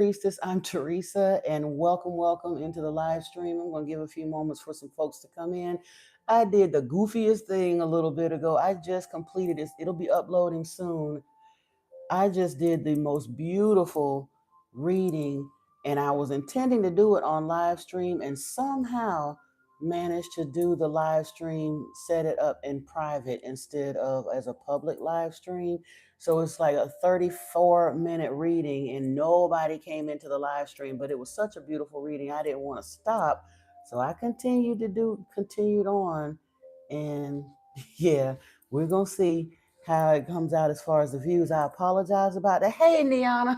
Priestess. I'm Teresa, and welcome into the live stream. I'm going to give a few moments for some folks to come in. I did the goofiest thing a little bit ago. I just completed this. It'll be uploading soon. I just did the most beautiful reading, and I was intending to do it on live stream, and somehow managed to do the live stream, set it up in private instead of as a public live stream. So it's like a 34-minute reading, and nobody came into the live stream, but it was such a beautiful reading. I didn't want to stop. So I continued on, and yeah, we're gonna see how it comes out as far as the views. I apologize about that. Hey, Niana.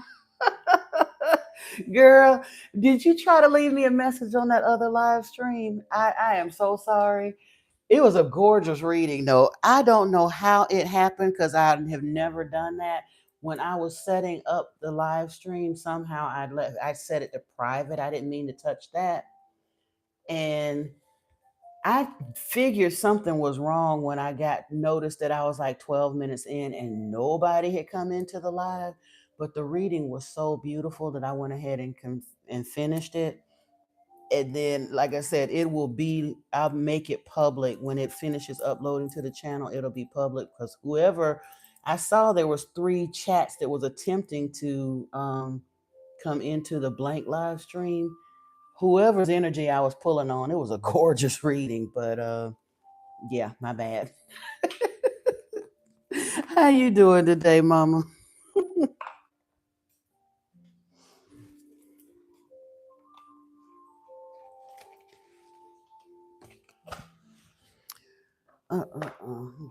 Girl, did you try to leave me a message on that other live stream? I am so sorry. It was a gorgeous reading, though. I don't know how it happened because I have never done that. When I was setting up the live stream, somehow I set it to private. I didn't mean to touch that. And I figured something was wrong when I got noticed that I was like 12 minutes in and nobody had come into the live. But the reading was so beautiful that I went ahead and finished it. And then, like I said, I'll make it public when it finishes uploading to the channel. It'll be public because whoever, I saw there was 3 chats that was attempting to come into the blank live stream. Whoever's energy I was pulling on, it was a gorgeous reading, but yeah, my bad. How you doing today, Mama?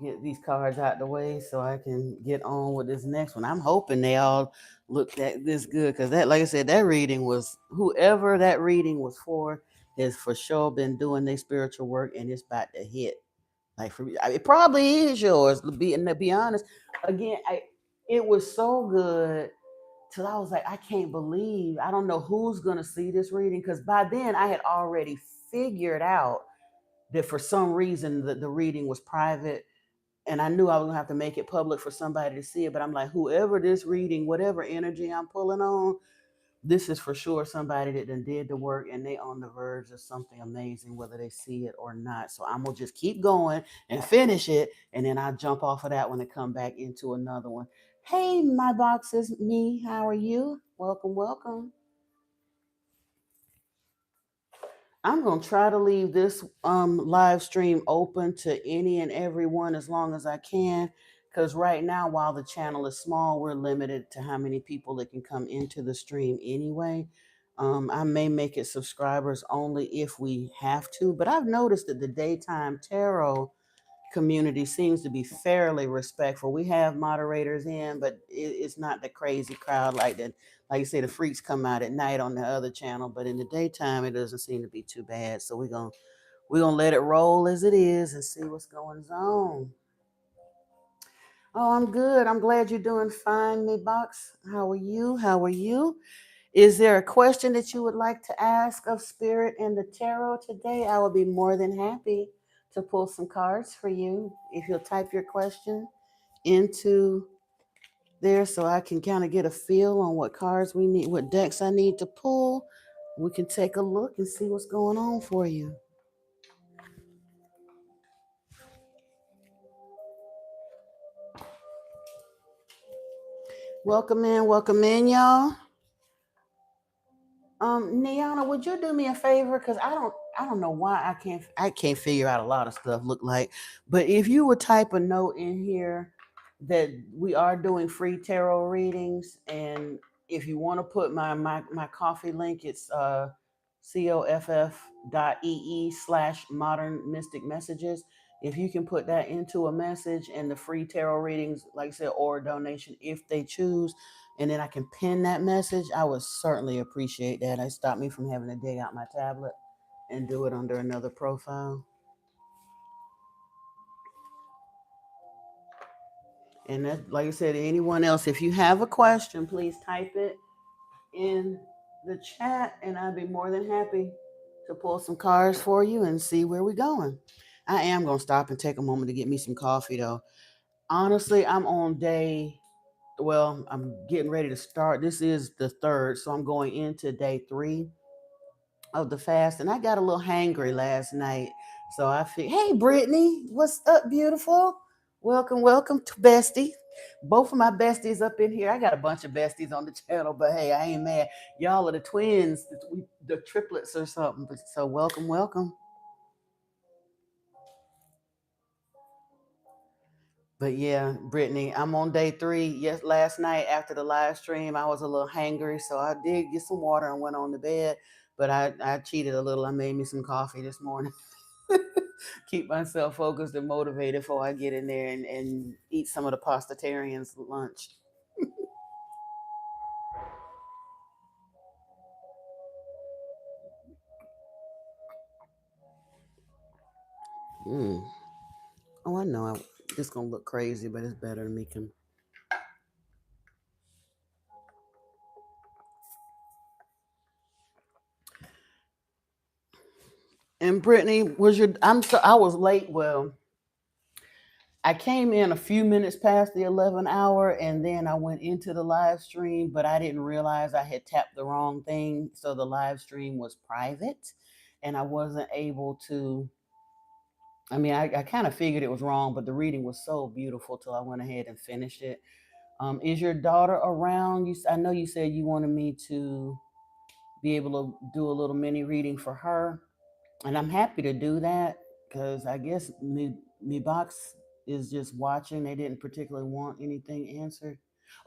Get these cards out the way so I can get on with this next one. I'm hoping they all look that this good because that, like I said, that reading was whoever that reading was for has for sure been doing their spiritual work and it's about to hit. Like for me, it probably is yours. To be honest, again, it was so good till I was like, I can't believe I don't know who's gonna see this reading because by then I had already figured out that for some reason the reading was private and I knew I was gonna have to make it public for somebody to see it. But I'm like, whoever this reading, whatever energy I'm pulling on, this is for sure somebody that done did the work and they on the verge of something amazing, whether they see it or not. So I'm gonna just keep going and finish it, and then I'll jump off of that one and come back into another one. Hey, my boxes, me, how are you? Welcome. I'm gonna try to leave this live stream open to any and everyone as long as I can. Because right now, while the channel is small, we're limited to how many people that can come into the stream anyway. I may make it subscribers only if we have to, but I've noticed that the daytime tarot community seems to be fairly respectful. We have moderators in, but it's not the crazy crowd like that. Like you say, the freaks come out at night on the other channel, but in the daytime, it doesn't seem to be too bad. So we're gonna let it roll as it is and see what's going on. Oh, I'm good. I'm glad you're doing fine, me box. How are you? How are you? Is there a question that you would like to ask of Spirit and the Tarot today? I would be more than happy to pull some cards for you. If you'll type your question into there so I can kind of get a feel on what cards we need, what decks I need to pull, we can take a look and see what's going on for you. Welcome in, y'all. Niana, would you do me a favor? Because I don't know why I can't figure out a lot of stuff look like. But if you would type a note in here that we are doing free tarot readings, and if you want to put my coffee link, it's coff.ee/modern mystic messages. If you can put that into a message and the free tarot readings, like I said, or a donation if they choose, and then I can pin that message, I would certainly appreciate that. It stopped me from having to dig out my tablet and do it under another profile. And that, like I said, anyone else, if you have a question, please type it in the chat, and I'd be more than happy to pull some cards for you and see where we're going. I am gonna stop and take a moment to get me some coffee, though. Honestly, I'm on day well, I'm getting ready to start. This is the third, so I'm going into day 3 of the fast, and I got a little hangry last night. So I feel, hey, Brittany, what's up, beautiful? Welcome, welcome to bestie. Both of my besties up in here. I got a bunch of besties on the channel, but hey, I ain't mad. Y'all are the twins, the triplets or something. So welcome, welcome. But yeah, Brittany, I'm on day 3. Yes, last night after the live stream, I was a little hangry, so I did get some water and went on to bed. But I cheated a little. I made me some coffee this morning. Keep myself focused and motivated before I get in there and eat some of the pastatarians' lunch. Mm. Oh, I know. It's gonna look crazy, but it's better than me. And Brittany, was your? I was late. Well, I came in a few minutes past the 11 hour, and then I went into the live stream, but I didn't realize I had tapped the wrong thing. So the live stream was private, and I wasn't able to. I mean, I kind of figured it was wrong, but the reading was so beautiful till I went ahead and finished it. Is your daughter around? I know you said you wanted me to be able to do a little mini reading for her, and I'm happy to do that because I guess me box is just watching. They didn't particularly want anything answered.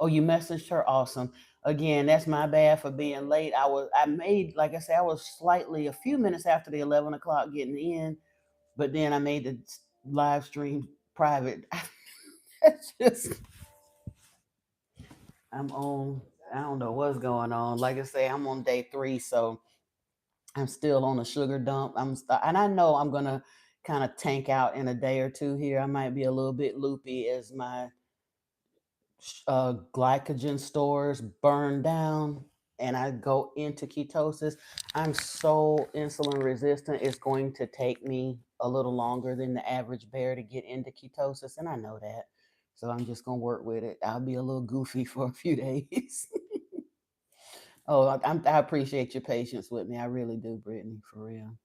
Oh, you messaged her. Awesome. Again, that's my bad for being late. I made, like I said, I was slightly a few minutes after the 11 o'clock getting in, but then I made the live stream private. It's just I'm on. I don't know what's going on. Like I say, I'm on day 3, so I'm still on a sugar dump. And I know I'm gonna kind of tank out in a day or two here. I might be a little bit loopy as my glycogen stores burn down and I go into ketosis. I'm so insulin resistant. It's going to take me a little longer than the average bear to get into ketosis, and I know that. So I'm just gonna work with it. I'll be a little goofy for a few days. Oh, I appreciate your patience with me. I really do, Brittany, for real.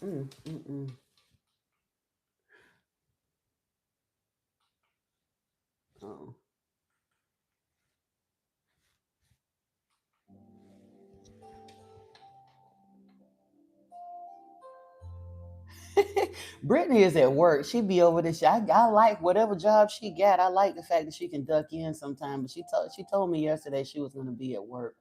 Mm, mm, mm. Oh. Brittany is at work. She be over this. I like whatever job she got. I like the fact that she can duck in sometime. But she told me yesterday she was going to be at work.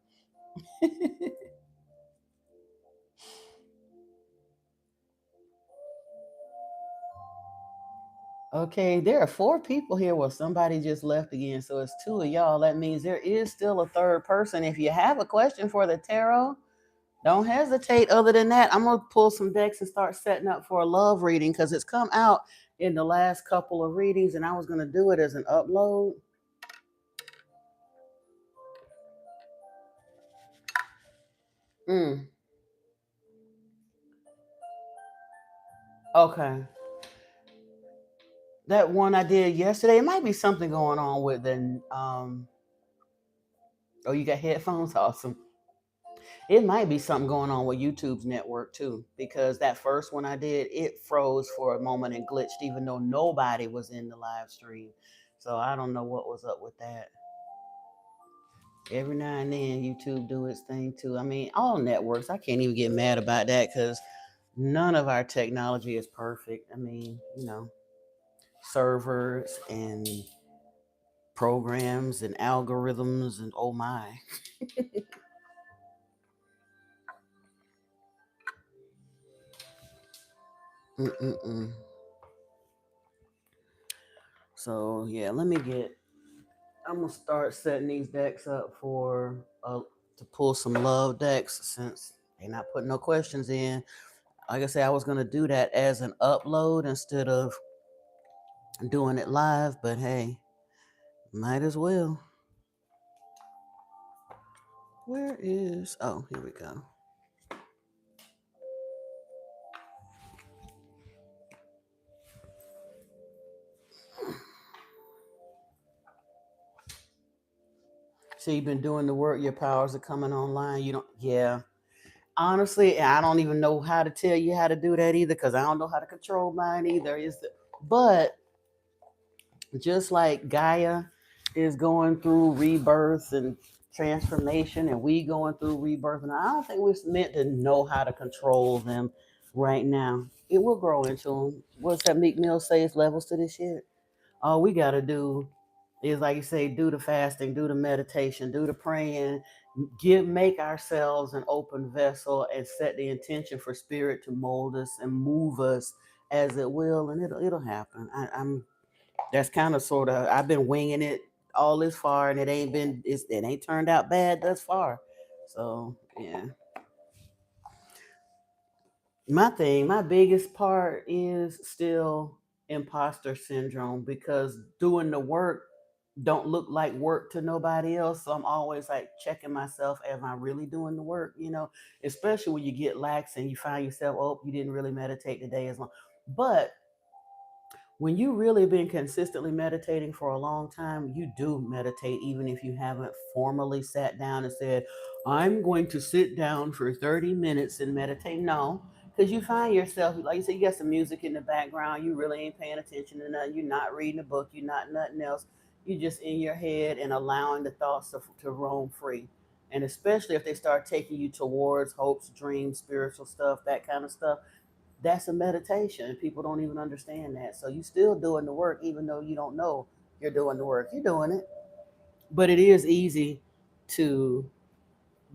Okay, there are 4 people here. Well, somebody just left again, so it's 2 of y'all. That means there is still a third person. If you have a question for the tarot, don't hesitate. Other than that, I'm gonna pull some decks and start setting up for a love reading because it's come out in the last couple of readings, and I was gonna do it as an upload. Mm, okay. That one I did yesterday, it might be something going on with the oh, you got headphones? Awesome. It might be something going on with YouTube's network too, because that first one I did, it froze for a moment and glitched even though nobody was in the live stream. So I don't know what was up with that. Every now and then YouTube do its thing too. I mean, all networks, I can't even get mad about that because none of our technology is perfect. I mean, servers and programs and algorithms and oh my. Mm-mm-mm. So yeah, I'm gonna start setting these decks up for to pull some love decks since they're not putting no questions in. Like I said, I was gonna do that as an upload instead of doing it live, but hey, might as well. Where is? Oh, here we go. Till you've been doing the work, your powers are coming online. You don't, yeah. Honestly, I don't even know how to tell you how to do that either because I don't know how to control mine either. But just like Gaia is going through rebirth and transformation, and we going through rebirth, and I don't think we're meant to know how to control them right now. It will grow into them. What's that Meek Mill say? It's levels to this shit. All we got to do is, like you say, do the fasting, do the meditation, do the praying, make ourselves an open vessel, and set the intention for spirit to mold us and move us as it will, and it'll happen. I'm That's kind of sort of, I've been winging it all this far, and it ain't turned out bad thus far. So yeah, my biggest part is still imposter syndrome because doing the work don't look like work to nobody else. So I'm always like checking myself, am I really doing the work? Especially when you get lax and you find yourself, oh, you didn't really meditate today as long. But when you really been consistently meditating for a long time, you do meditate even if you haven't formally sat down and said, I'm going to sit down for 30 minutes and meditate. No, because you find yourself, like you said, you got some music in the background, you really ain't paying attention to nothing, you're not reading a book, you're not nothing else, you're just in your head and allowing the thoughts to roam free. And especially if they start taking you towards hopes, dreams, spiritual stuff, that kind of stuff, that's a meditation. People don't even understand that. So you still doing the work, even though you don't know you're doing the work. You're doing it. But it is easy to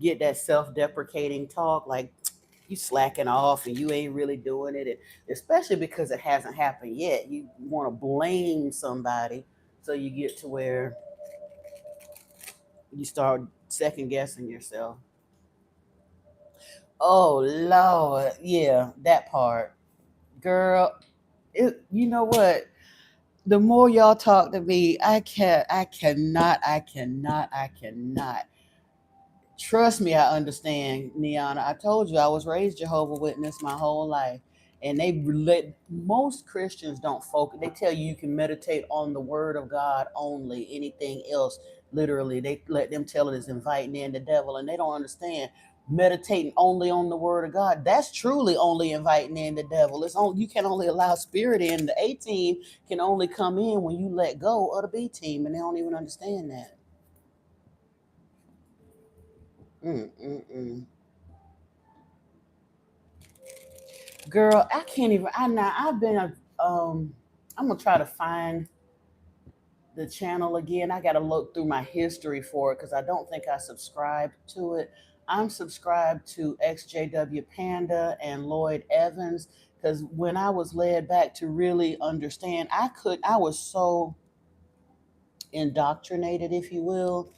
get that self-deprecating talk, like you slacking off and you ain't really doing it. Especially because it hasn't happened yet. You want to blame somebody. So you get to where you start second guessing yourself. Oh Lord. Yeah, that part. Girl, you know what? The more y'all talk to me, I cannot. Trust me, I understand, Niana. I told you I was raised Jehovah Witness my whole life. And most Christians don't focus. They tell you can meditate on the word of God only. Anything else, literally, they let them tell it is inviting in the devil. And they don't understand meditating only on the word of God. That's truly only inviting in the devil. You can only allow spirit in. The A team can only come in when you let go of the B team, and they don't even understand that. Mm-mm-mm. Girl, I can't even. I now I've been a. I'm gonna try to find the channel again. I gotta look through my history for it because I don't think I subscribed to it. I'm subscribed to XJW Panda and Lloyd Evans because when I was led back to really understand, I was so indoctrinated, if you will,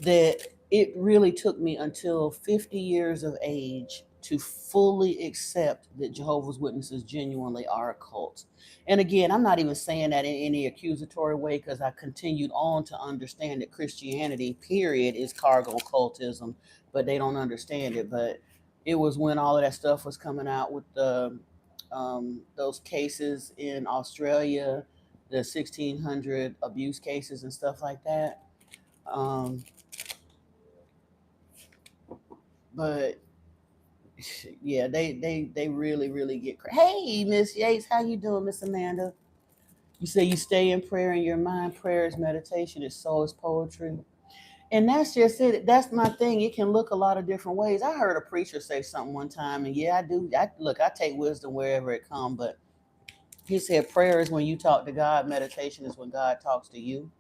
that it really took me until 50 years of age to fully accept that Jehovah's Witnesses genuinely are a cult. And again, I'm not even saying that in any accusatory way because I continued on to understand that Christianity, period, is cargo cultism, but they don't understand it. But it was when all of that stuff was coming out with those cases in Australia, the 1600 abuse cases and stuff like that. Um, but yeah, they really get hey, Miss Yates, how you doing, Miss Amanda? You say you stay in prayer in your mind. Prayer is meditation, is soul is poetry. And that's just it. That's my thing. It can look a lot of different ways. I heard a preacher say something one time, and yeah, I do. I take wisdom wherever it comes, but he said prayer is when you talk to God, meditation is when God talks to you.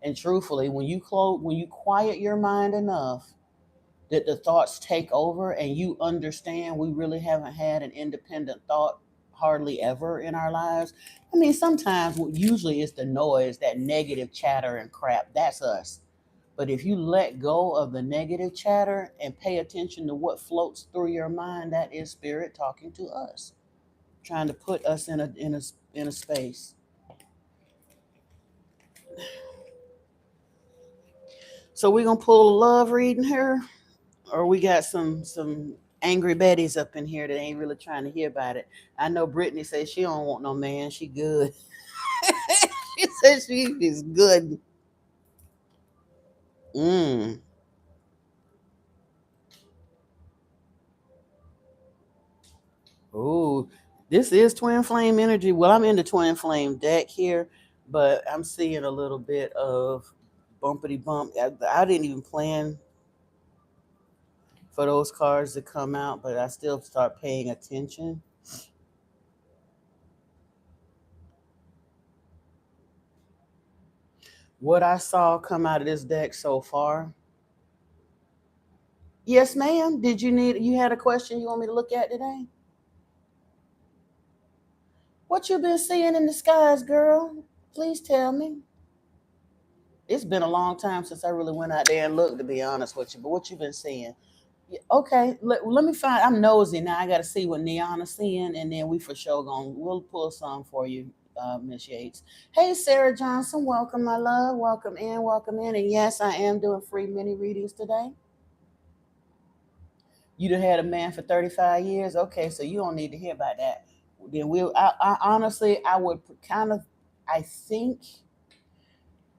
And truthfully, when you quiet your mind enough that the thoughts take over and you understand we really haven't had an independent thought hardly ever in our lives. I mean, sometimes usually it's the noise, that negative chatter and crap. That's us. But if you let go of the negative chatter and pay attention to what floats through your mind, that is spirit talking to us, trying to put us in a space. So we're gonna pull a love reading here, or we got some angry Betties up in here that ain't really trying to hear about it. I know Brittany says she don't want no man. She good. She says she is good. Mm. Ooh, this is twin flame energy. Well, I'm in the twin flame deck here, but I'm seeing a little bit of bumpity bump. I didn't even plan for those cards to come out, but I still start paying attention. What I saw come out of this deck so far. Yes, ma'am. You had a question you want me to look at today? What you been seeing in the skies, girl? Please tell me. It's been a long time since I really went out there and looked, to be honest with you. But what you been seeing? Yeah, okay, let me find. I'm nosy now. I got to see what Neon is seeing, and then we for sure we'll pull some for you, Miss Yates. Hey, Sarah Johnson, welcome, my love. Welcome in, welcome in. And yes, I am doing free mini readings today. You done had a man for 35 years. Okay, so you don't need to hear about that. Then I honestly, I would kind of. I think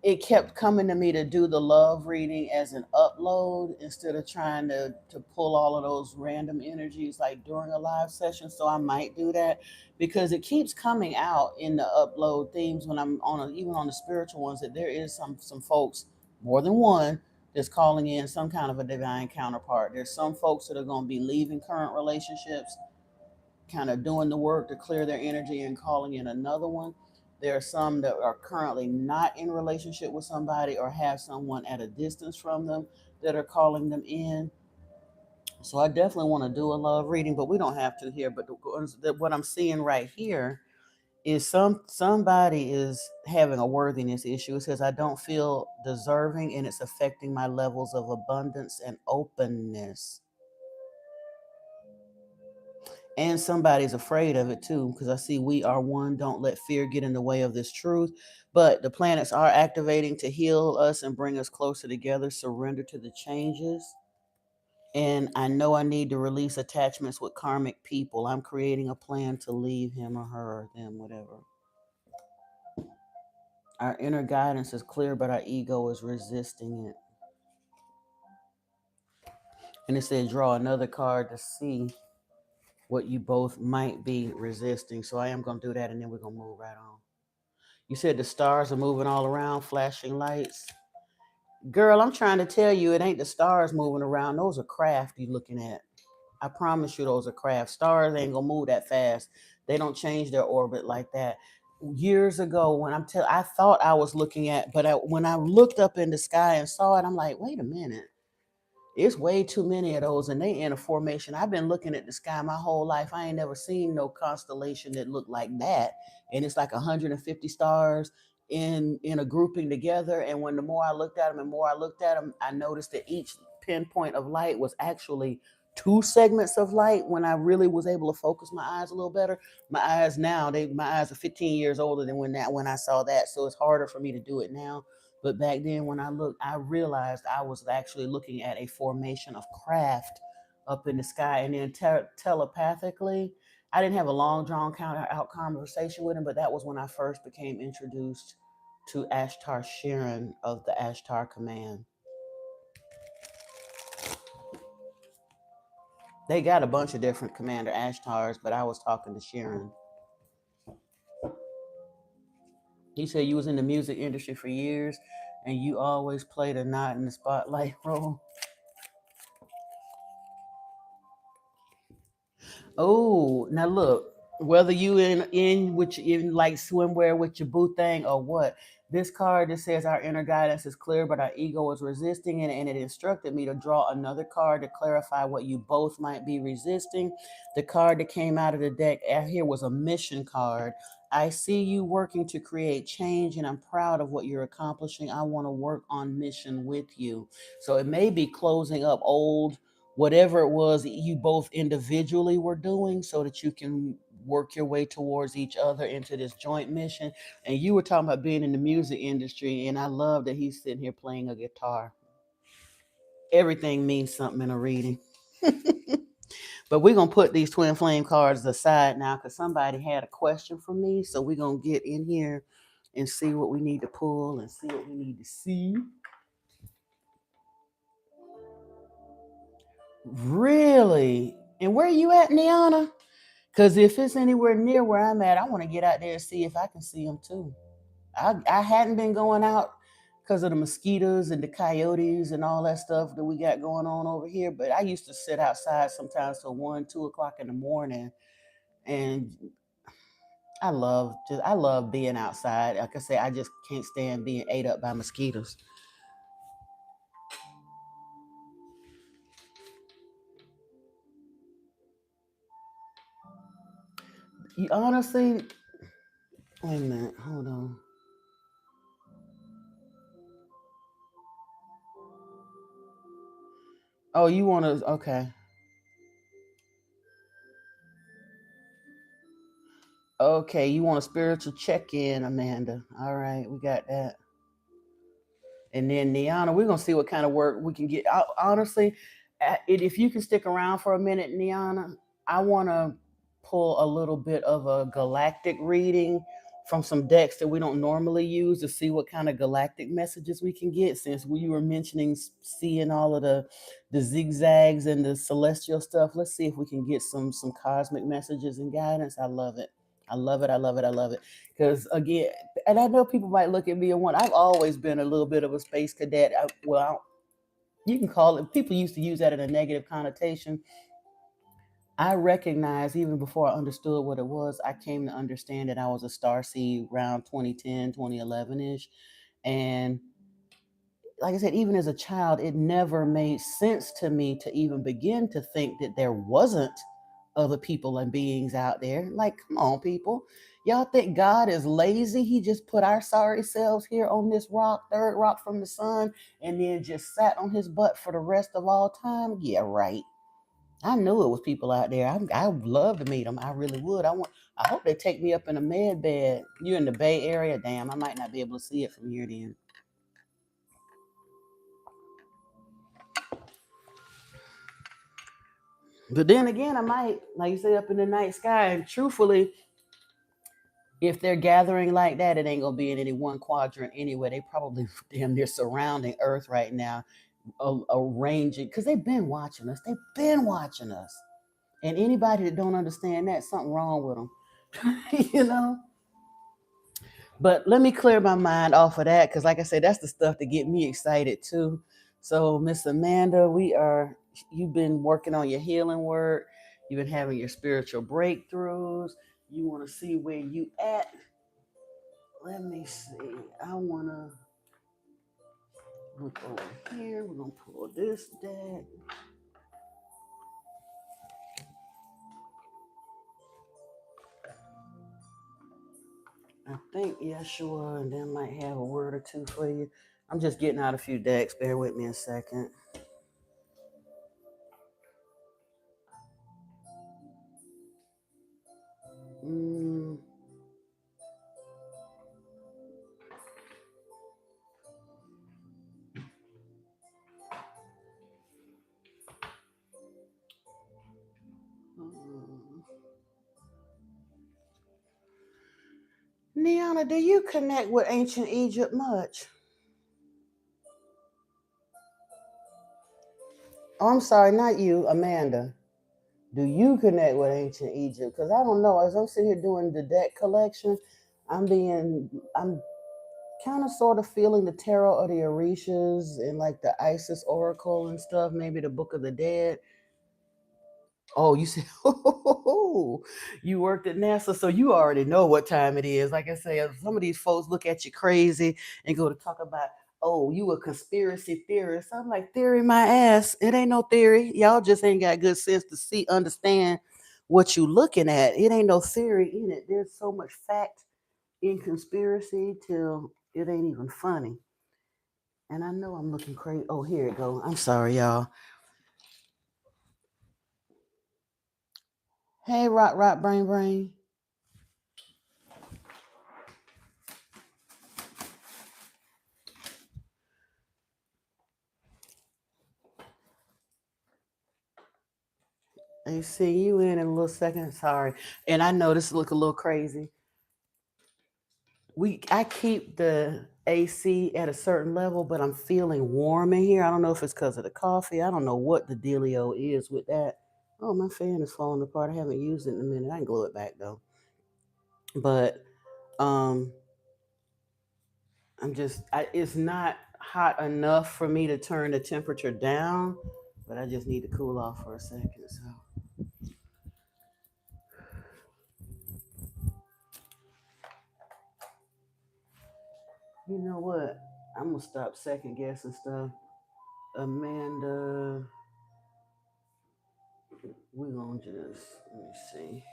it kept coming to me to do the love reading as an upload instead of trying to pull all of those random energies like during a live session. So I might do that because it keeps coming out in the upload themes when I'm even on the spiritual ones, that there is some folks, more than one, that's calling in some kind of a divine counterpart. There's some folks that are going to be leaving current relationships, kind of doing the work to clear their energy and calling in another one. There are some that are currently not in relationship with somebody or have someone at a distance from them that are calling them in. So I definitely want to do a love reading, but we don't have to here. But what I'm seeing right here is somebody is having a worthiness issue. It says I don't feel deserving, and it's affecting my levels of abundance and openness. And somebody's afraid of it too, because I see we are one. Don't let fear get in the way of this truth. But the planets are activating to heal us and bring us closer together. Surrender to the changes. And I know I need to release attachments with karmic people. I'm creating a plan to leave him or her or them, whatever. Our inner guidance is clear, but our ego is resisting it. And it said draw another card to see what you both might be resisting. So I am going to do that, and then we're going to move right on. You said the stars are moving all around, flashing lights. Girl, I'm trying to tell you, it ain't the stars moving around. Those are craft you looking at. I promise you, those are craft. Stars ain't gonna move that fast. They don't change their orbit like that. Years ago, I thought I was looking at, but when I looked up in the sky and saw it, I'm like, wait a minute. It's way too many of those, and they in a formation. I've been looking at the sky my whole life. I ain't never seen no constellation that looked like that. And it's like 150 stars in a grouping together. And when the more I looked at them and more I looked at them, I noticed that each pinpoint of light was actually two segments of light. When I really was able to focus my eyes a little better, my eyes are 15 years older than when I saw that. So it's harder for me to do it now, but back then, when I looked, I realized I was actually looking at a formation of craft up in the sky. And then telepathically, I didn't have a long drawn out conversation with him, but that was when I first became introduced to Ashtar Sheeran of the Ashtar Command. They got a bunch of different Commander Ashtars, but I was talking to Sheeran. He said you was in the music industry for years and you always played a not in the spotlight role. Oh, now look, whether you in like swimwear with your boo thing or what, this card that says our inner guidance is clear, but our ego is resisting it, and it instructed me to draw another card to clarify what you both might be resisting. The card that came out of the deck out here was a mission card. I see you working to create change, and I'm proud of what you're accomplishing. I want to work on mission with you. So it may be closing up old whatever it was that you both individually were doing so that you can work your way towards each other into this joint mission. And you were talking about being in the music industry, and I love that he's sitting here playing a guitar. Everything means something in a reading. But we're going to put these twin flame cards aside now because somebody had a question for me. So we're going to get in here and see what we need to pull and see what we need to see. Really? And where you at, Niana? Because if it's anywhere near where I'm at, I want to get out there and see if I can see them too. I hadn't been going out because of the mosquitoes and the coyotes and all that stuff that we got going on over here. But I used to sit outside sometimes till 1, 2 o'clock in the morning, and I love being outside. Like I say, I just can't stand being ate up by mosquitoes. You honestly, wait a minute, hold on. Oh, you want to? Okay, okay. You want a spiritual check in, Amanda? All right, we got that. And then Niana, we're gonna see what kind of work we can get. Honestly, if you can stick around for a minute, Niana, I want to pull a little bit of a galactic reading from some decks that we don't normally use to see what kind of galactic messages we can get. Since we were mentioning seeing all of the zigzags and the celestial stuff, let's see if we can get some cosmic messages and guidance. I love it. I love it. I love it. I love it. Because again, and I know people might look at me and wonder, I've always been a little bit of a space cadet. You can call it, people used to use that in a negative connotation. I recognized even before I understood what it was, I came to understand that I was a star seed around 2010, 2011 ish. And like I said, even as a child, it never made sense to me to even begin to think that there wasn't other people and beings out there. Like, come on, people. Y'all think God is lazy? He just put our sorry selves here on this rock, third rock from the sun, and then just sat on his butt for the rest of all time? Yeah, right. I knew it was people out there. I would love to meet them. I really would. I hope they take me up in a med bed. You in the Bay Area? Damn, I might not be able to see it from here then. But then again, I might, like you say, up in the night sky. And truthfully, if they're gathering like that, it ain't gonna be in any one quadrant anyway. They probably damn near surrounding Earth right now, arranging because they've been watching us. They've been watching us, and anybody that don't understand that, something wrong with them, you know. But let me clear my mind off of that because, like I said, that's the stuff that get me excited too. So, Miss Amanda, you've been working on your healing work. You've been having your spiritual breakthroughs. You want to see where you at. Let me see. I want to look over here. We're going to pull this deck. I think Yeshua and then might have a word or two for you. I'm just getting out a few decks. Bear with me a second. Mm, mm. Niana, do you connect with ancient Egypt much? Oh, I'm sorry, not you, Amanda. Do you connect with ancient Egypt? Because I don't know. As I'm sitting here doing the deck collection, I'm kind of sort of feeling the tarot of the Orishas and like the Isis Oracle and stuff, maybe the Book of the Dead. Oh, you said, you worked at NASA, so you already know what time it is. Like I say, some of these folks look at you crazy and go to talk about, oh, you a conspiracy theorist. I'm like, theory my ass. It ain't no theory. Y'all just ain't got good sense to see, understand what you looking at. It ain't no theory in it. There's so much fact in conspiracy till it ain't even funny. And I know I'm looking crazy. Oh, here it go. I'm sorry, y'all. Hey, Rock, Rock, Brain, Brain. I see you in a little second. Sorry. And I know this look a little crazy. I keep the AC at a certain level, but I'm feeling warm in here. I don't know if it's because of the coffee. I don't know what the dealio is with that. Oh, my fan is falling apart. I haven't used it in a minute. I can glue it back though. But um it's not hot enough for me to turn the temperature down, but I just need to cool off for a second. So you know what? I'm gonna stop second guessing stuff. Amanda, we're gonna just let me see.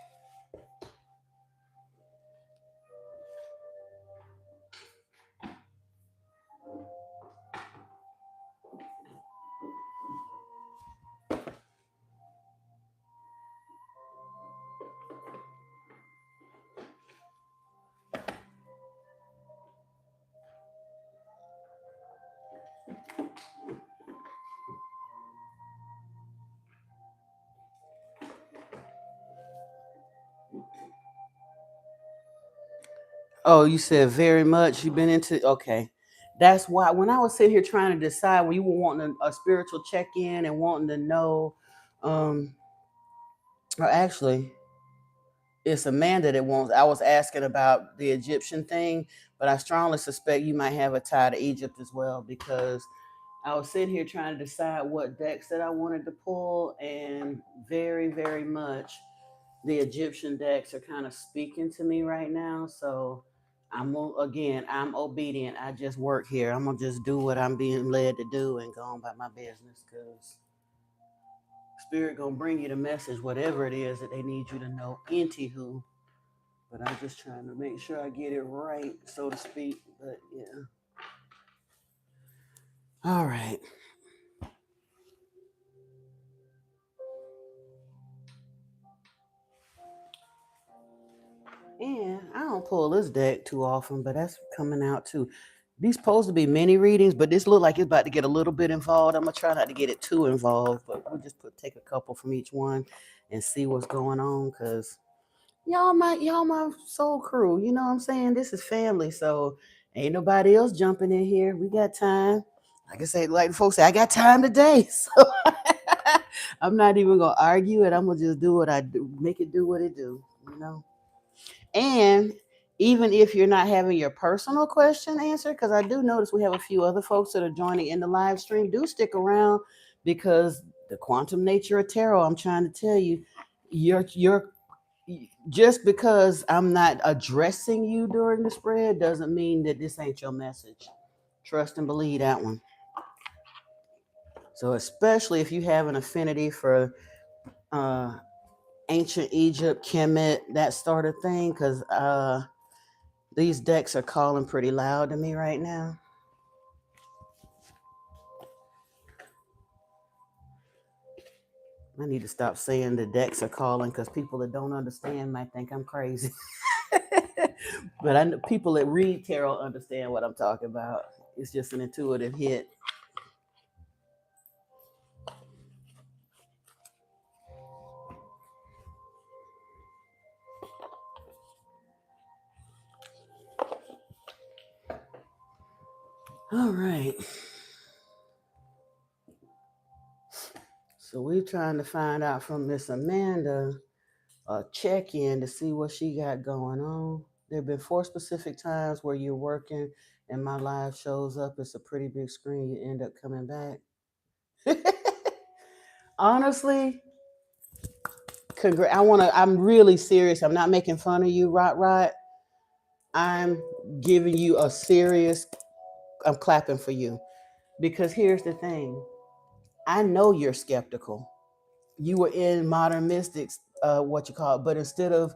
Oh, you said very much. You've been into okay. That's why when I was sitting here trying to decide when you were wanting a spiritual check in and wanting to know, um, or actually, it's Amanda that wants. I was asking about the Egyptian thing, but I strongly suspect you might have a tie to Egypt as well because I was sitting here trying to decide what decks that I wanted to pull, and very, very much the Egyptian decks are kind of speaking to me right now. So again, I'm obedient. I just work here. I'm gonna just do what I'm being led to do and go on about my business because Spirit gonna bring you the message, whatever it is that they need you to know. Anywho, but I'm just trying to make sure I get it right, so to speak. But yeah. All right. And I don't pull this deck too often, but that's coming out too. These supposed to be mini readings, but this look like it's about to get a little bit involved. I'm gonna try not to get it too involved, but we'll just take a couple from each one and see what's going on. Cause y'all my soul crew. You know what I'm saying? This is family, so ain't nobody else jumping in here. We got time. Like I say, like the folks say, I got time today. So I'm not even gonna argue it. I'm gonna just do what I do, make it do what it do, you know. And even if you're not having your personal question answered, because I do notice we have a few other folks that are joining in the live stream, do stick around because the quantum nature of tarot, I'm trying to tell you, you're just because I'm not addressing you during the spread doesn't mean that this ain't your message. Trust and believe that one. So especially if you have an affinity for uh, ancient Egypt, Kemet, that sort of thing, because these decks are calling pretty loud to me right now. I need to stop saying the decks are calling because people that don't understand might think I'm crazy. But I know people that read tarot understand what I'm talking about. It's just an intuitive hit. All right. So we're trying to find out from Miss Amanda a check-in to see what she got going on. There have been 4 specific times where you're working and my live shows up. It's a pretty big screen. You end up coming back. Honestly, I'm really serious. I'm not making fun of you, Rot. I'm giving you a serious, I'm clapping for you. Because here's the thing. I know you're skeptical. You were in modern mystics, what you call it, but instead of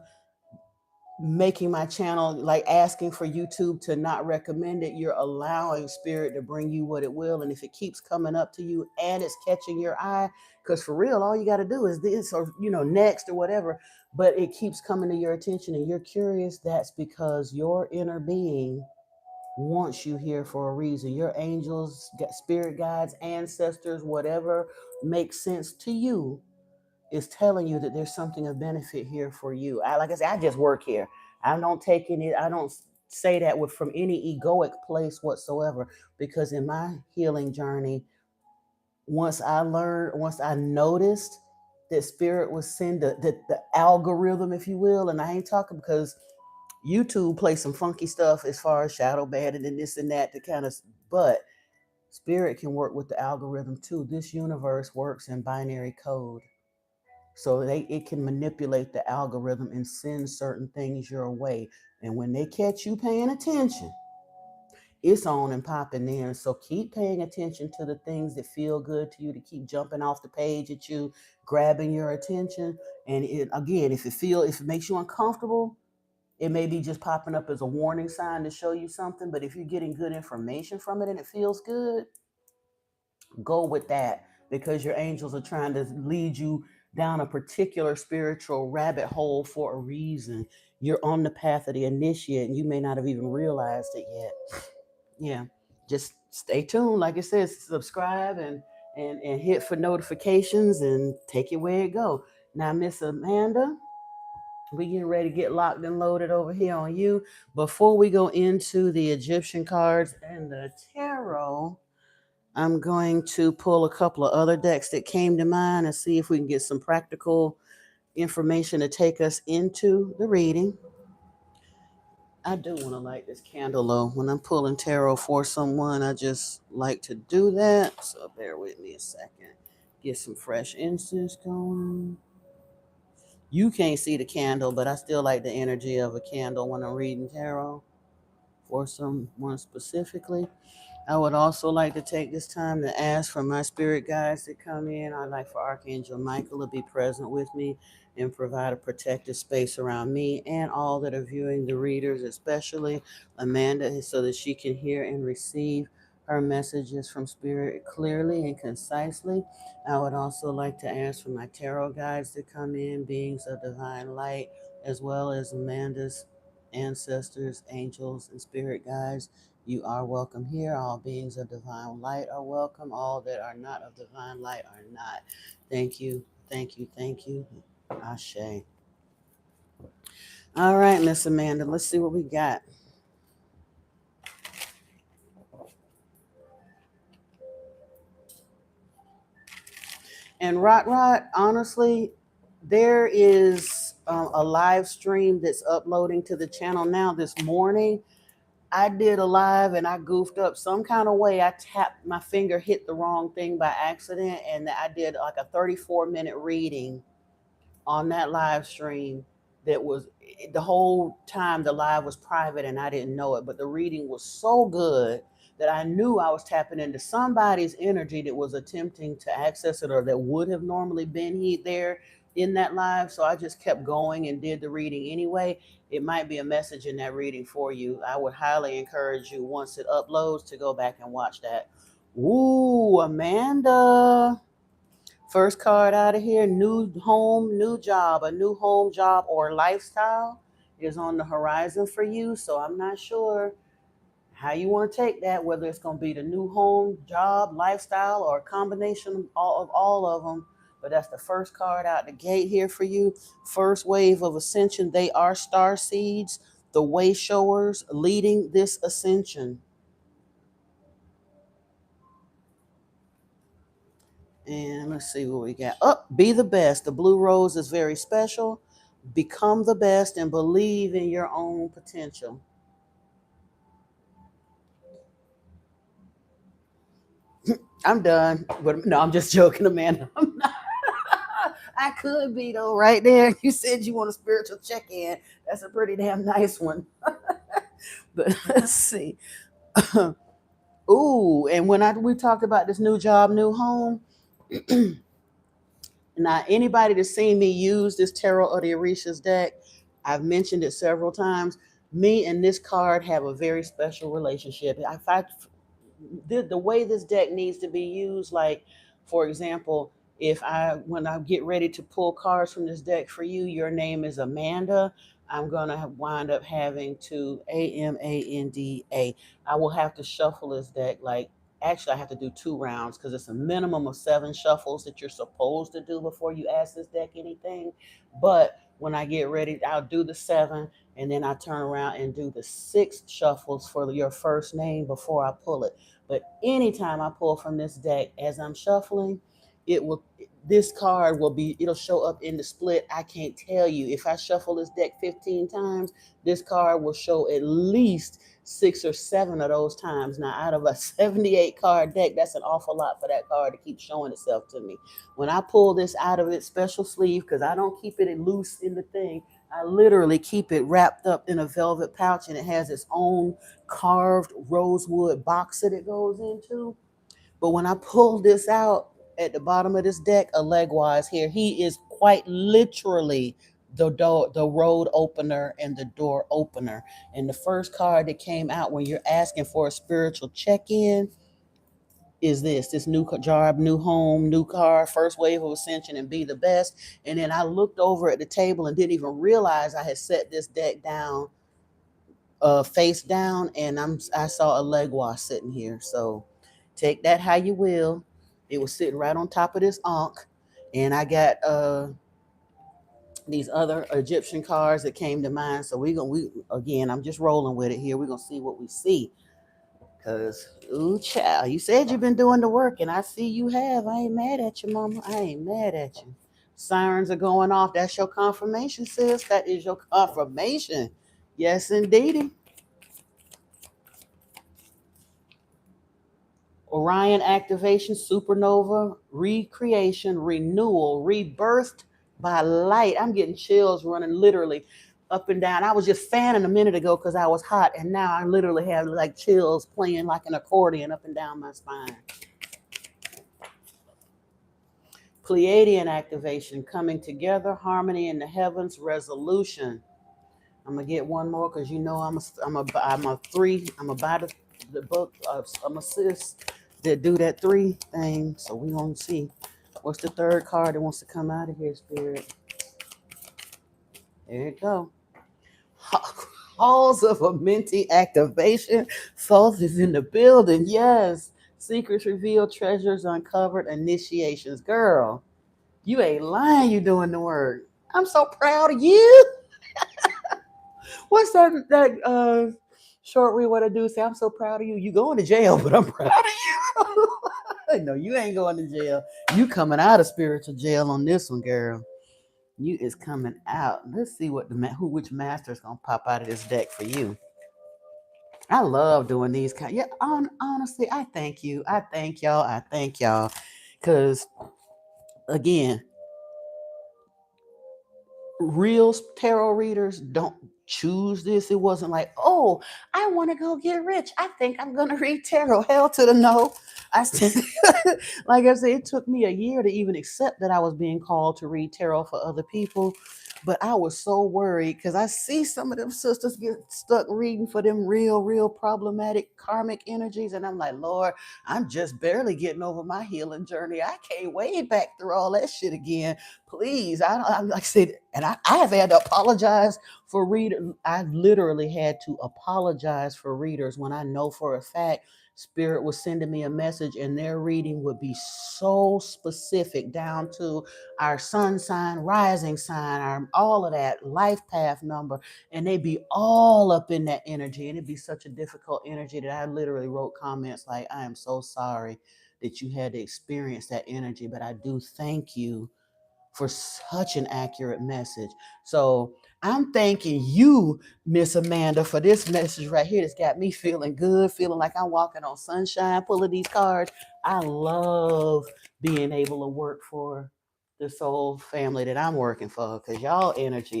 making my channel like asking for YouTube to not recommend it, you're allowing Spirit to bring you what it will. And if it keeps coming up to you and it's catching your eye, because for real, all you got to do is this or next or whatever, but it keeps coming to your attention and you're curious, that's because your inner being wants you here for a reason. Your angels, spirit guides, ancestors, whatever makes sense to you is telling you that there's something of benefit here for you. Like I said, I just work here. I don't take any. I don't say that with from any egoic place whatsoever, because in my healing journey, once I noticed that spirit was send the algorithm, if you will, and I ain't talking because YouTube plays some funky stuff as far as shadow banning and this and that to kind of, but spirit can work with the algorithm too. This universe works in binary code. So it can manipulate the algorithm and send certain things your way. And when they catch you paying attention, it's on and popping in. So keep paying attention to the things that feel good to you, to keep jumping off the page at you, grabbing your attention. And again, if it makes you uncomfortable, it may be just popping up as a warning sign to show you something. But if you're getting good information from it and it feels good, go with that, because your angels are trying to lead you down a particular spiritual rabbit hole for a reason. You're on the path of the initiate and you may not have even realized it yet. Yeah, just stay tuned. Like it says, subscribe and hit for notifications and take it where it go. Now, Miss Amanda, we getting ready to get locked and loaded over here on you. Before we go into the Egyptian cards and the tarot, I'm going to pull a couple of other decks that came to mind and see if we can get some practical information to take us into the reading. I do want to light this candle though. When I'm pulling tarot for someone, I just like to do that. So bear with me a second. Get some fresh incense going. You can't see the candle, but I still like the energy of a candle when I'm reading tarot for someone specifically. I would also like to take this time to ask for my spirit guides that come in. I'd like for Archangel Michael to be present with me and provide a protective space around me and all that are viewing the readers, especially Amanda, so that she can hear and receive her messages from spirit clearly and concisely. I would also like to ask for my tarot guides to come in, beings of divine light, as well as Amanda's ancestors, angels, and spirit guides. You are welcome here. All beings of divine light are welcome. All that are not of divine light are not. Thank you. Thank you. Thank you. Ashe. All right, Miss Amanda, let's see what we got. And Rot, honestly, there is a live stream that's uploading to the channel now this morning. I did a live and I goofed up some kind of way. I tapped my finger, hit the wrong thing by accident, and I did like a 34-minute reading on that live stream that was the whole time the live was private and I didn't know it, but the reading was so good that I knew I was tapping into somebody's energy that was attempting to access it or that would have normally been there in that live. So I just kept going and did the reading anyway. It might be a message in that reading for you. I would highly encourage you, once it uploads, to go back and watch that. Ooh, Amanda. First card out of here, new home, new job, a new home, job, or lifestyle is on the horizon for you. So I'm not sure how you want to take that, whether it's going to be the new home, job, lifestyle, or a combination of all of them. But that's the first card out the gate here for you. First wave of ascension. They are star seeds, the way showers leading this ascension. And let's see what we got. Oh, be the best. The blue rose is very special. Become the best and believe in your own potential. I'm done. But no, I'm just joking, Amanda. I'm not. I could be though, right there. You said you want a spiritual check-in. That's a pretty damn nice one. But let's see. Ooh, and when we talked about this new job, new home, now, anybody that's seen me use this Tarot of the Orishas deck, I've mentioned it several times. Me and this card have a very special relationship. The way this deck needs to be used, like, for example, when I get ready to pull cards from this deck for you, your name is Amanda. I'm gonna wind up having to Amanda. I will have to shuffle this deck, like, actually I have to do 2 rounds because it's a minimum of 7 shuffles that you're supposed to do before you ask this deck anything. But When I get ready, I'll do the 7, and then I turn around and do the 6 shuffles for your first name before I pull it. But anytime I pull from this deck as I'm shuffling, it will this card will be it'll show up in the split. I can't tell you. If I shuffle this deck 15 times, this card will show at least 6 or 7 of those times. Now, out of a 78 card deck, that's an awful lot for that card to keep showing itself to me. When I pull this out of its special sleeve, because I don't keep it loose in the thing, I literally keep it wrapped up in a velvet pouch, and it has its own carved rosewood box that it goes into. But when I pull this out at the bottom of this deck, a legwise here, he is quite literally the road opener and the door opener. And the first card that came out when you're asking for a spiritual check-in is this new job, new home, new car, first wave of ascension, and be the best. And then I looked over at the table and didn't even realize I had set this deck down face down, and I saw a legua sitting here. So take that how you will. It was sitting right on top of this ankh, and I got these other Egyptian cards that came to mind. So we again, I'm just rolling with it here. We're gonna see what we see. Cause ooh child, you said you've been doing the work, and I see you have. I ain't mad at you, mama. I ain't mad at you. Sirens are going off. That's your confirmation, sis. That is your confirmation. Yes, indeedy. Orion activation, supernova, recreation, renewal, rebirthed by light. I'm getting chills running literally up and down. I was just fanning a minute ago because I was hot, and now I literally have like chills playing like an accordion up and down my spine. Pleiadian activation, coming together, harmony in the heavens, resolution. I'm gonna get one more because you know I'm a 3. I'm gonna buy the book. I'm a sis that do that 3 thing. So we gonna see what's the third card that wants to come out of here, Spirit. There you go. Halls of a Minty activation. Thoth is in the building. Yes. Secrets revealed, treasures uncovered, initiations. Girl, you ain't lying. You doing the work. I'm so proud of you. What's that short read what I do say? I'm so proud of you. You going to jail, but I'm proud of you. No, you ain't going to jail. You coming out of spiritual jail on this one, girl. You is coming out. Let's see what which master is gonna pop out of this deck for you. I love doing these kind. Yeah, honestly, I thank you. I thank y'all. I thank y'all. Cause again, real tarot readers don't choose this. It wasn't like, oh, I want to go get rich. I think I'm gonna read tarot. Hell to the no. I said, like I said, it took me a year to even accept that I was being called to read tarot for other people. But I was so worried because I see some of them sisters get stuck reading for them real problematic karmic energies. And I'm like, Lord, I'm just barely getting over my healing journey. I can't wade back through all that shit again. Please, I like I said, and I have had to apologize for readers. I literally had to apologize for readers when I know for a fact Spirit was sending me a message and their reading would be so specific down to our sun sign, rising sign, all of that life path number, and they'd be all up in that energy, and it'd be such a difficult energy that I literally wrote comments like, "I am so sorry that you had to experience that energy, but I do thank you for such an accurate message." So I'm thanking you, Miss Amanda, for this message right here that's got me feeling good, feeling like I'm walking on sunshine, pulling these cards. I love being able to work for the soul family that I'm working for, because y'all energy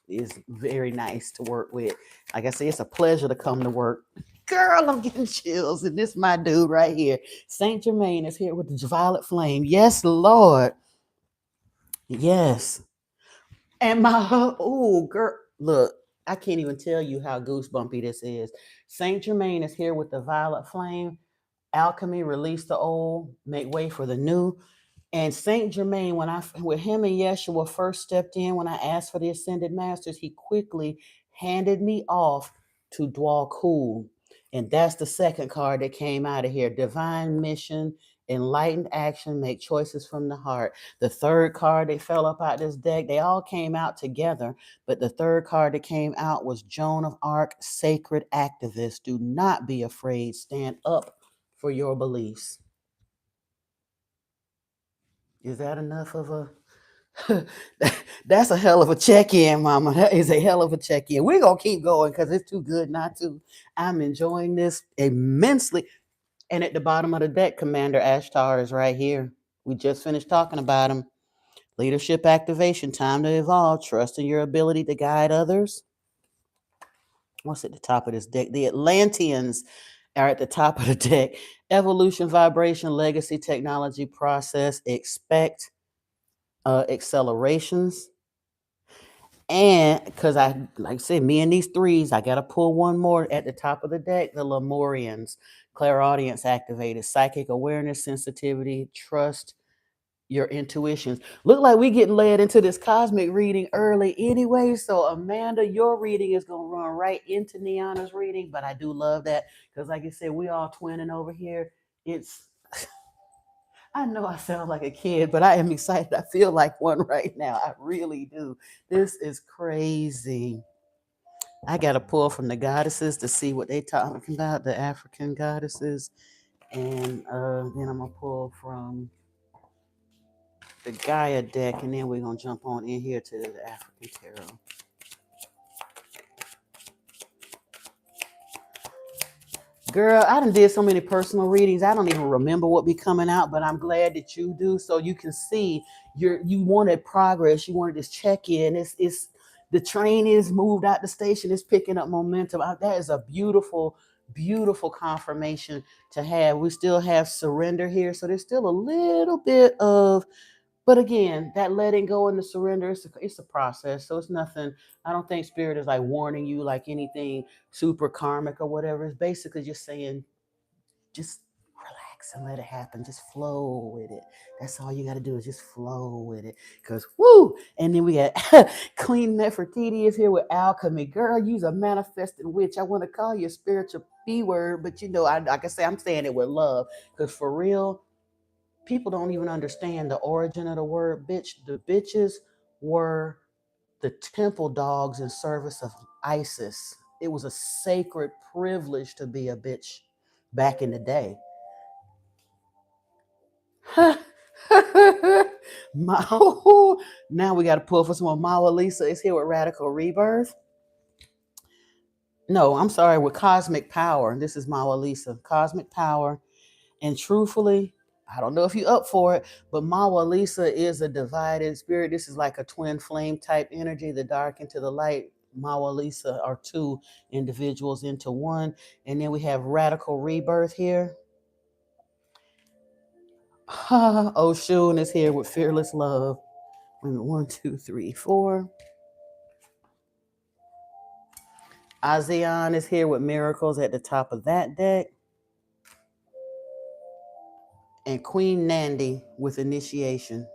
is very nice to work with. Like I say, it's a pleasure to come to work. Girl, I'm getting chills, and this my dude right here. Saint Germain is here with the violet flame. Yes, Lord. Yes. And my oh girl, look, I can't even tell you how goosebumpy this is. Saint Germain is here with the violet flame. Alchemy, release the old, make way for the new. And Saint Germain, when him and Yeshua first stepped in, when I asked for the ascended masters, he quickly handed me off to Dwal Kul. And that's the second card that came out of here. Divine mission, enlightened action, make choices from the heart. The third card that fell up out this deck, they all came out together, but the third card that came out was Joan of Arc, sacred activist. Do not be afraid. Stand up for your beliefs. Is that enough of a that's a hell of a check-in, mama. That is a hell of a check-in. We're gonna keep going because it's too good not to. I'm enjoying this immensely. And at the bottom of the deck, Commander Ashtar is right here. We just finished talking about him. Leadership activation, time to evolve, trust in your ability to guide others. What's at the top of this deck? The Atlanteans are at the top of the deck. Evolution, vibration, legacy, technology, process, expect accelerations. And because like I said, me and these threes, I got to pull one more at the top of the deck. The Lemurians, clairaudience activated, psychic awareness, sensitivity, trust your intuitions. Look like we getting led into this cosmic reading early anyway. So Amanda, your reading is going to run right into Niana's reading. But I do love that because like I said, we all twinning over here. It's I know I sound like a kid, but I am excited. I feel like one right now. I really do. This is crazy. I got to pull from the goddesses to see what they talking about, the African goddesses. And then I'm going to pull from the Gaia deck, and then we're going to jump on in here to the African tarot. Girl, I done did so many personal readings. I don't even remember what be coming out, but I'm glad that you do. So you can see you wanted progress. You wanted this check-in. It's the train is moved out the station. It's picking up momentum. That is a beautiful, beautiful confirmation to have. We still have surrender here. So there's still a little bit of, but again, that letting go and the surrender, it's a process. So it's nothing. I don't think spirit is like warning you like anything super karmic or whatever. It's basically just saying, just relax and let it happen. Just flow with it. That's all you got to do is just flow with it. Because, woo! And then we got Queen Nefertiti is here with alchemy. Girl, you's a manifesting witch. I want to call you a spiritual B word, but like I say, I'm saying it with love. Because for real, people don't even understand the origin of the word bitch. The bitches were the temple dogs in service of Isis. It was a sacred privilege to be a bitch back in the day. Now we got to pull for some more. Mawa Lisa is here with Radical Rebirth. No, I'm sorry, with Cosmic Power. This is Mawa Lisa. Cosmic Power. And truthfully, I don't know if you're up for it, but Mawa Lisa is a divided spirit. This is like a twin flame type energy, the dark into the light. Mawa Lisa are two individuals into one. And then we have Radical Rebirth here. Oshun is here with Fearless Love. 1, 2, 3, 4. ASEAN is here with Miracles at the top of that deck. And Queen Nandi with Initiation.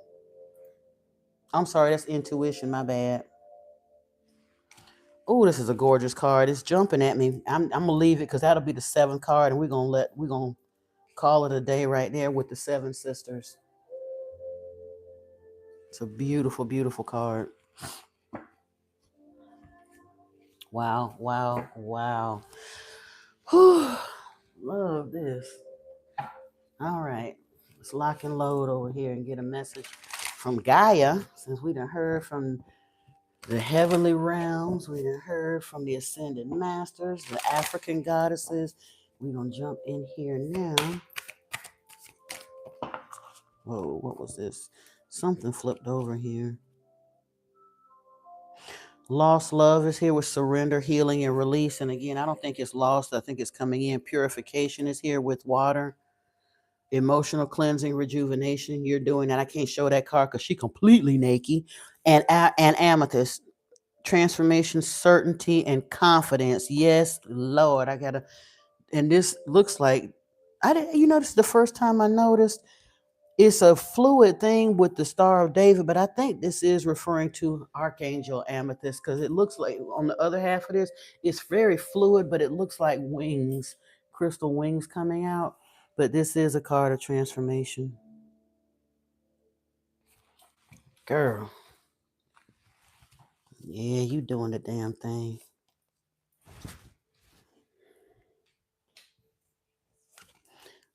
I'm sorry, that's Intuition, my bad. Oh, this is a gorgeous card. It's jumping at me. I'm gonna leave it because that'll be the 7th card, and we're gonna call it a day right there with the 7 sisters. It's a beautiful, beautiful card. Wow, wow, wow. Whew. Love this. All right. Let's lock and load over here and get a message from Gaia, since we done heard from the heavenly realms, we done heard from the ascended masters, the African goddesses. We're going to jump in here now. Whoa, what was this? Something flipped over here. Lost love is here with surrender, healing, and release. And again, I don't think it's lost. I think it's coming in. Purification is here with water. Emotional cleansing, rejuvenation. You're doing that. I can't show that card because she's completely naked. And amethyst. Transformation, certainty, and confidence. Yes, Lord, I gotta. And this looks like I didn't. This is the first time I noticed. It's a fluid thing with the Star of David, but I think this is referring to Archangel Amethyst because it looks like on the other half of this, it's very fluid, but it looks like wings, crystal wings coming out. But this is a card of transformation. Girl, yeah, you doing the damn thing.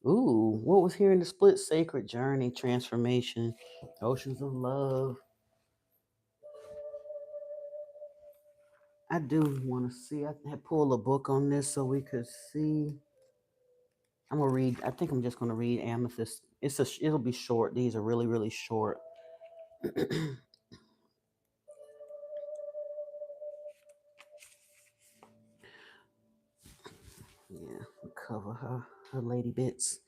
Ooh, what was here in the split? Sacred journey, transformation, oceans of love. I do want to see. I had pulled a book on this so we could see. I'm gonna read. I think I'm just gonna read Amethyst. It'll be short. These are really really short. Yeah, cover her lady bits.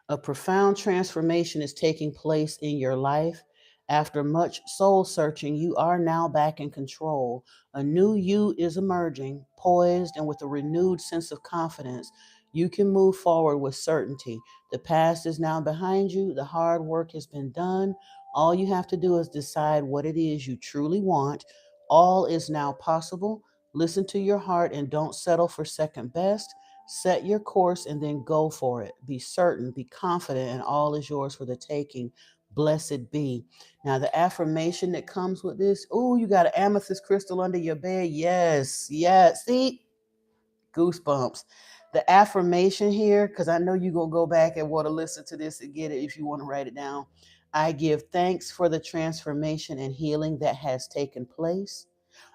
A profound transformation is taking place in your life. After much soul searching, you are now back in control. A new you is emerging, poised and with a renewed sense of confidence. You can move forward with certainty. The past is now behind you. The hard work has been done. All you have to do is decide what it is you truly want. All is now possible. Listen to your heart and don't settle for second best. Set your course and then go for it. Be certain, be confident, and all is yours for the taking. Blessed be. Now, the affirmation that comes with this, oh, you got an amethyst crystal under your bed. Yes, yes. See, goosebumps. The affirmation here, because I know you're going to go back and want to listen to this and get it if you want to write it down. I give thanks for the transformation and healing that has taken place.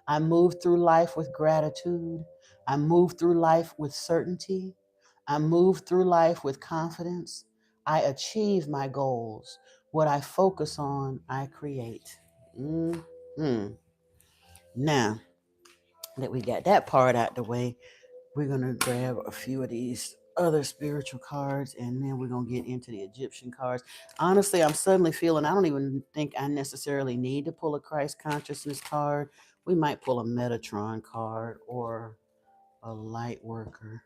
I move through life with gratitude. I move through life with certainty. I move through life with confidence. I achieve my goals. What I focus on, I create. Mm-hmm. Now that we got that part out the way, we're going to grab a few of these other spiritual cards and then we're going to get into the Egyptian cards. Honestly, I'm suddenly feeling I don't even think I necessarily need to pull a Christ consciousness card. We might pull a Metatron card or a light worker.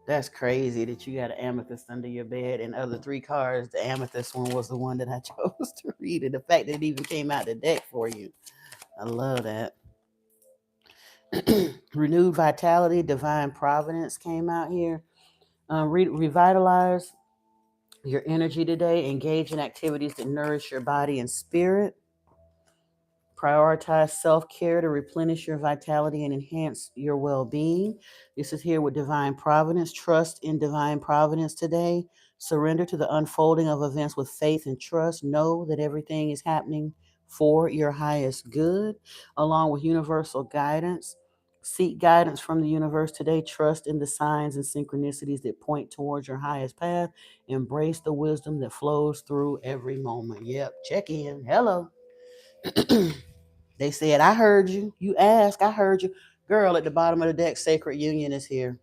That's crazy that you got an amethyst under your bed and other three cards. The amethyst one was the one that I chose to read, and the fact that it even came out the deck for you. I love that. Renewed vitality, divine providence came out here. Revitalize your energy today. Engage in activities that nourish your body and spirit. Prioritize self-care to replenish your vitality and enhance your well-being. This is here with divine providence. Trust in divine providence today. Surrender to the unfolding of events with faith and trust. Know that everything is happening for your highest good, along with universal guidance. Seek guidance from the universe today. Trust in the signs and synchronicities that point towards your highest path. Embrace the wisdom that flows through every moment. Yep, check in. Hello. They said, I heard you. You asked, I heard you. Girl, at the bottom of the deck, Sacred Union is here.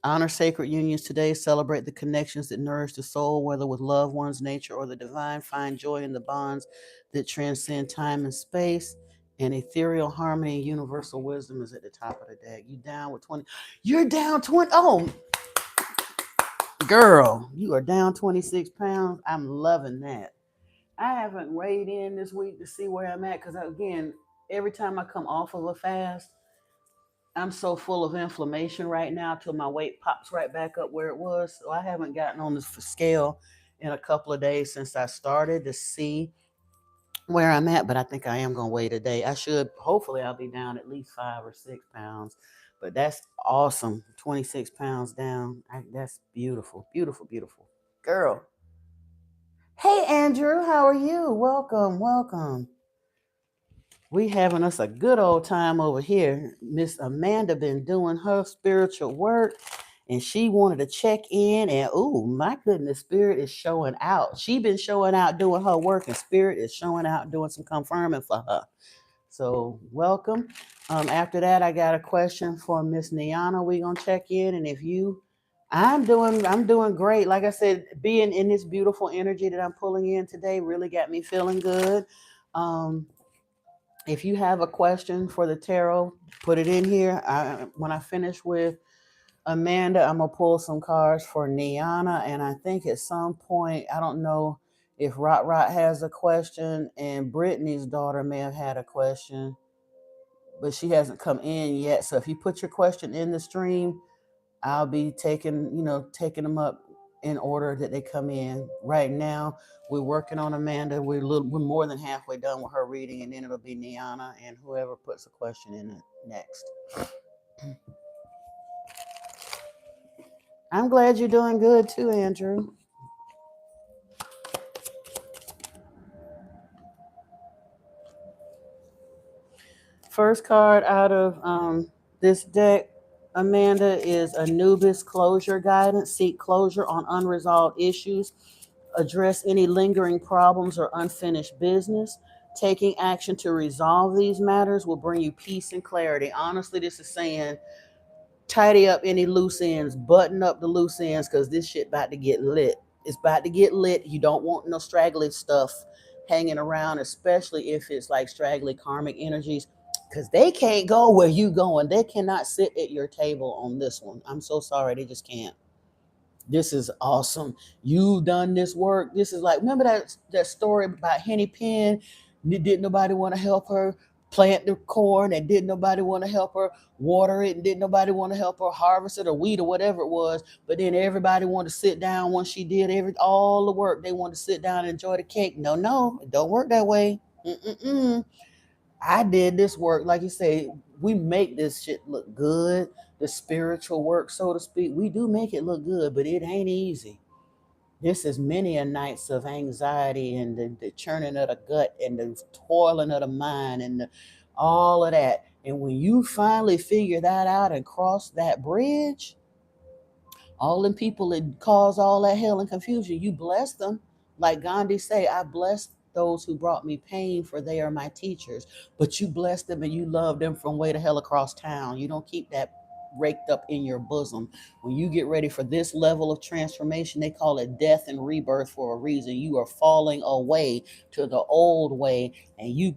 Honor sacred unions today. Celebrate the connections that nourish the soul, whether with loved ones, nature, or the divine. Find joy in the bonds that transcend time and space. And ethereal harmony and universal wisdom is at the top of the deck. You down with 20? You're down 20. Oh, girl, you are down 26 pounds. I'm loving that. I haven't weighed in this week to see where I'm at because, again, every time I come off of a fast, I'm so full of inflammation right now till my weight pops right back up where it was. So I haven't gotten on the scale in a couple of days since I started to see where I'm at, but I think I am going to weigh today. I should, hopefully, I'll be down at least 5 or 6 pounds. But that's awesome. 26 pounds down. That's beautiful, beautiful, beautiful. Girl. Hey, Andrew, how are you? Welcome, welcome. We having us a good old time over here. Miss Amanda been doing her spiritual work and she wanted to check in and oh my goodness, spirit is showing out. She been showing out doing her work and spirit is showing out doing some confirming for her. So welcome. After that, I got a question for Miss Niana. We gonna check in and if you I'm doing great. Like I said, being in this beautiful energy that I'm pulling in today really got me feeling good. If you have a question for the tarot, put it in here. When I finish with Amanda, I'm going to pull some cards for Niana. And I think at some point, I don't know if Rot Rot has a question and Brittany's daughter may have had a question, but she hasn't come in yet. So if you put your question in the stream, I'll be taking them up in order that they come in. Right now, we're working on Amanda. We're more than halfway done with her reading, and then it'll be Niana and whoever puts a question in it next. I'm glad you're doing good too, Andrew. First card out of this deck, Amanda, is Anubis Closure Guidance. Seek closure on unresolved issues. Address any lingering problems or unfinished business. Taking action to resolve these matters will bring you peace and clarity. Honestly, this is saying tidy up any loose ends, button up the loose ends, because this shit about to get lit. It's about to get lit. You don't want no straggly stuff hanging around, especially if it's like straggly karmic energies, because they can't go where you going. They cannot sit at your table on this one. I'm so sorry, they just can't. This is awesome. You've done this work. This is like, remember that story about Henny Penn? Didn't nobody want to help her plant the corn, and didn't nobody want to help her water it, and didn't nobody want to help her harvest it or weed or whatever it was. But then everybody wanted to sit down once she did all the work. They wanted to sit down and enjoy the cake. No, it don't work that way. Mm-mm-mm. I did this work, like you say, we make this shit look good. The spiritual work, so to speak, we do make it look good, but it ain't easy. This is many a nights of anxiety and the churning of the gut and the toiling of the mind and all of that. And when you finally figure that out and cross that bridge, all them people that cause all that hell and confusion, you bless them. Like Gandhi say, I bless those who brought me pain, for they are my teachers. But you bless them and you love them from way to hell across town. You don't keep that raked up in your bosom. When you get ready for this level of transformation, they call it death and rebirth for a reason. You are falling away to the old way, and you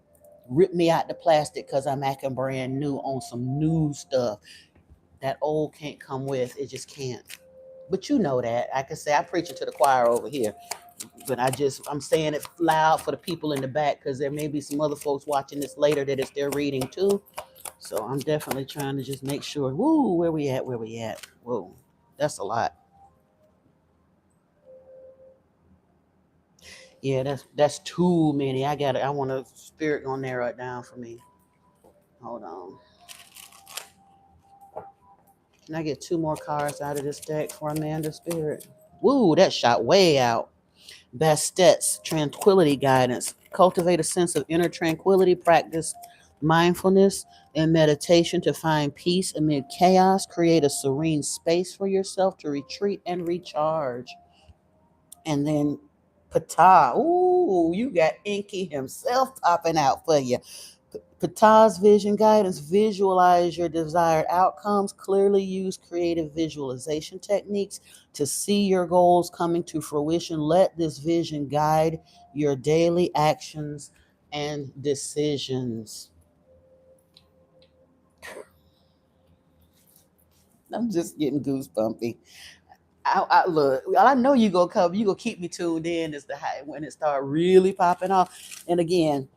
rip me out the plastic because I'm acting brand new on some new stuff. That old can't come with, it just can't. But you know that. I can say I preach it to the choir over here, but I'm saying it loud for the people in the back, because there may be some other folks watching this later that it's their reading too. So I'm definitely trying to just make sure. Woo, where we at? Where we at? Whoa, that's a lot. Yeah, that's too many. I want a spirit on there right now for me. Hold on. Can I get two more cards out of this deck for Amanda Spirit? Woo, that shot way out. Bastet's Tranquility Guidance. Cultivate a sense of inner tranquility. Practice mindfulness and meditation to find peace amid chaos. Create a serene space for yourself to retreat and recharge. And then Ptah. Ooh, you got Inky himself popping out for you. Ptah's vision guidance. Visualize your desired outcomes. Clearly use creative visualization techniques to see your goals coming to fruition. Let this vision guide your daily actions and decisions. I'm just getting goosebumpy. I look. I know you gonna come. You gonna keep me tuned in as to how when it start really popping off. And again,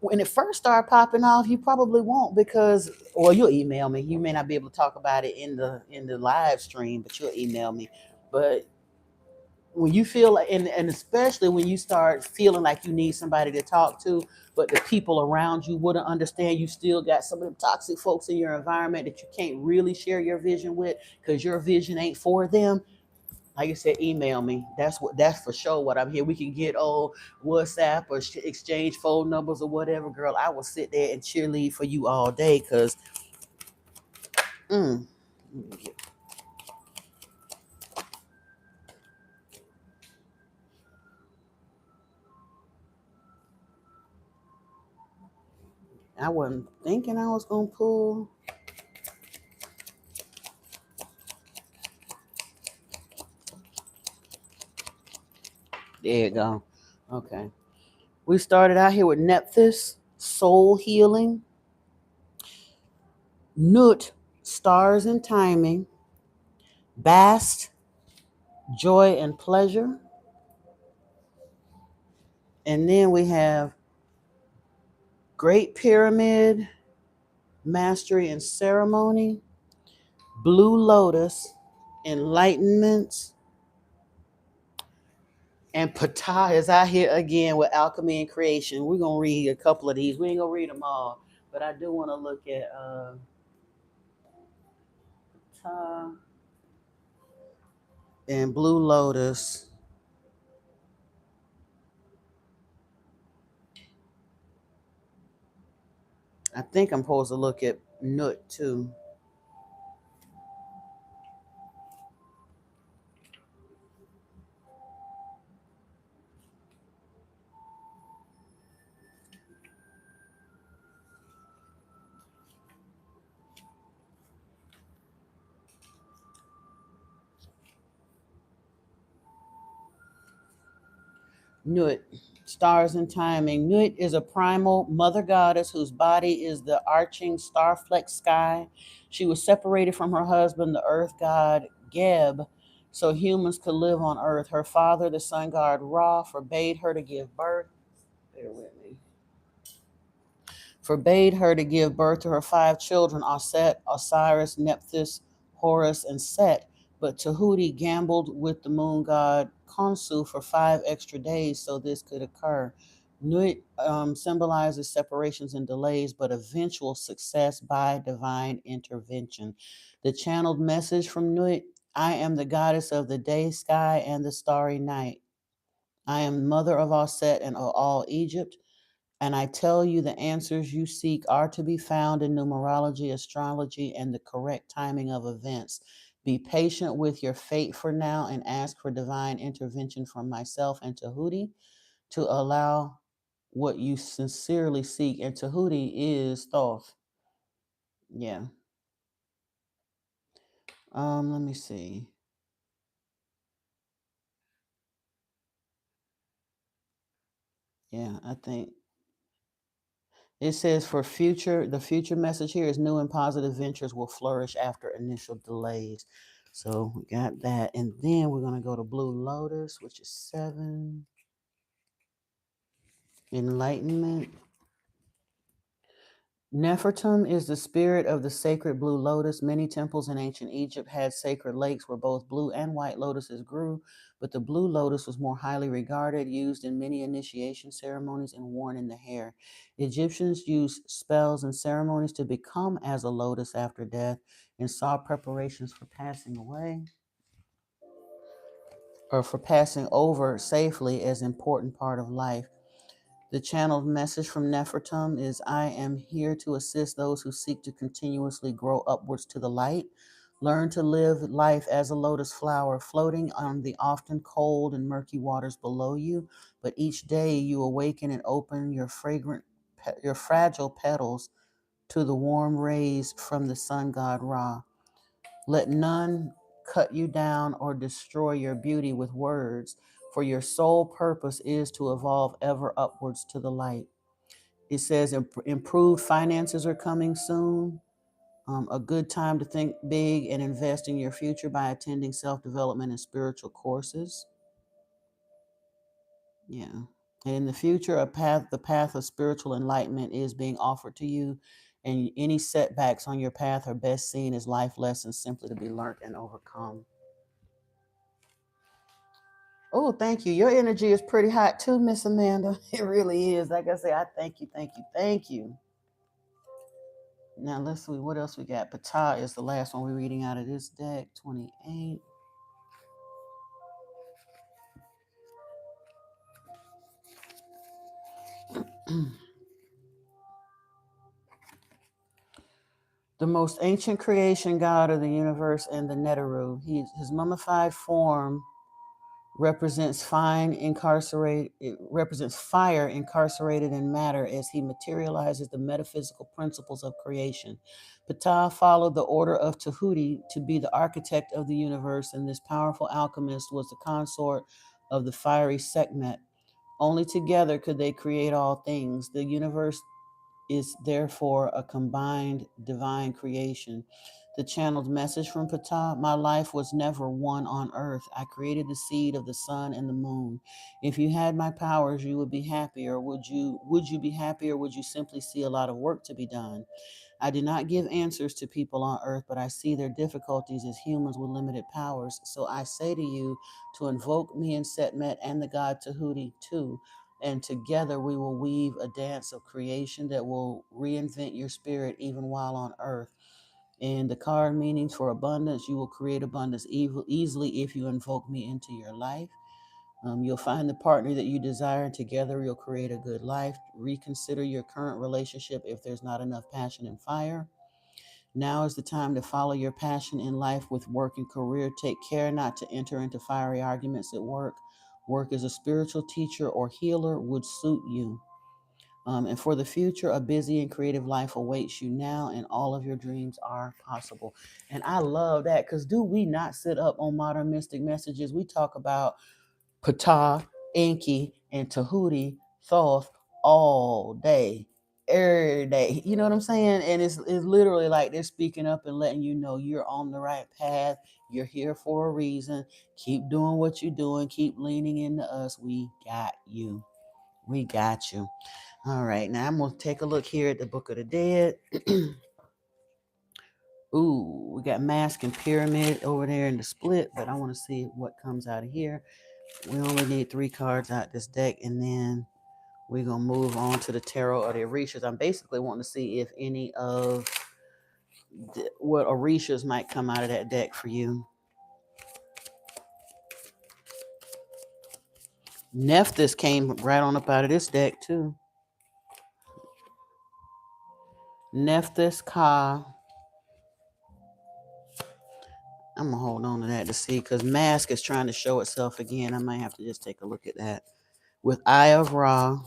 when it first started popping off, you probably won't, because, or you'll email me. You may not be able to talk about it in the live stream, but you'll email me. But when you feel like, and especially when you start feeling like you need somebody to talk to, but the people around you wouldn't understand, you still got some of them toxic folks in your environment that you can't really share your vision with because your vision ain't for them. Like I said, email me. That's for sure what I'm here. We can get on WhatsApp or exchange phone numbers or whatever, girl. I will sit there and cheerlead for you all day, because mm, I wasn't thinking I was gonna pull. There you go. Okay. We started out here with Nephthys, soul healing, Nut, stars and timing, Bast, joy and pleasure, and then we have Great Pyramid, mastery and ceremony, Blue Lotus, enlightenment. And Ptah is out here again with alchemy and creation. We're gonna read a couple of these. We ain't gonna read them all, but I do want to look at Ptah and Blue Lotus. I think I'm supposed to look at Nut too. Nut, stars and timing. Nut is a primal mother goddess whose body is the arching star-flecked sky. She was separated from her husband, the earth god Geb, so humans could live on earth. Her father, the sun god Ra, forbade her to give birth. Bear with me. Forbade her to give birth to her 5 children, Aset, Osiris, Nephthys, Horus, and Set. But Tahuti gambled with the moon god Khonsu for 5 extra days so this could occur. Nut symbolizes separations and delays, but eventual success by divine intervention. The channeled message from Nut: I am the goddess of the day, sky, and the starry night. I am mother of all Set and of all Egypt. And I tell you, the answers you seek are to be found in numerology, astrology, and the correct timing of events. Be patient with your fate for now and ask for divine intervention from myself and Tahuti to allow what you sincerely seek. And Tahuti is Thoth. Yeah. Let me see. Yeah, I think it says the future message here is new and positive ventures will flourish after initial delays. So we got that. And then we're going to go to Blue Lotus, which is 7. Enlightenment. Nefertum is the spirit of the sacred blue lotus. Many temples in ancient Egypt had sacred lakes where both blue and white lotuses grew, but the blue lotus was more highly regarded, used in many initiation ceremonies, and worn in the hair. Egyptians used spells and ceremonies to become as a lotus after death and saw preparations for passing away or for passing over safely as an important part of life. The channeled message from Nefertum is I am here to assist those who seek to continuously grow upwards to the light. Learn to live life as a lotus flower, floating on the often cold and murky waters below you. But each day you awaken and open your your fragile petals to the warm rays from the sun god Ra. Let none cut you down or destroy your beauty with words, for your sole purpose is to evolve ever upwards to the light. It says improved finances are coming soon. A good time to think big and invest in your future by attending self-development and spiritual courses. Yeah. And in the future, the path of spiritual enlightenment is being offered to you. And any setbacks on your path are best seen as life lessons simply to be learned and overcome. Oh, thank you. Your energy is pretty hot too, Miss Amanda. It really is. Like I say, I thank you, thank you, thank you. Now let's see what else we got. Ptah is the last one we're reading out of this deck. 28. The most ancient creation god of the universe and the Neteru. His mummified form represents fire incarcerated in matter as he materializes the metaphysical principles of creation. Ptah followed the order of Tahuti to be the architect of the universe, and this powerful alchemist was the consort of the fiery Sekhmet. Only together could they create all things. The universe is therefore a combined divine creation. The channeled message from Ptah: my life was never one on earth. I created the seed of the sun and the moon. If you had my powers, you would be happy, or would you be happy, or would you simply see a lot of work to be done? I do not give answers to people on earth, but I see their difficulties as humans with limited powers. So I say to you to invoke me and Setmet and the god Tahuti too, and together we will weave a dance of creation that will reinvent your spirit even while on earth. And the card meanings for abundance: you will create abundance easily if you invoke me into your life. You'll find the partner that you desire, and together you'll create a good life. Reconsider your current relationship if there's not enough passion and fire. Now is the time to follow your passion in life with work and career. Take care not to enter into fiery arguments at work. Work as a spiritual teacher or healer would suit you. And for the future, a busy and creative life awaits you now, and all of your dreams are possible. And I love that, because do we not sit up on Modern Mystic Messages? We talk about Ptah, Enki, and Tahuti Thoth all day, every day. You know what I'm saying? And it's literally like they're speaking up and letting you know you're on the right path. You're here for a reason. Keep doing what you're doing. Keep leaning into us. We got you. We got you. All right, now I'm gonna take a look here at the Book of the Dead. Ooh, we got Mask and Pyramid over there in the split, but I want to see what comes out of here. We only need 3 cards out this deck, and then we're gonna move on to the Tarot or the Orishas. I'm basically wanting to see if any of what Orishas might come out of that deck for you. Nephthys came right on up out of this deck too. Nephthys, Ka. I'm gonna hold on to that to see, because Mask is trying to show itself again. I might have to just take a look at that. With Eye of Ra,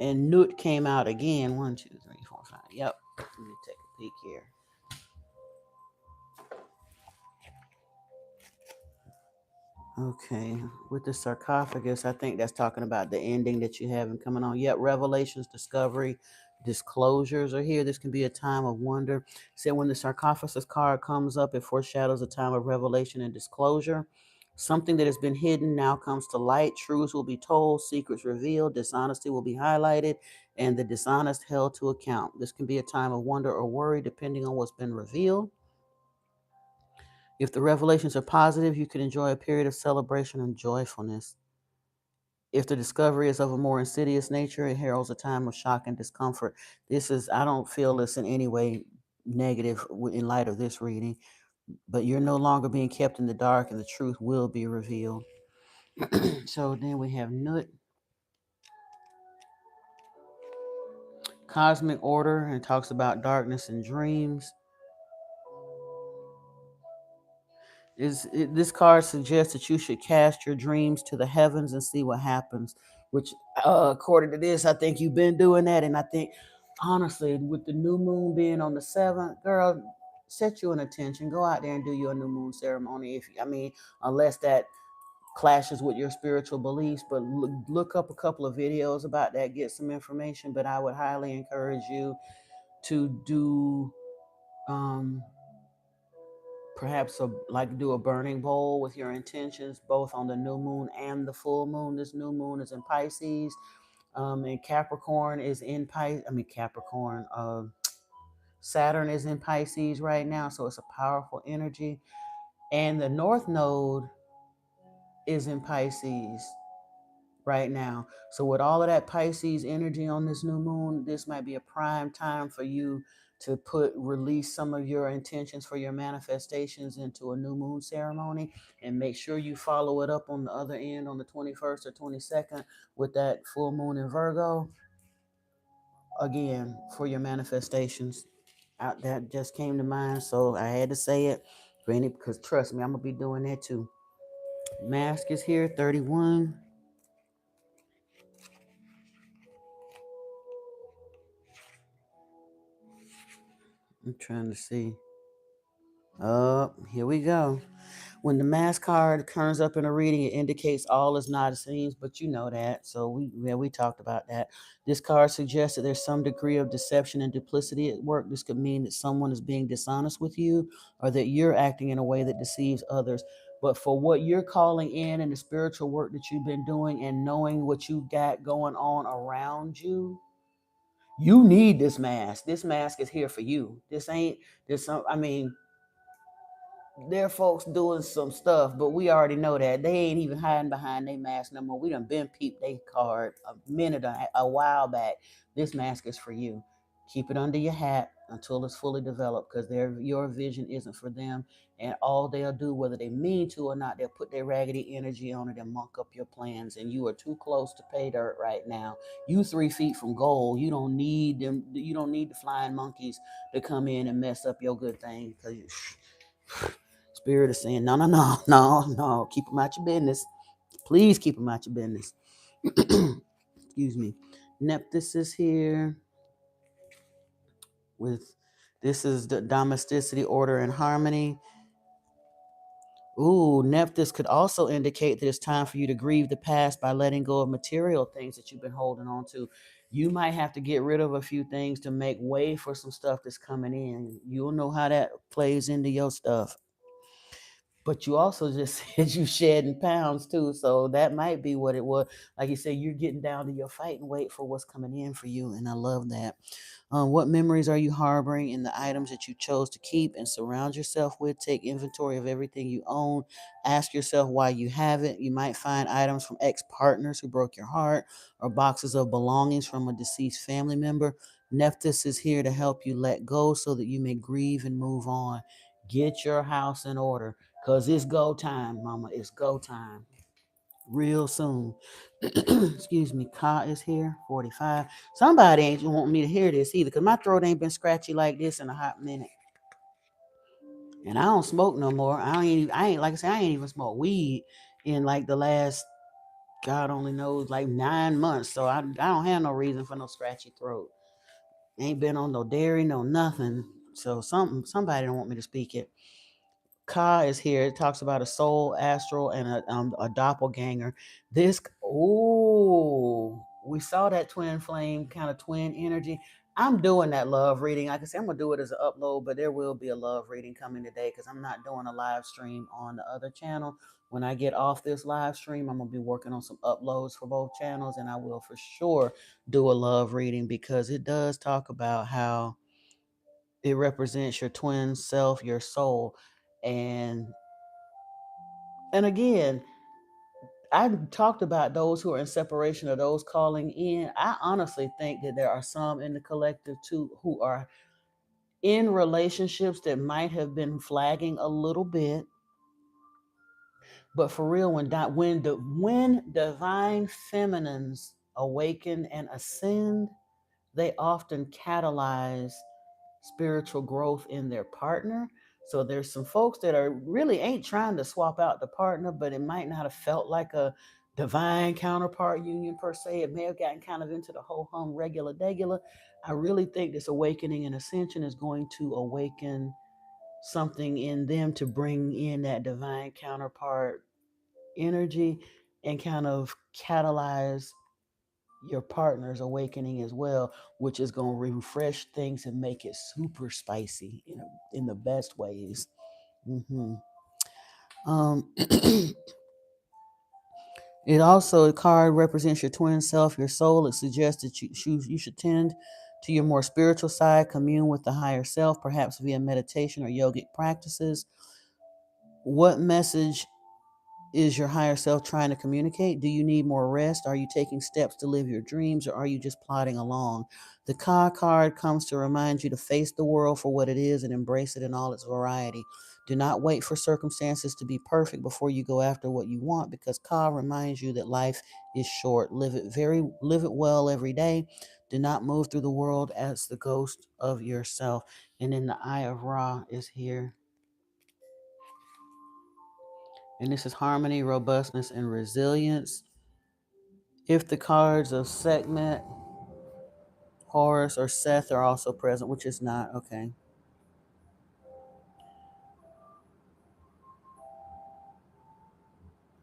and Nut came out again. 1, 2, 3, 4, 5. Yep. Let me take a peek here. Okay, with the sarcophagus, I think that's talking about the ending that you have coming on. Yep, revelations, discovery, disclosures are here. This can be a time of wonder. Say when the sarcophagus card comes up, it foreshadows a time of revelation and disclosure. Something that has been hidden now comes to light. Truths will be told, secrets revealed, dishonesty will be highlighted, and the dishonest held to account. This can be a time of wonder or worry, depending on what's been revealed. If the revelations are positive, you can enjoy a period of celebration and joyfulness. If the discovery is of a more insidious nature, it heralds a time of shock and discomfort. I don't feel this in any way negative in light of this reading, but you're no longer being kept in the dark, and the truth will be revealed. So then we have Nut, Cosmic Order, and talks about darkness and dreams. This card suggests that you should cast your dreams to the heavens and see what happens, which according to this, I think you've been doing that. And I think honestly, with the new moon being on the 7th, girl, set you an intention, go out there and do your new moon ceremony. Unless that clashes with your spiritual beliefs, but look up a couple of videos about that, get some information. But I would highly encourage you to do perhaps do a burning bowl with your intentions both on the new moon and the full moon. This new moon is in Pisces, and Capricorn is in Capricorn. Saturn is in Pisces right now, so it's a powerful energy. And the North Node is in Pisces right now. So with all of that Pisces energy on this new moon, this might be a prime time for you to release some of your intentions for your manifestations into a new moon ceremony, and make sure you follow it up on the other end on the 21st or 22nd with that full moon in Virgo again for your manifestations. That just came to mind, so I had to say it, because trust me, I'm gonna be doing that too. Mask is here, 31. I'm trying to see. Oh, here we go. When the mask card turns up in a reading, it indicates all is not as it seems, but you know that. So we talked about that. This card suggests that there's some degree of deception and duplicity at work. This could mean that someone is being dishonest with you or that you're acting in a way that deceives others. But for what you're calling in and the spiritual work that you've been doing and knowing what you got going on around you, you need this mask. This mask is here for you. This ain't this. I mean, there are folks doing some stuff, but we already know that they ain't even hiding behind their mask no more. We done been peeped they card a while back. This mask is for you. Keep it under your hat until it's fully developed, because your vision isn't for them. And all they'll do, whether they mean to or not, they'll put their raggedy energy on it and muck up your plans. And you are too close to pay dirt right now. You 3 feet from gold. You don't need them. You don't need the flying monkeys to come in and mess up your good thing, because Spirit is saying, no, no, no, no, no. Keep them out your business. Please keep them out your business. Excuse me. Nephthys is here with, this is the domesticity, order, and harmony. Ooh, Nephthys could also indicate that it's time for you to grieve the past by letting go of material things that you've been holding on to. You might have to get rid of a few things to make way for some stuff that's coming in. You'll know how that plays into your stuff. But you also just said you shedding pounds too, so that might be what it was. Like you said, you're getting down to your fighting weight for what's coming in for you, and I love that. What memories are you harboring in the items that you chose to keep and surround yourself with? Take inventory of everything you own. Ask yourself why you have it. You might find items from ex-partners who broke your heart, or boxes of belongings from a deceased family member. Nephthys is here to help you let go so that you may grieve and move on. Get your house in order, because it's go time, mama. It's go time. Real soon. Excuse me. Ka is here, 45. Somebody ain't want me to hear this either, because my throat ain't been scratchy like this in a hot minute. And I don't smoke no more. I ain't like I said, I ain't even smoked weed in like the last, God only knows, like 9 months. So I don't have no reason for no scratchy throat. Ain't been on no dairy, no nothing. So somebody don't want me to speak it. Ka is here. It talks about a soul, astral, and a doppelganger. We saw that twin flame, kind of twin energy. I'm doing that love reading. Like I said, I'm gonna do it as an upload, but there will be a love reading coming today because I'm not doing a live stream on the other channel. When I get off this live stream, I'm gonna be working on some uploads for both channels, and I will for sure do a love reading, because it does talk about how it represents your twin self, your soul. And again, I talked about those who are in separation or those calling in. I honestly think that there are some in the collective too who are in relationships that might have been flagging a little bit. But for real, when divine feminines awaken and ascend, they often catalyze spiritual growth in their partner. So there's some folks that are really ain't trying to swap out the partner, but it might not have felt like a divine counterpart union per se. It may have gotten kind of into the whole hum regular degular. I really think this awakening and ascension is going to awaken something in them to bring in that divine counterpart energy and kind of catalyze your partner's awakening as well, which is going to refresh things and make it super spicy in the best ways. Mm-hmm. It also, a card represents your twin self, your soul. It suggests that you should tend to your more spiritual side, commune with the higher self, perhaps via meditation or yogic practices. What message is your higher self trying to communicate? Do you need more rest? Are you taking steps to live your dreams, or are you just plodding along? The Ka card comes to remind you to face the world for what it is and embrace it in all its variety. Do not wait for circumstances to be perfect before you go after what you want, because Ka reminds you that life is short. Live it well every day. Do not move through the world as the ghost of yourself. And then the Eye of Ra is here. And this is harmony, robustness, and resilience. If the cards of Sekhmet, Horus, or Seth are also present, which is not, okay.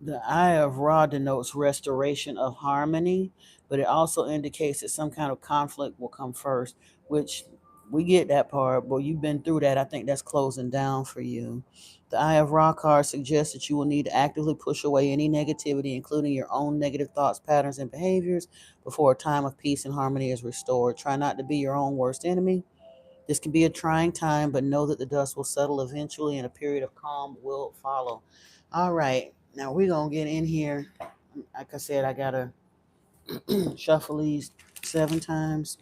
The Eye of Ra denotes restoration of harmony, but it also indicates that some kind of conflict will come first, which we get that part, but you've been through that. I think that's closing down for you. The Eye of Ra card suggests that you will need to actively push away any negativity, including your own negative thoughts, patterns, and behaviors, before a time of peace and harmony is restored. Try not to be your own worst enemy. This can be a trying time, but know that the dust will settle eventually and a period of calm will follow. All right, now we're going to get in here. Like I said, I got to shuffle these 7 times.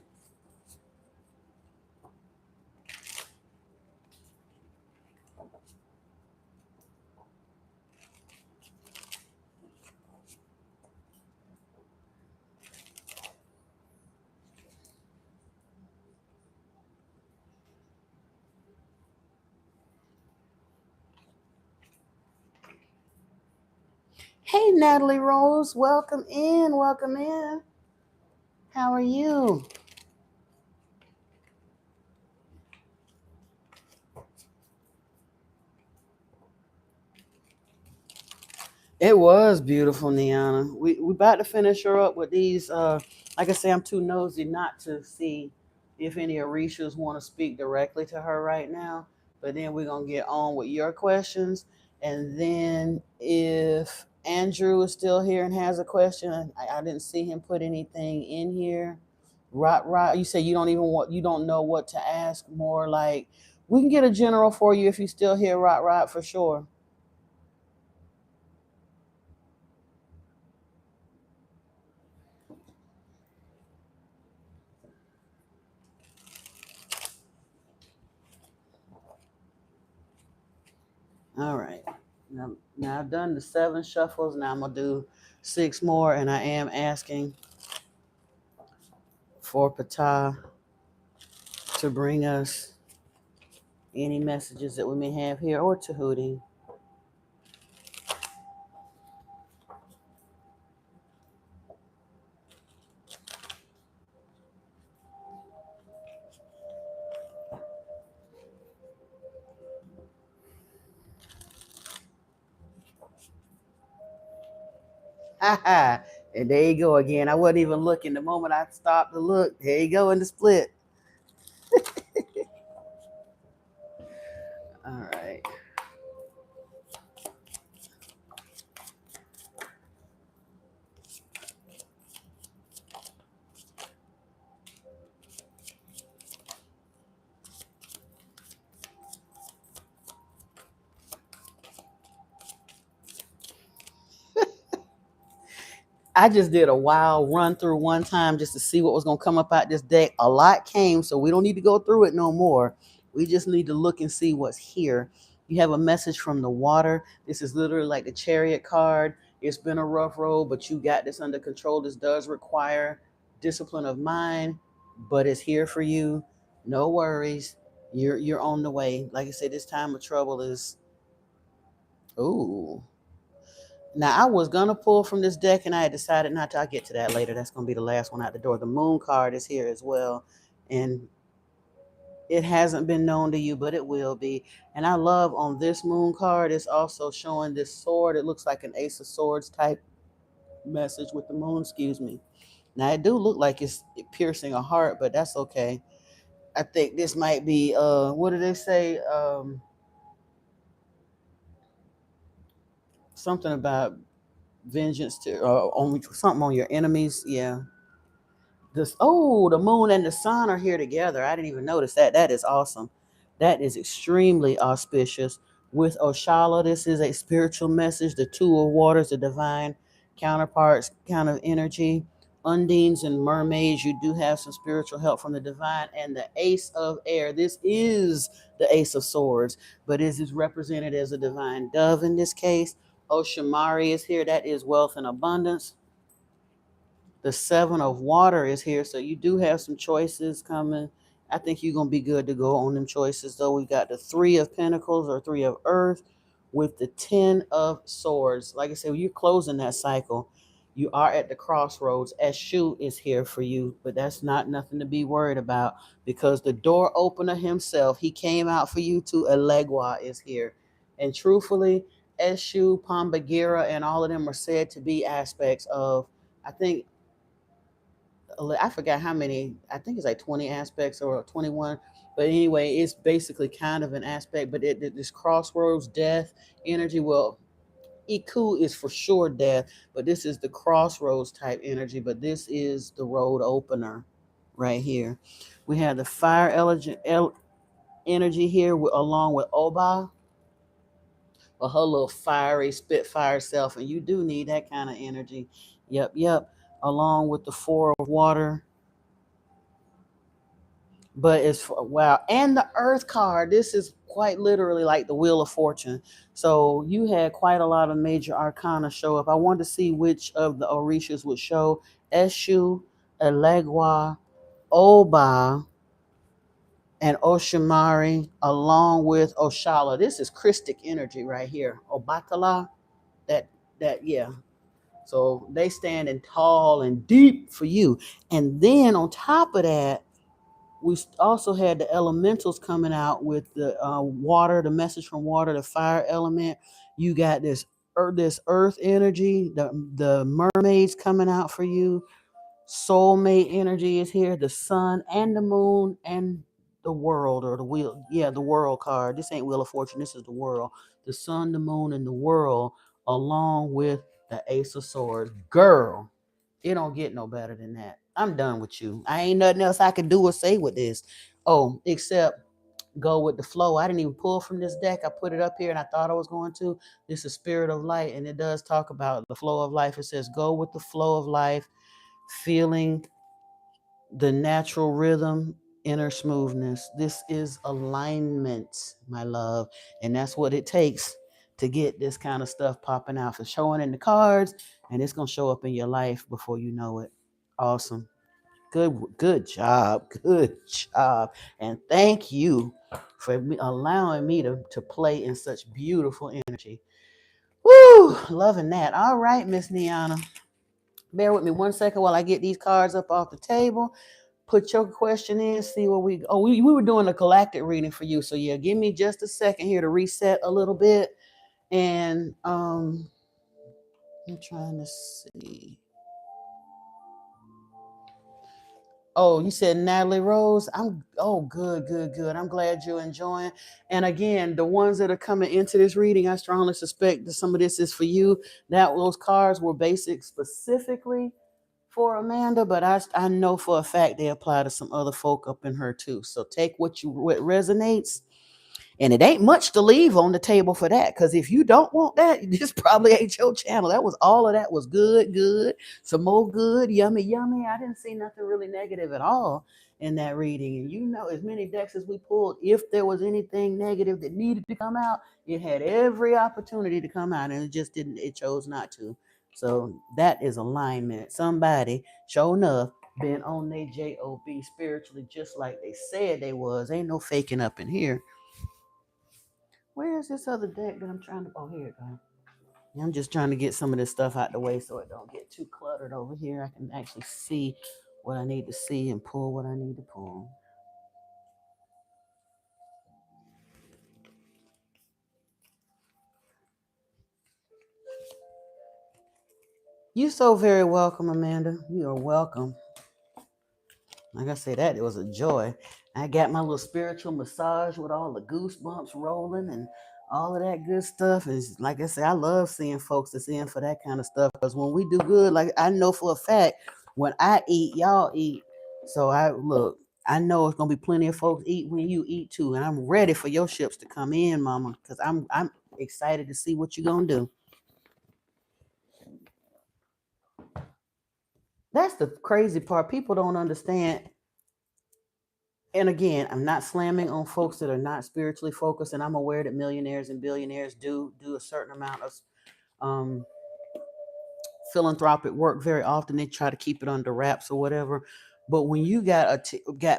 Hey, Natalie Rose, welcome in. Welcome in. How are you? It was beautiful, Niana. We about to finish her up with these. Like I say, I'm too nosy not to see if any Orishas want to speak directly to her right now. But then we're gonna get on with your questions, and then if Andrew is still here and has a question, I didn't see him put anything in here. Right. You say you don't even want, you don't know what to ask. More like we can get a general for you if you still here. Right, for sure. All right. Now I've done the 7 shuffles. Now I'm gonna do 6 more, and I am asking for Ptah to bring us any messages that we may have here, or Tahuti. Ha. And there you go again. I wasn't even looking. The moment I stopped to look, there you go in the split. All right. I just did a wild run through one time just to see what was going to come up out this deck. A lot came, so we don't need to go through it no more. We just need to look and see what's here. You have a message from the water. This is literally like the Chariot card. It's been a rough road, but you got this under control. This does require discipline of mind, but it's here for you. No worries. You're on the way. Like I said, this time of trouble is, ooh. Now I was gonna pull from this deck, and I had decided not to. I'll get to that later. That's gonna be the last one out the door. The Moon card is here as well, and it hasn't been known to you, but it will be. And I love on this Moon card, it's also showing this sword. It looks like an Ace of Swords type message with the moon. Excuse me. Now it do look like it's piercing a heart, but that's okay. I think this might be what do they say? Something about vengeance to on something on your enemies. Yeah. This, oh, the moon and the sun are here together. I didn't even notice that. That is awesome. That is extremely auspicious. With Oshala, this is a spiritual message. The two of waters, the divine counterparts, kind of energy. Undines and mermaids, you do have some spiritual help from the divine. And the ace of air, this is the ace of swords, but this is represented as a divine dove in this case. Oshamari is here. That is wealth and abundance. The 7 of water is here, so you do have some choices coming. I think you're gonna be good to go on them choices. Though we got the 3 of pentacles or 3 of earth with the 10 of swords. Like I said, you're closing that cycle. You are at the crossroads. Eshu is here for you, but that's not nothing to be worried about, because the door opener himself, he came out for you too. Elegua is here, and truthfully, Eshu, Pombagira, and all of them are said to be aspects of, I think, I forgot how many, I think it's like 20 aspects or 21. But anyway, it's basically kind of an aspect, but this crossroads death energy, well, Iku is for sure death, but this is the crossroads type energy, but this is the road opener right here. We have the fire energy here along with Oba, or her little fiery spitfire self, and you do need that kind of energy. Yep, yep. Along with the four of water, but it's wow, and the Earth card. This is quite literally like the Wheel of Fortune. So you had quite a lot of major arcana show up. I wanted to see which of the Orishas would show. Eshu, Elegua, Oba, and Oshimari, along with Oshala. This is Christic energy right here. Obatala, that yeah. So they standing tall and deep for you. And then on top of that, we also had the elementals coming out with the water, the message from water, the fire element. You got this earth energy, the mermaids coming out for you. Soulmate energy is here, the sun and the moon and the world, or the wheel. Yeah, the world card. This ain't Wheel of Fortune. This is the world. The sun, the moon, and the world, along with the Ace of Swords. Girl, it don't get no better than that. I'm done with you. I ain't nothing else I can do or say with this. Oh, except go with the flow. I didn't even pull from this deck. I put it up here and I thought I was going to. This is Spirit of Light, and it does talk about the flow of life. It says, go with the flow of life, feeling the natural rhythm, inner smoothness. This is alignment, my love. And that's what it takes to get this kind of stuff popping out, for showing in the cards, and it's going to show up in your life before you know it. Awesome. Good job. Good job. And thank you for allowing me to play in such beautiful energy. Woo! Loving that. All right, Miss Niana. Bear with me 1 second while I get these cards up off the table. Put your question in, see what we were doing a galactic reading for you. So yeah, give me just a second here to reset a little bit. And I'm trying to see. Oh, you said Natalie Rose. Good. I'm glad you're enjoying. And again, the ones that are coming into this reading, I strongly suspect that some of this is for you. That those cards were basic specifically for Amanda, but I know for a fact they apply to some other folk up in her too. So take what resonates. And it ain't much to leave on the table for that, because if you don't want that, this probably ain't your channel. That was all of that was good, some more good, yummy. I didn't see nothing really negative at all in that reading. And you know, as many decks as we pulled, if there was anything negative that needed to come out, it had every opportunity to come out, and it just didn't. It chose not to. So that is alignment. Somebody, sure enough, been on their job spiritually, just like they said they was. Ain't no faking up in here. Where is this other deck that I'm trying to? Oh, here it goes. I'm just trying to get some of this stuff out the way so it don't get too cluttered over here. I can actually see what I need to see and pull what I need to pull. You're so very welcome, Amanda. You are welcome. Like I said, that it was a joy. I got my little spiritual massage with all the goosebumps rolling and all of that good stuff. And like I said, I love seeing folks that's in for that kind of stuff, because when we do good, like I know for a fact, when I eat, y'all eat. So I know it's gonna be plenty of folks eat when you eat too, and I'm ready for your ships to come in, Mama, because I'm excited to see what you're gonna do. That's the crazy part. People don't understand. And again, I'm not slamming on folks that are not spiritually focused, and I'm aware that millionaires and billionaires do a certain amount of um, philanthropic work. Very often, they try to keep it under wraps or whatever. But when you got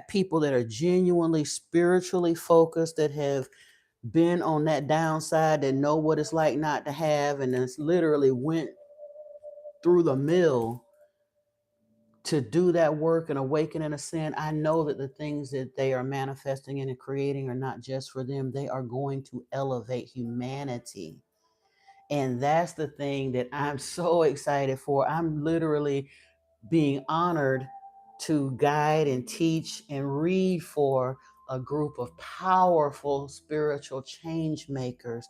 people that are genuinely spiritually focused, that have been on that downside, that know what it's like not to have, and it's literally went through the mill to do that work and awaken in a sin, I know that the things that they are manifesting and creating are not just for them. They are going to elevate humanity. And that's the thing that I'm so excited for. I'm literally being honored to guide and teach and read for a group of powerful spiritual change makers,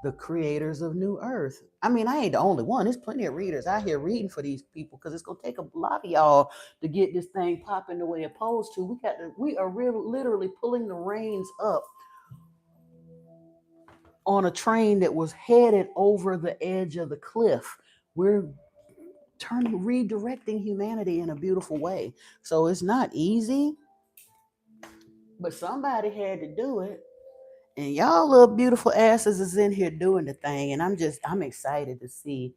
the creators of New Earth. I mean, I ain't the only one. There's plenty of readers out here reading for these people because it's gonna take a lot of y'all to get this thing popping the way it's supposed to. We are literally pulling the reins up on a train that was headed over the edge of the cliff. We're redirecting humanity in a beautiful way. So it's not easy, but somebody had to do it. And y'all little beautiful asses is in here doing the thing. And I'm excited to see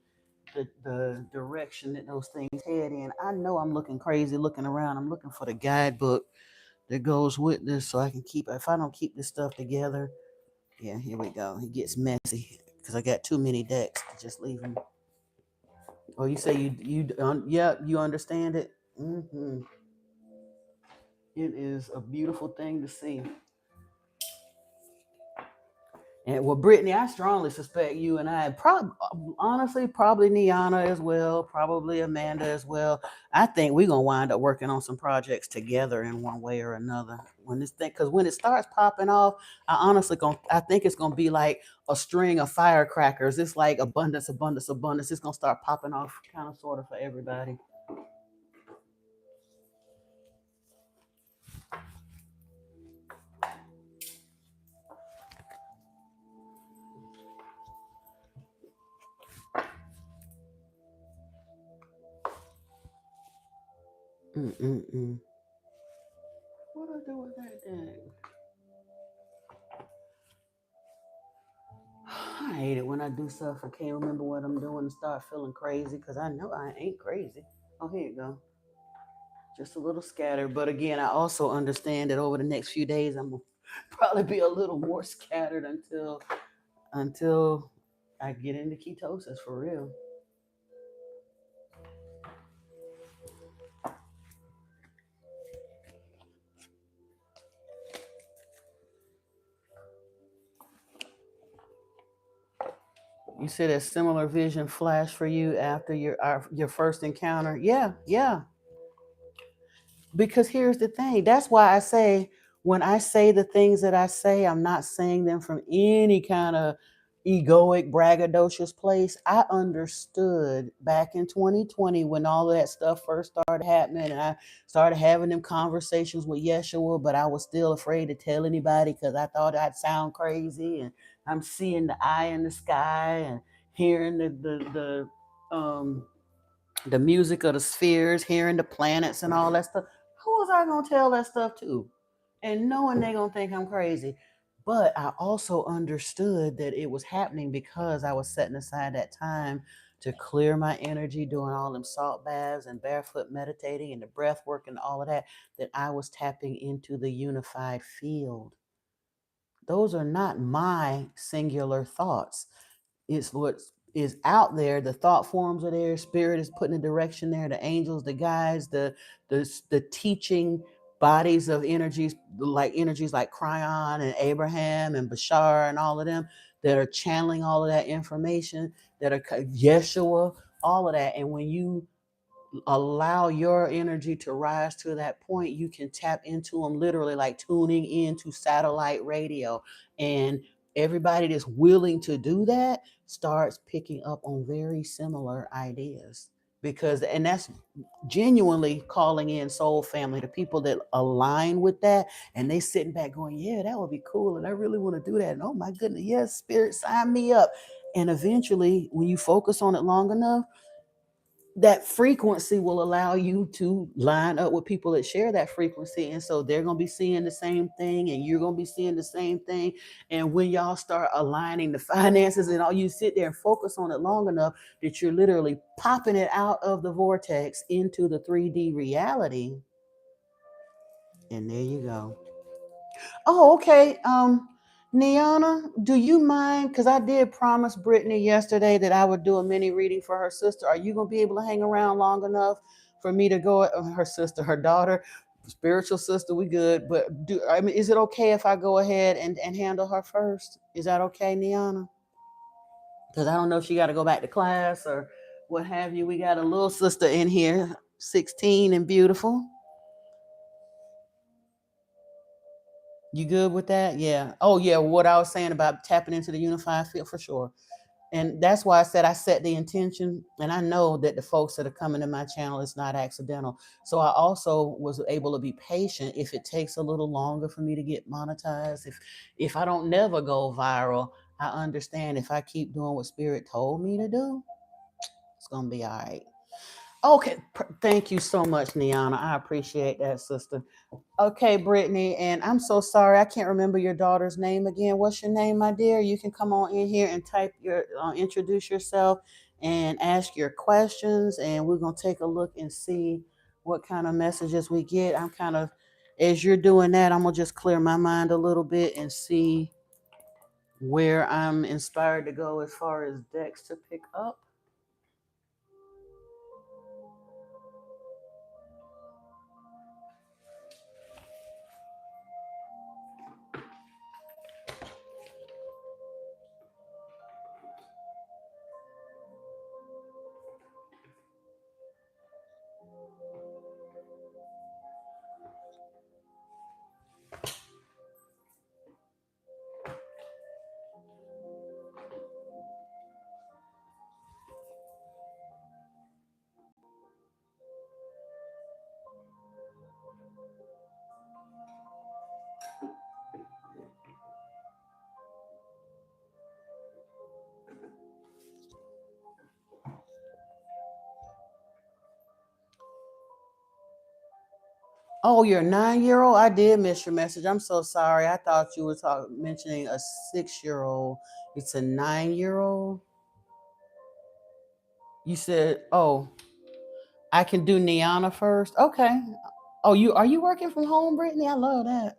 the direction that those things head in. I know I'm looking crazy looking around. I'm looking for the guidebook that goes with this so I can if I don't keep this stuff together. Yeah, here we go. It gets messy because I got too many decks to just leave them. Oh, you say yeah, you understand it? Mm-hmm. It is a beautiful thing to see. And well, Brittany, I strongly suspect you and I, honestly, probably Niana as well, probably Amanda as well. I think we're gonna wind up working on some projects together in one way or another. When this thing, because when it starts popping off, I think it's gonna be like a string of firecrackers. It's like abundance, abundance, abundance. It's gonna start popping off, kind of, sort of, for everybody. Mm-mm-mm. What do I do with that thing? I hate it when I do stuff I can't remember what I'm doing and start feeling crazy because I know I ain't crazy. Oh, here you go. Just a little scattered. But again, I also understand that over the next few days, I'm going to probably be a little more scattered until I get into ketosis for real. You said a similar vision flashed for you after your first encounter. Yeah, yeah. Because here's the thing. That's why I say when I say the things that I say, I'm not saying them from any kind of egoic, braggadocious place. I understood back in 2020 when all of that stuff first started happening, and I started having them conversations with Yeshua, but I was still afraid to tell anybody because I thought I'd sound crazy. And I'm seeing the eye in the sky and hearing the music of the spheres, hearing the planets and all that stuff. Who was I gonna tell that stuff to? And knowing they gonna think I'm crazy. But I also understood that it was happening because I was setting aside that time to clear my energy, doing all them salt baths and barefoot meditating and the breath work and all of that, that I was tapping into the unified field. Those are not my singular thoughts. It's what is out there. The thought forms are there. Spirit is putting a direction there. The angels, the guides, the teaching bodies of energies like Cryon and Abraham and Bashar and all of them that are channeling all of that information, that are Yeshua, all of that. And when you allow your energy to rise to that point, you can tap into them, literally like tuning into satellite radio. And everybody that's willing to do that starts picking up on very similar ideas, and that's genuinely calling in soul family, the people that align with that, and they sitting back going, yeah, that would be cool, and I really want to do that, and oh my goodness, yes, spirit, sign me up. And eventually, when you focus on it long enough, that frequency will allow you to line up with people that share that frequency. And so they're going to be seeing the same thing and you're going to be seeing the same thing. And when y'all start aligning the finances and all, you sit there and focus on it long enough that you're literally popping it out of the vortex into the 3D reality. And there you go. Oh, okay. Niana, do you mind? Because I did promise Brittany yesterday that I would do a mini reading for her sister. Are you gonna be able to hang around long enough for me to go? Her sister, her daughter, spiritual sister, we good. But is it okay if I go ahead and handle her first? Is that okay, Niana? because I don't know if she got to go back to class or what have you. We got a little sister in here, 16 and beautiful. You good with that? Yeah. Oh, yeah. What I was saying about tapping into the unified field for sure. And that's why I said I set the intention. And I know that the folks that are coming to my channel is not accidental. So I also was able to be patient if it takes a little longer for me to get monetized. If I don't never go viral, I understand if I keep doing what Spirit told me to do, it's gonna be all right. Okay, thank you so much, Niana. I appreciate that, sister. Okay, Brittany, and I'm so sorry I can't remember your daughter's name again. What's your name, my dear? You can come on in here and type your introduce yourself and ask your questions, and we're gonna take a look and see what kind of messages we get. I'm kind of as you're doing that, I'm gonna just clear my mind a little bit and see where I'm inspired to go as far as decks to pick up. Oh, you're a 9-year old? I did miss your message. I'm so sorry. I thought you were mentioning a 6-year old. It's a 9-year old. You said, oh, I can do Niana first. Okay. Oh, you are you working from home, Brittany? I love that.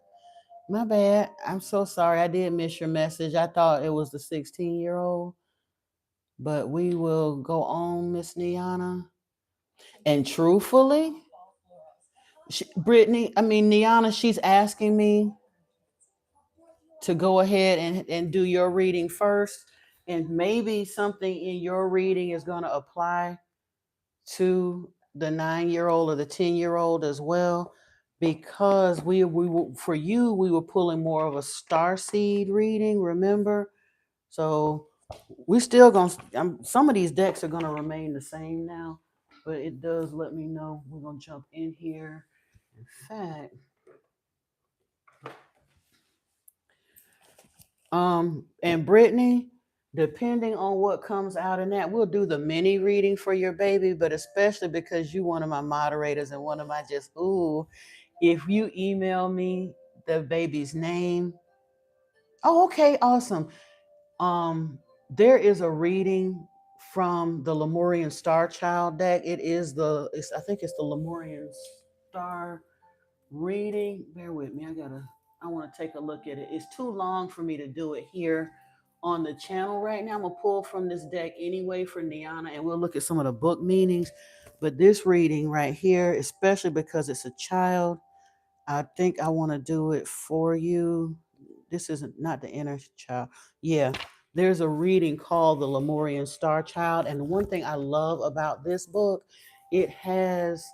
My bad. I'm so sorry. I did miss your message. I thought it was the 16-year-old. But we will go on, Miss Niana. And truthfully, Brittany, I mean Niana, she's asking me to go ahead and do your reading first. And maybe something in your reading is going to apply to the 9-year-old or the 10-year-old as well. Because for you, we were pulling more of a star seed reading, remember? So we're still going to, some of these decks are going to remain the same now, but it does let me know we're going to jump in here. In fact, and Brittany, depending on what comes out in that, we'll do the mini reading for your baby, but especially because you one of my moderators and one of my just ooh, if you email me the baby's name. Oh, okay, awesome. There is a reading from the Lemurian Star Child deck. I think it's the Lemurian Star reading. Bear with me. I want to take a look at it. It's too long for me to do it here on the channel right now. I'm gonna pull from this deck anyway for Niana, and we'll look at some of the book meanings. But this reading right here, especially because it's a child, I think I want to do it for you. This isn't not the inner child. Yeah, there's a reading called the Lemurian Star Child, and the one thing I love about this book, it has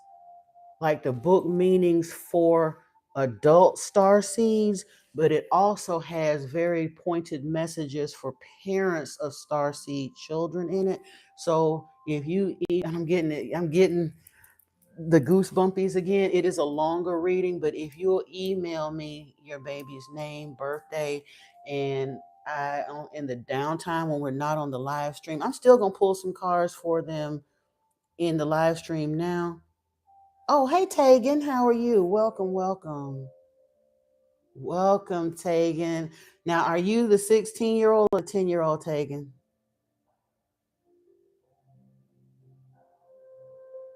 like the book meanings for adult star seeds, but it also has very pointed messages for parents of star seed children in it. So if you, I'm getting the goosebumpies again. It is a longer reading, but if you'll email me your baby's name, birthday, and in the downtime when we're not on the live stream, I'm still gonna pull some cards for them in the live stream now. Oh, hey Tegan, how are you? Welcome, welcome. Welcome, Tegan. Now, are you the 16-year-old or 10-year-old, Tegan?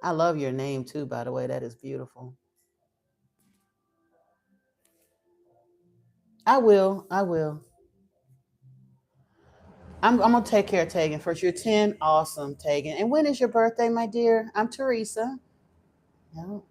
I love your name too, by the way. That is beautiful. I will. I will. I'm gonna take care of Tegan first. You're 10. Awesome, Tegan. And when is your birthday, my dear? I'm Teresa. No.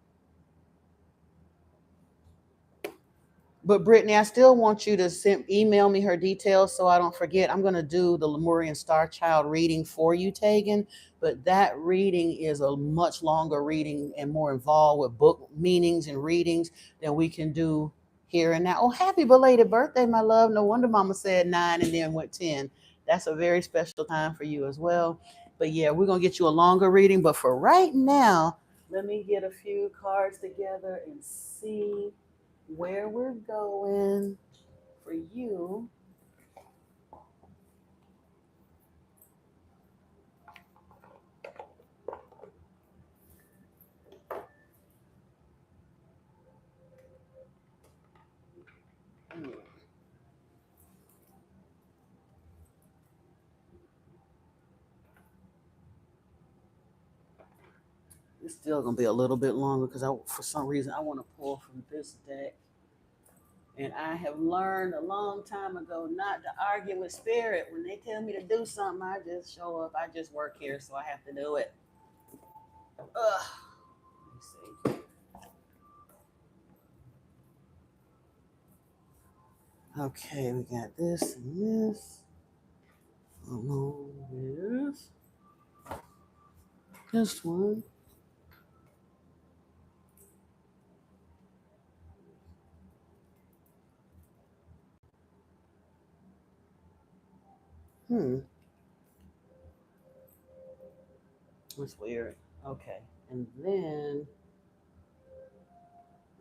But Brittany, I still want you to email me her details so I don't forget. I'm going to do the Lemurian Star Child reading for you, Tegan. But that reading is a much longer reading and more involved with book meanings and readings than we can do here and now. Oh, happy belated birthday, my love. No wonder Mama said 9 and then went 10. That's a very special time for you as well. But yeah, we're going to get you a longer reading. But for right now, let me get a few cards together and see where we're going for you. It's still gonna be a little bit longer because for some reason, I want to pull from this deck. And I have learned a long time ago not to argue with spirit. When they tell me to do something, I just show up. I just work here, so I have to do it. Ugh. Let me see. Okay, we got this and this. Along with this one. That's weird. Okay, and then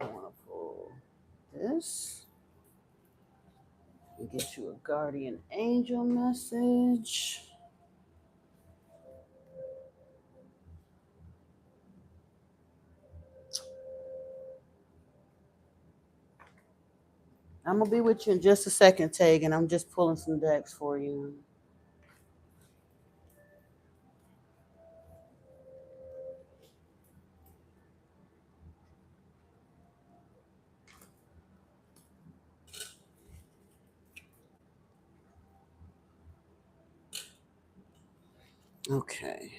I want to pull this and get you a guardian angel message. I'm gonna be with you in just a second, Tegan. I'm just pulling some decks for you. Okay.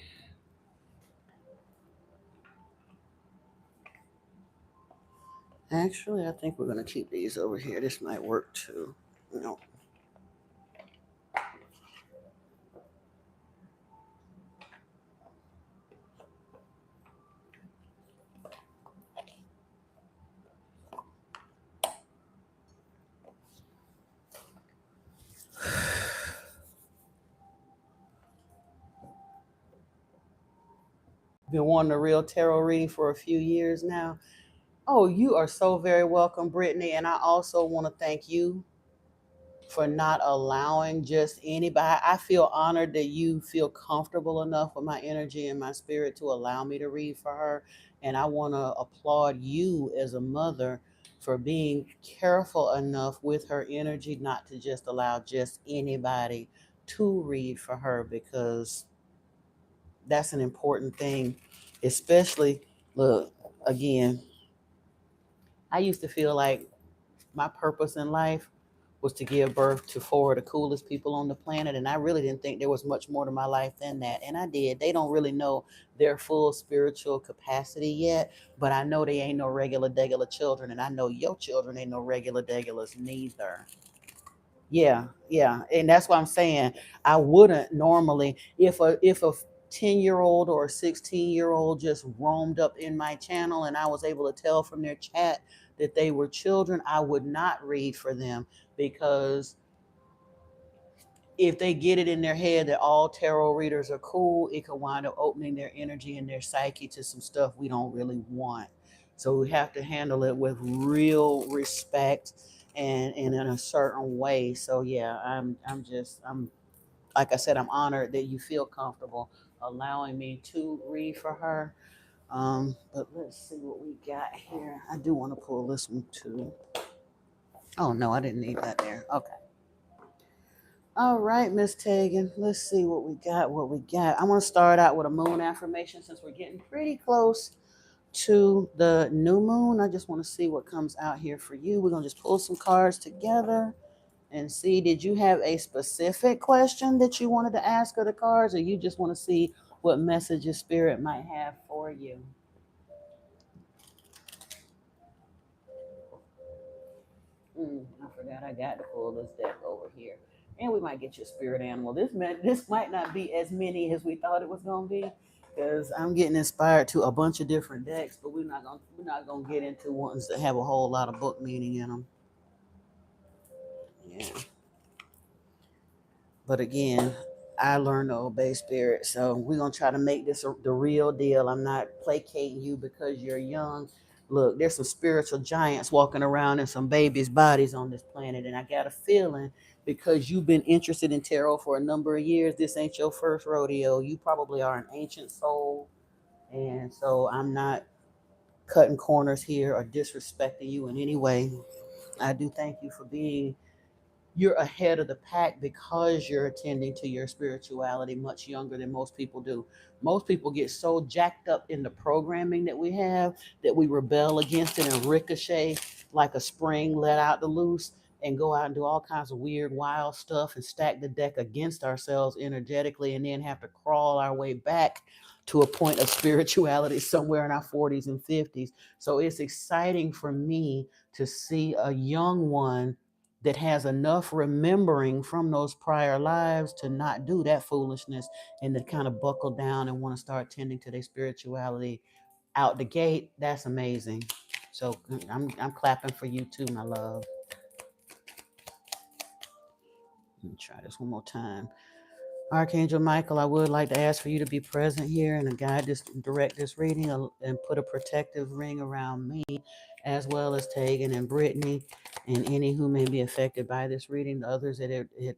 Actually, I think we're gonna keep these over here. This might work too. No. Been wanting a real tarot reading for a few years now. Oh, you are so very welcome, Brittany. And I also want to thank you for not allowing just anybody. I feel honored that you feel comfortable enough with my energy and my spirit to allow me to read for her. And I want to applaud you as a mother for being careful enough with her energy not to just allow just anybody to read for her, because that's an important thing, especially, look, again, I used to feel like my purpose in life was to give birth to 4 of the coolest people on the planet. And I really didn't think there was much more to my life than that. And I did. They don't really know their full spiritual capacity yet, but I know they ain't no regular degular children. And I know your children ain't no regular degulars neither. Yeah, yeah. And that's what I'm saying. I wouldn't normally, if a 10-year-old or a 16-year-old just roamed up in my channel and I was able to tell from their chat that they were children, I would not read for them, because if they get it in their head that all tarot readers are cool, it could wind up opening their energy and their psyche to some stuff we don't really want. So we have to handle it with real respect and in a certain way. So yeah, I'm like I said, I'm honored that you feel comfortable allowing me to read for her. But let's see what we got here. I do want to pull this one too. Oh no, I didn't need that there. Okay. All right, Miss Tegan. Let's see what we got. What we got. I'm gonna start out with a moon affirmation since we're getting pretty close to the new moon. I just want to see what comes out here for you. We're gonna just pull some cards together and see. Did you have a specific question that you wanted to ask of the cards, or you just want to see what messages spirit might have for you? I forgot I got to pull this deck over here. And we might get your spirit animal. This might not be as many as we thought it was gonna be, because I'm getting inspired to a bunch of different decks, but we're not gonna get into ones that have a whole lot of book meaning in them. Yeah. But again, I learned to obey spirit. So we're gonna try to make this the real deal. I'm not placating you because you're young. Look, there's some spiritual giants walking around in some babies' bodies on this planet. And I got a feeling, because you've been interested in tarot for a number of years, this ain't your first rodeo. You probably are an ancient soul. And so I'm not cutting corners here or disrespecting you in any way. I do thank you for being, you're ahead of the pack because you're attending to your spirituality much younger than most people do. Most people get so jacked up in the programming that we have that we rebel against it and ricochet like a spring let out the loose and go out and do all kinds of weird, wild stuff and stack the deck against ourselves energetically, and then have to crawl our way back to a point of spirituality somewhere in our 40s and 50s. So it's exciting for me to see a young one that has enough remembering from those prior lives to not do that foolishness and to kind of buckle down and want to start tending to their spirituality out the gate. That's amazing. So I'm clapping for you too, my love. Let me try this one more time. Archangel Michael, I would like to ask for you to be present here and to guide this, direct this reading, and put a protective ring around me, as well as Tegan and Brittany, and any who may be affected by this reading, the others that it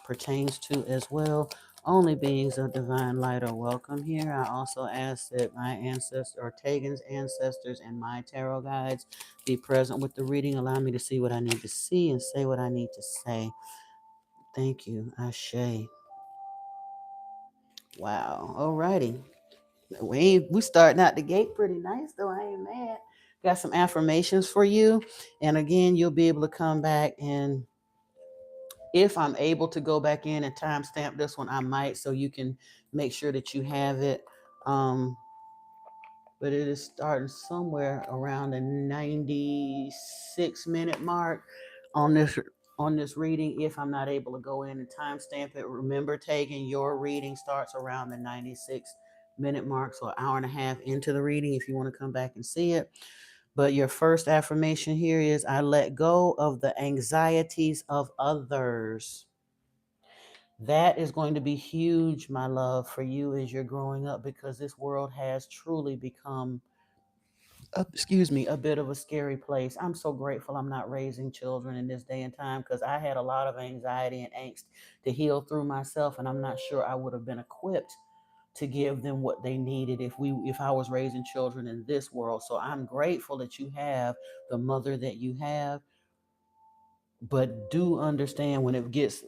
pertains to as well. Only beings of divine light are welcome here. I also ask that my ancestors, or Tegan's ancestors, and my tarot guides be present with the reading. Allow me to see what I need to see and say what I need to say. Thank you. Ashe. Wow. Alrighty. We starting out the gate pretty nice though. I ain't mad. Got some affirmations for you. And again, you'll be able to come back, and if I'm able to go back in and timestamp this one, I might, so you can make sure that you have it. But it is starting somewhere around the 96-minute mark on this reading. If I'm not able to go in and timestamp it, remember, taking your reading starts around the 96-minute mark, so an hour and a half into the reading if you want to come back and see it. But your first affirmation here is, I let go of the anxieties of others. That is going to be huge, my love, for you as you're growing up, because this world has truly become, a bit of a scary place. I'm so grateful I'm not raising children in this day and time, because I had a lot of anxiety and angst to heal through myself, and I'm not sure I would have been equipped to give them what they needed if I was raising children in this world. So I'm grateful that you have the mother that you have, but do understand, when it gets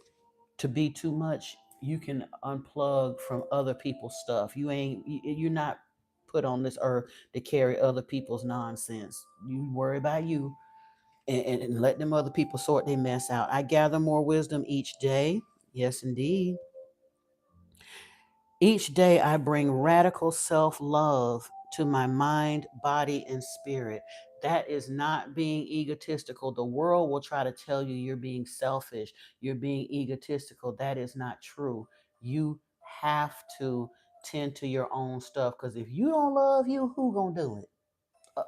to be too much, you can unplug from other people's stuff. You're not put on this earth to carry other people's nonsense. You worry about you, and let them other people sort their mess out. I gather more wisdom each day. Yes, indeed. Each day I bring radical self-love to my mind, body, and spirit. That is not being egotistical. The world will try to tell you you're being selfish, you're being egotistical. That is not true. You have to tend to your own stuff, because if you don't love you, who gonna do it?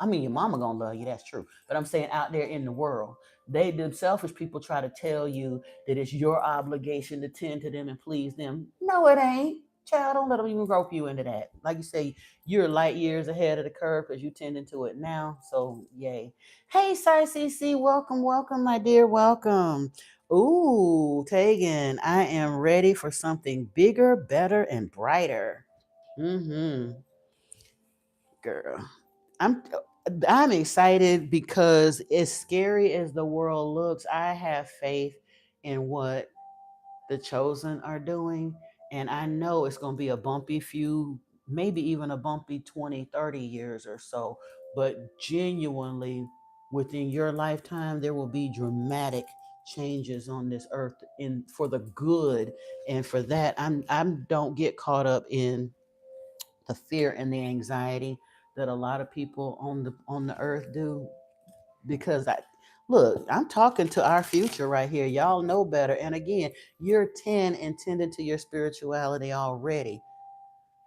I mean, your mama gonna love you, that's true. But I'm saying, out there in the world, the selfish people try to tell you that it's your obligation to tend to them and please them. No, it ain't. Child, don't let them even rope you into that. Like you say, you're light years ahead of the curve because you tending to it now. So yay. Hey, Sai CC, welcome, welcome, my dear, welcome. Ooh, Tegan, I am ready for something bigger, better, and brighter. Mm-hmm. Girl. I'm I'm excited, because as scary as the world looks, I have faith in what the chosen are doing, and I know it's going to be a bumpy few, maybe even a bumpy 20, 30 years or so, but genuinely within your lifetime there will be dramatic changes on this earth, in for the good. And for that, I'm don't get caught up in the fear and the anxiety that a lot of people on the earth do, because Look, I'm talking to our future right here. Y'all know better. And again, you're 10 and tending to your spirituality already.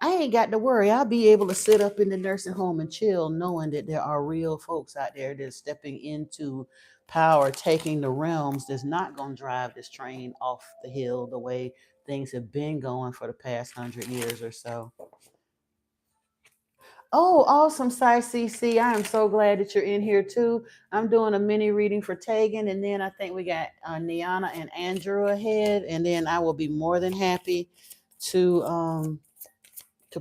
I ain't got to worry. I'll be able to sit up in the nursing home and chill, knowing that there are real folks out there that's stepping into power, taking the realms that's not going to drive this train off the hill the way things have been going for the past 100 years or so. Oh, awesome, Sai CC. I am so glad that you're in here too. I'm doing a mini reading for Tegan, and then I think we got Niana and Andrew ahead, and then I will be more than happy to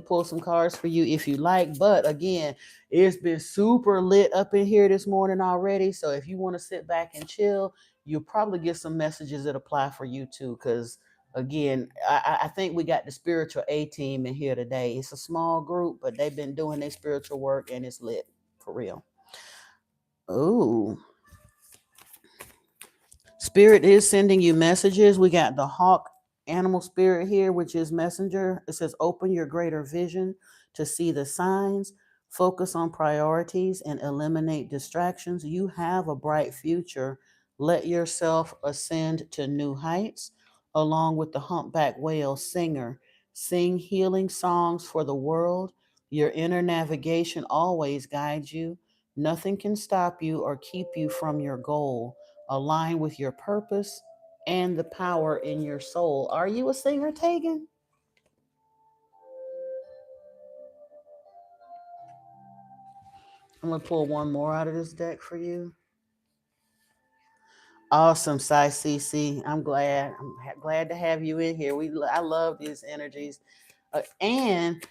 pull some cards for you if you like. But again, it's been super lit up in here this morning already. So if you want to sit back and chill, you'll probably get some messages that apply for you too. Because again, I think we got the spiritual A team in here today. It's a small group, but they've been doing their spiritual work and it's lit for real. Oh, Spirit is sending you messages. We got the hawk animal spirit here, which is messenger. It says, open your greater vision to see the signs, focus on priorities, and eliminate distractions. You have a bright future. Let yourself ascend to new heights, along with the humpback whale singer. Sing healing songs for the world. Your inner navigation always guides you. Nothing can stop you or keep you from your goal. Align with your purpose and the power in your soul. Are you a singer, Tegan? I'm gonna pull one more out of this deck for you. Awesome, Sai CC. I'm glad. Glad to have you in here. I love these energies. And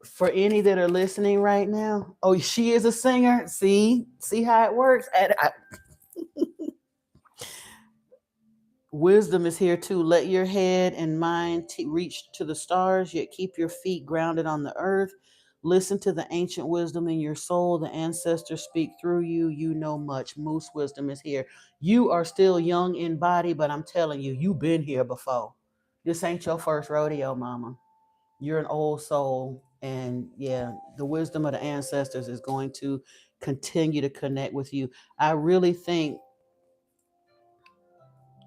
for any that are listening right now, oh, she is a singer. See how it works. Wisdom is here too. Let your head and mind reach to the stars, yet keep your feet grounded on the earth. Listen to the ancient wisdom in your soul. The ancestors speak through you. You know much. Moose wisdom is here. You are still young in body, but I'm telling you, you've been here before. This ain't your first rodeo, mama. You're an old soul. And yeah, the wisdom of the ancestors is going to continue to connect with you.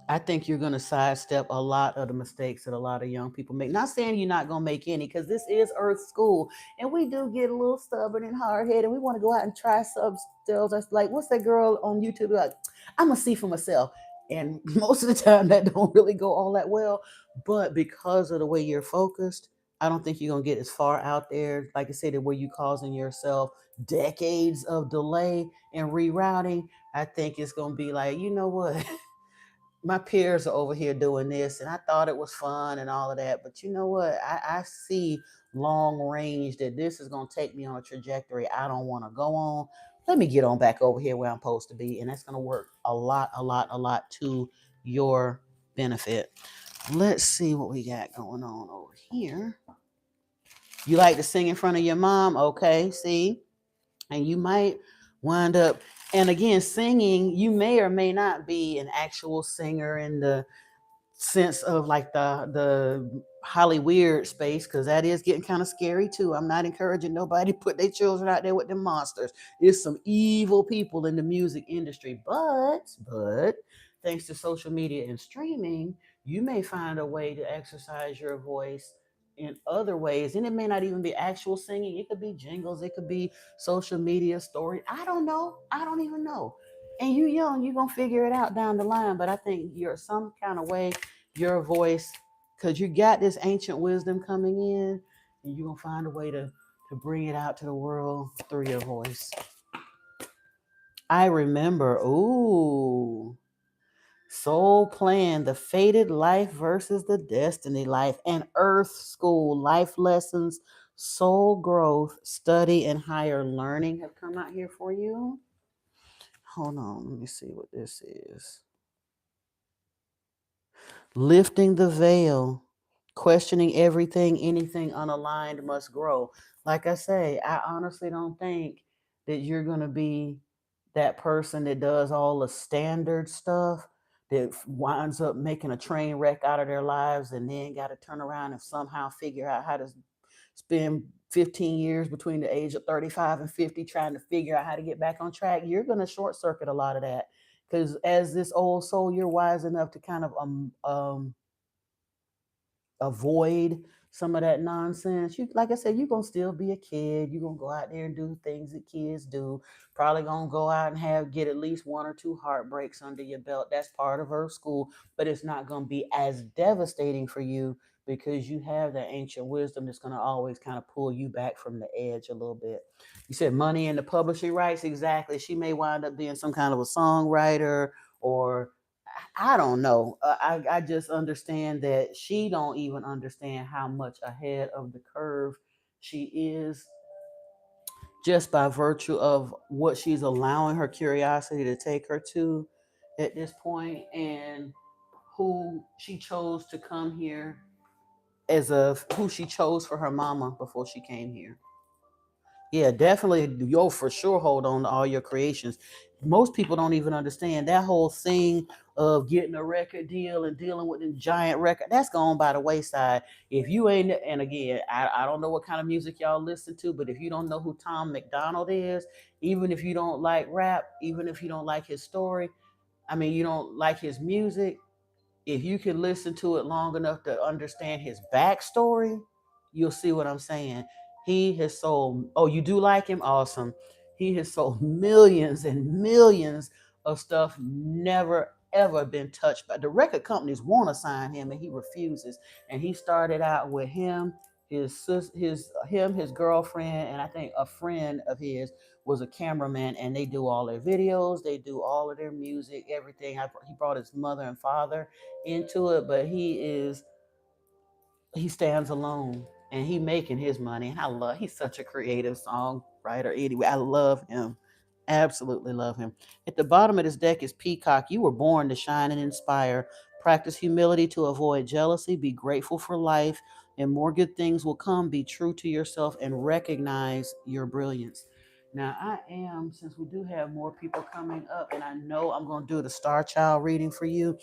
I think you're going to sidestep a lot of the mistakes that a lot of young people make. Not saying you're not going to make any, because this is Earth School, and we do get a little stubborn and hard headed. We want to go out and try some stills. Like, what's that girl on YouTube? Like, I'm gonna see for myself. And most of the time, that don't really go all that well. But because of the way you're focused, I don't think you're gonna get as far out there. Like I said, where you causing yourself decades of delay and rerouting. I think it's gonna be like, you know what? My peers are over here doing this and I thought it was fun and all of that, but you know what, I see long range that this is going to take me on a trajectory I don't want to go on. Let me get on back over here where I'm supposed to be, and that's going to work a lot to your benefit. Let's see what we got going on over here. You like to sing in front of your mom? Okay, see, and you might wind up, and again, singing, you may or may not be an actual singer in the sense of like the Hollywood space, because that is getting kind of scary too. I'm not encouraging nobody to put their children out there with them monsters. There's some evil people in the music industry, but thanks to social media and streaming, you may find a way to exercise your voice in other ways, and it may not even be actual singing. It could be jingles, it could be social media story. I don't know, I don't even know. And you young, you're gonna figure it out down the line. But I think you're some kind of way, your voice, because you got this ancient wisdom coming in, and you're gonna find a way to bring it out to the world through your voice. I remember, ooh, Soul Plan, the fated life versus the destiny life, and Earth School, life lessons, soul growth, study, and higher learning have come out here for you. Hold on, let me see what this is. Lifting the veil, questioning everything, anything unaligned must grow. Like I say, I honestly don't think that you're going to be that person that does all the standard stuff that winds up making a train wreck out of their lives and then got to turn around and somehow figure out how to spend 15 years between the age of 35 and 50 trying to figure out how to get back on track. You're going to short circuit a lot of that. Because as this old soul, you're wise enough to kind of avoid some of that nonsense. You, like I said, you're gonna still be a kid. You're gonna go out there and do things that kids do. Probably gonna go out and have get at least one or two heartbreaks under your belt. That's part of her school, but it's not gonna be as devastating for you because you have that ancient wisdom that's gonna always kind of pull you back from the edge a little bit. You said money and the publishing rights, exactly. She may wind up being some kind of a songwriter or I don't know. I just understand that she don't even understand how much ahead of the curve she is just by virtue of what she's allowing her curiosity to take her to at this point and who she chose to come here as a who she chose for her mama before she came here. Yeah, definitely. You'll for sure hold on to all your creations. Most people don't even understand that whole thing of getting a record deal and dealing with the giant record. That's gone by the wayside. If you ain't, and again, I don't know what kind of music y'all listen to, but if you don't know who Tom McDonald is, even if you don't like rap, even if you don't like his story, I mean, you don't like his music, if you can listen to it long enough to understand his backstory, you'll see what I'm saying. He has sold, oh, you do like him? Awesome. He has sold millions and millions of stuff, never ever been touched by the record companies want to sign him and he refuses. And he started out with him, his girlfriend, and I think a friend of his was a cameraman, and they do all their videos, they do all of their music, everything. He brought his mother and father into it, but he stands alone and he making his money. And I love he's such a creative songwriter. Anyway, I love him. Absolutely love him. At the bottom of this deck is Peacock. You were born to shine and inspire. Practice humility to avoid jealousy. Be grateful for life, and more good things will come. Be true to yourself and recognize your brilliance. Now, I am, since we do have more people coming up, and I know I'm going to do the Star Child reading for you.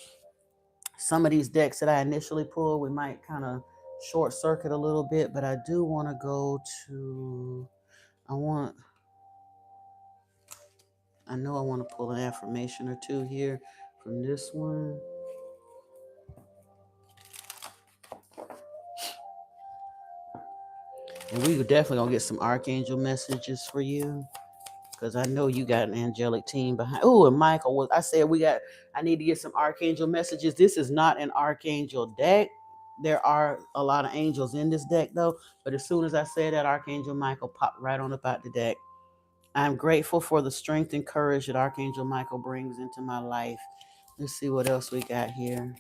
Some of these decks that I initially pulled, we might kind of short circuit a little bit, but I do want to go to, I want, I know I want to pull an affirmation or two here from this one. And we definitely gonna get some archangel messages for you because I know you got an angelic team behind. Oh, and Michael was. I said we got. I need to get some archangel messages. This is not an archangel deck. There are a lot of angels in this deck though. But as soon as I said that, Archangel Michael popped right on up out the deck. I'm grateful for the strength and courage that Archangel Michael brings into my life. Let's see what else we got here.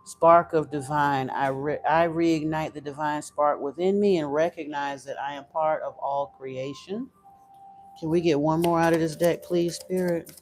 Spark of divine. I reignite the divine spark within me and recognize that I am part of all creation. Can we get one more out of this deck, please, Spirit?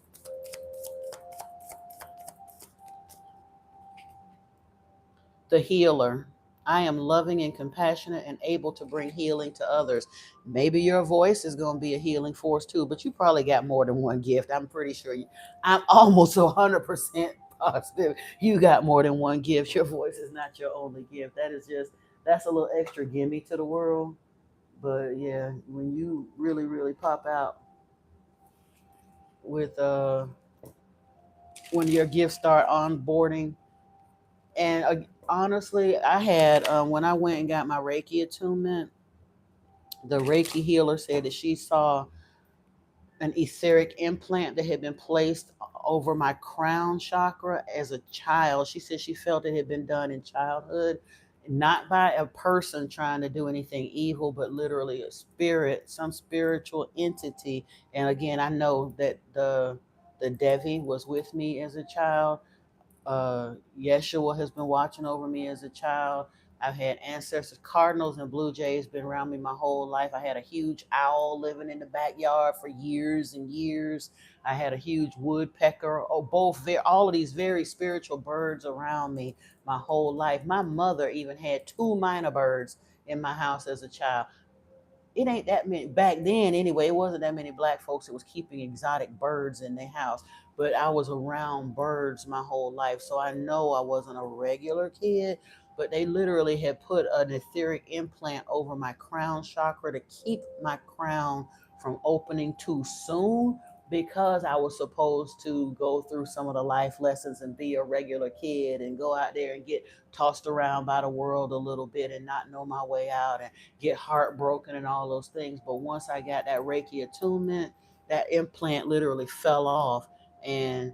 The healer. I am loving and compassionate and able to bring healing to others. Maybe your voice is going to be a healing force too, but you probably got more than one gift. I'm pretty sure I'm almost 100% positive you got more than one gift. Your voice is not your only gift. That's a little extra gimme to the world. But yeah, when you really, really pop out with when your gifts start onboarding, and honestly, I had when I went and got my Reiki attunement, the Reiki healer said that she saw an etheric implant that had been placed over my crown chakra as a child. She said she felt it had been done in childhood, not by a person trying to do anything evil, but literally a spirit, some spiritual entity. And again, I know that the Devi was with me as a child. Yeshua has been watching over me as a child. I've had ancestors, cardinals and blue jays been around me my whole life. I had a huge owl living in the backyard for years and years. I had a huge woodpecker. Oh, all of these very spiritual birds around me my whole life. My mother even had two minor birds in my house as a child. It ain't that many back then anyway. It wasn't that many black folks that was keeping exotic birds in their house. but I was around birds my whole life, so I know I wasn't a regular kid. But they literally had put an etheric implant over my crown chakra to keep my crown from opening too soon, because I was supposed to go through some of the life lessons and be a regular kid and go out there and get tossed around by the world a little bit and not know my way out and get heartbroken and all those things. But once I got that Reiki attunement, that implant literally fell off, and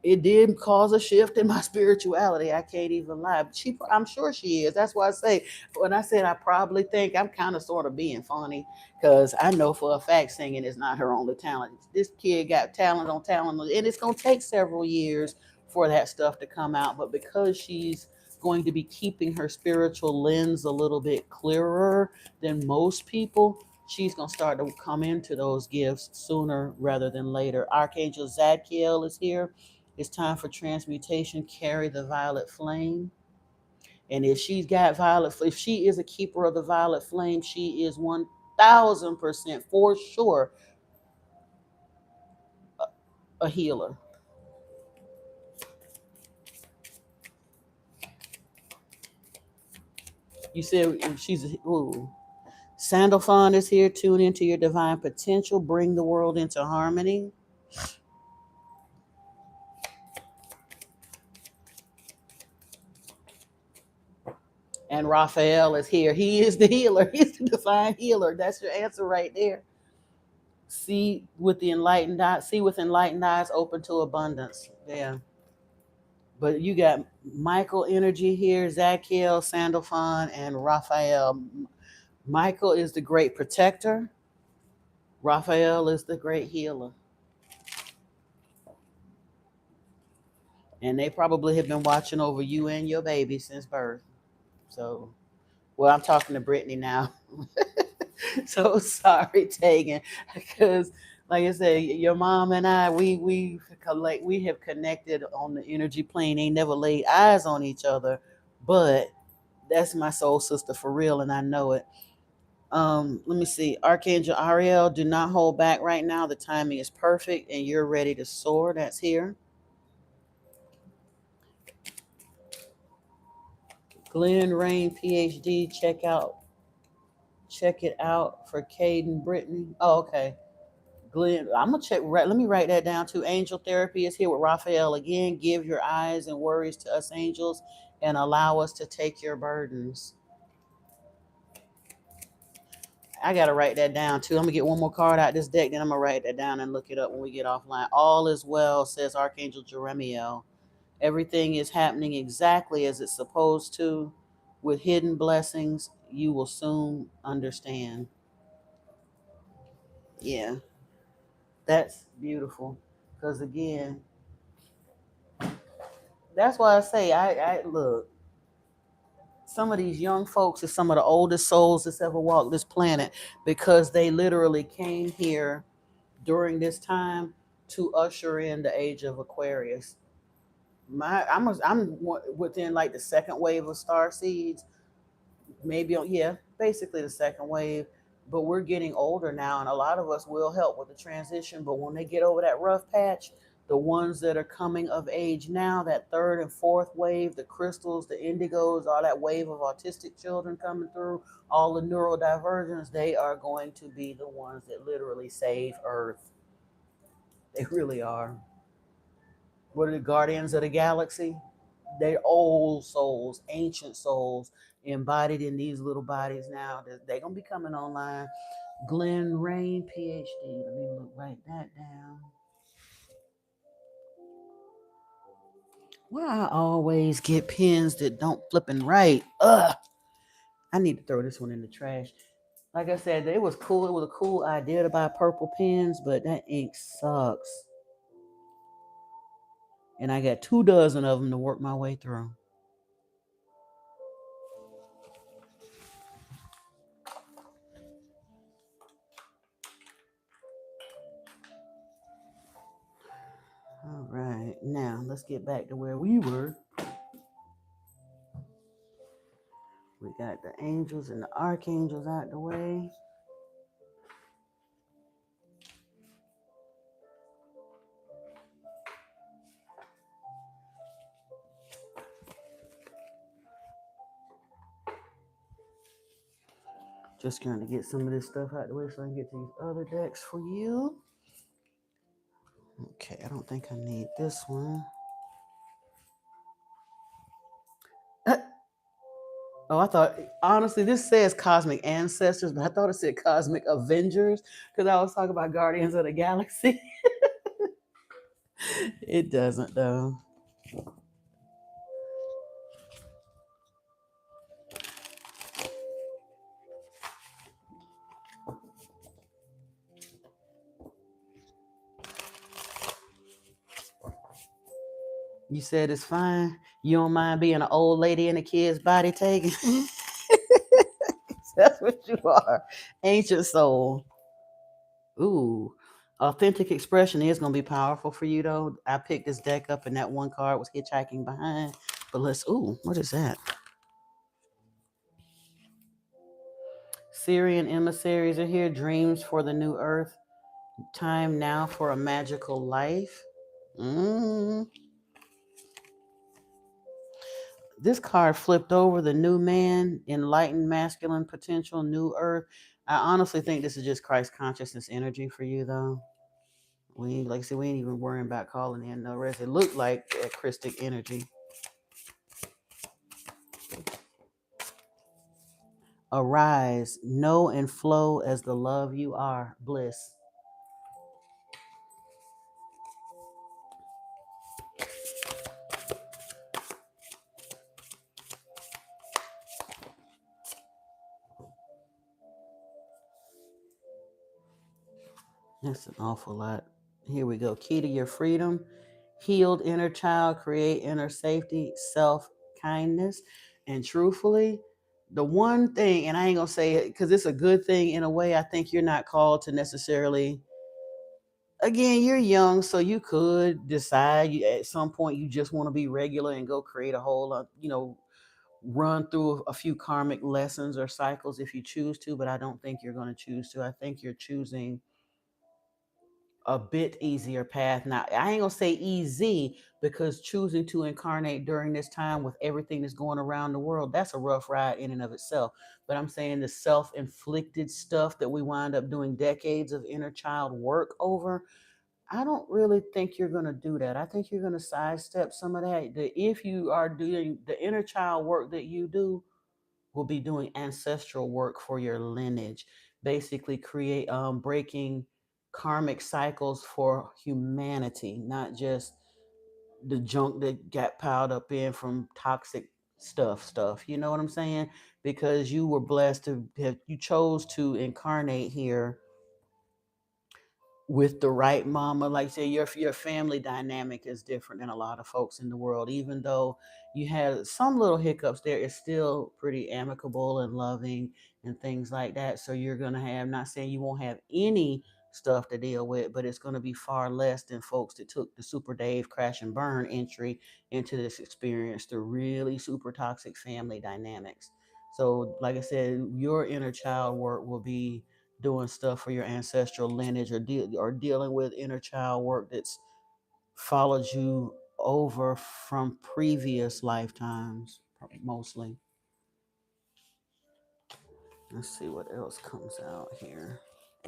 it did cause a shift in my spirituality. I can't even lie. I'm sure she is. That's why I say, when I said I probably think, I'm kind of sort of being funny, because I know for a fact singing is not her only talent. This kid got talent on talent, and it's gonna take several years for that stuff to come out. But because she's going to be keeping her spiritual lens a little bit clearer than most people, she's going to start to come into those gifts sooner rather than later. Archangel Zadkiel is here. It's time for transmutation. Carry the violet flame. And if she's got if she is a keeper of the violet flame, she is 1000% for sure a healer. You said she's ooh. Sandalphon is here. Tune into your divine potential. Bring the world into harmony. And Raphael is here. He is the healer. He's the divine healer. That's your answer right there. See with the enlightened eyes. See with enlightened eyes, open to abundance. Yeah. But you got Michael energy here, Zachiel, Sandalphon, and Raphael. Michael is the great protector. Raphael is the great healer. And they probably have been watching over you and your baby since birth. So, well, I'm talking to Brittany now. So sorry, Tegan, because like I said, your mom and I, we have connected on the energy plane. Ain't never laid eyes on each other, but that's my soul sister for real, and I know it. Let me see. Archangel Ariel, do not hold back right now. The timing is perfect, and you're ready to soar. That's here. Glenn Rain, PhD. Check it out for Caden Brittany. Oh, okay. Glenn, I'm gonna check. Let me write that down too. Angel therapy is here with Raphael again. Give your eyes and worries to us angels, and allow us to take your burdens. I gotta write that down too. I'm gonna get one more card out this deck, then I'm gonna write that down and look it up when we get offline. All is well, says Archangel Jeremiel. Everything is happening exactly as it's supposed to. With hidden blessings, you will soon understand. Yeah, that's beautiful. Because again, that's why I say I look. Some of these young folks are some of the oldest souls that's ever walked this planet, because they literally came here during this time to usher in the age of Aquarius. I'm within like the second wave of star seeds, maybe yeah, basically the second wave. But we're getting older now, and a lot of us will help with the transition. But when they get over that rough patch, the ones that are coming of age now, that third and fourth wave, the crystals, the indigos, all that wave of autistic children coming through, all the neurodivergents, they are going to be the ones that literally save Earth. They really are. What are the guardians of the galaxy? They're old souls, ancient souls, embodied in these little bodies now. They're gonna be coming online. Glenn Rain, PhD. Let me write that down. Why I always get pens that don't flip and write? Ugh. I need to throw this one in the trash. Like I said, it was cool. It was a cool idea to buy purple pens, but that ink sucks. And I got 2 dozen of them to work my way through. All right, now let's get back to where we were. We got the angels and the archangels out the way. Just trying to get some of this stuff out of the way so I can get to these other decks for you. Okay, I don't think I need this one. Oh, I thought, honestly, this says Cosmic Ancestors, but I thought it said Cosmic Avengers because I was talking about Guardians of the Galaxy. It doesn't, though. You said it's fine. You don't mind being an old lady in a kid's body taken? That's what you are. Ancient soul. Ooh. Authentic expression is going to be powerful for you, though. I picked this deck up, and that one card was hitchhiking behind. But what is that? Syrian emissaries are here. Dreams for the new earth. Time now for a magical life. This card flipped over. The new man, enlightened masculine potential, new earth. I honestly think this is just Christ consciousness energy for you, though. Like I said, we ain't even worrying about calling in no rest. It looked like that Christic energy. Arise, know and flow as the love you are. Bliss. That's an awful lot. Here we go. Key to your freedom. Healed inner child, create inner safety, self-kindness. And truthfully, the one thing, and I ain't gonna say it because it's a good thing in a way, I think you're not called to necessarily, again, you're young, so you could decide at some point you just want to be regular and go create a whole, run through a few karmic lessons or cycles if you choose to, but I don't think you're going to choose to. I think you're choosing a bit easier path. Now, I ain't gonna say easy because choosing to incarnate during this time with everything that's going around the world, that's a rough ride in and of itself. But I'm saying the self-inflicted stuff that we wind up doing decades of inner child work over, I don't really think you're gonna do that. I think you're gonna sidestep some of that. If you are doing the inner child work that you do, will be doing ancestral work for your lineage, basically create breaking karmic cycles for humanity, not just the junk that got piled up in from toxic stuff. You know what I'm saying? Because you were blessed to have, you chose to incarnate here with the right mama. Like I say, your family dynamic is different than a lot of folks in the world. Even though you had some little hiccups, there is still pretty amicable and loving and things like that. So you're gonna have, not saying you won't have any stuff to deal with, but it's gonna be far less than folks that took the Super Dave crash and burn entry into this experience, the really super toxic family dynamics. So like I said, your inner child work will be doing stuff for your ancestral lineage, or dealing with inner child work that's followed you over from previous lifetimes, mostly. Let's see what else comes out here.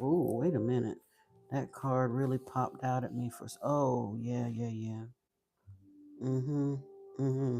Ooh, wait a minute. That card really popped out at me for. Oh, yeah. Mm-hmm. Mm-hmm.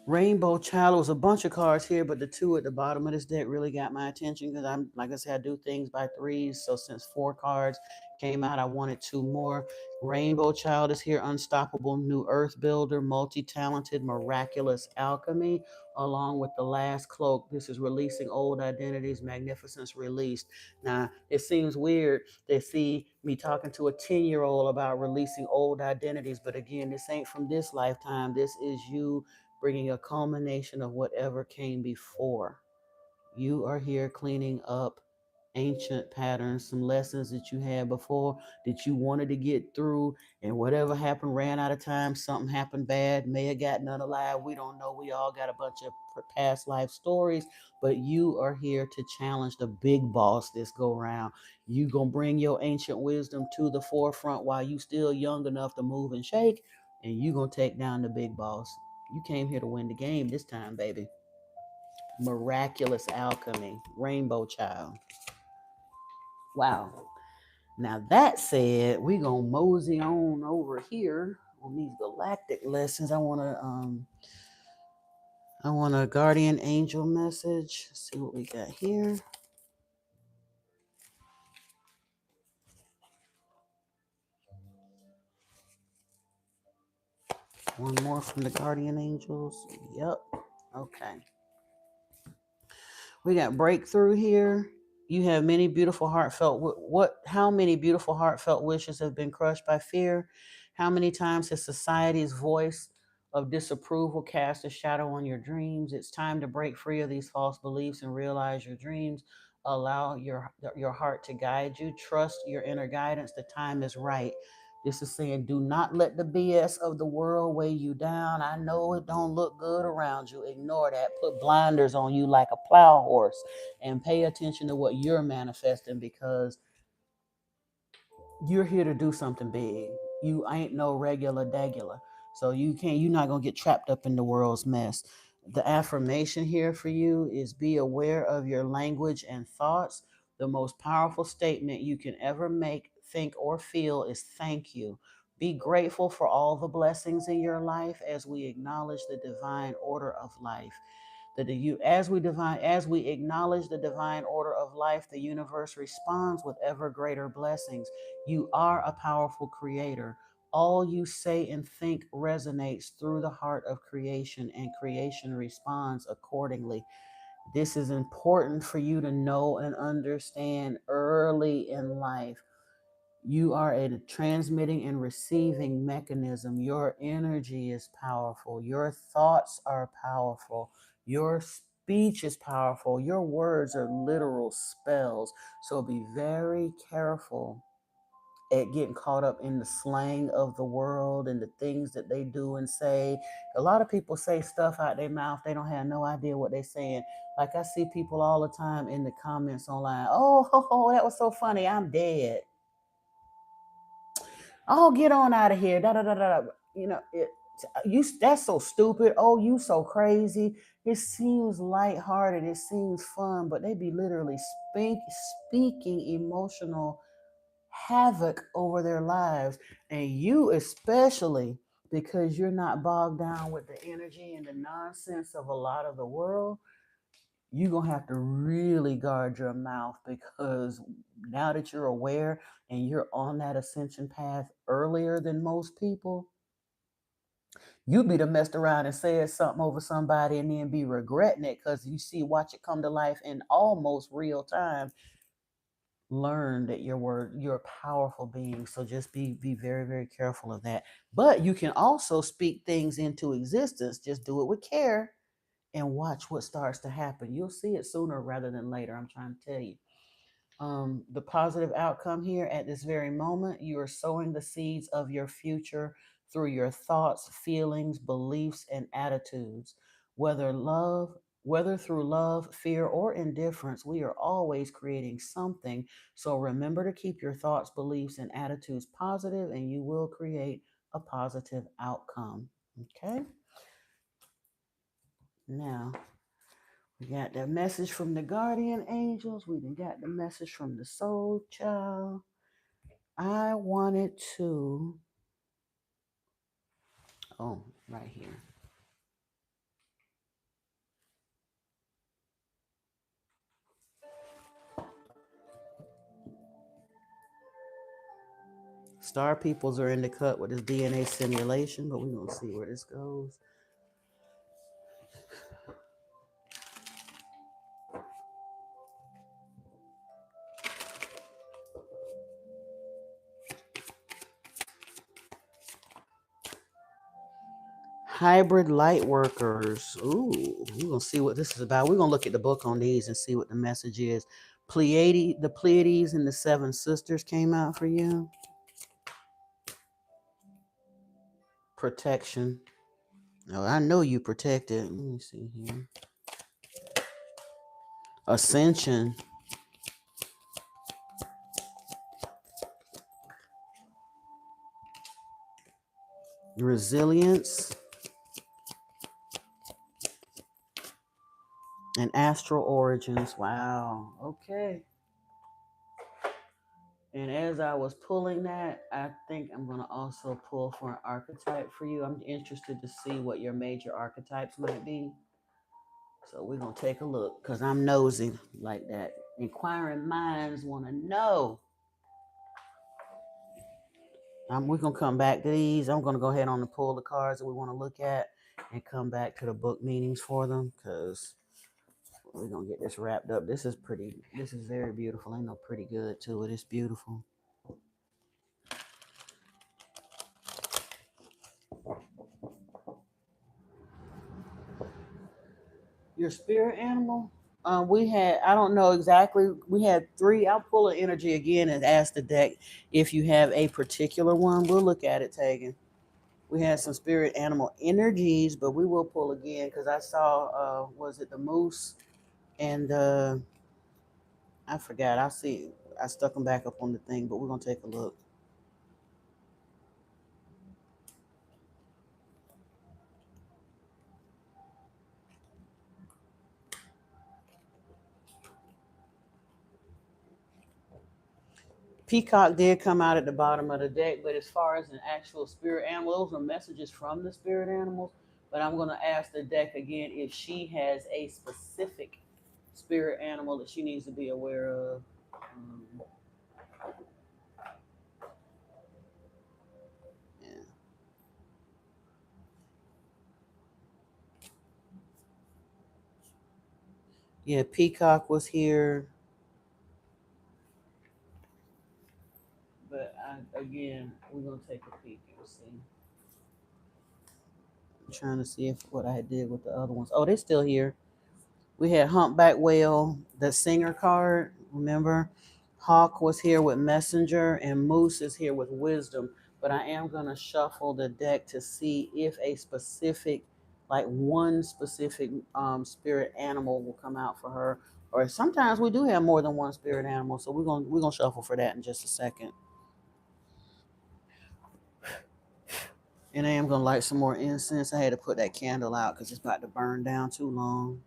Rainbow Child. Was a bunch of cards here, but the two at the bottom of this deck really got my attention because I'm, like I said, I do things by threes. So since 4 cards came out, I wanted 2 more. Rainbow Child is here. Unstoppable New Earth Builder, multi-talented, miraculous alchemy, along with the last cloak. This is releasing old identities, magnificence released. Now, it seems weird to see me talking to a 10-year-old about releasing old identities, but again, this ain't from this lifetime. This is you bringing a culmination of whatever came before. You are here cleaning up ancient patterns, some lessons that you had before that you wanted to get through, and whatever happened, ran out of time, something happened bad, may have gotten unalive. We don't know. We all got a bunch of past life stories, but you are here to challenge the big boss this go round. You gonna bring your ancient wisdom to the forefront while you still young enough to move and shake, and you gonna take down the big boss. You came here to win the game this time, baby. Miraculous alchemy. Rainbow child. Wow. Now that said, we gonna mosey on over here on these galactic lessons. I want a guardian angel message. Let's see what we got here. One more from the guardian angels. Yep. Okay. We got breakthrough here. You have many beautiful heartfelt how many beautiful heartfelt wishes have been crushed by fear? How many times has society's voice of disapproval cast a shadow on your dreams? It's time to break free of these false beliefs and realize your dreams. Allow your heart to guide you. Trust your inner guidance. The time is right. This is saying, do not let the BS of the world weigh you down. I know it don't look good around you. Ignore that. Put blinders on you like a plow horse and pay attention to what you're manifesting, because you're here to do something big. You ain't no regular degular. So you're not going to get trapped up in the world's mess. The affirmation here for you is be aware of your language and thoughts. The most powerful statement you can ever make, think, or feel is thank you. Be grateful for all the blessings in your life as we acknowledge the divine order of life. As we acknowledge the divine order of life, the universe responds with ever greater blessings. You are a powerful creator. All you say and think resonates through the heart of creation, and creation responds accordingly. This is important for you to know and understand early in life. You are a transmitting and receiving mechanism. Your energy is powerful. Your thoughts are powerful. Your speech is powerful. Your words are literal spells. So be very careful at getting caught up in the slang of the world and the things that they do and say. A lot of people say stuff out their mouth. They don't have no idea what they're saying. Like I see people all the time in the comments online. Oh, that was so funny. I'm dead. Oh, get on out of here. Da da da da. That's so stupid. Oh, you so crazy. It seems lighthearted. It seems fun, but they be literally speaking emotional havoc over their lives, and you especially, because you're not bogged down with the energy and the nonsense of a lot of the world. You're gonna have to really guard your mouth, because now that you're aware and you're on that ascension path earlier than most people, you be done messed around and said something over somebody and then be regretting it, because watch it come to life in almost real time. Learn that you're a powerful being. So just be very, very careful of that. But you can also speak things into existence. Just do it with care and watch what starts to happen. You'll see it sooner rather than later. I'm trying to tell you. The positive outcome here at this very moment, you are sowing the seeds of your future through your thoughts, feelings, beliefs, and attitudes. Whether through love, fear, or indifference, we are always creating something. So remember to keep your thoughts, beliefs, and attitudes positive, and you will create a positive outcome. Okay? Now, we got the message from the guardian angels. We done got the message from the soul child. I wanted to, right here. Star peoples are in the cut with this DNA simulation, but we're going to see where this goes. Hybrid light workers. Ooh, we're going to see what this is about. We're going to look at the book on these and see what the message is. The Pleiades and the Seven Sisters came out for you. Protection. Oh, I know you protected. Let me see here. Ascension. Resilience. And astral origins. Wow. Okay. And as I was pulling that, I think I'm going to also pull for an archetype for you. I'm interested to see what your major archetypes might be. So we're going to take a look because I'm nosy like that. Inquiring minds want to know. We're going to come back to these. I'm going to go ahead on and pull the cards that we want to look at and come back to the book meanings for them because we're going to get this wrapped up. This is very beautiful. Ain't no pretty good to it. It's beautiful. Your spirit animal? I don't know exactly. We had three. I'll pull an energy again and ask the deck if you have a particular one. We'll look at it, Tegan. We had some spirit animal energies, but we will pull again because I saw, was it the moose and I forgot. I see. I stuck them back up on the thing, but we're gonna take a look. Peacock did come out at the bottom of the deck, but as far as an actual spirit animal, those are messages from the spirit animals. But I'm going to ask the deck again if she has a specific spirit animal that she needs to be aware of. Yeah. Yeah, Peacock was here, but again, we're going to take a peek and see. I'm trying to see if what I did with the other ones. Oh, they're still here. We had Humpback Whale, the singer card. Remember, Hawk was here with Messenger, and Moose is here with Wisdom. But I am gonna shuffle the deck to see if a specific, like one specific spirit animal will come out for her. Or sometimes we do have more than one spirit animal, so we're gonna shuffle for that in just a second. And I am gonna light some more incense. I had to put that candle out because it's about to burn down too long.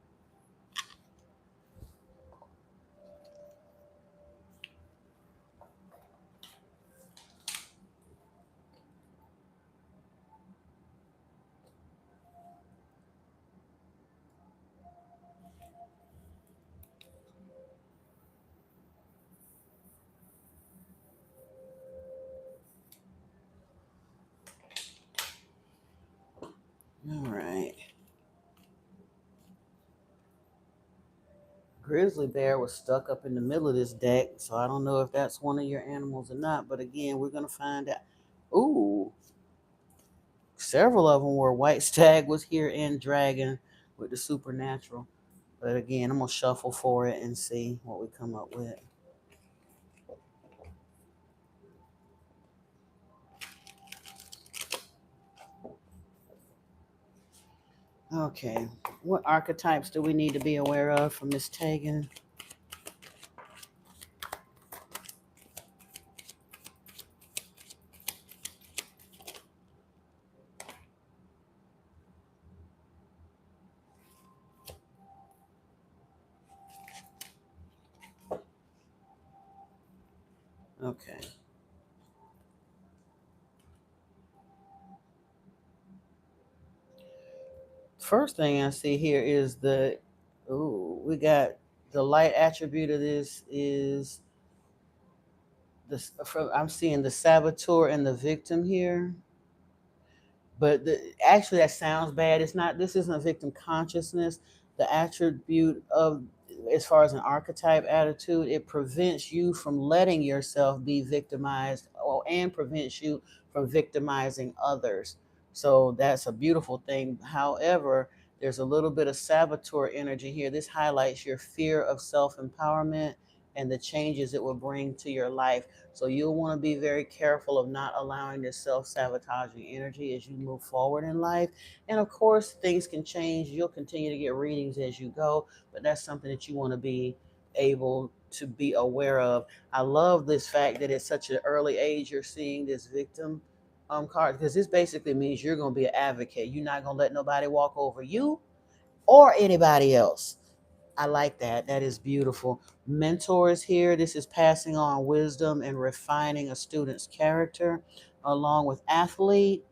All right. Grizzly bear was stuck up in the middle of this deck, so I don't know if that's one of your animals or not. But again, we're gonna find out. Ooh, several of them were. White stag was here and dragon with the supernatural. But again, I'm gonna shuffle for it and see what we come up with. Okay, what archetypes do we need to be aware of from Miss Tegan? Okay. First thing I see here is we got the light attribute of this is I'm seeing the saboteur and the victim here. But actually, that sounds bad. It's not. This isn't a victim consciousness. The attribute of, as far as an archetype attitude, it prevents you from letting yourself be victimized, and prevents you from victimizing others. So that's a beautiful thing. However, there's a little bit of saboteur energy here. This highlights your fear of self empowerment and the changes it will bring to your life. So you'll want to be very careful of not allowing this self-sabotaging energy as you move forward in life. And of course, things can change. You'll continue to get readings as you go, but that's something that you want to be able to be aware of. I love this fact that at such an early age you're seeing this victim card, because this basically means you're going to be an advocate. You're not going to let nobody walk over you or anybody else. I like that. That is beautiful. Mentor is here. This is passing on wisdom and refining a student's character, along with athlete,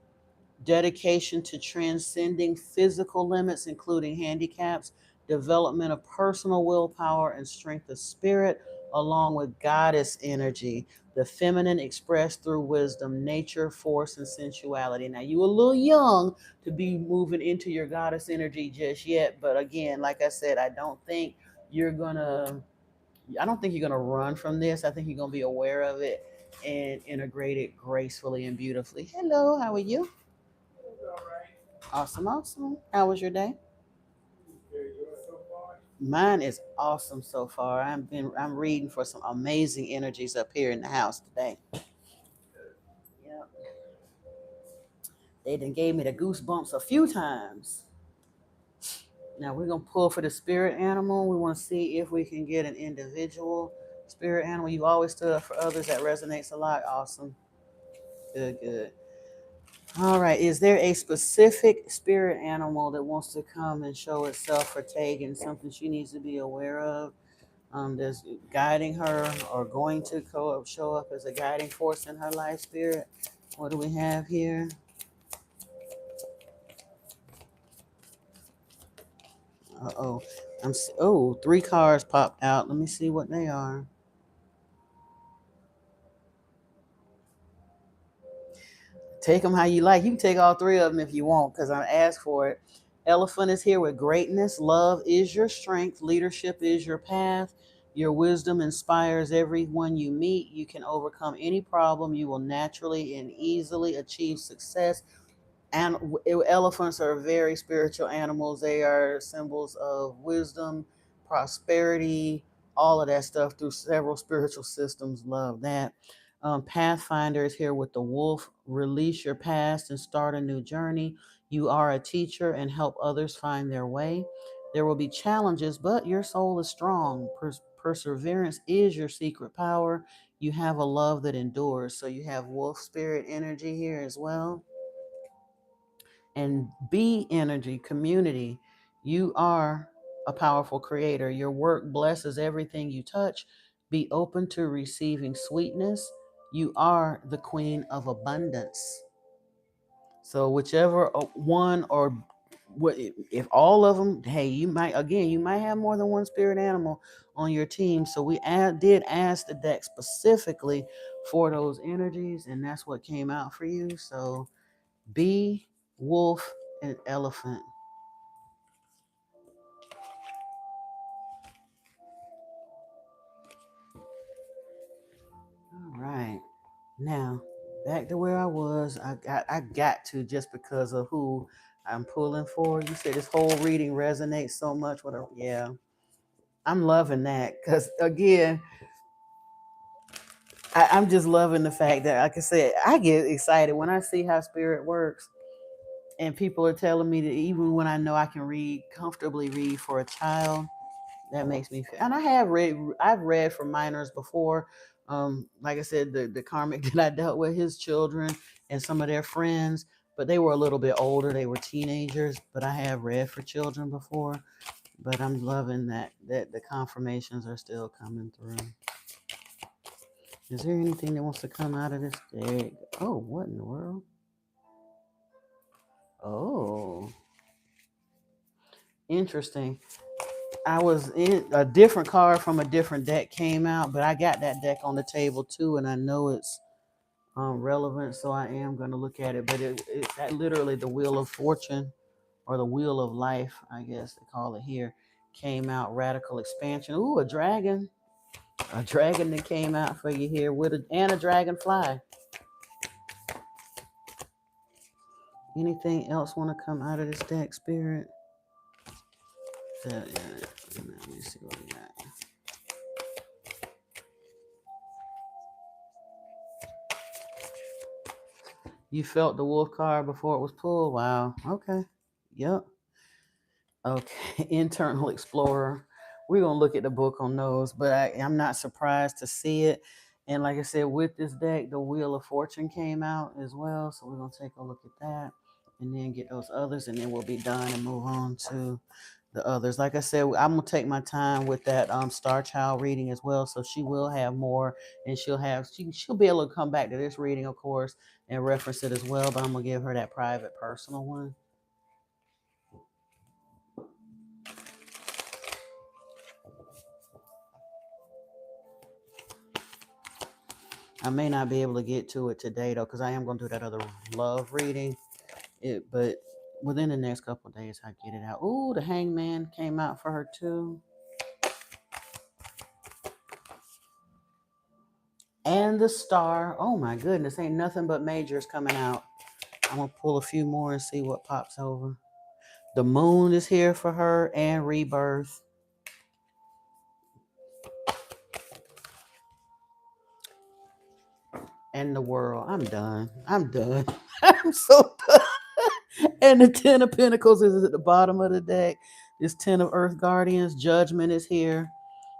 dedication to transcending physical limits, including handicaps, development of personal willpower and strength of spirit, along with goddess energy, the feminine expressed through wisdom, nature, force, and sensuality. Now, you a little young to be moving into your goddess energy just yet, but again, like I said, you're gonna, I don't think you're gonna run from this. I think you're gonna be aware of it and integrate it gracefully and beautifully. Hello, how are you? Awesome, awesome. How was your day? Mine is awesome so far. I'm reading for some amazing energies up here in the house today. Yeah. They done gave me the goosebumps a few times. Now we're gonna pull for the spirit animal. We want to see if we can get an individual spirit animal. You always stood up for others. That resonates a lot. Awesome. Good, good. All right. Is there a specific spirit animal that wants to come and show itself for Tegan? Something she needs to be aware of? That's guiding her or going to show up as a guiding force in her life, spirit. What do we have here? Uh-oh. Oh, three cards popped out. Let me see what they are. Take them how you like. You can take all three of them if you want, because I asked for it. Elephant is here with greatness. Love is your strength. Leadership is your path. Your wisdom inspires everyone you meet. You can overcome any problem. You will naturally and easily achieve success. And elephants are very spiritual animals. They are symbols of wisdom, prosperity, all of that stuff through several spiritual systems. Love that. Pathfinder is here with the wolf. Release your past and start a new journey. You are a teacher and help others find their way. There will be challenges, but your soul is strong. Perseverance is your secret power. You have a love that endures. So you have wolf spirit energy here as well. And be energy, community. You are a powerful creator. Your work blesses everything you touch. Be open to receiving sweetness. You are the queen of abundance. So whichever one or what, if all of them, hey, you might have more than one spirit animal on your team. So did ask the deck specifically for those energies, and that's what came out for you. So bee, wolf, and elephant. All right. Now, back to where I was. I got to, just because of who I'm pulling for. You said this whole reading resonates so much with her. Yeah. I'm loving that because again, I'm just loving the fact that, like I said, I get excited when I see how spirit works, and people are telling me that even when I know I can comfortably read for a child, that makes me feel. And I've read for minors before. Like I said, the karmic that I dealt with, his children and some of their friends, but they were a little bit older. They were teenagers, but I have read for children before. But I'm loving that the confirmations are still coming through. Is there anything that wants to come out of this deck? Oh, what in the world? Oh, interesting. I was in a different card from a different deck came out, but I got that deck on the table too, and I know it's relevant, so I am going to look at it. But it's literally the Wheel of Fortune, or the Wheel of Life, I guess they call it here, came out. Radical expansion. Ooh, a dragon that came out for you here and a dragonfly. Anything else want to come out of this deck, spirit? Let me see what we got. You felt the wolf card before it was pulled? Wow. Okay. Yep. Okay. Internal Explorer. We're going to look at the book on those, but I'm not surprised to see it. And like I said, with this deck, the Wheel of Fortune came out as well. So we're going to take a look at that and then get those others, and then we'll be done and move on to the others. Like I said, I'm gonna take my time with that Star Child reading as well. So she will have more, and she'll be able to come back to this reading, of course, and reference it as well. But I'm gonna give her that private, personal one. I may not be able to get to it today though, because I am gonna do that other love reading. But within the next couple of days, I get it out. Ooh, the Hangman came out for her too. And the Star. Oh my goodness, ain't nothing but majors coming out. I'm gonna pull a few more and see what pops over. The Moon is here for her, and Rebirth. And the World. I'm done. I'm done. I'm so done. And the Ten of Pentacles is at the bottom of the deck. This Ten of Earth Guardians. Judgment is here.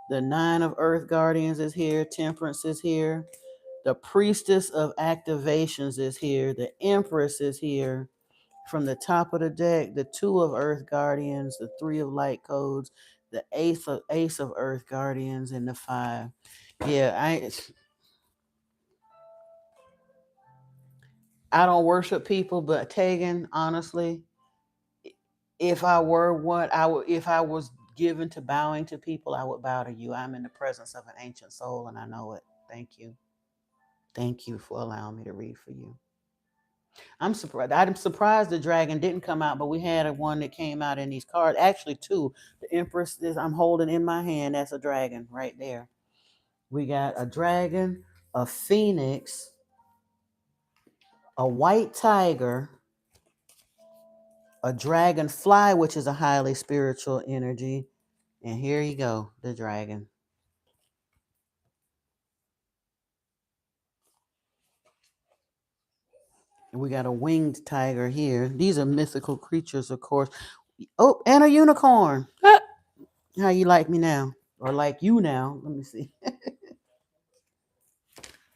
The Nine of Earth Guardians is here. Temperance is here. The Priestess of Activations is here. The Empress is here. From the top of the deck, the Two of Earth Guardians, the Three of Light Codes, the Ace of Earth Guardians, and the Five. Yeah, I don't worship people, but Tegan, honestly, if I were what I would, if I was given to bowing to people, I would bow to you. I'm in the presence of an ancient soul, and I know it. Thank you. Thank you for allowing me to read for you. I'm surprised. I'm surprised the dragon didn't come out, but we had a one that came out in these cards. Actually, two. The Empress is I'm holding in my hand. That's a dragon right there. We got a dragon, a phoenix, a white tiger, a dragonfly, which is a highly spiritual energy. And here you go, the dragon. And we got a winged tiger here. These are mythical creatures, of course. Oh, and a unicorn. How you like me now? Or like you now? Let me see.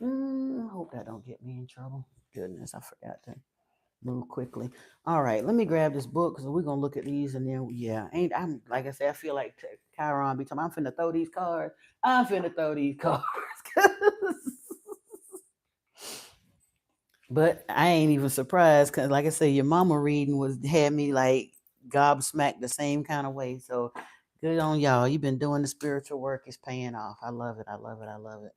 I hope that don't get me in trouble. Goodness, I forgot to move quickly. All right, let me grab this book because we're gonna look at these and then I'm like I said, I feel like Chiron be talking. I'm finna throw these cards. I'm finna throw these cards. But I ain't even surprised because, like I said, your mama reading had me like gobsmacked the same kind of way. So good on y'all. You've been doing the spiritual work. It's paying off. I love it. I love it. I love it.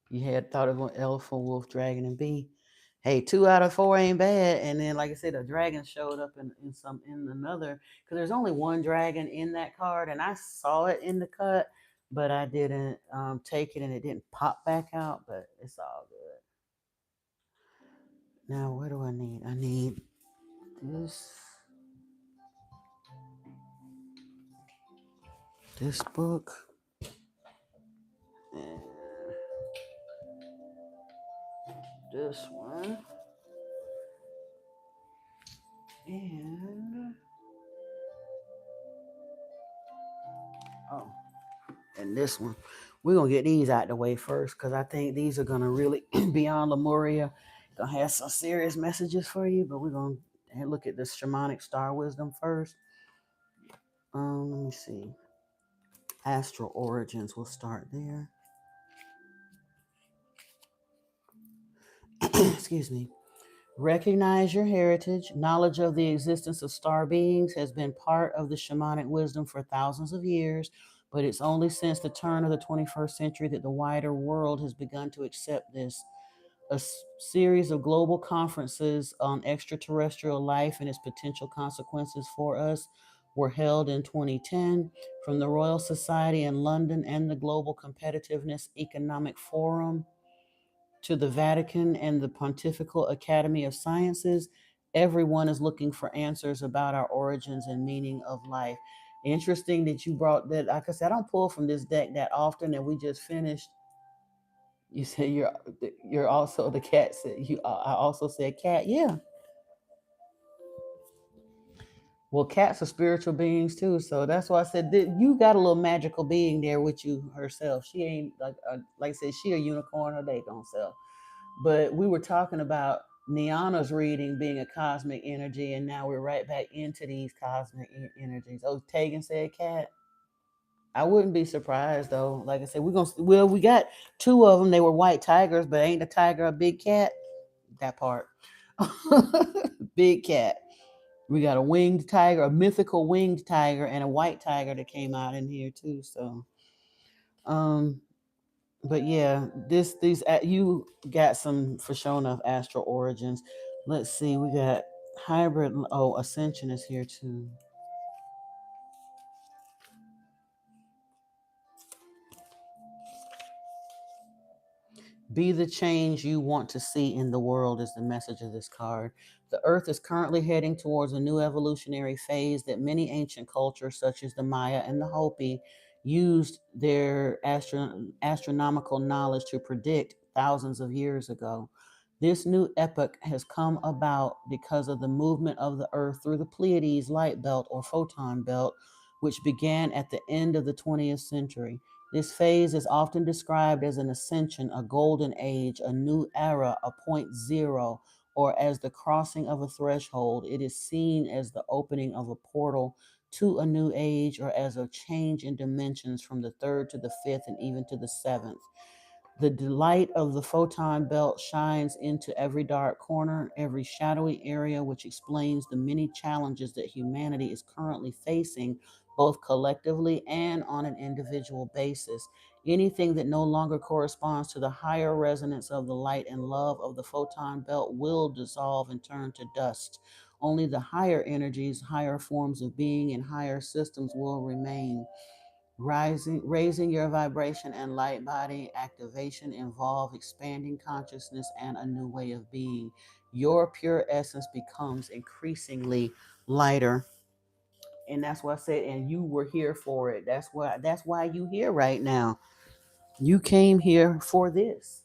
You had thought it was elephant, wolf, dragon, and bee. Hey, 2 out of 4 ain't bad. And then, like I said, a dragon showed up in another because there's only one dragon in that card, and I saw it in the cut, but I didn't take it, and it didn't pop back out. But it's all good. Now, what do I need? I need this book, and this one, and oh. And this one. We're gonna get these out the way first because I think these are gonna really beyond Lemuria. Gonna have some serious messages for you, but we're gonna look at this shamanic star wisdom first. Let me see. Astral origins. We'll start there. Excuse me. Recognize your heritage. Knowledge of the existence of star beings has been part of the shamanic wisdom for thousands of years, but it's only since the turn of the 21st century that the wider world has begun to accept this. A series of global conferences on extraterrestrial life and its potential consequences for us were held in 2010 from the Royal Society in London and the Global Competitiveness Economic Forum to the Vatican and the Pontifical Academy of Sciences. Everyone is looking for answers about our origins and meaning of life. Interesting that you brought that. Like I said, I don't pull from this deck that often, and we just finished. You said you're also the cat. Said you. I also said cat. Yeah. Well, cats are spiritual beings too, so that's why I said that you got a little magical being there with you herself. She ain't like I said, she a unicorn or they gonna sell. But we were talking about Niana's reading being a cosmic energy, and now we're right back into these cosmic energies. Oh, Tegan said cat. I wouldn't be surprised though. Like I said, we got two of them. They were white tigers, but ain't a tiger a big cat? That part. Big cat. We got a winged tiger, a mythical winged tiger, and a white tiger that came out in here too. So, um, but yeah, these you got some for showing off astral origins. Let's see, we got hybrid. Oh, ascension is here too. Be the change you want to see in the world is the message of this card. The earth is currently heading towards a new evolutionary phase that many ancient cultures, such as the Maya and the Hopi, used their astronomical knowledge to predict thousands of years ago. This new epoch has come about because of the movement of the earth through the Pleiades light belt or photon belt, which began at the end of the 20th century. This phase is often described as an ascension, a golden age, a new era, a point zero, or as the crossing of a threshold. It is seen as the opening of a portal to a new age or as a change in dimensions from the third to the fifth and even to the seventh. The delight of the photon belt shines into every dark corner, every shadowy area, which explains the many challenges that humanity is currently facing, both collectively and on an individual basis. Anything that no longer corresponds to the higher resonance of the light and love of the photon belt will dissolve and turn to dust. Only the higher energies, higher forms of being, and higher systems will remain. Raising your vibration and light body activation involve expanding consciousness and a new way of being. Your pure essence becomes increasingly lighter. And that's what I said, and you were here for it. That's why you here right now. You came here for this.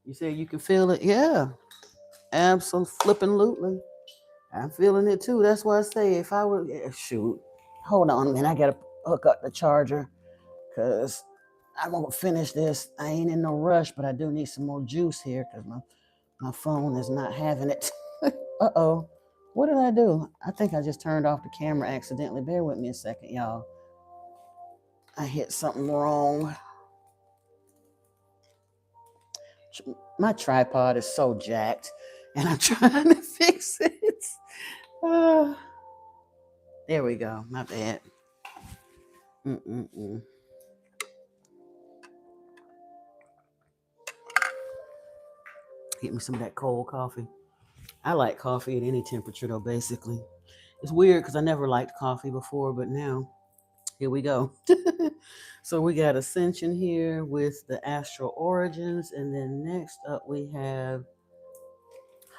You said you can feel it. Yeah, absolutely. I'm feeling it too. That's why I say if I were shoot. Hold on a minute. I gotta hook up the charger because I'm gonna finish this. I ain't in no rush, but I do need some more juice here because my phone is not having it. Uh-oh. What did I do? I think I just turned off the camera accidentally. Bear with me a second, y'all. I hit something wrong. My tripod is so jacked, and I'm trying to fix it. Uh, there we go. My bad. Mm-mm-mm. Get me some of that cold coffee. I like coffee at any temperature, though, basically. It's weird because I never liked coffee before, but now, here we go. So we got Ascension here with the Astral Origins, and then next up we have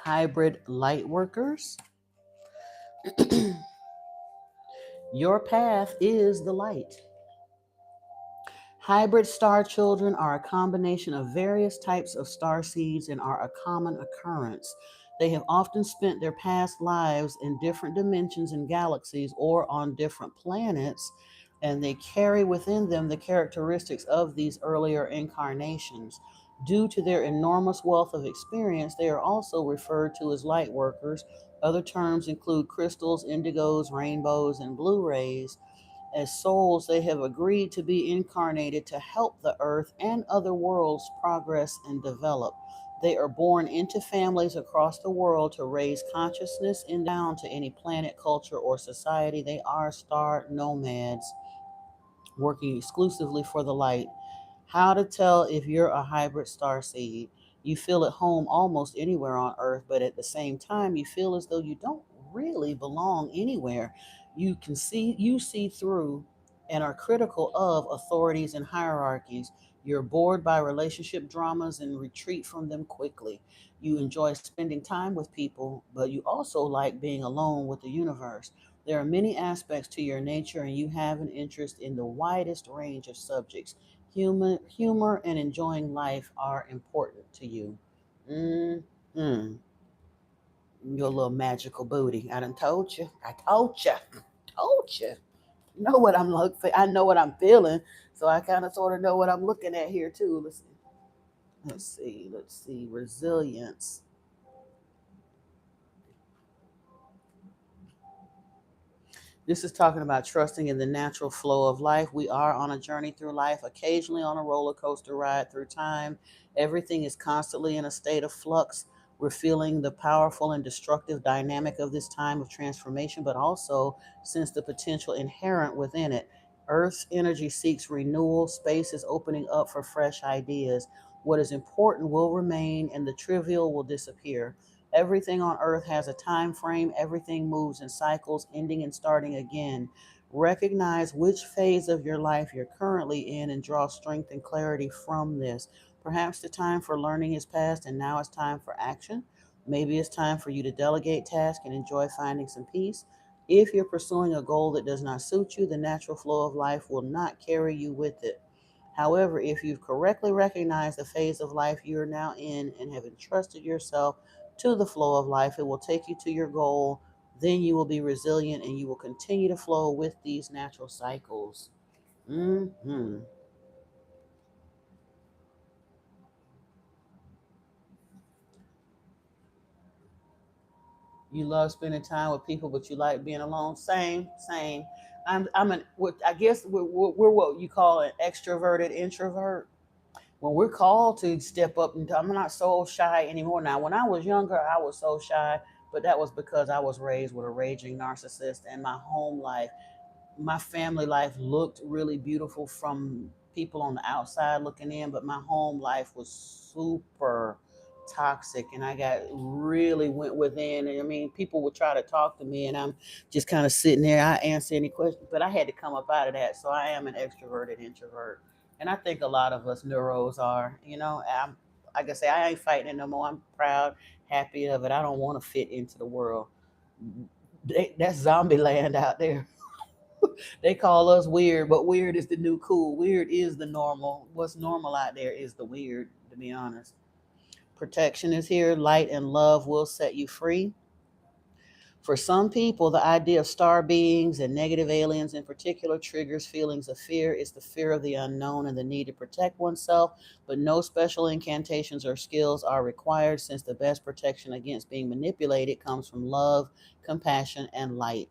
Hybrid Light Workers. Your path is the light. Hybrid star children are a combination of various types of star seeds and are a common occurrence. They have often spent their past lives in different dimensions and galaxies or on different planets, and they carry within them the characteristics of these earlier incarnations. Due to their enormous wealth of experience, they are also referred to as light workers. Other terms include crystals, indigos, rainbows, and blue rays. As souls, they have agreed to be incarnated to help the earth and other worlds progress and develop. They are born into families across the world to raise consciousness and down to any planet, culture, or society. They are star nomads working exclusively for the light. How to tell if you're a hybrid star seed. You feel at home almost anywhere on earth, but at the same time, you feel as though you don't really belong anywhere. You see through and are critical of authorities and hierarchies. You're bored by relationship dramas and retreat from them quickly. You enjoy spending time with people, but you also like being alone with the universe. There are many aspects to your nature, and you have an interest in the widest range of subjects. Humor and enjoying life are important to you. Mm-hmm. Your little magical booty. I done told you. I told you. Told you. Know what I'm looking for. I know what I'm feeling. So I kind of sort of know what I'm looking at here too. Listen. Let's see. Resilience. This is talking about trusting in the natural flow of life. We are on a journey through life, occasionally on a roller coaster ride through time. Everything is constantly in a state of flux. We're feeling the powerful and destructive dynamic of this time of transformation, but also sense the potential inherent within it. Earth's energy seeks renewal, space is opening up for fresh ideas. What is important will remain, and the trivial will disappear. Everything on earth has a time frame. Everything moves in cycles, ending and starting again. Recognize which phase of your life you're currently in and draw strength and clarity from this. Perhaps the time for learning is past and now it's time for action. Maybe it's time for you to delegate tasks and enjoy finding some peace. If you're pursuing a goal that does not suit you, the natural flow of life will not carry you with it. However, if you've correctly recognized the phase of life you're now in and have entrusted yourself to the flow of life, it will take you to your goal. Then you will be resilient and you will continue to flow with these natural cycles. Hmm. You love spending time with people, but you like being alone. Same, same. I guess we're what you call an extroverted introvert. When we're called to step up, and I'm not so shy anymore now. When I was younger, I was so shy, but that was because I was raised with a raging narcissist, and my family life looked really beautiful from people on the outside looking in, but my home life was super toxic, and I got really went within. And I mean, people would try to talk to me, and I'm just kind of sitting there. I answer any question, but I had to come up out of that. So I am an extroverted introvert, and I think a lot of us neuros are. Like I say, I ain't fighting it no more. I'm proud, happy of it. I don't want to fit into the world. That's zombie land out there. They call us weird, but weird is the new cool. Weird is the normal. What's normal out there is the weird, to be honest. Protection is here. Light and love will set you free. For some people, the idea of star beings and negative aliens in particular triggers feelings of fear. It's the fear of the unknown and the need to protect oneself, but no special incantations or skills are required since the best protection against being manipulated comes from love, compassion, and light.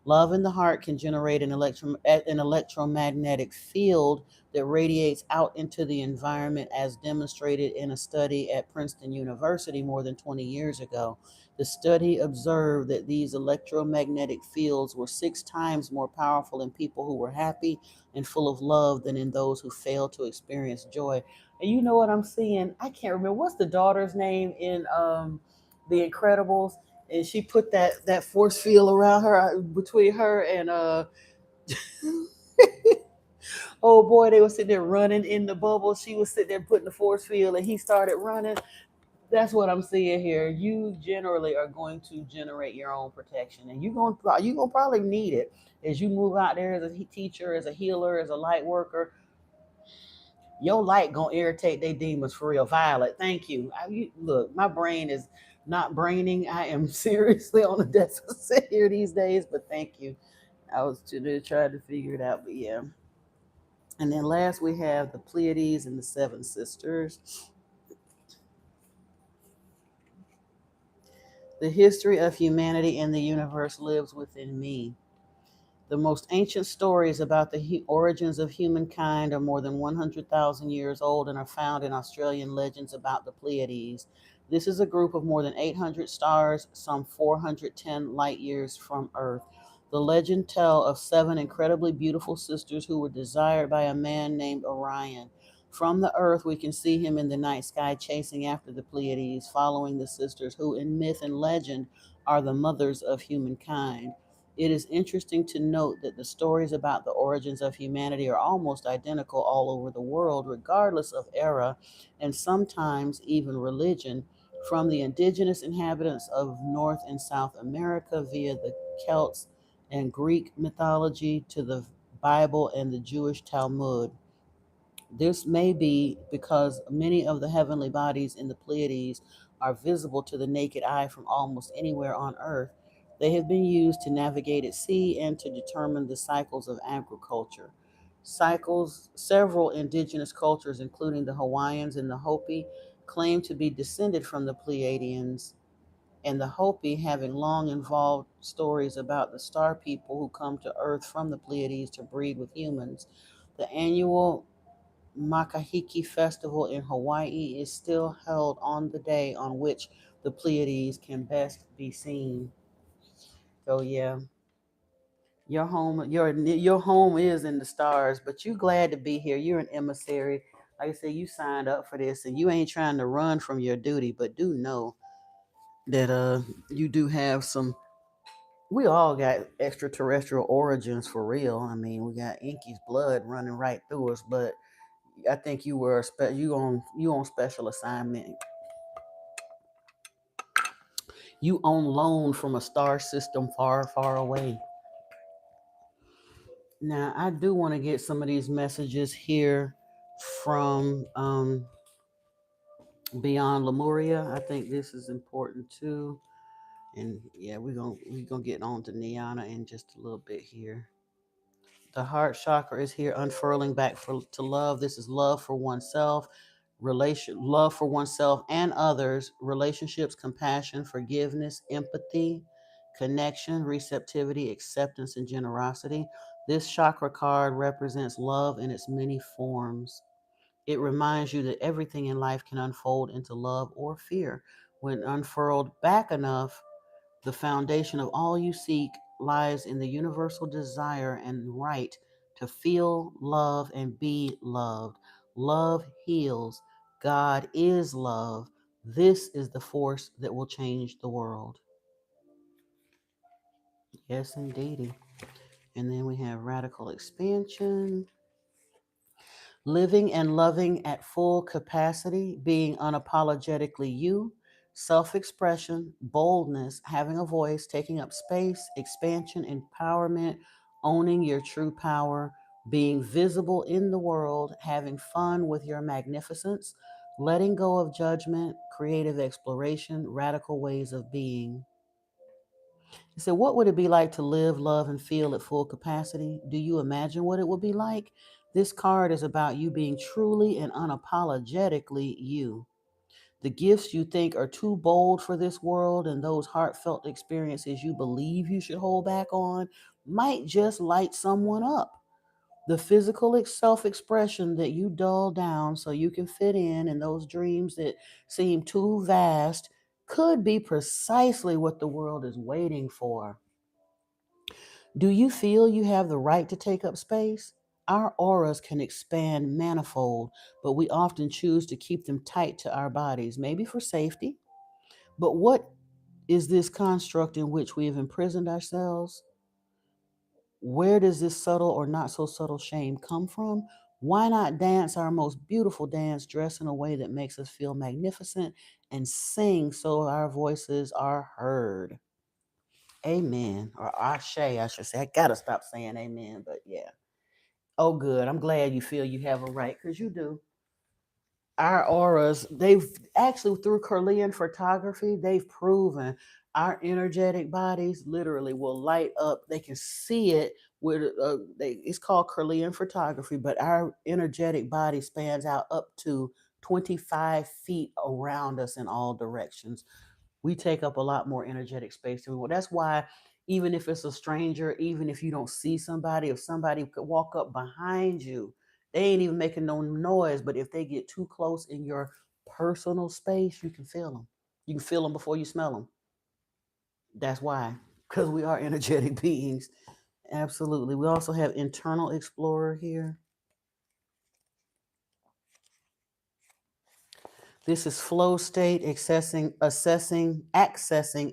Love in the heart can generate an electromagnetic field that radiates out into the environment, as demonstrated in a study at Princeton University more than 20 years ago. The study observed that these electromagnetic fields were 6 times more powerful in people who were happy and full of love than in those who failed to experience joy. And you know what I'm seeing? I can't remember what's the daughter's name in The Incredibles, and she put that force field around her, between her and oh boy, they were sitting there running in the bubble. She was sitting there putting the force field, and he started running. That's what I'm seeing here. You generally are going to generate your own protection, and you're gonna probably need it as you move out there as a teacher, as a healer, as a light worker. Your light gonna irritate their demons for real. Violet, thank you. Look, my brain is not braining. I am seriously on a deficit here these days, but thank you. I was trying to figure it out, but yeah. And then last we have the Pleiades and the Seven Sisters. The history of humanity and the universe lives within me. The most ancient stories about the origins of humankind are more than 100,000 years old and are found in Australian legends about the Pleiades. This is a group of more than 800 stars, some 410 light years from Earth. The legend tell of 7 incredibly beautiful sisters who were desired by a man named Orion. From the Earth, we can see him in the night sky chasing after the Pleiades, following the sisters who, in myth and legend, are the mothers of humankind. It is interesting to note that the stories about the origins of humanity are almost identical all over the world, regardless of era and sometimes even religion, from the indigenous inhabitants of North and South America via the Celts and Greek mythology to the Bible and the Jewish Talmud. This may be because many of the heavenly bodies in the Pleiades are visible to the naked eye from almost anywhere on Earth. They have been used to navigate at sea and to determine the cycles of agriculture. Cycles, several indigenous cultures, including the Hawaiians and the Hopi, claim to be descended from the Pleiadians, and the Hopi having long involved stories about the star people who come to Earth from the Pleiades to breed with humans. The annual Makahiki festival in Hawaii is still held on the day on which the Pleiades can best be seen. So yeah, your home is in the stars, but you glad to be here. You're an emissary. Like I said, you signed up for this, and you ain't trying to run from your duty, but do know that you do have some. We all got extraterrestrial origins for real. I mean, we got Inky's blood running right through us, but I think you were you on special assignment. You on loan from a star system far, far away. Now, I do want to get some of these messages here from Beyond Lemuria. I think this is important too. And yeah, we're gonna get on to Niana in just a little bit here. The heart chakra is here, unfurling back to love. This is love for oneself, love for oneself and others, relationships, compassion, forgiveness, empathy, connection, receptivity, acceptance, and generosity. This chakra card represents love in its many forms. It reminds you that everything in life can unfold into love or fear. When unfurled back enough, the foundation of all you seek lies in the universal desire and right to feel, love, and be loved. Love heals. God is love. This is the force that will change the world. Yes, indeedy. And then we have radical expansion. Living and loving at full capacity, being unapologetically you, self expression, boldness, having a voice, taking up space, expansion, empowerment, owning your true power, being visible in the world, having fun with your magnificence, letting go of judgment, creative exploration, radical ways of being. He said, what would it be like to live, love, and feel at full capacity? Do you imagine what it would be like? This card is about you being truly and unapologetically you. The gifts you think are too bold for this world and those heartfelt experiences you believe you should hold back on might just light someone up. The physical self expression that you dull down so you can fit in, and those dreams that seem too vast could be precisely what the world is waiting for. Do you feel you have the right to take up space? Our auras can expand manifold, but we often choose to keep them tight to our bodies, maybe for safety. But what is this construct in which we have imprisoned ourselves? Where does this subtle or not so subtle shame come from? Why not dance our most beautiful dance, dress in a way that makes us feel magnificent, and sing so our voices are heard? Amen. Or Ashe, I should say. I gotta stop saying amen, but yeah. Oh, good. I'm glad you feel you have a right, because you do. Our auras, they've actually, through Kirlian photography, they've proven our energetic bodies literally will light up. They can see it with, it's called Kirlian photography, but our energetic body spans out up to 25 feet around us in all directions. We take up a lot more energetic space than we will. That's why even if it's a stranger, even if you don't see somebody, if somebody could walk up behind you, they ain't even making no noise. But if they get too close in your personal space, you can feel them. You can feel them before you smell them. That's why, because we are energetic beings. Absolutely. We also have internal explorer here. This is flow state, accessing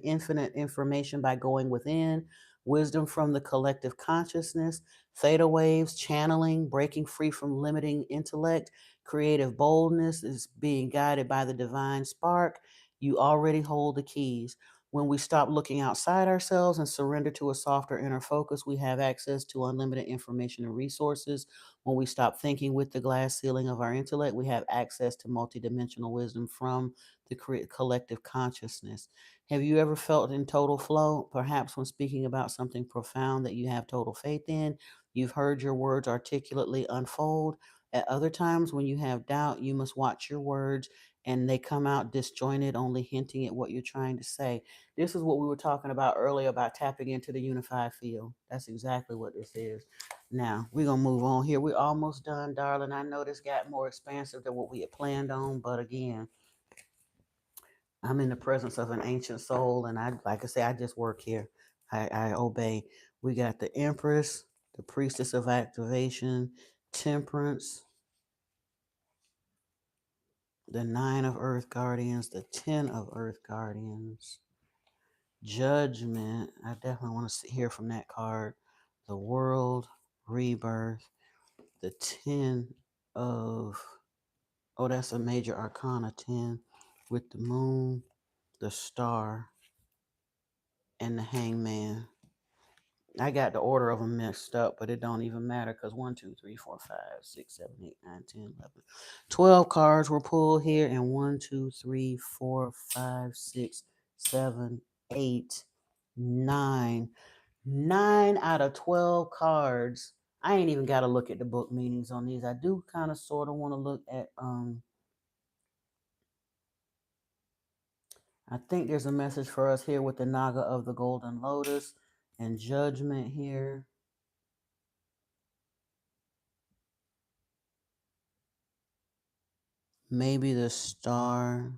infinite information by going within, wisdom from the collective consciousness, theta waves, channeling, breaking free from limiting intellect, creative boldness is being guided by the divine spark. You already hold the keys. When we stop looking outside ourselves and surrender to a softer inner focus, we have access to unlimited information and resources. When we stop thinking with the glass ceiling of our intellect, we have access to multidimensional wisdom from the collective consciousness. Have you ever felt in total flow? Perhaps when speaking about something profound that you have total faith in, you've heard your words articulately unfold. At other times, when you have doubt, you must watch your words and they come out disjointed, only hinting at what you're trying to say. This is what we were talking about earlier about tapping into the unified field. That's exactly what this is. Now, we're going to move on here. We're almost done, darling. I know this got more expansive than what we had planned on, but again, I'm in the presence of an ancient soul, and like I say, I just work here. I obey. We got the Empress, the Priestess of Activation, Temperance, the 9 of Earth Guardians, the 10 of Earth Guardians, Judgment. I definitely want to hear from that card. The World, Rebirth, the 10 of, oh, that's a major arcana 10 with the Moon, the Star, and the Hangman. I got the order of them mixed up, but it don't even matter because 1, 2, 3, 4, 5, 6, 7, 8, 9, 10, 11, 12 cards were pulled here, and 1, 2, 3, 4, 5, 6, 7, 8, 9. 9 out of 12 cards. I ain't even got to look at the book meanings on these. I do kind of sort of want to look at I think there's a message for us here with the Naga of the Golden Lotus and Judgment here. Maybe the Star.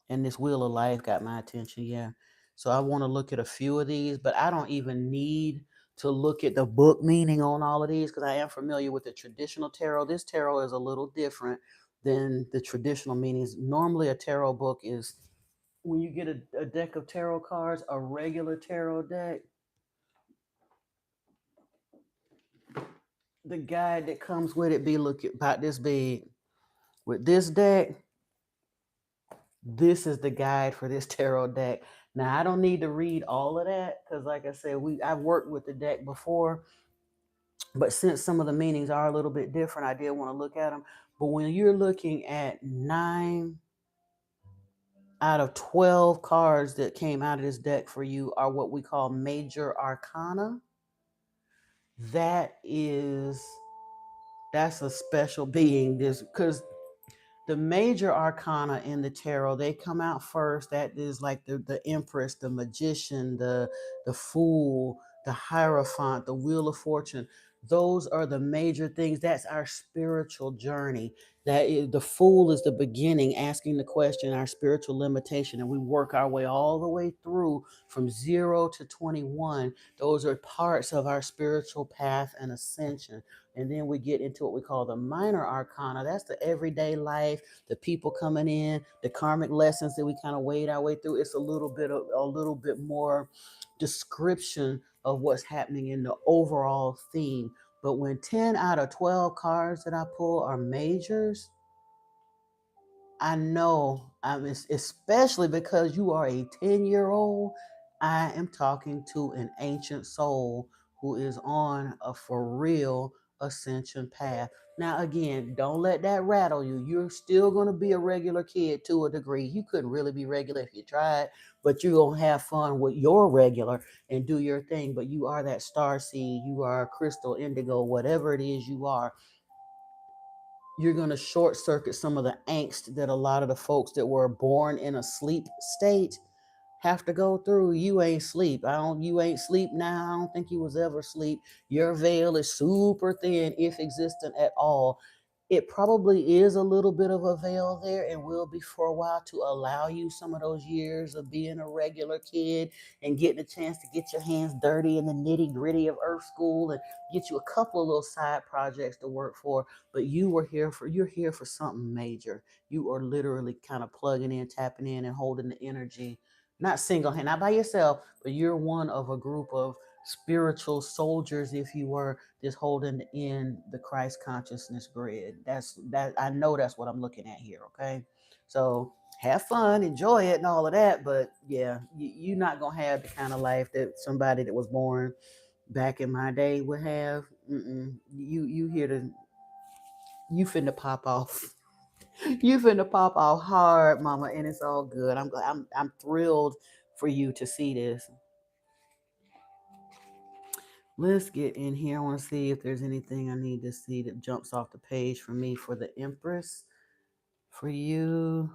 And this Wheel of Life got my attention, yeah. So I want to look at a few of these, but I don't even need to look at the book meaning on all of these because I am familiar with the traditional tarot. This tarot is a little different than the traditional meanings. Normally, a tarot book is when you get a deck of tarot cards, a regular tarot deck, the guide that comes with it be looking about this big. With this deck, this is the guide for this tarot deck. Now I don't need to read all of that because, like I said, I've worked with the deck before, but since some of the meanings are a little bit different, I did want to look at them. But when you're looking at 9 out of 12 cards that came out of this deck for you are what we call major arcana. That's a special being. This because the major arcana in the tarot, they come out first. That is like the Empress, the Magician, the Fool, the Hierophant, the Wheel of Fortune. Those are the major things. That's our spiritual journey. That is, the Fool is the beginning, asking the question, our spiritual limitation, and we work our way all the way through from 0 to 21. Those are parts of our spiritual path and ascension. And then we get into what we call the minor arcana. That's the everyday life, the people coming in, the karmic lessons that we kind of wade our way through. It's a little bit more description of what's happening in the overall theme. But when 10 out of 12 cards that I pull are majors, I know, especially because you are a 10-year-old, I am talking to an ancient soul who is on a for real ascension path. Now, again, don't let that rattle you. You're still going to be a regular kid to a degree. You couldn't really be regular if you tried, but you're going to have fun with your regular and do your thing. But you are that star seed, you are crystal, indigo, whatever it is you are. You're going to short circuit some of the angst that a lot of the folks that were born in a sleep state have to go through. You ain't sleep. You ain't sleep now. I don't think you was ever sleep. Your veil is super thin, if existent at all. It probably is a little bit of a veil there and will be for a while to allow you some of those years of being a regular kid and getting a chance to get your hands dirty in the nitty gritty of Earth School and get you a couple of little side projects to work for. But you're here for something major. You are literally kind of plugging in, tapping in, and holding the energy, not single hand, not by yourself, but you're one of a group of spiritual soldiers, if you were, just holding in the Christ consciousness grid. I know that's what I'm looking at here. Okay. So have fun, enjoy it, and all of that. But yeah, you're not gonna have the kind of life that somebody that was born back in my day would have. You here to you finna pop off. You finna pop off hard, mama, and it's all good. I'm glad. I'm thrilled for you to see this. Let's get in here. I want to see if there's anything I need to see that jumps off the page for me for the Empress. For you,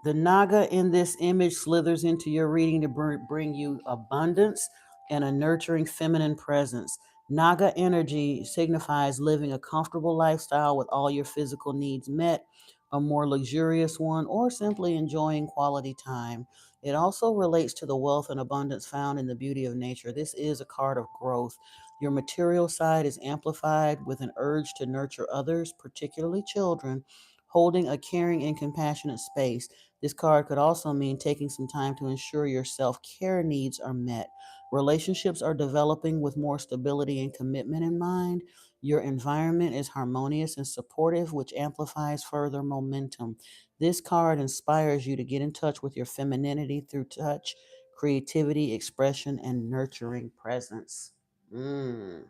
the Naga in this image slithers into your reading to bring you abundance and a nurturing feminine presence. Naga energy signifies living a comfortable lifestyle with all your physical needs met, a more luxurious one, or simply enjoying quality time. It also relates to the wealth and abundance found in the beauty of nature. This is a card of growth. Your material side is amplified with an urge to nurture others, particularly children, holding a caring and compassionate space. This card could also mean taking some time to ensure your self care needs are met. Relationships are developing with more stability and commitment in mind. Your environment is harmonious and supportive, which amplifies further momentum. This card inspires you to get in touch with your femininity through touch, creativity, expression, and nurturing presence. Mm.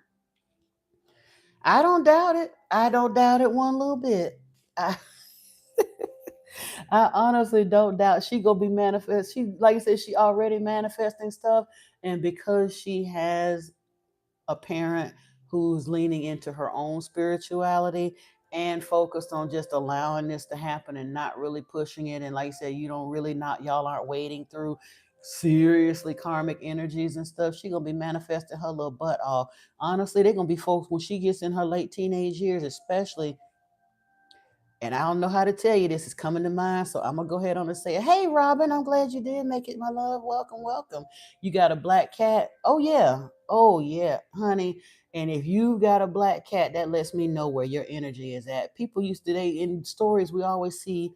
I don't doubt it. I don't doubt it one little bit. I, I honestly don't doubt she gonna be manifest. She, like I said, she already manifesting stuff, and because she has a parent who's leaning into her own spirituality and focused on just allowing this to happen and not really pushing it. And like I said, you don't really not y'all aren't wading through seriously karmic energies and stuff. She gonna be manifesting her little butt off. Honestly, they're gonna be folks when she gets in her late teenage years, especially, and I don't know how to tell you this is coming to mind, so I'm gonna go ahead on and say, "Hey, Robin, I'm glad you did make it, my love. Welcome, welcome. You got a black cat? Oh yeah, honey. And if you got a black cat, that lets me know where your energy is at. People used to they in stories we always see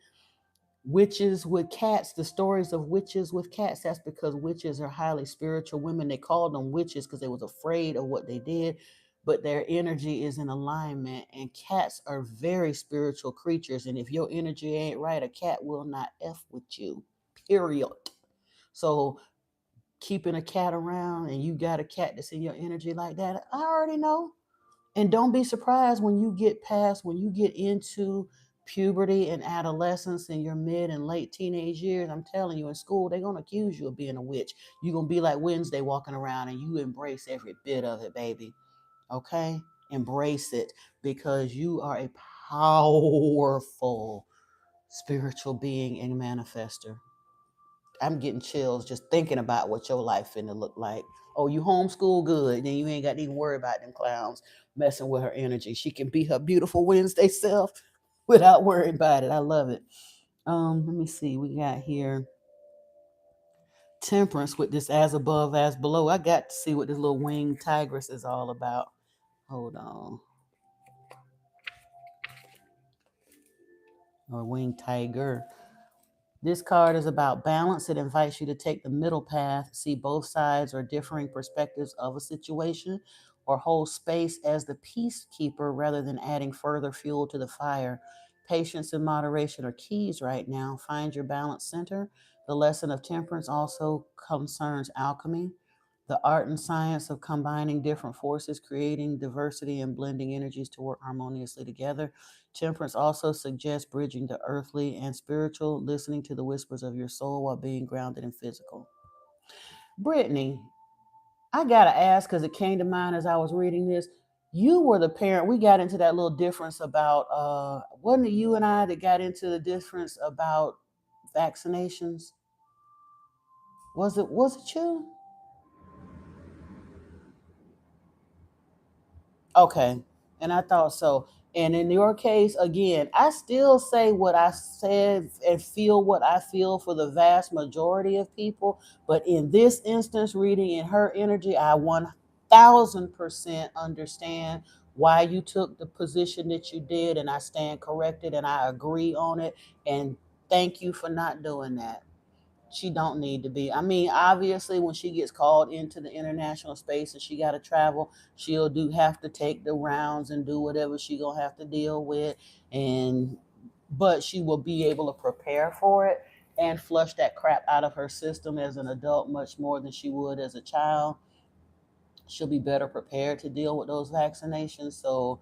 witches with cats, the stories of witches with cats. That's because witches are highly spiritual women. They called them witches because they was afraid of what they did, but their energy is in alignment, and cats are very spiritual creatures, and if your energy ain't right, a cat will not f with you, period. So keeping a cat around and you got a cat that's in your energy like that, I already know. And don't be surprised when you get past, when you get into puberty and adolescence in your mid and late teenage years. I'm telling you, in school, they're going to accuse you of being a witch. You're going to be like Wednesday walking around and you embrace every bit of it, baby. Okay? Embrace it because you are a powerful spiritual being and manifester. I'm getting chills just thinking about what your life finna look like. Oh, you homeschool good, then you ain't got to even worry about them clowns messing with her energy. She can be her beautiful Wednesday self without worrying about it. I love it. Let me see. We got here temperance with this as above, as below. I got to see what this little winged tigress is all about. Hold on. Or winged tiger. This card is about balance. It invites you to take the middle path, see both sides or differing perspectives of a situation, or hold space as the peacekeeper rather than adding further fuel to the fire. Patience and moderation are keys right now. Find your balance center. The lesson of temperance also concerns alchemy, the art and science of combining different forces, creating diversity, and blending energies to work harmoniously together. Temperance also suggests bridging the earthly and spiritual, listening to the whispers of your soul while being grounded and physical. Brittany, I gotta ask because it came to mind as I was reading this. You were the parent. We got into that little difference about wasn't it you and I that got into the difference about vaccinations? Was it you? Okay. And I thought so. And in your case, again, I still say what I said and feel what I feel for the vast majority of people. But in this instance, reading in her energy, I 1000% understand why you took the position that you did. And I stand corrected and I agree on it. And thank you for not doing that. She don't need to be. I mean, obviously, when she gets called into the international space and she got to travel, she'll do have to take the rounds and do whatever she gonna have to deal with. And but she will be able to prepare for it and flush that crap out of her system as an adult much more than she would as a child. She'll be better prepared to deal with those vaccinations. So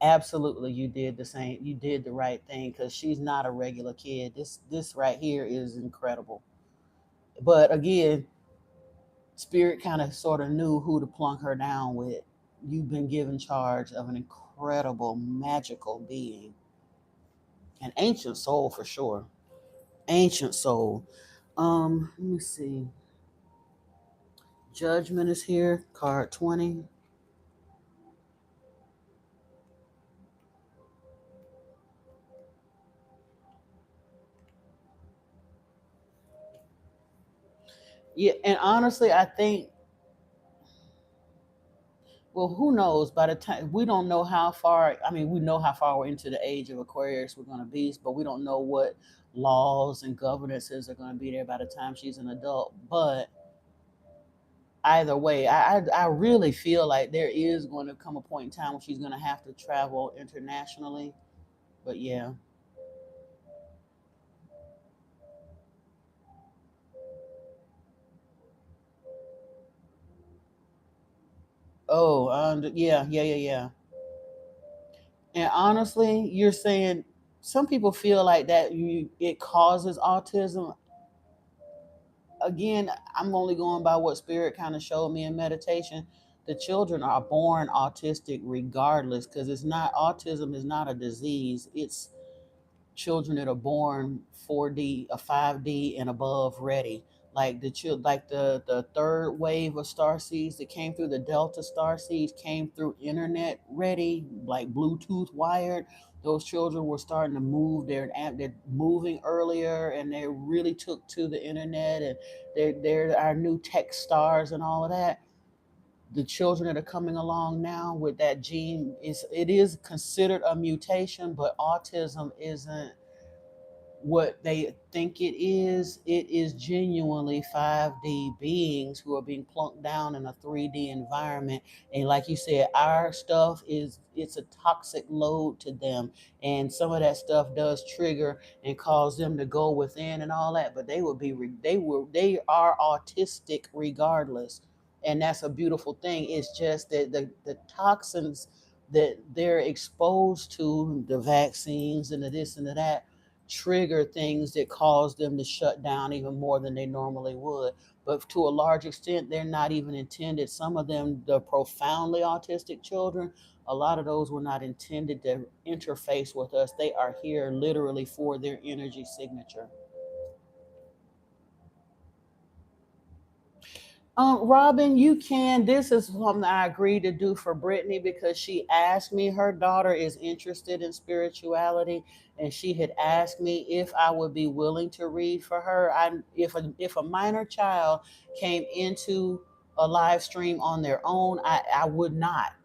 absolutely, you did the same. You did the right thing because she's not a regular kid. This right here is incredible. But again, Spirit kind of sort of knew who to plunk her down with. You've been given charge of an incredible, magical being, an ancient soul for sure. Ancient soul. Let me see. Judgment is here. Card 20. Yeah, and honestly, I think, well, who knows? By the time we don't know how far, I mean, we know how far we're into the age of Aquarius we're going to be, but we don't know what laws and governances are going to be there by the time she's an adult. But either way, I really feel like there is going to come a point in time when she's going to have to travel internationally. But yeah. Oh, yeah, yeah, yeah, yeah. And honestly, you're saying some people feel like that it causes autism. Again, I'm only going by what Spirit kind of showed me in meditation. The children are born autistic regardless, because it's not, autism is not a disease. It's children that are born 4D, a 5D and above ready. Like the third wave of star seeds that came through, the Delta star seeds came through internet ready, like Bluetooth wired. Those children were starting to move. They're moving earlier, and they really took to the internet, and they're our new tech stars and all of that. The children that are coming along now with that gene, it is considered a mutation, but autism isn't what they think it is. It is genuinely 5D beings who are being plunked down in a 3D environment. And like you said, our stuff it's a toxic load to them. And some of that stuff does trigger and cause them to go within and all that. But they are autistic regardless. And that's a beautiful thing. It's just that the toxins that they're exposed to, the vaccines and the this and the that, trigger things that cause them to shut down even more than they normally would. But to a large extent, they're not even intended. Some of them, the profoundly autistic children, a lot of those were not intended to interface with us. They are here literally for their energy signature. Robin, you can. This is something I agreed to do for Brittany because she asked me. Her daughter is interested in spirituality, and she had asked me if I would be willing to read for her. If a minor child came into a live stream on their own, I would not.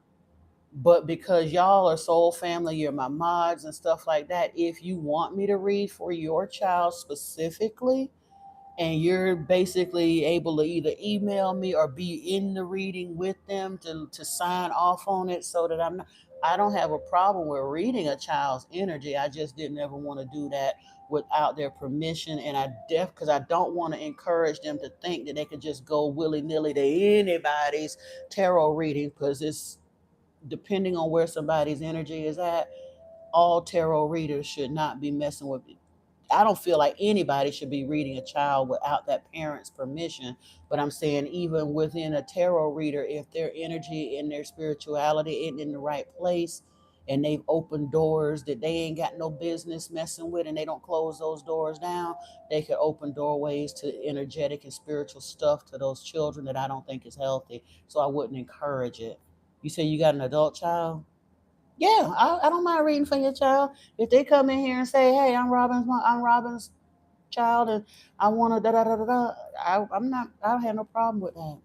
But because y'all are soul family, you're my mods and stuff like that. If you want me to read for your child specifically, and you're basically able to either email me or be in the reading with them to sign off on it, so that I don't have a problem with reading a child's energy. I just didn't ever want to do that without their permission. And because I don't want to encourage them to think that they could just go willy-nilly to anybody's tarot reading, because it's depending on where somebody's energy is at. All tarot readers should not be messing with it. I don't feel like anybody should be reading a child without that parent's permission. But I'm saying, even within a tarot reader, if their energy and their spirituality isn't in the right place, and they've opened doors that they ain't got no business messing with, and they don't close those doors down, they could open doorways to energetic and spiritual stuff to those children that I don't think is healthy. So I wouldn't encourage it. You say you got an adult child? Yeah, I don't mind reading for your child. If they come in here and say, "Hey, I'm Robin's child, and I want to da da da da da," I'm not. I don't have no problem with that.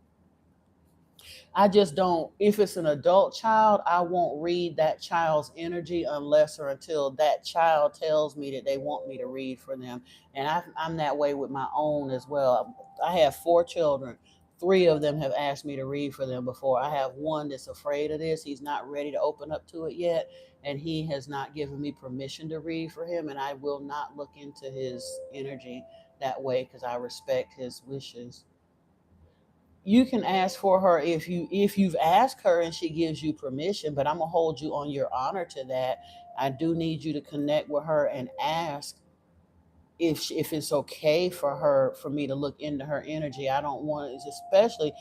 I just don't. If it's an adult child, I won't read that child's energy unless or until that child tells me that they want me to read for them. And I'm that way with my own as well. I have 4 children. three of them have asked me to read for them before. I have one that's afraid of this. He's not ready to open up to it yet, and he has not given me permission to read for him, and I will not look into his energy that way because I respect his wishes. You can ask for her if you've asked her and she gives you permission, but I'm gonna hold you on your honor to that. I do need you to connect with her and ask if it's okay for her for me to look into her energy. I don't want it, especially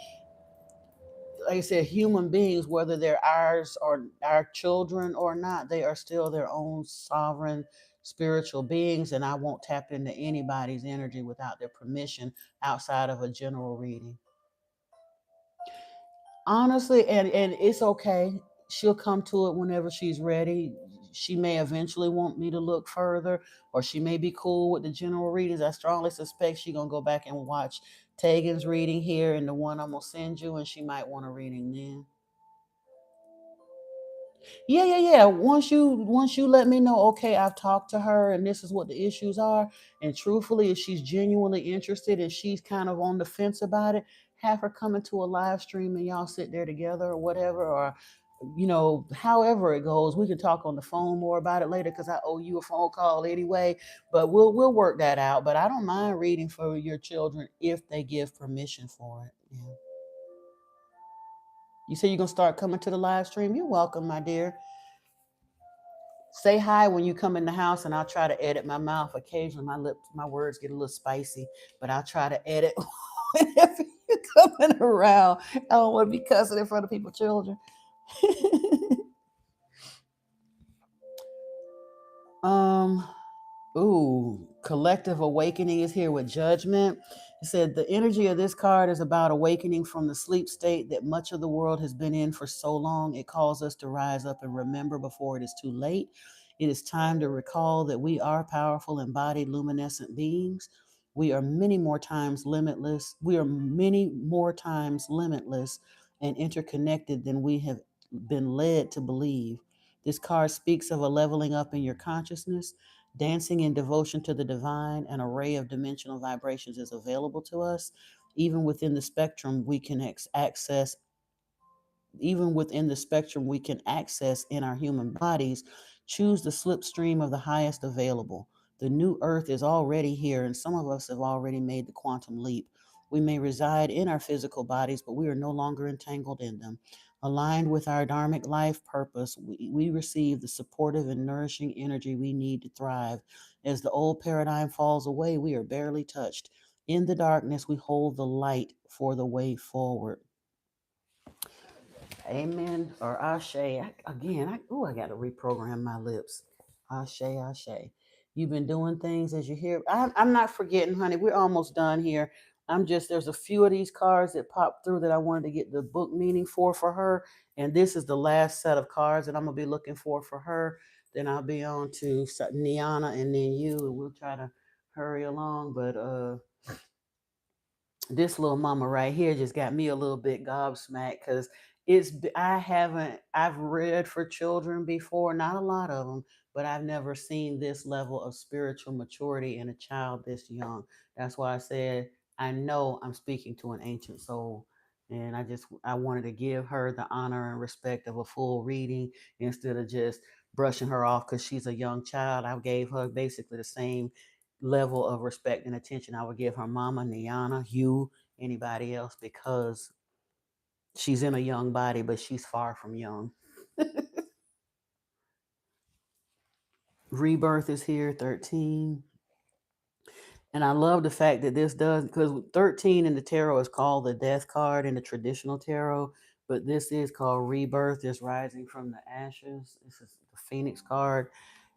like I said, human beings, whether they're ours or our children or not, they are still their own sovereign spiritual beings, and I won't tap into anybody's energy without their permission outside of a general reading. Honestly, and it's okay. She'll come to it whenever she's ready. She may eventually want me to look further, or she may be cool with the general readings. I strongly suspect she's gonna go back and watch Tegan's reading here and the one I'm gonna send you, and she might want a reading then. Yeah. Once you let me know, okay, I've talked to her and this is what the issues are. And truthfully, if she's genuinely interested and she's kind of on the fence about it, have her come into a live stream and y'all sit there together or whatever, or however it goes. We can talk on the phone more about it later because I owe you a phone call anyway. But we'll work that out. But I don't mind reading for your children if they give permission for it. Yeah. You say you're gonna start coming to the live stream? You're welcome, my dear. Say hi when you come in the house, and I'll try to edit my mouth. Occasionally, my words get a little spicy, but I'll try to edit whenever you're coming around. I don't want to be cussing in front of people's children. um, Ooh, collective awakening is here with judgment. It said the energy of this card is about awakening from the sleep state that much of the world has been in for so long. It calls us to rise up and remember before it is too late. It is time to recall that we are powerful, embodied, luminescent beings. We are many more times limitless. We are many more times limitless and interconnected than we have been led to believe. This card speaks of a leveling up in your consciousness. Dancing in devotion to the divine, an array of dimensional vibrations is available to us. Even within the spectrum, we can access even within the spectrum we can access in our human bodies, choose the slipstream of the highest available. The new earth is already here, and some of us have already made the quantum leap. We may reside in our physical bodies, but we are no longer entangled in them. Aligned with our dharmic life purpose, we receive the supportive and nourishing energy we need to thrive. As the old paradigm falls away, we are barely touched. In the darkness, we hold the light for the way forward. Amen or Ashe. I got to reprogram my lips. Ashe, Ashe. You've been doing things as you hear. I'm not forgetting, honey. We're almost done here. There's a few of these cards that popped through that I wanted to get the book meaning for her. And this is the last set of cards that I'm going to be looking for her. Then I'll be on to Niana and then you, and we'll try to hurry along. But, this little mama right here just got me a little bit gobsmacked because I've read for children before, not a lot of them, but I've never seen this level of spiritual maturity in a child this young. That's why I said I know I'm speaking to an ancient soul, and I wanted to give her the honor and respect of a full reading instead of just brushing her off because she's a young child. I gave her basically the same level of respect and attention I would give her mama, Niana, Hugh, anybody else, because she's in a young body, but she's far from young. Rebirth is here, 13. And I love the fact that this does, because 13 in the tarot is called the death card in the traditional tarot, but this is called rebirth, is rising from the ashes. This is the phoenix card.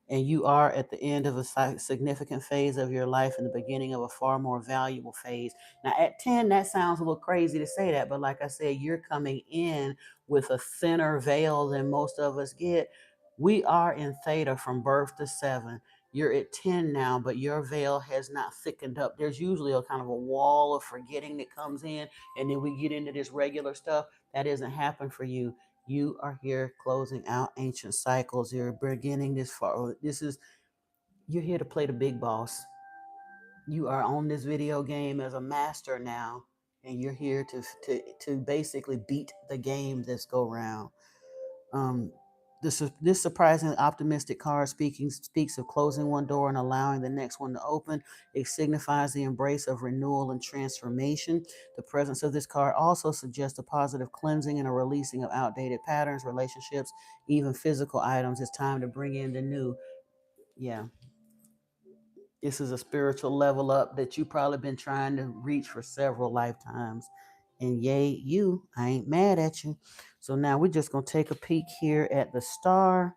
And you are at the end of a significant phase of your life and the beginning of a far more valuable phase. Now, at 10, that sounds a little crazy to say that, but like I said, you're coming in with a thinner veil than most of us get. We are in theta from birth to 7. You're at 10 now, but your veil has not thickened up. There's usually a kind of a wall of forgetting that comes in, and then we get into this regular stuff. That doesn't happen for you. You are here closing out ancient cycles. You're beginning this far. You're here to play the big boss. You are on this video game as a master now. and you're here to basically beat the game this go round. Um, this surprisingly optimistic card speaks of closing one door and allowing the next one to open. It signifies the embrace of renewal and transformation. The presence of this card also suggests a positive cleansing and a releasing of outdated patterns, relationships, even physical items. It's time to bring in the new. Yeah, this is a spiritual level up that you probably been trying to reach for several lifetimes. And yay, you, I ain't mad at you. So now we're just going to take a peek here at the star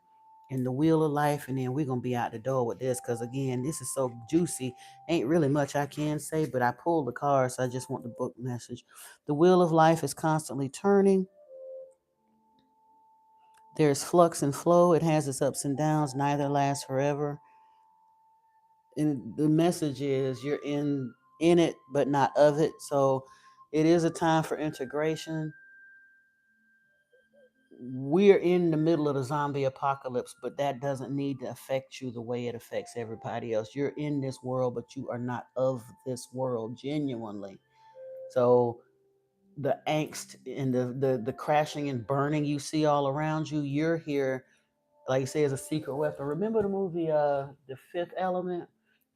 and the wheel of life, and then we're going to be out the door with this because, again, this is so juicy. Ain't really much I can say, but I pulled the card, so I just want the book message. The wheel of life is constantly turning. There's flux and flow. It has its ups and downs. Neither lasts forever. And the message is you're in it but not of it. So it is a time for integration. We're in the middle of the zombie apocalypse, but that doesn't need to affect you the way it affects everybody else. You're in this world, but you are not of this world genuinely. So the angst and the crashing and burning you see all around you, you're here, like you say, as a secret weapon. Remember the movie The Fifth Element?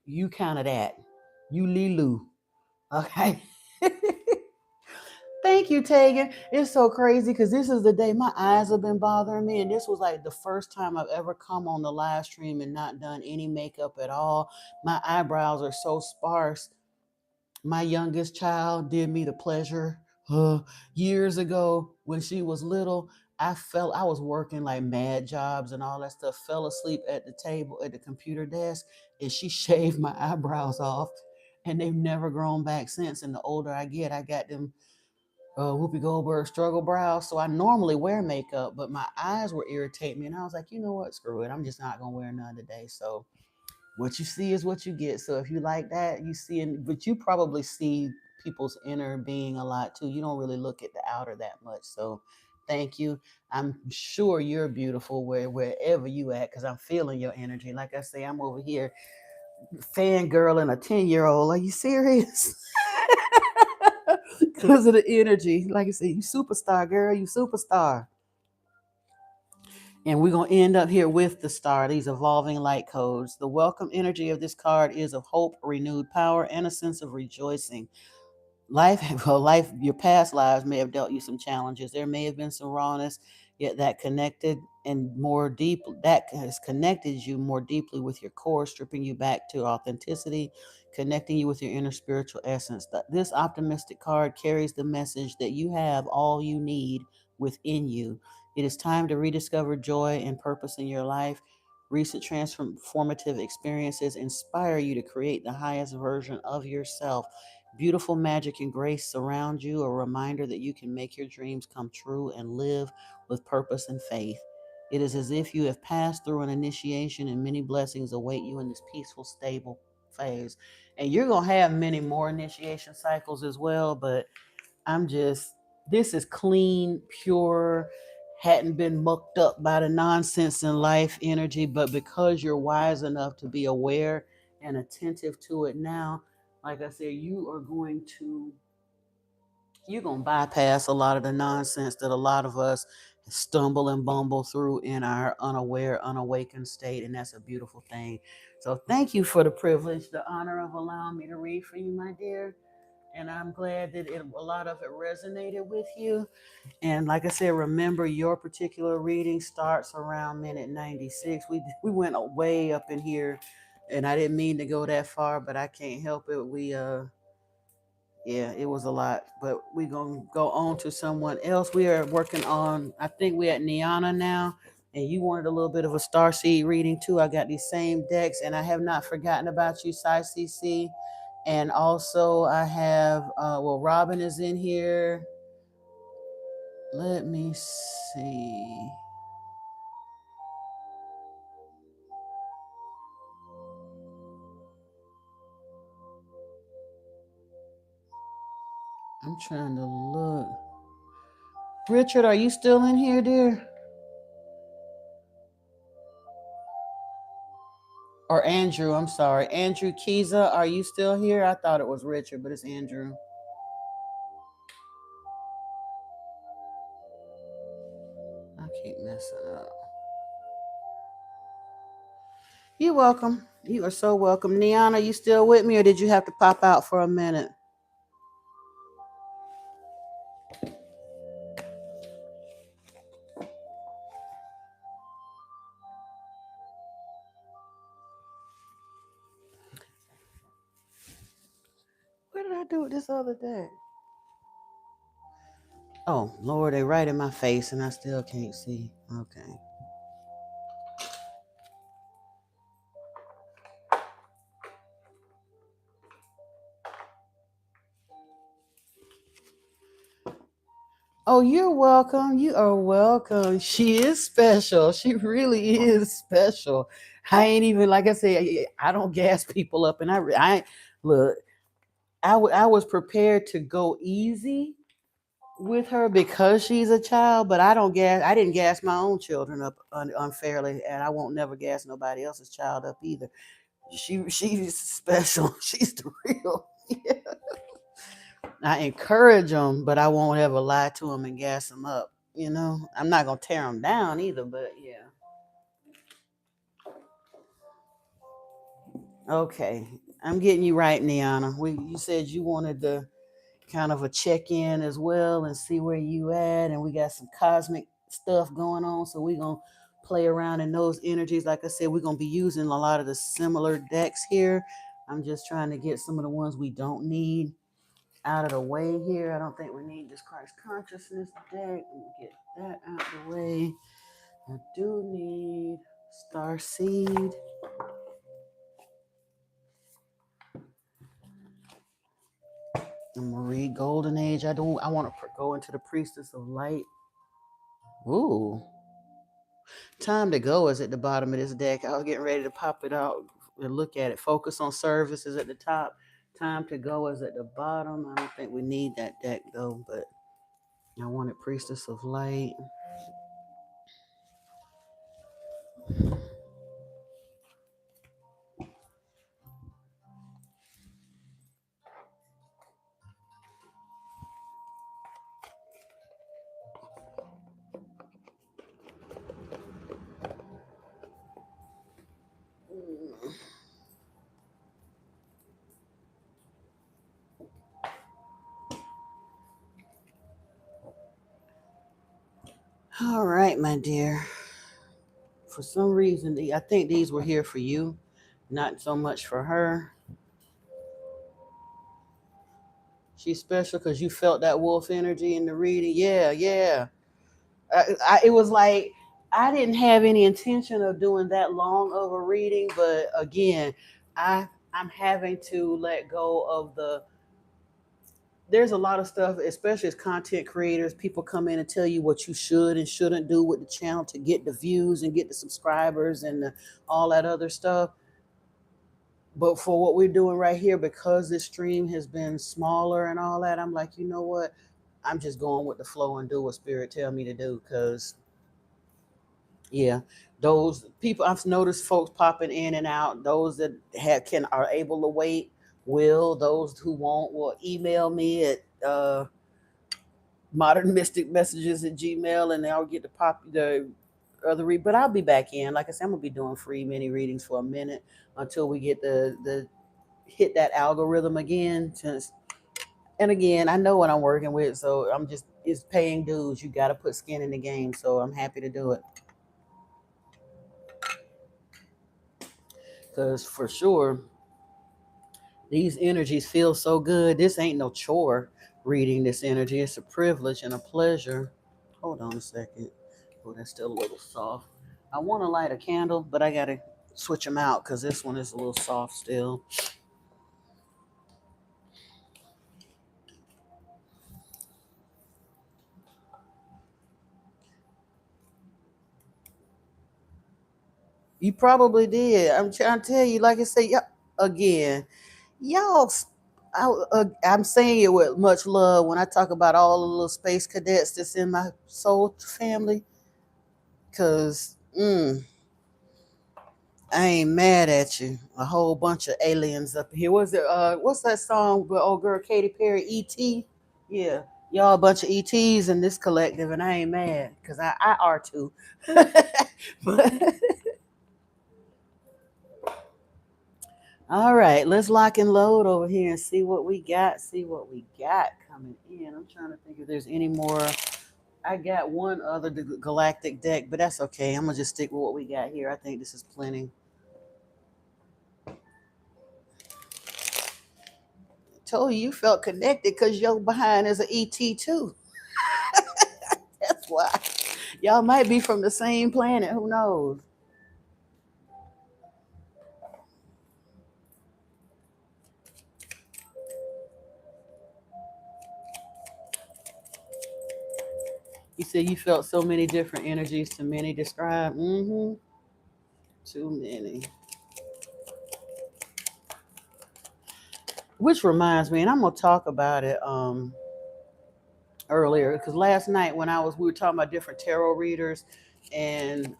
You kind of that. You Lilu. Okay. Thank you, Tegan. It's so crazy because this is the day my eyes have been bothering me, and this was like the first time I've ever come on the live stream and not done any makeup at all. My eyebrows are so sparse. My youngest child did me the pleasure years ago when she was little. I was working like mad jobs and all that stuff, fell asleep at the table at the computer desk, and she shaved my eyebrows off, and they've never grown back since. And the older I get, I got them Whoopi Goldberg struggle brows. So I normally wear makeup, but my eyes were irritating me. And I was like, you know what? Screw it. I'm just not going to wear none today. So what you see is what you get. So if you like that, you see, but you probably see people's inner being a lot too. You don't really look at the outer that much. So thank you. I'm sure you're beautiful wherever you at, because I'm feeling your energy. Like I say, I'm over here fangirl and a 10-year-old. Are you serious? Because of the energy. Like I said, you superstar, girl. You superstar. And we're going to end up here with the star, these evolving light codes. The welcome energy of this card is of hope, renewed power, and a sense of rejoicing. Life, your past lives may have dealt you some challenges. There may have been some rawness, yet that connected and more deep, that has connected you more deeply with your core, stripping you back to authenticity, connecting you with your inner spiritual essence. This optimistic card carries the message that you have all you need within you. It is time to rediscover joy and purpose in your life. Recent transformative experiences inspire you to create the highest version of yourself. Beautiful magic and grace surround you, a reminder that you can make your dreams come true and live with purpose and faith. It is as if you have passed through an initiation and many blessings await you in this peaceful, stable phase. And you're going to have many more initiation cycles as well, but this is clean, pure, hadn't been mucked up by the nonsense in life energy, but because you're wise enough to be aware and attentive to it now, like I said, you're going to bypass a lot of the nonsense that a lot of us stumble and bumble through in our unaware, unawakened state. And that's a beautiful thing. So thank you for the privilege, the honor of allowing me to read for you, my dear. And I'm glad that a lot of it resonated with you. And like I said, remember your particular reading starts around minute 96. We went way up in here, and I didn't mean to go that far, but I can't help it. Yeah, it was a lot. But we're gonna go on to someone else. We are working on, I think we're at Niana now. And you wanted a little bit of a starseed reading too. I got these same decks, and I have not forgotten about you, Sai CC. And also I have Robin is in here. Let me see. I'm trying to look. Richard, are you still in here, dear? Or Andrew, I'm sorry. Andrew Kiza, are you still here? I thought it was Richard, but it's Andrew. messing up. You're welcome. You are so welcome. Niana, you still with me or did you have to pop out for a minute? What did I do with this other day? Oh, Lord, they right in my face and I still can't see. Okay. Oh, you're welcome. You are welcome. She is special. She really is special. I ain't even, like I said, I don't gas people up. And I look, I was prepared to go easy with her because she's a child, but I didn't gas my own children up unfairly, and I won't never gas nobody else's child up either. She's special. She's the real. Yeah. I encourage them, but I won't ever lie to them and gas them up. I'm not gonna tear them down either, but yeah. Okay, I'm getting you right, Niana. You said you wanted to kind of a check-in as well and see where you at, and we got some cosmic stuff going on, so we're gonna play around in those energies. Like I said, we're gonna be using a lot of the similar decks here. I'm just trying to get some of the ones we don't need out of the way here. I don't think we need this Christ consciousness deck. Let me get that out of the way. I do need Star Seed. I'm gonna read Golden Age. I want to go into the Priestess of Light. Ooh. Time to Go is at the bottom of this deck. I was getting ready to pop it out and look at it. Focus on Service is at the top. Time to Go is at the bottom. I don't think we need that deck though, but I wanted Priestess of Light. All right, my dear. For some reason, I think these were here for you, not so much for her. She's special because you felt that wolf energy in the reading. Yeah, yeah. It was like I didn't have any intention of doing that long of a reading, but again, I'm having to let go of there's a lot of stuff, especially as content creators, people come in and tell you what you should and shouldn't do with the channel to get the views and get the subscribers and all that other stuff. But for what we're doing right here, because this stream has been smaller and all that, I'm like, you know what? I'm just going with the flow and do what spirit tell me to do. Cause yeah, those people I've noticed folks popping in and out. Those that are able to wait will. Those who won't will email me at modern mystic messages at Gmail, and I'll get the other read. But I'll be back in. Like I said, I'm gonna be doing free mini readings for a minute until we get the hit that algorithm again. And again, I know what I'm working with, so it's paying dues. You got to put skin in the game, so I'm happy to do it. Because for sure, these energies feel so good. This ain't no chore reading this energy. It's a privilege and a pleasure. Hold on a second. Oh, that's still a little soft. I want to light a candle, but I got to switch them out because this one is a little soft still. You probably did. I'm trying to tell you, like I say, again, y'all. I'm saying it with much love when I talk about all the little space cadets that's in my soul family, cause I ain't mad at you. A whole bunch of aliens up here. What's that song with old girl Katy Perry? E.T. Yeah, Y'all a bunch of ETs in this collective, and I ain't mad because I are too. But all right, let's lock and load over here and see what we got. See what we got coming in. I'm trying to think if there's any more. I got one other galactic deck, but that's okay. I'm gonna just stick with what we got here. I think this is plenty. Told you felt connected because your behind is an ET too. That's why. Y'all might be from the same planet. Who knows? You said you felt so many different energies. Too many describe. Mm-hmm. Too many. Which reminds me, and I'm gonna talk about it. Earlier because last night when we were talking about different tarot readers, and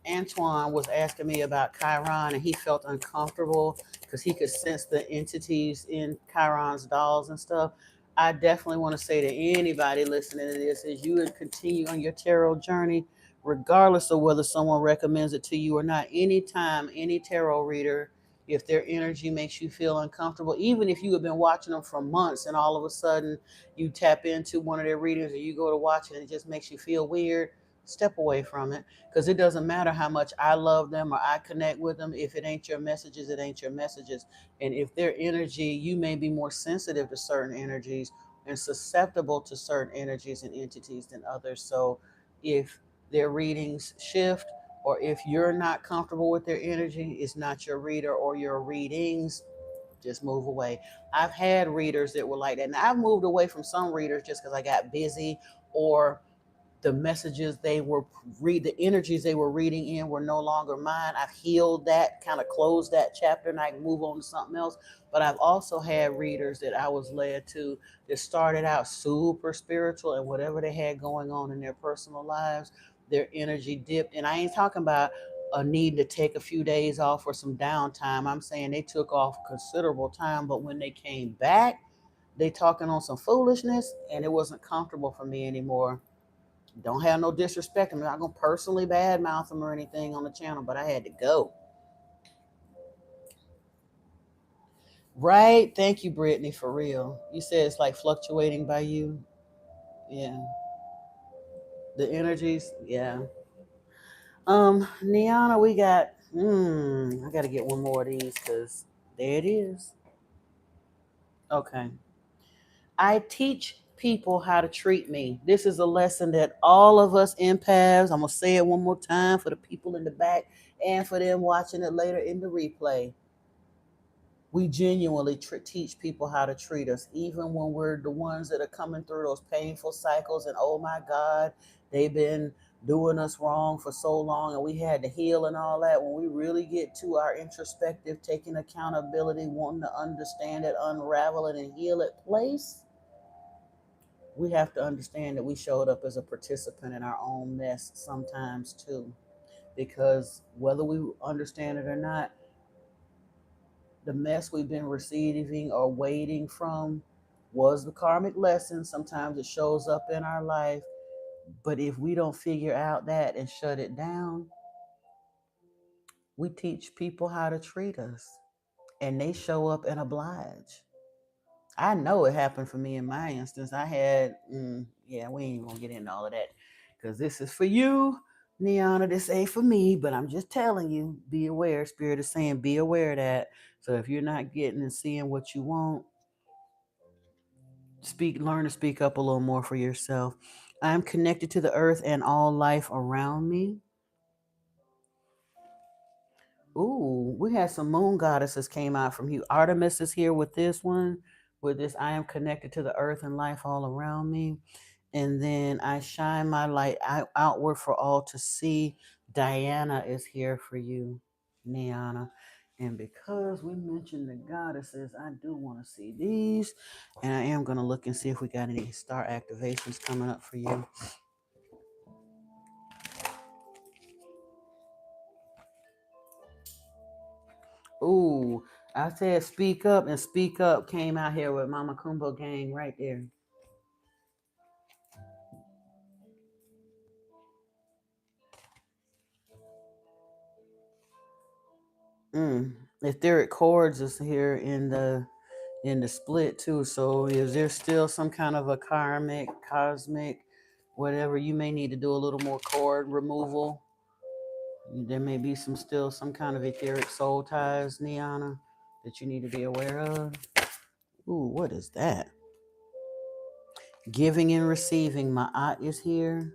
Antoine was asking me about Chiron, and he felt uncomfortable because he could sense the entities in Chiron's dolls and stuff. I definitely want to say to anybody listening to this is you would continue on your tarot journey regardless of whether someone recommends it to you or not. Anytime any tarot reader, if their energy makes you feel uncomfortable, even if you have been watching them for months and all of a sudden you tap into one of their readings or you go to watch it and it just makes you feel weird, step away from it. Because it doesn't matter how much I love them or I connect with them. If it ain't your messages, it ain't your messages. And if their energy, you may be more sensitive to certain energies and susceptible to certain energies and entities than others. So if their readings shift, or if you're not comfortable with their energy, it's not your reader or your readings, just move away. I've had readers that were like that. And I've moved away from some readers just because I got busy, or the messages they were the energies they were reading in were no longer mine. I've healed that, kind of closed that chapter, and I can move on to something else. But I've also had readers that I was led to that started out super spiritual, and whatever they had going on in their personal lives, their energy dipped. And I ain't talking about a need to take a few days off or some downtime. I'm saying they took off considerable time, but when they came back, they talking on some foolishness, and it wasn't comfortable for me anymore. Don't have no disrespect. I'm not gonna personally badmouth them or anything on the channel, but I had to go. Right? Thank you, Brittany, for real. You said it's like fluctuating by you. Yeah. The energies. Yeah. Niana, we got I gotta get one more of these because there it is. Okay. I teach people how to treat me. This is a lesson that all of us empaths, I'm gonna say it one more time for the people in the back and for them watching it later in the replay. We genuinely teach people how to treat us, even when we're the ones that are coming through those painful cycles. And oh my God, they've been doing us wrong for so long, and we had to heal and all that. When we really get to our introspective, taking accountability, wanting to understand it, unravel it, and heal it place, we have to understand that we showed up as a participant in our own mess sometimes too. Because whether we understand it or not, the mess we've been receiving or waiting from was the karmic lesson. Sometimes it shows up in our life, but if we don't figure out that and shut it down, we teach people how to treat us and they show up and oblige. I know it happened for me in my instance. I had, yeah, we ain't gonna get into all of that because this is for you, Niana. This ain't for me, but I'm just telling you, be aware. Spirit is saying, be aware of that. So if you're not getting and seeing what you want, learn to speak up a little more for yourself. I'm connected to the earth and all life around me. Ooh, we had some moon goddesses came out from you. Artemis is here with this one, with this I am connected to the earth and life all around me. And then I shine my light outward for all to see. Diana is here for you, Niana. And because we mentioned the goddesses, I do want to see these. And I am going to look and see if we got any star activations coming up for you. Ooh, I said speak up, and speak up came out here with Mama Kumbo gang right there. Etheric chords is here in the split too. So is there still some kind of a karmic, cosmic, whatever? You may need to do a little more chord removal. There may be some kind of etheric soul ties, Niana, that you need to be aware of. Ooh, what is that? Giving and receiving. Ma'at is here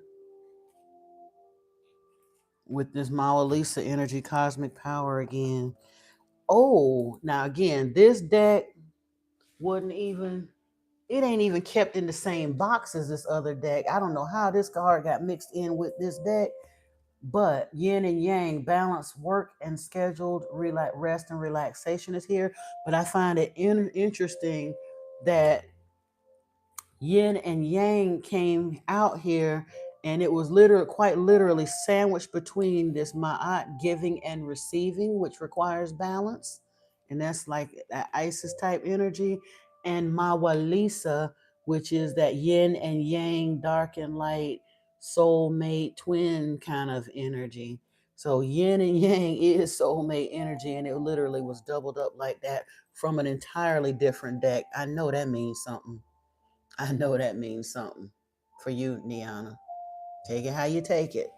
with this Mawa Lisa energy, cosmic power again. Oh, now again, this deck wouldn't even, it ain't even kept in the same box as this other deck. I don't know how this card got mixed in with this deck, but yin and yang, balance, work, and scheduled rest and relaxation is here. But I find it interesting that yin and yang came out here, and it was quite literally sandwiched between this ma'at, giving and receiving, which requires balance, and that's like that Isis type energy, and mawalisa, which is that yin and yang, dark and light, soulmate twin kind of energy. So yin and yang is soulmate energy, and it literally was doubled up like that from an entirely different deck. I know that means something. I know that means something for you, Niana. Take it how you take it.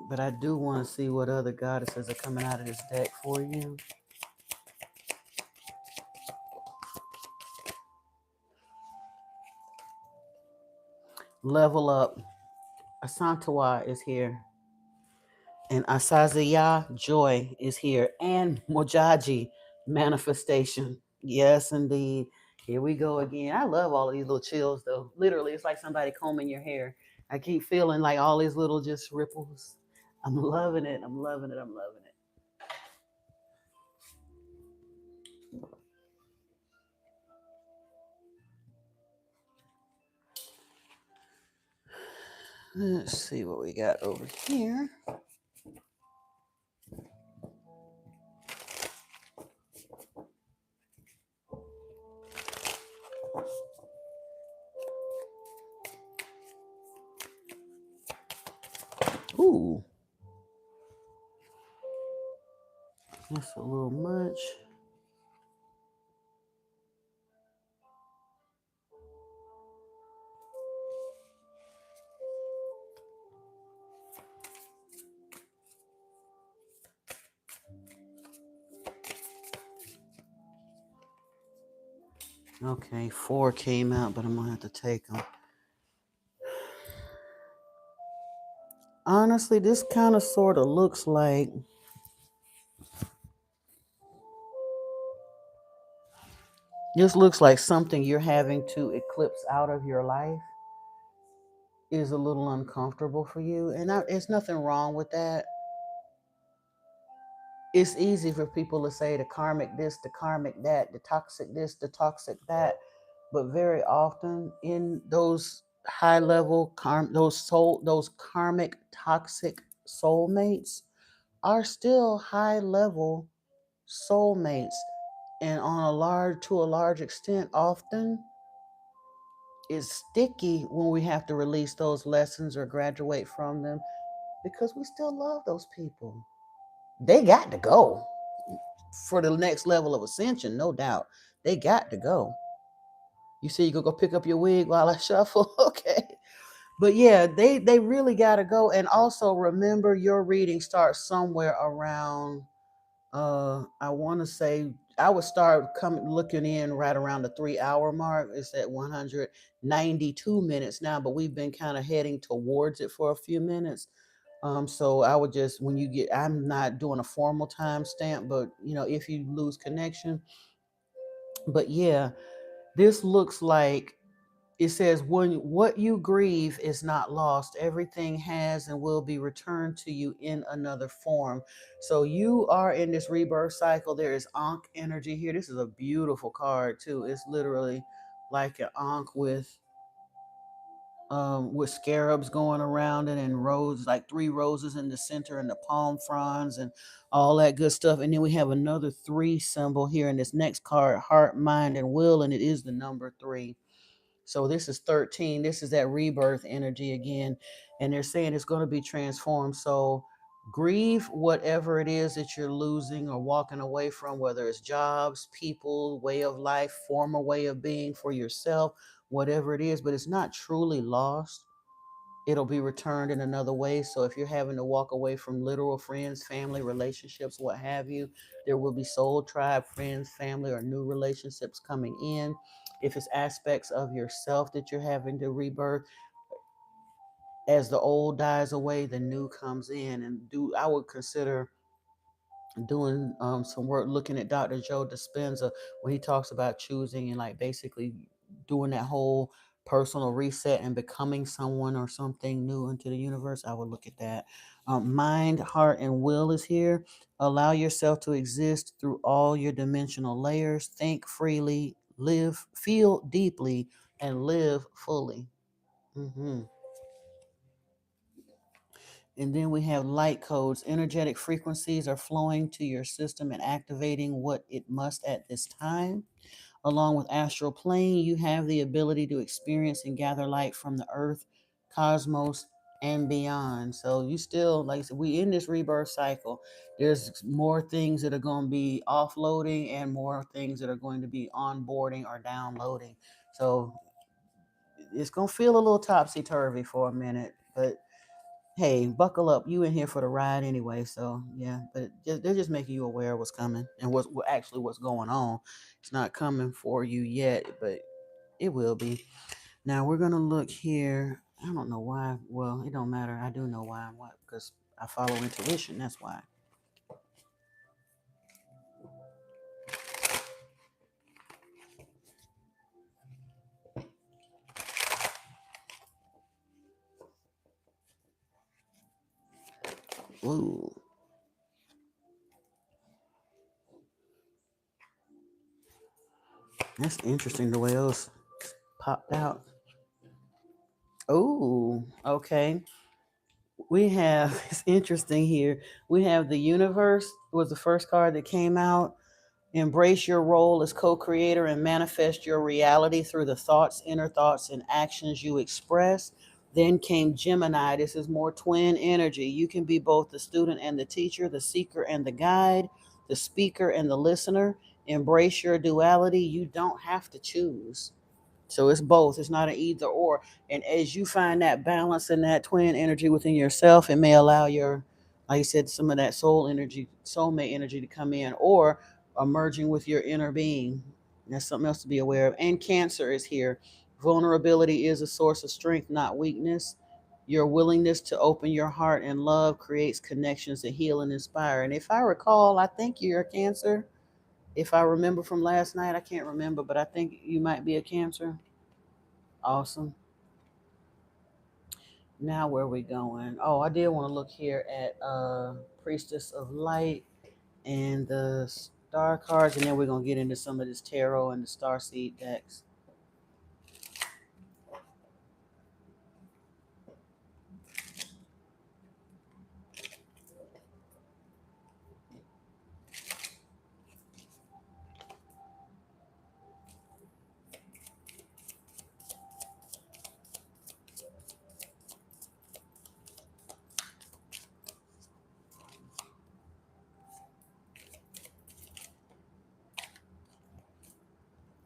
But I do want to see what other goddesses are coming out of this deck for you. Level up. Asantawa is here. And Asaziya, joy, is here. And Mojaji, manifestation. Yes, indeed. Here we go again. I love all of these little chills, though. Literally, it's like somebody combing your hair. I keep feeling like all these little just ripples. I'm loving it. I'm loving it. I'm loving it. Let's see what we got over here. Ooh, that's a little much. Okay, 4 came out, but I'm gonna have to take them. Honestly, this kind of sort of looks like something you're having to eclipse out of your life is a little uncomfortable for you, and there's nothing wrong with that. It's easy for people to say the karmic this, the karmic that, the toxic this, the toxic that, but very often in those high level those karmic toxic soulmates are still high level soulmates, and to a large extent often is sticky when we have to release those lessons or graduate from them, because we still love those people. They got to go for the next level of ascension, no doubt. They got to go. You see, you go pick up your wig while I shuffle. Okay. But yeah, they really got to go. And also remember, your reading starts somewhere around, I want to say, I would start coming looking in right around the 3 hour mark. It's at 192 minutes now, but we've been kind of heading towards it for a few minutes. So I would just, when you get, I'm not doing a formal time stamp, but if you lose connection. But yeah, this looks like it says, when what you grieve is not lost, everything has and will be returned to you in another form. So you are in this rebirth cycle. There is Ankh energy here. This is a beautiful card too. It's literally like an Ankh with scarabs going around it, and roses, like 3 roses in the center, and the palm fronds and all that good stuff. And then we have another 3 symbol here in this next card, heart, mind, and will, and it is the number 3. So this is 13. This is that rebirth energy again. And they're saying it's going to be transformed. So Grieve whatever it is that you're losing or walking away from, whether it's jobs, people, way of life, former way of being for yourself, whatever it is, but it's not truly lost. It'll be returned in another way. So if you're having to walk away from literal friends, family, relationships, what have you, there will be soul tribe, friends, family, or new relationships coming in. If it's aspects of yourself that you're having to rebirth, as the old dies away, the new comes in. And I would consider doing some work looking at Dr. Joe Dispenza when he talks about choosing and like basically doing that whole personal reset and becoming someone or something new into the universe. I would look at that. Mind, heart, and will is here. Allow yourself to exist through all your dimensional layers. Think freely, live, feel deeply, and live fully. hmm And then we have light codes. Energetic frequencies are flowing to your system and activating what it must at this time. Along with astral plane, you have the ability to experience and gather light from the earth, cosmos, and beyond. So you still, like I said, we in this rebirth cycle. There's more things that are going to be offloading and more things that are going to be onboarding or downloading. So it's going to feel a little topsy-turvy for a minute, but hey, buckle up. You in here for the ride anyway. So yeah, but they're just making you aware of what's coming and what's going on. It's not coming for you yet, but it will be. Now we're gonna look here. I don't know why. Well, it don't matter. I do know why. What? Because I follow intuition. That's why. Ooh, that's interesting. The way those popped out. Ooh, okay. We have it's interesting here. We have the universe was the first card that came out. Embrace your role as co creator and manifest your reality through the thoughts, inner thoughts, and actions you express. Then came Gemini. This is more twin energy. You can be both the student and the teacher, the seeker and the guide, the speaker and the listener. Embrace your duality. You don't have to choose. So it's both. It's not an either or. And as you find that balance and that twin energy within yourself, it may allow your, like I said, some of that soul energy, soulmate energy to come in, or merging with your inner being. That's something else to be aware of. And Cancer is here. Vulnerability is a source of strength, not weakness. Your willingness to open your heart and love creates connections that heal and inspire. And if I recall, I think you're a Cancer. If I remember from last night, I can't remember, but I think you might be a Cancer. Awesome. Now where are we going? Oh, I did want to look here at Priestess of Light and the star cards, and then we're gonna get into some of this tarot and the star seed decks.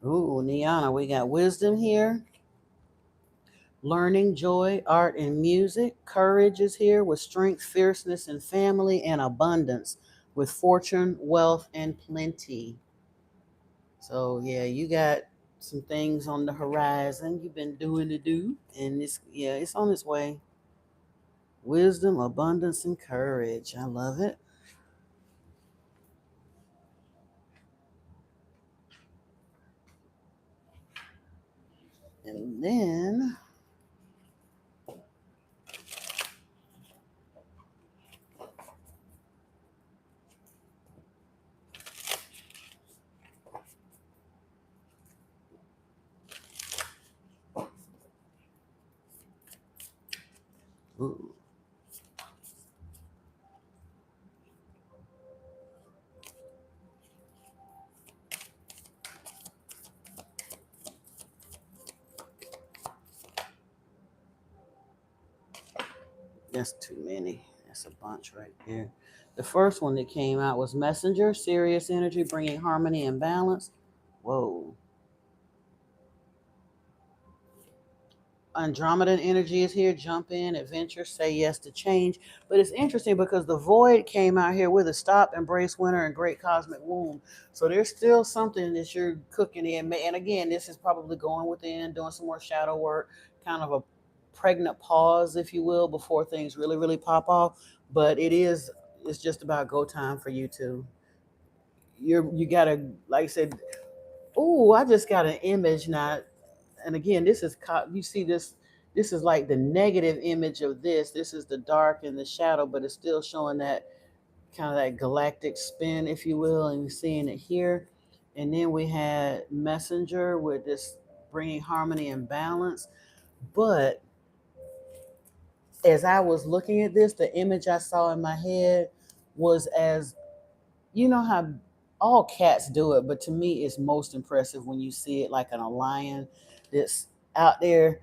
Ooh, Niana, we got wisdom here, learning, joy, art, and music. Courage is here with strength, fierceness, and family, and abundance with fortune, wealth, and plenty. So yeah, you got some things on the horizon. You've been doing the do, and it's on its way. Wisdom, abundance, and courage. I love it. And then, ooh, that's too many. That's a bunch right there. The first one that came out was Messenger, Sirius Energy, bringing harmony and balance. Whoa. Andromedan energy is here. Jump in, adventure, say yes to change. But it's interesting because the void came out here with a stop, embrace winter, and great cosmic womb. So there's still something that you're cooking in. And again, this is probably going within, doing some more shadow work, kind of a pregnant pause, if you will, before things really, really pop off. But it's just about go time for you too. You gotta, like I said, oh, I just got an image now. And again, you see this is like the negative image of this is the dark and the shadow, but it's still showing that kind of that galactic spin, if you will, and you're seeing it here. And then we had Messenger with this bringing harmony and balance. But as I was looking at this, the image I saw in my head was, as you know how all cats do it, but to me it's most impressive when you see it like in a lion that's out there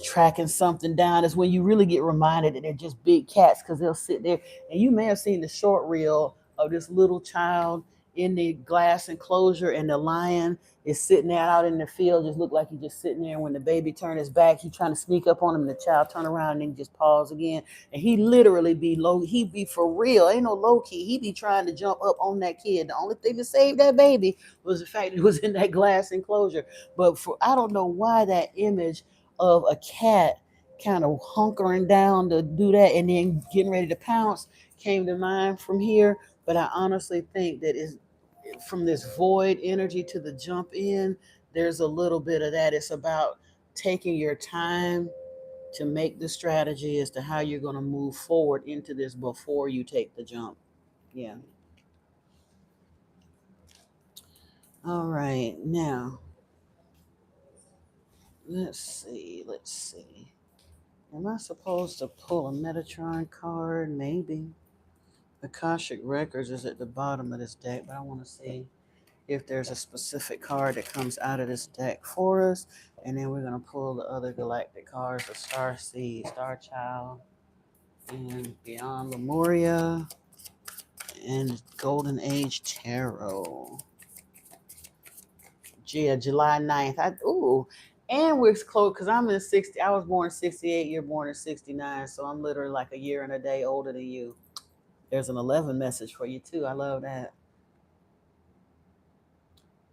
tracking something down. Is when you really get reminded that they're just big cats, because they'll sit there, and you may have seen the short reel of this little child in the glass enclosure, and the lion is sitting there out in the field, just look like he's just sitting there. When the baby turned his back, he's trying to sneak up on him, and the child turn around and then just pause again. And he literally be low, he be for real, ain't no low key. He be trying to jump up on that kid. The only thing that saved that baby was the fact that it was in that glass enclosure. But for I don't know why that image of a cat kind of hunkering down to do that and then getting ready to pounce came to mind from here. But I honestly think that is from this void energy to the jump in, there's a little bit of that. It's about taking your time to make the strategy as to how you're going to move forward into this before you take the jump. Yeah. All right. Now, let's see. Am I supposed to pull a Metatron card? Maybe. Akashic Records is at the bottom of this deck, but I want to see if there's a specific card that comes out of this deck for us. And then we're going to pull the other galactic cards of Star Seed, Star Child, and Beyond Lemuria, and Golden Age Tarot. Yeah, July 9th. And we're close because I'm in 60. I was born 68, you're born in 69. So I'm literally like a year and a day older than you. There's an 11 message for you, too. I love that.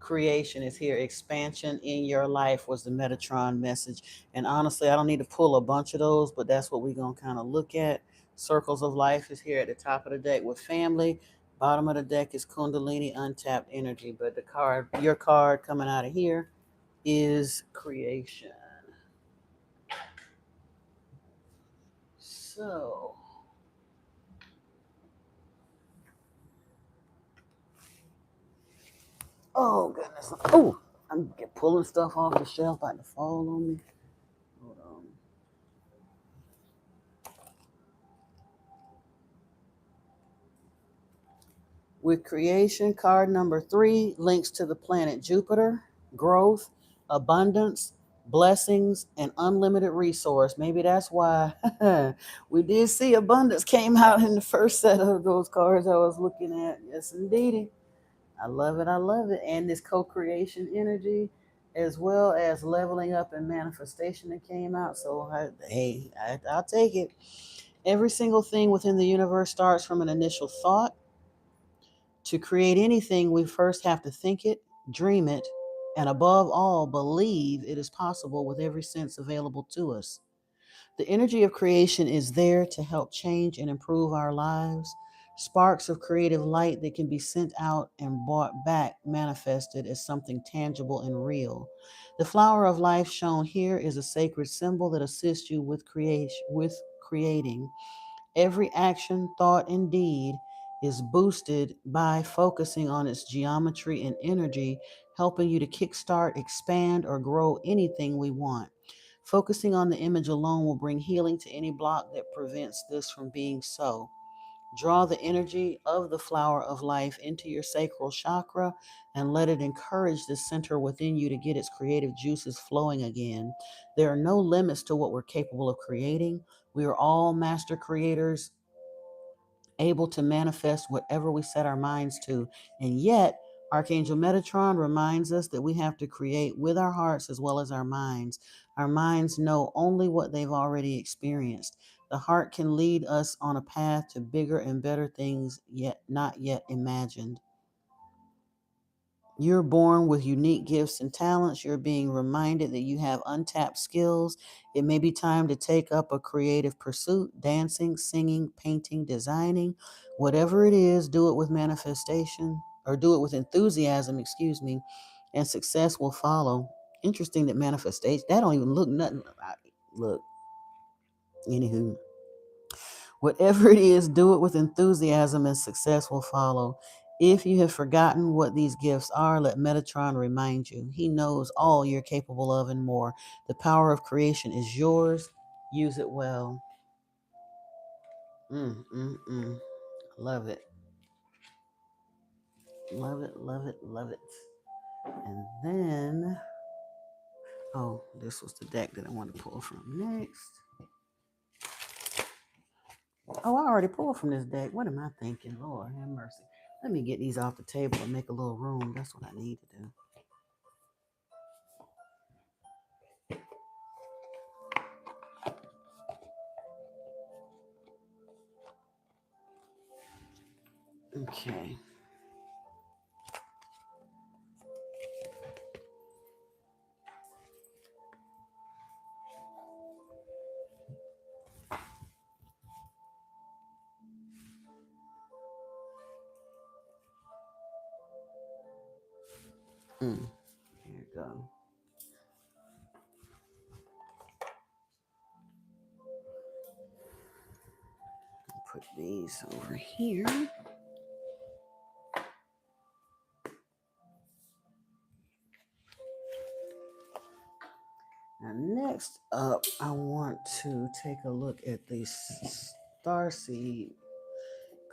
Creation is here. Expansion in your life was the Metatron message. And honestly, I don't need to pull a bunch of those, but that's what we're going to kind of look at. Circles of Life is here at the top of the deck with family. Bottom of the deck is Kundalini Untapped Energy. But your card coming out of here is Creation. So, oh goodness. Oh, I'm pulling stuff off the shelf about to fall on me. Hold on. With creation, card number 3 links to the planet Jupiter, growth, abundance, blessings, and unlimited resource. Maybe that's why we did see abundance came out in the first set of those cards I was looking at. Yes, indeedy. I love it. I love it. And this co creation energy, as well as leveling up and manifestation that came out. So, I'll take it. Every single thing within the universe starts from an initial thought. To create anything, we first have to think it, dream it, and above all, believe it is possible with every sense available to us. The energy of creation is there to help change and improve our lives. Sparks of creative light that can be sent out and brought back manifested as something tangible and real. The flower of life shown here is a sacred symbol that assists you with creating. Every action, thought, and deed is boosted by focusing on its geometry and energy, helping you to kickstart, expand, or grow anything we want. Focusing on the image alone will bring healing to any block that prevents this from being so. Draw the energy of the flower of life into your sacral chakra and let it encourage the center within you to get its creative juices flowing again. There are no limits to what we're capable of creating. We are all master creators able to manifest whatever we set our minds to. And yet, Archangel Metatron reminds us that we have to create with our hearts as well as our minds. Our minds know only what they've already experienced. The heart can lead us on a path to bigger and better things yet not yet imagined. You're born with unique gifts and talents. You're being reminded that you have untapped skills. It may be time to take up a creative pursuit, dancing, singing, painting, designing. Whatever it is, do it with manifestation or do it with enthusiasm, and success will follow. Interesting that manifestation, that don't even look nothing. Look, anywho. Whatever it is, do it with enthusiasm and success will follow. If you have forgotten what these gifts are, let Metatron remind you. He knows all you're capable of and more. The power of creation is yours. Use it well. Love it. Love it, love it, love it. And then, this was the deck that I want to pull from next. Oh, I already pulled from this deck. What am I thinking? Lord have mercy. Let me get these off the table and make a little room. That's what I need to do. Okay. Here we go. Put these over here. Now, next up, I want to take a look at these starseed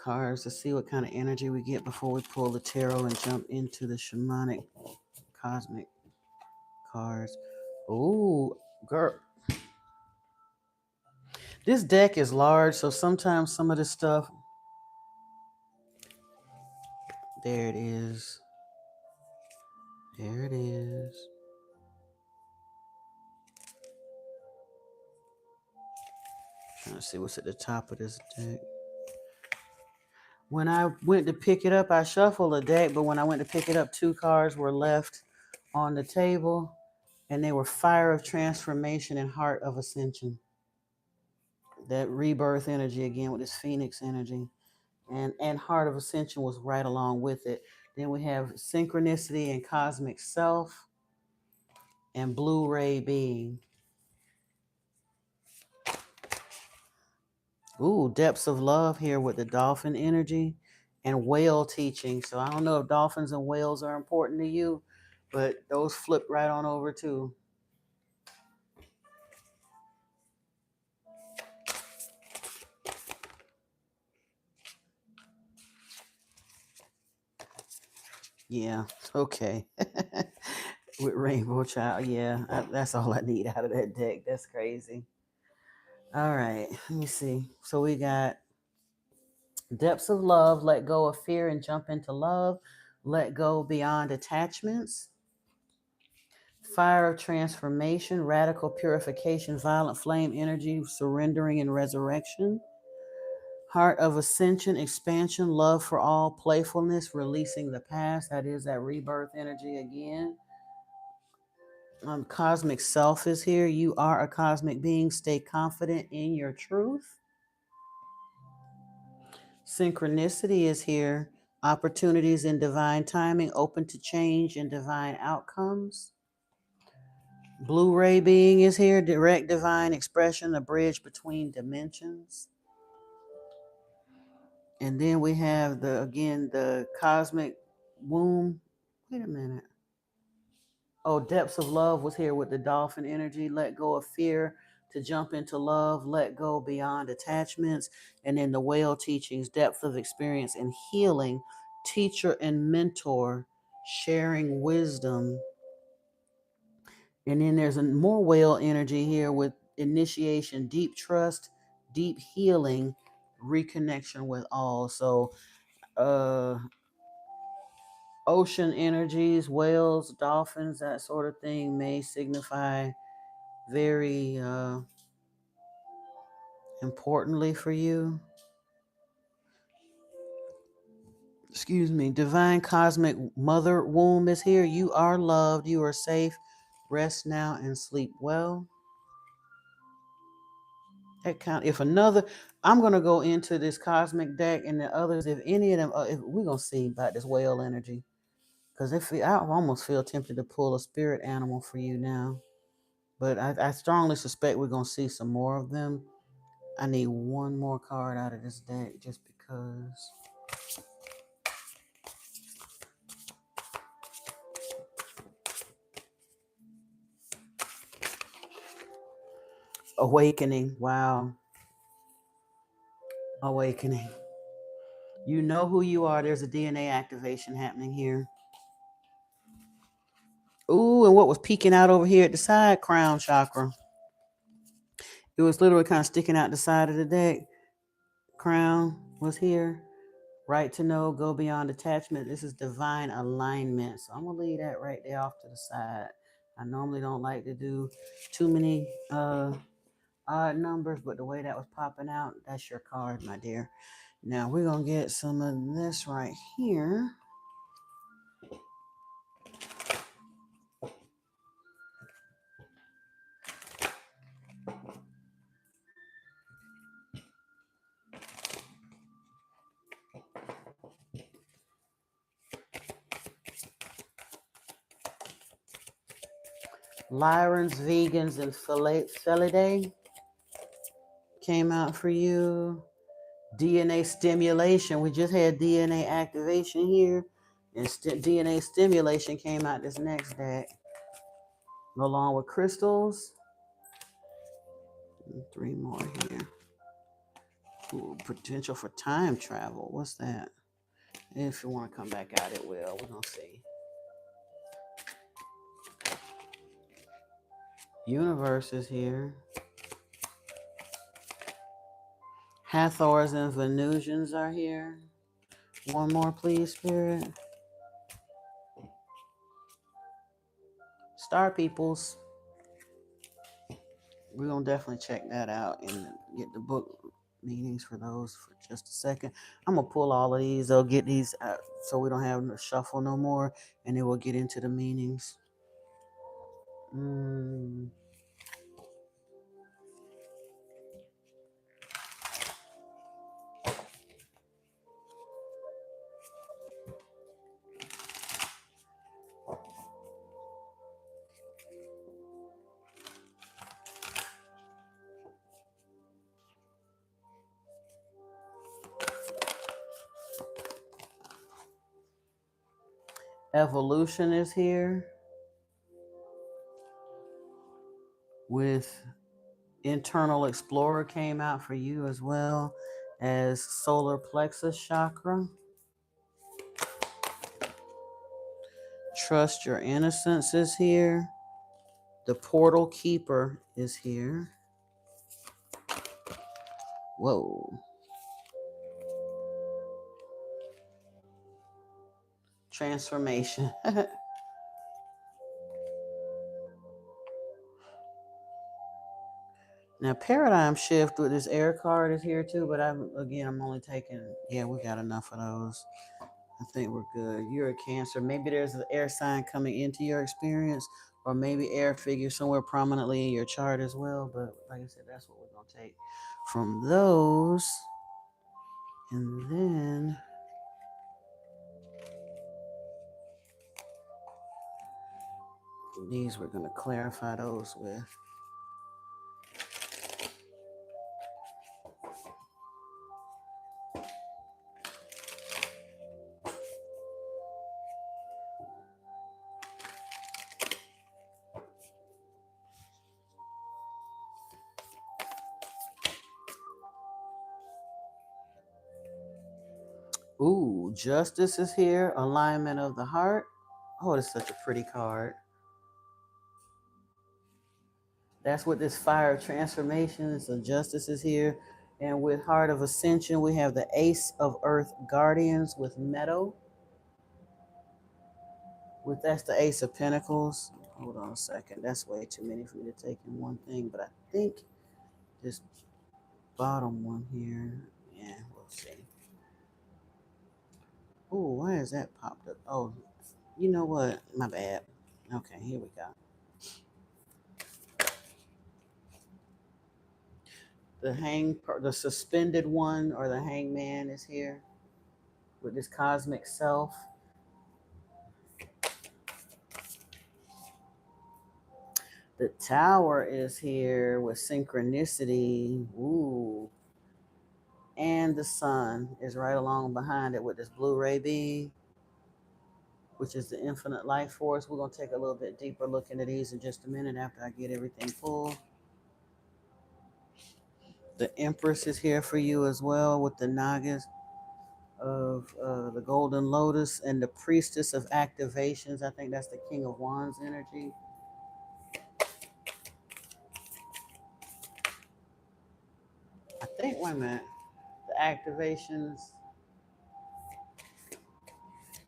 cards to see what kind of energy we get before we pull the tarot and jump into the shamanic cosmic cards. Ooh, girl. This deck is large, so sometimes some of this stuff. There it is. There it is. Trying to see what's at the top of this deck. When I went to pick it up, I shuffled a deck, but when I went to pick it up, 2 cards were left on the table, and they were Fire of Transformation and Heart of Ascension. That rebirth energy again with this Phoenix energy. And Heart of Ascension was right along with it. Then we have Synchronicity and Cosmic Self and Blue Ray Being. Ooh, Depths of Love here with the Dolphin energy and Whale teaching. So I don't know if dolphins and whales are important to you, but those flip right on over too. Yeah, okay. With Rainbow Child, yeah, that's all I need out of that deck. That's crazy. All right, let me see. So we got Depths of Love, let go of fear and jump into love, let go beyond attachments. Fire of Transformation, Radical Purification, Violent Flame Energy, Surrendering and Resurrection. Heart of Ascension, Expansion, Love for All, Playfulness, Releasing the Past. That is that rebirth energy again. Cosmic Self is here. You are a cosmic being. Stay confident in your truth. Synchronicity is here. Opportunities in divine timing, open to change and divine outcomes. Blue Ray Being is here. Direct divine expression, a bridge between dimensions. And then we have the cosmic womb. Wait a minute. Oh, Depths of Love was here with the dolphin energy. Let go of fear to jump into love. Let go beyond attachments. And then the whale teachings, depth of experience and healing. Teacher and mentor, sharing wisdom. And then there's more whale energy here with initiation, deep trust, deep healing, reconnection with all. So ocean energies, whales, dolphins, that sort of thing may signify very importantly for you. Excuse me. Divine cosmic mother womb is here. You are loved. You are safe. Rest now and sleep well. That count. If another, I'm gonna go into this cosmic deck and the others. If any of them, if we're gonna see about this whale energy, because I almost feel tempted to pull a spirit animal for you now, but I strongly suspect we're gonna see some more of them. I need one more card out of this deck just because. Awakening. Wow. Awakening. You know who you are. There's a DNA activation happening here. Ooh, and what was peeking out over here at the side? Crown chakra. It was literally kind of sticking out the side of the deck. Crown was here. Right to know, go beyond attachment. This is divine alignment. So I'm going to leave that right there off to the side. I normally don't like to do too many odd numbers, but the way that was popping out, that's your card, my dear. Now we're going to get some of this right here. Lyrans, Vegans, and Felidae came out for you. DNA stimulation. We just had DNA activation here. And DNA stimulation came out this next deck. Along with crystals. And 3 more here. Ooh, potential for time travel. What's that? If you want to come back out, it will. We're going to see. Universe is here. Hathors and Venusians are here. One more, please, Spirit. Star Peoples. We're going to definitely check that out and get the book meanings for those for just a second. I'm going to pull all of these. I'll get these out so we don't have to shuffle no more. And then we'll get into the meanings. Evolution is here with Internal Explorer came out for you as well as Solar Plexus Chakra. Trust Your Innocence is here. The Portal Keeper is here. Whoa. Transformation. Now, Paradigm Shift with this air card is here too, but I'm only taking, yeah, we got enough of those. I think we're good. You're a Cancer. Maybe there's an air sign coming into your experience, or maybe air figure somewhere prominently in your chart as well. But like I said, that's what we're going to take from those. And then these we're going to clarify those with. Ooh, Justice is here. Alignment of the Heart. Oh, it's such a pretty card. That's what this fire transformation is. So Justice is here. And with Heart of Ascension, we have the Ace of Earth Guardians with Meadow. That's the Ace of Pentacles. Hold on a second. That's way too many for me to take in one thing. But I think this bottom one here, yeah, we'll see. Oh, why is that popped up? Oh, you know what? My bad. Okay, here we go. The suspended one or the hangman is here with this cosmic self. The tower is here with synchronicity. Ooh. And the sun is right along behind it with this blue ray beam, which is the infinite life force. We're going to take a little bit deeper look into these in just a minute after I get everything full. The Empress is here for you as well with the Nagas of the Golden Lotus and the Priestess of Activations. I think that's the King of Wands energy. I think, wait a minute, the activations.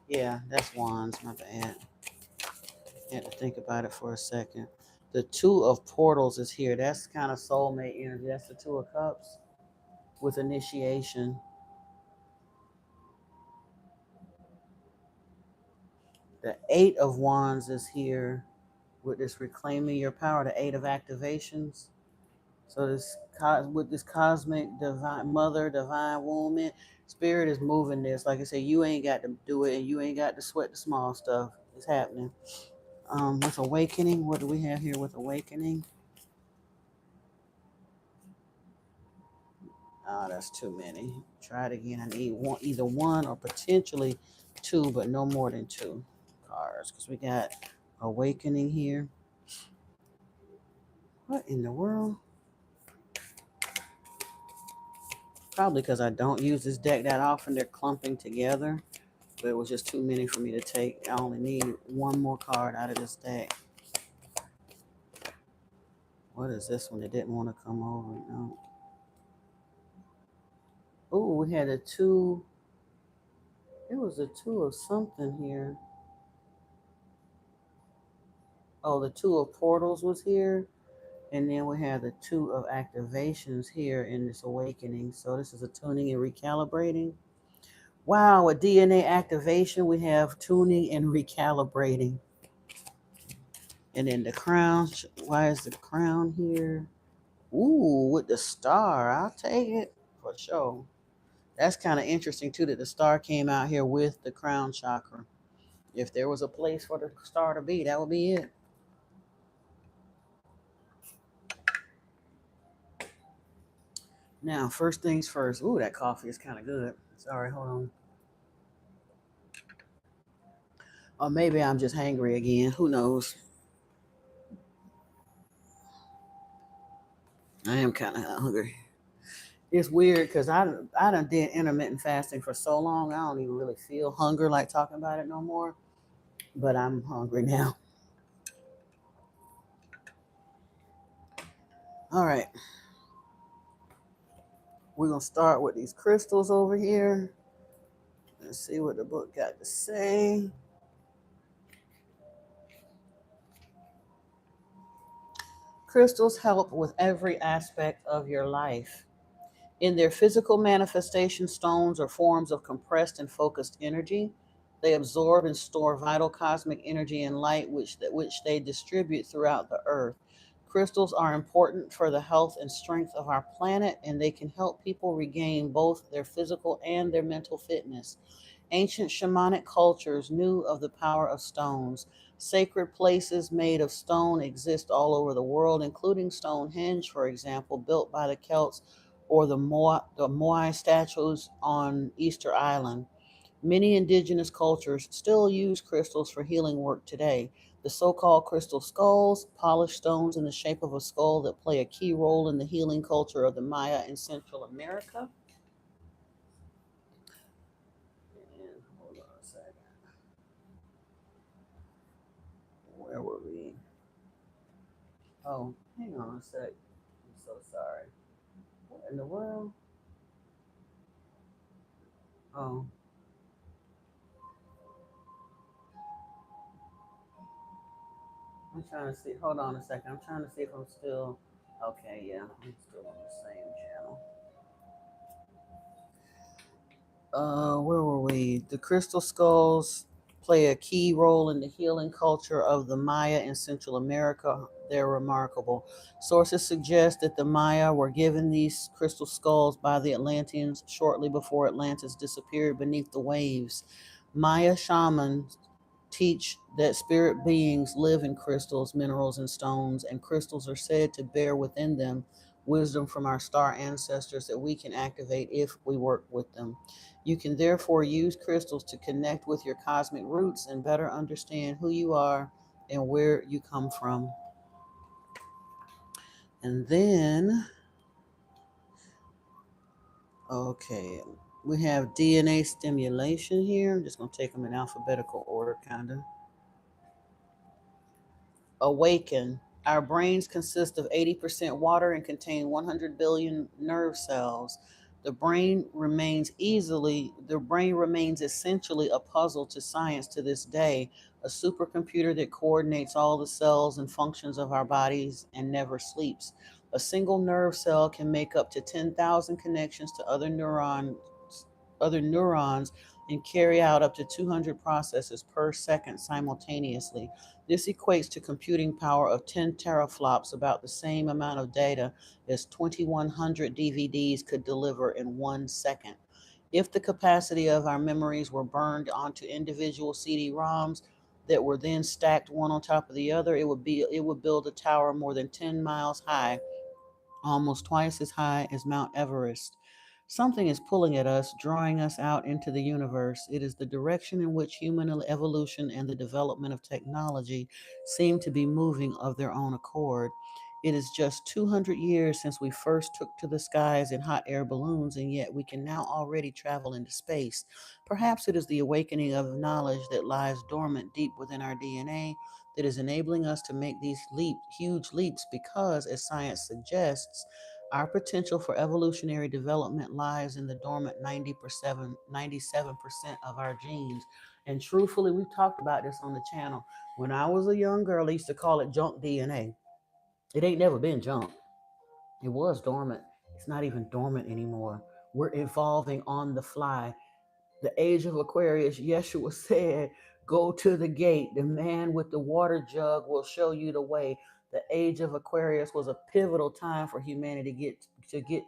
Yeah, that's Wands, my bad. Had to think about it for a second. The Two of Portals is here. That's kind of soulmate energy. That's the Two of Cups with initiation. The Eight of Wands is here with this reclaiming your power. The Eight of Activations. So this with this cosmic divine mother, divine woman, spirit is moving this. Like I said, you ain't got to do it, and you ain't got to sweat the small stuff. It's happening. With awakening, what do we have here with awakening? Oh, that's too many. Try it again. I need one, either one or potentially two, but no more than two cards because we got awakening here. What in the world? Probably because I don't use this deck that often. They're clumping together, but it was just too many for me to take. I only need one more card out of this deck. What is this one that didn't want to come over? No. Oh, we had a two. It was a two of something here. Oh, the Two of Portals was here. And then we have the Two of Activations here in this awakening. So this is a tuning and recalibrating. Wow, a DNA activation. We have tuning and recalibrating. And then the crown. Why is the crown here? Ooh, with the star. I'll take it for sure. That's kind of interesting too that the star came out here with the crown chakra. If there was a place for the star to be, that would be it. Now, first things first. Ooh, that coffee is kind of good. Sorry, hold on. Or maybe I'm just hangry again. Who knows? I am kind of hungry. It's weird because I done did intermittent fasting for so long. I don't even really feel hunger like talking about it no more. But I'm hungry now. All right. We're going to start with these crystals over here. Let's see what the book got to say. Crystals help with every aspect of your life. In their physical manifestation, stones are forms of compressed and focused energy. They absorb and store vital cosmic energy and light, which they distribute throughout the earth. Crystals are important for the health and strength of our planet, and they can help people regain both their physical and their mental fitness. Ancient shamanic cultures knew of the power of stones. Sacred places made of stone exist all over the world, including Stonehenge, for example, built by the Celts, or the Moai statues on Easter Island. Many indigenous cultures still use crystals for healing work today. The so called crystal skulls, polished stones in the shape of a skull that play a key role in the healing culture of the Maya in Central America. And hold on a second. Where were we? Oh, hang on a sec. I'm so sorry. What in the world? Oh, I'm trying to see. Hold on a second. I'm trying to see if I'm still. Okay, yeah, I'm still on the same channel. Where were we? The crystal skulls play a key role in the healing culture of the Maya in Central America. They're remarkable. Sources suggest that the Maya were given these crystal skulls by the Atlanteans shortly before Atlantis disappeared beneath the waves. Maya shamans teach that spirit beings live in crystals, minerals, and stones, and crystals are said to bear within them wisdom from our star ancestors that we can activate if we work with them. You can therefore use crystals to connect with your cosmic roots and better understand who you are and where you come from. And then, okay, we have DNA stimulation here. I'm just going to take them in alphabetical order, kind of. Awaken. Our brains consist of 80% water and contain 100 billion nerve cells. The brain remains essentially a puzzle to science to this day, a supercomputer that coordinates all the cells and functions of our bodies and never sleeps. A single nerve cell can make up to 10,000 connections to other neurons and carry out up to 200 processes per second simultaneously. This equates to computing power of 10 teraflops, about the same amount of data as 2,100 DVDs could deliver in 1 second. If the capacity of our memories were burned onto individual CD-ROMs that were then stacked one on top of the other, it would build a tower more than 10 miles high, almost twice as high as Mount Everest. Something is pulling at us, drawing us out into the universe. It is the direction in which human evolution and the development of technology seem to be moving of their own accord. It is just 200 years since we first took to the skies in hot air balloons, and yet we can now already travel into space. Perhaps it is the awakening of knowledge that lies dormant deep within our DNA that is enabling us to make these huge leaps because, as science suggests, our potential for evolutionary development lies in the dormant 97% of our genes. And truthfully, we've talked about this on the channel. When I was a young girl, I used to call it junk DNA. It ain't never been junk. It was dormant. It's not even dormant anymore. We're evolving on the fly. The age of Aquarius, Yeshua said, go to the gate. The man with the water jug will show you the way. The age of Aquarius was a pivotal time for humanity to get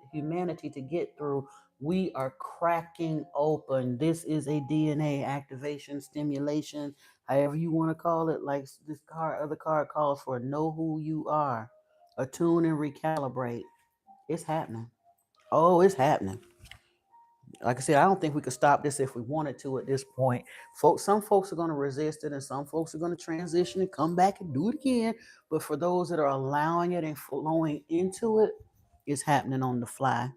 through. We are cracking open. This is a DNA activation, stimulation, however you want to call it. Like this other card calls for know who you are, attune and recalibrate. It's happening. Oh, it's happening. Like I said, I don't think we could stop this if we wanted to at this point. Some folks are going to resist it, and some folks are going to transition and come back and do it again. But for those that are allowing it and flowing into it, it's happening on the fly,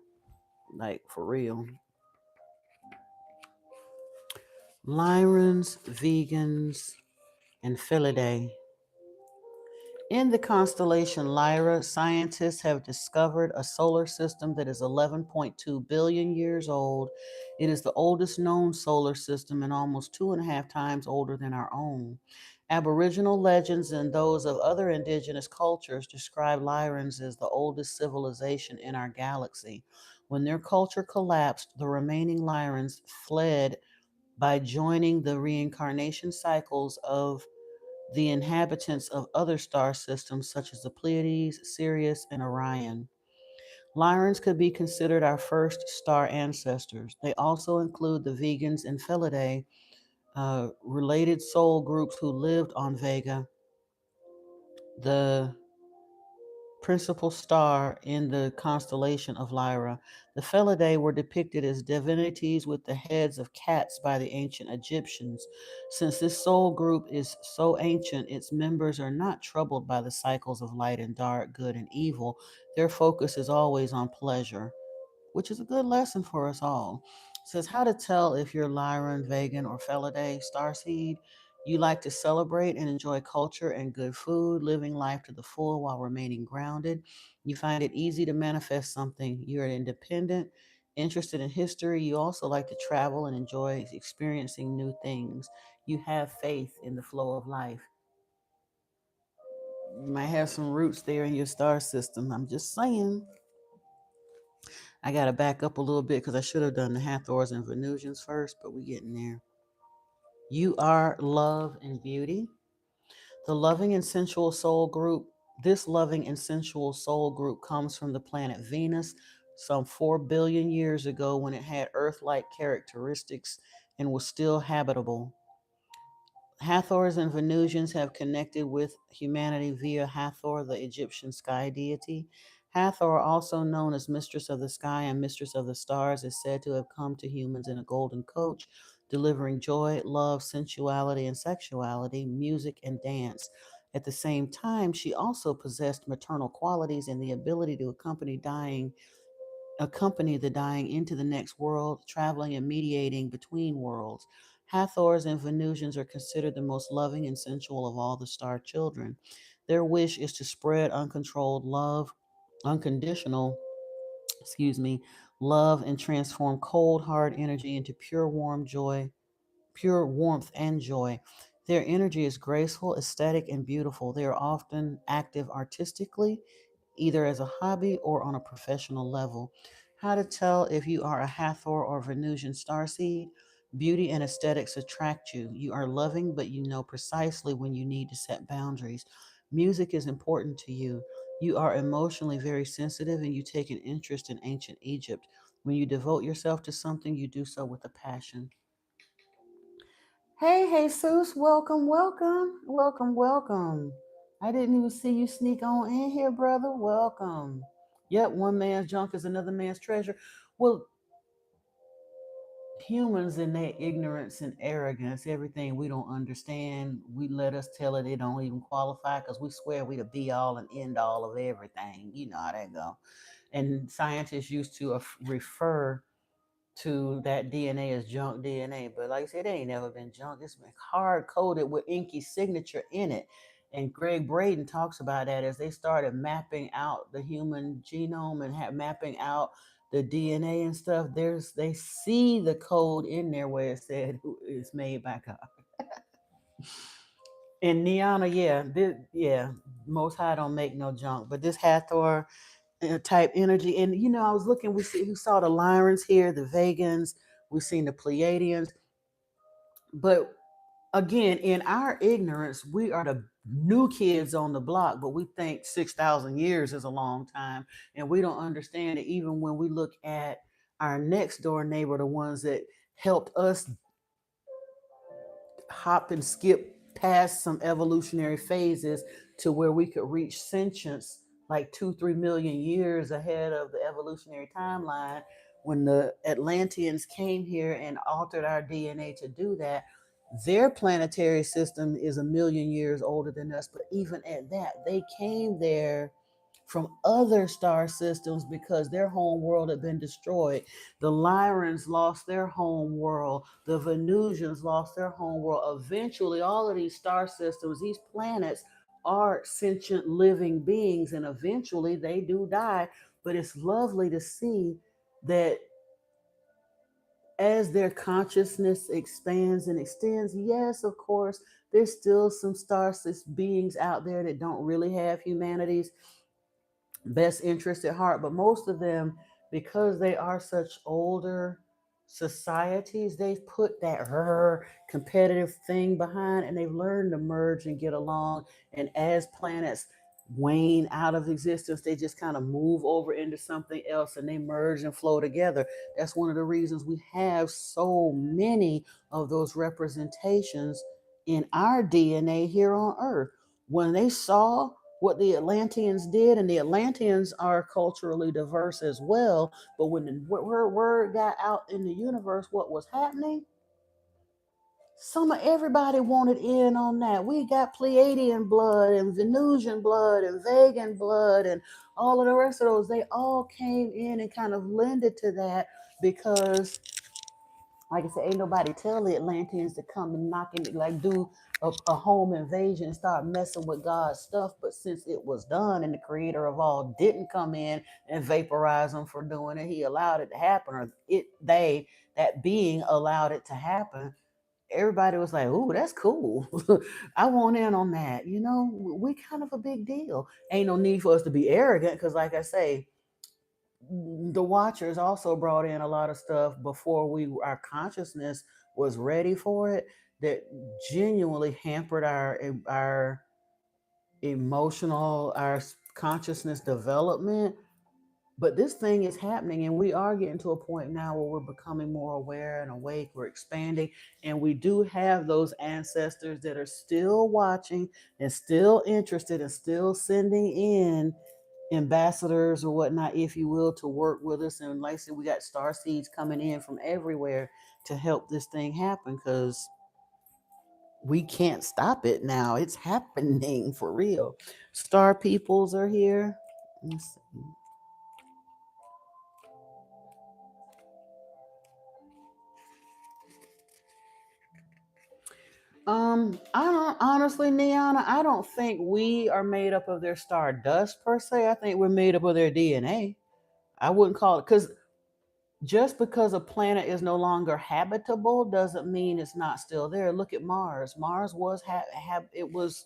like for real. Lyrans, vegans, and Felidae. In the constellation Lyra, scientists have discovered a solar system that is 11.2 billion years old. It is the oldest known solar system and almost 2.5 times older than our own. Aboriginal legends and those of other indigenous cultures describe Lyrans as the oldest civilization in our galaxy. When their culture collapsed, the remaining Lyrans fled by joining the reincarnation cycles of the inhabitants of other star systems such as the Pleiades, Sirius, and Orion. Lyrans could be considered our first star ancestors. They also include the vegans and Felidae, related soul groups who lived on Vega, the principal star in the constellation of Lyra. The Felidae were depicted as divinities with the heads of cats by the ancient Egyptians. Since this soul group is so ancient, its members are not troubled by the cycles of light and dark, good and evil. Their focus is always on pleasure, which is a good lesson for us all. It says how to tell if you're Lyran, vegan, or Felidae starseed. You like to celebrate and enjoy culture and good food, living life to the full while remaining grounded. You find it easy to manifest something. You're independent Interested in history, you also like to travel and enjoy experiencing new things. You have faith in the flow of life. You might have some roots there in your star system. I'm just saying. I got to back up a little bit because I should have done the Hathors and Venusians first, but we're getting there. You are love and beauty. The loving and sensual soul group, this loving and sensual soul group comes from the planet Venus some 4 billion years ago when it had Earth like characteristics and was still habitable. Hathors and Venusians have connected with humanity via Hathor, the Egyptian sky deity. Hathor, also known as Mistress of the Sky and Mistress of the Stars, is said to have come to humans in a golden coach, delivering joy, love, sensuality, and sexuality, music, and dance. At the same time, she also possessed maternal qualities and the ability to accompany the dying into the next world, traveling and mediating between worlds. Hathors and Venusians are considered the most loving and sensual of all the star children. Their wish is to spread uncontrolled love, unconditional, love, and transform cold, hard energy into pure warmth and joy. Their energy is graceful, aesthetic, and beautiful. They are often active artistically, either as a hobby or on a professional level. How to tell if you are a Hathor or Venusian starseed? Beauty and aesthetics attract you. You are loving, but you know precisely when you need to set boundaries. Music is important to you. You are emotionally very sensitive and you take an interest in ancient Egypt. When you devote yourself to something, you do so with a passion. Hey, Jesus, welcome, welcome, welcome, welcome. I didn't even see you sneak on in here, brother. Welcome. Yep, one man's junk is another man's treasure. Well, humans in their ignorance and arrogance, everything we don't understand, we let us tell it don't even qualify because we swear we the be all and end all of everything. You know how that go. And scientists used to refer to that DNA as junk DNA. But like I said, it ain't never been junk. It's been hard coded with Inky signature in it. And Greg Braden talks about that as they started mapping out the human genome and mapping out the DNA and stuff. They see the code in there where it said it's made by God. And Niana, yeah, Most High don't make no junk. But this Hathor type energy. And I was looking. We saw the Lyrans here, the Vegans. We've seen the Pleiadians. But again, in our ignorance, we are the new kids on the block. But we think 6,000 years is a long time, and we don't understand that. Even when we look at our next door neighbor, the ones that helped us hop and skip past some evolutionary phases to where we could reach sentience like 2-3 million years ahead of the evolutionary timeline when the Atlanteans came here and altered our DNA to do that. Their planetary system is 1 million years older than us, but even at that, they came there from other star systems because their home world had been destroyed. The Lyrans lost their home world. The Venusians lost their home world. Eventually, all of these star systems, these planets, are sentient living beings, and eventually they do die. But it's lovely to see that as their consciousness expands and extends, yes, of course, there's still some star system beings out there that don't really have humanity's best interest at heart. But most of them, because they are such older societies, they've put that competitive thing behind, and they've learned to merge and get along. And as planets wane out of existence, they just kind of move over into something else and they merge and flow together. That's one of the reasons we have so many of those representations in our DNA here on Earth. When they saw what the Atlanteans did, and the Atlanteans are culturally diverse as well, but when the word got out in the universe what was happening, some of everybody wanted in on that. We got Pleiadian blood and Venusian blood and Vegan blood and all of the rest of those. They all came in and kind of lended to that because, like I said, ain't nobody tell the Atlanteans to come and knock in, like do a home invasion and start messing with God's stuff. But since it was done and the creator of all didn't come in and vaporize them for doing it, he allowed it to happen, or that being allowed it to happen. Everybody was like, "Ooh, that's cool. I want in on that." We kind of a big deal. Ain't no need for us to be arrogant because, like I say, the Watchers also brought in a lot of stuff before our consciousness was ready for it, that genuinely hampered our emotional, our consciousness development. But this thing is happening, and we are getting to a point now where we're becoming more aware and awake. We're expanding, and we do have those ancestors that are still watching and still interested and still sending in ambassadors or whatnot, if you will, to work with us. And like I said, we got star seeds coming in from everywhere to help this thing happen, because we can't stop it now. It's happening for real. Star peoples are here. Let's see. I don't honestly, Niana, I don't think we are made up of their star dust per se. I think we're made up of their DNA. I wouldn't call it, because just because a planet is no longer habitable doesn't mean it's not still there. Look at Mars. Mars was it was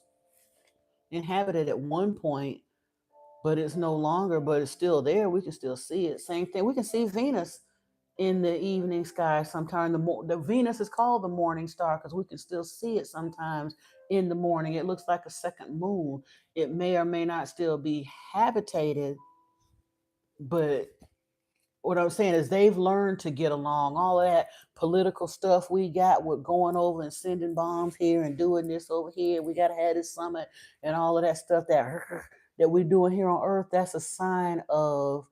inhabited at one point, but it's no longer, but it's still there. We can still see it. Same thing. We can see Venus in the evening sky sometime. The Venus is called the morning star because we can still see it sometimes in the morning. It looks like a second moon. It may or may not still be habitated, but what I'm saying is they've learned to get along. All of that political stuff we got with going over and sending bombs here and doing this over here. We got to have this summit and all of that stuff that we're doing here on Earth. That's a sign of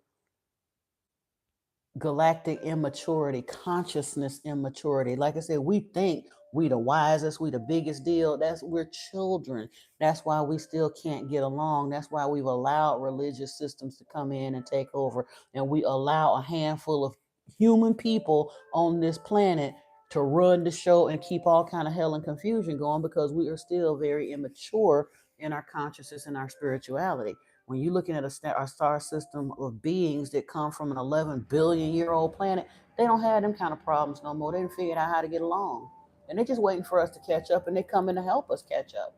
galactic immaturity, consciousness immaturity. Like I said, we think we the wisest, we the biggest deal. We're children. That's why we still can't get along. That's why we've allowed religious systems to come in and take over, and we allow a handful of human people on this planet to run the show and keep all kind of hell and confusion going, because we are still very immature in our consciousness and our spirituality. When you're looking at a star system of beings that come from an 11 billion year old planet, they don't have them kind of problems no more. They figured out how to get along. And they're just waiting for us to catch up, and they're coming to help us catch up.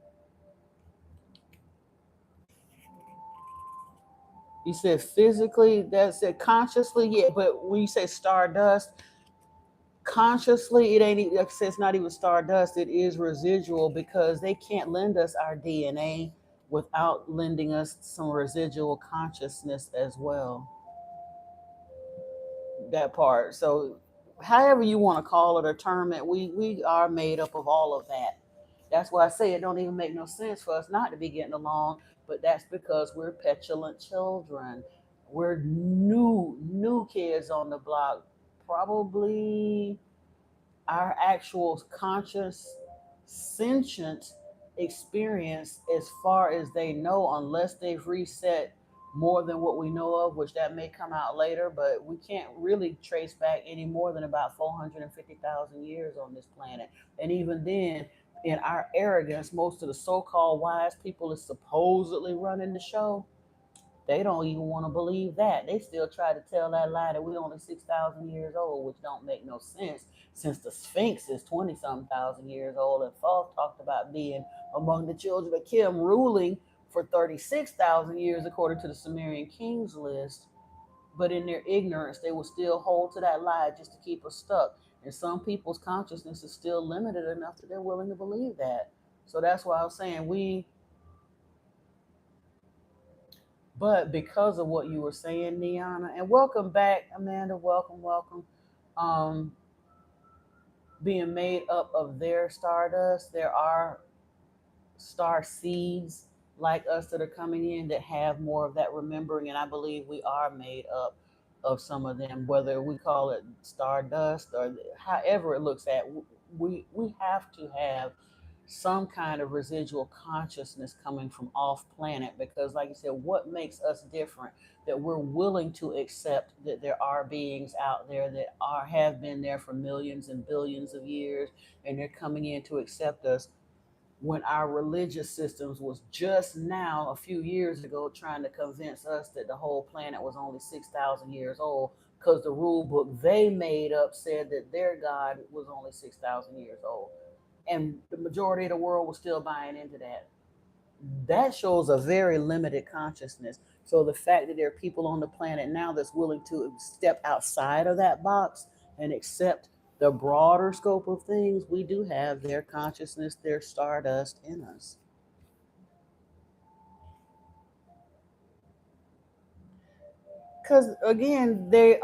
You said physically, that's it. Consciously, yeah. But when you say stardust, consciously, it ain't, like I said, it's not even stardust. It is residual, because they can't lend us our DNA without lending us some residual consciousness as well. That part. So, however you want to call it or term it, we are made up of all of that. That's why I say it don't even make no sense for us not to be getting along. But that's because we're petulant children. We're new kids on the block. Probably our actual conscious sentient experience, as far as they know, unless they've reset more than what we know of, which that may come out later, but we can't really trace back any more than about 450,000 years on this planet. And even then, in our arrogance, most of the so-called wise people is supposedly running the show, they don't even want to believe that. They still try to tell that lie that we're only 6,000 years old, which don't make no sense, since the Sphinx is 20 some thousand years old. And Thoth talked about being among the children of Kim, ruling for 36,000 years, according to the Sumerian Kings list. But in their ignorance, they will still hold to that lie just to keep us stuck. And some people's consciousness is still limited enough that they're willing to believe that. So that's why I was saying but because of what you were saying, Niana, and welcome back, Amanda, welcome. Um, Being made up of their stardust, there are star seeds like us that are coming in that have more of that remembering, and I believe we are made up of some of them, whether we call it stardust or however it looks at. We have to have some kind of residual consciousness coming from off planet, because like you said, what makes us different, that we're willing to accept that there are beings out there that have been there for millions and billions of years, and they're coming in to accept us. when our religious systems was just now a few years ago trying to convince us that the whole planet was only 6,000 years old because the rule book they made up said that their God was only 6,000 years old. And the majority of the world was still buying into that. That shows a very limited consciousness. So the fact that there are people on the planet now that's willing to step outside of that box and accept the broader scope of things, we do have their consciousness, their stardust in us. Because again, they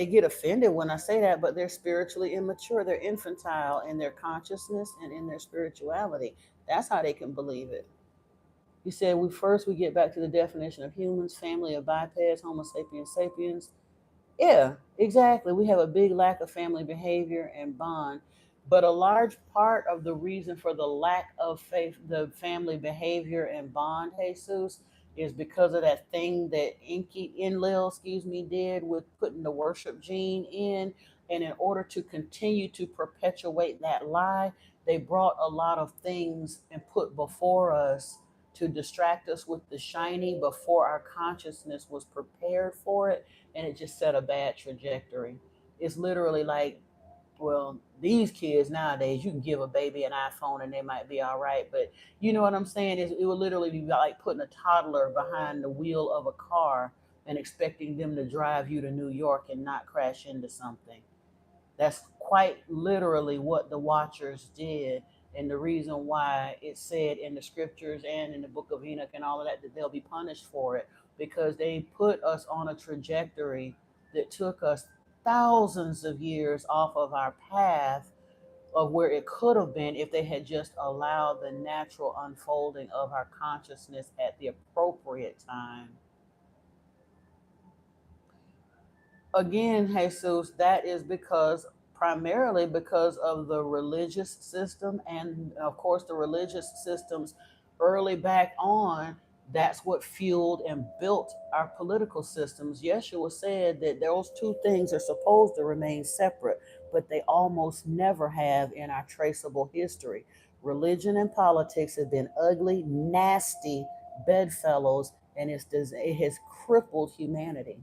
get offended when I say that, but they're spiritually immature. They're infantile in their consciousness and in their spirituality. That's how they can believe it. You said we get back to the definition of humans, family of bipeds, Homo sapiens sapiens. Yeah, exactly. We have a big lack of family behavior and bond. But a large part of the reason for the lack of faith, the family behavior and bond, Jesus, is because of that thing that Enlil, did with putting the worship gene in. And in order to continue to perpetuate that lie, they brought a lot of things and put before us to distract us with the shiny before our consciousness was prepared for it, and it just set a bad trajectory. It's literally like, well, these kids nowadays, you can give a baby an iPhone and they might be all right, but you know what I'm saying? It would literally be like putting a toddler behind the wheel of a car and expecting them to drive you to New York and not crash into something. That's quite literally what the Watchers did. And the reason why it said in the scriptures and in the book of Enoch and all of that that they'll be punished for it, because they put us on a trajectory that took us thousands of years off of our path of where it could have been if they had just allowed the natural unfolding of our consciousness at the appropriate time. Again, Jesus, that is because primarily because of the religious system, and of course the religious systems early back on, that's what fueled and built our political systems. Yeshua said that those two things are supposed to remain separate, but they almost never have in our traceable history. Religion and politics have been ugly, nasty bedfellows, and it has crippled humanity.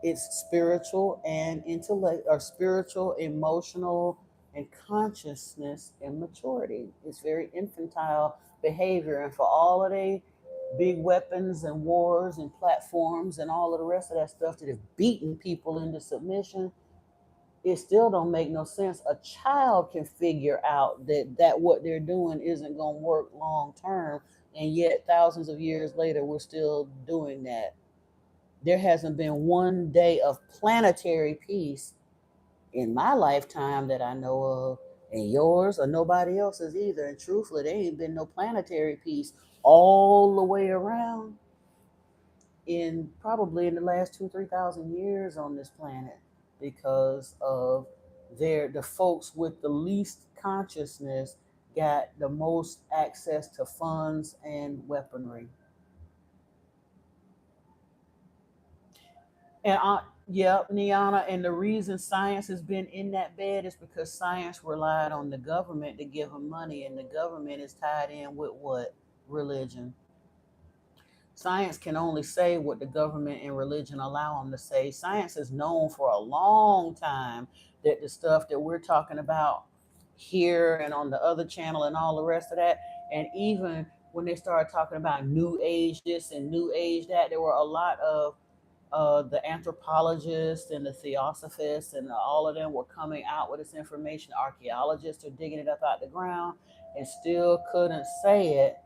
It's spiritual and intellect, or spiritual, emotional, and consciousness immaturity. It's very infantile behavior, and for all of the big weapons and wars and platforms and all of the rest of that stuff that have beaten people into submission, it still don't make no sense. A child can figure out that what they're doing isn't going to work long term, and yet thousands of years later we're still doing that. There hasn't been one day of planetary peace in my lifetime that I know of, and yours or nobody else's either. And truthfully, there ain't been no planetary peace all the way around in probably in the last 2, 3 thousand years on this planet, because of the folks with the least consciousness got the most access to funds and weaponry. And yep, Niana. And the reason science has been in that bed is because science relied on the government to give them money, and the government is tied in with what? Religion. Science can only say what the government and religion allow them to say. Science has known for a long time that the stuff that we're talking about here and on the other channel and all the rest of that, and even when they started talking about new age this and new age that, there were a lot of the anthropologists and the theosophists and all of them were coming out with this information. Archaeologists are digging it up out the ground and still couldn't say it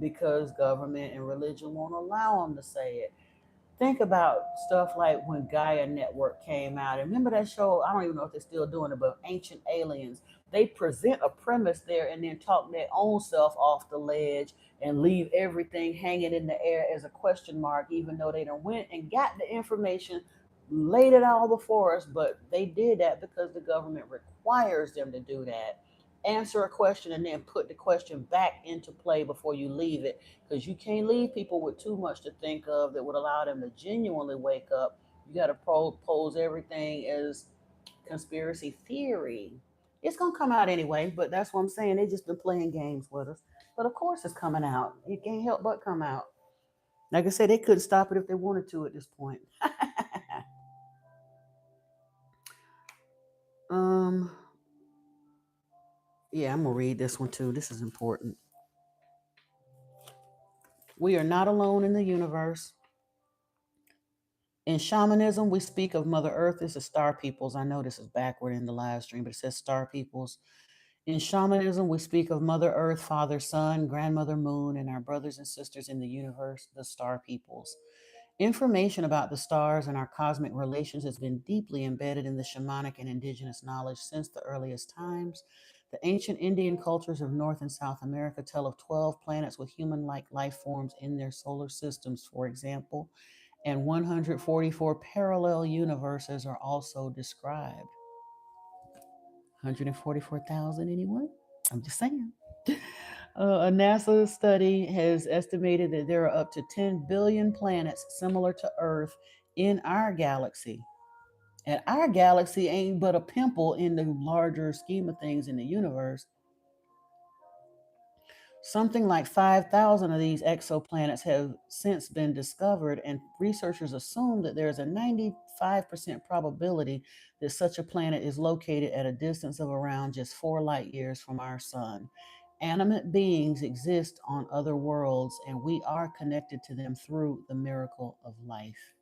because government and religion won't allow them to say it. Think about stuff like when Gaia Network came out. And remember that show? I don't even know if they're still doing it, but Ancient Aliens. They present a premise there and then talk their own self off the ledge and leave everything hanging in the air as a question mark, even though they done went and got the information, laid it all before us. But they did that because the government requires them to do that. Answer a question and then put the question back into play before you leave it, because you can't leave people with too much to think of that would allow them to genuinely wake up. You got to pose everything as conspiracy theory. It's gonna come out anyway, but that's what I'm saying. They just been playing games with us. But of course it's coming out. It can't help but come out. Like I said, they couldn't stop it if they wanted to at this point. um yeah, I'm gonna read this one too. This is important. We are not alone in the universe. In shamanism, we speak of Mother Earth. This is star peoples. I know this is backward in the live stream, but it says star peoples. In shamanism, we speak of Mother Earth, Father Sun, Grandmother Moon, and our brothers and sisters in the universe, the star peoples. Information about the stars and our cosmic relations has been deeply embedded in the shamanic and indigenous knowledge since the earliest times. The ancient Indian cultures of North and South America tell of 12 planets with human like life forms in their solar systems, for example, and 144 parallel universes are also described. 144,000, anyone? I'm just saying. A NASA study has estimated that there are up to 10 billion planets similar to Earth in our galaxy. And our galaxy ain't but a pimple in the larger scheme of things in the universe. Something like 5,000 of these exoplanets have since been discovered, and researchers assume that there is a 95% probability that such a planet is located at a distance of around just 4 light years from our sun. Animate beings exist on other worlds, and we are connected to them through the miracle of life.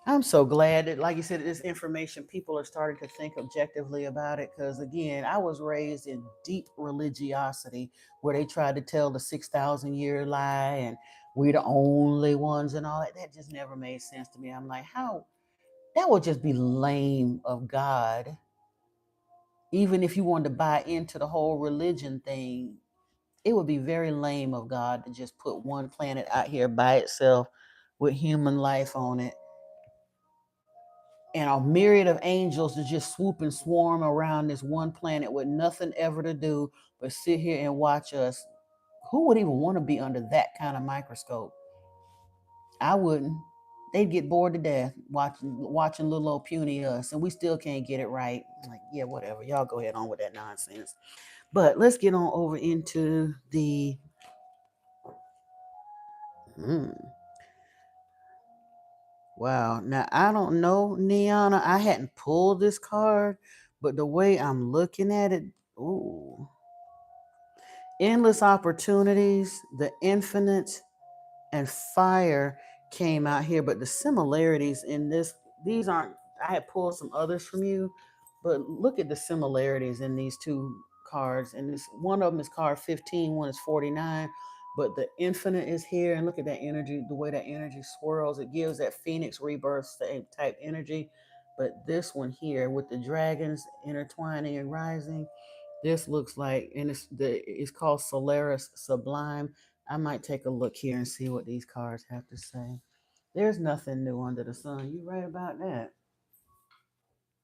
I'm so glad that, like you said, this information, people are starting to think objectively about it. Because again, I was raised in deep religiosity where they tried to tell the 6,000 year lie and we're the only ones and all that. That just never made sense to me. I'm like, how? That would just be lame of God. Even if you wanted to buy into the whole religion thing, it would be very lame of God to just put one planet out here by itself with human life on it and a myriad of angels to just swoop and swarm around this one planet with nothing ever to do but sit here and watch us. Who would even want to be under that kind of microscope? I wouldn't. They'd get bored to death watching little old puny us, and we still can't get it right. I'm like, yeah, whatever. Y'all go ahead on with that nonsense. But let's get on over into the. Wow. Now I don't know, Niana. I hadn't pulled this card, but the way I'm looking at it, ooh. Endless opportunities, the infinite, and fire came out here, but the similarities in this, these aren't, I had pulled some others from you, but look at the similarities in these two cards. And this one of them is card 15, one is 49, but the infinite is here. And look at that energy, the way that energy swirls, it gives that phoenix rebirth type energy. But this one here with the dragons intertwining and rising, this looks like, and it's called Solaris Sublime. I might take a look here and see what these cards have to say. There's nothing new under the sun. You're right about that.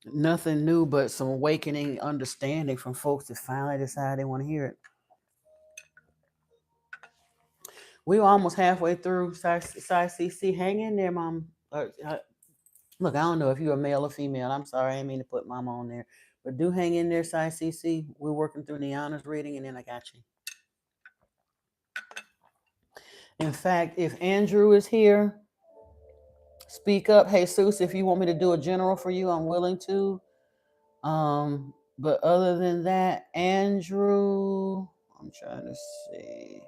Nothing new but some awakening understanding from folks that finally decide they want to hear it. We were almost halfway through size CC. Hang in there, Mom. Look, I don't know if you're a male or female. I'm sorry, I didn't mean to put Mama on there. But do hang in there, size CC. We're working through Niana's reading, and then I got you. In fact, if Andrew is here, speak up. Hey, Jesus, if you want me to do a general for you, I'm willing to. But other than that, Andrew, I'm trying to see.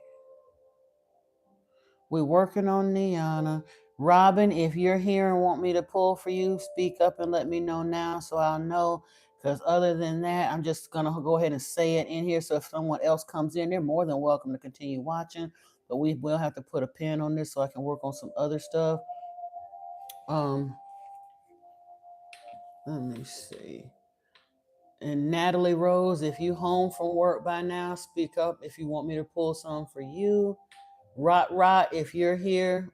We're working on Niana. Robin, if you're here and want me to pull for you, speak up and let me know now so I'll know. Because other than that, I'm just going to go ahead and say it in here. So if someone else comes in, they're more than welcome to continue watching. But we will have to put a pin on this so I can work on some other stuff. Let me see. And Natalie Rose, if you home from work by now, speak up if you want me to pull some for you. Rot, if you're here,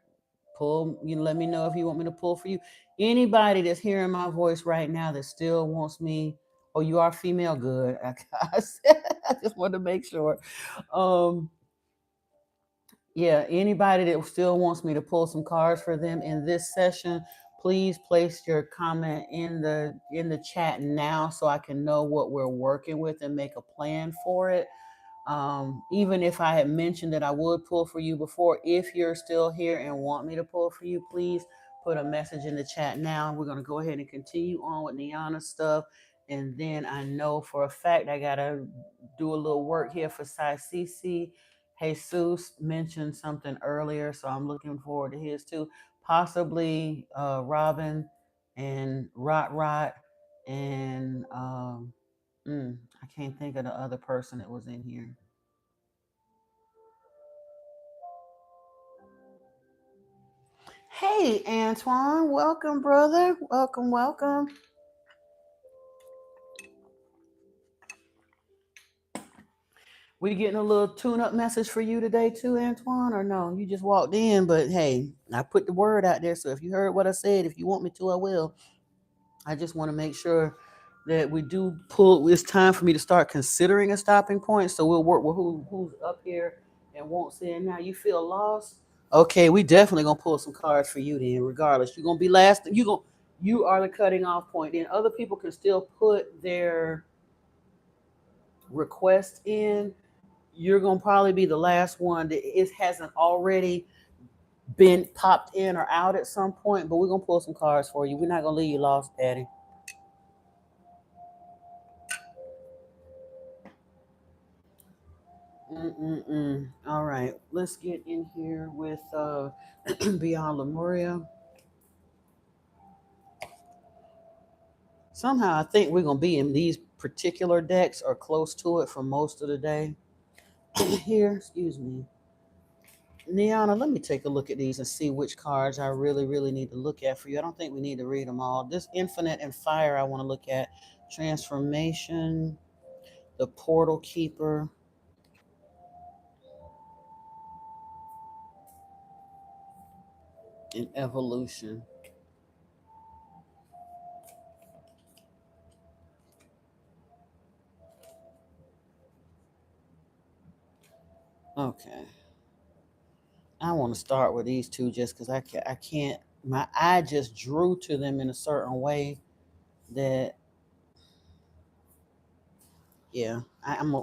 pull. Let me know if you want me to pull for you. Anybody that's hearing my voice right now that still wants me. Oh, you are female, good. I just want to make sure. Yeah, anybody that still wants me to pull some cards for them in this session, Please place your comment in the chat now so I can know what we're working with and make a plan for it. Even if I had mentioned that I would pull for you before, if you're still here and want me to pull for you, please put a message in the chat now. We're going to go ahead and continue on with Niana's stuff. And then I know for a fact I got to do a little work here for Sai Cece. Jesus mentioned something earlier, so I'm looking forward to his too. Possibly Robin and Rot and I can't think of the other person that was in here. Hey, Antoine, welcome, brother. Welcome, welcome. We getting a little tune-up message for you today too, Antoine, or no? You just walked in, but hey, I put the word out there, so if you heard what I said, if you want me to, I will. I just want to make sure that we do pull. It's time for me to start considering a stopping point, so we'll work with who's up here and won't say it now. You feel lost? Okay, we definitely gonna pull some cards for you then. Regardless, you're gonna be last. You are the cutting off point. Then other people can still put their request in. You're gonna probably be the last one that it hasn't already been popped in or out at some point. But we're gonna pull some cards for you. We're not gonna leave you lost, Daddy. All right, let's get in here with Beyond Lemuria. Somehow, I think we're gonna be in these particular decks or close to it for most of the day. Here, excuse me, Niana. Let me take a look at these and see which cards I really, really need to look at for you. I don't think we need to read them all. This Infinite and Fire, I want to look at. Transformation, the Portal Keeper, and Evolution. Okay. I want to start with these two just because I can't. My eye just drew to them in a certain way that, yeah. I'm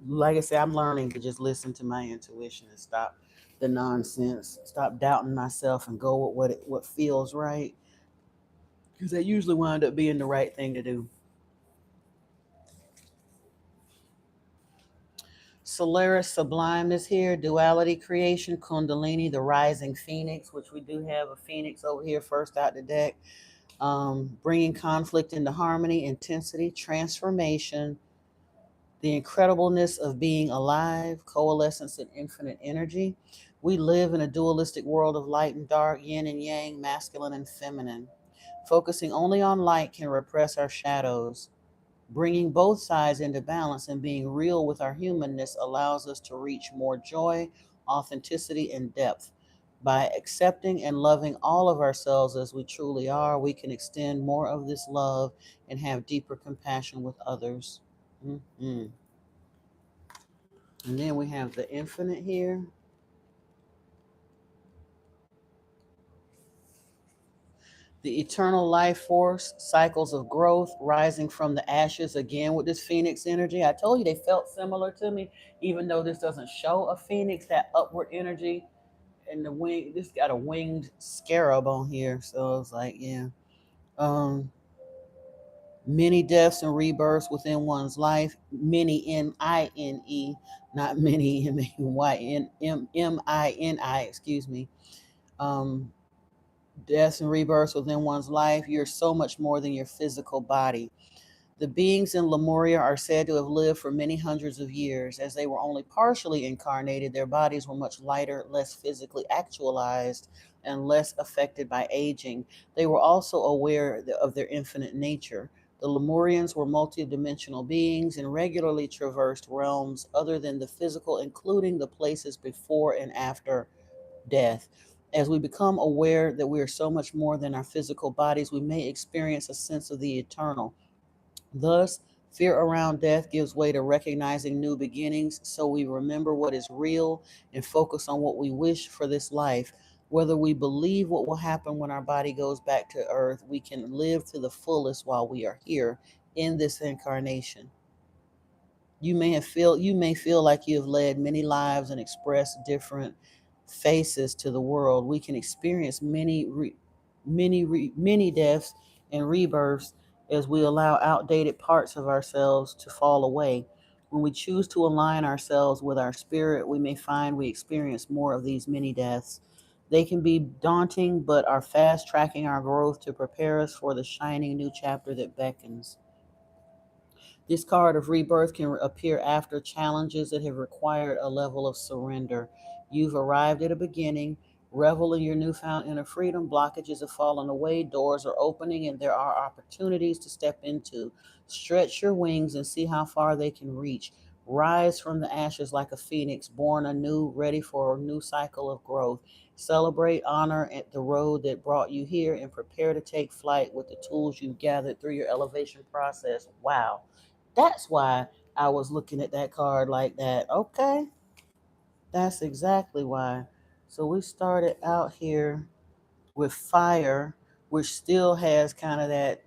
like I said, I'm learning to just listen to my intuition and stop the nonsense, stop doubting myself, and go with what feels right because that usually wind up being the right thing to do. Solaris Sublime is here. Duality Creation, Kundalini, the Rising Phoenix, which we do have a Phoenix over here first out the deck. Bringing conflict into harmony, intensity, transformation, the incredibleness of being alive, coalescence, and infinite energy. We live in a dualistic world of light and dark, yin and yang, masculine and feminine. Focusing only on light can repress our shadows. Bringing both sides into balance and being real with our humanness allows us to reach more joy, authenticity, and depth. By accepting and loving all of ourselves as we truly are, we can extend more of this love and have deeper compassion with others. Mm-hmm. And then we have the infinite here. The eternal life force, cycles of growth, rising from the ashes again with this phoenix energy. I told you they felt similar to me, even though this doesn't show a phoenix, that upward energy and the wing. This got a winged scarab on here. So it's like, yeah. Um, Many deaths and rebirths within one's life. Many MINE, not many MINI, excuse me. Um, Deaths and rebirths within one's life. You're so much more than your physical body. The beings in Lemuria are said to have lived for many hundreds of years. As they were only partially incarnated, their bodies were much lighter, less physically actualized, and less affected by aging. They were also aware of their infinite nature. The Lemurians were multidimensional beings and regularly traversed realms other than the physical, including the places before and after death. As we become aware that we are so much more than our physical bodies, we may experience a sense of the eternal. Thus, fear around death gives way to recognizing new beginnings, so we remember what is real and focus on what we wish for this life. Whether we believe what will happen when our body goes back to earth, we can live to the fullest while we are here in this incarnation. You may feel like you have led many lives and expressed different faces to the world. We can experience many deaths and rebirths as we allow outdated parts of ourselves to fall away. When we choose to align ourselves with our spirit, we may find we experience more of these many deaths. They can be daunting, but are fast tracking our growth to prepare us for the shining new chapter that beckons. This card of rebirth can appear after challenges that have required a level of surrender. You've arrived at a beginning. Revel in your newfound inner freedom. Blockages have fallen away. Doors are opening, and there are opportunities to step into. Stretch your wings and see how far they can reach. Rise from the ashes like a phoenix, born anew, ready for a new cycle of growth. Celebrate, honor at the road that brought you here, and prepare to take flight with the tools you've gathered through your elevation process. Wow. That's why I was looking at that card like that. Okay, that's exactly why. So we started out here with fire, which still has kind of that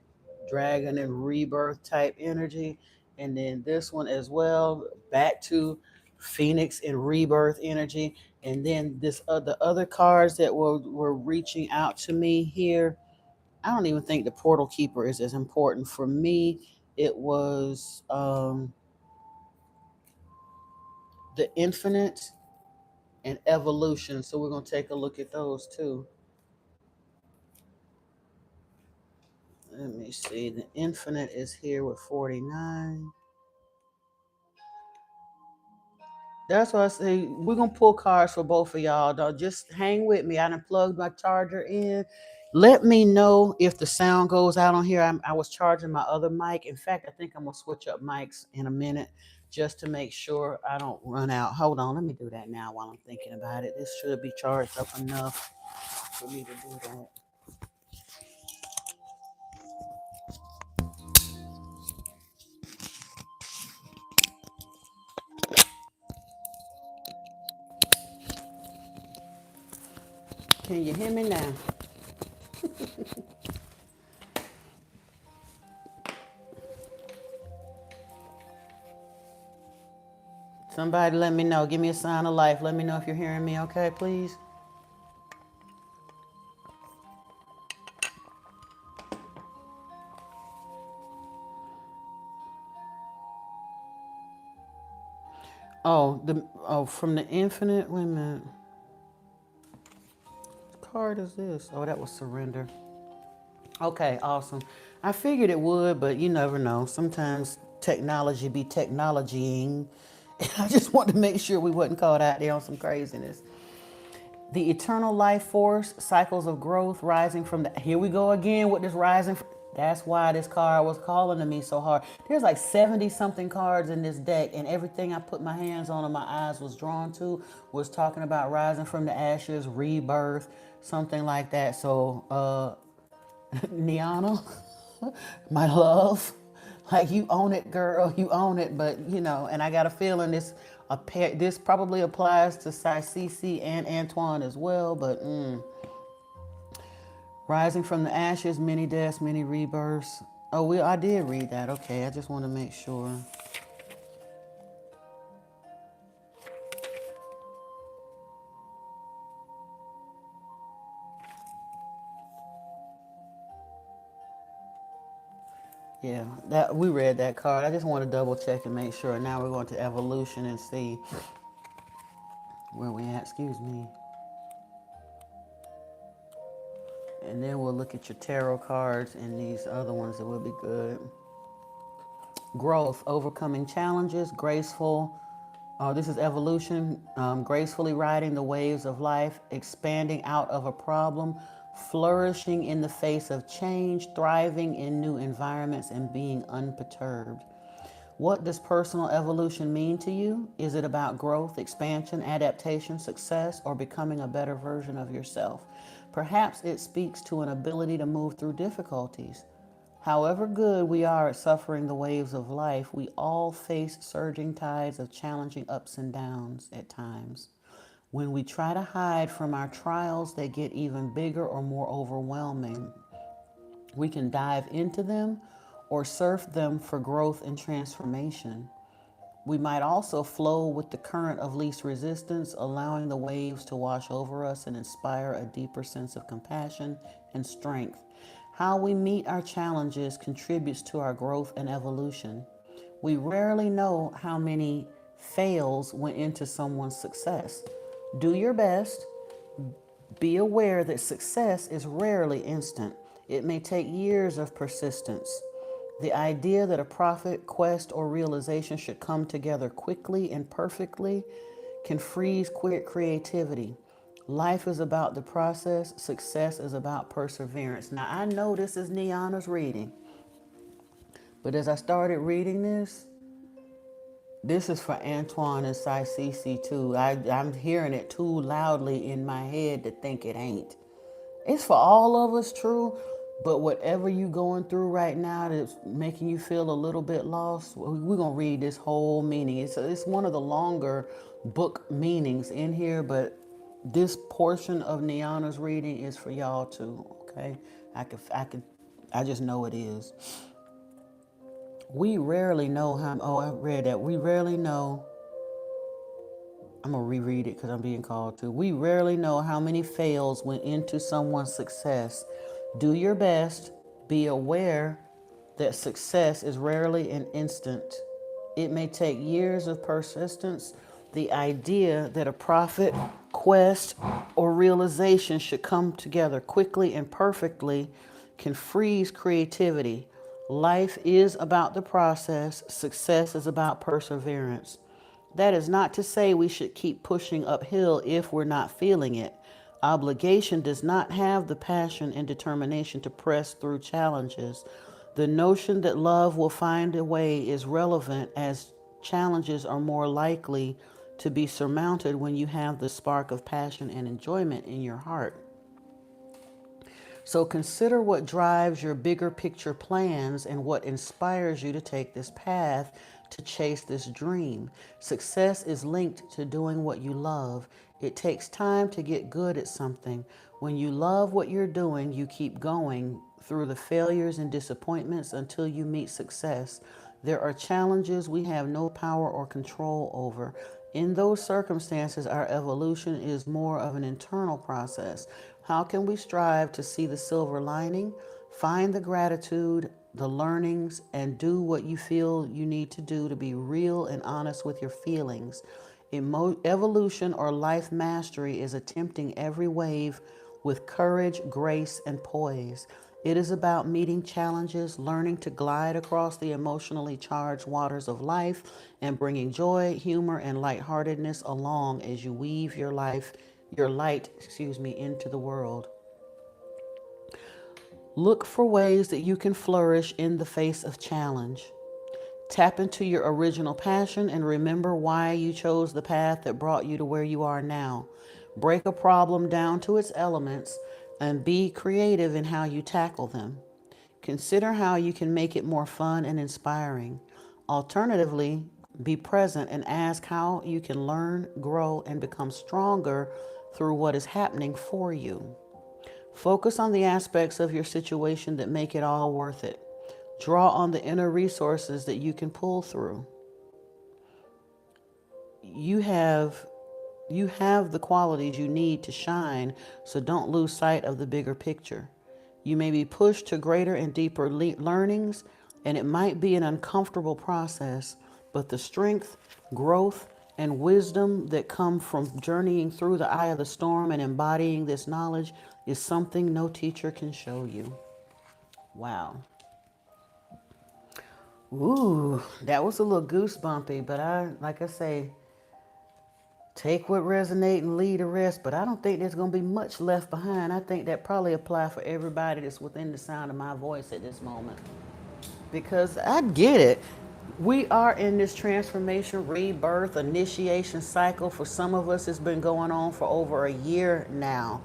dragon and rebirth type energy. And then this one as well, back to Phoenix and rebirth energy. And then the other cards that were reaching out to me here. I don't even think the portal keeper is as important for me. It was the infinite and evolution. So we're going to take a look at those too. Let me see. The infinite is here with 49. That's why I say we're gonna pull cards for both of y'all. Though, just hang with me. I done plugged my charger in. Let me know if the sound goes out on here. I was charging my other mic. In fact, I think I'm gonna switch up mics in a minute just to make sure I don't run out. Hold on, let me do that now while I'm thinking about it. This should be charged up enough for me to do that. Can you hear me now? Somebody let me know. Give me a sign of life. Let me know if you're hearing me, okay, please? From the infinite. Wait a minute. What card is this? Oh, that was surrender. Okay, awesome. I figured it would, but you never know. Sometimes technology be technologying. And I just wanted to make sure we wasn't caught out there on some craziness. The eternal life force, cycles of growth, rising from the. Here we go again with this rising. That's why this card was calling to me so hard. There's like 70 something cards in this deck, and everything I put my hands on and my eyes was drawn to was talking about rising from the ashes, rebirth, something like that. So, Niana, my love, like you own it, girl, you own it. But and I got a feeling this probably applies to Cece and Antoine as well. But rising from the ashes, many deaths, many rebirths. Oh, I did read that. Okay, I just want to make sure. Yeah, that we read that card. I just want to double check and make sure. Now we're going to evolution and see where we at. Excuse me. And then we'll look at your tarot cards and these other ones that will be good. Growth, overcoming challenges, graceful. This is evolution, gracefully riding the waves of life, expanding out of a problem, flourishing in the face of change, thriving in new environments, and being unperturbed. What does personal evolution mean to you? Is it about growth, expansion, adaptation, success, or becoming a better version of yourself? Perhaps it speaks to an ability to move through difficulties. However good we are at suffering the waves of life, we all face surging tides of challenging ups and downs at times. When we try to hide from our trials, they get even bigger or more overwhelming. We can dive into them or surf them for growth and transformation. We might also flow with the current of least resistance, allowing the waves to wash over us and inspire a deeper sense of compassion and strength. How we meet our challenges contributes to our growth and evolution. We rarely know how many fails went into someone's success. Do your best. Be aware that success is rarely instant. It may take years of persistence. The idea that a profit, quest, or realization should come together quickly and perfectly can freeze creativity. Life is about the process, success is about perseverance. Now, I know this is Niana's reading, but as I started reading this is for Antoine and Saisisi too. I'm hearing it too loudly in my head to think it ain't. It's for all of us, true, but whatever you going through right now that's making you feel a little bit lost, we're going to read this whole meaning. It's one of the longer book meanings in here, but this portion of Niana's reading is for y'all too, okay? I just know it is. We rarely know how, oh, I read that. We rarely know, I'm going to reread it because I'm being called to. We rarely know how many fails went into someone's success. Do your best. Be aware that success is rarely an instant. It may take years of persistence. The idea that a profit, quest, or realization should come together quickly and perfectly can freeze creativity. Life is about the process. Success is about perseverance. That is not to say we should keep pushing uphill if we're not feeling it. Obligation does not have the passion and determination to press through challenges. The notion that love will find a way is relevant, as challenges are more likely to be surmounted when you have the spark of passion and enjoyment in your heart. So consider what drives your bigger picture plans and what inspires you to take this path to chase this dream. Success is linked to doing what you love. It takes time to get good at something. When you love what you're doing, you keep going through the failures and disappointments until you meet success. There are challenges we have no power or control over. In those circumstances, our evolution is more of an internal process. How can we strive to see the silver lining, find the gratitude, the learnings, and do what you feel you need to do to be real and honest with your feelings? Evolution or life mastery is attempting every wave with courage, grace, and poise. It is about meeting challenges, learning to glide across the emotionally charged waters of life, and bringing joy, humor, and lightheartedness along as you weave your light, into the world. Look for ways that you can flourish in the face of challenge. Tap into your original passion and remember why you chose the path that brought you to where you are now. Break a problem down to its elements and be creative in how you tackle them. Consider how you can make it more fun and inspiring. Alternatively, be present and ask how you can learn, grow, and become stronger through what is happening for you. Focus on the aspects of your situation that make it all worth it. Draw on the inner resources that you can pull through. You have the qualities you need to shine, so don't lose sight of the bigger picture. You may be pushed to greater and deeper learnings, and it might be an uncomfortable process, but the strength, growth, and wisdom that come from journeying through the eye of the storm and embodying this knowledge is something no teacher can show you. Wow. Ooh, that was a little goosebumpy, but like I say, take what resonates and leave the rest, but I don't think there's going to be much left behind. I think that probably applies for everybody that's within the sound of my voice at this moment. Because I get it. We are in this transformation, rebirth, initiation cycle. For some of us, it's been going on for over a year now.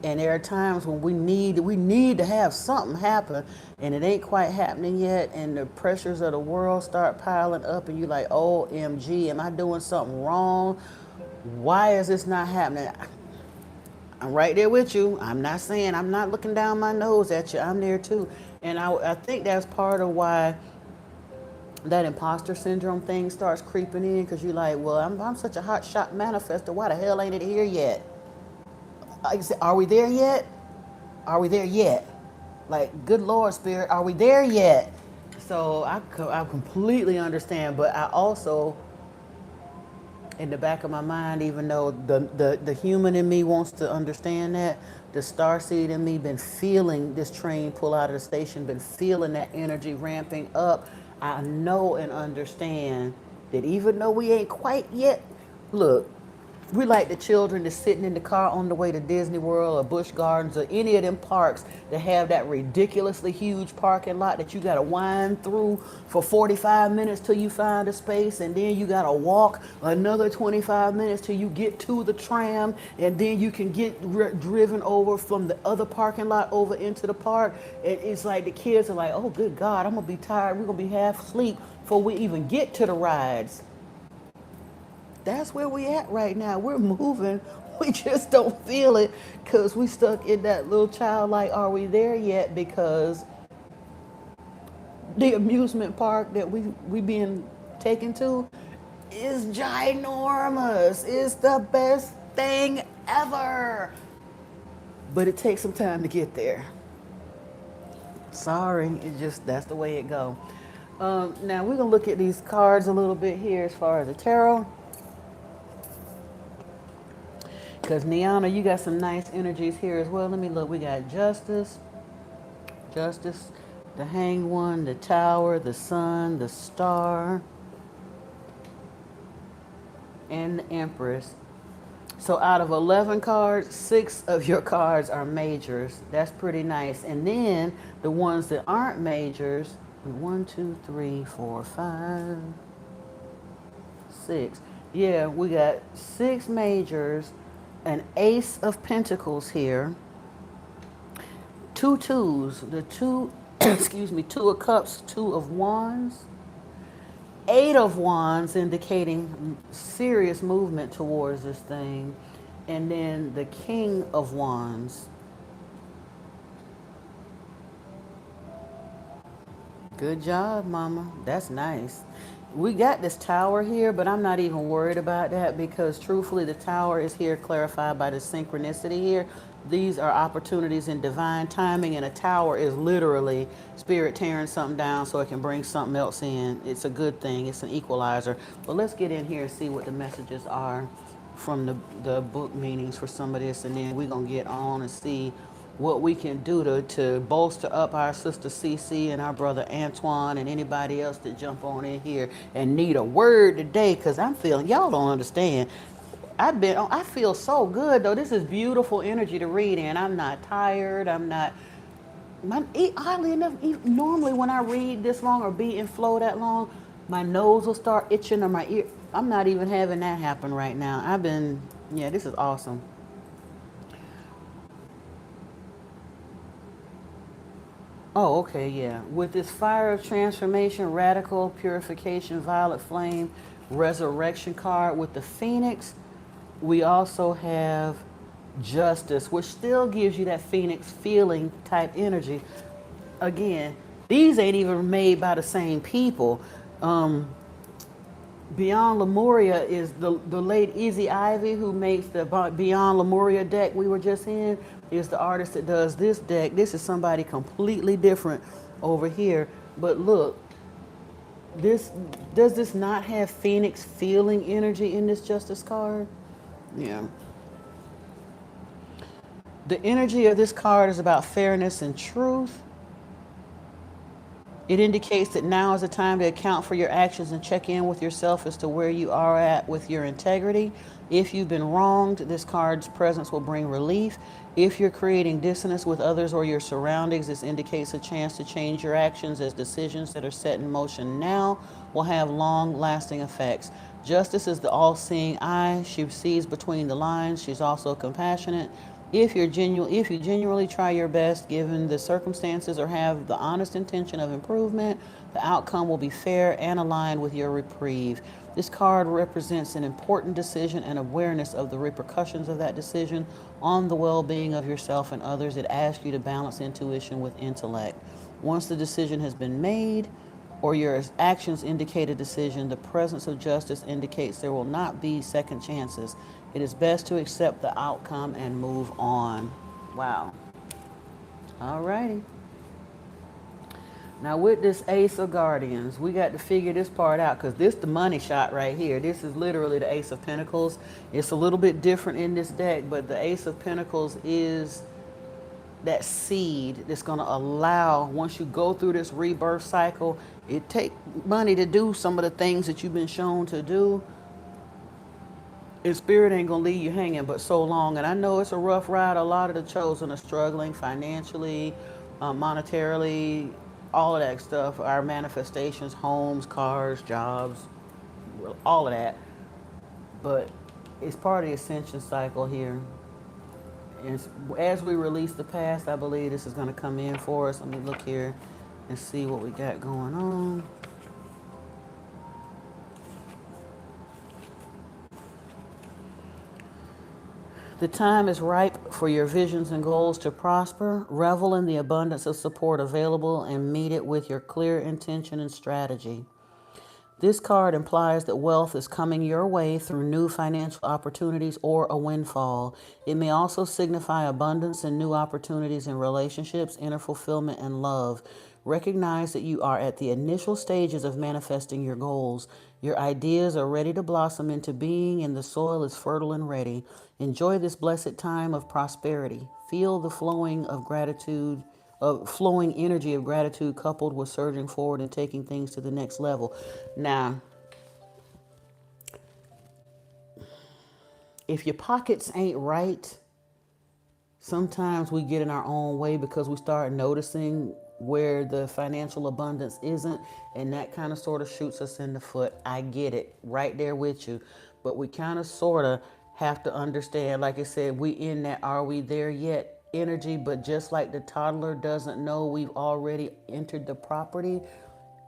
And there are times when we need to have something happen, and it ain't quite happening yet, and the pressures of the world start piling up, and you're like, OMG, am I doing something wrong? Why is this not happening? I'm right there with you. I'm not saying, I'm not looking down my nose at you. I'm there too. And I think that's part of why that imposter syndrome thing starts creeping in, because you're like, well, I'm such a hot shot manifester. Why the hell ain't it here yet? Like I said, are we there yet? Are we there yet? Like, good Lord, Spirit, are we there yet? So I completely understand, but I also, in the back of my mind, even though the human in me wants to understand that, the starseed in me been feeling this train pull out of the station, been feeling that energy ramping up. I know and understand that even though we ain't quite yet, look, we like the children that's sitting in the car on the way to Disney World or Busch Gardens or any of them parks that have that ridiculously huge parking lot that you got to wind through for 45 minutes till you find a space, and then you got to walk another 25 minutes till you get to the tram, and then you can get driven over from the other parking lot over into the park. And it's like the kids are like, oh, good God, I'm going to be tired. We're going to be half asleep before we even get to the rides. That's where we at right now. We're moving. We just don't feel it because we stuck in that little childlike, are we there yet? Because the amusement park that we being taken to is ginormous. It's the best thing ever. But it takes some time to get there. Sorry, it just, that's the way it go. Now we're gonna look at these cards a little bit here as far as the tarot. Because Niana, you got some nice energies here as well. Let me look. We got Justice, the Hanged One, the Tower, the Sun, the Star, and the Empress. So out of 11 cards, 6 of your cards are majors. That's pretty nice. And then the ones that aren't majors, 1, 2, 3, 4, 5, 6. Yeah, we got 6 majors, an Ace of Pentacles here, 2 twos, the 2, excuse me, 2 of Cups, 2 of Wands, 8 of Wands, indicating serious movement towards this thing, and then the King of Wands. Good job, Mama. That's nice. We got this tower here, but I'm not even worried about that because truthfully, the tower is here clarified by the synchronicity here. These are opportunities in divine timing, and a tower is literally spirit tearing something down so it can bring something else in. It's a good thing. It's an equalizer. But let's get in here and see what the messages are from the book meanings for some of this, and then we're going to get on and see what we can do to bolster up our sister Cece and our brother Antoine and anybody else that jump on in here and need a word today, because I'm feeling, y'all don't understand. I feel so good though. This is beautiful energy to read in. I'm not tired. I'm not, oddly enough, normally when I read this long or be in flow that long, my nose will start itching or my ear. I'm not even having that happen right now. Yeah, this is awesome. Oh, okay, yeah. With this fire of transformation, radical purification, violet flame, resurrection card with the phoenix, we also have justice, which still gives you that phoenix feeling type energy. Again, these ain't even made by the same people. Um, Beyond Lemuria is the late Easy Ivy, who makes the Beyond Lemuria deck we were just in, is the artist that does this deck. This is somebody completely different over here. But look, this does this not have Phoenix feeling energy in this Justice card? Yeah. The energy of this card is about fairness and truth. It indicates that now is the time to account for your actions and check in with yourself as to where you are at with your integrity. If you've been wronged, this card's presence will bring relief. If you're creating dissonance with others or your surroundings, this indicates a chance to change your actions, as decisions that are set in motion now will have long lasting effects. Justice is the all seeing eye. She sees between the lines. She's also compassionate. If you genuinely try your best given the circumstances or have the honest intention of improvement, The outcome will be fair and aligned with your reprieve. This card represents an important decision and awareness of the repercussions of that decision on the well being of yourself and others. It asks you to balance intuition with intellect. Once the decision has been made, or your actions indicate a decision, the presence of justice indicates there will not be second chances. It is best to accept the outcome and move on. Wow. All righty. Now with this Ace of Guardians, we got to figure this part out because this the money shot right here. This is literally the Ace of Pentacles. It's a little bit different in this deck, but the Ace of Pentacles is that seed that's going to allow, once you go through this rebirth cycle, it takes money to do some of the things that you've been shown to do. And spirit ain't gonna leave you hanging but so long. And I know it's a rough ride. A lot of the chosen are struggling financially, monetarily, all of that stuff. Our manifestations, homes, cars, jobs, all of that. But it's part of the ascension cycle here. And as we release the past, I believe this is going to come in for us. Let me look here and see what we got going on. The time is ripe for your visions and goals to prosper. Revel in the abundance of support available and meet it with your clear intention and strategy. This card implies that wealth is coming your way through new financial opportunities or a windfall. It may also signify abundance and new opportunities in relationships, inner fulfillment, and love. Recognize that you are at the initial stages of manifesting your goals. Your ideas are ready to blossom into being, and the soil is fertile and ready. Enjoy this blessed time of prosperity. Feel the flowing of gratitude, of flowing energy of gratitude coupled with surging forward and taking things to the next level. Now, if your pockets ain't right, sometimes we get in our own way because we start noticing where the financial abundance isn't, and that kind of sort of shoots us in the foot. I get it, right there with you. But we kind of sort of have to understand, like I said, we in that are we there yet energy, but just like the toddler doesn't know we've already entered the property,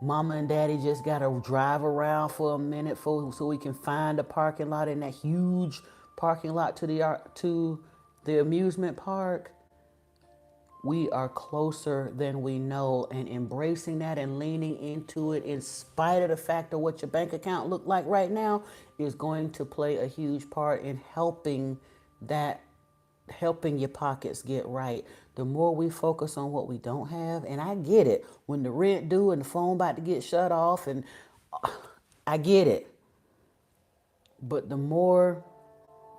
mama and daddy just got to drive around for a minute so we can find a parking lot in that huge parking lot to the amusement park. We are closer than we know, and embracing that and leaning into it in spite of the fact of what your bank account look like right now is going to play a huge part in helping your pockets get right. The more we focus on what we don't have, and I get it, when the rent due and the phone about to get shut off, and I get it, but the more,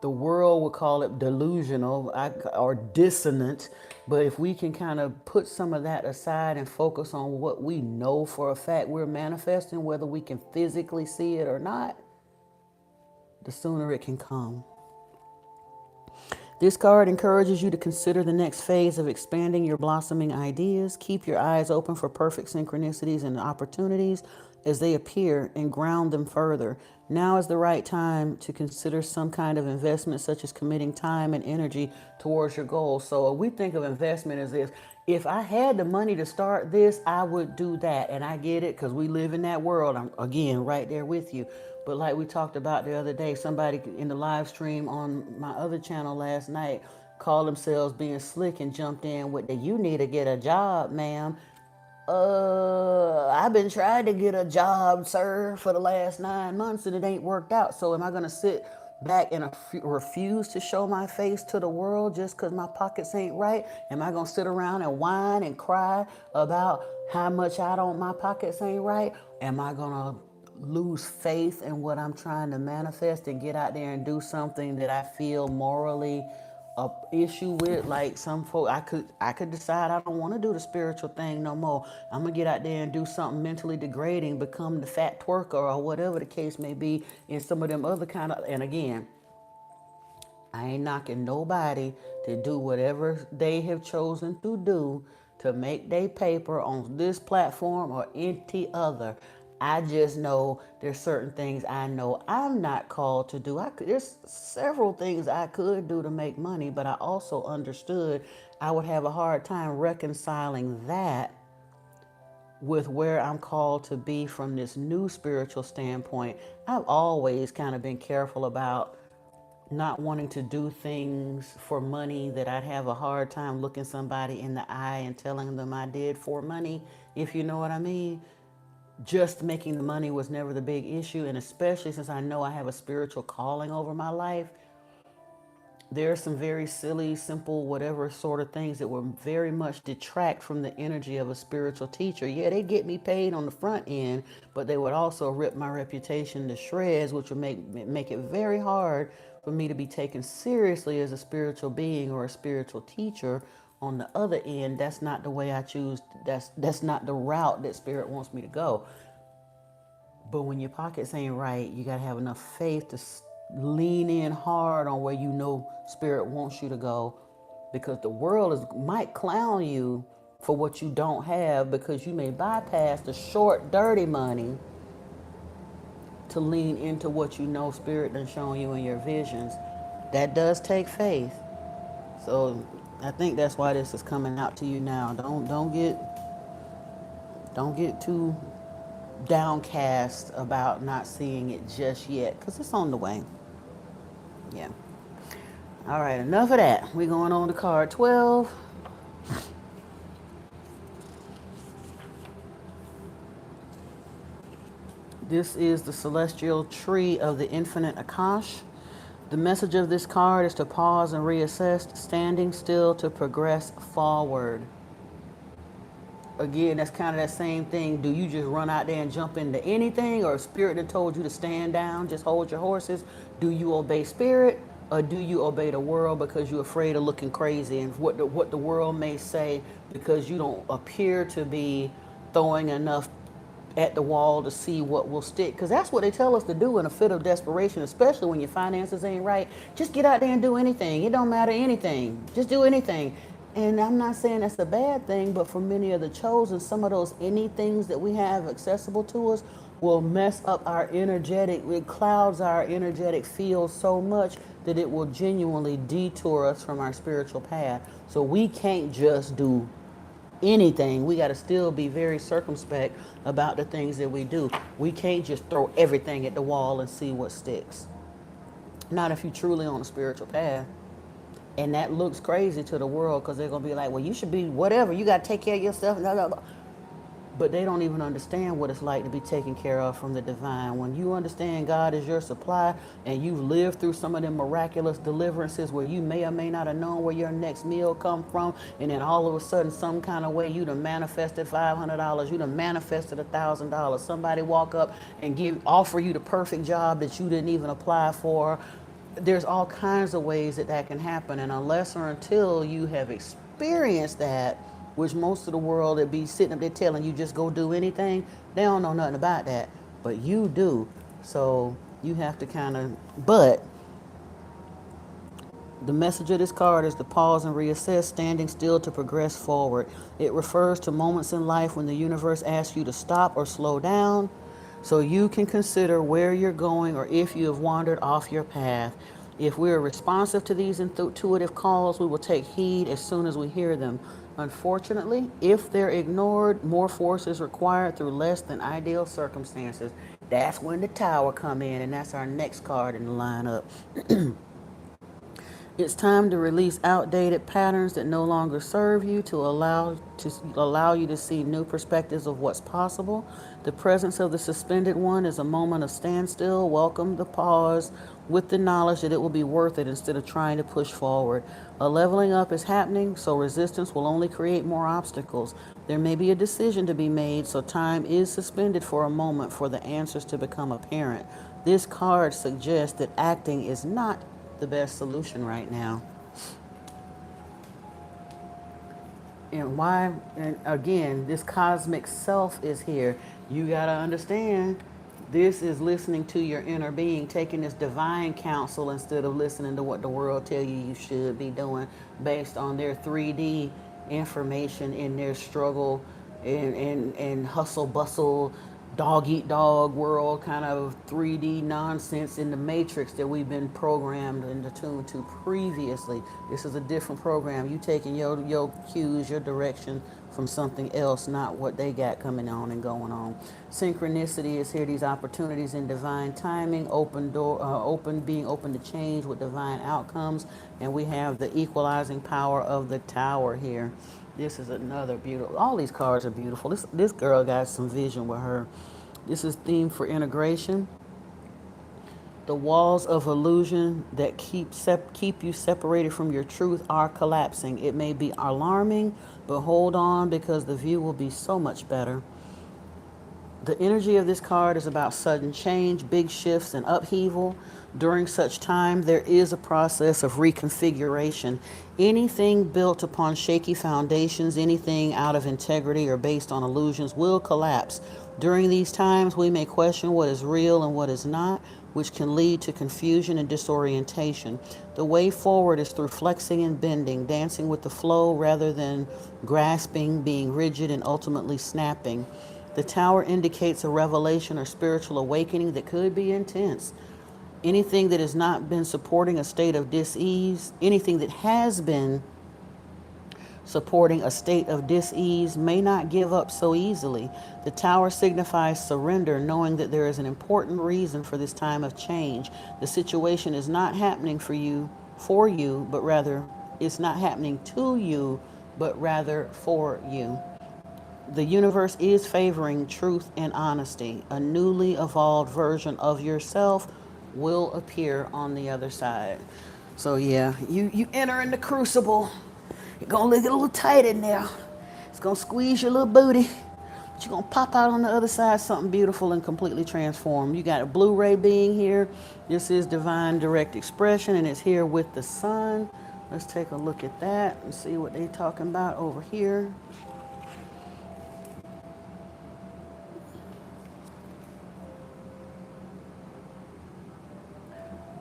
the world would call it delusional or dissonant, but if we can kind of put some of that aside and focus on what we know for a fact we're manifesting, whether we can physically see it or not, the sooner it can come. This card encourages you to consider the next phase of expanding your blossoming ideas. Keep your eyes open for perfect synchronicities and opportunities as they appear and ground them further. Now is the right time to consider some kind of investment, such as committing time and energy towards your goals. So we think of investment as this. If I had the money to start this, I would do that. And I get it because we live in that world. I'm, again, right there with you. But like we talked about the other day, somebody in the live stream on my other channel last night called themselves being slick and jumped in with the "you need to get a job, ma'am." I've been trying to get a job, sir, for the last 9 months and it ain't worked out. So am I going to sit back and refuse to show my face to the world just because my pockets ain't right? Am I going to sit around and whine and cry about how much my pockets ain't right? Am I going to lose faith in what I'm trying to manifest and get out there and do something that I feel morally a issue with? Like some folk, I could decide I don't want to do the spiritual thing no more. I'm gonna get out there and do something mentally degrading, become the fat twerker or whatever the case may be, in some of them other kind of. And again, I ain't knocking nobody to do whatever they have chosen to do to make their paper on this platform or any other. I just know there's certain things I know I'm not called to do. There's several things I could do to make money, but I also understood I would have a hard time reconciling that with where I'm called to be from this new spiritual standpoint, I've always kind of been careful about not wanting to do things for money that I'd have a hard time looking somebody in the eye and telling them I did for money, if you know what I mean. Just making the money was never the big issue, and especially since I know I have a spiritual calling over my life, there are some very silly, simple, whatever sort of things that will very much detract from the energy of a spiritual teacher. Yeah, they get me paid on the front end, but they would also rip my reputation to shreds, which would make it very hard for me to be taken seriously as a spiritual being or a spiritual teacher. On the other end, that's not the way I choose. That's not the route that spirit wants me to go. But when your pockets ain't right, you got to have enough faith to lean in hard on where you know spirit wants you to go, because the world might clown you for what you don't have, because you may bypass the short, dirty money to lean into what you know spirit done shown you in your visions. That does take faith. So I think that's why this is coming out to you now. Don't get too downcast about not seeing it just yet, because it's on the way. Yeah. All right, enough of that. We're going on to card 12. This is the celestial tree of the infinite Akash. The message of this card is to pause and reassess, standing still to progress forward. Again, that's kind of that same thing. Do you just run out there and jump into anything, or spirit that told you to stand down, just hold your horses? Do you obey spirit, or do you obey the world because you're afraid of looking crazy and what the world may say, because you don't appear to be throwing enough at the wall to see what will stick? Because that's what they tell us to do in a fit of desperation, especially when your finances ain't right. Just get out there and do anything. It don't matter anything. Just do anything. And I'm not saying that's a bad thing, but for many of the chosen, some of those anythings that we have accessible to us will mess up our energetic, it clouds our energetic field so much that it will genuinely detour us from our spiritual path. So we can't just do anything. We got to still be very circumspect about the things that we do. We can't just throw everything at the wall and see what sticks. Not if you're truly on a spiritual path. And that looks crazy to the world, because they're going to be like, well, you should be whatever. You got to take care of yourself. Blah, blah, blah. But they don't even understand what it's like to be taken care of from the divine. When you understand God is your supply, and you've lived through some of them miraculous deliverances where you may or may not have known where your next meal come from, and then all of a sudden, some kind of way, you done manifested $500, you done manifested $1,000. Somebody walk up and offer you the perfect job that you didn't even apply for. There's all kinds of ways that can happen, and unless or until you have experienced that, which most of the world that be sitting up there telling you just go do anything, they don't know nothing about that, but you do. So you have to but the message of this card is to pause and reassess, standing still to progress forward. It refers to moments in life when the universe asks you to stop or slow down so you can consider where you're going, or if you have wandered off your path. If we are responsive to these intuitive calls, we will take heed as soon as we hear them. Unfortunately, if they're ignored, more force is required through less than ideal circumstances. That's when the Tower come in, and that's our next card in the lineup. It's time to release outdated patterns that no longer serve you, to allow you to see new perspectives of what's possible. The presence of the suspended one is a moment of standstill. Welcome the pause with the knowledge that it will be worth it instead of trying to push forward. A leveling up is happening, so resistance will only create more obstacles. There may be a decision to be made, so time is suspended for a moment for the answers to become apparent. This card suggests that acting is not the best solution right now. And why? And again, this cosmic self is here. You got to understand, this is listening to your inner being, taking this divine counsel instead of listening to what the world tell you should be doing based on their 3D information in their struggle and hustle bustle dog eat dog world kind of 3D nonsense in the matrix that we've been programmed and attuned to previously. This is a different program. You taking your cues, your direction from something else, not what they got coming on and going on. Synchronicity is here, these opportunities in divine timing, being open to change with divine outcomes, and we have the equalizing power of the tower here. This is another beautiful. All these cards are beautiful. This girl got some vision with her. This is theme for integration. The walls of illusion that keep you separated from your truth are collapsing. It may be alarming, but hold on because the view will be so much better. The energy of this card is about sudden change, big shifts, and upheaval. During such time, there is a process of reconfiguration. Anything built upon shaky foundations, anything out of integrity or based on illusions will collapse. During these times, we may question what is real and what is not, which can lead to confusion and disorientation. The way forward is through flexing and bending, dancing with the flow rather than grasping, being rigid, and ultimately snapping. The tower indicates a revelation or spiritual awakening that could be intense. Anything that has not been supporting a state of dis-ease, anything that has been supporting a state of dis-ease may not give up so easily. The tower signifies surrender, knowing that there is an important reason for this time of change. The situation is not happening for you, but rather it's not happening to you, but rather for you. The universe is favoring truth and honesty. A newly evolved version of yourself will appear on the other side. So yeah, you enter in the crucible. You're gonna look a little tight in there. It's gonna squeeze your little booty. But you're gonna pop out on the other side something beautiful and completely transformed. You got a Blu-ray being here. This is divine direct expression and it's here with the sun. Let's take a look at that and see what they're talking about over here.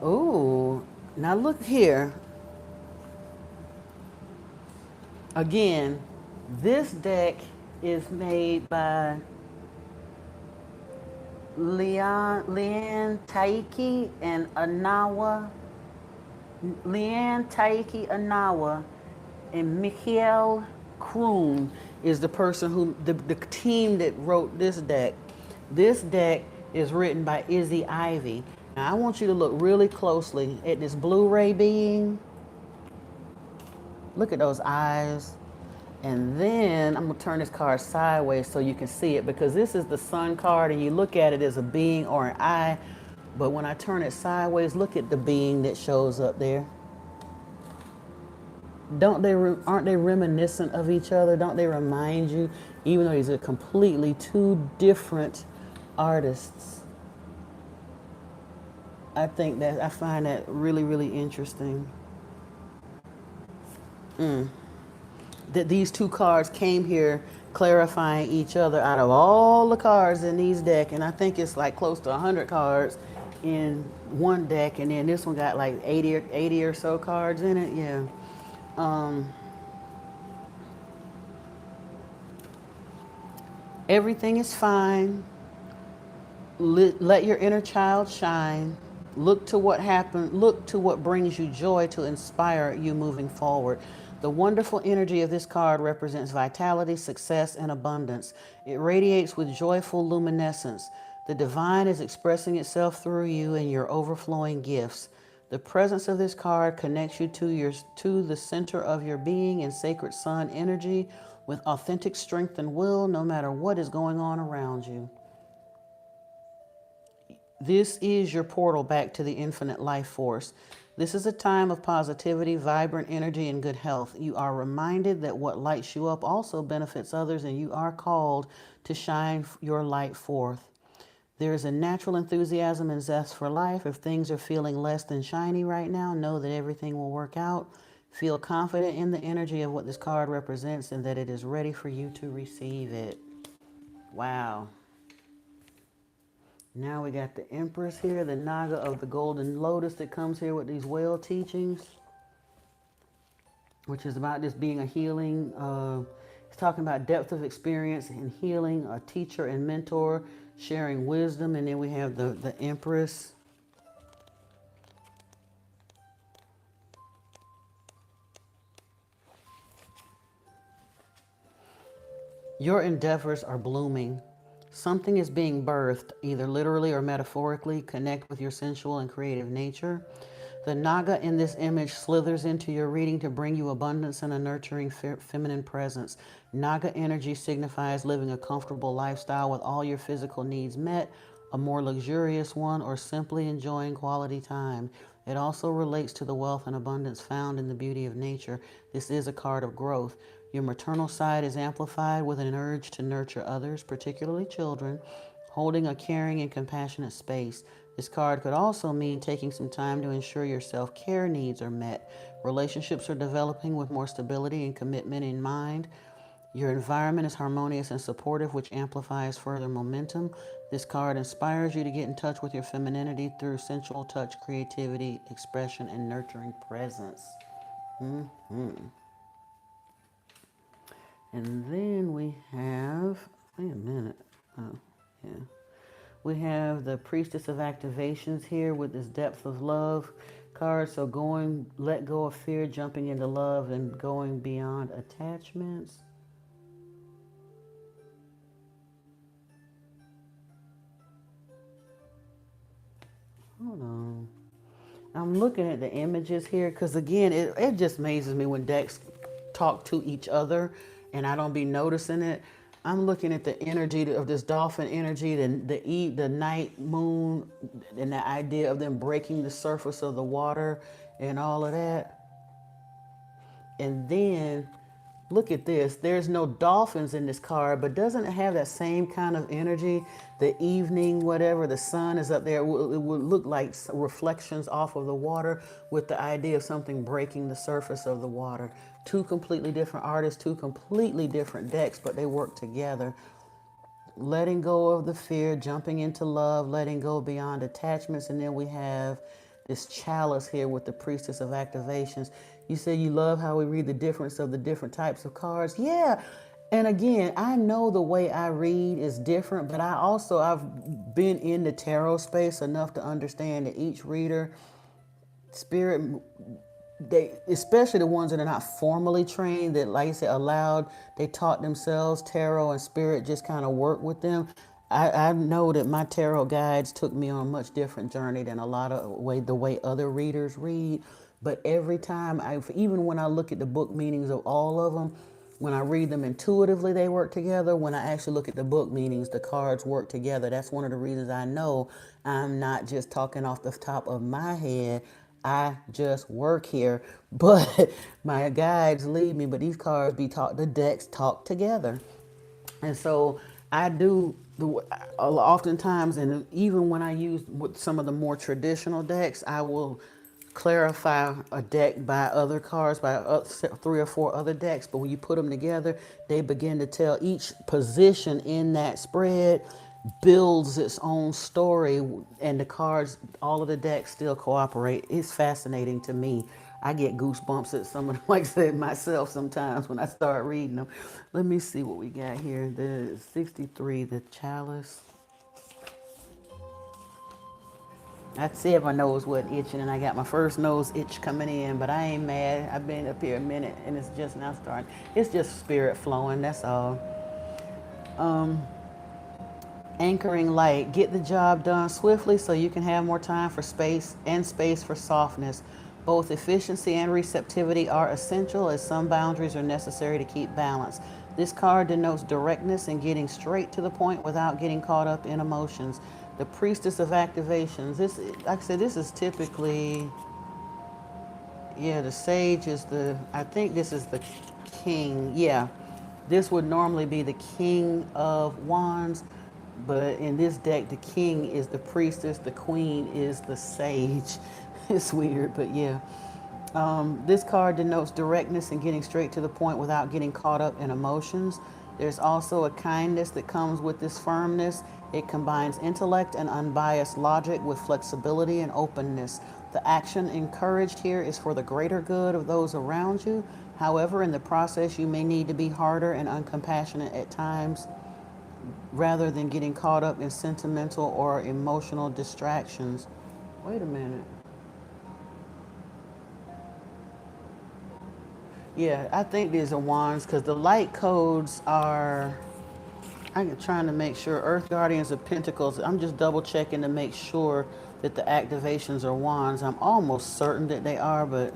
Ooh, now look here. Again, this deck is made by Leanne Taiki and Anawa. Leanne Taiki Anawa and Mikhail Kroon is the person who, the team that wrote this deck. This deck is written by Izzy Ivy. Now I want you to look really closely at this Blu-ray being. Look at those eyes. And then I'm going to turn this card sideways so you can see it because this is the sun card and you look at it as a being or an eye. But when I turn it sideways, look at the being that shows up there. Aren't they reminiscent of each other? Don't they remind you, even though these are completely two different artists? I find that really, really interesting. That these two cards came here clarifying each other out of all the cards in these decks. And I think it's like close to 100 cards in one deck. And then this one got like 80 or so cards in it. Yeah. Everything is fine. Let your inner child shine. Look to what happened. Look to what brings you joy to inspire you moving forward. The wonderful energy of this card represents vitality, success, and abundance. It radiates with joyful luminescence. The divine is expressing itself through you and your overflowing gifts. The presence of this card connects you to the center of your being and sacred sun energy with authentic strength and will, no matter what is going on around you. This is your portal back to the infinite life force. This is a time of positivity, vibrant energy, and good health. You are reminded that what lights you up also benefits others, and you are called to shine your light forth. There is a natural enthusiasm and zest for life. If things are feeling less than shiny right now, know that everything will work out. Feel confident in the energy of what this card represents and that it is ready for you to receive it. Wow. Now we got the Empress here, the Naga of the Golden Lotus that comes here with these whale teachings, which is about this being a healing. It's talking about depth of experience and healing, a teacher and mentor sharing wisdom. And then we have the Empress. Your endeavors are blooming. Something is being birthed, either literally or metaphorically. Connect with your sensual and creative nature. The Naga in this image slithers into your reading to bring you abundance and a nurturing feminine presence. Naga energy signifies living a comfortable lifestyle with all your physical needs met, a more luxurious one, or simply enjoying quality time. It also relates to the wealth and abundance found in the beauty of nature. This is a card of growth. Your maternal side is amplified with an urge to nurture others, particularly children, holding a caring and compassionate space. This card could also mean taking some time to ensure your self care needs are met. Relationships are developing with more stability and commitment in mind. Your environment is harmonious and supportive, which amplifies further momentum. This card inspires you to get in touch with your femininity through sensual touch, creativity, expression, and nurturing presence. And then we have, wait a minute. Oh, yeah. We have the Priestess of Activations here with this Depth of Love card. So let go of fear, jumping into love, and going beyond attachments. Hold on. I'm looking at the images here because, again, it just amazes me when decks talk to each other and I don't be noticing it. I'm looking at the energy of this dolphin energy, the night moon, and the idea of them breaking the surface of the water and all of that. And then look at this. There's no dolphins in this card, but doesn't it have that same kind of energy? The evening, whatever, the sun is up there. It would look like reflections off of the water with the idea of something breaking the surface of the water. Two completely different artists, two completely different decks, but they work together. Letting go of the fear, jumping into love, letting go beyond attachments. And then we have this chalice here with the Priestess of Activations. You say you love how we read the difference of the different types of cards. Yeah. And again, I know the way I read is different, but I've been in the tarot space enough to understand that each reader, spirit, they, especially the ones that are not formally trained, that, like I said, allowed, they taught themselves tarot, and spirit just kind of work with them. I know that my tarot guides took me on a much different journey than a lot of the way other readers read. But every time, even when I look at the book meanings of all of them, when I read them intuitively, they work together. When I actually look at the book meanings, the cards work together. That's one of the reasons I know I'm not just talking off the top of my head. I just work here, but my guides lead me. But these cards the decks talk together. And so I do oftentimes, and even when I use with some of the more traditional decks, I will clarify a deck by other cards, by three or four other decks. But when you put them together, they begin to tell each position in that spread builds its own story, and the cards, all of the decks still cooperate. It's fascinating to me. I get goosebumps at some of them, like I said, myself sometimes when I start reading them. Let me see what we got here. The 63, the chalice. I said my nose wasn't itching, and I got my first nose itch coming in, but I ain't mad. I've been up here a minute, and it's just now starting. It's just spirit flowing, that's all. Anchoring light. Get the job done swiftly so you can have more time for space for softness. Both efficiency and receptivity are essential, as some boundaries are necessary to keep balance. This card denotes directness and getting straight to the point without getting caught up in emotions. The Priestess of Activations. This, like I said, this is typically, yeah, the Sage is I think this is the King. Yeah, this would normally be the King of Wands, but in this deck, the King is the Priestess, the Queen is the Sage. It's weird, but yeah. This card denotes directness and getting straight to the point without getting caught up in emotions. There's also a kindness that comes with this firmness. It combines intellect and unbiased logic with flexibility and openness. The action encouraged here is for the greater good of those around you. However, in the process, you may need to be harder and uncompassionate at times. rather than getting caught up in sentimental or emotional distractions. Wait a minute. Yeah, I think these are wands because the light codes are. I'm trying to make sure Earth Guardians of Pentacles. I'm just double checking to make sure that the activations are wands. I'm almost certain that they are, but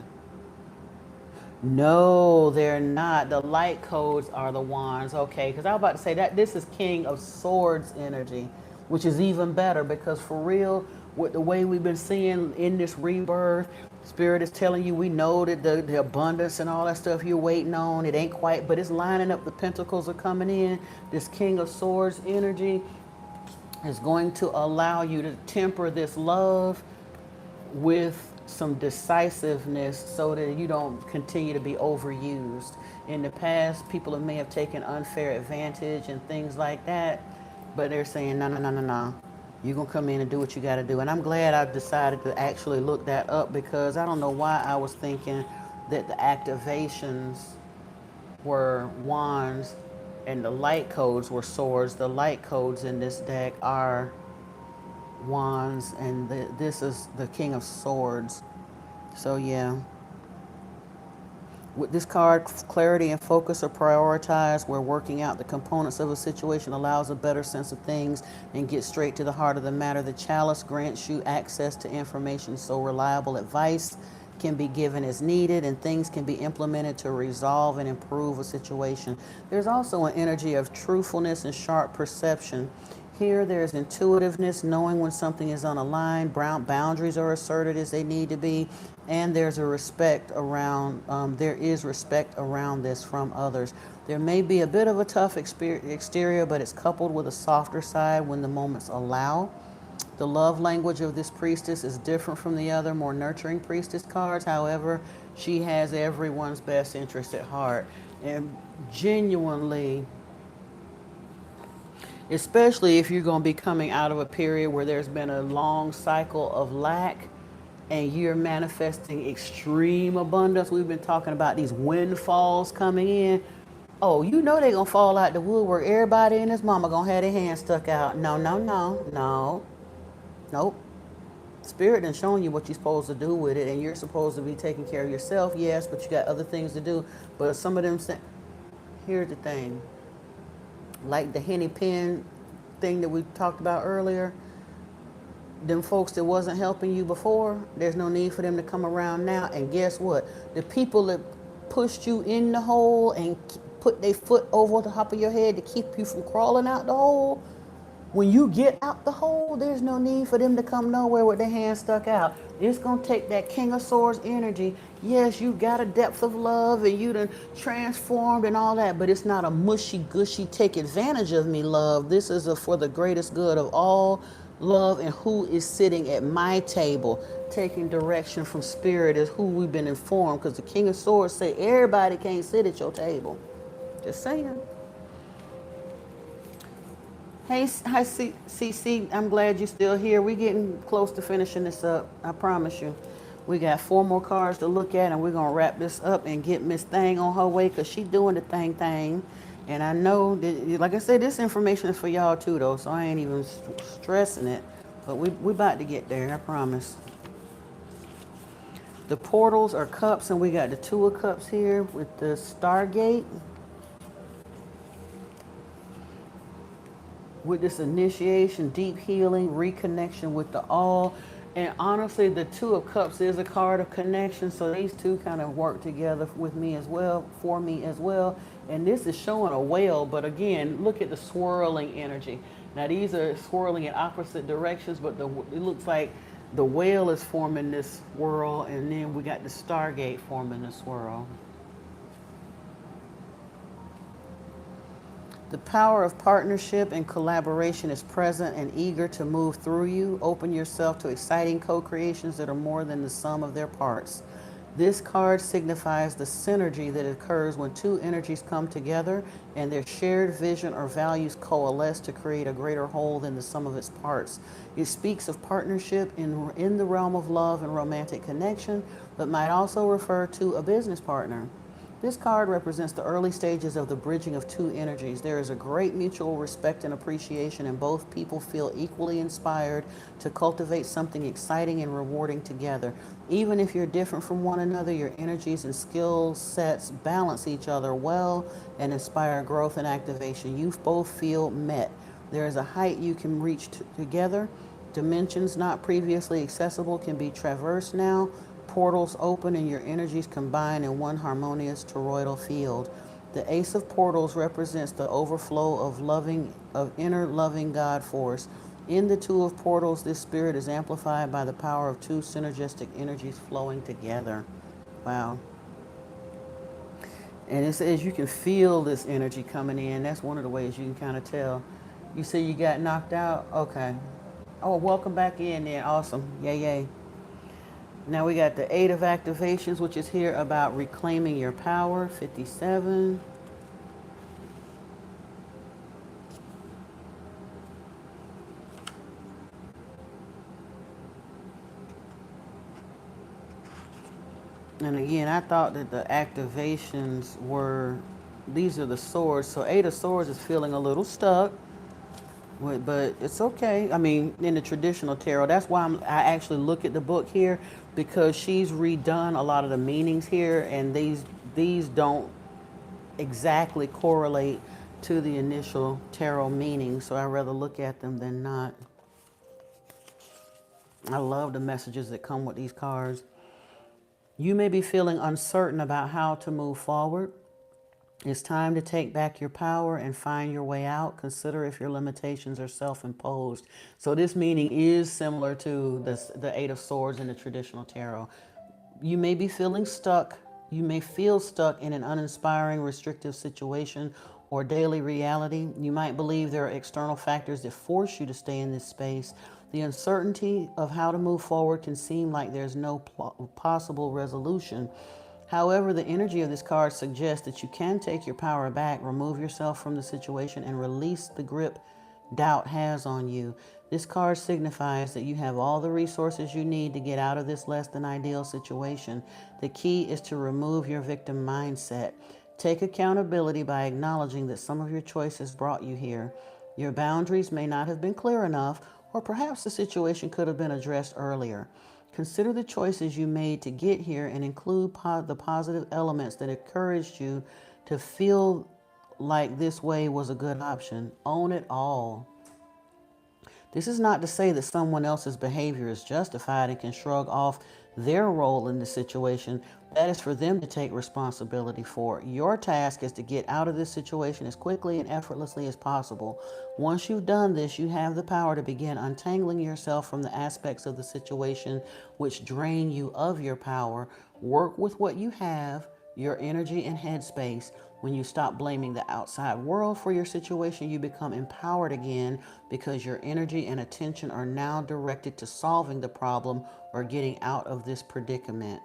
no, they're not. The light codes are the wands. Okay, because I was about to say that this is King of Swords energy, which is even better because for real, with the way we've been seeing in this rebirth, Spirit is telling you we know that the abundance and all that stuff you're waiting on, it ain't quite, but it's lining up. The pentacles are coming in. This King of Swords energy is going to allow you to temper this love with some decisiveness so that you don't continue to be overused. In the past, people may have taken unfair advantage and things like that, but they're saying, no, no, no, no, no. You're going to come in and do what you got to do. And I'm glad I decided to actually look that up because I don't know why I was thinking that the activations were wands and the light codes were swords. The light codes in this deck are wands, and this is the King of Swords. So yeah, with this card, clarity and focus are prioritized, where working out the components of a situation allows a better sense of things and get straight to the heart of the matter. The chalice grants you access to information so reliable advice can be given as needed and things can be implemented to resolve and improve a situation. There's also an energy of truthfulness and sharp perception. Here, there's intuitiveness, knowing when something is unaligned, boundaries are asserted as they need to be, and there's a respect around, there is respect around this from others. There may be a bit of a tough exterior, but it's coupled with a softer side when the moments allow. The love language of this priestess is different from the other, more nurturing priestess cards. However, she has everyone's best interest at heart. And genuinely, especially if you're going to be coming out of a period where there's been a long cycle of lack and you're manifesting extreme abundance. We've been talking about these windfalls coming in. Oh, you know they're going to fall out the woodwork. Everybody and his mama going to have their hands stuck out. No, no, no, no. Nope. Spirit and showing you what you're supposed to do with it, and you're supposed to be taking care of yourself, yes, but you got other things to do. But some of them say, here's the thing, like the henny pen thing that we talked about earlier, them folks that wasn't helping you before, there's no need for them to come around now. And guess what? The people that pushed you in the hole and put their foot over the top of your head to keep you from crawling out the hole, when you get out the hole, there's no need for them to come nowhere with their hands stuck out. It's going to take that King of Swords energy. Yes, you got a depth of love and you done transformed and all that, but it's not a mushy, gushy, take advantage of me love. This is for the greatest good of all love, and who is sitting at my table taking direction from Spirit is who we've been informed, because the King of Swords say everybody can't sit at your table. Just saying. Hey, hi, CC. I'm glad you're still here. We're getting close to finishing this up. I promise you. We got 4 more cards to look at, and we're going to wrap this up and get Miss Thang on her way because she's doing the thing. And I know, that, like I said, this information is for y'all too, though, so I ain't even stressing it. But we about to get there, I promise. The portals are cups, and we got the 2 of cups here with the Stargate. With this initiation, deep healing, reconnection with the all. And honestly, the 2 of Cups is a card of connection. So these two kind of work together with me as well, for me as well. And this is showing a whale, but again, look at the swirling energy. Now these are swirling in opposite directions, but it looks like the whale is forming this swirl, and then we got the Stargate forming the swirl. The power of partnership and collaboration is present and eager to move through you. Open yourself to exciting co-creations that are more than the sum of their parts. This card signifies the synergy that occurs when 2 energies come together and their shared vision or values coalesce to create a greater whole than the sum of its parts. It speaks of partnership in the realm of love and romantic connection, but might also refer to a business partner. This card represents the early stages of the bridging of two energies. There is a great mutual respect and appreciation, and both people feel equally inspired to cultivate something exciting and rewarding together. Even if you're different from one another, your energies and skill sets balance each other well and inspire growth and activation. You both feel met. There is a height you can reach together. Dimensions not previously accessible can be traversed now. Portals open and your energies combine in one harmonious toroidal field. The Ace of Portals represents the overflow of inner loving God force. In the Two of Portals, this spirit is amplified by the power of two synergistic energies flowing together. Wow. And it says you can feel this energy coming in. That's one of the ways you can kind of tell. You say you got knocked out? Okay. Oh, welcome back in there. Awesome. Yay, yay. Now we got the Eight of Activations, which is here about reclaiming your power, 57. And again, I thought that the activations were, these are the swords. So Eight of Swords is feeling a little stuck, but it's okay. I mean, in the traditional tarot, that's why I actually look at the book here, because she's redone a lot of the meanings here, and these don't exactly correlate to the initial tarot meaning, so I'd rather look at them than not. I love the messages that come with these cards. You may be feeling uncertain about how to move forward. It's time to take back your power and find your way out. Consider if your limitations are self-imposed. So this meaning is similar to the Eight of Swords in the traditional tarot. You may be feeling stuck. You may feel stuck in an uninspiring, restrictive situation or daily reality. You might believe there are external factors that force you to stay in this space. The uncertainty of how to move forward can seem like there's no possible resolution. However, the energy of this card suggests that you can take your power back, remove yourself from the situation, and release the grip doubt has on you. This card signifies that you have all the resources you need to get out of this less than ideal situation. The key is to remove your victim mindset. Take accountability by acknowledging that some of your choices brought you here. Your boundaries may not have been clear enough, or perhaps the situation could have been addressed earlier. Consider the choices you made to get here and include the positive elements that encouraged you to feel like this way was a good option. Own it all. This is not to say that someone else's behavior is justified and can shrug off their role in the situation. That is for them to take responsibility for. Your task is to get out of this situation as quickly and effortlessly as possible. Once you've done this, you have the power to begin untangling yourself from the aspects of the situation which drain you of your power. Work with what you have, your energy and headspace. When you stop blaming the outside world for your situation, you become empowered again because your energy and attention are now directed to solving the problem or getting out of this predicament.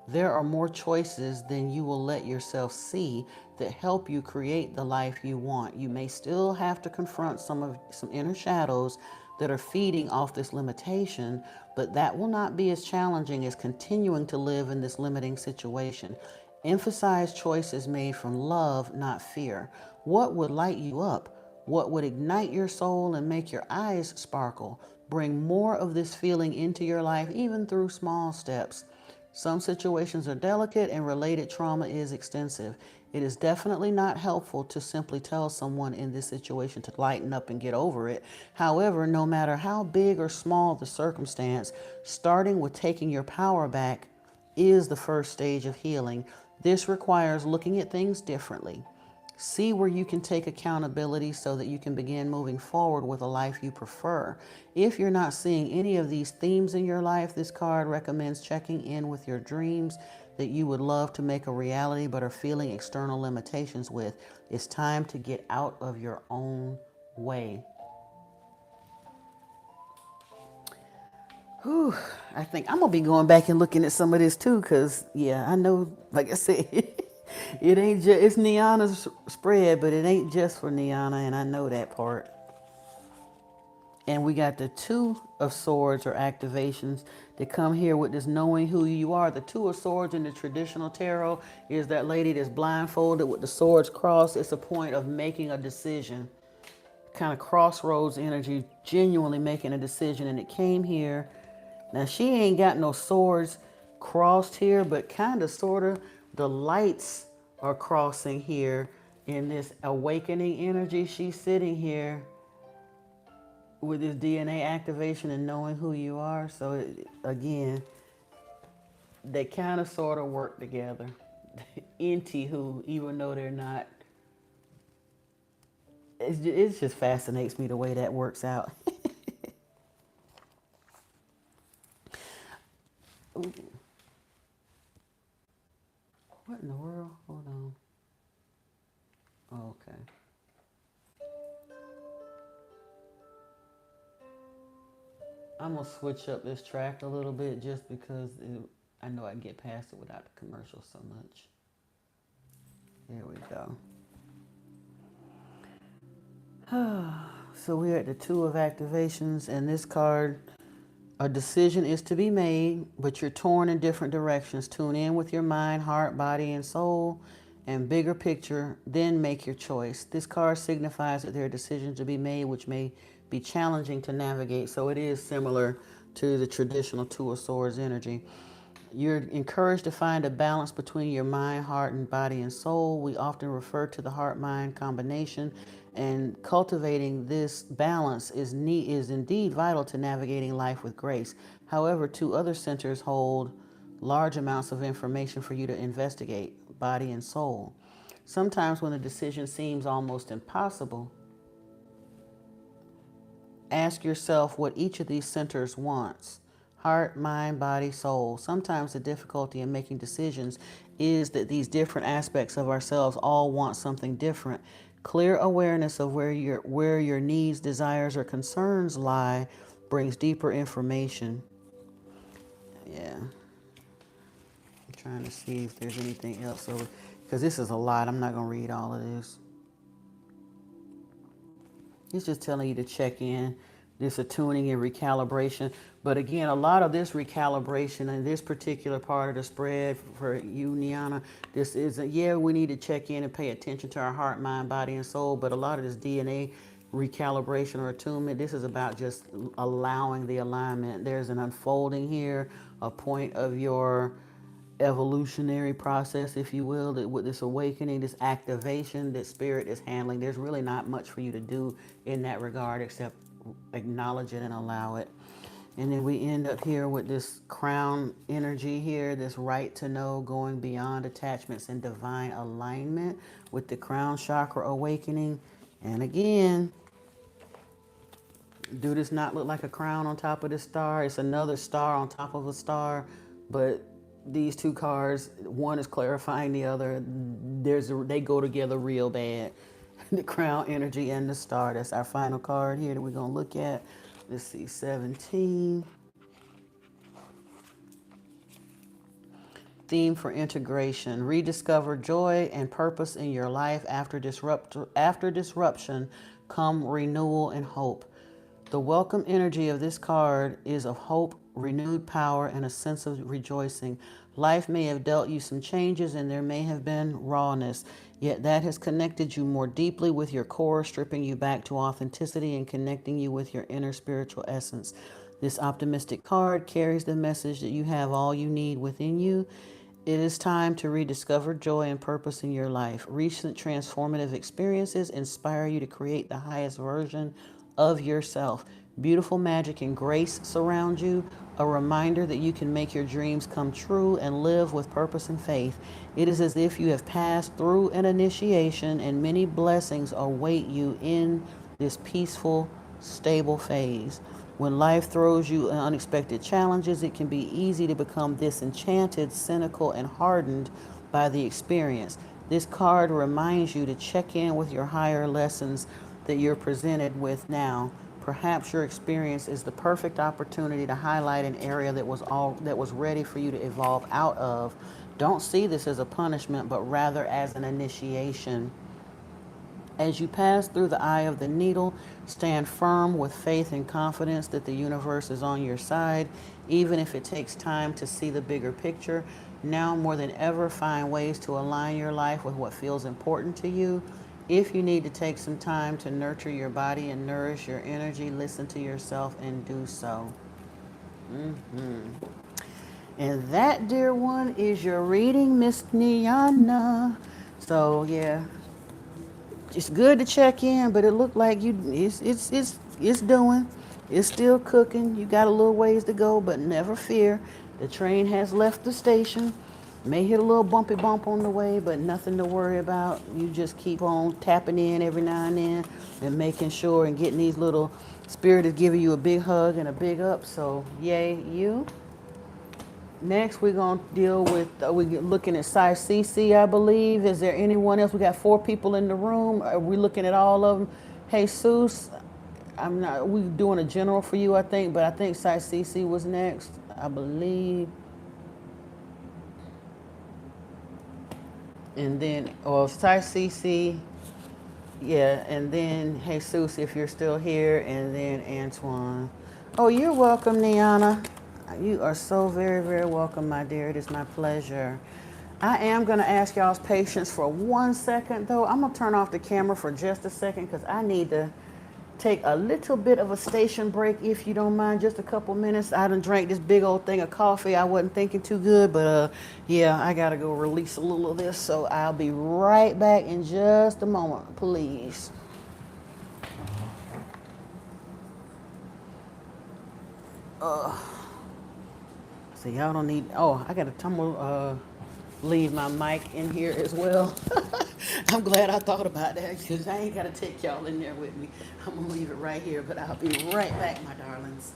There are more choices than you will let yourself see that help you create the life you want. You may still have to confront some inner shadows that are feeding off this limitation, but that will not be as challenging as continuing to live in this limiting situation. Emphasize choices made from love, not fear. What would light you up? What would ignite your soul and make your eyes sparkle? Bring more of this feeling into your life, even through small steps. Some situations are delicate and related trauma is extensive. It is definitely not helpful to simply tell someone in this situation to lighten up and get over it. However, no matter how big or small the circumstance, starting with taking your power back is the first stage of healing. This requires looking at things differently. See where you can take accountability so that you can begin moving forward with a life you prefer. If you're not seeing any of these themes in your life, this card recommends checking in with your dreams that you would love to make a reality but are feeling external limitations with. It's time to get out of your own way. Whew, I think I'm going to be going back and looking at some of this too, because, yeah, I know, like I said, it ain't just, it's Niana's spread, but it ain't just for Niana, and I know that part. And we got the Two of Swords or activations that come here with this knowing who you are. The Two of Swords in the traditional tarot is that lady that's blindfolded with the swords crossed. It's a point of making a decision, kind of crossroads energy, genuinely making a decision. And it came here. Now, she ain't got no swords crossed here, but kind of, sort of, the lights are crossing here in this awakening energy. She's sitting here with this DNA activation and knowing who you are. So again, they kind of sort of work together. Who, even though they're not, it just fascinates me the way that works out. What in the world? Hold on. Oh, okay. I'm gonna switch up this track a little bit just because I know I can get past it without the commercial so much. There we go. So we're at the Two of Activations, and this card, a decision is to be made, but you're torn in different directions. Tune in with your mind, heart, body, and soul, and bigger picture, then make your choice. This card signifies that there are decisions to be made which may be challenging to navigate. So it is similar to the traditional Two of Swords energy. You're encouraged to find a balance between your mind, heart, and body and soul. We often refer to the heart-mind combination, and cultivating this balance is indeed vital to navigating life with grace. However, two other centers hold large amounts of information for you to investigate, body and soul. Sometimes when the decision seems almost impossible, ask yourself what each of these centers wants: heart, mind, body, soul. Sometimes the difficulty in making decisions is that these different aspects of ourselves all want something different. Clear awareness of where your needs, desires, or concerns lie brings deeper information. Yeah. I'm trying to see if there's anything else over, because this is a lot. I'm not going to read all of this. It's just telling you to check in, this attuning and recalibration. But again, a lot of this recalibration in this particular part of the spread for you, Niana, this is, we need to check in and pay attention to our heart, mind, body, and soul. But a lot of this DNA recalibration or attunement, this is about just allowing the alignment. There's an unfolding here, a point of your evolutionary process, if you will, that with this awakening, this activation that spirit is handling. There's really not much for you to do in that regard except acknowledge it and allow it. And then we end up here with this crown energy here, this right to know, going beyond attachments and divine alignment with the crown chakra awakening. And again, do this not look like a crown on top of this star? It's another star on top of a star, but these two cards, one is clarifying the other. They go together real bad. The crown energy and the star. That's our final card here that we're going to look at. Let's see, 17. Theme for integration: rediscover joy and purpose in your life. After disruption come renewal and hope. The welcome energy of this card is of hope, renewed power, and a sense of rejoicing. Life may have dealt you some changes and there may have been rawness, yet that has connected you more deeply with your core, stripping you back to authenticity and connecting you with your inner spiritual essence. This optimistic card carries the message that you have all you need within you. It is time to rediscover joy and purpose in your life. Recent transformative experiences inspire you to create the highest version of yourself. Beautiful magic and grace surround you, a reminder that you can make your dreams come true and live with purpose and faith. It is as if you have passed through an initiation and many blessings await you in this peaceful, stable phase. When life throws you unexpected challenges, it can be easy to become disenchanted, cynical, and hardened by the experience. This card reminds you to check in with your higher lessons that you're presented with now. Perhaps your experience is the perfect opportunity to highlight an area that was ready for you to evolve out of. Don't see this as a punishment, but rather as an initiation. As you pass through the eye of the needle, stand firm with faith and confidence that the universe is on your side, even if it takes time to see the bigger picture. Now more than ever, find ways to align your life with what feels important to you. If you need to take some time to nurture your body and nourish your energy, listen to yourself and do so. And that, dear one, is your reading, Miss Niana. So yeah, it's good to check in, but it looked like it's doing. It's still cooking. You got a little ways to go, but never fear. The train has left the station. May hit a little bumpy bump on the way, but nothing to worry about. You just keep on tapping in every now and then and making sure and getting these little spirit is giving you a big hug and a big up. So yay you. Next, we're going to deal with, we're looking at size CC, I believe. Is there anyone else? We got 4 people in the room. Are we looking at all of them? Jesus, I'm not, we doing a general for you, I think, but I think size CC was next, I believe. And then, or size CC, yeah, and then Jesus, if you're still here, and then Antoine. Oh, you're welcome, Niana. You are so very, very welcome, my dear. It is my pleasure. I am going to ask y'all's patience for 1 second, though. I'm going to turn off the camera for just a second because I need to take a little bit of a station break, if you don't mind, just a couple minutes. I done drank this big old thing of coffee. I wasn't thinking too good, but yeah, I got to go release a little of this. So I'll be right back in just a moment, please. So y'all don't need, oh, I got to tumble, leave my mic in here as well. I'm glad I thought about that because I ain't got to take y'all in there with me. I'm going to leave it right here, but I'll be right back, my darlings.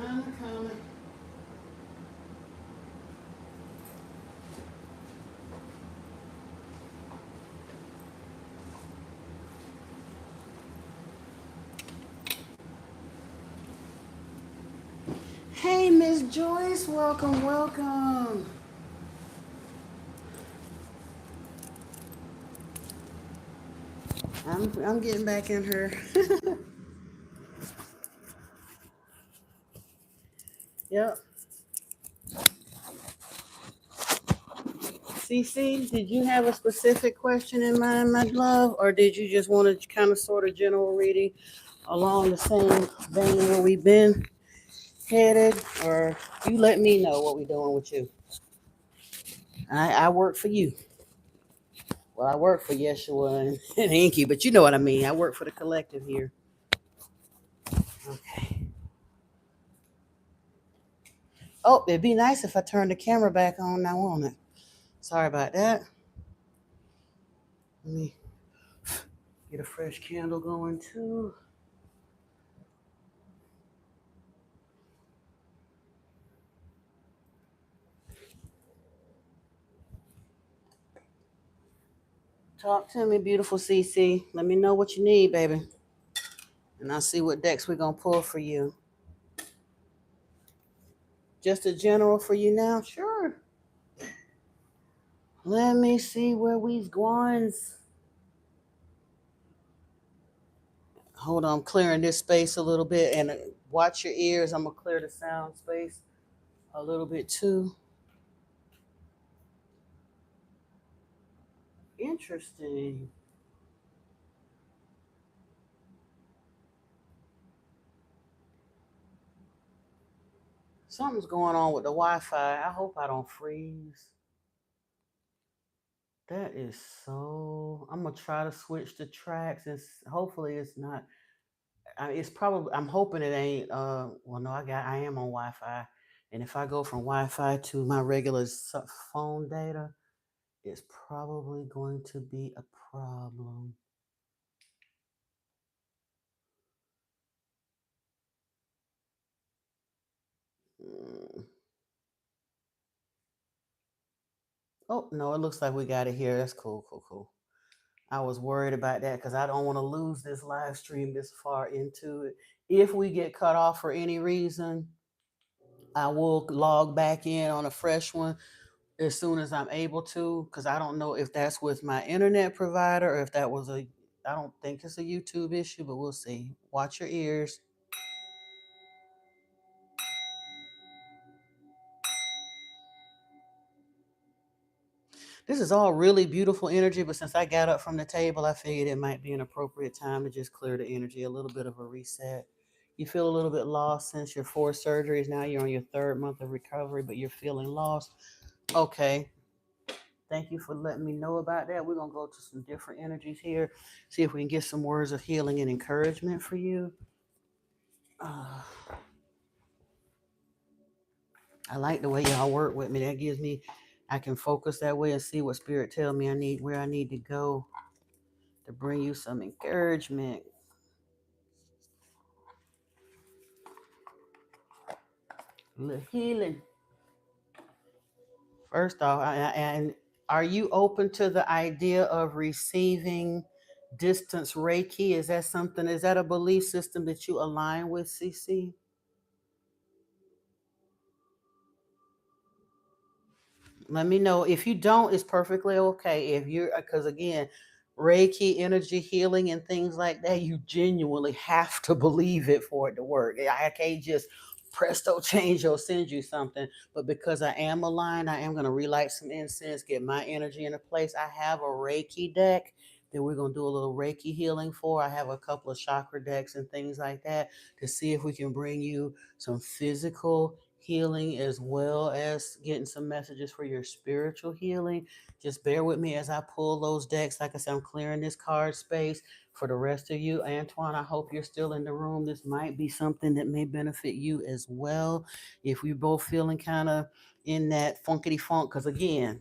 I'm coming. Hey, Miss Joyce, welcome, welcome. I'm getting back in her. Yep. CC, did you have a specific question in mind, my love, or did you just want to kind of sort of general reading along the same vein where we've been headed, or you let me know what we're doing with you. I work for you. Well, I work for Yeshua and Inky, but you know what I mean. I work for the collective here. Okay. Oh, it'd be nice if I turned the camera back on now, won't it? Sorry about that. Let me get a fresh candle going too. Talk to me, beautiful CC. Let me know what you need, baby. And I'll see what decks we're going to pull for you. Just a general for you now? Sure. Let me see where we's going. Hold on, I'm clearing this space a little bit, and watch your ears. I'm going to clear the sound space a little bit too. Interesting. Something's going on with the Wi-Fi. I hope I don't freeze. That is so. I'm gonna try to switch the tracks. Hopefully it's not. It's probably. I'm hoping it ain't. Well, no, I am on Wi-Fi, and if I go from Wi-Fi to my regular phone data, it's probably going to be a problem. Mm. Oh no, it looks like we got it here. That's cool, cool, cool. I was worried about that because I don't want to lose this live stream this far into it. If we get cut off for any reason, I will log back in on a fresh one as soon as I'm able to, because I don't know if that's with my internet provider or if that was I don't think it's a YouTube issue, but we'll see. Watch your ears. This is all really beautiful energy, but since I got up from the table, I figured it might be an appropriate time to just clear the energy, a little bit of a reset. You feel a little bit lost since your 4 surgeries. Now you're on your third month of recovery, but you're feeling lost. Okay. Thank you for letting me know about that. We're going to go to some different energies here, see if we can get some words of healing and encouragement for you. Uh, I like the way y'all work with me. That gives me, I can focus that way and see what spirit tell me where I need to go to bring you some encouragement. Little healing. First off, and are you open to the idea of receiving distance Reiki? Is that a belief system that you align with, CC? Let me know. If you don't, it's perfectly okay. If you're, because again, Reiki, energy healing, and things like that, you genuinely have to believe it for it to work. I can't just presto change or send you something. But because I am aligned, I am going to relight some incense, get my energy in a place. I have a Reiki deck that we're going to do a little Reiki healing for. I have a couple of chakra decks and things like that to see if we can bring you some physical healing as well as getting some messages for your spiritual healing. Just bear with me as I pull those decks. Like I said, I'm clearing this card space for the rest of you. Antoine, I hope you're still in the room. This might be something that may benefit you as well. If we both feeling kind of in that funkity funk, because again,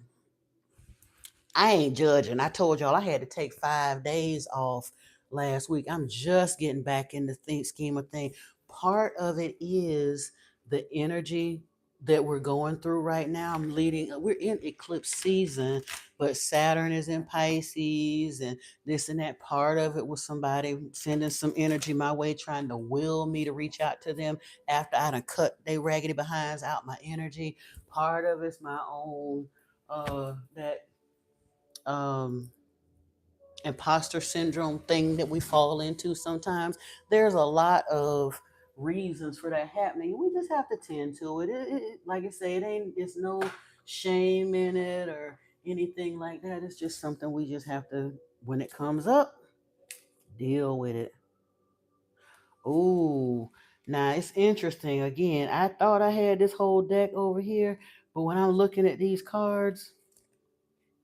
I ain't judging. I told y'all I had to take 5 days off last week. I'm just getting back in the scheme of things. Part of it is the energy that we're going through right now. We're in eclipse season, but Saturn is in Pisces and this and that. Part of it was somebody sending some energy my way, trying to will me to reach out to them after I done cut they raggedy behinds out my energy. Part of it's my own that um, imposter syndrome thing that we fall into sometimes. There's a lot of reasons for that happening. We just have to tend to it. Like I say, it's no shame in it or anything like that. It's just something we just have to, when it comes up, deal with it. Ooh, now it's interesting. Again, I thought I had this whole deck over here, but when I'm looking at these cards,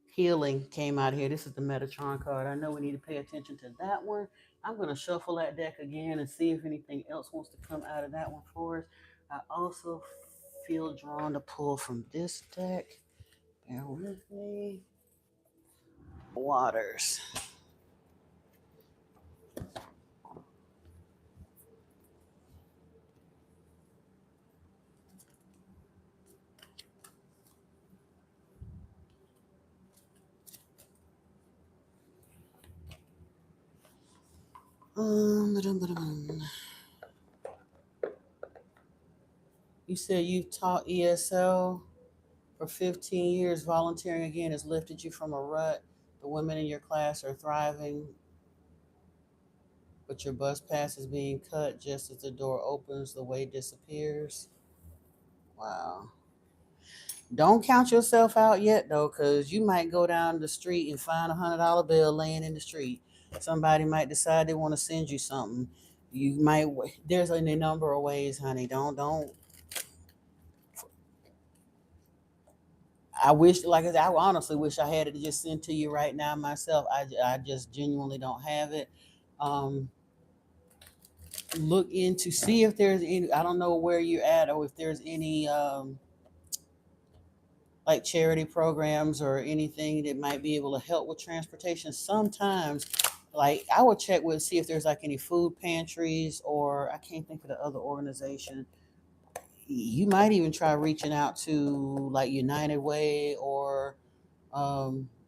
healing came out here. This is the Metatron card. I know we need to pay attention to that one. I'm going to shuffle that deck again and see if anything else wants to come out of that one for us. I also feel drawn to pull from this deck. Bear with me. Waters. You said you've taught ESL for 15 years. Volunteering again has lifted you from a rut. The women in your class are thriving, but your bus pass is being cut just as the door opens, the way disappears. Wow. Don't count yourself out yet though, because you might go down the street and find $100 bill laying in the street. Somebody might decide they want to send you something. You might, there's a number of ways, honey. Don't. I wish, like I said, I honestly wish I had it to just send to you right now myself. I just genuinely don't have it. Um, Look into, see if there's any, I don't know where you're at or if there's any like charity programs or anything that might be able to help with transportation. Sometimes, like I would check with, see if there's like any food pantries, or I can't think of the other organization. You might even try reaching out to like United Way or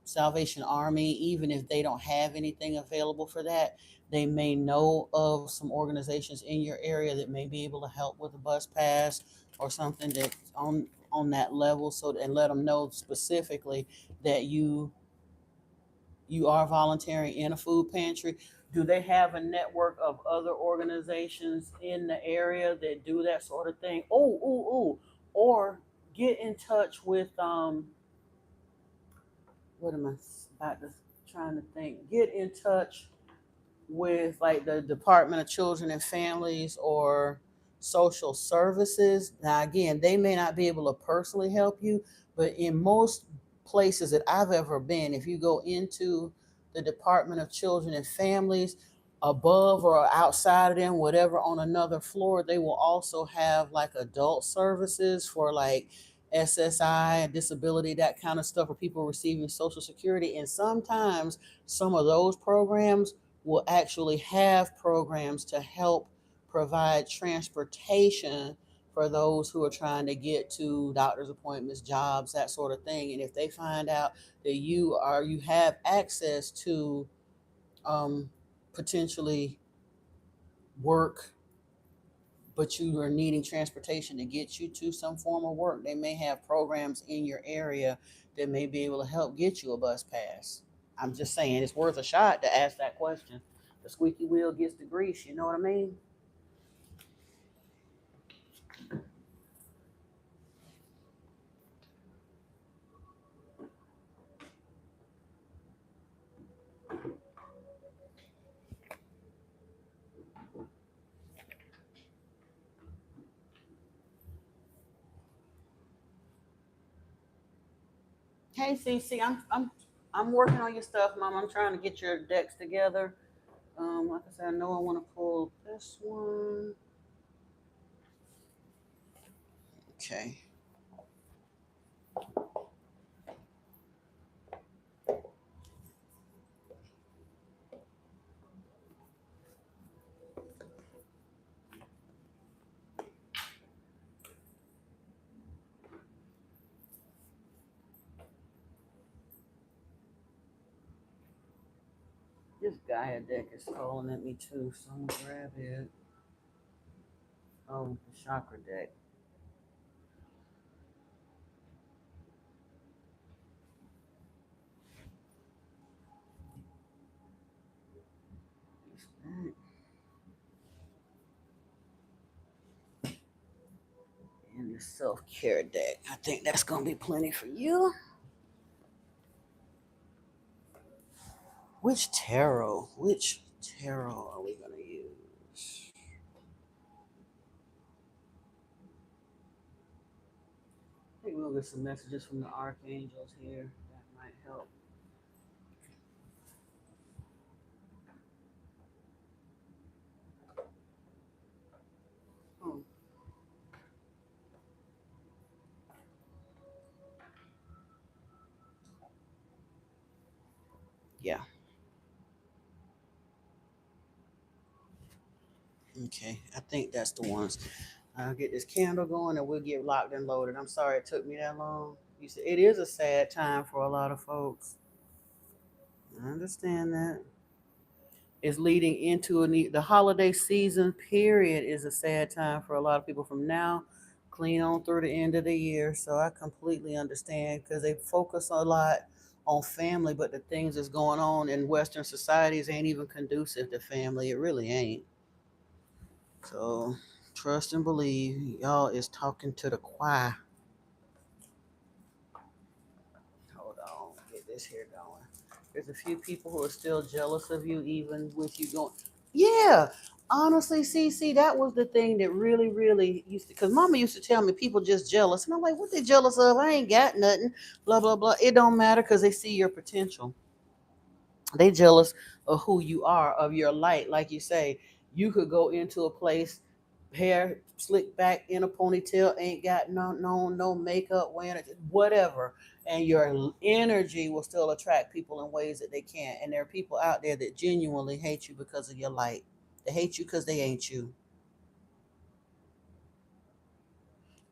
Salvation Army. Even if they don't have anything available for that, they may know of some organizations in your area that may be able to help with a bus pass or something that's on that level. So, and let them know specifically that you are volunteering in a food pantry. Do they have a network of other organizations in the area that do that sort of thing? Oh. Or get in touch with what am I about to trying to think? Get in touch with like the Department of Children and Families or social services. Now, again, they may not be able to personally help you, but in most places that I've ever been, if you go into the Department of Children and Families, above or outside of them, whatever, on another floor, they will also have like adult services for like SSI, disability, that kind of stuff, for people receiving Social Security. And sometimes some of those programs will actually have programs to help provide transportation for those who are trying to get to doctor's appointments, jobs, that sort of thing. And if they find out that you have access to um, potentially work, but you are needing transportation to get you to some form of work, they may have programs in your area that may be able to help get you a bus pass. I'm just saying it's worth a shot to ask that question. The squeaky wheel gets the grease, you know what I mean? Hey CC, I'm working on your stuff, Mom. I'm trying to get your decks together. Like I said, I know I want to pull this one. Okay. This Gaia deck is calling at me too, so I'm gonna grab it. Oh, the chakra deck. And the self care deck. I think that's gonna be plenty for you. Which tarot? Which tarot are we gonna use? think we'll get some messages from the archangels here that might help. Oh, yeah. Okay. I think that's the ones. I'll get this candle going and we'll get locked and loaded. I'm sorry it took me that long. You said it is a sad time for a lot of folks. I understand that. Is leading into the holiday season period is a sad time for a lot of people from now clean on through the end of the year. So I completely understand because they focus a lot on family, but the things that's going on in Western societies ain't even conducive to family. It really ain't. So trust and believe. Y'all is talking to the choir. Hold on, get this here going. There's a few people who are still jealous of you, even with you going. Yeah, honestly, CC, that was the thing that really, really used to. Because Mama used to tell me people just jealous, and I'm like, what they jealous of? I ain't got nothing. Blah blah blah. It don't matter because they see your potential. They jealous of who you are, of your light. Like you say, you could go into a place, hair slicked back in a ponytail, ain't got no makeup, wearing it, whatever, and your energy will still attract people in ways that they can't. And there are people out there that genuinely hate you because of your light. They hate you because they ain't you.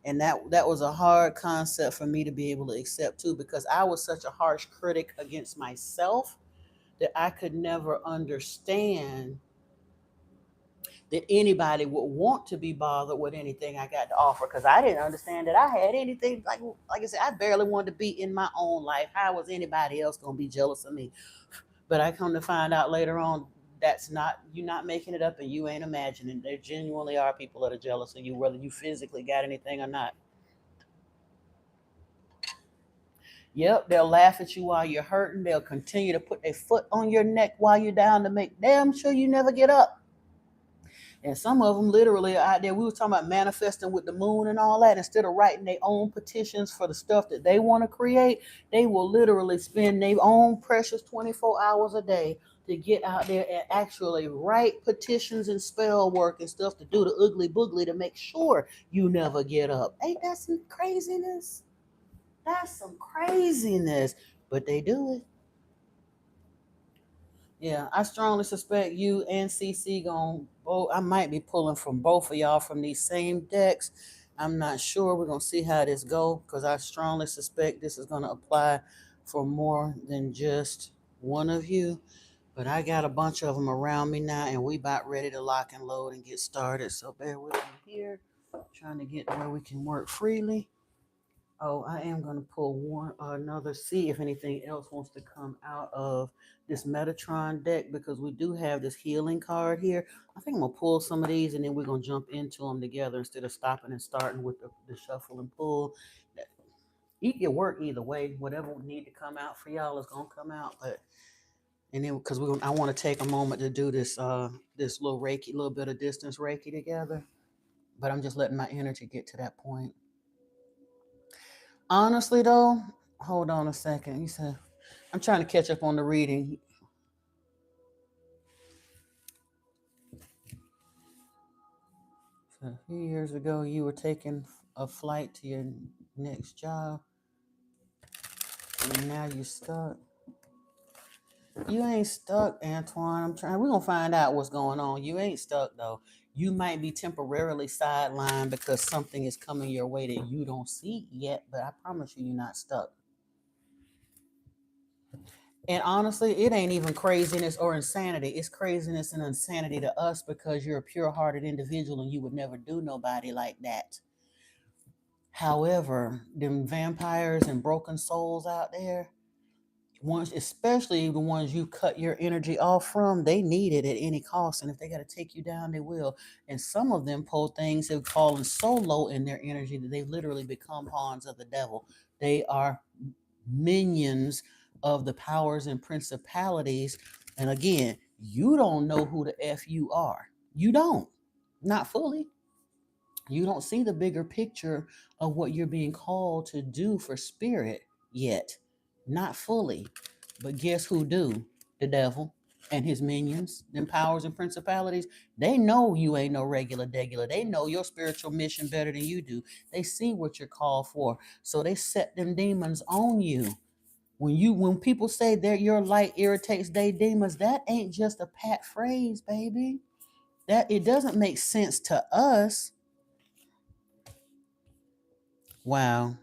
And that was a hard concept for me to be able to accept too, because I was such a harsh critic against myself that I could never understand that anybody would want to be bothered with anything I got to offer, because I didn't understand that I had anything. Like I said, I barely wanted to be in my own life. How was anybody else gonna be jealous of me? But I come to find out later on that's not, you not making it up and you ain't imagining. There genuinely are people that are jealous of you, whether you physically got anything or not. Yep, they'll laugh at you while you're hurting. They'll continue to put their foot on your neck while you're down to make damn sure you never get up. And some of them literally are out there. We were talking about manifesting with the moon and all that. Instead of writing their own petitions for the stuff that they want to create, they will literally spend their own precious 24 hours a day to get out there and actually write petitions and spell work and stuff to do the ugly boogly to make sure you never get up. Ain't that some craziness? That's some craziness. But they do it. Yeah, I strongly suspect you and CC going both. I might be pulling from both of y'all from these same decks. I'm not sure. We're gonna see how this go because I strongly suspect this is gonna apply for more than just one of you. But I got a bunch of them around me now, and we about ready to lock and load and get started. So bear with me here, trying to get where we can work freely. Oh, I am going to pull one another, see if anything else wants to come out of this Metatron deck because we do have this healing card here. I think I'm going to pull some of these and then we're going to jump into them together instead of stopping and starting with the shuffle and pull. It can work either way. Whatever would need to come out for y'all is going to come out. But and then because I want to take a moment to do this little Reiki, little bit of distance Reiki together. But I'm just letting my energy get to that point. Honestly, though, hold on a second. You said I'm trying to catch up on the reading. So a few years ago, you were taking a flight to your next job, and now you're stuck. You ain't stuck, Antoine. I'm trying. We're gonna find out what's going on. You ain't stuck though. You might be temporarily sidelined because something is coming your way that you don't see yet. But I promise you, you're not stuck. And honestly, it ain't even craziness or insanity. It's craziness and insanity to us because you're a pure hearted individual and you would never do nobody like that. However, them vampires and broken souls out there, ones, especially the ones you cut your energy off from, they need it at any cost. And if they got to take you down, they will. And some of them poor things have fallen so low in their energy that they've literally become pawns of the devil. They are minions of the powers and principalities. And again, you don't know who the F you are. You don't. Not fully. You don't see the bigger picture of what you're being called to do for spirit yet. Not fully. But guess who do? The devil and his minions, them powers and principalities. They know you ain't no regular degular. They know your spiritual mission better than you do. They see what you're called for. So they set them demons on you. When people say that your light irritates they demons, that ain't just a pat phrase, baby. That it doesn't make sense to us. Wow.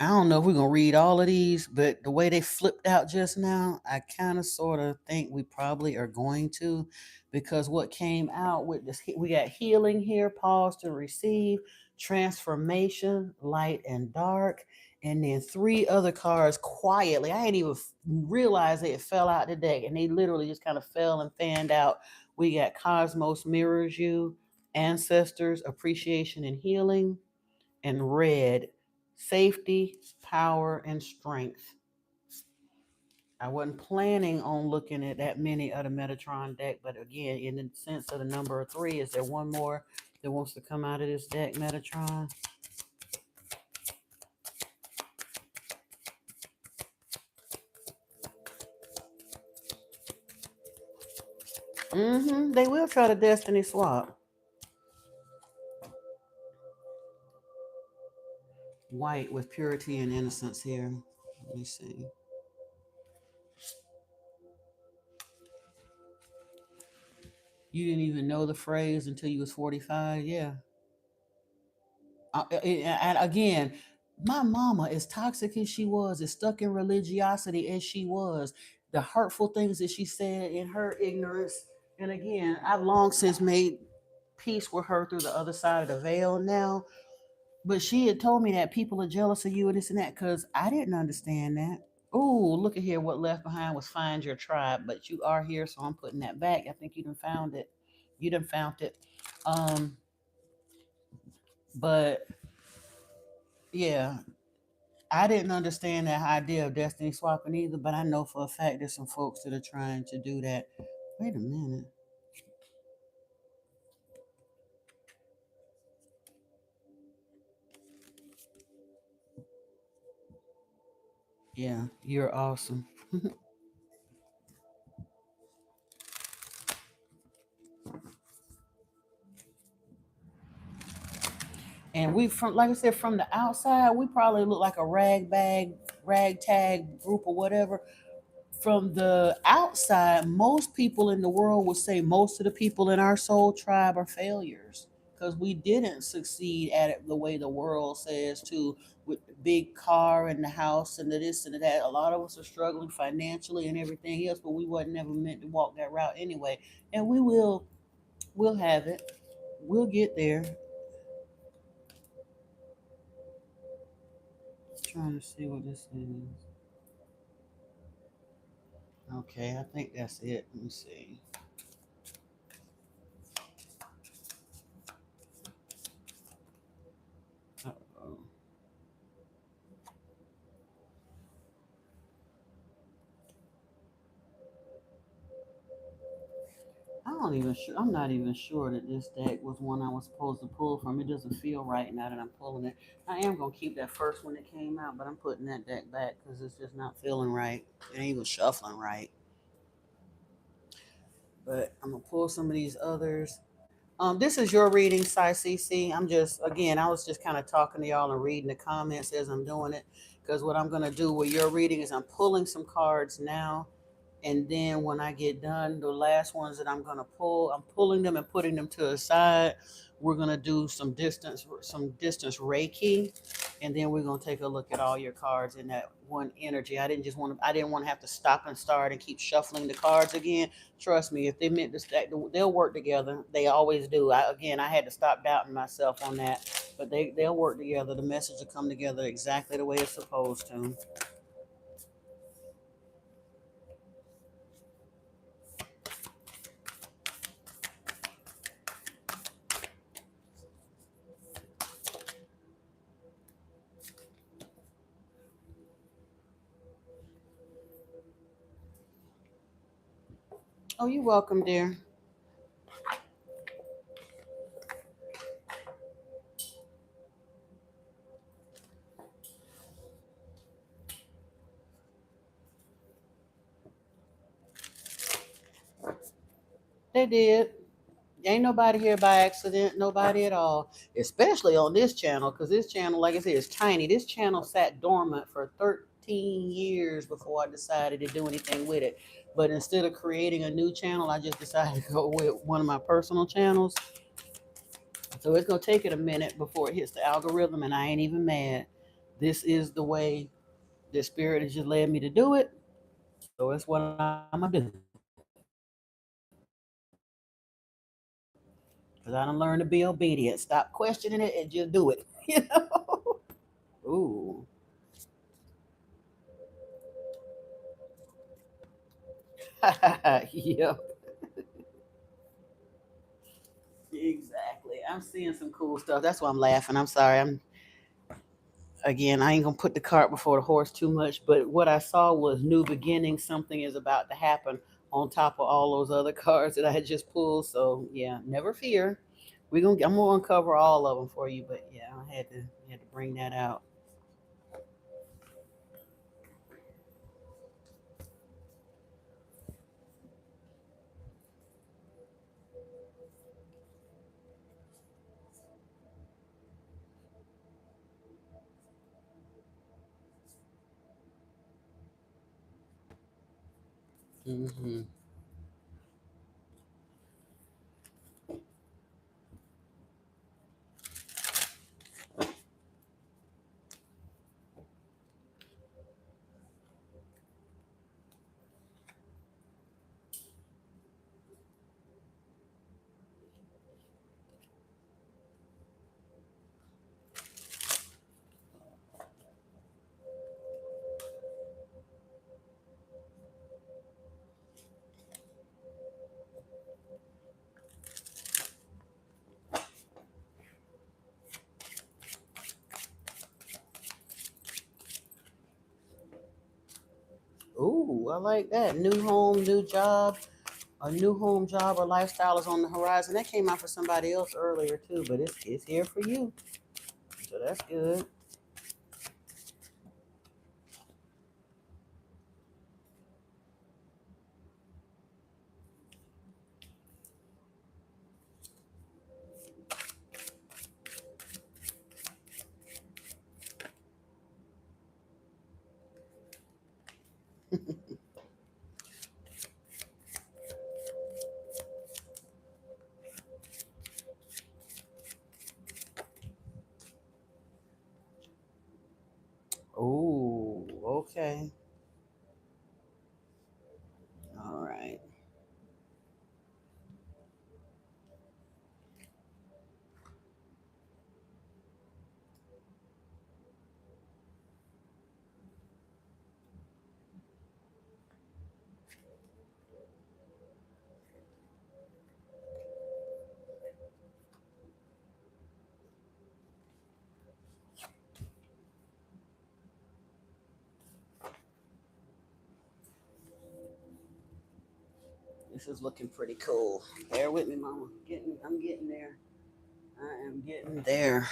I don't know if we're gonna read all of these, but the way they flipped out just now, I kind of sort of think we probably are going to, because what came out with this, we got healing here, pause to receive, transformation, light and dark, and then three other cards quietly. I didn't even realize they fell out the deck, and they literally just kind of fell and fanned out. We got Cosmos mirrors you, ancestors, appreciation and healing, and red, safety, power, and strength. I wasn't planning on looking at that many of the Metatron deck, but again, in the sense of the number of three, is there one more that wants to come out of this deck, Metatron? They will try to destiny swap. White with purity and innocence here. Let me see. You didn't even know the phrase until you was 45. Yeah. And again, my mama, as toxic as she was, as stuck in religiosity as she was, the hurtful things that she said in her ignorance. And again, I've long since made peace with her through the other side of the veil now. But she had told me that people are jealous of you and this and that, because I didn't understand that. Oh, look at here. What left behind was find your tribe, but you are here, so I'm putting that back. I think you done found it. You done found it. Um, but yeah, I didn't understand that idea of destiny swapping either, but I know for a fact there's some folks that are trying to do that. Wait a minute. Yeah, you're awesome. And we, from like I said, from the outside, we probably look like a ragtag group or whatever. From the outside, most people in the world would say most of the people in our soul tribe are failures, because we didn't succeed at it the way the world says to, with the big car and the house and the this and the that. A lot of us are struggling financially and everything else, but we wasn't never meant to walk that route anyway. And we'll have it. We'll get there. Trying to see what this is. Okay, I think that's it. Let me see. Uh-oh. I'm not even sure that this deck was one I was supposed to pull from. It doesn't feel right now that I'm pulling it. I am gonna keep that first one that came out, but I'm putting that deck back because it's just not feeling right. It ain't even shuffling right. But I'm gonna pull some of these others. This is your reading, Sci CC. I'm just, again, I was just kind of talking to y'all and reading the comments as I'm doing it. Because what I'm gonna do with your reading is I'm pulling some cards now, and then when I get done, the last ones that I'm gonna pull, I'm pulling them and putting them to the side. We're gonna do some distance Reiki, and then we're gonna take a look at all your cards in that one energy. I didn't want to have to stop and start and keep shuffling the cards again. Trust me, if they meant to stack, they'll work together. They always do. I had to stop doubting myself on that, but they'll work together. The message will come together exactly the way it's supposed to. Oh, you're welcome, dear. they did. Ain't nobody here by accident, nobody at all. Especially on this channel, because this channel, like I said, is tiny. This channel sat dormant for 13 years before I decided to do anything with it. But instead of creating a new channel, I just decided to go with one of my personal channels. So it's gonna take it a minute before it hits the algorithm, and I ain't even mad. This is the way the spirit has just led me to do it. So it's what I'm gonna do. Because I done learned to be obedient. Stop questioning it and just do it. You know? Ooh. Yep. Exactly. I'm seeing some cool stuff. That's why I'm laughing. I'm sorry. I ain't gonna put the cart before the horse too much, but what I saw was new beginnings. Something is about to happen on top of all those other cards that I had just pulled. So yeah, never fear. I'm gonna uncover all of them for you, but yeah, I had to bring that out. Hmm. Ooh, I like that. New home, new job. A new home job or lifestyle is on the horizon. That came out for somebody else earlier too, but it's here for you. So that's good. Ooh, okay. All right. This is looking pretty cool. Bear with me, mama. I'm getting there. I am getting there.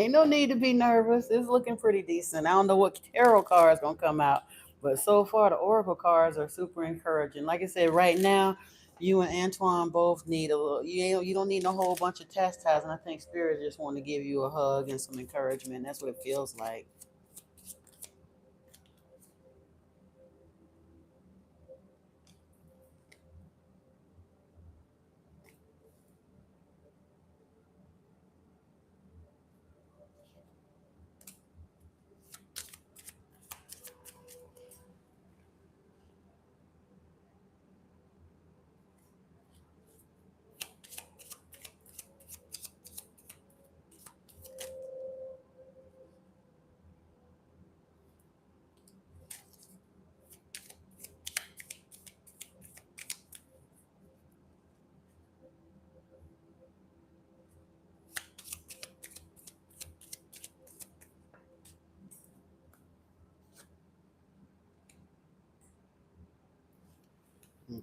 Ain't no need to be nervous. It's looking pretty decent. I don't know what tarot card is gonna come out, but so far the oracle cards are super encouraging. Like I said, right now, you and Antoine both need a little. You don't need a whole bunch of chastising. I think spirit just want to give you a hug and some encouragement. That's what it feels like.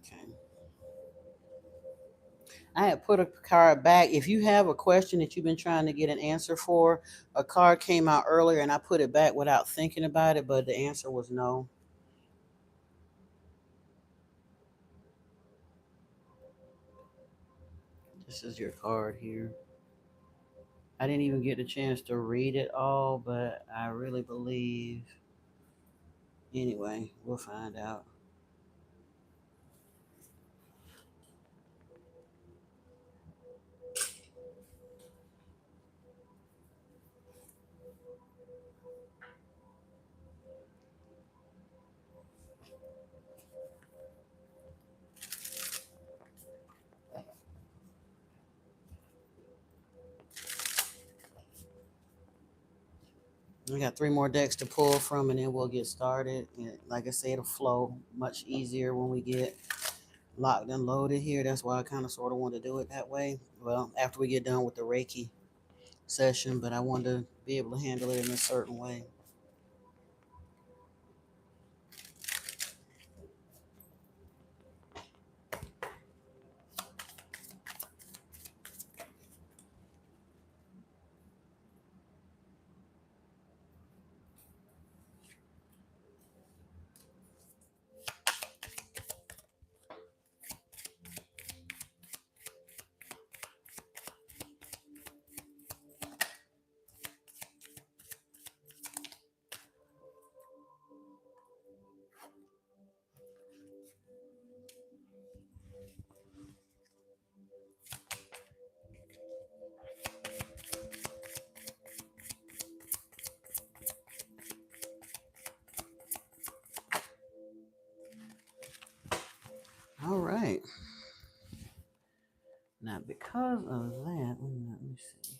Okay. I had put a card back. If you have a question that you've been trying to get an answer for, a card came out earlier and I put it back without thinking about it, but the answer was no. This is your card here. I didn't even get a chance to read it all, but I really believe. Anyway, we'll find out. We got three more decks to pull from, and then we'll get started. And like I said, it'll flow much easier when we get locked and loaded here. That's why I kind of sort of want to do it that way. Well, after we get done with the Reiki session, but I want to be able to handle it in a certain way. All right. Now, because of that, let me see.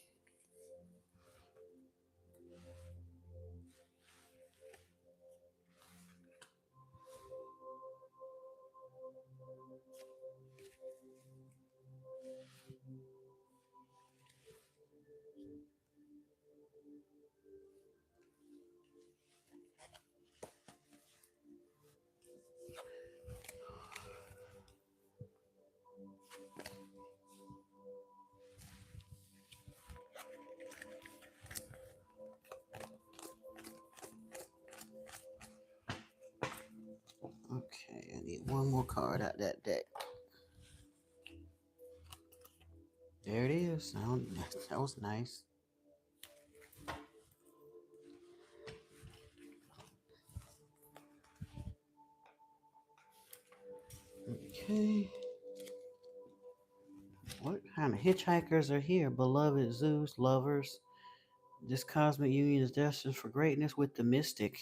Okay, I need one more card out that deck. There it is. That was nice. Okay. What kind of hitchhikers are here? Beloved Zeus, lovers. This cosmic union is destined for greatness with the mystic.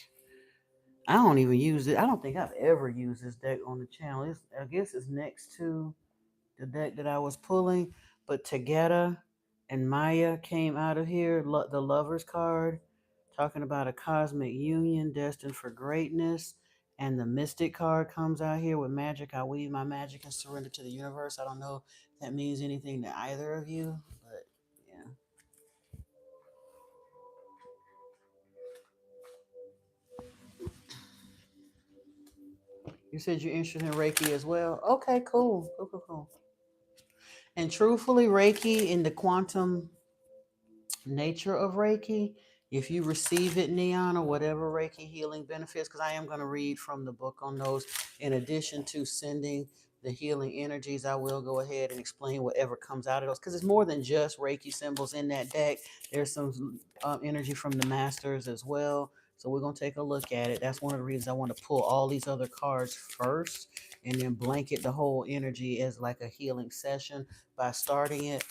I don't even use it. I don't think I've ever used this deck on the channel. I guess it's next to the deck that I was pulling. But Tagata and Maya came out of here. The Lovers card, talking about a cosmic union destined for greatness. And the Mystic card comes out here with magic. I weave my magic and surrender to the universe. I don't know if that means anything to either of you, but yeah. You said you're interested in Reiki as well? Okay, cool. Cool, cool, cool. And truthfully, Reiki in the quantum nature of Reiki, if you receive it, Neon, or whatever Reiki healing benefits, because I am going to read from the book on those, in addition to sending the healing energies, I will go ahead and explain whatever comes out of those, because it's more than just Reiki symbols in that deck. There's some energy from the masters as well. So we're going to take a look at it. That's one of the reasons I want to pull all these other cards first and then blanket the whole energy as like a healing session by starting it.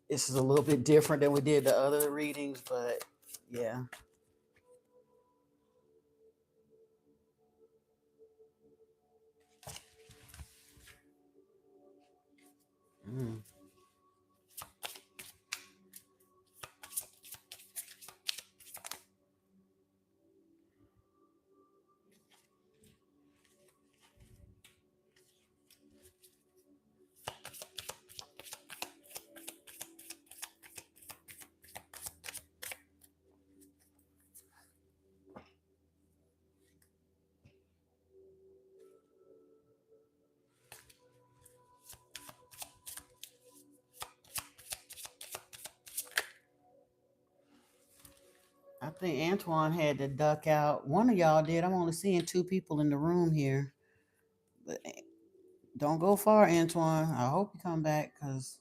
This is a little bit different than we did the other readings, but yeah. Mm. I think Antoine had to duck out. One of y'all did. I'm only seeing two people in the room here. But don't go far, Antoine. I hope you come back because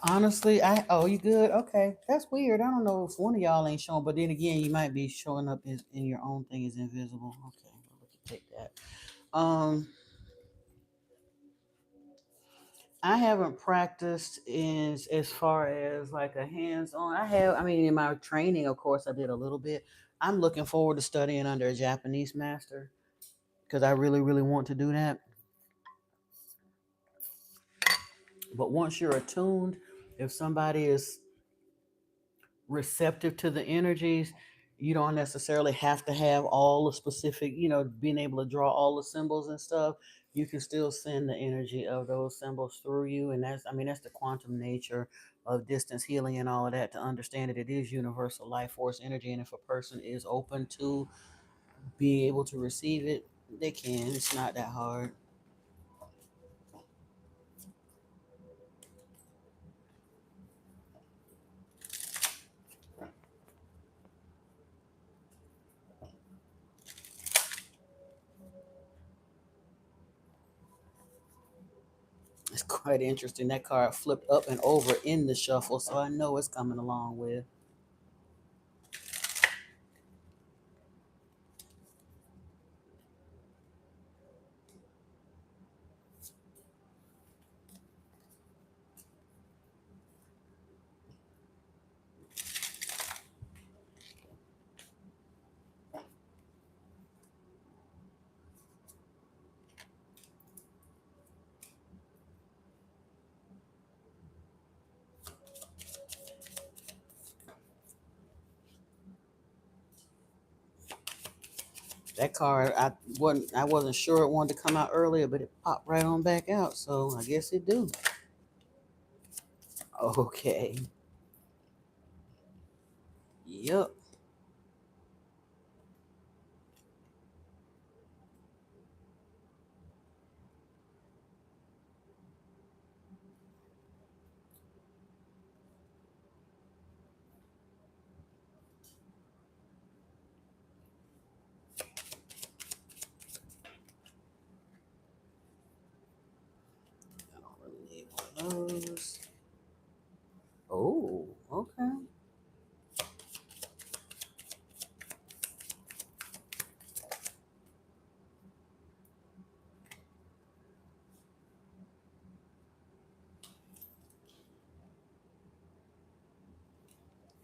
honestly, you good? Okay. That's weird. I don't know if one of y'all ain't showing, but then again, you might be showing up in your own thing is invisible. Okay, well, we can take that. Um I haven't practiced in as far as like a hands-on. I mean, in my training, of course, I did a little bit. I'm looking forward to studying under a Japanese master because I really, really want to do that. But once you're attuned, if somebody is receptive to the energies, you don't necessarily have to have all the specific, being able to draw all the symbols and stuff. You can still send the energy of those symbols through you. And that's the quantum nature of distance healing and all of that, to understand that it is universal life force energy. And if a person is open to being able to receive it, they can. It's not that hard. It's quite interesting. That card flipped up and over in the shuffle, so I know it's coming along with. That card, I wasn't sure it wanted to come out earlier, but it popped right on back out. So I guess it do. Okay. Yep. I don't really need one of those. Oh, okay.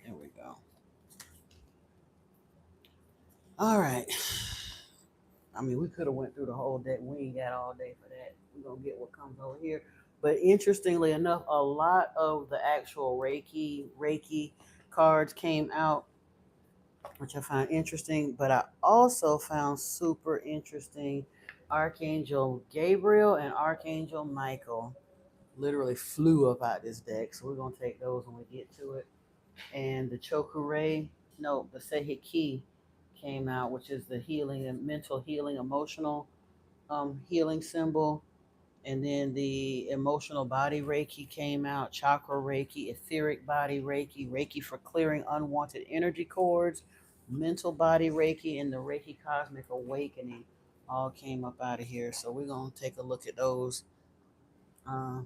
There we go. All right. I mean, we could have went through the whole deck. We ain't got all day for that. We're gonna get what comes over here. But interestingly enough, a lot of the actual Reiki cards came out, which I find interesting. But I also found super interesting Archangel Gabriel and Archangel Michael literally flew up out this deck. So we're gonna take those when we get to it. And the Chokure, no, the Sehiki came out, which is the healing and mental healing, emotional healing symbol. And then the emotional body Reiki came out, chakra Reiki, etheric body Reiki, Reiki for clearing unwanted energy cords, mental body Reiki, and the Reiki cosmic awakening all came up out of here. So we're going to take a look at those. Uh,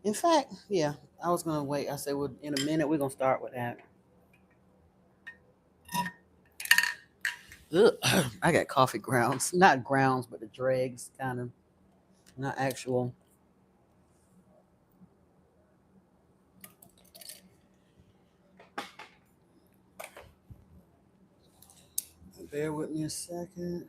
in fact, yeah, I was going to wait. I said, well, in a minute, we're going to start with that. Ugh, I got coffee grounds, not grounds, but the dregs, kind of, not actual. Bear with me a second.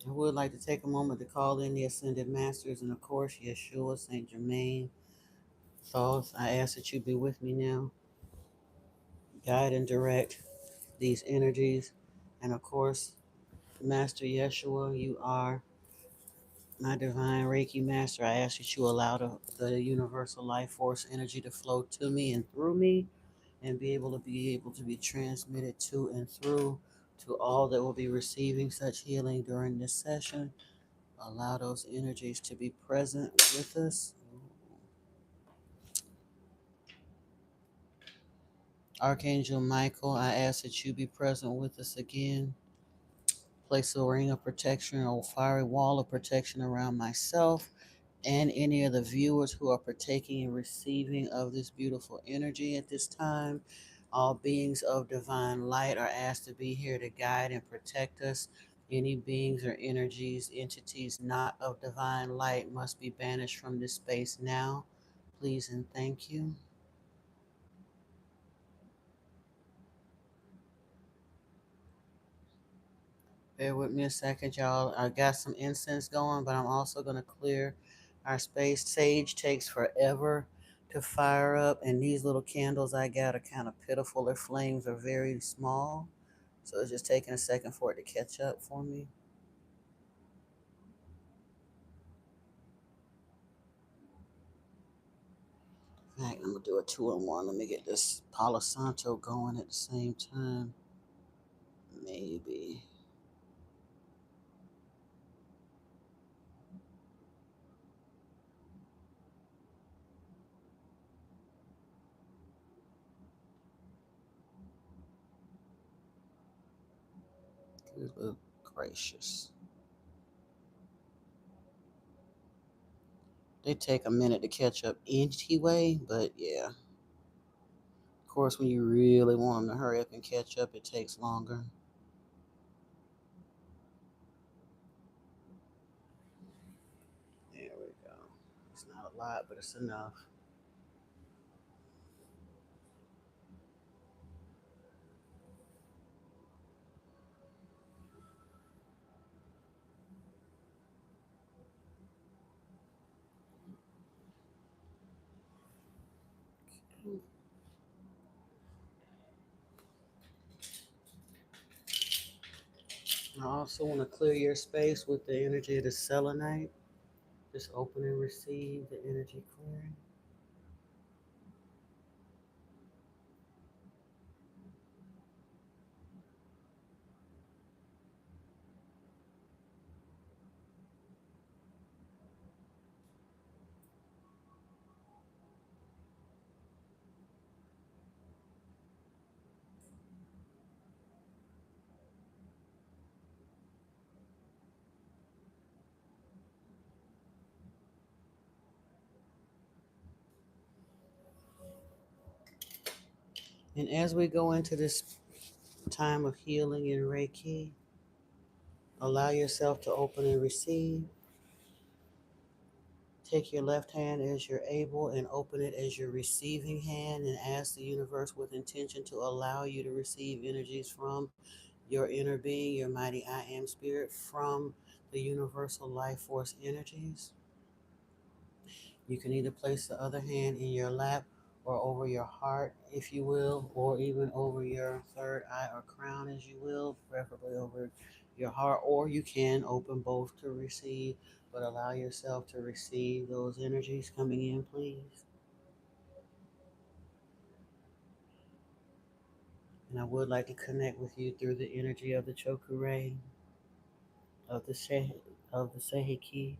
I would like to take a moment to call in the Ascended Masters and, of course, Yeshua, Saint Germain, Thoughts, I ask that you be with me now. Guide and direct these energies. And of course, Master Yeshua, you are my divine Reiki master. I ask that you allow the universal life force energy to flow to me and through me and be transmitted to and through to all that will be receiving such healing during this session. Allow those energies to be present with us. Archangel Michael, I ask that you be present with us again. Place a ring of protection or fiery wall of protection around myself and any of the viewers who are partaking and receiving of this beautiful energy at this time. All beings of divine light are asked to be here to guide and protect us. Any beings or energies, entities not of divine light must be banished from this space now. Please and thank you. Bear with me a second, y'all. I got some incense going, but I'm also going to clear our space. Sage takes forever to fire up, and these little candles I got are kind of pitiful. Their flames are very small, so it's just taking a second for it to catch up for me. In fact, I'm going to do a 2-in-1. Let me get this Palo Santo going at the same time. Maybe. Good gracious. They take a minute to catch up anyway, but yeah. Of course, when you really want them to hurry up and catch up, it takes longer. There we go. It's not a lot, but it's enough. I also want to clear your space with the energy of the selenite. Just open and receive the energy clearing. And as we go into this time of healing in Reiki, allow yourself to open and receive. Take your left hand as you're able and open it as your receiving hand and ask the universe with intention to allow you to receive energies from your inner being, your mighty I am spirit, from the universal life force energies. You can either place the other hand in your lap or over your heart, if you will, or even over your third eye or crown, as you will, preferably over your heart, or you can open both to receive, but allow yourself to receive those energies coming in, please. And I would like to connect with you through the energy of the Chokure, of the of the Sehiki,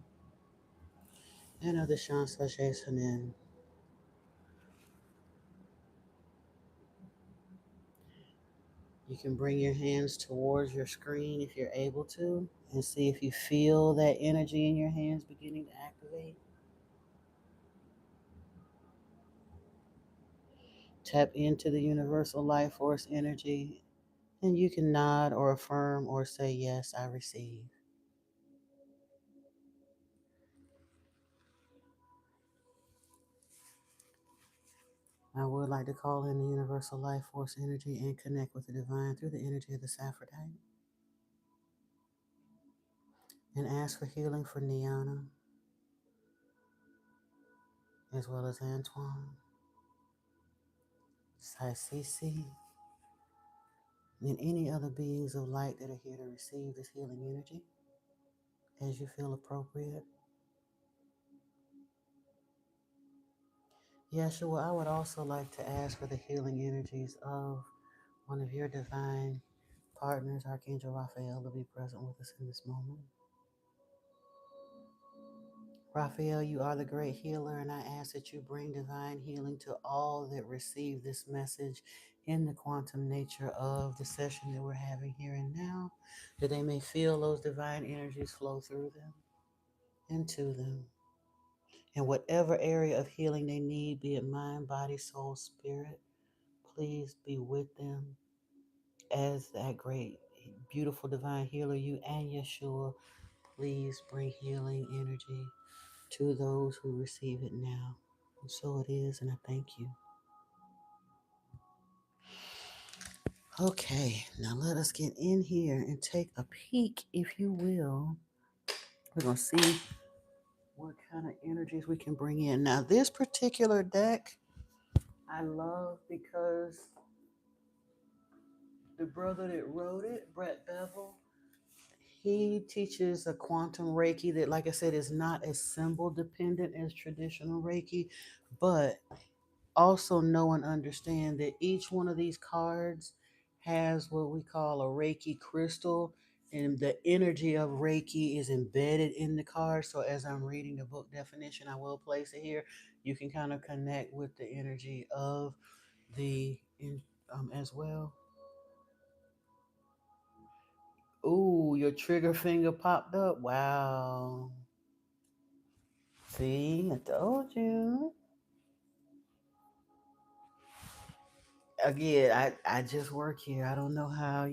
and of the Shansaje Sanin. You can bring your hands towards your screen if you're able to and see if you feel that energy in your hands beginning to activate. Tap into the universal life force energy and you can nod or affirm or say, "Yes, I receive." I would like to call in the universal life force energy and connect with the divine through the energy of the Saphrodite and ask for healing for Niana, as well as Antoine, Saisisi, and any other beings of light that are here to receive this healing energy as you feel appropriate. Yeshua, I would also like to ask for the healing energies of one of your divine partners, Archangel Raphael, to be present with us in this moment. Raphael, you are the great healer, and I ask that you bring divine healing to all that receive this message in the quantum nature of the session that we're having here and now, that they may feel those divine energies flow through them and to them. And whatever area of healing they need, be it mind, body, soul, spirit, please be with them as that great, beautiful divine healer, you and Yeshua. Please bring healing energy to those who receive it now. And so it is, and I thank you. Okay, now let us get in here and take a peek, if you will. We're going to see what kind of energies we can bring in. Now, this particular deck I love because the brother that wrote it, Brett Bevel, he teaches a quantum Reiki that, like I said, is not as symbol dependent as traditional Reiki, but also know and understand that each one of these cards has what we call a Reiki crystal, and the energy of Reiki is embedded in the card. So as I'm reading the book definition, I will place it here. You can kind of connect with the energy of as well. Ooh, your trigger finger popped up. Wow. See, I told you. Again, I just work here. I don't know how,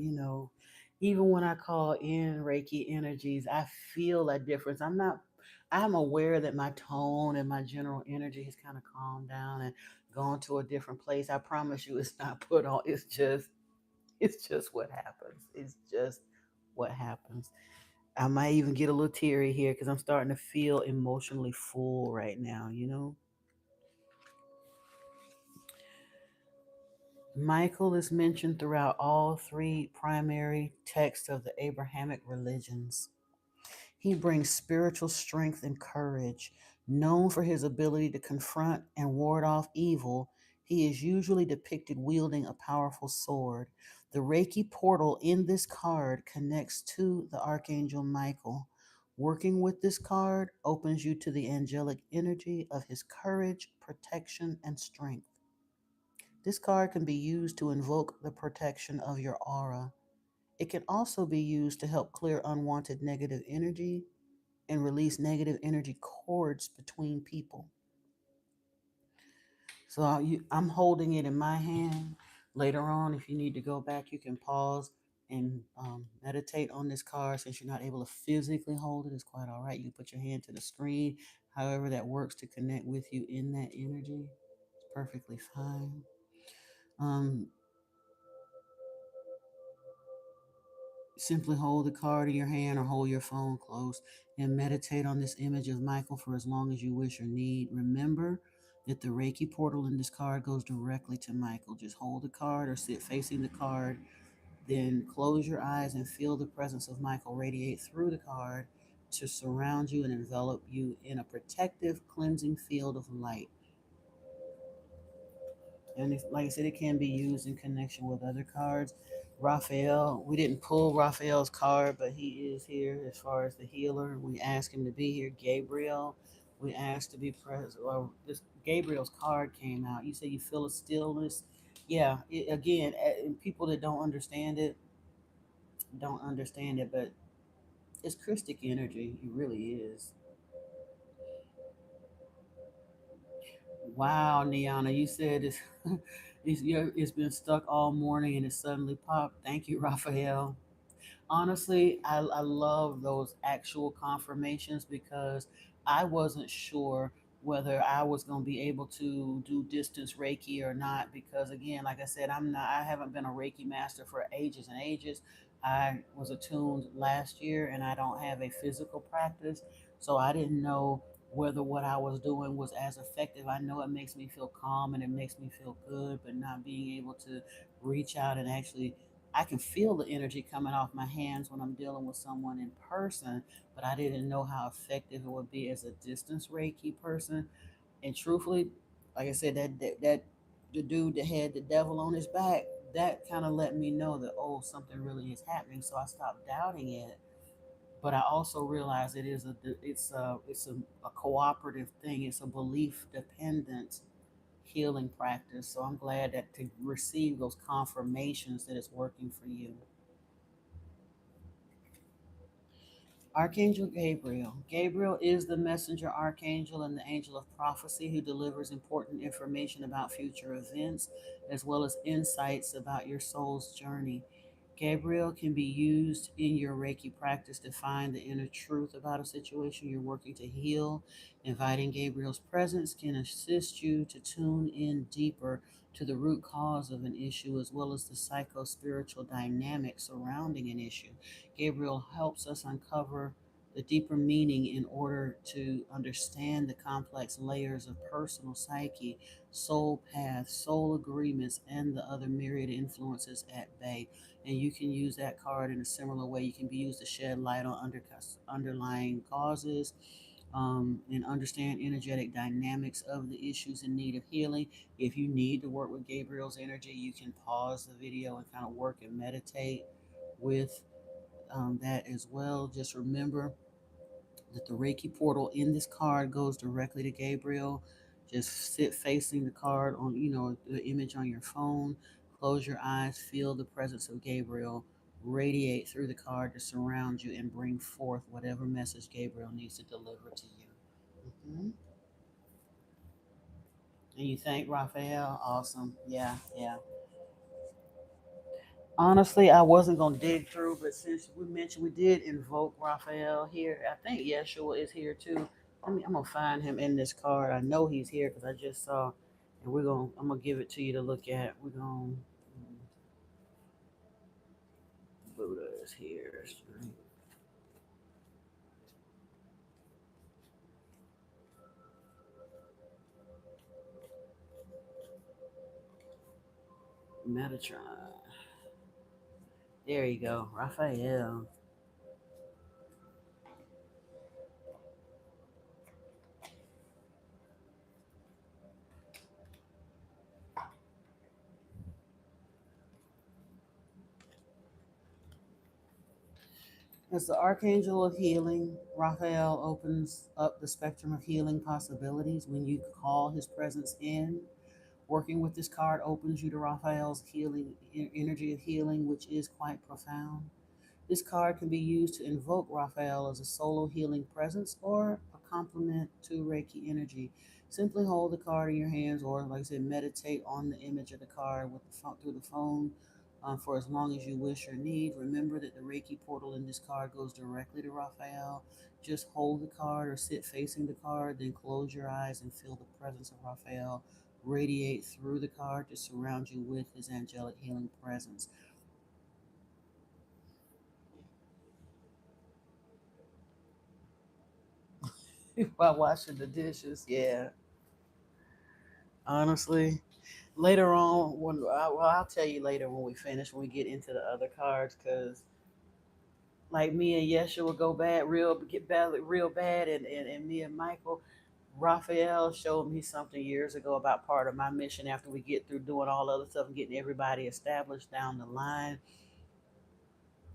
even when I call in Reiki energies, I feel a difference. I'm aware that my tone and my general energy has kind of calmed down and gone to a different place. I promise you it's not put on. It's just what happens. It's just what happens. I might even get a little teary here because I'm starting to feel emotionally full right now. Michael is mentioned throughout all three primary texts of the Abrahamic religions. He brings spiritual strength and courage. Known for his ability to confront and ward off evil, he is usually depicted wielding a powerful sword. The Reiki portal in this card connects to the Archangel Michael. Working with this card opens you to the angelic energy of his courage, protection, and strength. This card can be used to invoke the protection of your aura. It can also be used to help clear unwanted negative energy and release negative energy cords between people. So I'm holding it in my hand. Later on, if you need to go back, you can pause and meditate on this card. Since you're not able to physically hold it, it's quite all right. You put your hand to the screen, however that works to connect with you in that energy. It's perfectly fine. Um, Simply hold the card in your hand or hold your phone close and meditate on this image of Michael for as long as you wish or need. Remember that the Reiki portal in this card goes directly to Michael. Just hold the card or sit facing the card, then close your eyes and feel the presence of Michael radiate through the card to surround you and envelop you in a protective, cleansing field of light. And like I said, it can be used in connection with other cards. Raphael, we didn't pull Raphael's card, but he is here as far as the healer. We asked him to be here. Gabriel, we asked to be present. Well, this Gabriel's card came out. You say you feel a stillness. Yeah, again, and people that don't understand it, but it's Christic energy. It really is. Wow, Niana, you said it's been stuck all morning and it suddenly popped. Thank you, Raphael. Honestly, I love those actual confirmations because I wasn't sure whether I was going to be able to do distance Reiki or not. Because again, like I said, I haven't been a Reiki master for ages and ages. I was attuned last year and I don't have a physical practice. So I didn't know whether what I was doing was as effective. I know it makes me feel calm and it makes me feel good, but not being able to reach out and actually, I can feel the energy coming off my hands when I'm dealing with someone in person, but I didn't know how effective it would be as a distance Reiki person. And truthfully, like I said, that the dude that had the devil on his back, that kind of let me know that, oh, something really is happening. So I stopped doubting it, but I also realize it's a cooperative thing. It's a belief dependent healing practice. So I'm glad that to receive those confirmations that it's working for you. Archangel Gabriel. Gabriel is the messenger archangel and the angel of prophecy who delivers important information about future events as well as insights about your soul's journey. Gabriel can be used in your Reiki practice to find the inner truth about a situation you're working to heal. Inviting Gabriel's presence can assist you to tune in deeper to the root cause of an issue as well as the psycho spiritual dynamics surrounding an issue. Gabriel helps us uncover the deeper meaning in order to understand the complex layers of personal psyche, soul paths, soul agreements, and the other myriad influences at bay. And you can use that card in a similar way. You can be used to shed light on underlying causes, and understand energetic dynamics of the issues in need of healing. If you need to work with Gabriel's energy, you can pause the video and kind of work and meditate with that as well. Just remember that the Reiki portal in this card goes directly to Gabriel. Just sit facing the card on, the image on your phone. Close your eyes, feel the presence of Gabriel radiate through the card to surround you and bring forth whatever message Gabriel needs to deliver to you. Mhm. And you thank Raphael. Awesome. Yeah, yeah. Honestly, I wasn't gonna dig through, but since we mentioned we did invoke Raphael here, I think Yeshua is here too. I'm gonna find him in this card. I know he's here because I just saw, and I'm gonna give it to you to look at. Buddha is here. Metatron. There you go, Raphael. As the Archangel of Healing, Raphael opens up the spectrum of healing possibilities when you call his presence in. Working with this card opens you to Raphael's healing energy of healing, which is quite profound. This card can be used to invoke Raphael as a solo healing presence or a complement to Reiki energy. Simply hold the card in your hands, or, like I said, meditate on the image of the card with through the phone for as long as you wish or need. Remember that the Reiki portal in this card goes directly to Raphael. Just hold the card or sit facing the card, then close your eyes and feel the presence of Raphael radiate through the card to surround you with his angelic healing presence. While washing the dishes, yeah. Honestly, later on, I'll tell you later when we finish, when we get into the other cards, because like me and Yeshua will go bad, get bad, real bad, and me and Michael, Raphael showed me something years ago about part of my mission after we get through doing all other stuff and getting everybody established down the line.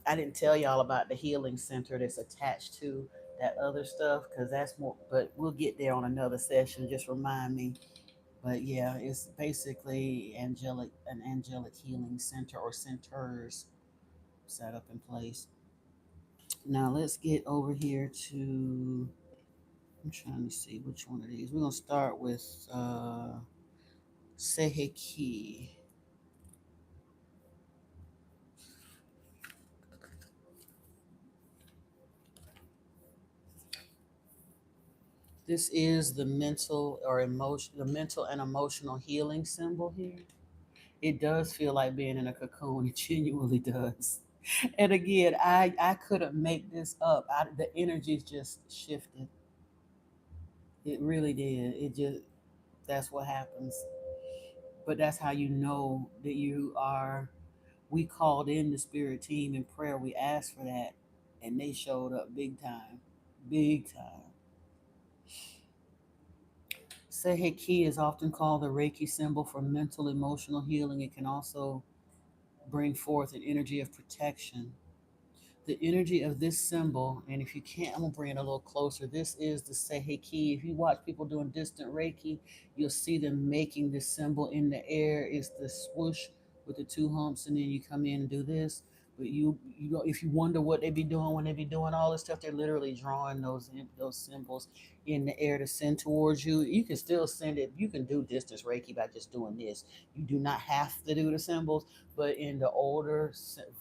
I didn't tell y'all about the healing center that's attached to that other stuff because that's more, but we'll get there on another session. Just remind me. But yeah, it's basically an angelic healing center or centers set up in place. Now let's get over here to. I'm trying to see which one of these. We're gonna start with Seheki. This is the mental and emotional healing symbol here. It does feel like being in a cocoon. It genuinely does. And again, I couldn't make this up. The energy's just shifted. It really did. It just, that's what happens. But that's how you know that you are. We called in the spirit team in prayer. We asked for that, and they showed up big time. Big time. Sehe Ki is often called the Reiki symbol for mental, emotional healing. It can also bring forth an energy of protection. The energy of this symbol, and if you can't, I'm gonna bring it a little closer. This is the Seheiki. If you watch people doing distant Reiki, you'll see them making this symbol in the air. It's the swoosh with the two humps, and then you come in and do this. But if you wonder what they be doing when they be doing all this stuff, they're literally drawing those symbols in the air to send towards you. You can still send it. You can do distance Reiki by just doing this. You do not have to do the symbols, but in the older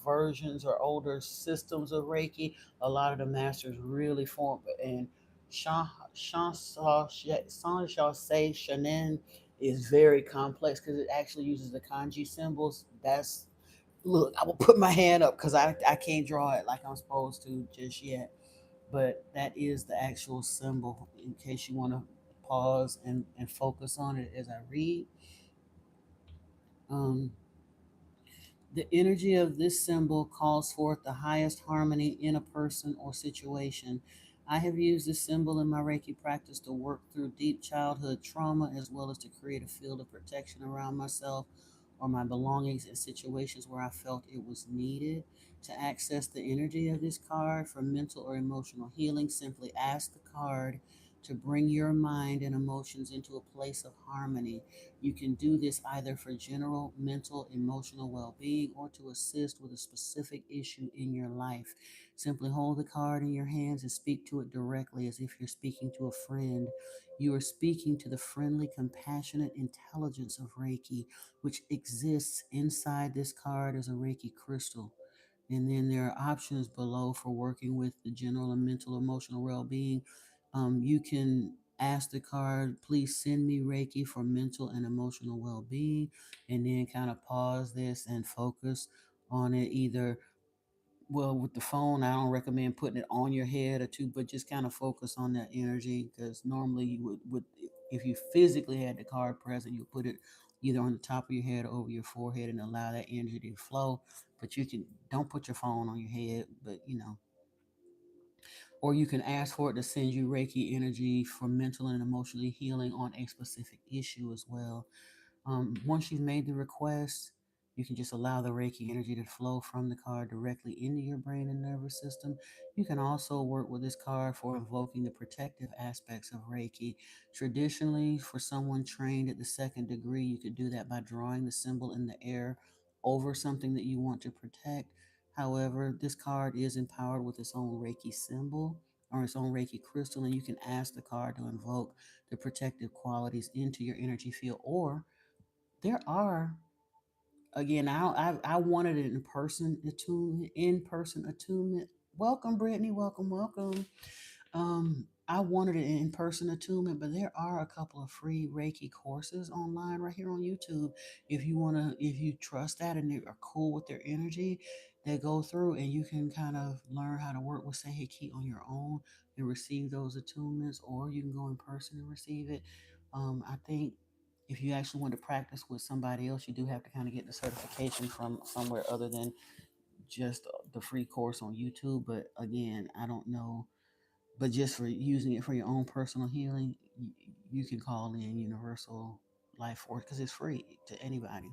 versions or older systems of Reiki, a lot of the masters really form. And Sanshase Shanin is very complex because it actually uses the kanji symbols. That's, look, I will put my hand up because I can't draw it like I'm supposed to just yet. But that is the actual symbol in case you want to pause and focus on it as I read. Um, The energy of this symbol calls forth the highest harmony in a person or situation. I have used this symbol in my Reiki practice to work through deep childhood trauma as well as to create a field of protection around myself or my belongings in situations where I felt it was needed. To access the energy of this card for mental or emotional healing, simply ask the card to bring your mind and emotions into a place of harmony. You can do this either for general mental, emotional well being or to assist with a specific issue in your life. Simply hold the card in your hands and speak to it directly as if you're speaking to a friend. You are speaking to the friendly, compassionate intelligence of Reiki, which exists inside this card as a Reiki crystal. And then there are options below for working with the general and mental, emotional well being. You can ask the card, please send me Reiki for mental and emotional well being, and then kind of pause this and focus on it either. Well, with the phone, I don't recommend putting it on your head or two, but just kind of focus on that energy because normally you would, if you physically had the card present, you put it either on the top of your head or over your forehead and allow that energy to flow. But you can, don't put your phone on your head, but or you can ask for it to send you Reiki energy for mental and emotional healing on a specific issue as well. Once you've made the request, you can just allow the Reiki energy to flow from the card directly into your brain and nervous system. You can also work with this card for invoking the protective aspects of Reiki. Traditionally, for someone trained at the second degree, you could do that by drawing the symbol in the air over something that you want to protect. However, this card is empowered with its own Reiki symbol or its own Reiki crystal, and you can ask the card to invoke the protective qualities into your energy field, or there are, again, I wanted an in person attunement. Welcome, Brittany. Welcome. I wanted an in-person attunement, but there are a couple of free Reiki courses online right here on YouTube. If you trust that and they are cool with their energy, they go through and you can kind of learn how to work with Seiheki on your own and receive those attunements, or you can go in person and receive it. I think if you actually want to practice with somebody else, you do have to kind of get the certification from somewhere other than just the free course on YouTube. But again, I don't know, but just for using it for your own personal healing, you can call in Universal Life Force because it's free to anybody.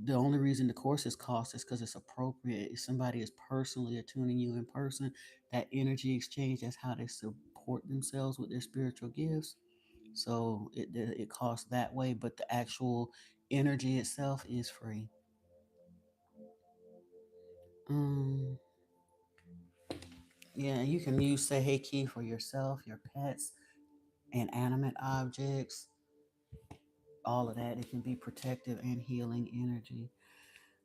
The only reason the courses cost is because it's appropriate. If somebody is personally attuning you in person, that energy exchange, that's how they support themselves with their spiritual gifts. So it costs that way, but the actual energy itself is free. Um, yeah, you can use Seiheki for yourself, your pets, and animate objects, all of that. It can be protective and healing energy.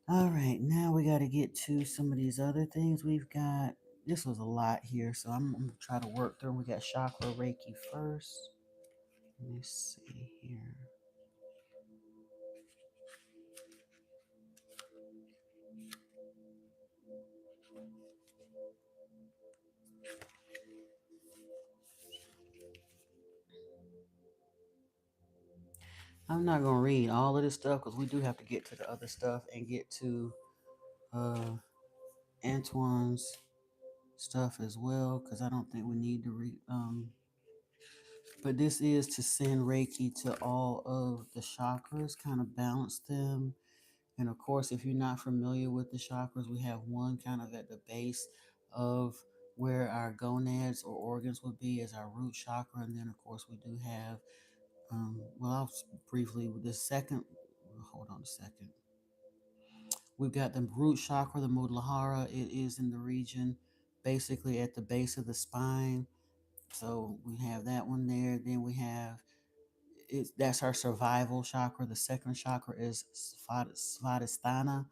All right, now we got to get to some of these other things we've got. This was a lot here, so I'm going to try to work through. We got chakra Reiki first. Let me see here. I'm not gonna read all of this stuff because we do have to get to the other stuff and get to uh Antoine's stuff as well because I don't think we need to read. But this is to send Reiki to all of the chakras, kind of balance them. And of course, if you're not familiar with the chakras, we have one kind of at the base of where our gonads or organs would be as our root chakra. And then, of course, we do have, well, I'll briefly, the second, hold on a second. We've got the root chakra, the Muladhara. It is in the region, basically at the base of the spine. So we have that one there. Then we have that's our survival chakra. The second chakra is Svadhisthana,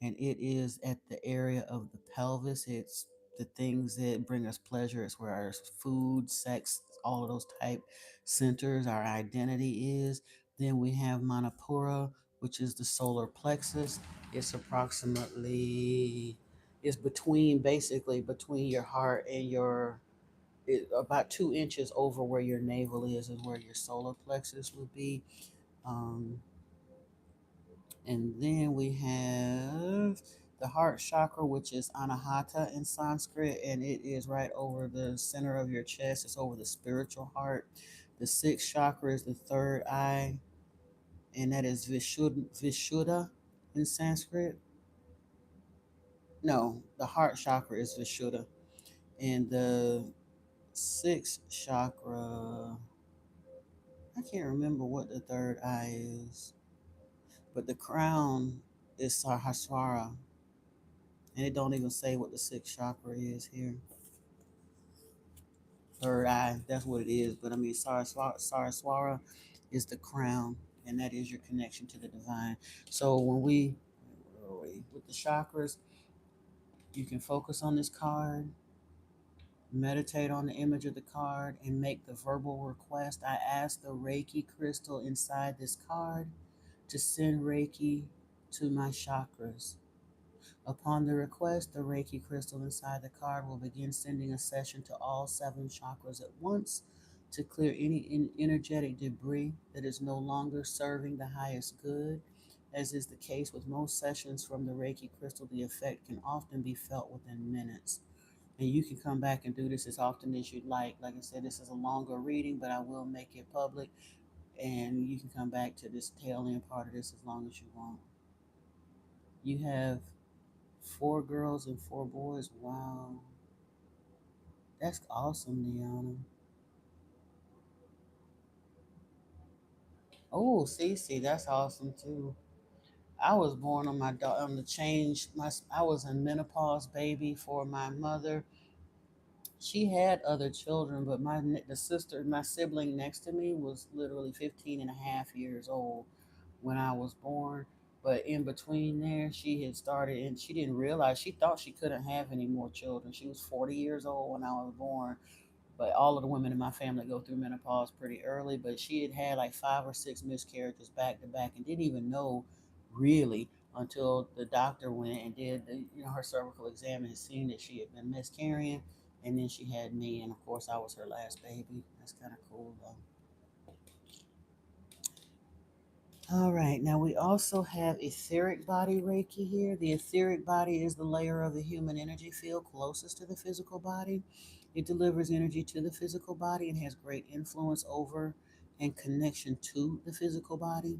and it is at the area of the pelvis. It's the things that bring us pleasure. It's where our food, sex, all of those type centers, our identity is. Then we have Manipura, which is the solar plexus. It's approximately, it's between, basically between your heart and your, about 2 inches over where your navel is where your solar plexus would be. Um, and then we have the heart chakra, which is Anahata in Sanskrit, and it is right over the center of your chest. It's over the spiritual heart. The sixth chakra is the third eye, and that is Vishuddha in Sanskrit. No, the heart chakra is Vishuddha. And the sixth chakra, I can't remember what the third eye is, but the crown is Sahasrara, and it don't even say what the sixth chakra is here. Third eye, that's what it is. But I mean, Saraswara is the crown, and that is your connection to the divine. So when we, with the chakras, you can focus on this card, meditate on the image of the card, and make the verbal request. I ask the Reiki crystal inside this card to send Reiki to my chakras. Upon the request, the Reiki crystal inside the card will begin sending a session to all 7 chakras at once to clear any energetic debris that is no longer serving the highest good. As is the case with most sessions from the Reiki crystal, the effect can often be felt within minutes. And you can come back and do this as often as you'd like. Like I said, this is a longer reading, but I will make it public. And you can come back to this tail end part of this as long as you want. You have 4 girls and 4 boys. Wow. That's awesome, Deanna. Oh, Cece, that's awesome too. I was born on on the change. I was a menopause baby for my mother. She had other children, but my sibling next to me was literally 15 and a half years old when I was born. But in between there, she had started, and she didn't realize, she thought she couldn't have any more children. She was 40 years old when I was born. But all of the women in my family go through menopause pretty early. But she had had like 5 or 6 miscarriages back to back and didn't even know really until the doctor went and did her cervical exam and seen that she had been miscarrying. And then she had me, and of course I was her last baby. That's kind of cool though. All right, now we also have etheric body Reiki here. The etheric body is the layer of the human energy field closest to the physical body. It delivers energy to the physical body and has great influence over and connection to the physical body.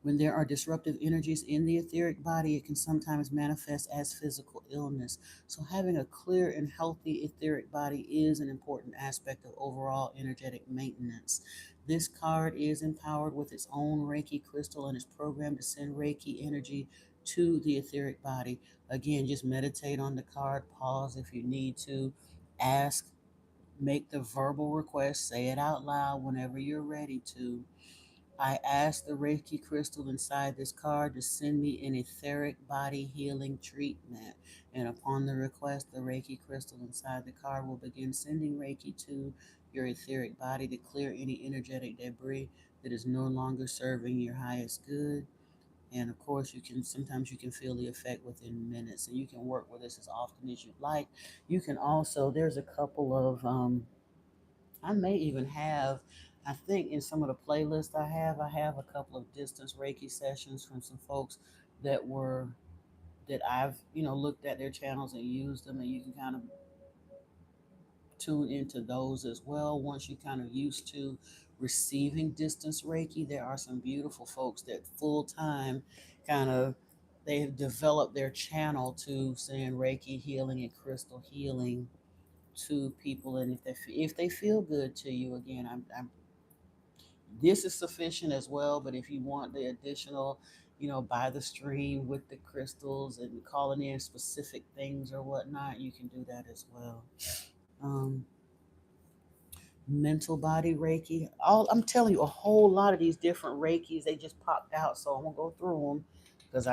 When there are disruptive energies in the etheric body, it can sometimes manifest as physical illness. So, having a clear and healthy etheric body is an important aspect of overall energetic maintenance. This card is empowered with its own Reiki crystal and is programmed to send Reiki energy to the etheric body. Again, just meditate on the card, pause if you need to, ask, make the verbal request, say it out loud whenever you're ready to. I ask the Reiki crystal inside this card to send me an etheric body healing treatment. And upon the request, the Reiki crystal inside the card will begin sending Reiki to your etheric body to clear any energetic debris that is no longer serving your highest good. And of course, sometimes you can feel the effect within minutes, and you can work with this as often as you'd like. You can also, there's a couple of I may even have I think in some of the playlists I have a couple of distance Reiki sessions from some folks that were that I've looked at their channels and used them, and you can kind of tune into those as well. Once you kind of used to receiving distance Reiki, there are some beautiful folks that full time kind of they have developed their channel to send Reiki healing and crystal healing to people, and if they feel good to you, again, I'm this is sufficient as well. But if you want the additional, by the stream with the crystals and calling in specific things or whatnot, you can do that as well. Um, Mental body Reiki. All I'm telling you, a whole lot of these different Reikis, they just popped out. So I'm gonna go through them because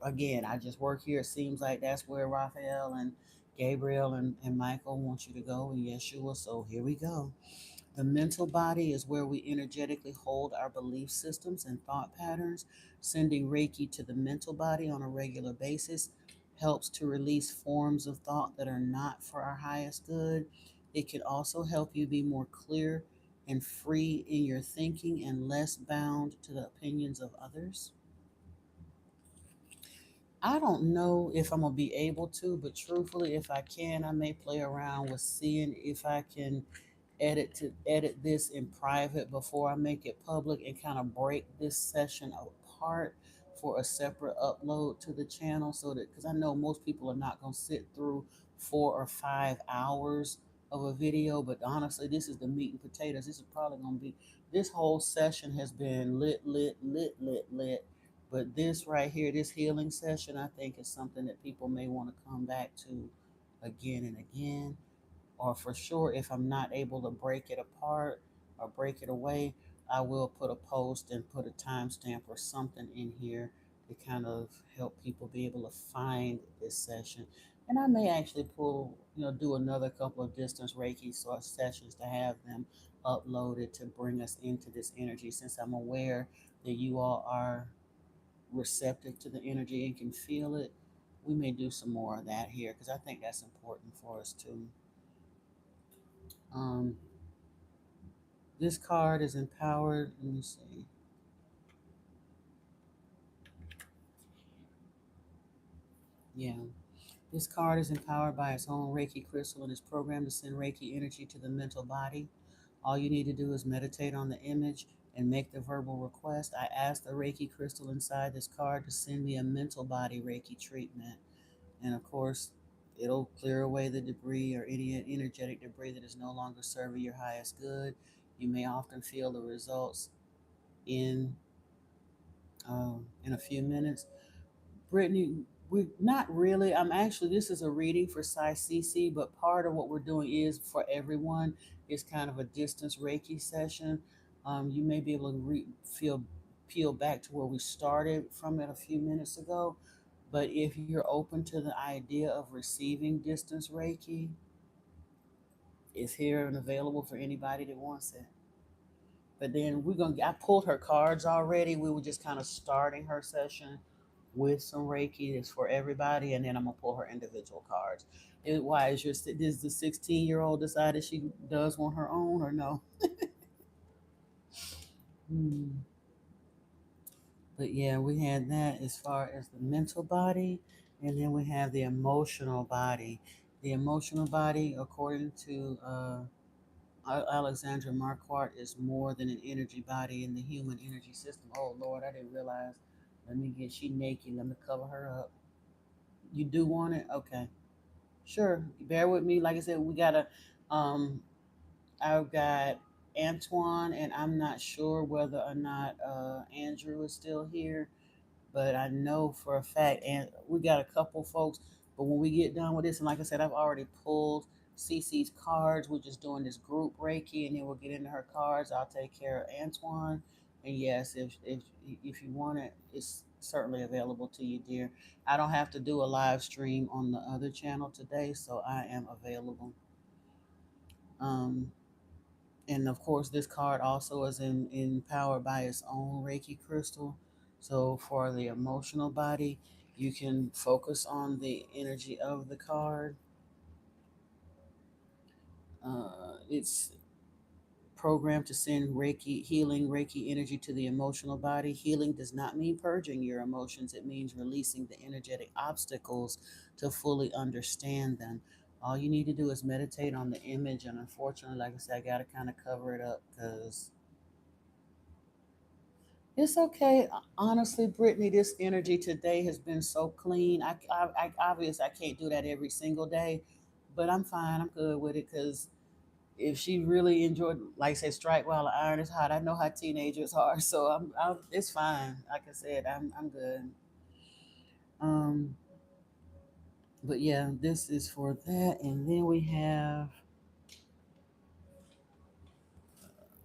again, I just work here. It seems like that's where Raphael and Gabriel and Michael want you to go, and Yeshua. So here we go. The mental body is where we energetically hold our belief systems and thought patterns. Sending Reiki to the mental body on a regular basis helps to release forms of thought that are not for our highest good. It can also help you be more clear and free in your thinking and less bound to the opinions of others. I don't know if I'm gonna be able to, but truthfully, if I can, I may play around with seeing if I can edit this in private before I make it public and kind of break this session apart for a separate upload to the channel, so that because I know most people are not going to sit through 4 or 5 hours of a video. But honestly, this is the meat and potatoes. This is probably going to be this whole session has been lit. But this right here, this healing session, I think is something that people may want to come back to again and again. Or for sure, if I'm not able to break it apart or break it away, I will put a post and put a timestamp or something in here to kind of help people be able to find this session. And I may actually do another couple of distance Reiki sort sessions to have them uploaded to bring us into this energy, since I'm aware that you all are receptive to the energy and can feel it. We may do some more of that here because I think that's important for us too. Um, this card is empowered. Let me see. Yeah. This card is empowered by its own Reiki crystal and is programmed to send Reiki energy to the mental body. All you need to do is meditate on the image and make the verbal request. I ask the Reiki crystal inside this card to send me a mental body Reiki treatment. And of course, it'll clear away the debris or any energetic debris that is no longer serving your highest good. You may often feel the results in in a few minutes. Brittany, we not really. I'm actually, this is a reading for Psi CC, but part of what we're doing is for everyone is kind of a distance Reiki session. You may be able to feel peel back to where we started from it a few minutes ago. But if you're open to the idea of receiving distance Reiki, it's here and available for anybody that wants it. But then I pulled her cards already. We were just kind of starting her session with some Reiki. It's for everybody, and then I'm gonna pull her individual cards. Why is does the 16-year-old decided she does want her own or no? Hmm. But yeah, we had that as far as the mental body, and then we have the emotional body. The emotional body, according to Alexandra Marquardt, is more than an energy body in the human energy system. Oh Lord, I didn't realize. She naked. Let me cover her up. You do want it? Okay. Sure. Bear with me. Like I said, we um I've got Antoine, and I'm not sure whether or not Andrew is still here, but I know for a fact, and we got a couple folks. But when we get done with this, and like I said, I've already pulled Cece's cards. We're just doing this group Reiki, and then we'll get into her cards. I'll take care of Antoine, and yes, if you want it, it's certainly available to you, dear. I don't have to do a live stream on the other channel today, so I am available. Um, and of course, this card also is empowered by its own Reiki crystal. So for the emotional body, you can focus on the energy of the card. It's programmed to send Reiki, healing Reiki energy to the emotional body. Healing does not mean purging your emotions, it means releasing the energetic obstacles to fully understand them. All you need to do is meditate on the image. And unfortunately, like I said, I got to kind of cover it up because it's okay. Honestly, Brittany, this energy today has been so clean. I obviously I can't do that every single day, but I'm fine. I'm good with it because if she really enjoyed, like I said, strike while the iron is hot. I know how teenagers are, so it's fine. Like I said, I'm good. Um, but yeah, this is for that, and then we have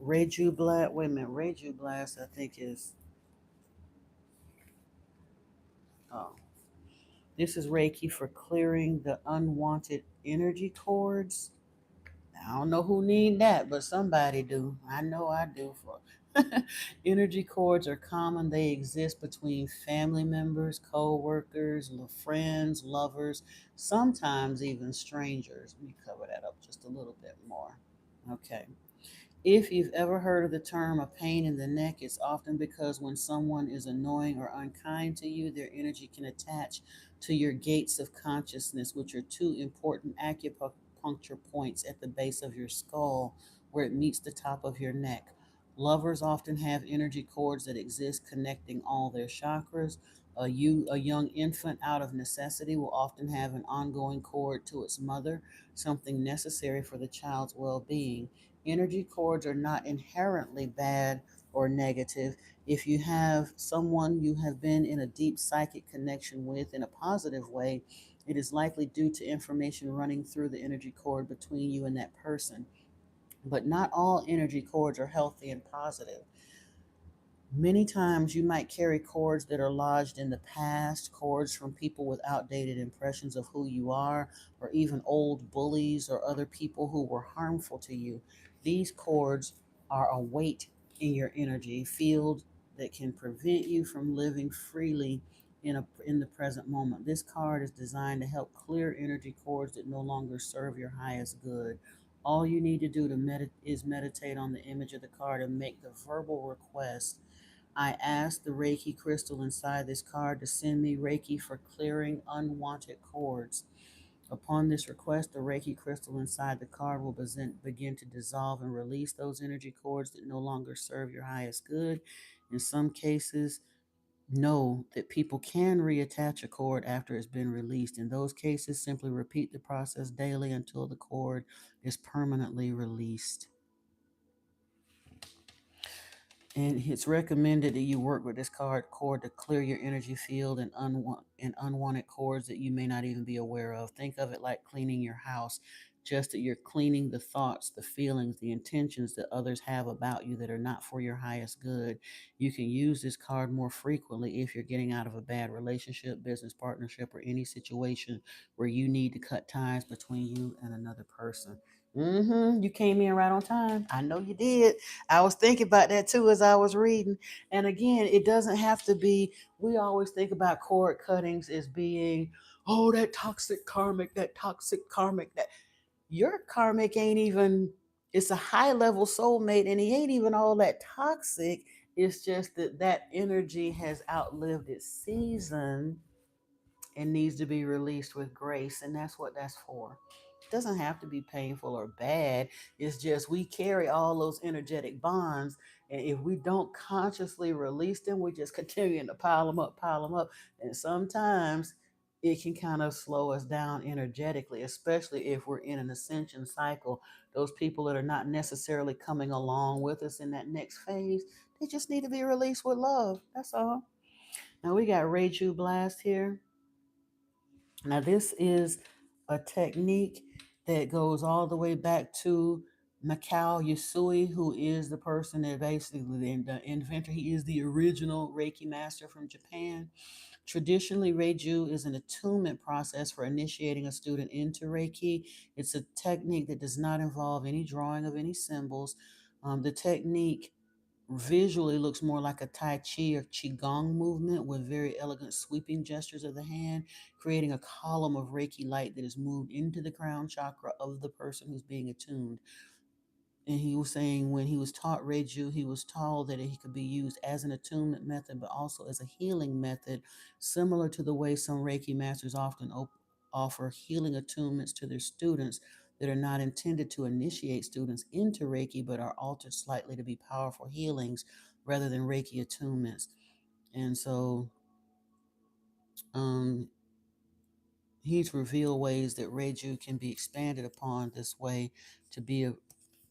Reju Blast. Wait a minute, Reju Blast. I think is oh, this is Reiki for clearing the unwanted energy cords. I don't know who need that, but somebody do. I know I do. For energy cords are common. They exist between family members, co-workers, friends, lovers, sometimes even strangers. Let me cover that up just a little bit more. Okay. If you've ever heard of the term a pain in the neck, it's often because when someone is annoying or unkind to you, their energy can attach to your gates of consciousness, which are two important acupuncture points at the base of your skull where it meets the top of your neck. Lovers often have energy cords that exist connecting all their chakras. A young infant out of necessity will often have an ongoing cord to its mother, something necessary for the child's well-being. Energy cords are not inherently bad or negative. If you have someone you have been in a deep psychic connection with in a positive way, it is likely due to information running through the energy cord between you and that person. But not all energy cords are healthy and positive. Many times you might carry cords that are lodged in the past, cords from people with outdated impressions of who you are, or even old bullies or other people who were harmful to you. These cords are a weight in your energy field that can prevent you from living freely in the present moment. This card is designed to help clear energy cords that no longer serve your highest good. All you need to do is meditate on the image of the card and make the verbal request. I asked the Reiki crystal inside this card to send me Reiki for clearing unwanted cords. Upon this request, the Reiki crystal inside the card will begin to dissolve and release those energy cords that no longer serve your highest good. In some cases, know that people can reattach a cord after it's been released. In those cases, simply repeat the process daily until the cord is permanently released. And it's recommended that you work with this cord to clear your energy field and unwanted cords that you may not even be aware of. Think of it like cleaning your house, just that you're cleaning the thoughts, the feelings, the intentions that others have about you that are not for your highest good. You can use this card more frequently if you're getting out of a bad relationship, business partnership, or any situation where you need to cut ties between you and another person. You came in right on time. I know you did. I was thinking about that too as I was reading. And again, it doesn't have to be, we always think about cord cuttings as being, oh, that toxic karmic, that your karmic ain't even, it's a high level soulmate and he ain't even all that toxic. It's just that that energy has outlived its season and needs to be released with grace. And that's what that's for. It doesn't have to be painful or bad. It's just we carry all those energetic bonds. And if we don't consciously release them, we just continue to pile them up, pile them up. And sometimes it can kind of slow us down energetically, especially if we're in an ascension cycle. Those people that are not necessarily coming along with us in that next phase, they just need to be released with love. That's all. Now we got Reiju Blast here. Now, this is a technique that goes all the way back to Mikao Yusui, who is the person that basically the inventor. He is the original Reiki master from Japan. Traditionally, Reiju is an attunement process for initiating a student into Reiki. It's a technique that does not involve any drawing of any symbols. The technique visually looks more like a Tai Chi or Qigong movement with very elegant sweeping gestures of the hand, creating a column of Reiki light that is moved into the crown chakra of the person who's being attuned. And he was saying when he was taught Reiju, he was told that he could be used as an attunement method, but also as a healing method, similar to the way some Reiki masters often offer healing attunements to their students that are not intended to initiate students into Reiki, but are altered slightly to be powerful healings rather than Reiki attunements. And so um, he's revealed ways that Reiju can be expanded upon this way to be a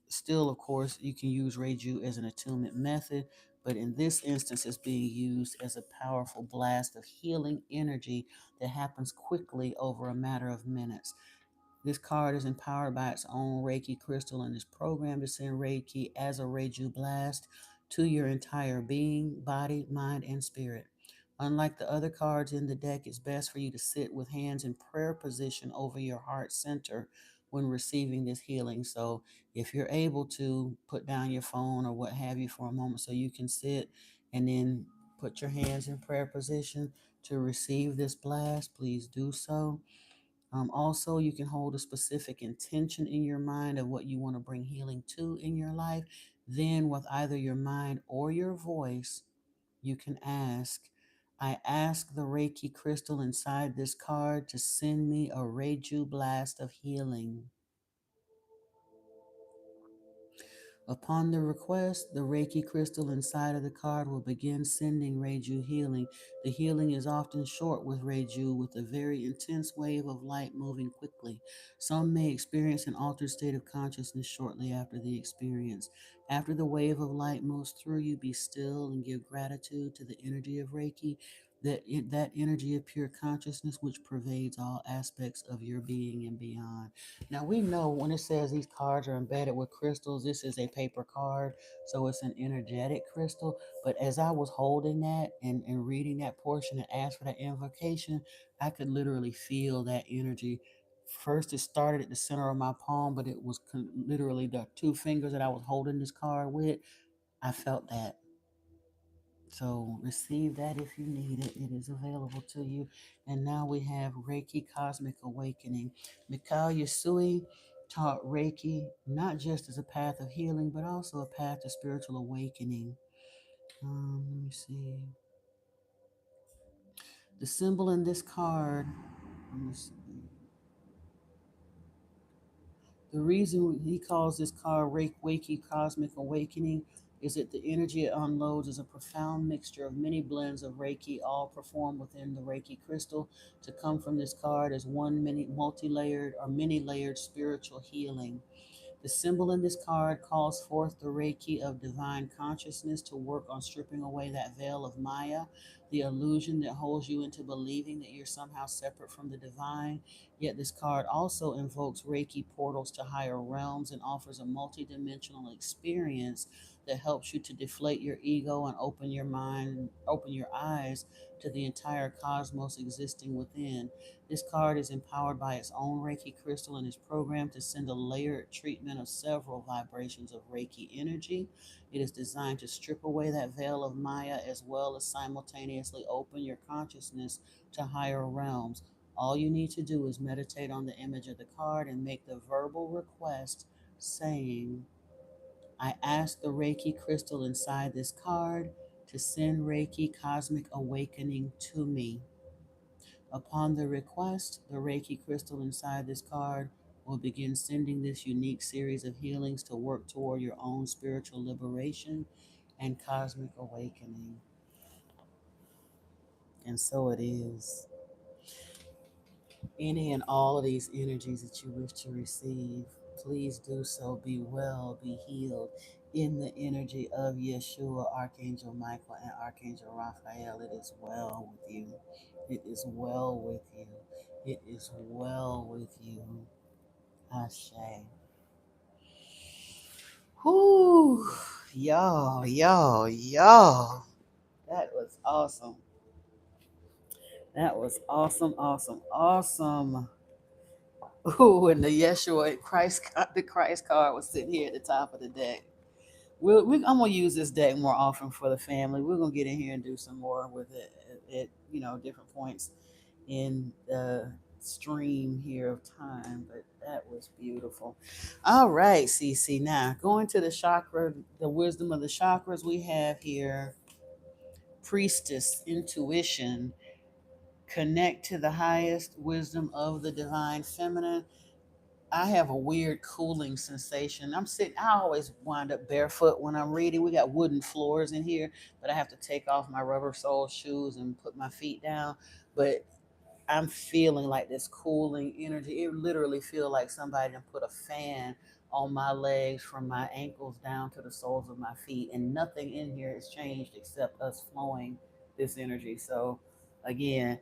still, of course, you can use Reiju as an attunement method, but in this instance, it's being used as a powerful blast of healing energy that happens quickly over a matter of minutes. This card is empowered by its own Reiki crystal and is programmed to send Reiki as a Reiju blast to your entire being, body, mind, and spirit. Unlike the other cards in the deck, it's best for you to sit with hands in prayer position over your heart center when receiving this healing. So, if you're able to put down your phone or what have you for a moment so you can sit and then put your hands in prayer position to receive this blast, please do so. Also, you can hold a specific intention in your mind of what you want to bring healing to in your life. Then, with either your mind or your voice, you can ask, I ask the Reiki crystal inside this card to send me a Reiju blast of healing. Upon the request, the Reiki crystal inside of the card will begin sending Reiju healing. The healing is often short with Reiju, with a very intense wave of light moving quickly. Some may experience an altered state of consciousness shortly after the experience. After the wave of light moves through you, be still and give gratitude to the energy of Reiki, that energy of pure consciousness which pervades all aspects of your being and beyond. Now we know when it says these cards are embedded with crystals, this is a paper card, so it's an energetic crystal. But as I was holding that and reading that portion and asked for that invocation, I could literally feel that energy. First, it started at the center of my palm, but it was literally the two fingers that I was holding this card with. I felt that. So receive that if you need it. It is available to you. And now we have Reiki Cosmic Awakening. Mikao Yasui taught Reiki not just as a path of healing, but also a path to spiritual awakening. Let me see. The symbol in this card. Let me see. The reason he calls this card Reiki Cosmic Awakening is that the energy it unloads is a profound mixture of many blends of Reiki, all performed within the Reiki crystal. To come from this card as one many multi-layered or many-layered spiritual healing. The symbol in this card calls forth the Reiki of divine consciousness to work on stripping away that veil of Maya, the illusion that holds you into believing that you're somehow separate from the divine. Yet this card also invokes Reiki portals to higher realms and offers a multidimensional experience that helps you to deflate your ego and open your mind, open your eyes to the entire cosmos existing within. This card is empowered by its own Reiki crystal and is programmed to send a layered treatment of several vibrations of Reiki energy. It is designed to strip away that veil of Maya as well as simultaneously open your consciousness to higher realms. All you need to do is meditate on the image of the card and make the verbal request saying, I ask the Reiki crystal inside this card to send Reiki cosmic awakening to me. Upon the request, the Reiki crystal inside this card will begin sending this unique series of healings to work toward your own spiritual liberation and cosmic awakening. And so it is. Any and all of these energies that you wish to receive, please do so. Be well, be healed in the energy of Yeshua, Archangel Michael, and Archangel Raphael. It is well with you. It is well with you. It is well with you. Ashe. Whoo! Y'all. That was awesome. That was awesome, awesome, awesome. Ooh, and the Yeshua the Christ card was sitting here at the top of the deck. I'm gonna use this deck more often for the family. We're gonna get in here and do some more with it at different points in stream here of time, but that was beautiful. All right, Cece. Now going to the chakra, the wisdom of the chakras, we have here priestess, intuition, connect to the highest wisdom of the divine feminine. I have a weird cooling sensation. I always wind up barefoot when I'm reading. We got wooden floors in here, but I have to take off my rubber sole shoes and put my feet down. But I'm feeling like this cooling energy. It literally feels like somebody done put a fan on my legs from my ankles down to the soles of my feet, and nothing in here has changed except us flowing this energy. So, again,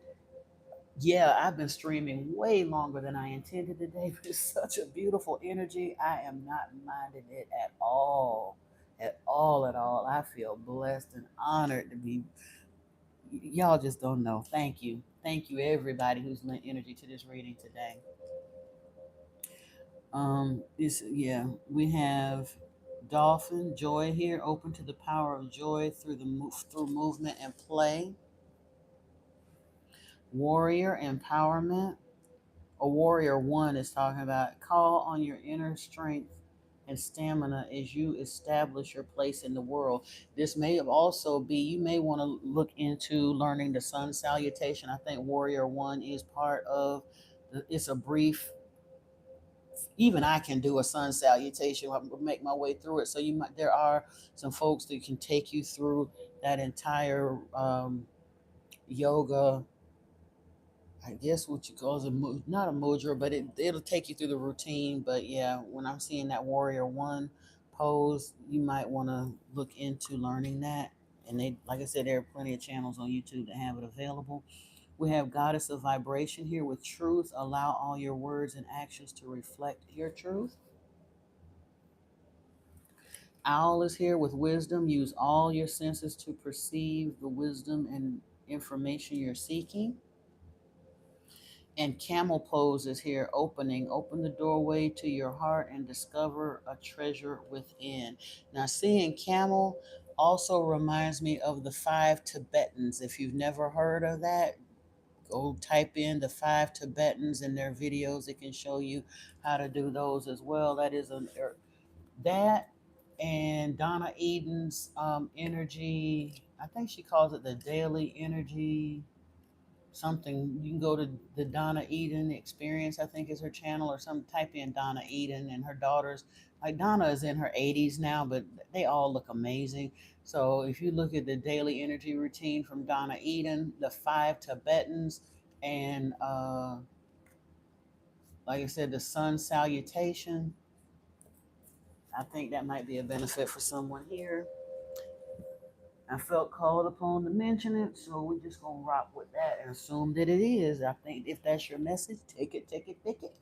yeah, I've been streaming way longer than I intended today, but it's such a beautiful energy. I am not minding it at all. At all, at all. I feel blessed and honored to be. Y'all just don't know. Thank you. Thank you, everybody who's lent energy to this reading today. We have Dolphin Joy here, open to the power of joy through movement and play. Warrior empowerment. A warrior one is talking about call on your inner strength and stamina as you establish your place in the world. This may also be, you may want to look into learning the sun salutation. I think warrior one is part of it's a brief, even I can do a sun salutation. I'll make my way through it. So there are some folks that can take you through that entire yoga, I guess what you call it, not a mudra, but it'll take you through the routine. But yeah, when I'm seeing that warrior one pose, you might want to look into learning that. And they, like I said, there are plenty of channels on YouTube that have it available. We have goddess of vibration here with truth. Allow all your words and actions to reflect your truth. Owl is here with wisdom. Use all your senses to perceive the wisdom and information you're seeking. And camel pose is here, open the doorway to your heart and discover a treasure within. Now, seeing camel also reminds me of the five Tibetans. If you've never heard of that, go type in the five Tibetans in their videos. It can show you how to do those as well. That and Donna Eden's energy. I think she calls it the daily energy something. You can go to the Donna Eden Experience, I think is her channel, or some type in Donna Eden and her daughters. Like Donna is in her 80s now, but they all look amazing. So if you look at the daily energy routine from Donna Eden, the five Tibetans, and like I said, the sun salutation, I think that might be a benefit for someone here. I felt called upon to mention it, so we're just gonna rock with that and assume that it is. I think if that's your message, take it, take it, take it.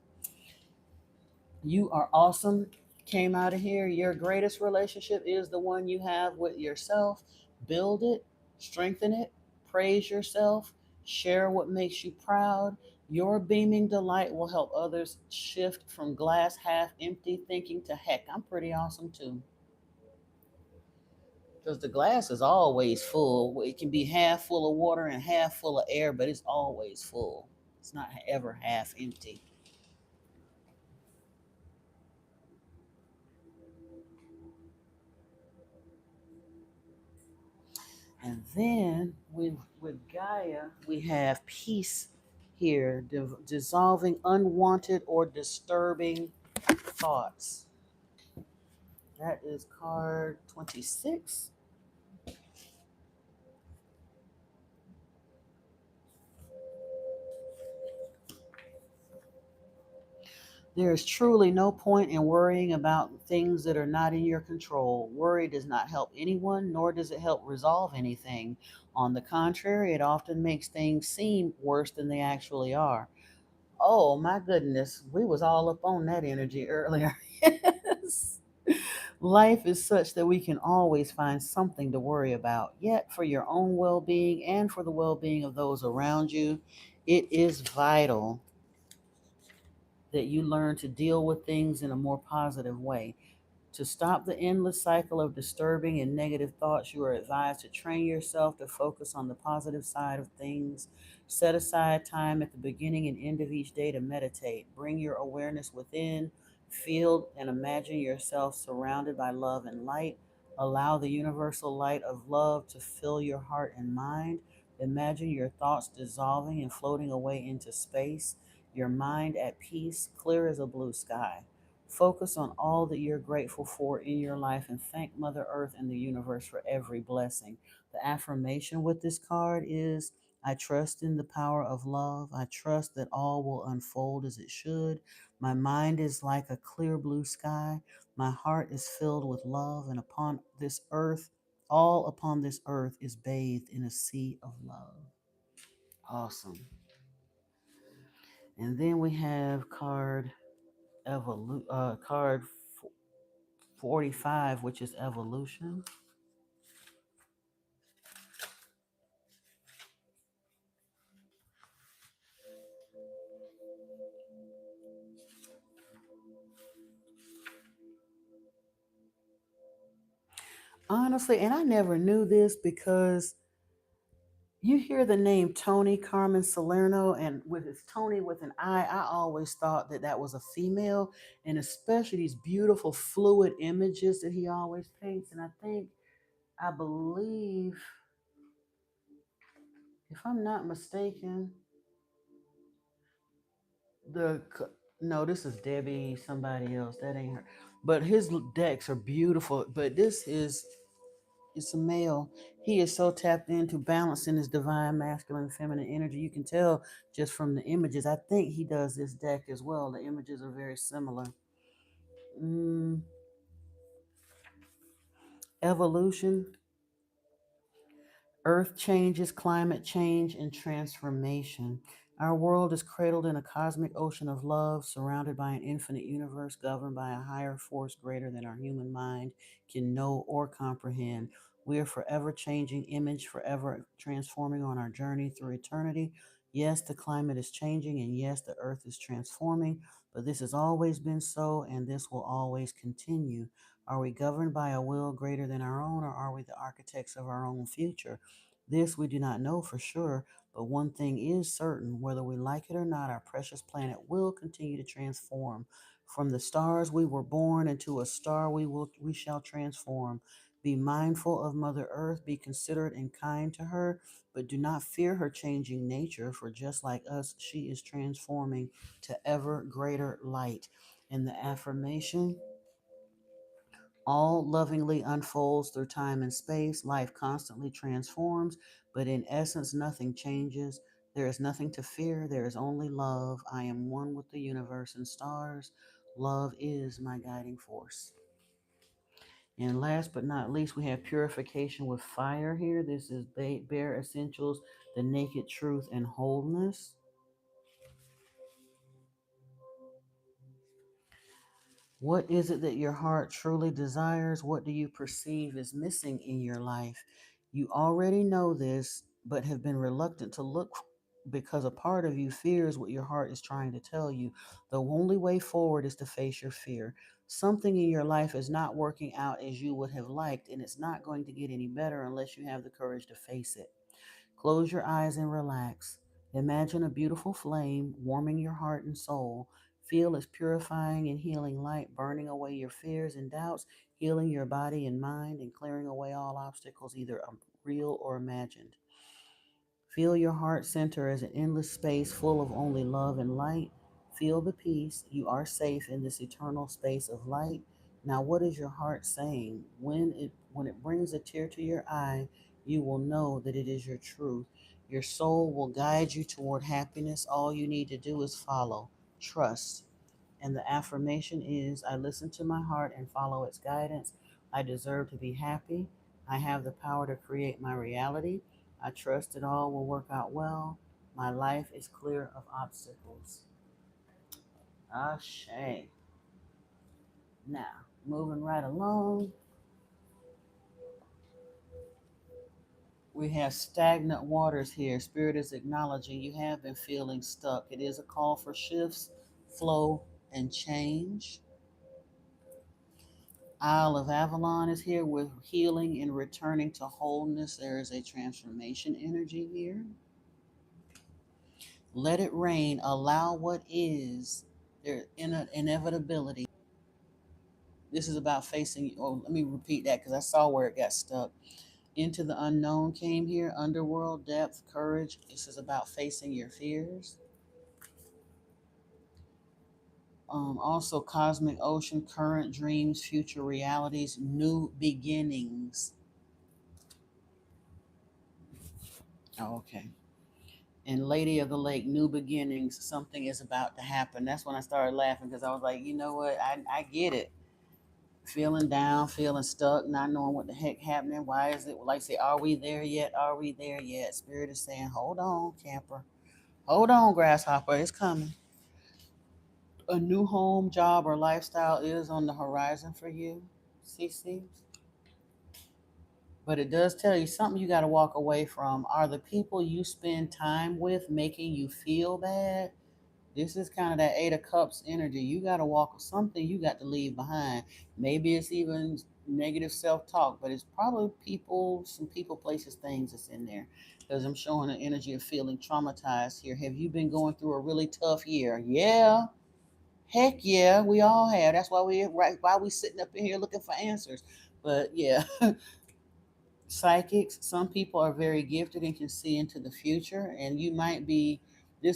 You are awesome. Came out of here. Your greatest relationship is the one you have with yourself. Build it, strengthen it, praise yourself, share what makes you proud. Your beaming delight will help others shift from glass half empty thinking to heck, I'm pretty awesome too. Because the glass is always full. It can be half full of water and half full of air, but it's always full. It's not ever half empty. And then with Gaia, we have peace here, dissolving unwanted or disturbing thoughts. That is card 26. There is truly no point in worrying about things that are not in your control. Worry does not help anyone, nor does it help resolve anything. On the contrary, it often makes things seem worse than they actually are. Oh my goodness, we was all up on that energy earlier. Yes. Life is such that we can always find something to worry about. Yet, for your own well being and for the well being of those around you, it is vital that you learn to deal with things in a more positive way. To stop the endless cycle of disturbing and negative thoughts, you are advised to train yourself to focus on the positive side of things. Set aside time at the beginning and end of each day to meditate. Bring your awareness within, feel and imagine yourself surrounded by love and light. Allow the universal light of love to fill your heart and mind. Imagine your thoughts dissolving and floating away into space, your mind at peace, clear as a blue sky. Focus on all that you're grateful for in your life and thank Mother Earth and the universe for every blessing. The affirmation with this card is I trust in the power of love. I trust that all will unfold as it should. My mind is like a clear blue sky. My heart is filled with love, and upon this earth, all upon this earth is bathed in a sea of love. Awesome. And then we have card 45, which is evolution. Honestly, and I never knew this because you hear the name Tony Carmen Salerno, and with his Tony with an I always thought that that was a female, and especially these beautiful fluid images that he always paints. And I believe, if I'm not mistaken, the no, this is Debbie, somebody else. That ain't her. But his decks are beautiful. But this is it's a male. He is so tapped into balancing his divine masculine and feminine energy. You can tell just from the images. I think he does this deck as well. The images are very similar. Mm, evolution. Earth changes, climate change, and transformation. Our world is cradled in a cosmic ocean of love, surrounded by an infinite universe governed by a higher force greater than our human mind can know or comprehend. We are forever changing image, forever transforming on our journey through eternity. Yes, the climate is changing, and yes, the earth is transforming, but this has always been so, and this will always continue. Are we governed by a will greater than our own, or are we the architects of our own future? This we do not know for sure, but one thing is certain: whether we like it or not, our precious planet will continue to transform. From the stars we were born, into a star we shall transform. Be mindful of Mother Earth, be considerate and kind to her, but do not fear her changing nature, for just like us, she is transforming to ever greater light. And the affirmation: all lovingly unfolds through time and space. Life constantly transforms, but in essence, nothing changes. There is nothing to fear. There is only love. I am one with the universe and stars. Love is my guiding force. And last but not least, we have purification with fire here. This is bare essentials, the naked truth and wholeness. What is it that your heart truly desires? What do you perceive is missing in your life? You already know this, but have been reluctant to look because a part of you fears what your heart is trying to tell you. The only way forward is to face your fear. Something in your life is not working out as you would have liked, and it's not going to get any better unless you have the courage to face it. Close your eyes and relax. Imagine a beautiful flame warming your heart and soul. Feel its purifying and healing light burning away your fears and doubts, healing your body and mind, and clearing away all obstacles, either real or imagined. Feel your heart center as an endless space full of only love and light. Feel the peace. You are safe in this eternal space of light. Now, what is your heart saying? When it brings a tear to your eye, you will know that it is your truth. Your soul will guide you toward happiness. All you need to do is follow. Trust. And the affirmation is I listen to my heart and follow its guidance. I deserve to be happy. I have the power to create my reality. I trust it all will work out well. My life is clear of obstacles. Ashe. Now, moving right along, we have stagnant waters here. Spirit is acknowledging you have been feeling stuck. It is a call for shifts, flow, and change. Isle of Avalon is here with healing and returning to wholeness. There is a transformation energy here. Let it rain. Allow what is. There inevitability. This is about facing. Oh, let me repeat that because I saw where it got stuck. Into the unknown came here. Underworld, depth, courage. This is about facing your fears. Also, cosmic ocean, current dreams, future realities, new beginnings. Oh, okay. And Lady of the Lake, new beginnings. Something is about to happen. That's when I started laughing because I was like, you know what? I get it. Feeling down, feeling stuck, not knowing what the heck happening. Why is it like say, are we there yet? Are we there yet? Spirit is saying, hold on, camper. Hold on, grasshopper. It's coming. A new home, job, or lifestyle is on the horizon for you, CC. But it does tell you something you got to walk away from. Are the people you spend time with making you feel bad? This is kind of that Eight of Cups energy. You got to walk something you got to leave behind. Maybe it's even negative self talk, but it's probably people, some people, places, things that's in there. Because I'm showing an energy of feeling traumatized here. Have you been going through a really tough year? Yeah. Heck yeah, we all have. That's why we sitting up in here looking for answers. But yeah, psychics, some people are very gifted and can see into the future, and this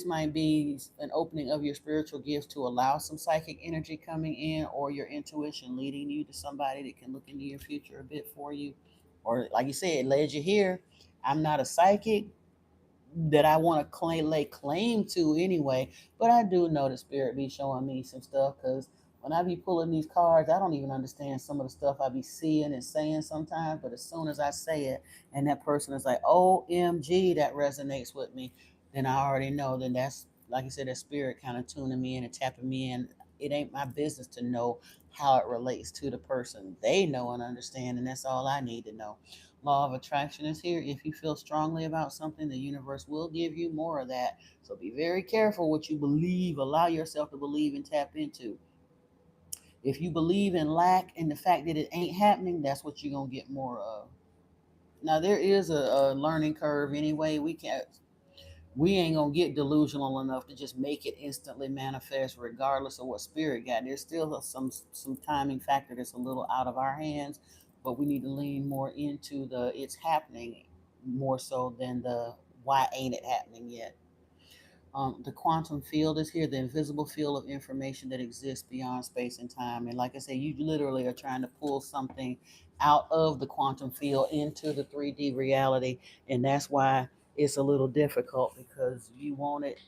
might be an opening of your spiritual gifts to allow some psychic energy coming in, or your intuition leading you to somebody that can look into your future a bit for you. Or like you said, it led you here. I'm not a psychic that I want to lay claim to anyway. But I do know the spirit be showing me some stuff because when I be pulling these cards, I don't even understand some of the stuff I be seeing and saying sometimes. But as soon as I say it, and that person is like, "OMG," that resonates with me, then I already know. Then that's like you said, that spirit kind of tuning me in and tapping me in. It ain't my business to know how it relates to the person. They know and understand, and that's all I need to know. Law of attraction is here. If you feel strongly about something, the universe will give you more of that. So be very careful what you believe. Allow yourself to believe and tap into. If you believe in lack and the fact that it ain't happening, that's what you're gonna get more of. Now there is a learning curve anyway. We ain't gonna get delusional enough to just make it instantly manifest regardless of what spirit got. There's still some timing factor that's a little out of our hands, but we need to lean more into the it's happening more so than the why ain't it happening yet. The quantum field is here, the invisible field of information that exists beyond space and time. And like I say, you literally are trying to pull something out of the quantum field into the 3D reality. And that's why it's a little difficult because you want it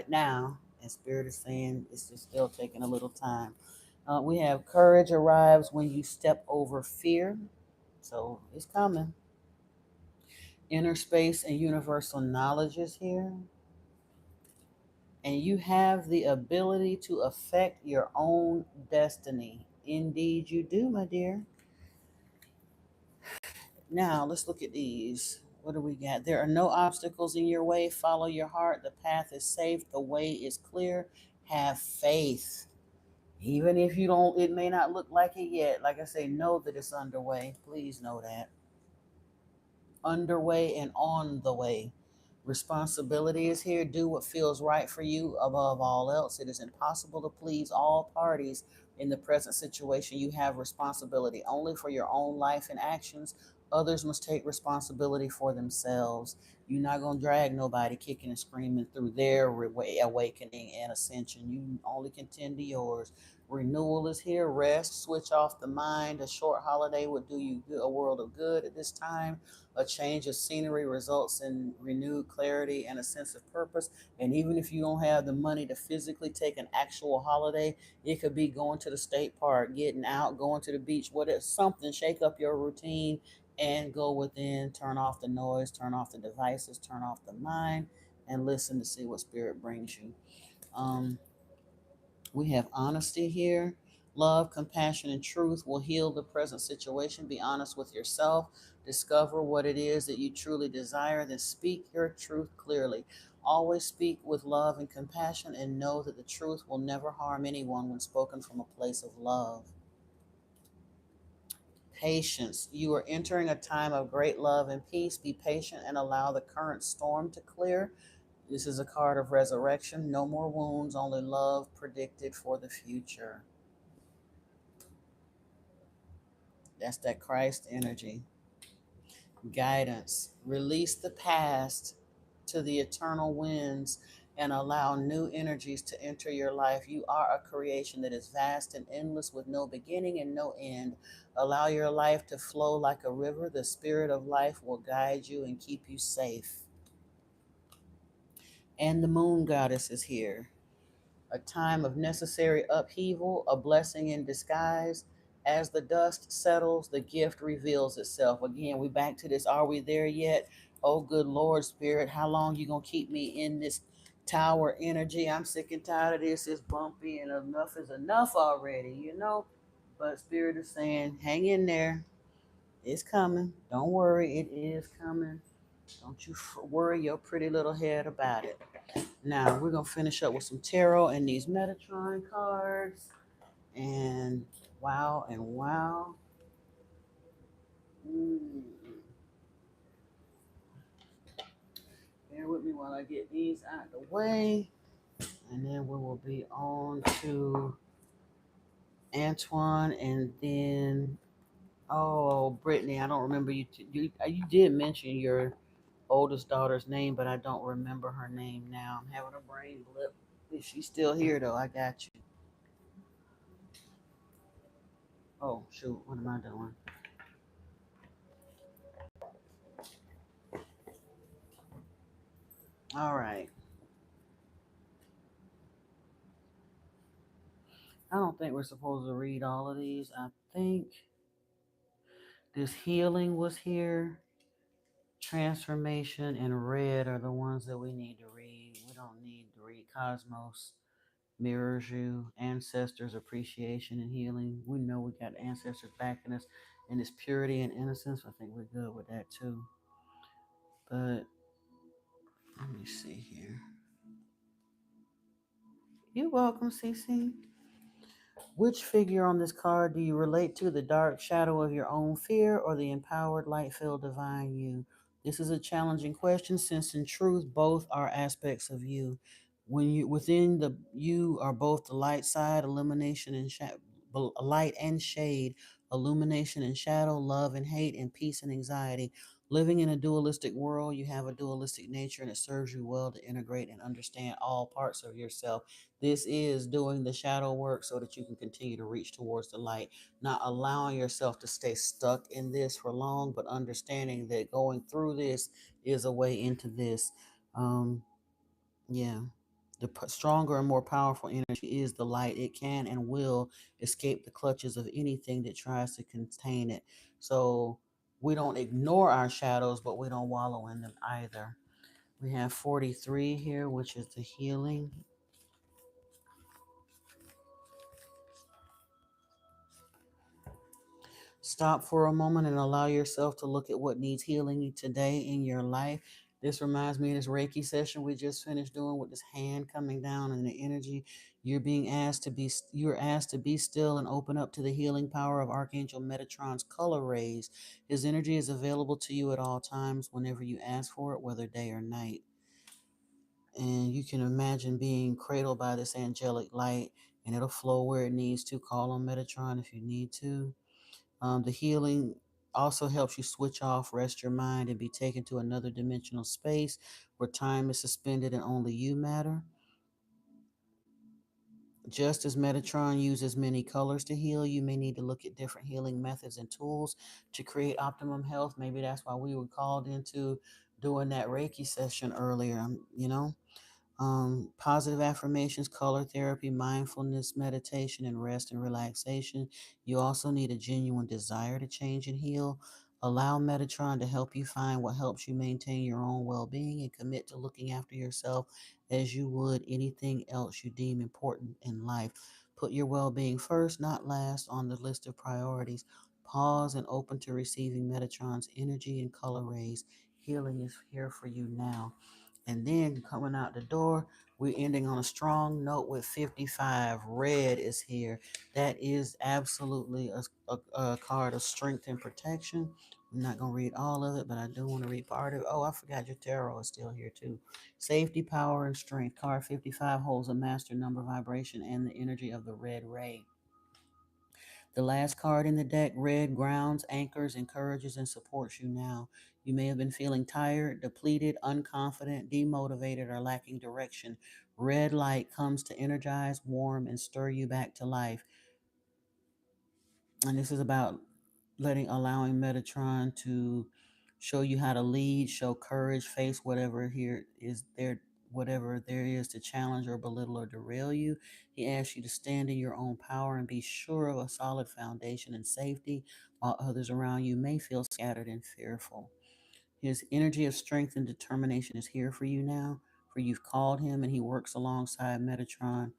now. And Spirit is saying it's just still taking a little time. We have courage arrives when you step over fear. So it's coming. Inner space and universal knowledge is here, and you have the ability to affect your own destiny. Indeed, you do, my dear. Now, let's look at these. What do we got? There are no obstacles in your way. Follow your heart. The path is safe. The way is clear. Have faith. Even if you don't, it may not look like it yet. Like I say, know that it's underway. Please know that. Underway and on the way. Responsibility is here. Do what feels right for you above all else. It is impossible to please all parties in the present situation. You have responsibility only for your own life and actions. Others must take responsibility for themselves. You're not going to drag nobody kicking and screaming through their awakening and ascension. You only can tend to yours. Renewal is here. Rest, switch off the mind. A short holiday would do you a world of good at this time. A change of scenery results in renewed clarity and a sense of purpose. And even if you don't have the money to physically take an actual holiday, it could be going to the state park, getting out, going to the beach, whatever, something, shake up your routine and go within, turn off the noise, turn off the devices, turn off the mind, and listen to see what spirit brings you. Um, we have honesty here. Love, compassion, and truth will heal the present situation. Be honest with yourself. Discover what it is that you truly desire. Then speak your truth clearly. Always speak with love and compassion and know that the truth will never harm anyone when spoken from a place of love. Patience. You are entering a time of great love and peace. Be patient and allow the current storm to clear. This is a card of resurrection. No more wounds, only love predicted for the future. That's that Christ energy. Guidance. Release the past to the eternal winds and allow new energies to enter your life. You are a creation that is vast and endless with no beginning and no end. Allow your life to flow like a river. The spirit of life will guide you and keep you safe. And the moon goddess is here. A time of necessary upheaval, a blessing in disguise. As the dust settles, the gift reveals itself. Again, we back to this. Are we there yet? Oh, good Lord, Spirit, how long you gonna keep me in this tower energy? I'm sick and tired of this. It's bumpy and enough is enough already, you know? But Spirit is saying, hang in there. It's coming. Don't worry, it is coming. Don't you worry your pretty little head about it. Now we're gonna finish up with some tarot and these Metatron cards. And wow and wow. Mm. Bear with me while I get these out of the way. And then we will be on to Antoine and then Brittany. I don't remember you did mention your oldest daughter's name, but I don't remember her name now. I'm having a brain blip. If she's still here though, I got you. Oh shoot, what am I doing? All right. I don't think we're supposed to read all of these. I think this healing was here. Transformation and red are the ones that we need to read. We don't need to read Cosmos, mirrors you, ancestors, appreciation and healing. We know we got ancestors backing us in this purity and innocence. I think we're good with that too. But let me see here. You're welcome, CC. Which figure on this card do you relate to? The dark shadow of your own fear or the empowered light filled divine you? This is a challenging question since in truth both are aspects of you. When you within the you are both the light side, illumination and light and shade, illumination and shadow, love and hate, and peace and anxiety. Living in a dualistic world, you have a dualistic nature and it serves you well to integrate and understand all parts of yourself. This is doing the shadow work so that you can continue to reach towards the light, not allowing yourself to stay stuck in this for long, but understanding that going through this is a way into this. Um, yeah. The stronger and more powerful energy is the light. It can and will escape the clutches of anything that tries to contain it. So we don't ignore our shadows, but we don't wallow in them either. We have 43 here, which is the healing. Stop for a moment and allow yourself to look at what needs healing today in your life. This reminds me of this Reiki session we just finished doing with this hand coming down and the energy. You're asked to be still and open up to the healing power of Archangel Metatron's color rays. His energy is available to you at all times whenever you ask for it, whether day or night. And you can imagine being cradled by this angelic light and it'll flow where it needs to. Call on Metatron if you need to. The healing also helps you switch off, rest your mind, and be taken to another dimensional space where time is suspended and only you matter. Just as Metatron uses many colors to heal, you may need to look at different healing methods and tools to create optimum health. Maybe that's why we were called into doing that Reiki session earlier, positive affirmations, color therapy, mindfulness, meditation, and rest and relaxation. You also need a genuine desire to change and heal. Allow Metatron to help you find what helps you maintain your own well being and commit to looking after yourself as you would anything else you deem important in life. Put your well being first, not last, on the list of priorities. Pause and open to receiving Metatron's energy and color rays. Healing is here for you now. And then coming out the door, we're ending on a strong note with 55. Red is here. That is absolutely a card of strength and protection. I'm not going to read all of it, but I do want to read part of it. Oh, I forgot your tarot is still here too. Safety, power, and strength. Card 55 holds a master number vibration and the energy of the red ray. The last card in the deck, red, grounds, anchors, encourages, and supports you now. You may have been feeling tired, depleted, unconfident, demotivated, or lacking direction. Red light comes to energize, warm, and stir you back to life. And this is about allowing Metatron to show you how to lead, show courage, face whatever there is to challenge or belittle or derail you. He asks you to stand in your own power and be sure of a solid foundation and safety, while others around you may feel scattered and fearful. His energy of strength and determination is here for you now, for you've called him and he works alongside Metatron.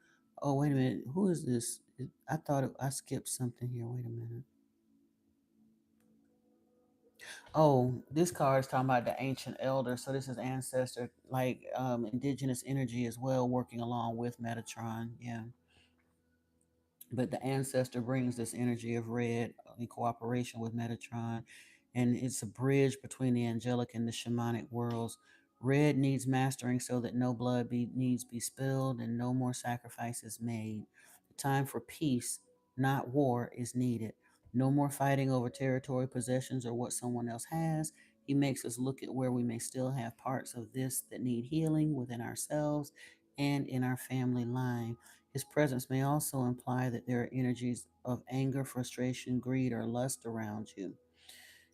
Oh, wait a minute. Who is this? I skipped something here. Wait a minute. Oh, this card is talking about the ancient elder. So this is ancestor, like indigenous energy as well, working along with Metatron. Yeah. But the ancestor brings this energy of red in cooperation with Metatron, and it's a bridge between the angelic and the shamanic worlds. Red needs mastering so that no needs be spilled and no more sacrifices made. The time for peace, not war, is needed. No more fighting over territory, possessions, or what someone else has. He makes us look at where we may still have parts of this that need healing within ourselves and in our family line. His presence may also imply that there are energies of anger, frustration, greed, or lust around you.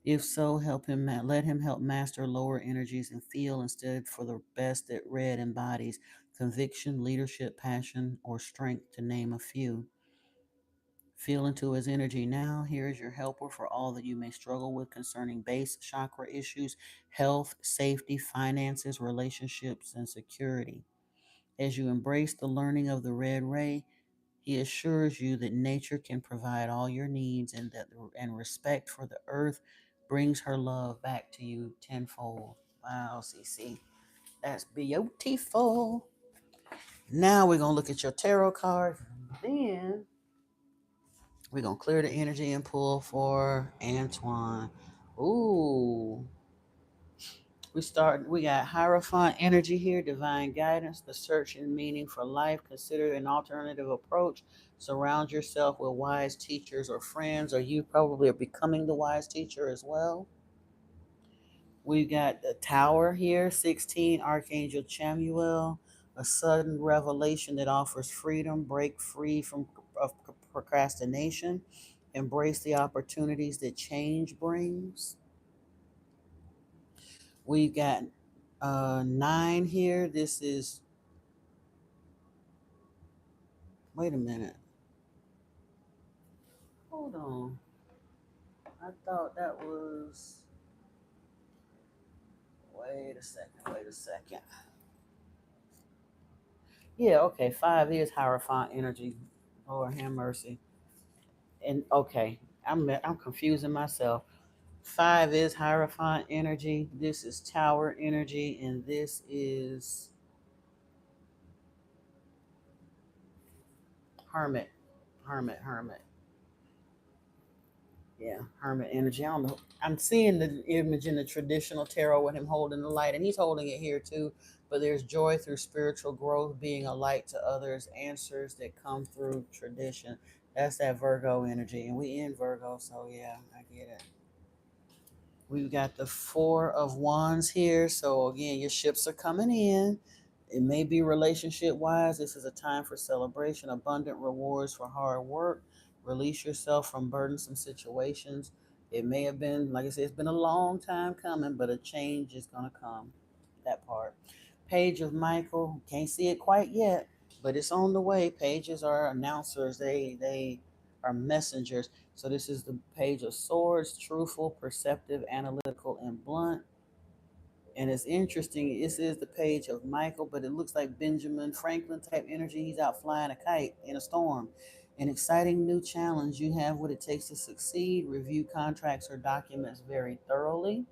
If so, let him help master lower energies and feel instead for the best that red embodies: conviction, leadership, passion, or strength, to name a few. Feel into his energy now. Here is your helper for all that you may struggle with concerning base chakra issues, health, safety, finances, relationships, and security. As you embrace the learning of the red ray, he assures you that nature can provide all your needs and respect for the earth brings her love back to you tenfold. Wow, CC. That's beautiful. Now we're going to look at your tarot card. Then we're going to clear the energy and pull for Antoine. Ooh. We got Hierophant energy here, divine guidance, the search and meaning for life. Consider an alternative approach. Surround yourself with wise teachers or friends, or you probably are becoming the wise teacher as well. We got the Tower here, 16, Archangel Chamuel, a sudden revelation that offers freedom, break free from of procrastination, embrace the opportunities that change brings. We've got 9 here. This is, wait a minute. Hold on. I thought that was, wait a second. Yeah, okay. 5 is Hierophant energy. Lord have mercy. And okay, I'm confusing myself. 5 is Hierophant energy. This is Tower energy, and this is Hermit. Hermit. Yeah, hermit energy. I don't know. I'm seeing the image in the traditional tarot with him holding the light, and he's holding it here too. But there's joy through spiritual growth, being a light to others, answers that come through tradition. That's that Virgo energy, and we in Virgo, so yeah, I get it. We've got the 4 of Wands here. So again, your ships are coming in. It may be relationship wise. This is a time for celebration, abundant rewards for hard work. Release yourself from burdensome situations. It may have been, like I said, it's been a long time coming, but a change is going to come. That part. Page of Michael. Can't see it quite yet, but it's on the way. Pages are announcers. They are messengers. So this is the Page of Swords, truthful, perceptive, analytical, and blunt. And it's interesting. This is the Page of Michael, but it looks like Benjamin Franklin type energy. He's out flying a kite in a storm. An exciting new challenge. You have what it takes to succeed. Review contracts or documents very thoroughly.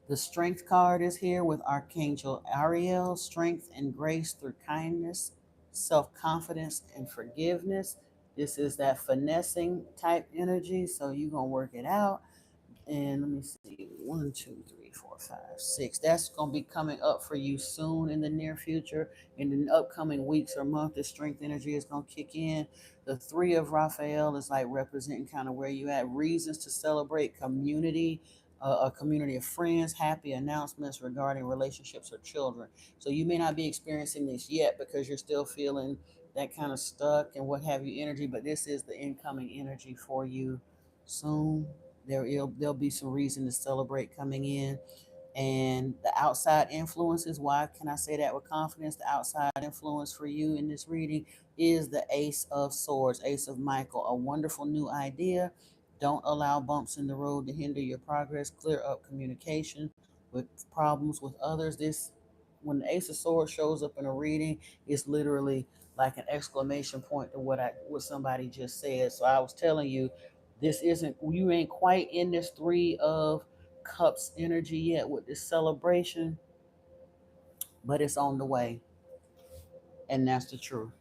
The strength card is here with Archangel Ariel, strength and grace through kindness, self-confidence and forgiveness. This is that finessing type energy, so you're going to work it out. And let me see, 1, 2, 3, 4, 5, 6. That's going to be coming up for you soon in the near future. In the upcoming weeks or month, the strength energy is going to kick in. The Three of Raphael is like representing kind of where you at. Reasons to celebrate, community, a community of friends, happy announcements regarding relationships or children. So you may not be experiencing this yet because you're still feeling that kind of stuck and what have you energy, but this is the incoming energy for you soon. There'll be some reason to celebrate coming in. And the outside influences, why can I say that with confidence? The outside influence for you in this reading is the Ace of Swords, Ace of Michael, a wonderful new idea. Don't allow bumps in the road to hinder your progress. Clear up communication with problems with others. This, when the Ace of Swords shows up in a reading, it's literally like an exclamation point to what somebody just said. So I was telling you, this isn't, you ain't quite in this Three of Cups energy yet with this celebration, but it's on the way, and that's the truth.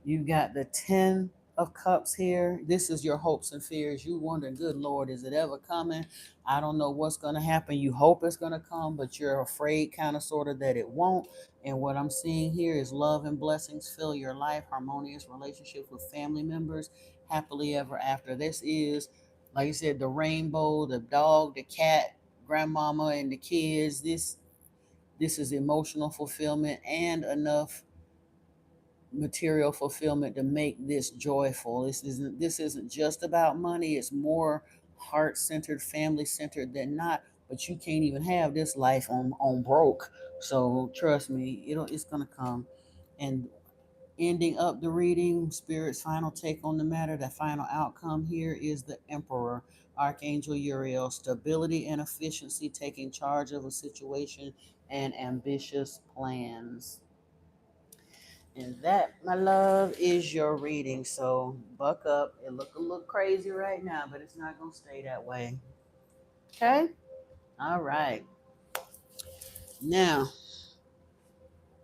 You got the 10 of Cups here. This is your hopes and fears. You wondering, good Lord, is it ever coming? I don't know what's going to happen. You hope it's going to come, but you're afraid kind of sort of that it won't. And what I'm seeing here is love and blessings fill your life, harmonious relationships with family members, happily ever after. This is, like you said, the rainbow, the dog, the cat, grandmama, and the kids. This is emotional fulfillment and enough material fulfillment to make this joyful. This isn't just about money. It's more heart centered, family centered than not. But you can't even have this life on broke. So trust me, it's gonna come. And ending up the reading, Spirit's final take on the matter, the final outcome here is the Emperor, Archangel Uriel, stability and efficiency, taking charge of a situation and ambitious plans. And that, my love, is your reading. So buck up. It look a little crazy right now, but it's not gonna stay that way. Okay? All right. Now,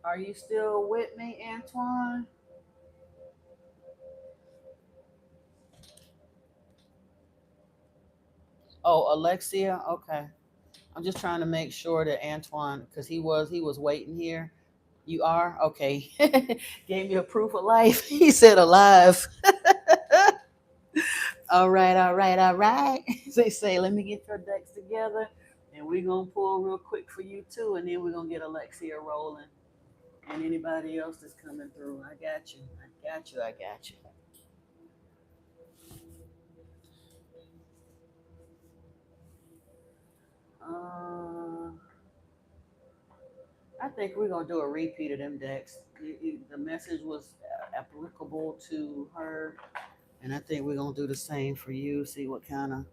are you still with me, Antoine? Oh, Alexia? Okay. I'm just trying to make sure that Antoine, because he was waiting here. You are? Okay. Gave me a proof of life. He said alive. All right, all right, all right. They say, let me get your decks together and we're going to pull real quick for you too. And then we're going to get Alexia rolling and anybody else that's coming through. I got you. I got you. I got you. Uh, I think we're going to do a repeat of them decks. The message was applicable to her. And I think we're going to do the same for you. See what kind of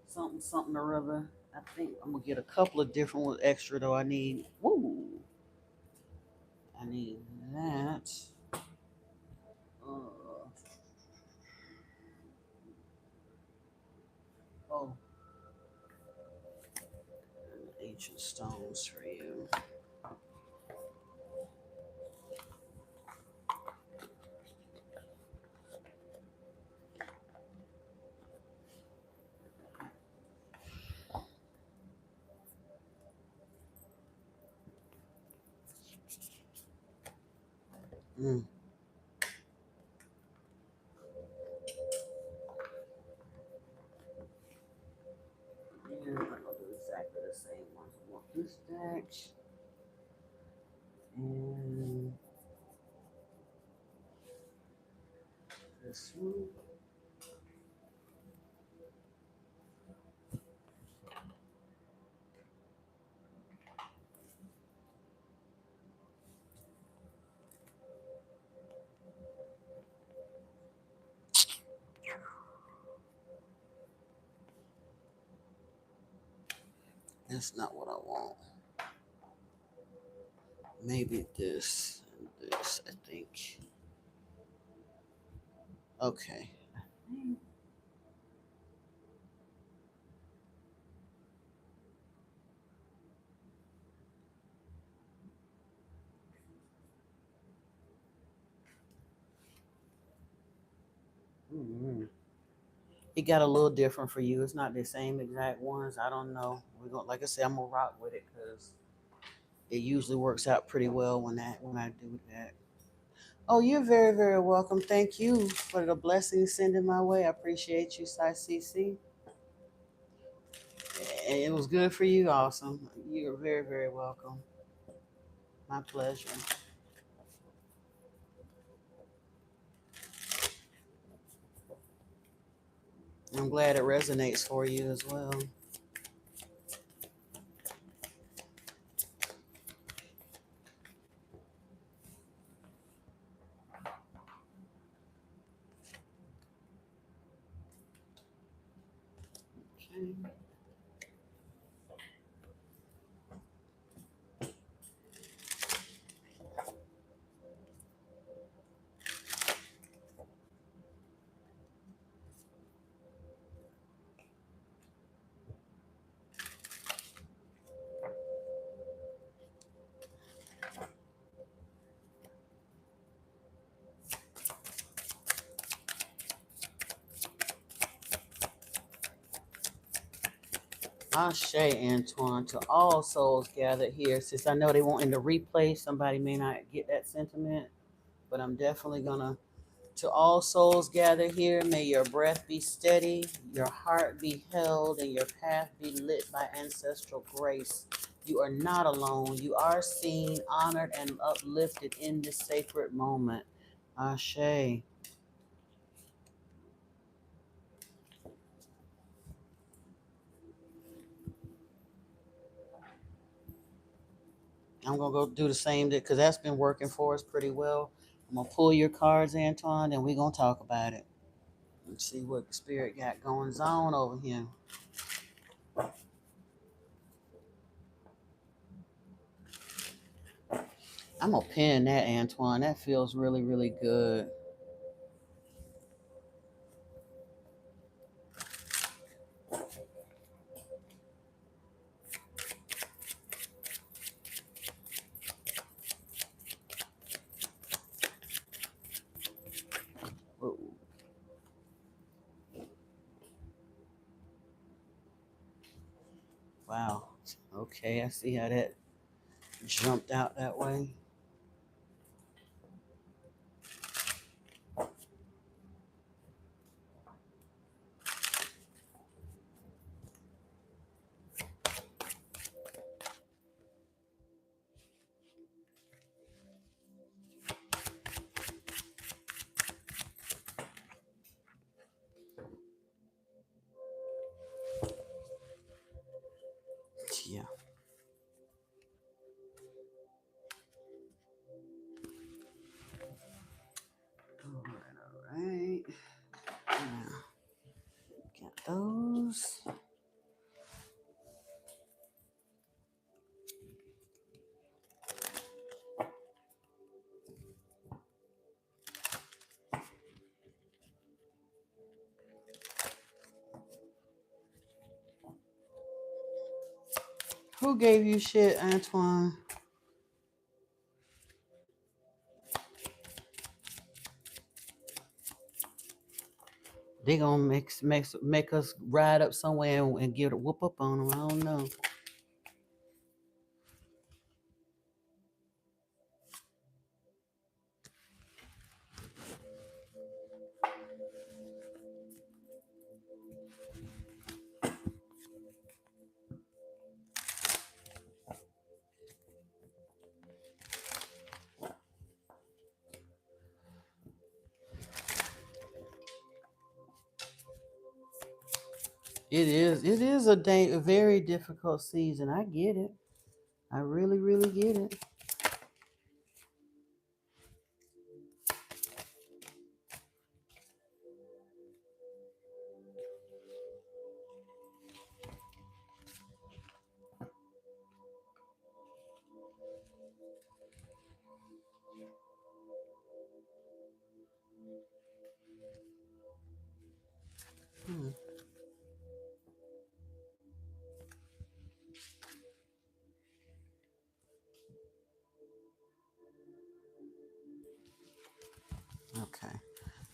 something or other. I think I'm going to get a couple of different ones extra though. I need that. Uh, oh, ancient stones for you. Mm. Yeah, I'm gonna do exactly the same ones. I want this deck and this one. That's not what I want. Maybe this and this, I think. Okay. I It got a little different for you. It's not the same exact ones. I don't know. We're gonna, like I said, I'm gonna rock with it because it usually works out pretty well when I do that. Oh, you're very, very welcome. Thank you for the blessings sending my way. I appreciate you, Sai CC. And it was good for you. Awesome. You're very, very welcome. My pleasure. I'm glad it resonates for you as well. Okay. Ashe, Antoine, to all souls gathered here. Since I know they want in the replay, somebody may not get that sentiment, but I'm definitely gonna. To all souls gathered here, may your breath be steady, your heart be held, and your path be lit by ancestral grace. You are not alone. You are seen, honored, and uplifted in this sacred moment. Ashe. I'm gonna go do the same because that's been working for us pretty well. I'm gonna pull your cards, Antoine, and we're gonna talk about it. Let's see what the spirit got going on over here. I'm gonna pin that, Antoine. That feels really, really good. Ooh, wow. Okay, I see how that jumped out that way. Yeah. All right. Now, got those. Who gave you shit, Antoine? They gonna make us ride up somewhere and get a whoop up on them. I don't know. It is a very difficult season. I get it. I really, really get it. Hmm. Okay.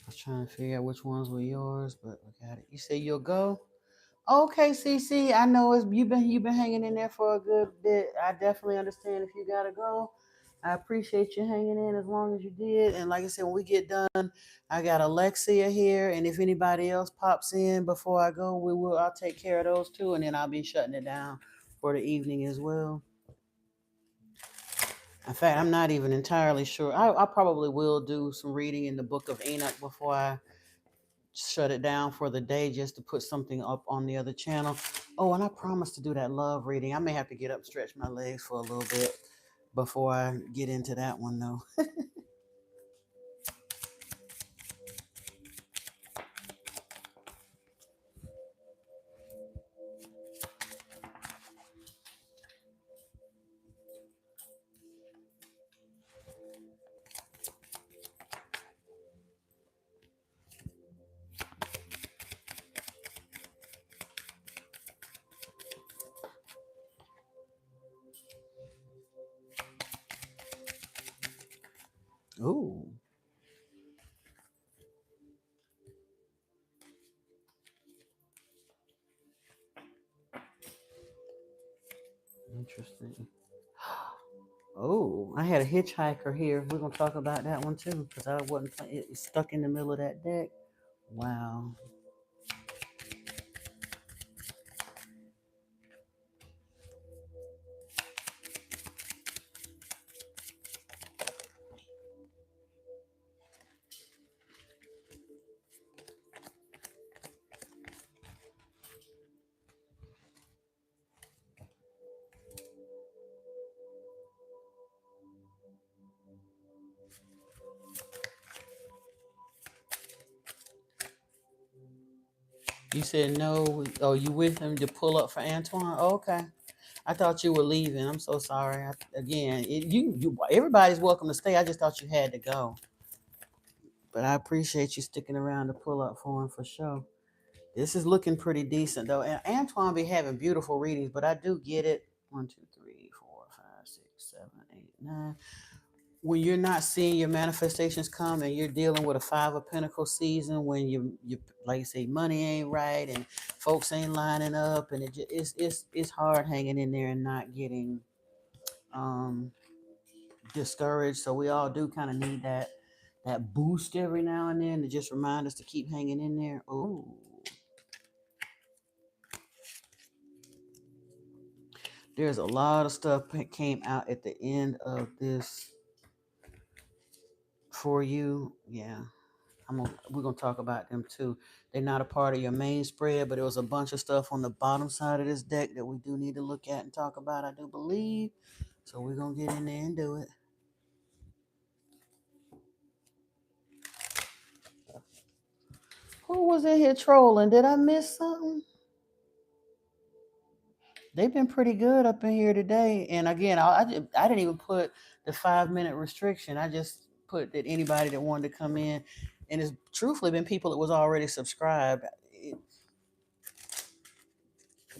was trying to figure out which ones were yours, but we got it. You say you'll go? Okay, CC. I know you've been hanging in there for a good bit. I definitely understand if you gotta go. I appreciate you hanging in as long as you did. And like I said, when we get done, I got Alexia here, and if anybody else pops in before I go, I'll take care of those too, and then I'll be shutting it down for the evening as well. In fact, I'm not even entirely sure. I probably will do some reading in the Book of Enoch before I shut it down for the day, just to put something up on the other channel. Oh, and I promised to do that love reading. I may have to get up, stretch my legs for a little bit before I get into that one, though. Ooh, interesting. Oh, I had a hitchhiker here. We're gonna talk about that one too, because I wasn't. It was stuck in the middle of that deck. Wow. You said no. Oh, you with him to pull up for Antoine? Oh, okay. I thought you were leaving. I'm so sorry. Again, everybody's welcome to stay. I just thought you had to go. But I appreciate you sticking around to pull up for him for sure. This is looking pretty decent though. And Antoine be having beautiful readings, but I do get it. 1, 2, 3, 4, 5, 6, 7, 8, 9. When you're not seeing your manifestations come and you're dealing with a 5 of Pentacles season, when you like you say money ain't right and folks ain't lining up, and it's hard hanging in there and not getting um discouraged. So we all do kind of need that boost every now and then to just remind us to keep hanging in there. Oh, there's a lot of stuff that came out at the end of this for you. Yeah, we're gonna talk about them too. They're not a part of your main spread, but it was a bunch of stuff on the bottom side of this deck that we do need to look at and talk about, I do believe. So we're gonna get in there and do it. Who was in here trolling? Did I miss something? They've been pretty good up in here today. And again, I didn't even put the 5-minute restriction. I just put that anybody that wanted to come in, and it's truthfully been people that was already subscribed.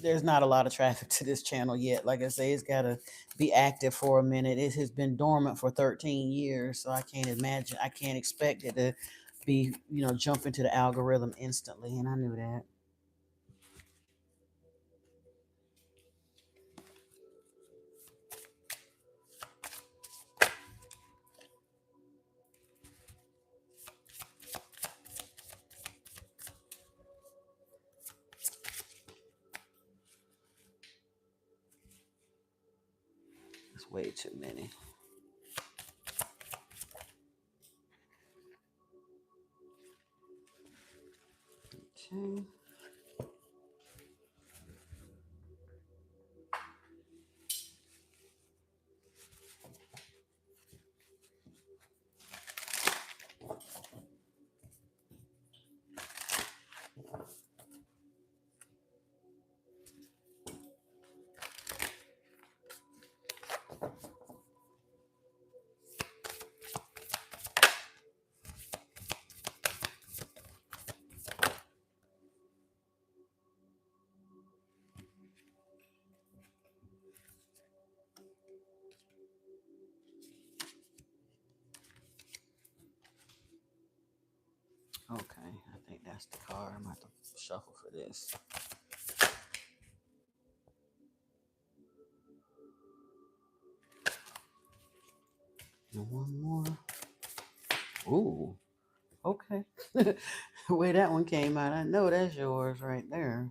There's not a lot of traffic to this channel yet. Like I say, it's got to be active for a minute. It has been dormant for 13 years, so I can't expect it to be, jump into the algorithm instantly. And I knew that. It's way too many. Okay. plastic card. I'm going to have to shuffle for this. And one more. Ooh, okay. The way that one came out, I know that's yours right there.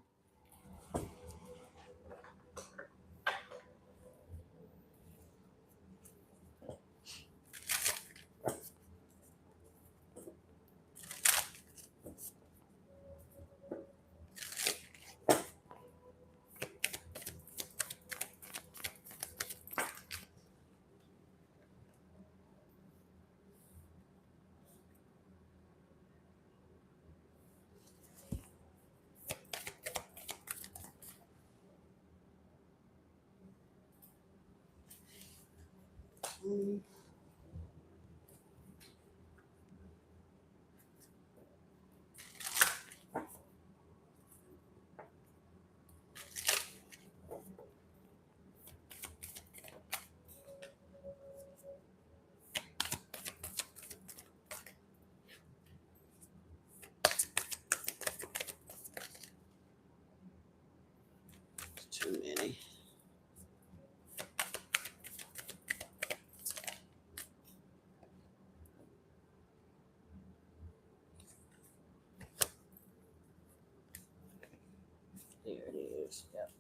Mm, too many. There it is. Yep.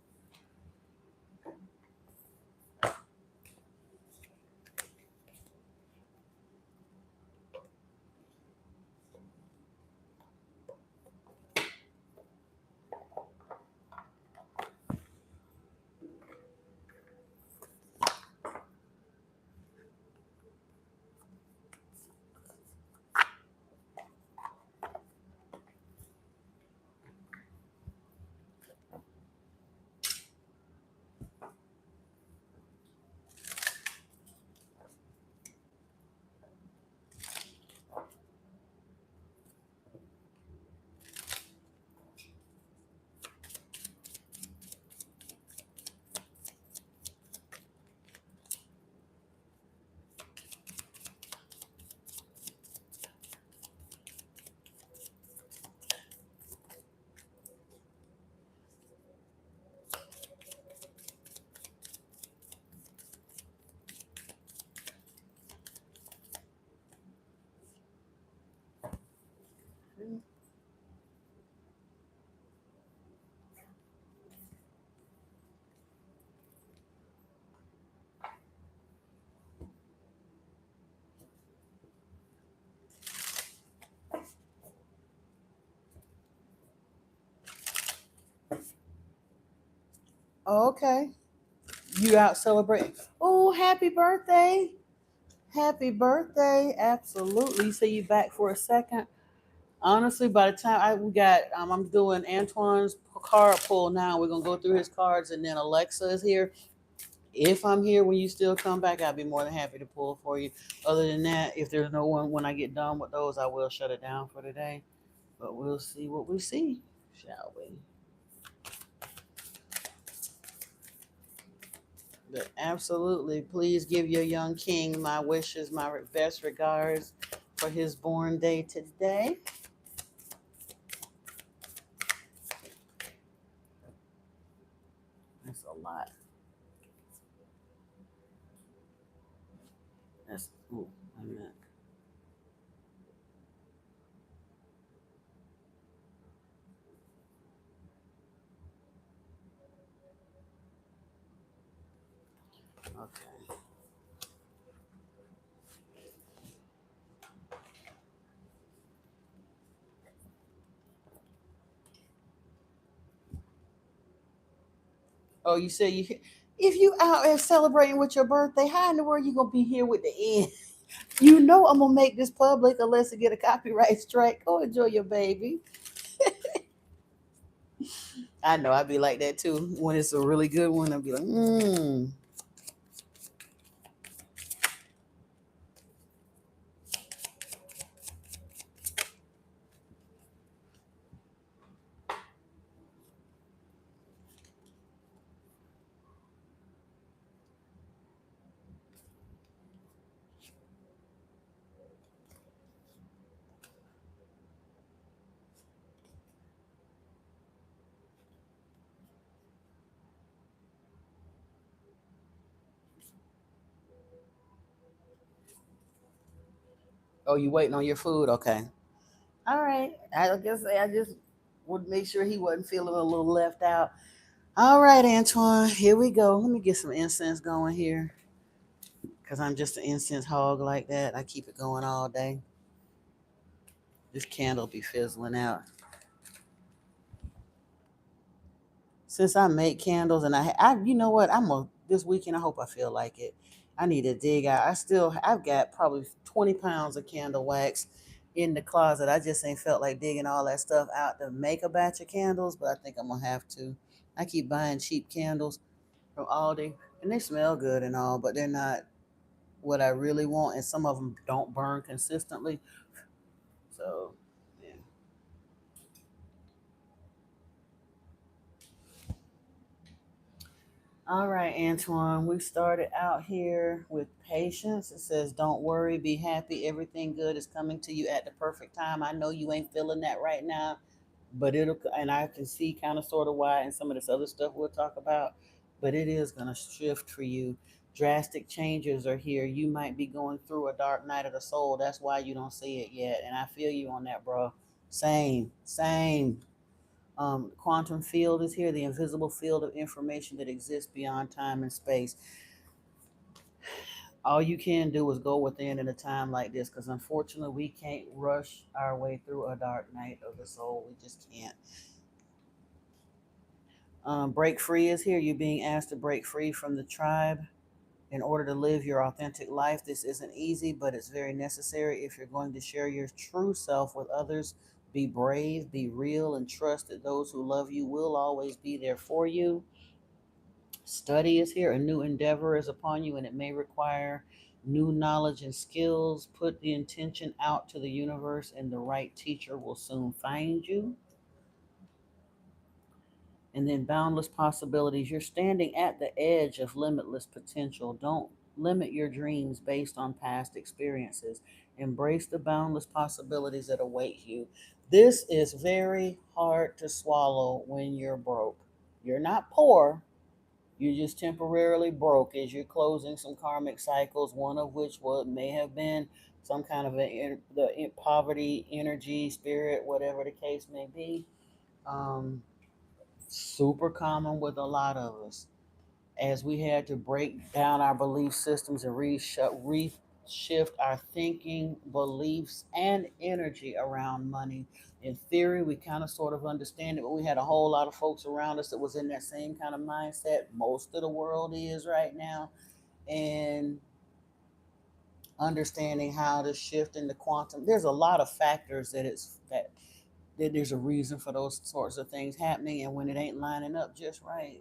Oh, okay. You out celebrating? Oh, happy birthday! Happy birthday! Absolutely. You say you back for a second. Honestly, by the time we got, I'm doing Antoine's card pull now. We're gonna go through his cards, and then Alexa is here. If I'm here when you still come back, I'll be more than happy to pull for you. Other than that, if there's no one when I get done with those, I will shut it down for today. But we'll see what we see, shall we? But absolutely, please give your young king my wishes, my best regards for his born day today. That's a lot. That's ooh, I meant. Okay. Oh, you say you if you out there celebrating with your birthday, how in the world you gonna be here with the end? You know I'm gonna make this public unless I get a copyright strike. Go enjoy your baby. I know I'd be like that too. When it's a really good one, I'd be like, Oh, you waiting on your food? Okay. All right. I guess I just would make sure he wasn't feeling a little left out. All right, Antoine, here we go. Let me get some incense going here because I'm just an incense hog like that. I keep it going all day. This candle be fizzling out. Since I make candles and you know what? This weekend. I hope I feel like it. I need to dig out. I've got probably 20 pounds of candle wax in the closet. I just ain't felt like digging all that stuff out to make a batch of candles, but I think I'm gonna have to. I keep buying cheap candles from Aldi, and they smell good and all, but they're not what I really want, and some of them don't burn consistently. So, yeah. All right, Antoine, we started out here with patience. It says, don't worry, be happy. Everything good is coming to you at the perfect time. I know you ain't feeling that right now, but and I can see kind of sort of why, and some of this other stuff we'll talk about, but it is going to shift for you. Drastic changes are here. You might be going through a dark night of the soul. That's why you don't see it yet. And I feel you on that, bro. Same, same. Quantum field is here, the invisible field of information that exists beyond time and space. All you can do is go within in a time like this, because unfortunately we can't rush our way through a dark night of the soul. We just can't. Break free is here. You're being asked to break free from the tribe in order to live your authentic life. This isn't easy, but it's very necessary if you're going to share your true self with others. Be brave, be real, and trust that those who love you will always be there for you. Study is here. A new endeavor is upon you, and it may require new knowledge and skills. Put the intention out to the universe, and the right teacher will soon find you. And then boundless possibilities. You're standing at the edge of limitless potential. Don't limit your dreams based on past experiences. Embrace the boundless possibilities that await you. This is very hard to swallow when you're broke. You're not poor, you're just temporarily broke as you're closing some karmic cycles, one of which may have been some kind of poverty, energy, spirit, whatever the case may be. Um, Super common with a lot of us, as we had to break down our belief systems and reshift our thinking, beliefs, and energy around money. In theory, we kind of sort of understand it, but we had a whole lot of folks around us that was in that same kind of mindset. Most of the world is right now, and understanding how to shift into quantum. There's a lot of factors that there's a reason for those sorts of things happening, and when it ain't lining up just right,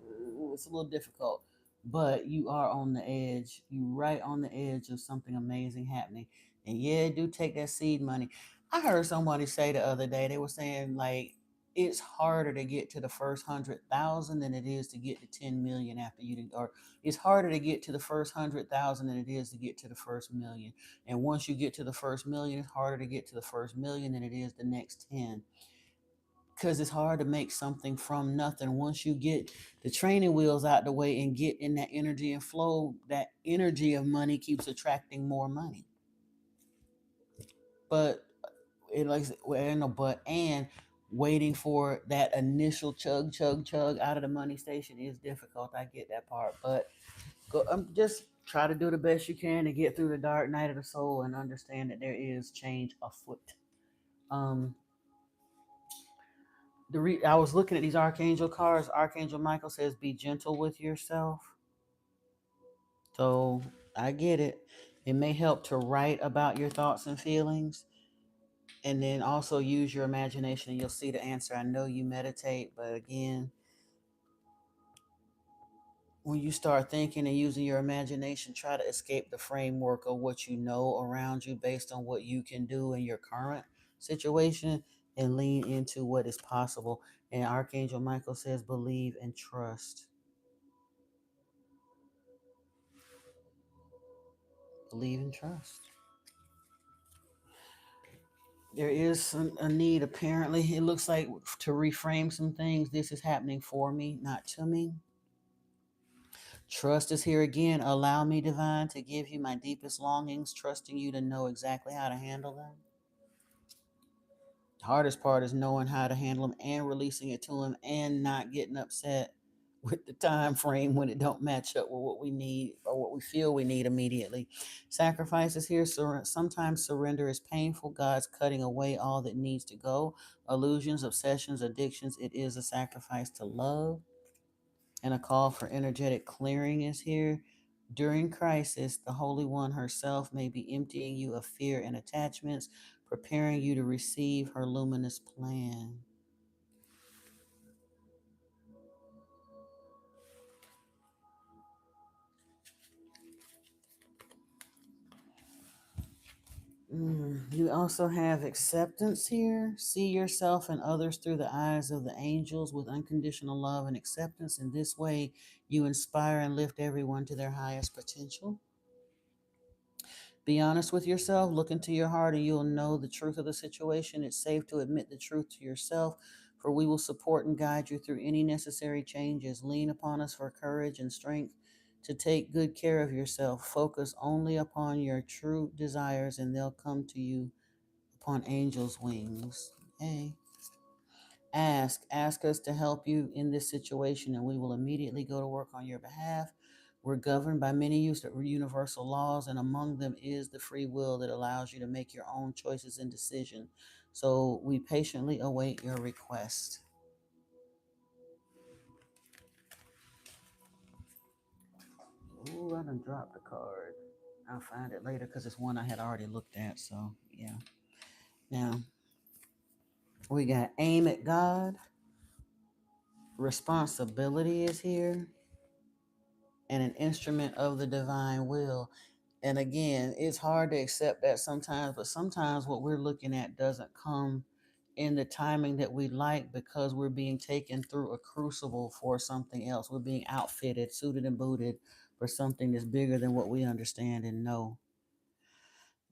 it's a little difficult. But you are on the edge. You right on the edge of something amazing happening. And yeah, do take that seed money. I heard somebody say the other day, they were saying like it's harder to get to the first 100,000 than it is to get to 10 million after or it's harder to get to the first 100,000 than it is to get to the first million. And once you get to the first million, it's harder to get to the first million than it is the next 10, because it's hard to make something from nothing. Once you get the training wheels out the way and get in that energy and flow, that energy of money keeps attracting more money. But it like well, no, but and waiting for that initial chug out of the money station is difficult. I get that part, but just try to do the best you can to get through the dark night of the soul and understand that there is change afoot. Um, I was looking at these archangel cards. Archangel Michael says, "Be gentle with yourself." So I get it. It may help to write about your thoughts and feelings, and then also use your imagination, and you'll see the answer. I know you meditate, but again, when you start thinking and using your imagination, try to escape the framework of what you know around you based on what you can do in your current situation, and lean into what is possible. And Archangel Michael says, believe and trust. Believe and trust. There is a need, apparently. It looks like to reframe some things. This is happening for me, not to me. Trust is here again. Allow me, divine, to give you my deepest longings, trusting you to know exactly how to handle them. The hardest part is knowing how to handle them and releasing it to him and not getting upset with the time frame when it don't match up with what we need or what we feel we need immediately. Sacrifice is here. Sometimes surrender is painful. God's cutting away all that needs to go. Illusions, obsessions, addictions. It is a sacrifice to love. And a call for energetic clearing is here. During crisis, the Holy One herself may be emptying you of fear and attachments, preparing you to receive her luminous plan. You also have acceptance here. See yourself and others through the eyes of the angels with unconditional love and acceptance. In this way, you inspire and lift everyone to their highest potential. Be honest with yourself. Look into your heart and you'll know the truth of the situation. It's safe to admit the truth to yourself, for we will support and guide you through any necessary changes. Lean upon us for courage and strength to take good care of yourself. Focus only upon your true desires and they'll come to you upon angels' wings. Hey. Ask us to help you in this situation, and we will immediately go to work on your behalf. We're governed by many universal laws, and among them is the free will that allows you to make your own choices and decisions. So we patiently await your request. Ooh, I done dropped the card. I'll find it later because it's one I had already looked at. So, yeah. Now, we got aim at God. Responsibility is here. And an instrument of the divine will. And again, it's hard to accept that sometimes, but sometimes what we're looking at doesn't come in the timing that we like because we're being taken through a crucible for something else. We're being outfitted, suited, and booted for something that's bigger than what we understand and know.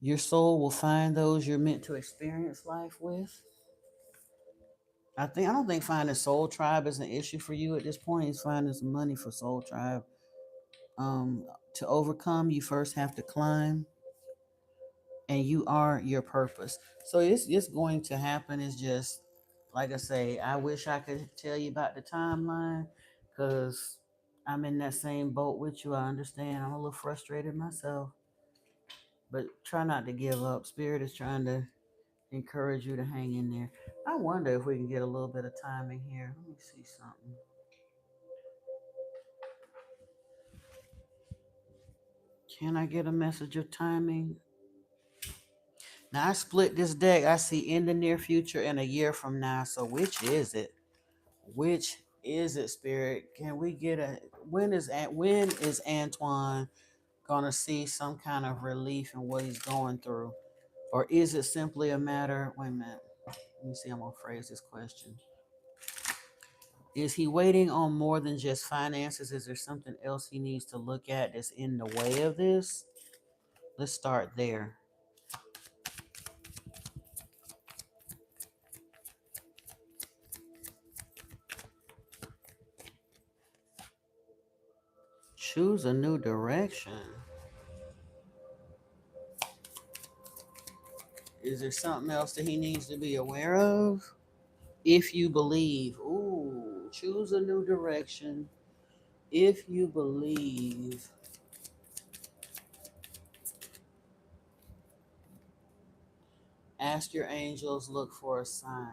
Your soul will find those you're meant to experience life with. I don't think finding soul tribe is an issue for you at this point. It's finding some money for soul tribe. To overcome, you first have to climb, and you are your purpose. So it's going to happen. It's just like I say, I wish I could tell you about the timeline because I'm in that same boat with you. I understand. I'm a little frustrated myself, but try not to give up. Spirit is trying to encourage you to hang in there. I wonder if we can get a little bit of timing here. Let me see something. Can I get a message of timing? Now I split this deck. I see in the near future and a year from now. So which is it? Which is it, Spirit? Can we get a when is Antoine gonna see some kind of relief in what he's going through? Or is it simply a matter, wait a minute. Let me see, I'm gonna phrase this question. Is he waiting on more than just finances? Is there something else he needs to look at that's in the way of this? Let's start there. Choose a new direction. Is there something else that he needs to be aware of? If you believe, ooh, choose a new direction. If you believe, ask your angels, look for a sign.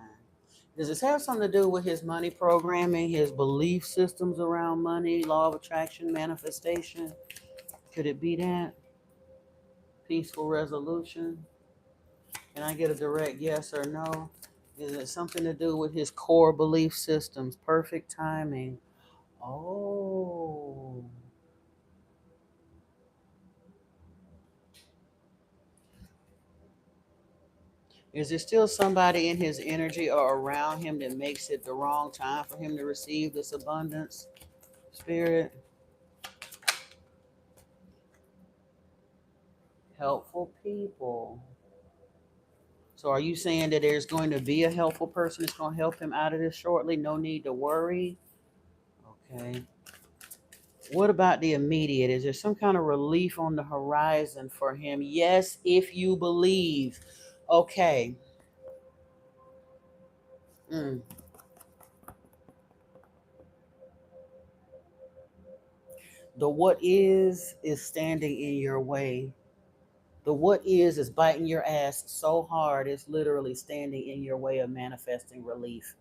Does this have something to do with his money programming, his belief systems around money, law of attraction, manifestation? Could it be that? Peaceful resolution? Can I get a direct yes or no? Is it something to do with his core belief systems? Perfect timing. Oh. Is there still somebody in his energy or around him that makes it the wrong time for him to receive this abundance? Spirit, helpful people. So are you saying that there's going to be a helpful person that's going to help him out of this shortly? No need to worry. Okay. What about the immediate? Is there some kind of relief on the horizon for him? Yes, if you believe. Okay. Mm. The what is standing in your way. The what is biting your ass so hard it's literally standing in your way of manifesting relief.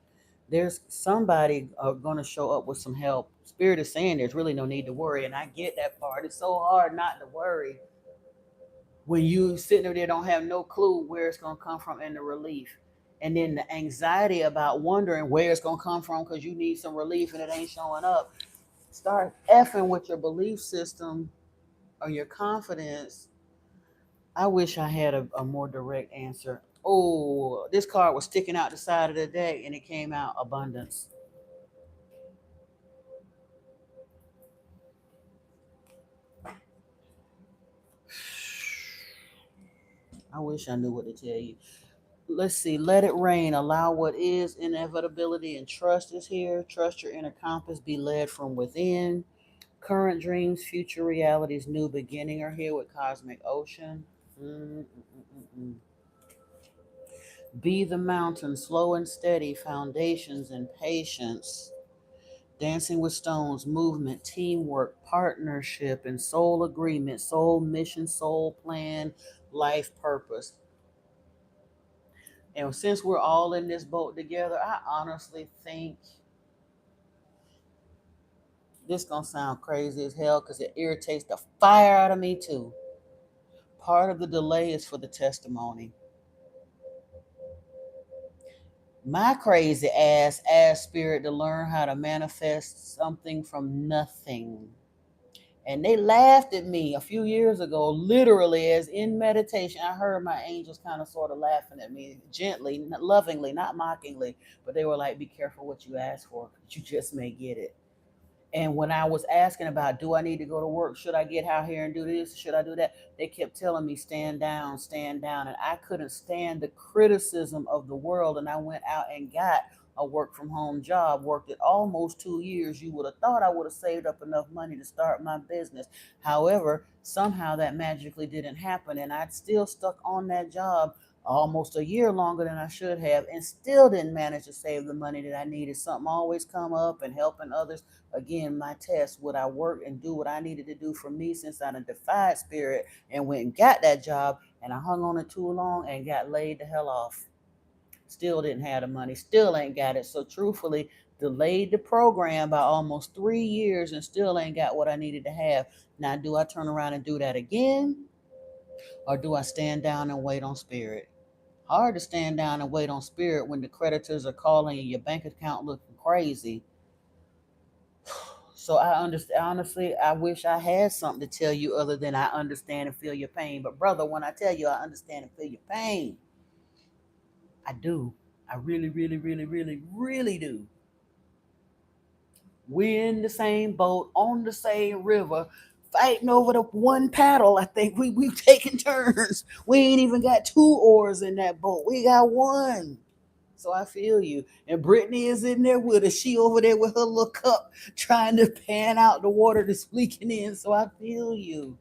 There's somebody going to show up with some help. Spirit is saying there's really no need to worry, and I get that part. It's so hard not to worry when you sitting there don't have no clue where it's going to come from and the relief. And then the anxiety about wondering where it's going to come from because you need some relief and it ain't showing up. Start effing with your belief system or your confidence. I wish I had a more direct answer. Oh, this card was sticking out the side of the deck and it came out abundance. I wish I knew what to tell you. Let's see. Let it rain. Allow what is inevitability and trust is here. Trust your inner compass. Be led from within. Current dreams, future realities, new beginning are here with Cosmic Ocean. Mm-mm-mm-mm. Be the mountain, slow and steady, foundations and patience. Dancing with Stones, movement, teamwork, partnership, and soul agreement, soul mission, soul plan, life purpose. And since we're all in this boat together, I honestly think this gonna sound crazy as hell because it irritates the fire out of me too. Part of the delay is for the testimony. My crazy ass asked spirit to learn how to manifest something from nothing. And they laughed at me a few years ago, literally, as in meditation. I heard my angels kind of sort of laughing at me gently, lovingly, not mockingly, but they were like, be careful what you ask for, you just may get it. And when I was asking about, do I need to go to work? Should I get out here and do this? Should I do that? They kept telling me, stand down, stand down. And I couldn't stand the criticism of the world. And I went out and got a work from home job, worked it almost 2 years. You would have thought I would have saved up enough money to start my business. However, somehow that magically didn't happen. And I'd still stuck on that job almost a year longer than I should have and still didn't manage to save the money that I needed. Something always come up and helping others. Again, my test, would I work and do what I needed to do for me since I done defied spirit and went and got that job and I hung on it too long and got laid the hell off. Still didn't have the money, still ain't got it. So truthfully, delayed the program by almost 3 years and still ain't got what I needed to have. Now, do I turn around and do that again? Or do I stand down and wait on spirit? Hard to stand down and wait on spirit when the creditors are calling and your bank account looking crazy. So I understand. Honestly, I wish I had something to tell you other than I understand and feel your pain. But brother, when I tell you I understand and feel your pain, I do. I really, really, really, really, really do. We're in the same boat on the same river, fighting over the one paddle. I think we've taken turns. We ain't even got two oars in that boat. We got one. So I feel you. And Brittany is in there with us. She over there with her little cup trying to pan out the water that's leaking in. So I feel you.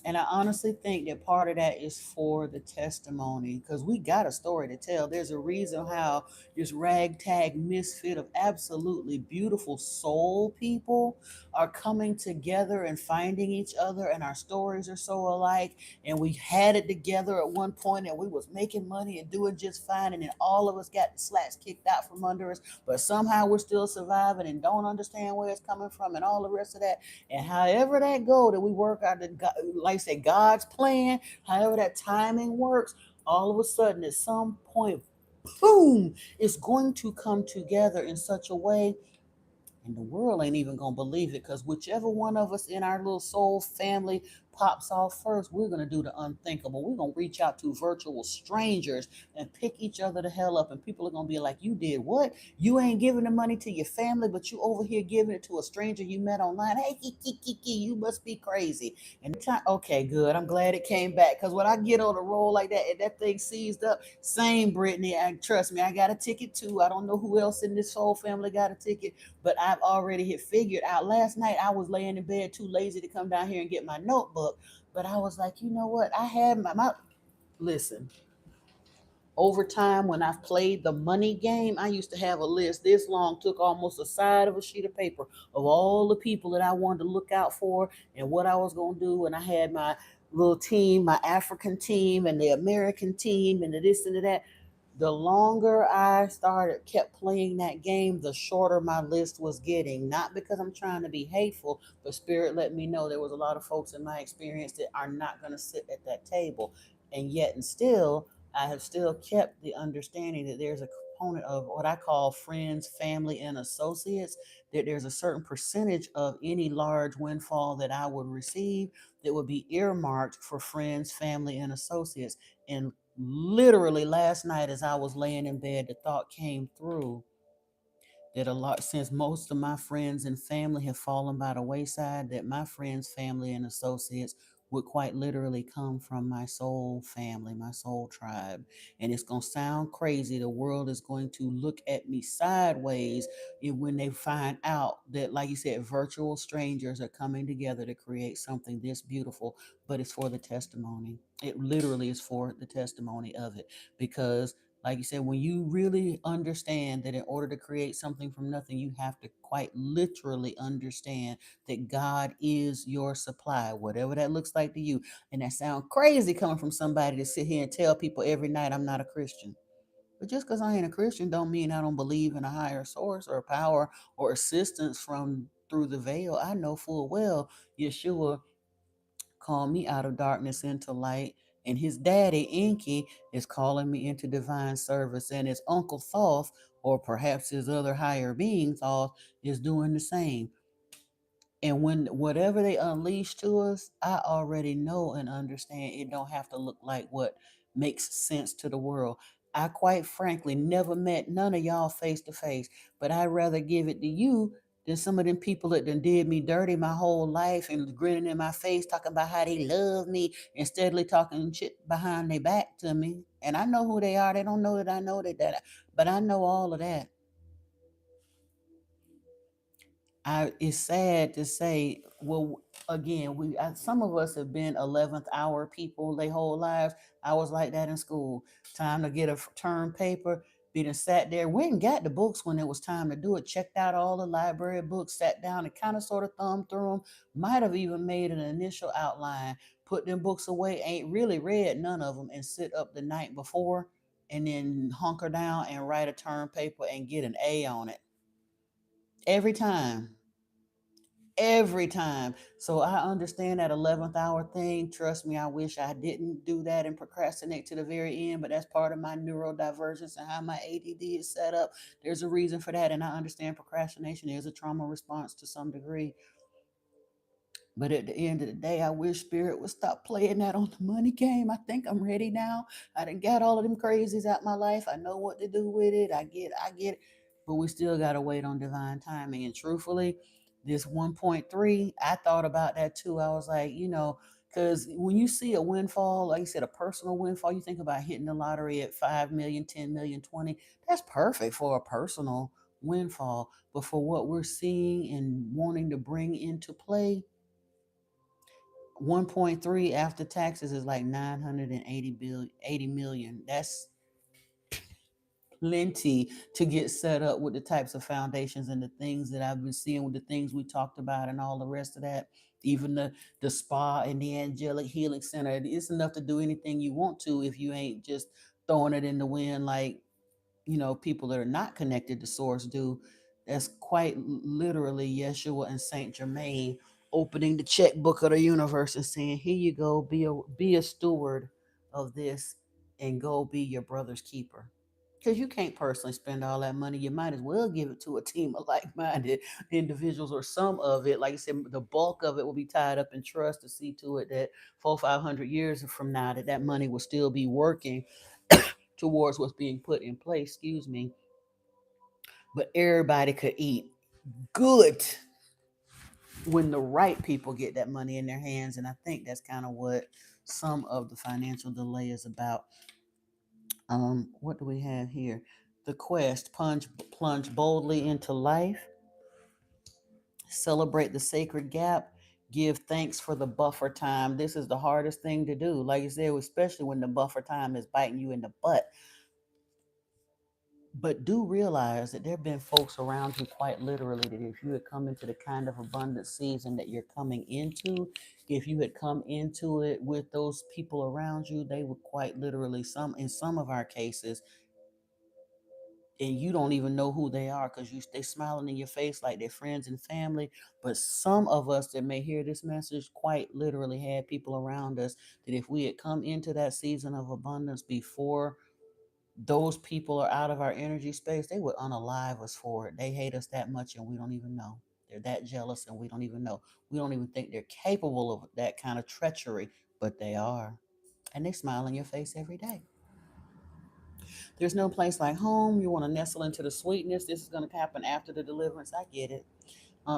And I honestly think that part of that is for the testimony because we got a story to tell. There's a reason how this ragtag misfit of absolutely beautiful soul people are coming together and finding each other, and our stories are so alike. And we had it together at one point, and we was making money and doing just fine, and then all of us got the slats kicked out from under us, but somehow we're still surviving and don't understand where it's coming from and all the rest of that. And however that go, that we work out the like I say God's plan, however that timing works, all of a sudden at some point, boom, it's going to come together in such a way and the world ain't even gonna believe it because whichever one of us in our little soul family pops off first, we're going to do the unthinkable. We're going to reach out to virtual strangers and pick each other the hell up. And people are going to be like, you did what? You ain't giving the money to your family, but you over here giving it to a stranger you met online. Hey, kiki, you must be crazy. And time, okay, good. I'm glad it came back, because when I get on a roll like that and that thing seized up, same Brittany, and trust me, I got a ticket too. I don't know who else in this whole family got a ticket, but I've already had figured out. Last night I was laying in bed too lazy to come down here and get my notebook, but I was like, you know what? I had my listen, over time when I've played the money game, I used to have a list this long, took almost a side of a sheet of paper of all the people that I wanted to look out for and what I was going to do. And I had my little team, my African team and the American team and the this and the that. The longer I started kept playing that game, the shorter my list was getting. Not because I'm trying to be hateful, but spirit let me know there was a lot of folks in my experience that are not going to sit at that table. And yet and still, I have still kept the understanding that there's a component of what I call friends, family, and associates, that there's a certain percentage of any large windfall that I would receive that would be earmarked for friends, family, and associates. And literally last night, as I was laying in bed, the thought came through that a lot, since most of my friends and family have fallen by the wayside, that my friends, family, and associates would quite literally come from my soul family, my soul tribe. And it's going to sound crazy. The world is going to look at me sideways when they find out that, like you said, virtual strangers are coming together to create something this beautiful, but it's for the testimony. It literally is for the testimony of it, because like you said, when you really understand that in order to create something from nothing, you have to quite literally understand that God is your supply, whatever that looks like to you. And that sounds crazy coming from somebody to sit here and tell people every night I'm not a Christian. But just because I ain't a Christian don't mean I don't believe in a higher source or power or assistance from through the veil. I know full well Yeshua call me out of darkness into light. And his daddy, Inky, is calling me into divine service. And his uncle Thoth, or perhaps his other higher being, Thoth, is doing the same. And when whatever they unleash to us, I already know and understand it don't have to look like what makes sense to the world. I quite frankly never met none of y'all face to face, but I'd rather give it to you than some of them people that done did me dirty my whole life and grinning in my face, talking about how they love me and steadily talking shit behind their back to me. And I know who they are. They don't know that I know that, but I know all of that. It's sad to say, well, again, some of us have been 11th hour people their whole lives. I was like that in school. Time to get a term paper, be done sat there, went and got the books when it was time to do it, checked out all the library books, sat down and kind of sort of thumbed through them, might have even made an initial outline, put them books away, ain't really read none of them, and sit up the night before and then hunker down and write a term paper and get an A on it. Every time. Every time. So I understand that 11th hour thing. Trust me, I wish I didn't do that and procrastinate to the very end, but that's part of my neurodivergence and how my ADD is set up. There's a reason for that, and I understand procrastination is a trauma response to some degree. But at the end of the day, I wish Spirit would stop playing that on the money game. I think I'm ready now. I done got all of them crazies out my life. I know what to do with it. I get it. But we still gotta wait on divine timing. And truthfully, this 1.3, I thought about that too. I was like, because when you see a windfall, like you said, a personal windfall, you think about hitting the lottery at 5 million, 10 million, 20. That's perfect for a personal windfall. But for what we're seeing and wanting to bring into play, 1.3 after taxes is like 80 million. That's plenty to get set up with the types of foundations and the things that I've been seeing with the things we talked about and all the rest of that. Even the spa and the angelic healing center. It's enough to do anything you want to if you ain't just throwing it in the wind like people that are not connected to source do. That's quite literally Yeshua and Saint Germain opening the checkbook of the universe and saying, here you go, be a steward of this and go be your brother's keeper. because you can't personally spend all that money. You might as well give it to a team of like-minded individuals, or some of it. Like I said, the bulk of it will be tied up in trust to see to it that 400-500 years from now that money will still be working towards what's being put in place. Excuse me. But everybody could eat good when the right people get that money in their hands. And I think that's kind of what some of the financial delay is about. What do we have here? The quest, plunge boldly into life, celebrate the sacred gap, give thanks for the buffer time. This is the hardest thing to do. Like you said, especially when the buffer time is biting you in the butt. But do realize that there have been folks around you quite literally that if you had come into the kind of abundant season that you're coming into, if you had come into it with those people around you, they would quite literally, in some of our cases, and you don't even know who they are because they smiling in your face like they're friends and family. But some of us that may hear this message quite literally had people around us that if we had come into that season of abundance before those people are out of our energy space, they would unalive us for it. They hate us that much and we don't even know. They're that jealous and we don't even know. We don't even think they're capable of that kind of treachery, but they are. And they smile in your face every day. There's no place like home. You want to nestle into the sweetness. This is going to happen after the deliverance. I get it.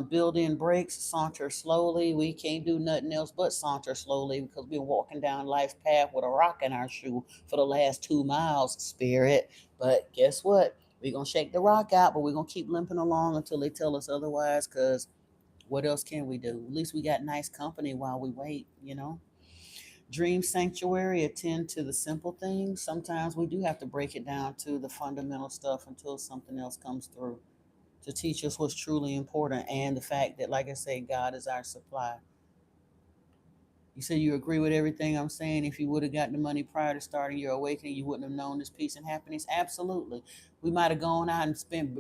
Build in breaks, saunter slowly. We can't do nothing else but saunter slowly because we're walking down life's path with a rock in our shoe for the last 2 miles, spirit. But guess what? We're going to shake the rock out, but we're going to keep limping along until they tell us otherwise, because what else can we do? At least we got nice company while we wait. Dream sanctuary, attend to the simple things. Sometimes we do have to break it down to the fundamental stuff until something else comes through to teach us what's truly important, and the fact that, like I say, God is our supply. You say you agree with everything I'm saying. If you would have gotten the money prior to starting your awakening, you wouldn't have known this peace and happiness. Absolutely. We might have gone out and spent,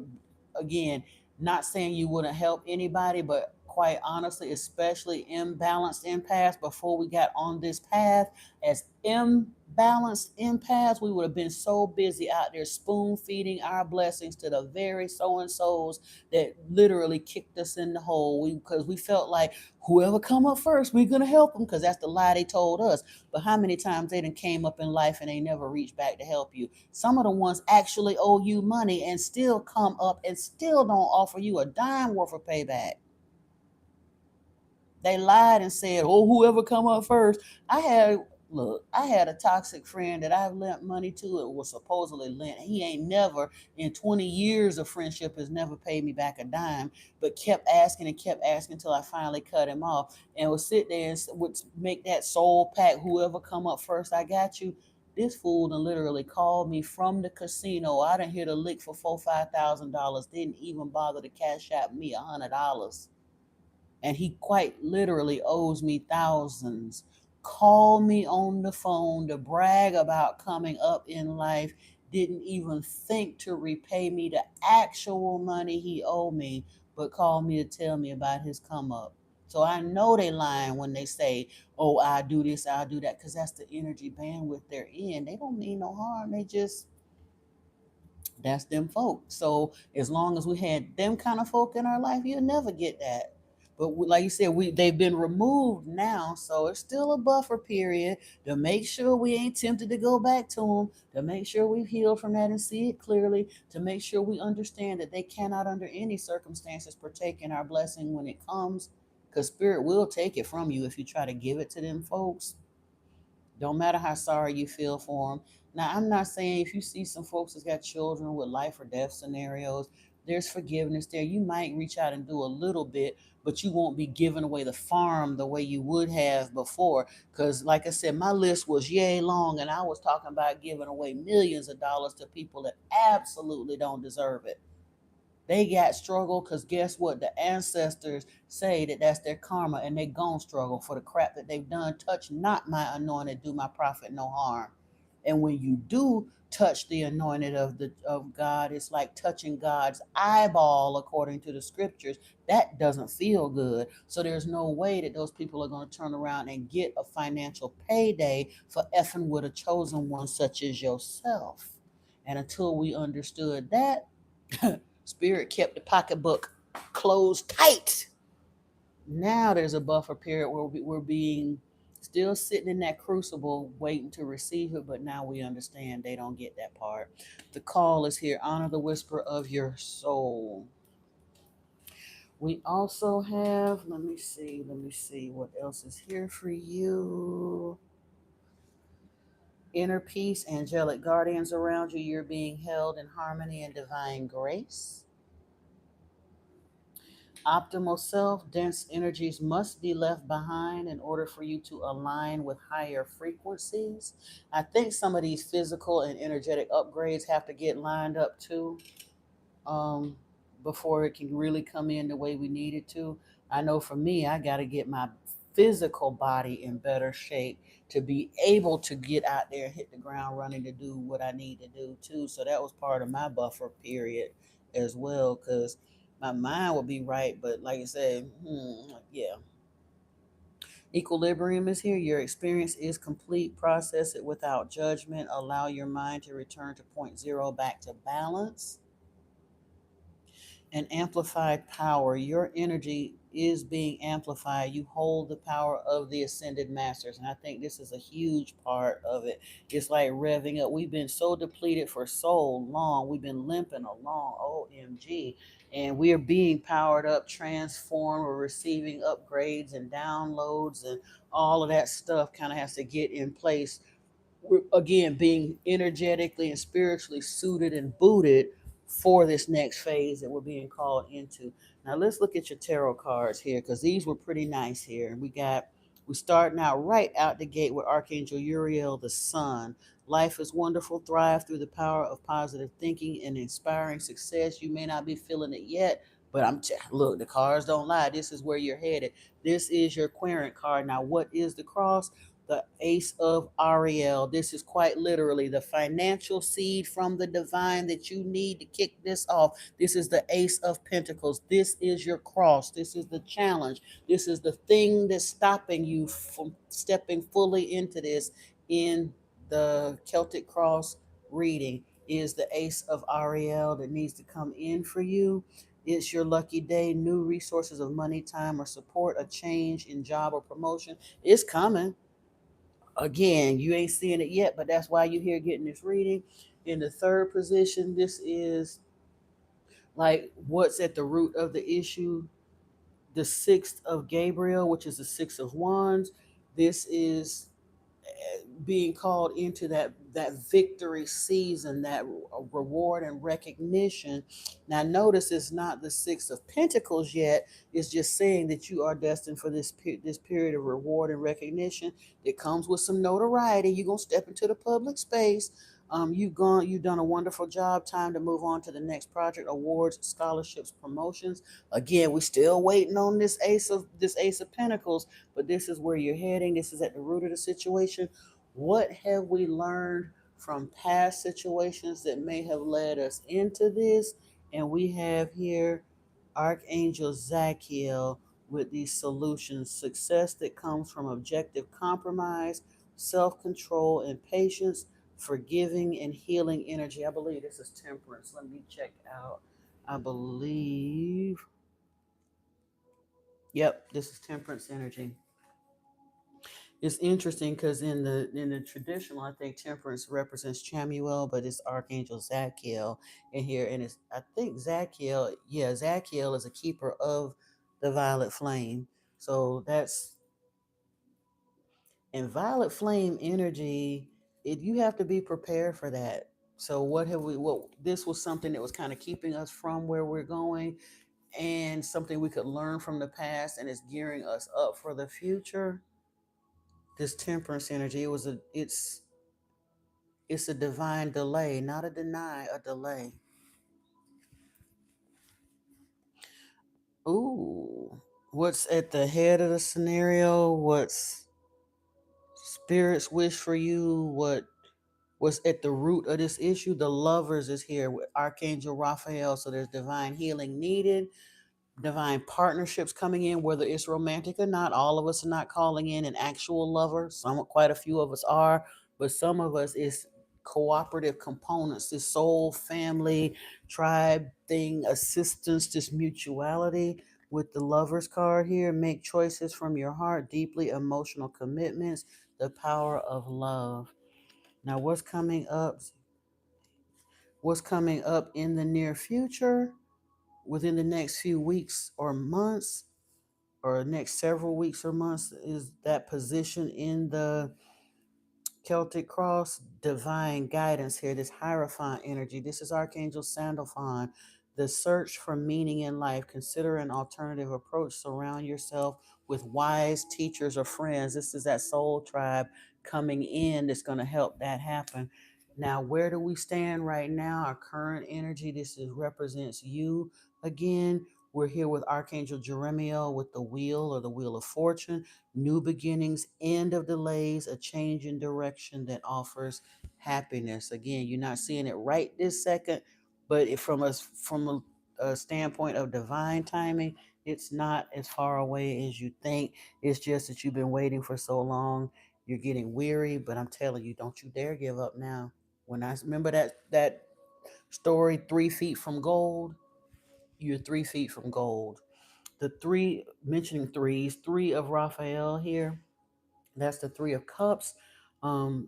again, not saying you wouldn't help anybody, but quite honestly, especially imbalanced empaths, before we got on this path, as imbalanced empaths, we would have been so busy out there spoon feeding our blessings to the very so and so's that literally kicked us in the hole. Because we felt like whoever come up first, we're gonna help them, because that's the lie they told us. But how many times they done came up in life and they never reached back to help you? Some of the ones actually owe you money and still come up and still don't offer you a dime worth of payback. They lied and said, "Oh, whoever come up first." I had a toxic friend that I've lent money to. It was supposedly lent. He ain't never, in 20 years of friendship, has never paid me back a dime, but kept asking until I finally cut him off and would sit there and would make that soul pact, whoever come up first, I got you. This fool done literally called me from the casino. I done hit a lick for $4,000, $5,000, didn't even bother to cash out me $100, and he quite literally owes me thousands. Call me on the phone to brag about coming up in life, didn't even think to repay me the actual money he owed me, but called me to tell me about his come up. So I know they lying when they say, "Oh, I do this, I'll do that," because that's the energy bandwidth they're in. They don't mean no harm. That's them folks. So as long as we had them kind of folk in our life, you'll never get that. But like you said, they've been removed now, so it's still a buffer period to make sure we ain't tempted to go back to them, to make sure we've healed from that and see it clearly, to make sure we understand that they cannot, under any circumstances, partake in our blessing when it comes, because spirit will take it from you if you try to give it to them folks. Don't matter how sorry you feel for them. Now, I'm not saying if you see some folks that's got children with life or death scenarios, there's forgiveness there. You might reach out and do a little bit, but you won't be giving away the farm the way you would have before. Because, like I said, my list was yay long, and I was talking about giving away millions of dollars to people that absolutely don't deserve it. They got struggle because guess what? The ancestors say that that's their karma, and they gon' struggle for the crap that they've done. Touch not my anointed, do my prophet no harm. And when you do touch the anointed of God, it's like touching God's eyeball according to the scriptures. That doesn't feel good. So there's no way that those people are going to turn around and get a financial payday for effing with a chosen one such as yourself. And until we understood that, Spirit kept the pocketbook closed tight. Now there's a buffer period where we're being still sitting in that crucible waiting to receive it, but now we understand they don't get that part. The call is here: honor the whisper of your soul. We also have, let me see what else is here for you. Inner peace, angelic guardians around you. You're being held in harmony and divine grace. Optimal self, dense energies must be left behind in order for you to align with higher frequencies. I think some of these physical and energetic upgrades have to get lined up too, um, before it can really come in the way we need it to. I know for me, I got to get my physical body in better shape to be able to get out there and hit the ground running to do what I need to do too. So that was part of my buffer period as well, because my mind would be right, but like I said, yeah. Equilibrium is here. Your experience is complete. Process it without judgment. Allow your mind to return to point zero, back to balance. And amplified power. Your energy is being amplified. You hold the power of the ascended masters. And I think this is a huge part of it. It's like revving up. We've been so depleted for so long. We've been limping along. OMG. And we are being powered up, transformed. We're receiving upgrades and downloads, and all of that stuff kind of has to get in place. We're again being energetically and spiritually suited and booted for this next phase that we're being called into. Now let's look at your tarot cards here, because these were pretty nice here. We starting out right out the gate with Archangel Uriel, the sun. Life is wonderful. Thrive through the power of positive thinking and inspiring success. You may not be feeling it yet, but look, the cards don't lie. This is where you're headed. This is your querent card. Now, what is the cross? The Ace of Ariel. This is quite literally the financial seed from the divine that you need to kick this off. This is the Ace of Pentacles. This is your cross. This is the challenge. This is the thing that's stopping you from stepping fully into this. In the Celtic cross reading is the Ace of Ariel that needs to come in for you. It's your lucky day. New resources of money, time, or support. A change in job or promotion is coming. Again, you ain't seeing it yet, but that's why you're here getting this reading. In the third position, this is like what's at the root of the issue. The sixth of Gabriel, which is the six of wands. This is being called into that victory season, that reward and recognition. Now notice it's not the six of pentacles yet. It's just saying that you are destined for this period of reward and recognition that comes with some notoriety. You're gonna step into the public space. You've done a wonderful job. Time to move on to the next project. Awards, scholarships, promotions. Again, we're still waiting on this ace of pentacles, but this is where you're heading. This is at the root of the situation. What have we learned from past situations that may have led us into this? And we have here Archangel Zachiel with these solutions: success that comes from objective compromise, self control, and patience, forgiving and healing energy. I believe this is temperance. Let me check out. I believe, yep, this is temperance energy. It's interesting because in the traditional, I think temperance represents Chamuel, but it's Archangel Zachiel in here, and it's I think Zachiel, yeah, Zachiel is a keeper of the violet flame. So that's in violet flame energy. You have to be prepared for that. So what have we? What this was something that was kind of keeping us from where we're going, and something we could learn from the past, and it's gearing us up for the future. This temperance energy, it's a divine delay, not a deny, a delay. Ooh, what's at the head of the scenario? What's spirit's wish for you? What's at the root of this issue? The lovers is here with Archangel Raphael. So there's divine healing needed, divine partnerships coming in, whether it's romantic or not. All of us are not calling in an actual lover. Quite a few of us are, but some of us is cooperative components, this soul, family, tribe thing, assistance, this mutuality with the Lover's card here. Make choices from your heart, deeply emotional commitments, the power of love. Now, what's coming up in the near future, within the next few weeks or months, or next several weeks or months, is that position in the Celtic cross, divine guidance here, this Hierophant energy. This is Archangel Sandalphon. The search for meaning in life. Consider an alternative approach. Surround yourself with wise teachers or friends. This is that soul tribe coming in that's going to help that happen. Now, where do we stand right now? Our current energy. This represents you again. We're here with Archangel Jeremiel with the wheel, or the wheel of fortune. New beginnings, end of delays, a change in direction that offers happiness. Again, you're not seeing it right this second, but from a standpoint of divine timing, it's not as far away as you think. It's just that you've been waiting for so long. You're getting weary, but I'm telling you, don't you dare give up now. When I remember that story, 3 feet from gold, you're 3 feet from gold. The three, mentioning threes, three of Raphael here, that's the Three of Cups.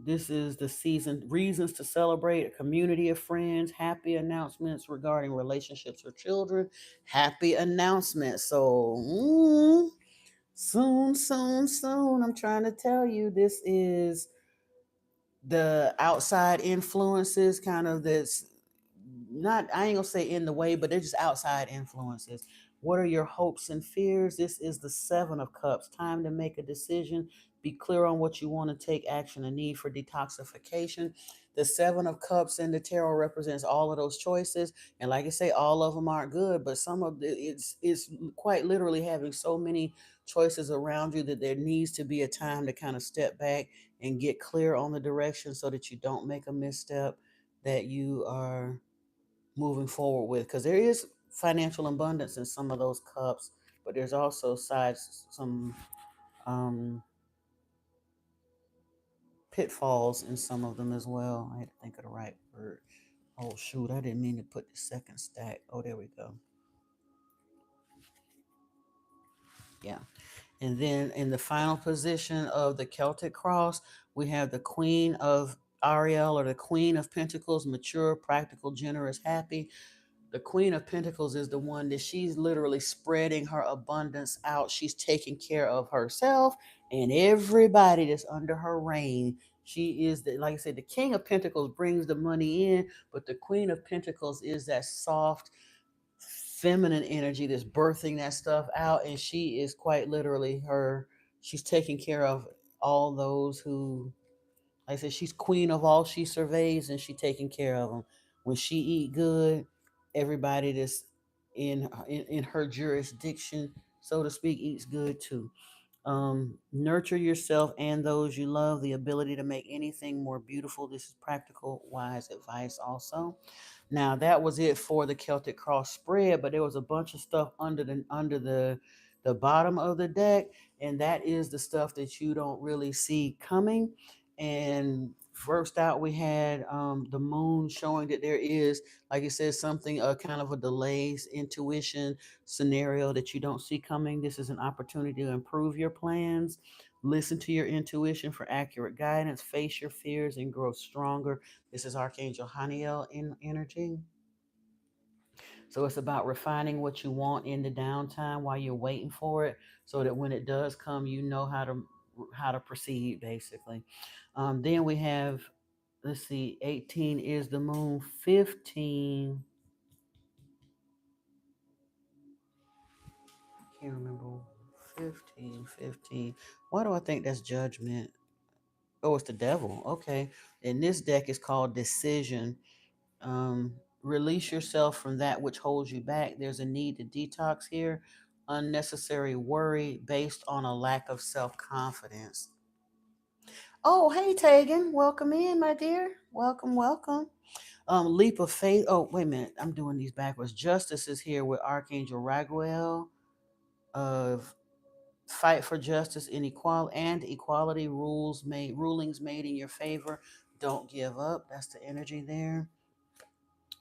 This is the season, reasons to celebrate, a community of friends, happy announcements regarding relationships or children, happy announcements. So, soon, soon, soon, I'm trying to tell you, this is the outside influences, kind of this, not, I ain't gonna say in the way, but they're just outside influences. What are your hopes and fears? This is the Seven of Cups. Time to make a decision. Be clear on what you want to take action and need for detoxification. The Seven of Cups in the tarot represents all of those choices. And like I say, all of them aren't good, but some of it's quite literally having so many choices around you that there needs to be a time to kind of step back and get clear on the direction so that you don't make a misstep, that you are moving forward with, because there is financial abundance in some of those cups, but there's also sides, some um, pitfalls in some of them as well. I had to think of the right word. Oh shoot, I didn't mean to put the second stack. Oh, there we go. Yeah. And then in the final position of the Celtic cross, we have the Queen of Ariel, or the Queen of Pentacles, mature, practical, generous, happy. The Queen of Pentacles is the one that she's literally spreading her abundance out. She's taking care of herself and everybody that's under her reign. She is the, like I said, the King of Pentacles brings the money in, but the Queen of Pentacles is that soft, feminine energy that's birthing that stuff out. And she is quite literally she's taking care of all those who, like I said, she's queen of all she surveys, and she taking care of them. When she eat good, everybody that's in her jurisdiction, so to speak, eats good too. Nurture yourself and those you love. The ability to make anything more beautiful. This is practical, wise advice also. Now that was it for the Celtic cross spread, but there was a bunch of stuff under the bottom of the deck, and that is the stuff that you don't really see coming. And first out, we had the moon showing that there is, like it says, something, kind of a delays intuition scenario that you don't see coming. This is an opportunity to improve your plans. Listen to your intuition for accurate guidance. Face your fears and grow stronger. This is Archangel Haniel in energy. So it's about refining what you want in the downtime while you're waiting for it, so that when it does come, you know how to proceed, basically. Then we have, let's see, 18 is the moon. 15, I can't remember. 15. Why do I think that's judgment? Oh, it's the devil. Okay. And this deck is called Decision. um, Release yourself from that which holds you back. There's a need to detox here. Unnecessary worry based on a lack of self-confidence. Oh, hey, Tegan. Welcome in, my dear. Welcome, welcome. Leap of faith. Oh, wait a minute. I'm doing these backwards. Justice is here with Archangel Raguel of fight for justice and equality, rulings made in your favor. Don't give up. That's the energy there.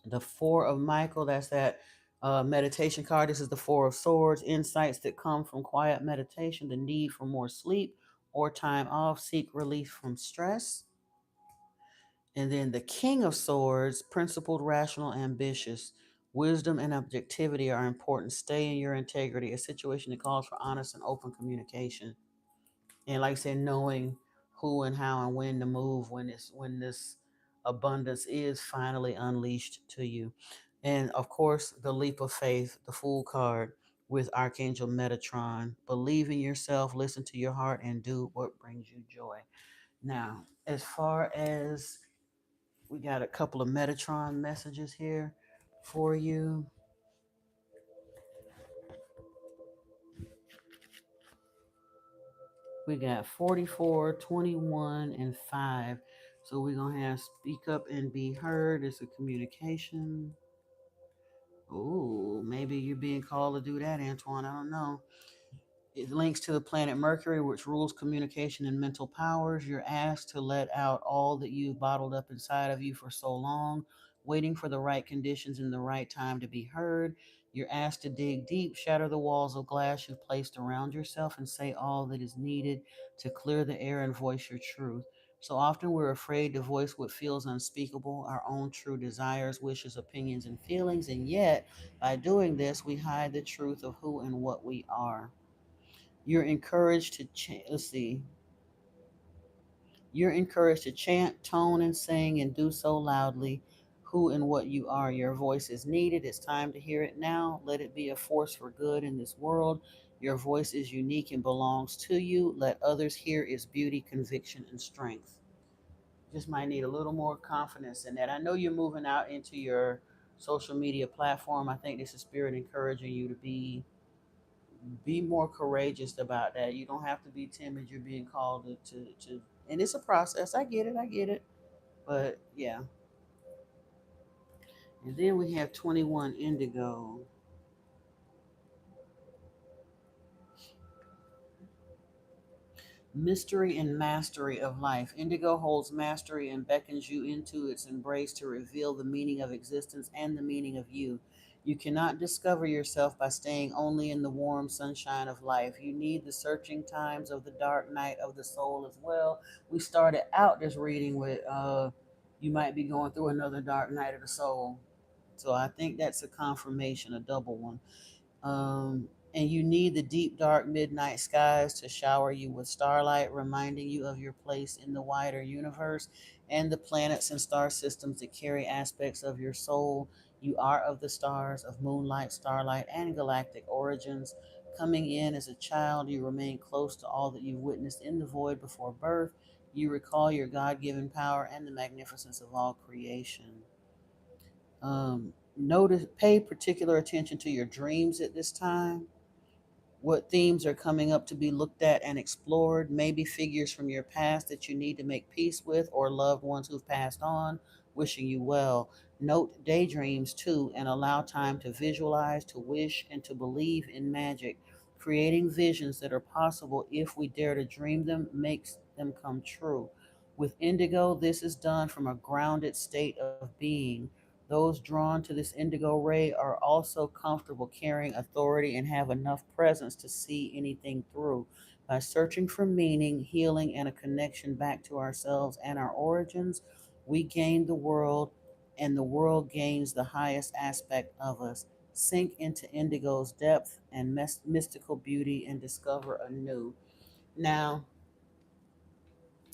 The Four of Michael, that's that meditation card. This is the Four of Swords, insights that come from quiet meditation, the need for more sleep or time off, seek relief from stress. And then the King of Swords, principled, rational, ambitious. Wisdom and objectivity are important. Stay in your integrity, a situation that calls for honest and open communication. And like I said, knowing who and how and when to move when this abundance is finally unleashed to you. And of course, the leap of faith, the Fool card with Archangel Metatron. Believe in yourself, listen to your heart, and do what brings you joy. Now, as far as we got a couple of Metatron messages here for you. We got 44, 21, and 5. So we're going to have speak up and be heard. It's a communication. Oh, maybe you're being called to do that, Antoine. I don't know. It links to the planet Mercury, which rules communication and mental powers. You're asked to let out all that you've bottled up inside of you for so long, waiting for the right conditions and the right time to be heard. You're asked to dig deep, shatter the walls of glass you've placed around yourself, and say all that is needed to clear the air and voice your truth. So often we're afraid to voice what feels unspeakable, our own true desires, wishes, opinions, and feelings, and yet by doing this, we hide the truth of who and what we are. You're encouraged to let's see. You're encouraged to chant, tone, and sing, and do so loudly. Who and what you are. Your voice is needed. It's time to hear it now. Let it be a force for good in this world. Your voice is unique and belongs to you. Let others hear its beauty, conviction, and strength. Just might need a little more confidence in that. I know you're moving out into your social media platform. I think this is spirit encouraging you to be more courageous about that. You don't have to be timid. You're being called to and it's a process. I get it. I get it. But yeah. And then we have 21 indigo. Mystery and mastery of life. Indigo holds mastery and beckons you into its embrace to reveal the meaning of existence and the meaning of you. You cannot discover yourself by staying only in the warm sunshine of life. You need the searching times of the dark night of the soul as well. We started out this reading with you might be going through another dark night of the soul. So I think that's a confirmation, a double one. And you need the deep, dark midnight skies to shower you with starlight, reminding you of your place in the wider universe and the planets and star systems that carry aspects of your soul. You are of the stars, of moonlight, starlight, and galactic origins. Coming in as a child, you remain close to all that you've witnessed in the void before birth. You recall your God given power and the magnificence of all creation. Notice, pay particular attention to your dreams at this time. What themes are coming up to be looked at and explored? Maybe figures from your past that you need to make peace with, or loved ones who've passed on, wishing you well. Note daydreams too, and allow time to visualize, to wish, and to believe in magic. Creating visions that are possible if we dare to dream them makes them come true. With indigo, this is done from a grounded state of being. Those drawn to this indigo ray are also comfortable carrying authority and have enough presence to see anything through. By searching for meaning, healing, and a connection back to ourselves and our origins, we gain the world, and the world gains the highest aspect of us. Sink into indigo's depth and mystical beauty and discover anew. Now,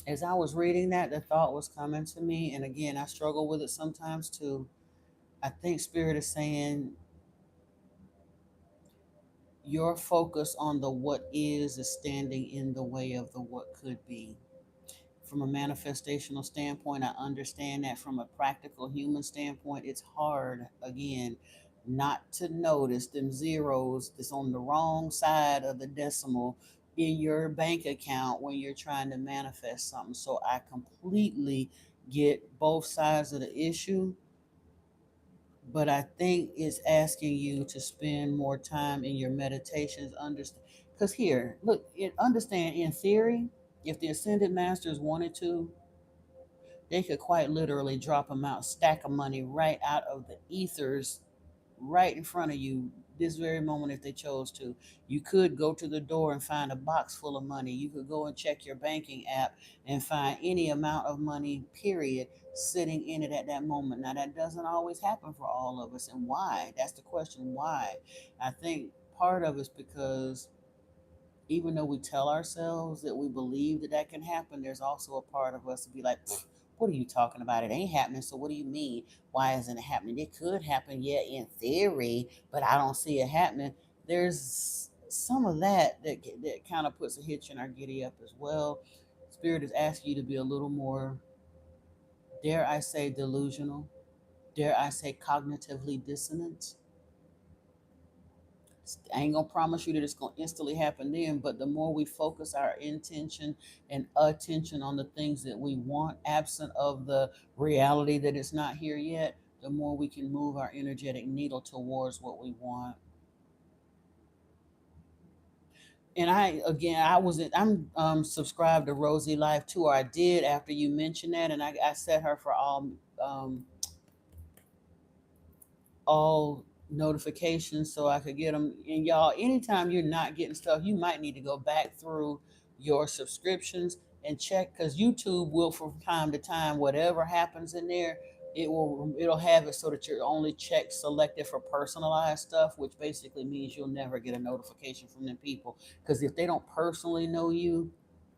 as I was reading that, the thought was coming to me, and again, I struggle with it sometimes too. I think Spirit is saying your focus on the what is standing in the way of the what could be. From a manifestational standpoint, I understand that. From a practical human standpoint, it's hard, again, not to notice them zeros that's on the wrong side of the decimal in your bank account when you're trying to manifest something. So I completely get both sides of the issue, but I think it's asking you to spend more time in your meditations. Understand, because here, look, understand. In theory, if the ascended masters wanted to, They could quite literally drop them out, stack of money right out of the ethers, right in front of you this very moment if they chose to. You could go to the door and find a box full of money. You could go and check your banking app and find any amount of money, period, sitting in it at that moment. Now, that doesn't always happen for all of us. And why? That's the question. Why? I think part of it's because even though we tell ourselves that we believe that that can happen, there's also a part of us to be like, what are you talking about? It ain't happening. So what do you mean? Why isn't it happening? It could happen, yeah, in theory, but I don't see it happening. There's some of that kind of puts a hitch in our giddy up as well. Spirit is asking you to be a little more, dare I say, delusional, dare I say, cognitively dissonant. I ain't gonna promise you that it's gonna instantly happen then, but the more we focus our intention and attention on the things that we want, absent of the reality that it's not here yet, the more we can move our energetic needle towards what we want. And I'm subscribed to Rosie Life too, or I did after you mentioned that, and I set her for um, all notifications so I could get them. And y'all, anytime you're not getting stuff, you might need to go back through your subscriptions and check, because YouTube will, from time to time, whatever happens in there, it'll have it so that you're only check selected for personalized stuff, which basically means you'll never get a notification from them people. Because if they don't personally know you,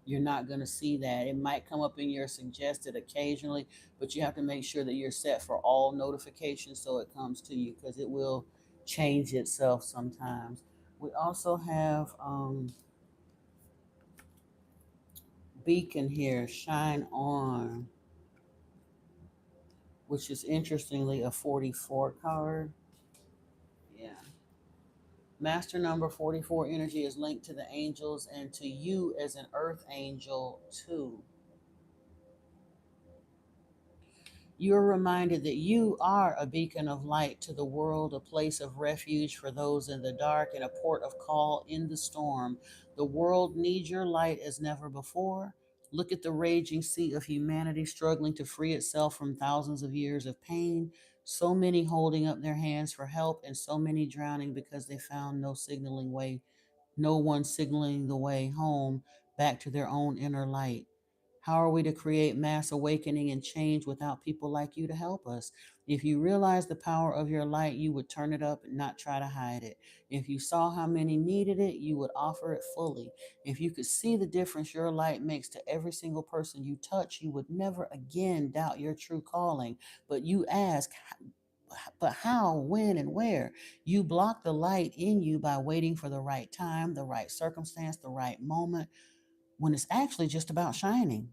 you're not going to see that. It might come up in your suggested occasionally, but you have to make sure that you're set for all notifications so it comes to you, because it will change itself sometimes. We also have Beacon here, Shine On, which is interestingly a 44 card. Yeah. Master number 44 energy is linked to the angels and to you as an earth angel too. You're reminded that you are a beacon of light to the world, a place of refuge for those in the dark, and a port of call in the storm. The world needs your light as never before. Look at the raging sea of humanity struggling to free itself from thousands of years of pain. So many holding up their hands for help, and so many drowning because they found no one signaling the way home back to their own inner light. How are we to create mass awakening and change without people like you to help us? If you realize the power of your light, you would turn it up and not try to hide it. If you saw how many needed it, you would offer it fully. If you could see the difference your light makes to every single person you touch, you would never again doubt your true calling. But you ask, but how, when, and where? You block the light in you by waiting for the right time, the right circumstance, the right moment, when it's actually just about shining.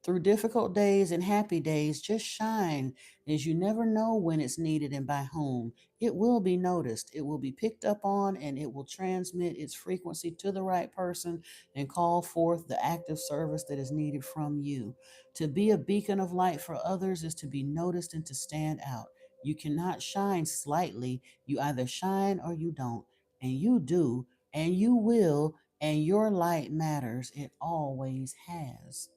Through difficult days and happy days, just shine, as you never know when it's needed and by whom. It will be noticed, it will be picked up on, and it will transmit its frequency to the right person and call forth the active service that is needed from you. To be a beacon of light for others is to be noticed and to stand out. You cannot shine slightly. You either shine or you don't. And you do, and you will, and your light matters. It always has.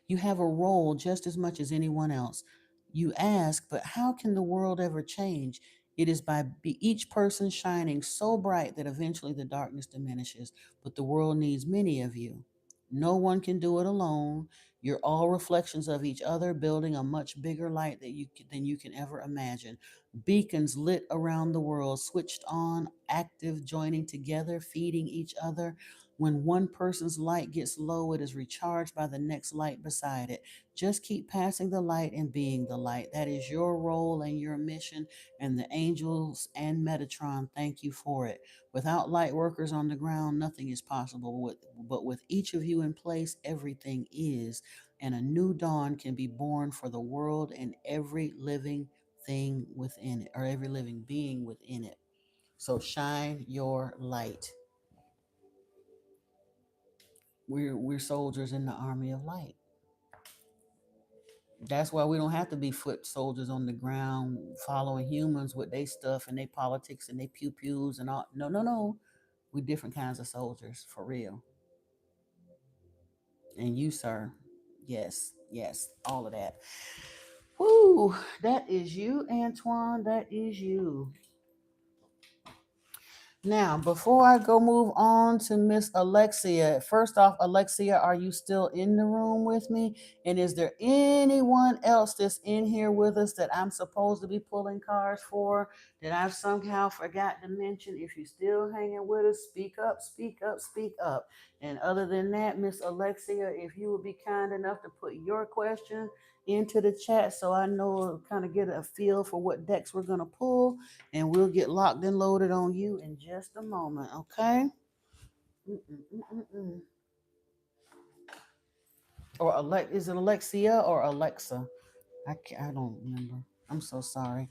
You have a role just as much as anyone else. You ask, but how can the world ever change? It is by each person shining so bright that eventually the darkness diminishes. But the world needs many of you. No one can do it alone. You're all reflections of each other, building a much bigger light than you can ever imagine. Beacons lit around the world, switched on, active, joining together, feeding each other. When one person's light gets low, it is recharged by the next light beside it. Just keep passing the light and being the light. That is your role and your mission, and the angels and Metatron thank you for it. Without light workers on the ground, nothing is possible. But with each of you in place, everything is, and a new dawn can be born for the world and every living thing within it, or every living being within it. So shine your light. We're soldiers in the army of light. That's why we don't have to be foot soldiers on the ground following humans with their stuff and their politics and their pew pews and all. No, no, no. We're different kinds of soldiers for real. And you, sir, Yes, yes, all of that. Woo, that is you, Antoine. That is you. Now, before I go move on to Miss Alexia, first off, Alexia, are you still in the room with me? And is there anyone else that's in here with us that I'm supposed to be pulling cards for that I've somehow forgot to mention? If you're still hanging with us, speak up, speak up, speak up. And other than that, Miss Alexia, if you would be kind enough to put your question into the chat so I know, kind of get a feel for what decks we're going to pull, and we'll get locked and loaded on you in just a moment, okay? Mm-mm-mm-mm-mm. Or is it Alexia or Alexa? I don't remember. I'm so sorry.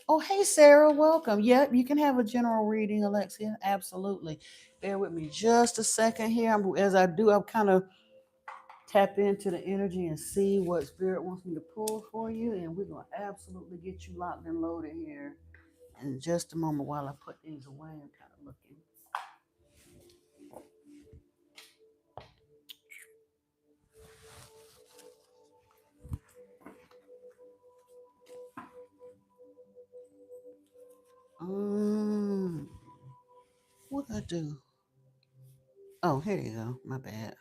Oh, hey, Sarah, welcome. Yep, you can have a general reading, Alexia. Absolutely. Bear with me just a second here. As I do, I'll kind of tap into the energy and see what Spirit wants me to pull for you, and we're going to absolutely get you locked and loaded here in just a moment while I put these away. I'm kind of looking. What did I do? Oh, here you go. My bad.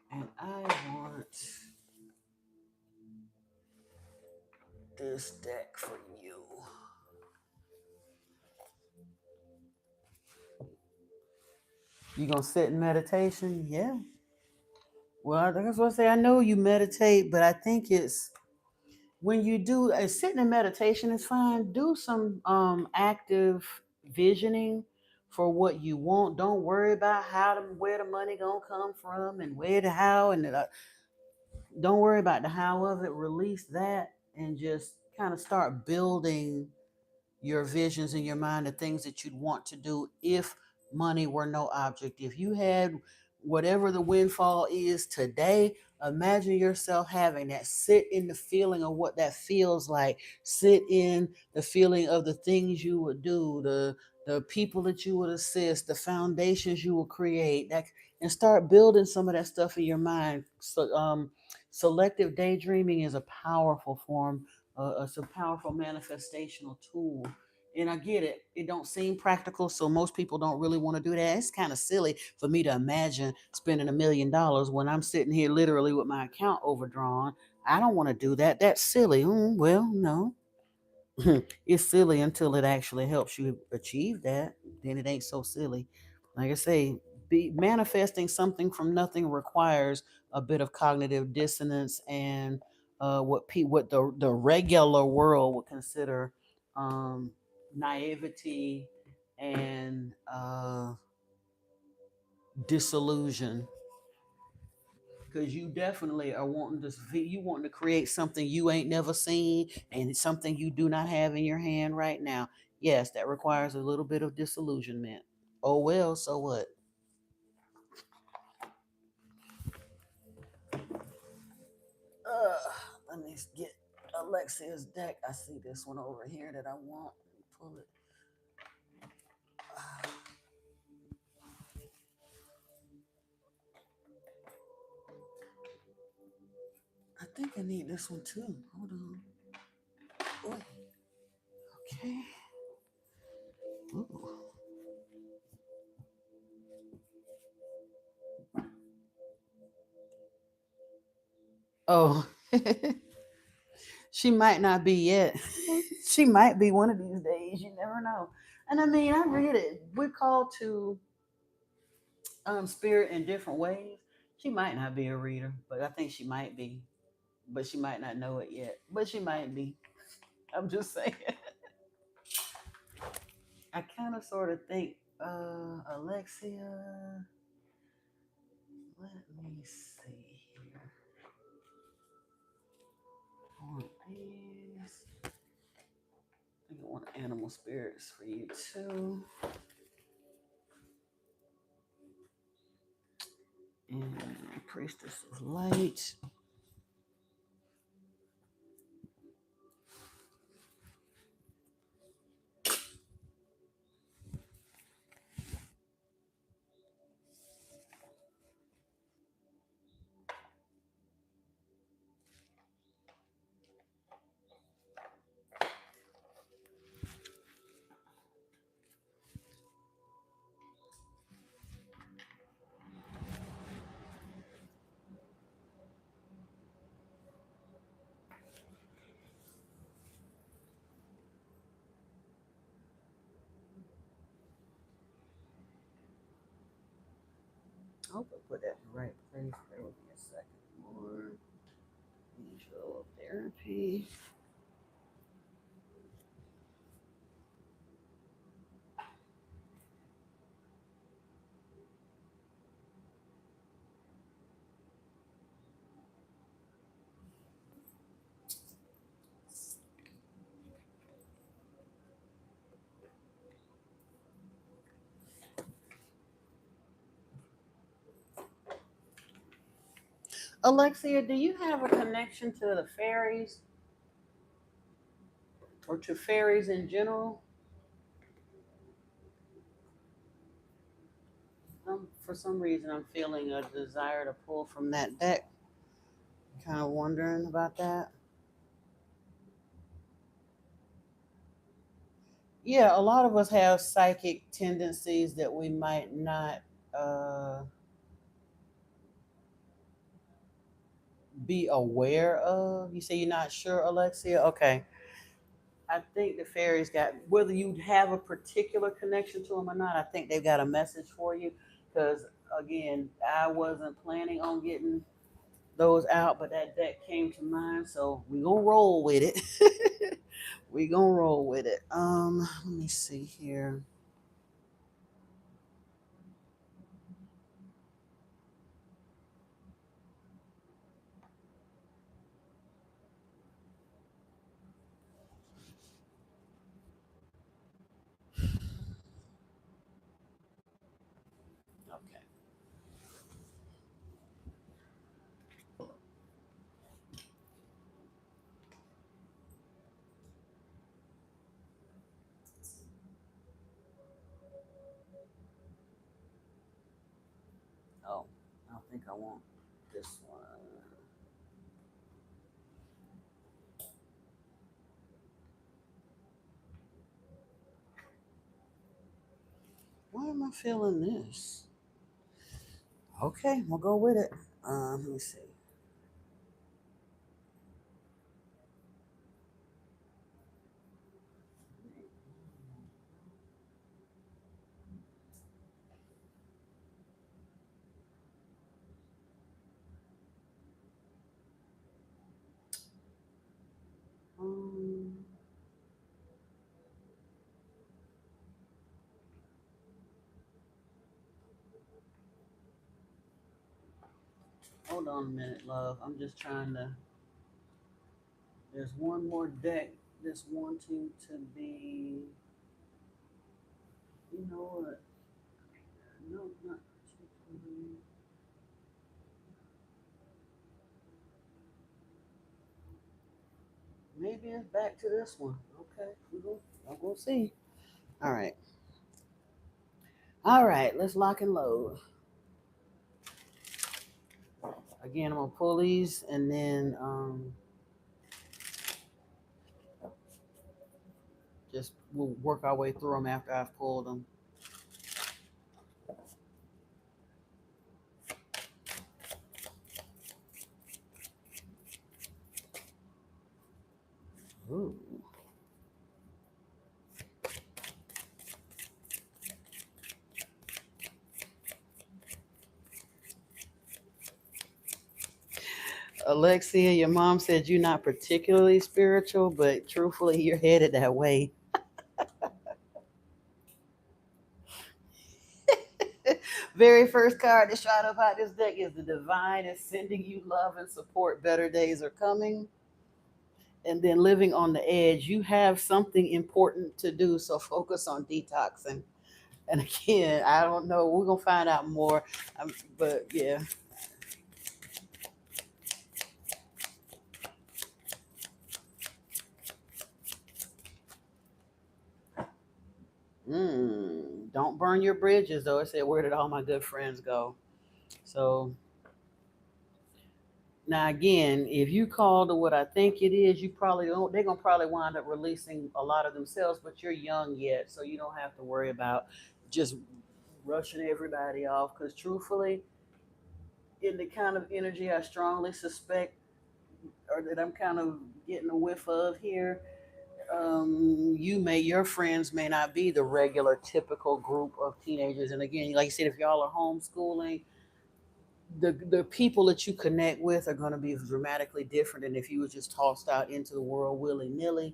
And I want this deck for you. You gonna sit in meditation? Yeah. Well, I was gonna say I know you meditate, but I think it's when you do sitting in meditation is fine. Do some active visioning for what you want. Don't worry about where the money gonna come from and where the how and don't worry about the how of it. Release that and just kind of start building your visions in your mind, the things that you'd want to do if money were no object. If you had whatever the windfall is today, imagine yourself having that. Sit in the feeling of what that feels like. Sit in the feeling of the things you would do, the people that you would assist, the foundations you will create, that, and start building some of that stuff in your mind. So, selective daydreaming is a powerful form, it's a powerful manifestational tool. And I get it. It don't seem practical, so most people don't really want to do that. It's kind of silly for me to imagine spending $1 million when I'm sitting here literally with my account overdrawn. I don't want to do that. That's silly. Well, no. It's silly until it actually helps you achieve that. Then it ain't so silly. Like I say, be manifesting something from nothing requires a bit of cognitive dissonance and what the regular world would consider um, naivety and disillusion, because you definitely are wanting to create something you ain't never seen and something you do not have in your hand right now. Yes, that requires a little bit of disillusionment. Oh well, so what? Let me get Alexia's deck. I see this one over here that I want. Pull it. I think I need this one too. Hold on. Boy. Okay. Ooh. Oh, she might not be yet. She might be one of these days. You never know. And I mean, I read it. We're called to spirit in different ways. She might not be a reader, but I think she might be. But she might not know it yet. But she might be. I'm just saying. I kind of sort of think, Alexia. Let me see here. I want these. I think I want animal spirits for you too. And Priestess of Light. put that in the right place. There will be a second more. Visual therapy. Alexia, do you have a connection to the fairies or to fairies in general? For some reason, I'm feeling a desire to pull from that deck. Kind of wondering about that. Yeah, a lot of us have psychic tendencies that we might not uh, be aware of. You say you're not sure, Alexia? Okay. I think the fairies got, whether you have a particular connection to them or not, I think they've got a message for you. Because again, I wasn't planning on getting those out, but that deck came to mind, so we gonna roll with it. We gonna roll with it. Let me see here. Okay. Oh, I think I want this one. Why am I feeling this? Okay, we'll go with it. Let me see. Um, Hold on a minute, love. I'm just trying to. There's one more deck that's wanting to be. You know what? No, not particularly. Maybe it's back to this one. Okay, I'm gonna see. All right, all right. Let's lock and load. Again, I'm gonna pull these and then just we'll work our way through them after I've pulled them. Ooh. Alexia, your mom said you're not particularly spiritual, but truthfully, you're headed that way. Very first card that shot up out this deck is the divine is sending you love and support. Better days are coming. And then living on the edge, you have something important to do. So focus on detoxing. And again, I don't know. We're gonna find out more. But yeah. Don't burn your bridges, though. It said, "Where did all my good friends go?" So now, again, if you call to what I think it is, you probably don't. They're gonna probably wind up releasing a lot of themselves, but you're young yet, so you don't have to worry about just rushing everybody off. Because truthfully, in the kind of energy I strongly suspect, or that I'm kind of getting a whiff of here, your friends may not be the regular typical group of teenagers. And again, like you said, if y'all are homeschooling, the people that you connect with are going to be dramatically different than if you were just tossed out into the world willy nilly.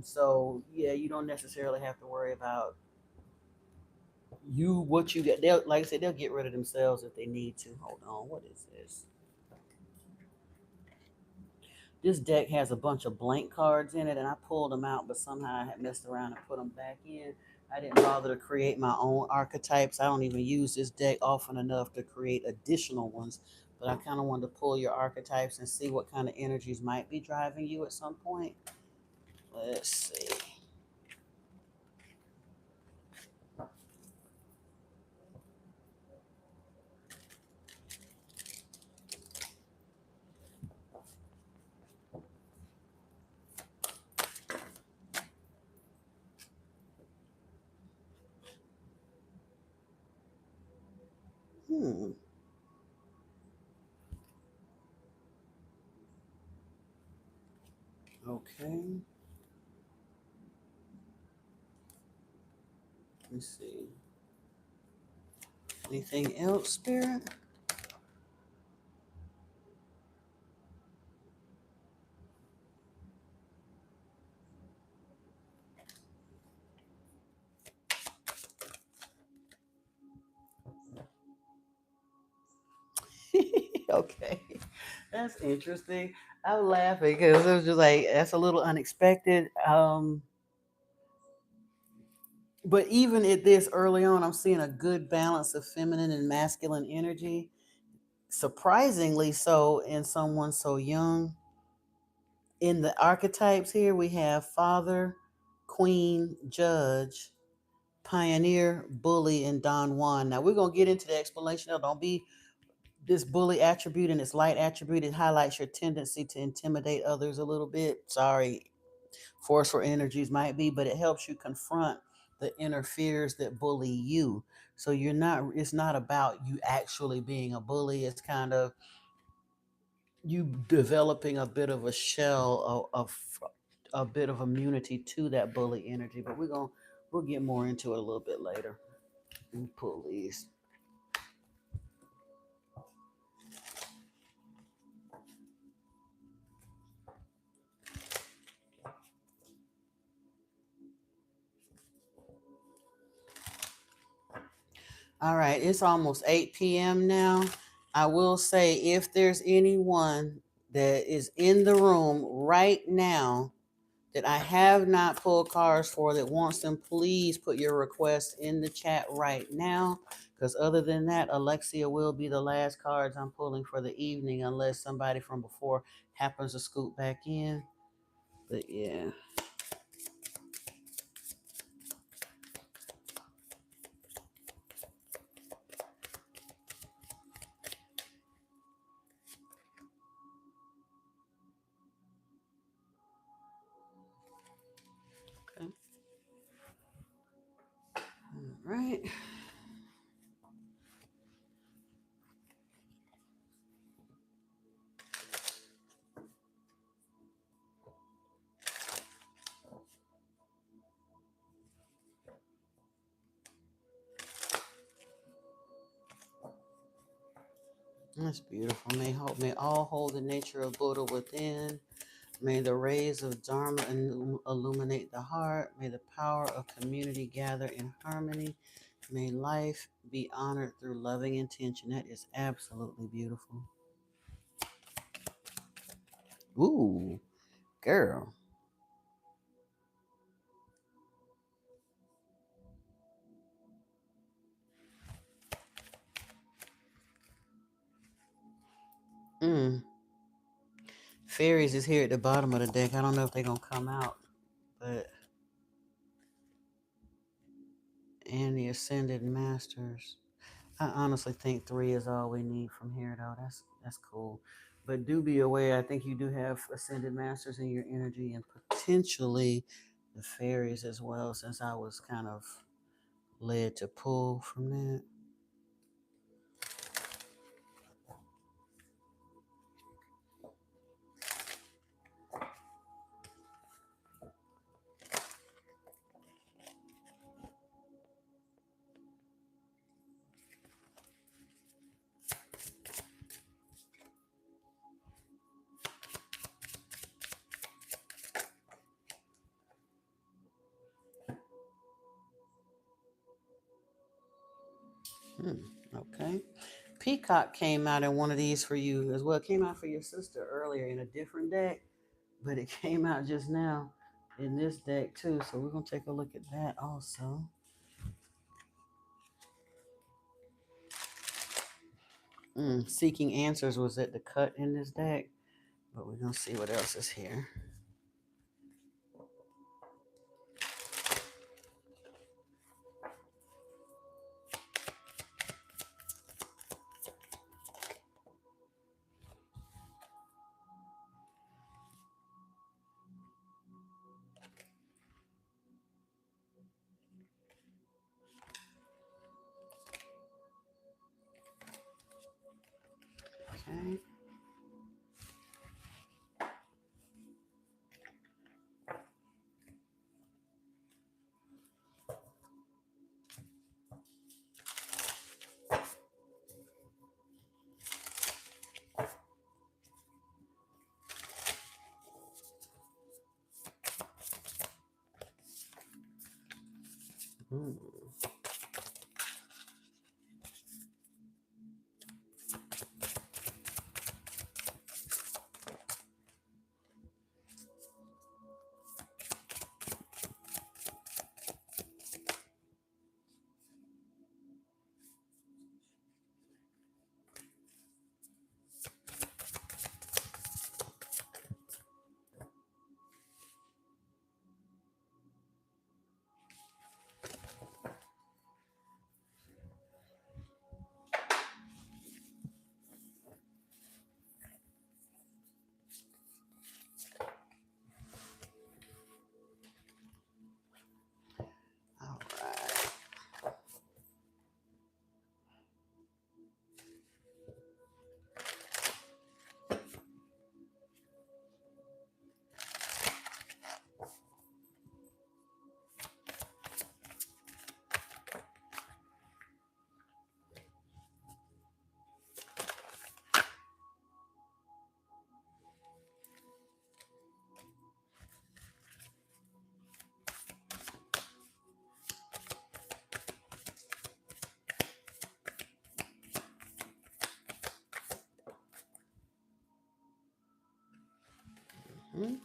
So yeah, you don't necessarily have to worry about what you get. They'll, like I said, they'll get rid of themselves if they need to. Hold on, what is this? This deck has a bunch of blank cards in it, and I pulled them out, but somehow I had messed around and put them back in. I didn't bother to create my own archetypes. I don't even use this deck often enough to create additional ones, but I kind of wanted to pull your archetypes and see what kind of energies might be driving you at some point. Let's see. Hmm. Okay. Let's see. Anything else, Spirit? Okay. That's interesting. I'm laughing because it was just like that's a little unexpected. But even at this early on, I'm seeing a good balance of feminine and masculine energy. Surprisingly so in someone so young. In the archetypes here, we have father, queen, judge, pioneer, bully, and Don Juan. Now we're gonna get into the explanation. Now, don't be this bully attribute and its light attribute. It highlights your tendency to intimidate others a little bit. Sorry, forceful energies might be, but it helps you confront the inner fears that bully you. So you're not, it's not about you actually being a bully. It's kind of you developing a bit of a shell of a bit of immunity to that bully energy. But we'll get more into it a little bit later. Let me pull these. All right, it's almost 8 p.m. now. I will say if there's anyone that is in the room right now that I have not pulled cards for that wants them, please put your request in the chat right now. Because other than that, Alexia will be the last cards I'm pulling for the evening unless somebody from before happens to scoop back in. But yeah. Okay. All right. That's beautiful. May all hold the nature of Buddha within. May the rays of Dharma illuminate the heart. May the power of community gather in harmony. May life be honored through loving intention. That is absolutely beautiful. Ooh, girl. Mm. Fairies is here at the bottom of the deck. I don't know if they're going to come out, but. And the Ascended Masters. I honestly think 3 is all we need from here, though. That's cool. But do be aware, I think you do have Ascended Masters in your energy and potentially the fairies as well, since I was kind of led to pull from that. Okay. Peacock came out in one of these for you as well. It came out for your sister earlier in a different deck, but it came out just now in this deck too. So we're gonna take a look at that also. Seeking Answers was at the cut in this deck, but we're gonna see what else is here. Okay. Mm. All right. Mhm.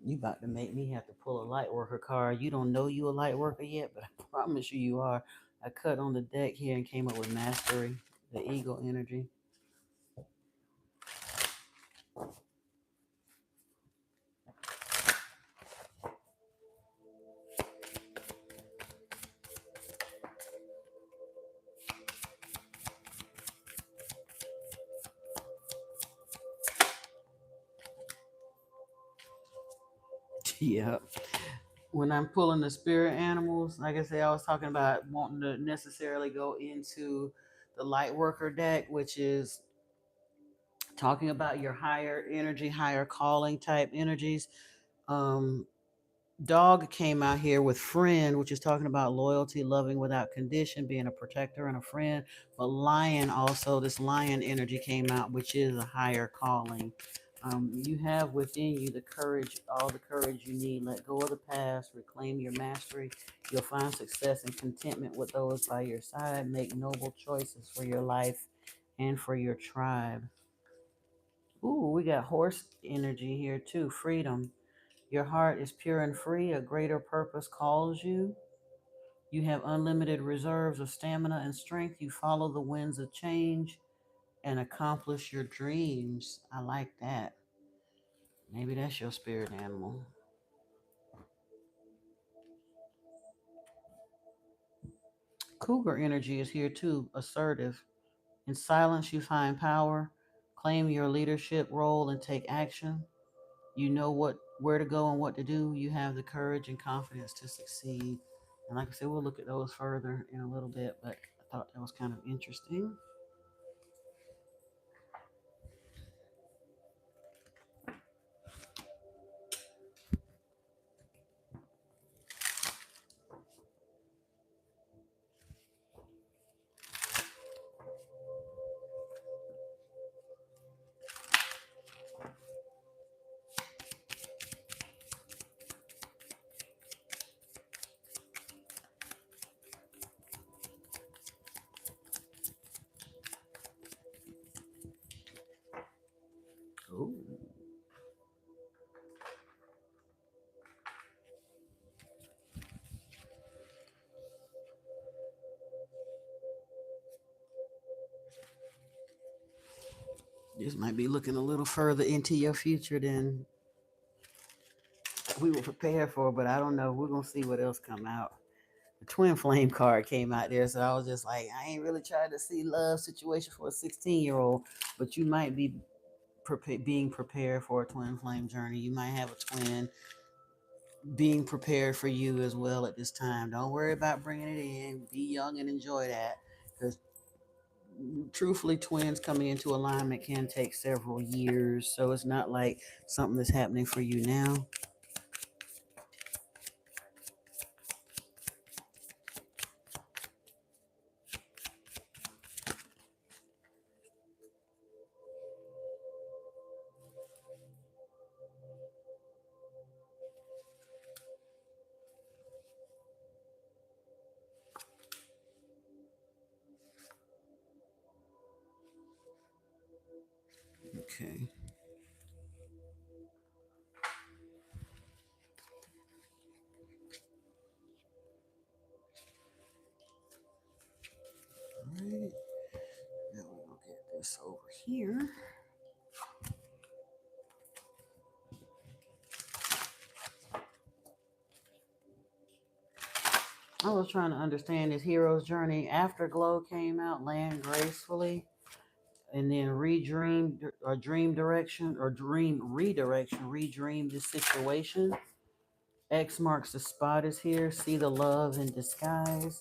You about to make me have to pull a light worker card. You don't know you a light worker yet, but I promise you you are. I cut on the deck here and came up with Mastery, the Eagle energy. Yeah. When I'm pulling the spirit animals, like I said, I was talking about wanting to necessarily go into the light worker deck, which is talking about your higher energy, higher calling type energies. Um, Dog came out here with friend, which is talking about loyalty, loving without condition, being a protector and a friend. But lion also, this lion energy came out, which is a higher calling. You have within you the courage, all the courage you need. Let go of the past, reclaim your mastery. You'll find success and contentment with those by your side. Make noble choices for your life and for your tribe. Ooh, we got horse energy here too. Freedom. Your heart is pure and free. A greater purpose calls you. You have unlimited reserves of stamina and strength. You follow the winds of change and accomplish your dreams. I like that. Maybe that's your spirit animal. Cougar energy is here too. Assertive. In silence, you find power. Claim your leadership role and take action. You know where to go and what to do. You have the courage and confidence to succeed. And like I said, we'll look at those further in a little bit, but I thought that was kind of interesting. This might be looking a little further into your future than we were prepared for, but I don't know. We're gonna see what else come out. The twin flame card came out there, so I was just like, I ain't really trying to see love situation for a 16-year-old, but you might be being prepared for a twin flame journey. You might have a twin being prepared for you as well at this time. Don't worry about bringing it in. Be young and enjoy that, because truthfully, twins coming into alignment can take several years, so it's not like something that's happening for you now. Okay. All right. Now we're gonna get this over here. I was trying to understand this hero's journey. Afterglow came out, land gracefully, and then redream or dream direction or dream redirection, redream the situation. X marks the spot is here. See the love in disguise.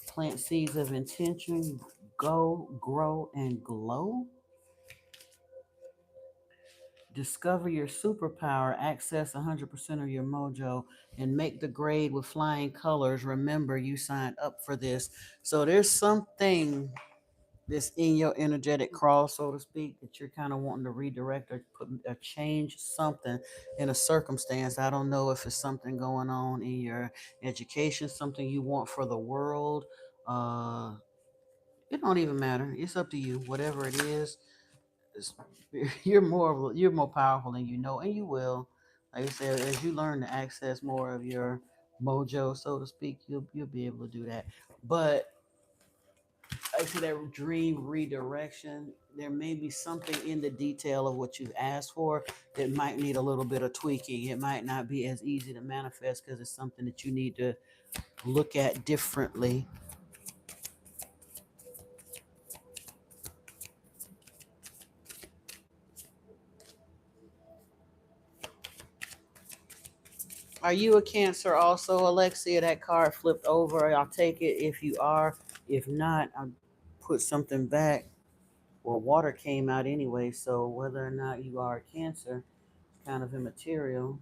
Plant seeds of intention. Go, grow, and glow. Discover your superpower. Access 100% of your mojo and make the grade with flying colors. Remember, you signed up for this. So there's something that's in your energetic cross, so to speak, that you're kind of wanting to redirect or put or change something in a circumstance. I don't know if it's something going on in your education, something you want for the world. Uh, it don't even matter. It's up to you. Whatever it is, it's, you're more powerful than you know, and you will. Like I said, as you learn to access more of your mojo, so to speak, you'll be able to do that. But to that dream redirection, there may be something in the detail of what you've asked for that might need a little bit of tweaking. It might not be as easy to manifest because it's something that you need to look at differently. Are you a Cancer also, Alexia? That card flipped over. I'll take it if you are. If not, I'll put something back. Well, water came out anyway, so whether or not you are a Cancer, kind of immaterial.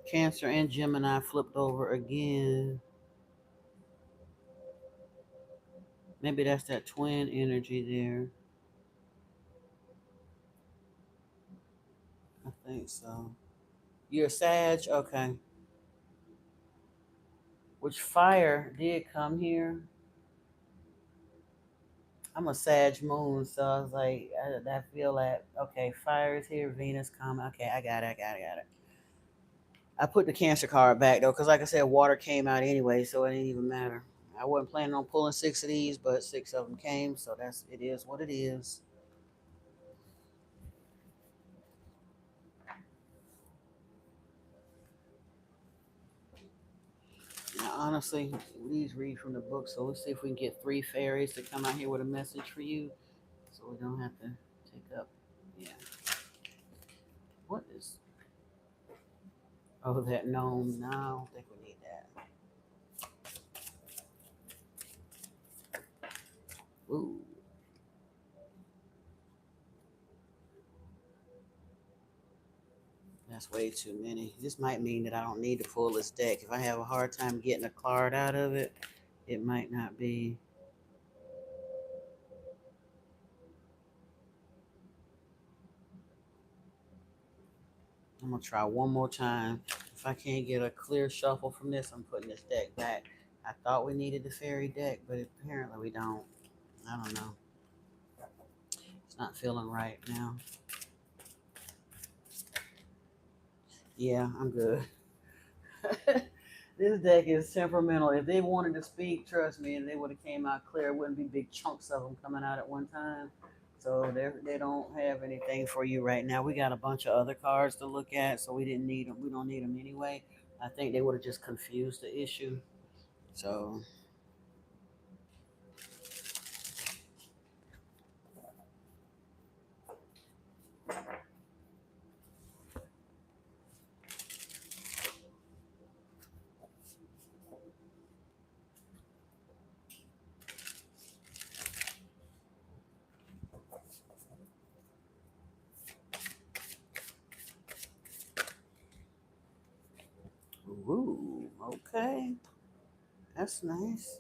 Cancer and Gemini flipped over again. Maybe that's that twin energy there. I think so. You're a Sag? Okay. Which fire did come here. I'm a Sag moon, so I was like, I feel that, okay, fire is here, Venus coming. Okay, I got it. I put the Cancer card back though, because like I said, water came out anyway, so it didn't even matter. I wasn't planning on pulling six of these, but six of them came, so it is what it is. Now, honestly, these read from the book, so let's see if we can get three fairies to come out here with a message for you, so we don't have to take up. Yeah. What is? Oh, that gnome. No, I don't think we need that. Ooh, that's way too many. This might mean that I don't need to pull this deck. If I have a hard time getting a card out of it, it might not be. I'm gonna try one more time. If I can't get a clear shuffle from this, I'm putting this deck back. I thought we needed the fairy deck, but apparently we don't. I don't know. Not feeling right now. Yeah, I'm good. This deck is temperamental. If they wanted to speak, trust me, and they would have came out clear. It wouldn't be big chunks of them coming out at one time. So they don't have anything for you right now. We got a bunch of other cards to look at, so we didn't need them. We don't need them anyway. I think they would have just confused the issue. So, ooh, okay, that's nice.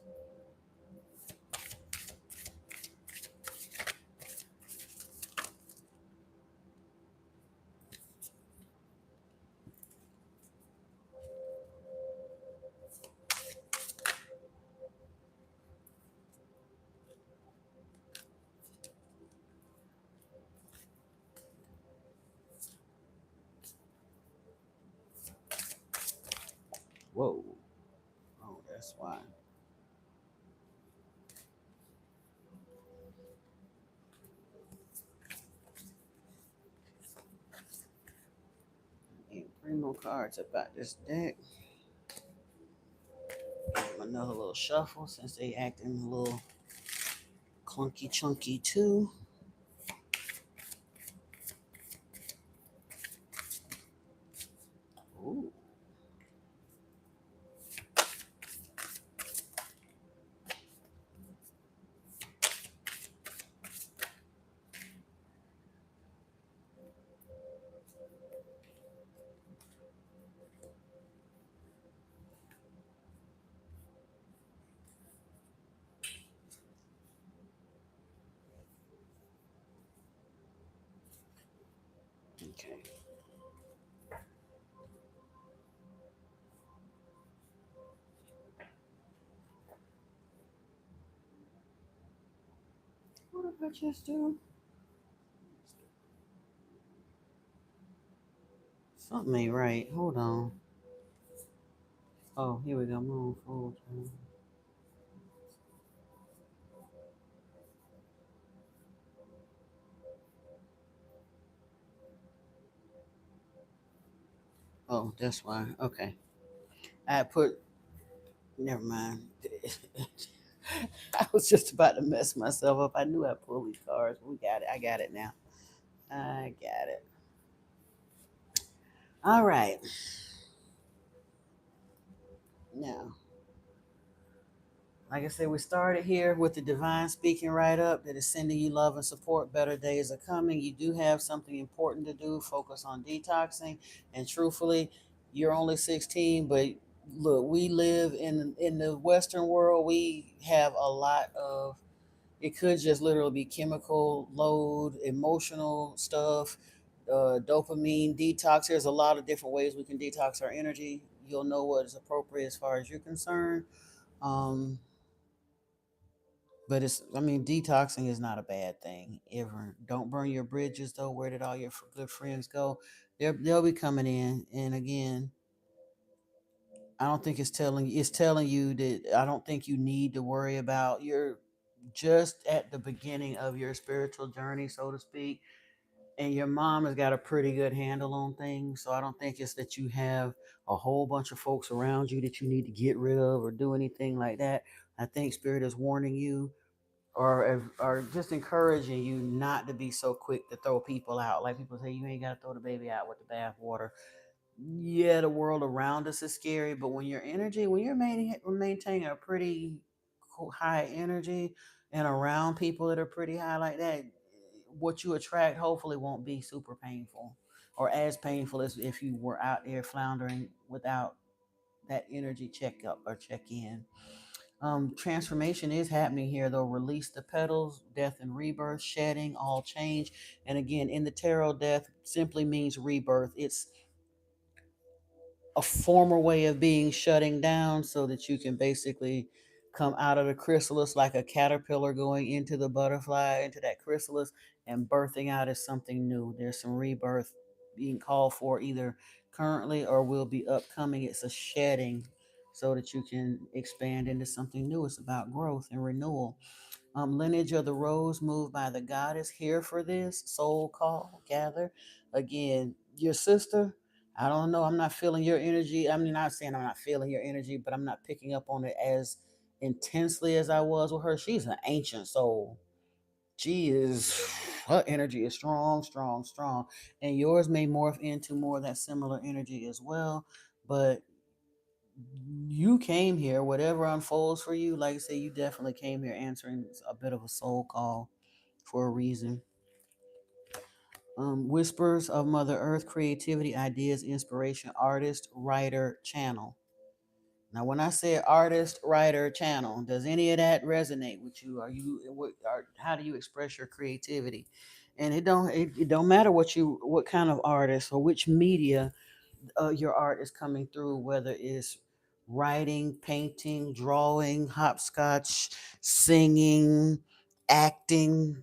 Whoa, oh, that's why. Need three more cards about this deck. Another little shuffle since they acting a little clunky chunky too. Ooh. Okay. What did I just do? Something ain't right. Hold on. Oh, here we go. Move forward. Oh, that's why. Okay. I put. Never mind. I was just about to mess myself up. I knew I pulled these cards. We got it. I got it now. I got it. All right. Now, like I said, we started here with the divine speaking right up that is sending you love and support. Better days are coming. You do have something important to do. Focus on detoxing. And truthfully, you're only 16, but look, we live in the Western world. We have a lot of, it could just literally be chemical load, emotional stuff, dopamine detox. There's a lot of different ways we can detox our energy. You'll know what is appropriate as far as you're concerned. Um, but it's, I mean, detoxing is not a bad thing ever. Don't burn your bridges though. Where did all your good friends go? They'll be coming in. And again, I don't think it's telling you that I don't think you need to worry about, you're just at the beginning of your spiritual journey, so to speak. And your mom has got a pretty good handle on things. So I don't think it's that you have a whole bunch of folks around you that you need to get rid of or do anything like that. I think Spirit is warning you, or just encouraging you not to be so quick to throw people out. Like people say, you ain't got to throw the baby out with the bathwater. Yeah, the world around us is scary, but when your energy, when you're maintaining a pretty high energy and around people that are pretty high like that, what you attract hopefully won't be super painful or as painful as if you were out there floundering without that energy checkup or check in. Transformation is happening here, though. Release the petals, death and rebirth, shedding, all change. And again, in the tarot, death simply means rebirth. It's a former way of being shutting down so that you can basically come out of the chrysalis like a caterpillar going into the butterfly, into that chrysalis, and birthing out is something new. There's some rebirth being called for either currently or will be upcoming. It's a shedding so that you can expand into something new. It's about growth and renewal. Lineage of the rose moved by the goddess here for this soul call gather. Again, your sister, I don't know, I'm not feeling your energy. I'm not saying I'm not feeling your energy, but I'm not picking up on it as intensely as I was with her. She's an ancient soul. She is, her energy is strong, strong, strong. And yours may morph into more of that similar energy as well. But you came here, whatever unfolds for you, like I say, you definitely came here answering a bit of a soul call for a reason. Whispers of Mother Earth, creativity, ideas, inspiration, artist, writer, channel. Now, when I say artist, writer, channel, does any of that resonate with you? Are you how do you express your creativity? And it don't matter what kind of artist or which media your art is coming through, whether it's writing, painting, drawing, hopscotch, singing, acting,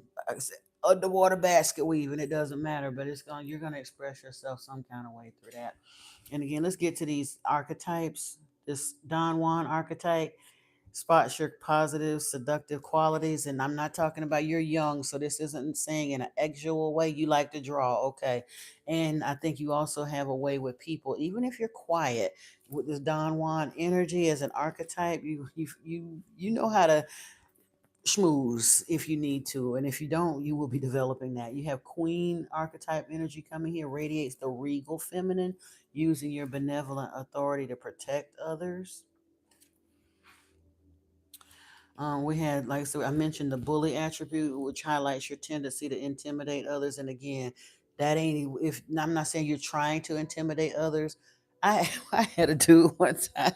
underwater basket weaving. It doesn't matter, but you're gonna express yourself some kind of way through that. And again, let's get to these archetypes. This Don Juan archetype spots your positive, seductive qualities. And I'm not talking about you're young, so this isn't saying in an actual way you like to draw, okay? And I think you also have a way with people, even if you're quiet, with this Don Juan energy as an archetype, you know how to schmooze if you need to, and if you don't, you will be developing that. You have Queen archetype energy coming here, radiates the regal feminine, using your benevolent authority to protect others. We had, like so I mentioned, the bully attribute, which highlights your tendency to intimidate others. And again, that ain't if I'm not saying you're trying to intimidate others. I I had a dude one time.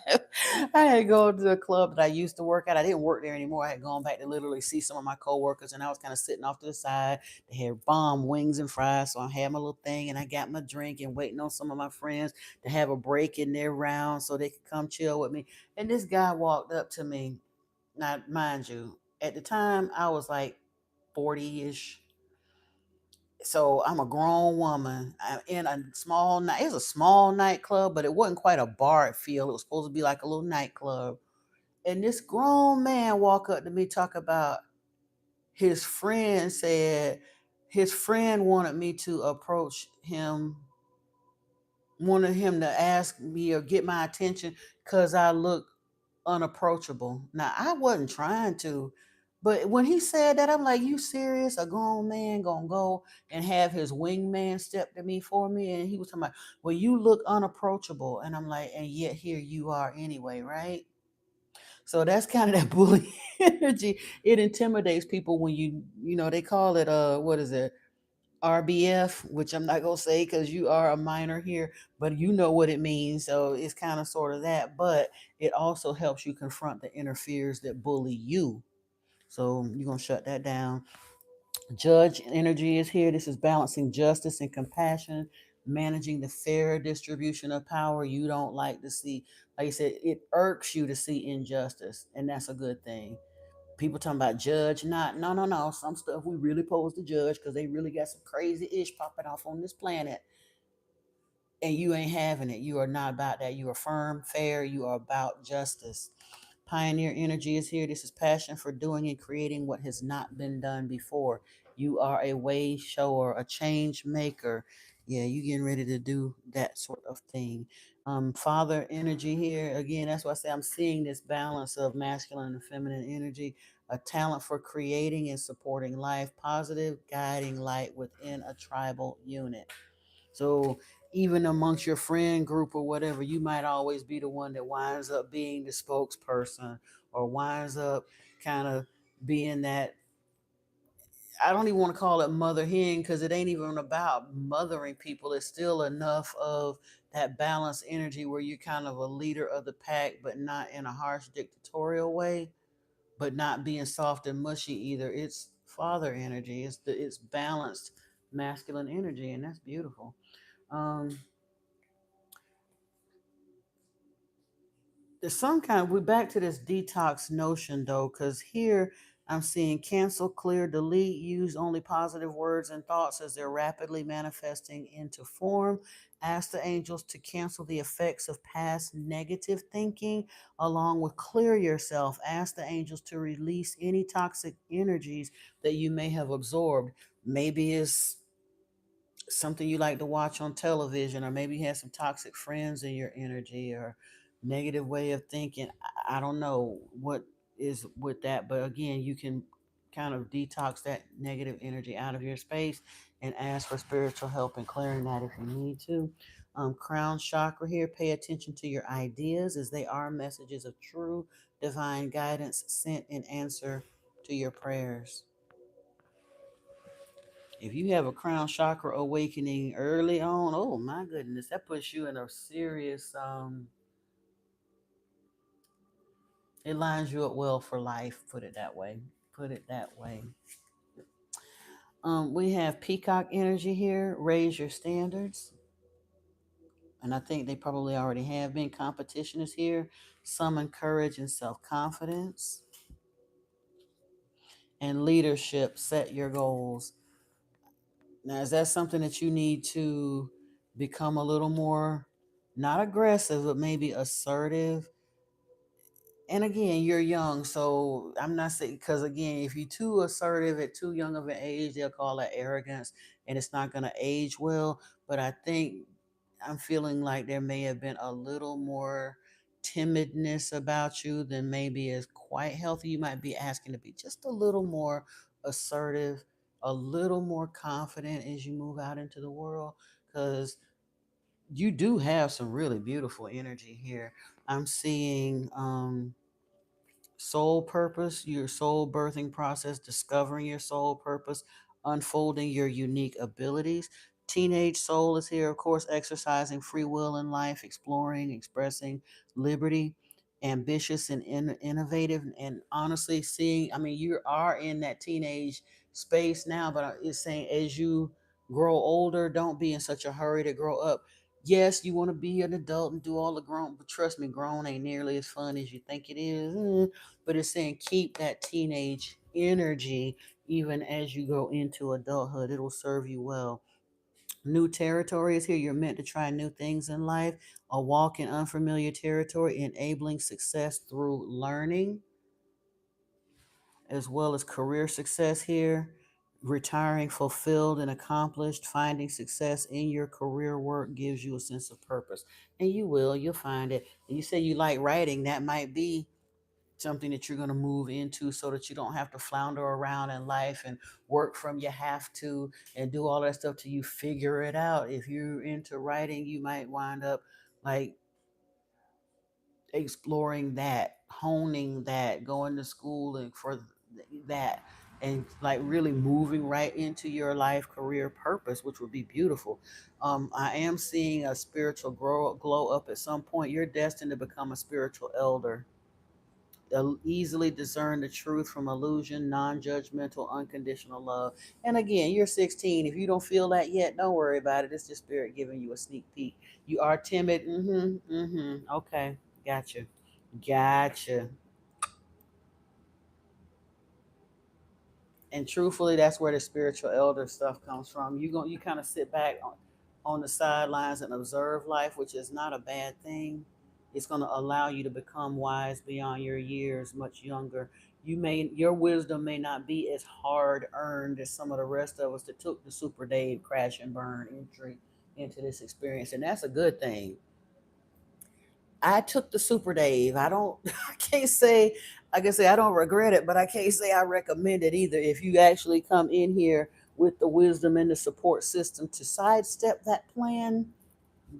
I had gone to a club that I used to work at. I didn't work there anymore. I had gone back to literally see some of my coworkers, and I was kind of sitting off to the side. They had bomb wings and fries, so I had my little thing, and I got my drink and waiting on some of my friends to have a break in their round so they could come chill with me. And this guy walked up to me. Now, mind you, at the time I was like 40-ish. So I'm a grown woman. I'm in a small night. It was a small nightclub, but it wasn't quite a bar feel. It was supposed to be like a little nightclub. And this grown man walk up to me, talk about his friend said his friend wanted me to approach him, wanted him to ask me or get my attention because I look unapproachable. Now I wasn't trying to, but when he said that, I'm like, "You serious? A grown man gonna go and have his wingman step to me for me?" And he was talking about, "Well, you look unapproachable," and I'm like, "And yet here you are anyway, right?" So that's kind of that bully energy. It intimidates people when they call it what is it? RBF, which I'm not gonna say because you are a minor here, but you know what it means. So it's kind of sort of that, but it also helps you confront the inner fears that bully you. So you're gonna shut that down. Judge energy is here. This is balancing justice and compassion, managing the fair distribution of power. You don't like to see, like I said, it irks you to see injustice, and that's a good thing. People talking about judge not, no, no, no, some stuff we really supposed to judge because they really got some crazy ish popping off on this planet, and you ain't having it. You are not about that. You are firm, fair. You are about justice. Pioneer energy is here. This is passion for doing and creating what has not been done before. You are a way shower, a change maker. Yeah, you getting ready to do that sort of thing. Father energy here. Again, that's why I say I'm seeing this balance of masculine and feminine energy, a talent for creating and supporting life, positive guiding light within a tribal unit. So even amongst your friend group or whatever, you might always be the one that winds up being the spokesperson or winds up kind of being that. I don't even want to call it mother hen because it ain't even about mothering people. It's still enough of that balanced energy where you're kind of a leader of the pack, but not in a harsh dictatorial way, but not being soft and mushy either. It's father energy. It's balanced masculine energy, and that's beautiful. Um, there's some kind we're back to this detox notion though, because here I'm seeing cancel, clear, delete, use only positive words and thoughts as they're rapidly manifesting into form. Ask the angels to cancel the effects of past negative thinking, along with clear yourself. Ask the angels to release any toxic energies that you may have absorbed. Maybe it's something you like to watch on television, or maybe you have some toxic friends in your energy, or negative way of thinking. I don't know what is with that, but again, you can kind of detox that negative energy out of your space and ask for spiritual help in clearing that if you need to. Crown chakra here, pay attention to your ideas as they are messages of true divine guidance sent in answer to your prayers. If you have a crown chakra awakening early on, oh my goodness, that puts you in a serious it lines you up well for life, put it that way. Put it that way. We have peacock energy here, raise your standards. And I think they probably already have been. Competition is here. Summon courage and self-confidence. And leadership, set your goals. Now, is that something that you need to become a little more, not aggressive, but maybe assertive? And again, you're young, so I'm not saying, because again, if you're too assertive at too young of an age, they'll call that arrogance, and it's not going to age well. But I think I'm feeling like there may have been a little more timidness about you than maybe is quite healthy. You might be asking to be just a little more assertive, a little more confident as you move out into the world, because you do have some really beautiful energy here. I'm seeing soul purpose, your soul birthing process, discovering your soul purpose, unfolding your unique abilities. Teenage soul is here, of course, exercising free will in life, exploring, expressing liberty, ambitious and innovative. And honestly, seeing, I mean, you are in that teenage space now, but it's saying as you grow older, don't be in such a hurry to grow up. Yes, you want to be an adult and do all the grown, but trust me, grown ain't nearly as fun as you think it is. But it's saying keep that teenage energy even as you go into adulthood. It'll serve you well. New territory is here. You're meant to try new things in life. A walk in unfamiliar territory, enabling success through learning, as well as career success here. Retiring fulfilled and accomplished, finding success in your career work gives you a sense of purpose. And you'll find it. And you say you like writing, that might be something that you're going to move into so that you don't have to flounder around in life and work from you have to and do all that stuff till you figure it out. If you're into writing, you might wind up like exploring that, honing that, going to school and for that, and like really moving right into your life career purpose, which would be beautiful. I am seeing a spiritual glow up at some point. You're destined to become a spiritual elder. They'll easily discern the truth from illusion, non-judgmental, unconditional love. And again, you're 16. If you don't feel that yet, don't worry about it. It's just spirit giving you a sneak peek. You are timid. Okay, gotcha, gotcha. And truthfully, that's where the spiritual elder stuff comes from. You kind of sit back on the sidelines and observe life, which is not a bad thing. It's going to allow you to become wise beyond your years, much younger. Your wisdom may not be as hard earned as some of the rest of us that took the Super Dave crash and burn entry into this experience, and that's a good thing. I took the Super Dave. I don't. I can't say. I can say I don't regret it, but I can't say I recommend it either. If you actually come in here with the wisdom and the support system to sidestep that plan,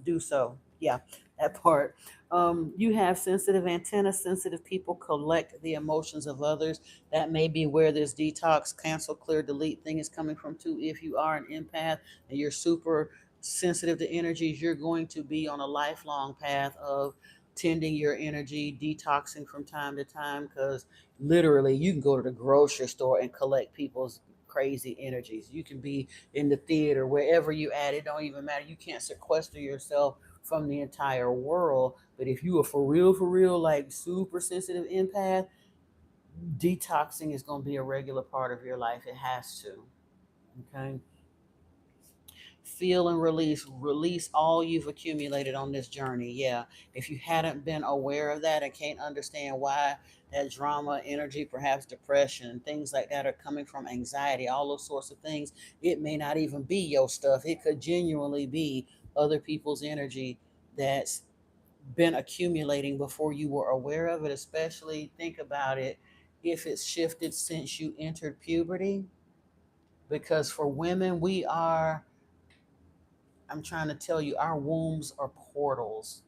do so. Yeah, that part. You have sensitive antennas. Sensitive people collect the emotions of others. That may be where this detox, cancel, clear, delete thing is coming from too. If you are an empath and you're super sensitive to energies, you're going to be on a lifelong path of tending your energy, detoxing from time to time, because literally you can go to the grocery store and collect people's crazy energies. You can be in the theater, wherever you at, it don't even matter. You can't sequester yourself from the entire world. But if you are for real, like super sensitive empath, Detoxing is going to be a regular part of your life. It has to. Okay. Feel and release all you've accumulated on this journey. Yeah, if you hadn't been aware of that and can't understand why that drama, energy, perhaps depression, things like that are coming from anxiety, all those sorts of things, it may not even be your stuff. It could genuinely be other people's energy that's been accumulating before you were aware of it. Especially think about it if it's shifted since you entered puberty, because for women we are, I'm trying to tell you, our wombs are portals.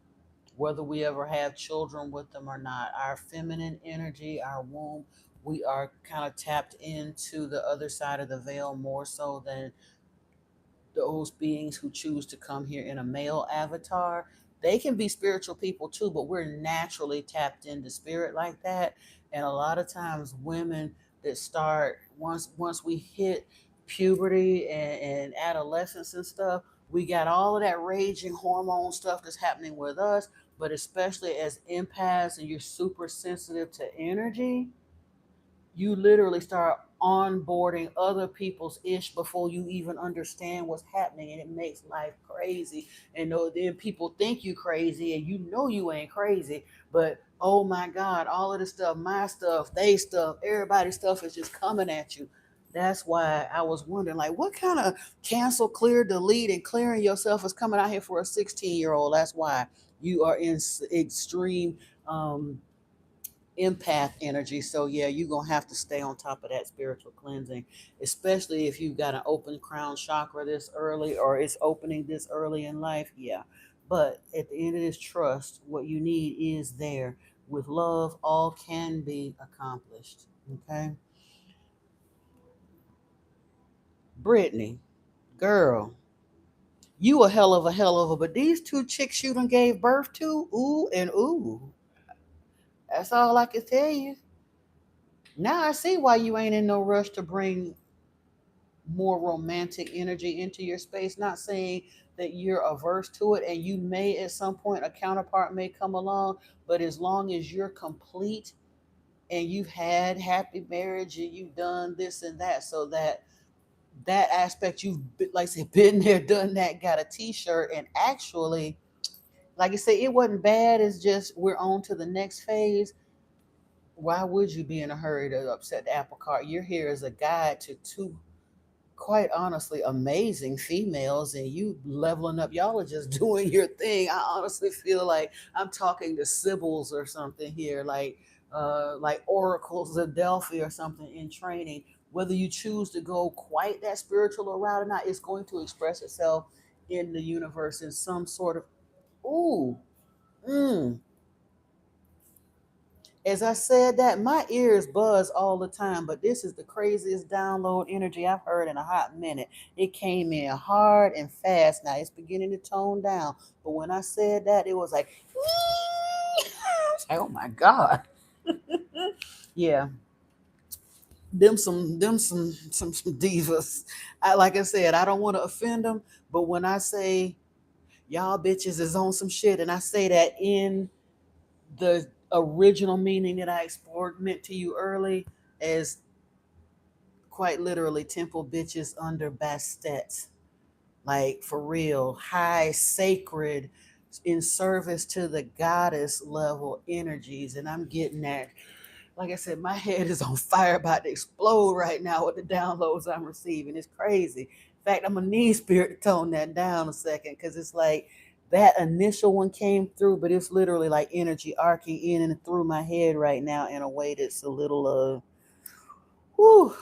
Whether we ever have children with them or not, our feminine energy, our womb, we are kind of tapped into the other side of the veil more so than those beings who choose to come here in a male avatar. They can be spiritual people too, but we're naturally tapped into spirit like that. And a lot of times women that start once we hit puberty and adolescence and stuff, we got all of that raging hormone stuff that's happening with us, but especially as empaths and you're super sensitive to energy, you literally start onboarding other people's ish before you even understand what's happening, and it makes life crazy. And then people think you crazy and you know you ain't crazy, but oh my god, all of this stuff, my stuff, they stuff, everybody's stuff is just coming at you. That's why I was wondering, like, what kind of cancel, clear, delete, and clearing yourself is coming out here for a 16-year-old. That's why you are in extreme empath energy. So yeah, you're gonna have to stay on top of that spiritual cleansing, especially if you've got an open crown chakra this early or it's opening this early in life. Yeah. But at the end of this, trust what you need is there. With love, all can be accomplished. Okay. Brittany, girl, you a hell of a, but these two chicks you done gave birth to, ooh and ooh. That's all I can tell you. Now I see why you ain't in no rush to bring more romantic energy into your space. Not saying that you're averse to it, and you may at some point a counterpart may come along, but as long as you're complete and you've had happy marriage and you've done this and that, so that that aspect like I said, been there, done that, got a t-shirt, and actually, like I say, it wasn't bad. It's just we're on to the next phase. Why would you be in a hurry to upset the apple cart? You're here as a guide to two, quite honestly, amazing females, and you leveling up. Y'all are just doing your thing. I honestly feel like I'm talking to Sibyls or something here, like oracles of Delphi or something in training. Whether you choose to go quite that spiritual route or not, it's going to express itself in the universe in some sort of ooh. Mm. As I said that, my ears buzz all the time, but this is the craziest download energy I've heard in a hot minute. It came in hard and fast. Now it's beginning to tone down, but when I said that, it was like, oh my god, yeah, them some divas. Like I said, I don't want to offend them, but when I say y'all bitches is on some shit, and I say that in the original meaning that I explored meant to you early, as quite literally temple bitches under Bastet. Like for real, high sacred in service to the goddess level energies. And I'm getting that. Like I said, my head is on fire, about to explode right now with the downloads I'm receiving. It's crazy. In fact, I'm gonna need spirit to tone that down a second, because it's like that initial one came through, but it's literally like energy arcing in and through my head right now in a way that's a little whew.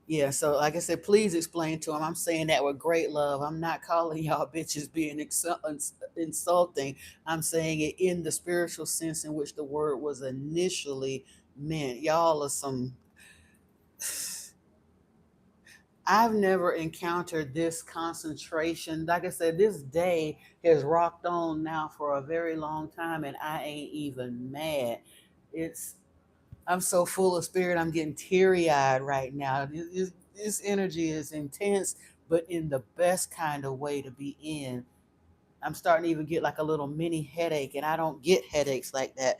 Yeah, so like I said, please explain to him. I'm saying that with great love. I'm not calling y'all bitches being insulting. I'm saying it in the spiritual sense in which the word was initially meant. Y'all are some. I've never encountered this concentration. Like I said, this day has rocked on now for a very long time, and I ain't even mad. It's I'm so full of spirit. I'm getting teary eyed right now. This energy is intense, but in the best kind of way to be in. I'm starting to even get like a little mini headache, and I don't get headaches like that.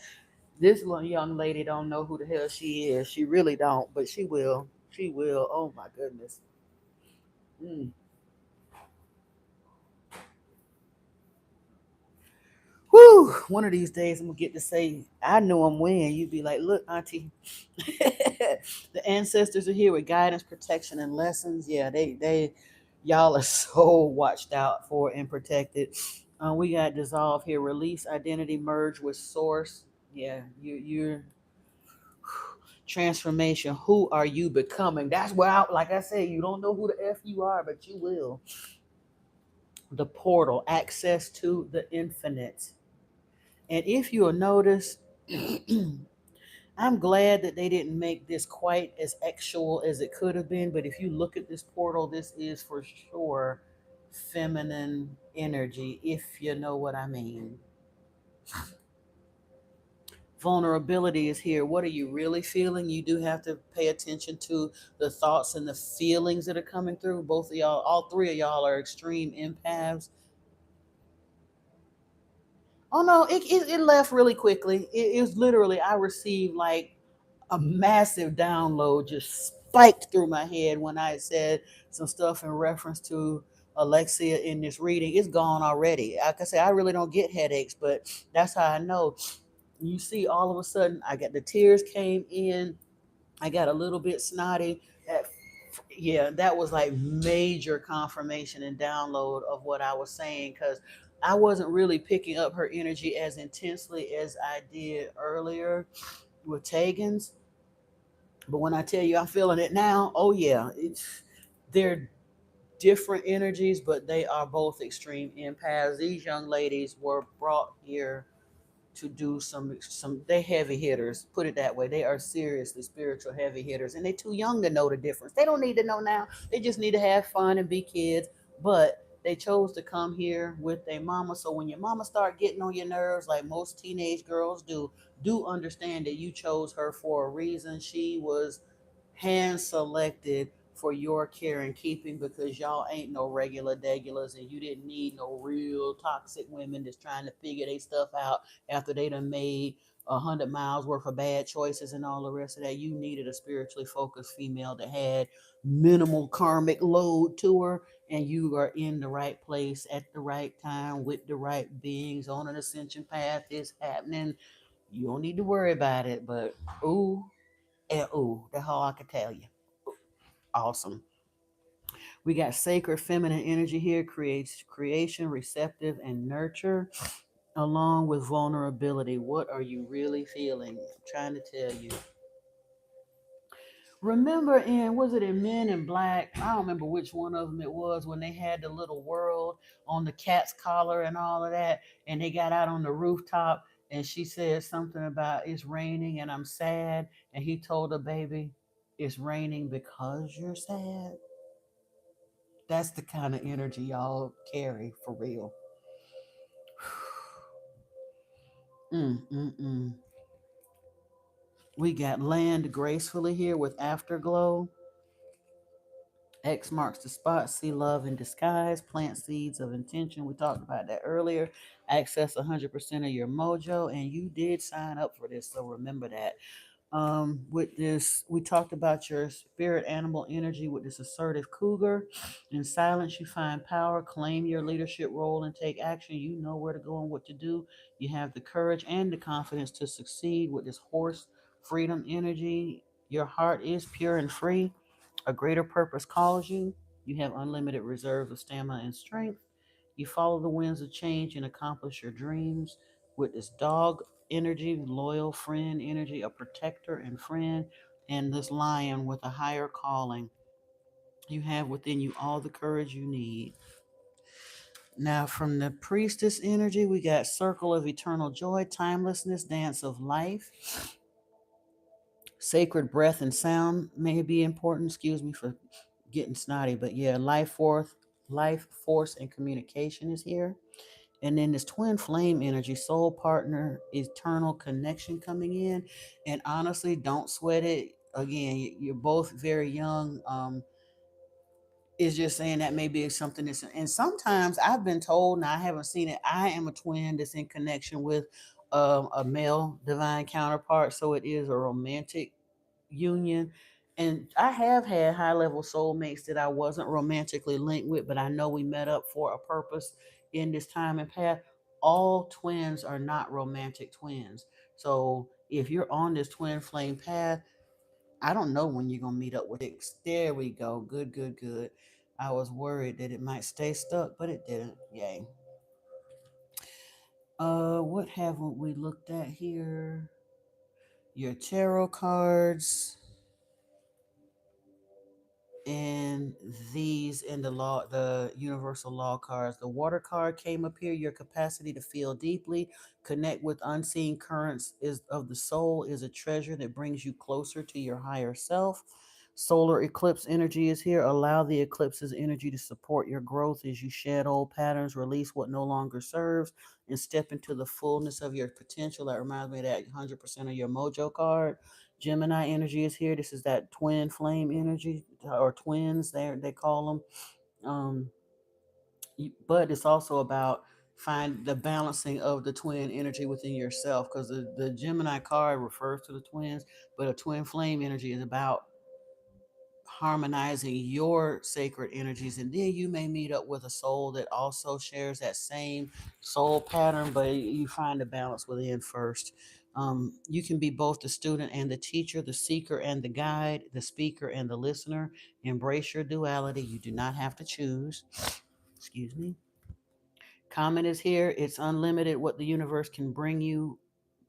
This little young lady don't know who the hell she is. She really don't, but she will. She will. Oh my goodness. Mm. Whew. One of these days I'm gonna get to say I knew him when. You'd be like, look, Auntie, the ancestors are here with guidance, protection, and lessons. Yeah, they y'all are so watched out for and protected. We got dissolve here, release identity, merge with source. Yeah, you're transformation. Who are you becoming? That's where like I said, you don't know who the F you are, but you will. The portal, access to the infinite. And if you'll notice, I'm glad that they didn't make this quite as actual as it could have been. But if you look at this portal, this is for sure feminine energy, if you know what I mean. Vulnerability is here. What are you really feeling? You do have to pay attention to the thoughts and the feelings that are coming through. Both of y'all, all three of y'all are extreme empaths. Oh no, it left really quickly. It was literally, I received like a massive download just spiked through my head when I said some stuff in reference to Alexia in this reading. It's gone already. Like I say, I really don't get headaches, but that's how I know. You see, all of a sudden, I got the tears came in. I got a little bit snotty. That, yeah, that was like major confirmation and download of what I was saying because I wasn't really picking up her energy as intensely as I did earlier with Tegan's. But when I tell you I'm feeling it now, oh yeah, they're different energies, but they are both extreme empaths. These young ladies were brought here to do some they heavy hitters, put it that way. They are seriously spiritual heavy hitters, and they're too young to know the difference. They don't need to know now. They just need to have fun and be kids. But they chose to come here with their mama. So when your mama start getting on your nerves, like most teenage girls do understand that you chose her for a reason. She was hand selected for your care and keeping because y'all ain't no regular degulars and you didn't need no real toxic women that's trying to figure their stuff out after they done made 100 miles worth of bad choices and all the rest of that. You needed a spiritually focused female that had minimal karmic load to her, and you are in the right place at the right time with the right beings on an ascension path. Is happening. You don't need to worry about it, but ooh and ooh, that's all I can tell you. Awesome. We got sacred feminine energy here, creates creation, receptive, and nurture, along with vulnerability. What are you really feeling? I'm trying to tell you. Remember in, was it in Men in Black? I don't remember which one of them it was when they had the little world on the cat's collar and all of that, and they got out on the rooftop and she said something about it's raining and I'm sad, and he told her, baby, it's raining because you're sad. That's the kind of energy y'all carry for real. Mm. We got land gracefully here with afterglow. X marks the spot. See love in disguise. Plant seeds of intention. We talked about that earlier. Access 100% of your mojo. And you did sign up for this, so remember that. With this, we talked about your spirit animal energy with this assertive cougar. In silence, you find power, claim your leadership role, and take action. You know where to go and what to do. You have the courage and the confidence to succeed with this horse freedom energy. Your heart is pure and free. A greater purpose calls you. You have unlimited reserves of stamina and strength. You follow the winds of change and accomplish your dreams with this dog energy, loyal friend energy, a protector and friend, and this lion with a higher calling. You have within you all the courage you need. Now, from the priestess energy, we got circle of eternal joy, timelessness, dance of life, sacred breath and sound may be important. Excuse me for getting snotty, but yeah, life force, and communication is here. And then this twin flame energy, soul partner, eternal connection coming in. And honestly, don't sweat it. Again, you're both very young. Is just saying that maybe it's something that's, and sometimes I've been told, and I haven't seen it, I am a twin that's in connection with a male divine counterpart, so it is a romantic union. And I have had high level soulmates that I wasn't romantically linked with, but I know we met up for a purpose in this time and path. All twins are not romantic twins. So if you're on this twin flame path, I don't know when you're gonna meet up with it. There we go. Good, good, good. I was worried that it might stay stuck, but it didn't. Yay. What haven't we looked at here? Your tarot cards and these in the universal law cards. The water card came up here. Your capacity to feel deeply, connect with unseen currents is of the soul is a treasure that brings you closer to your higher self. Solar eclipse energy is here. Allow the eclipse's energy to support your growth as you shed old patterns, release what no longer serves, and step into the fullness of your potential. That reminds me of that 100% of your mojo card. Gemini energy is here. This is that twin flame energy, or twins. They call them. But it's also about find the balancing of the twin energy within yourself, because the Gemini card refers to the twins, but a twin flame energy is about harmonizing your sacred energies. And then you may meet up with a soul that also shares that same soul pattern, but you find a balance within first. You can be both the student and the teacher, the seeker and the guide, the speaker and the listener. Embrace your duality. You do not have to choose. Excuse me. Comment is here. It's unlimited what the universe can bring you,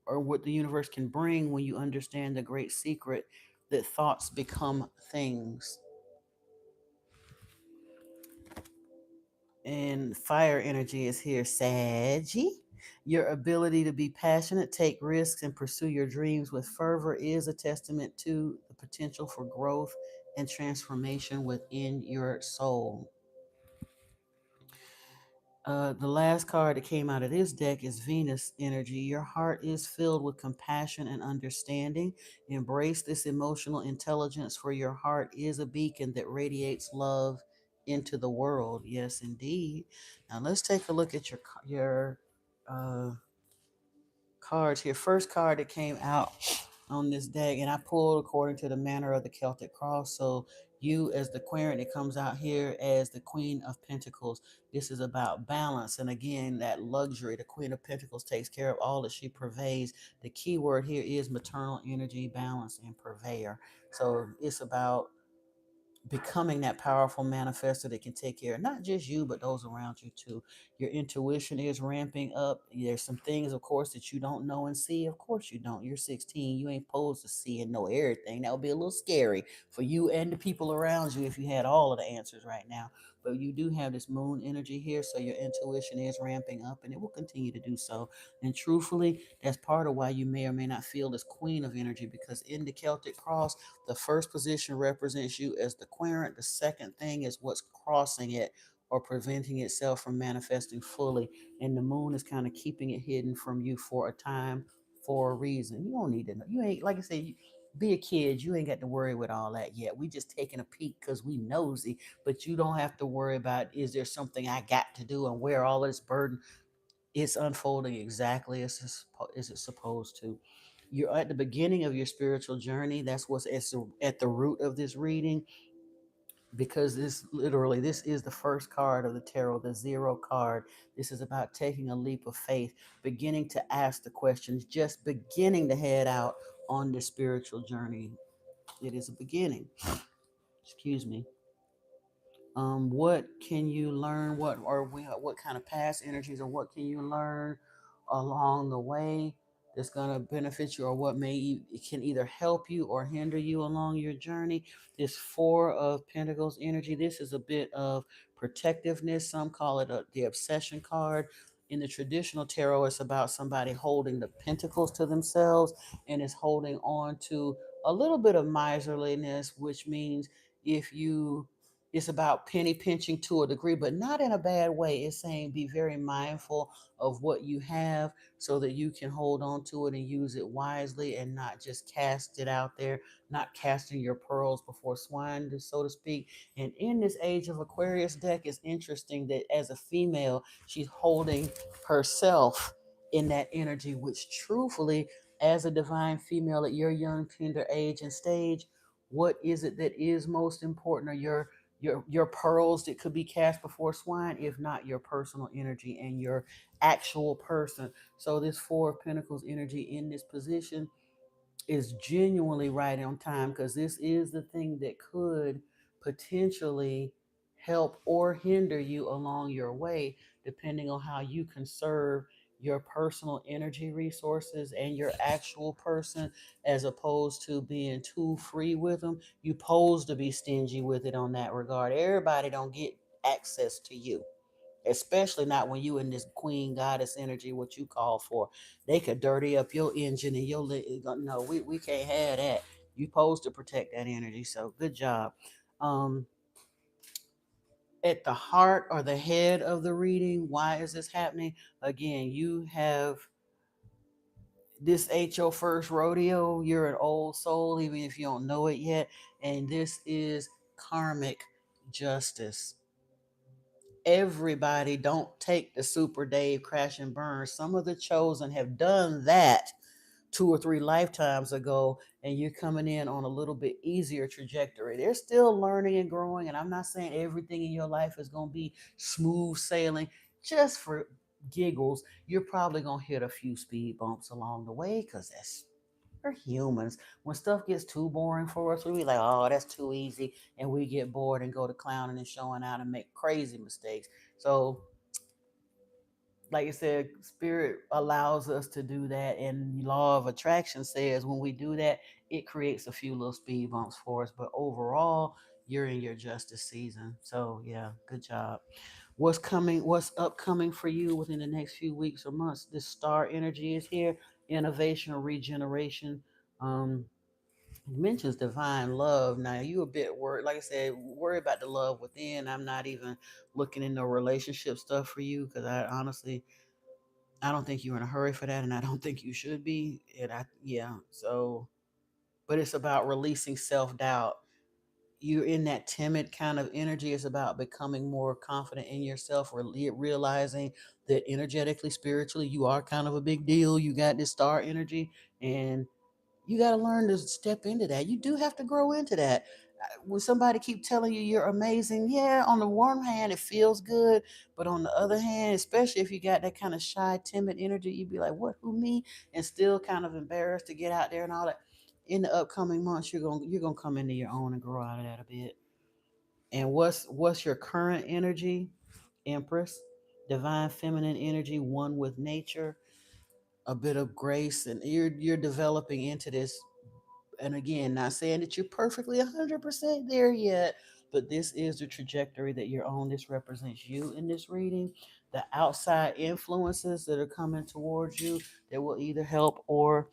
or what the universe can bring when you understand the great secret that thoughts become things. And fire energy is here, Saggy. Your ability to be passionate, take risks, and pursue your dreams with fervor is a testament to the potential for growth and transformation within your soul. The last card that came out of this deck is Venus energy. Your heart is filled with compassion and understanding. Embrace this emotional intelligence, for your heart is a beacon that radiates love into the world. Yes, indeed. Now let's take a look at your uh, cards here. First card that came out on this deck, and I pulled according to the manner of the Celtic cross. So you as the querent, it comes out here as the Queen of Pentacles. This is about balance, and again, that luxury. The Queen of Pentacles takes care of all that she purveys. The key word here is maternal energy, balance, and purveyor. So it's about becoming that powerful manifester that can take care of not just you, but those around you too. Your intuition is ramping up. There's some things, of course, that you don't know and see. Of course you don't. You're 16. You ain't supposed to see and know everything. That would be a little scary for you and the people around you if you had all of the answers right now. But you do have this moon energy here, so your intuition is ramping up, and it will continue to do so. And truthfully, that's part of why you may or may not feel this queen of energy, because in the Celtic cross, the first position represents you as the querent. The second thing is what's crossing it or preventing itself from manifesting fully. And the moon is kind of keeping it hidden from you for a time, for a reason. You don't need to know. You ain't, like I said, be a kid. You ain't got to worry with all that yet. We just taking a peek because we nosy, but you don't have to worry about, is there something I got to do and where all this burden. It's unfolding exactly as it's supposed to. You're at the beginning of your spiritual journey. That's what's at the root of this reading, because this is the first card of the tarot, the zero card. This is about taking a leap of faith, beginning to ask the questions, just beginning to head out on this spiritual journey. It is a beginning. Excuse me. What can you learn? What kind of past energies, or what can you learn along the way that's going to benefit you, or what it can either help you or hinder you along your journey? This Four of Pentacles energy, this is a bit of protectiveness. Some call it the obsession card. In the traditional tarot, it's about somebody holding the pentacles to themselves, and is holding on to a little bit of miserliness, which means if you it's about penny pinching to a degree, but not in a bad way. It's saying be very mindful of what you have so that you can hold on to it and use it wisely, and not just cast it out there, not casting your pearls before swine, so to speak. And in this Age of Aquarius deck, it's interesting that as a female, she's holding herself in that energy, which truthfully, as a divine female at your young tender age and stage, what is it that is most important? Or your pearls that could be cast before swine, if not your personal energy and your actual person. So this Four of Pentacles energy in this position is genuinely right on time, because this is the thing that could potentially help or hinder you along your way, depending on how you conserve your personal energy resources and your actual person, as opposed to being too free with them. You pose to be stingy with it on that regard. Everybody don't get access to you, especially not when you in this queen goddess energy, what you call for. They could dirty up your engine and no, we can't have that. You supposed to protect that energy. So good job. um at the heart or the head of the reading, why is this happening? Again, you have, this ain't your first rodeo. You're an old soul, even if you don't know it yet. And this is karmic justice. Everybody don't take the Super Dave crash and burn. Some of the chosen have done that 2 or 3 lifetimes ago, and you're coming in on a little bit easier trajectory. They're still learning and growing, and I'm not saying everything in your life is going to be smooth sailing. Just for giggles, you're probably going to hit a few speed bumps along the way, because that's, we're humans. When stuff gets too boring for us, we be like, oh, that's too easy. And we get bored and go to clowning and showing out and make crazy mistakes. So, like I said, spirit allows us to do that. And law of attraction says when we do that, it creates a few little speed bumps for us. But overall, you're in your justice season. So, yeah, good job. What's upcoming for you within the next few weeks or months? This star energy is here. Innovation, regeneration. um it mentions divine love. Now you a bit worried, like I said, worry about the love within. I'm not even looking into relationship stuff for you, because I honestly, I don't think you're in a hurry for that, and I don't think you should be. And I, yeah, so, but it's about releasing self-doubt. You're in that timid kind of energy. It's about becoming more confident in yourself, realizing that energetically, spiritually, you are kind of a big deal. You got this star energy, and you got to learn to step into that. You do have to grow into that. When somebody keep telling you you're amazing, yeah, on the one hand it feels good, but on the other hand, especially if you got that kind of shy, timid energy, you'd be like, what, who, me? And still kind of embarrassed to get out there and all that. In the upcoming months, you're gonna come into your own and grow out of that a bit. And what's your current energy? Empress, divine feminine energy, one with nature, a bit of grace, and you're developing into this. And again, not saying that you're perfectly 100% there yet, but this is the trajectory that you're on. This represents you in this reading. The outside influences that are coming towards you that will either help or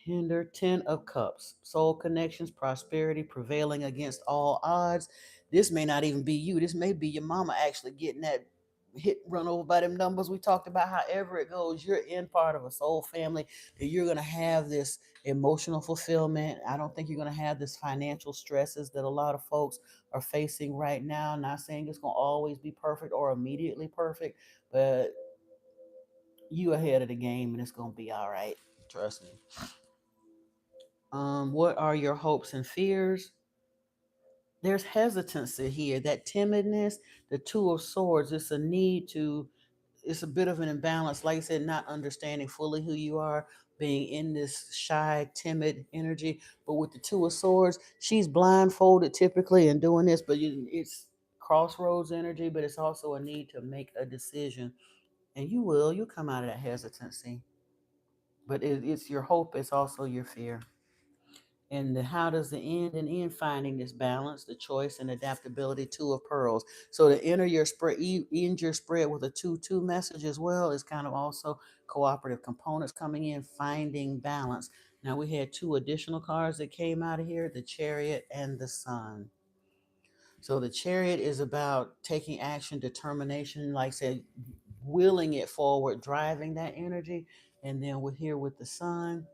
hinder. 10 of Cups, soul connections, prosperity, prevailing against all odds. This may not even be you. This may be your mama actually getting that hit, run over by them numbers we talked about. However it goes, you're in part of a soul family, that you're going to have this emotional fulfillment. I don't think you're going to have this financial stresses that a lot of folks are facing right now. Not saying it's going to always be perfect or immediately perfect, but you ahead of the game, and it's going to be all right. Trust me. What are your hopes and fears? There's hesitancy here, that timidness. The Two of Swords, it's a need to, it's a bit of an imbalance. Like I said, not understanding fully who you are, being in this shy, timid energy. But with the Two of Swords, she's blindfolded typically and doing this, but it's crossroads energy, but it's also a need to make a decision. And you'll come out of that hesitancy. But it's your hope, it's also your fear. And how does the end and end finding this balance, the choice and adaptability? 2 of Pearls. So to enter your spread, end your spread with a 2-2 message as well is kind of also cooperative components coming in, finding balance. Now we had 2 additional cards that came out of here, the Chariot and the Sun. So the Chariot is about taking action, determination, like I said, willing it forward, driving that energy. And then we're here with the Sun.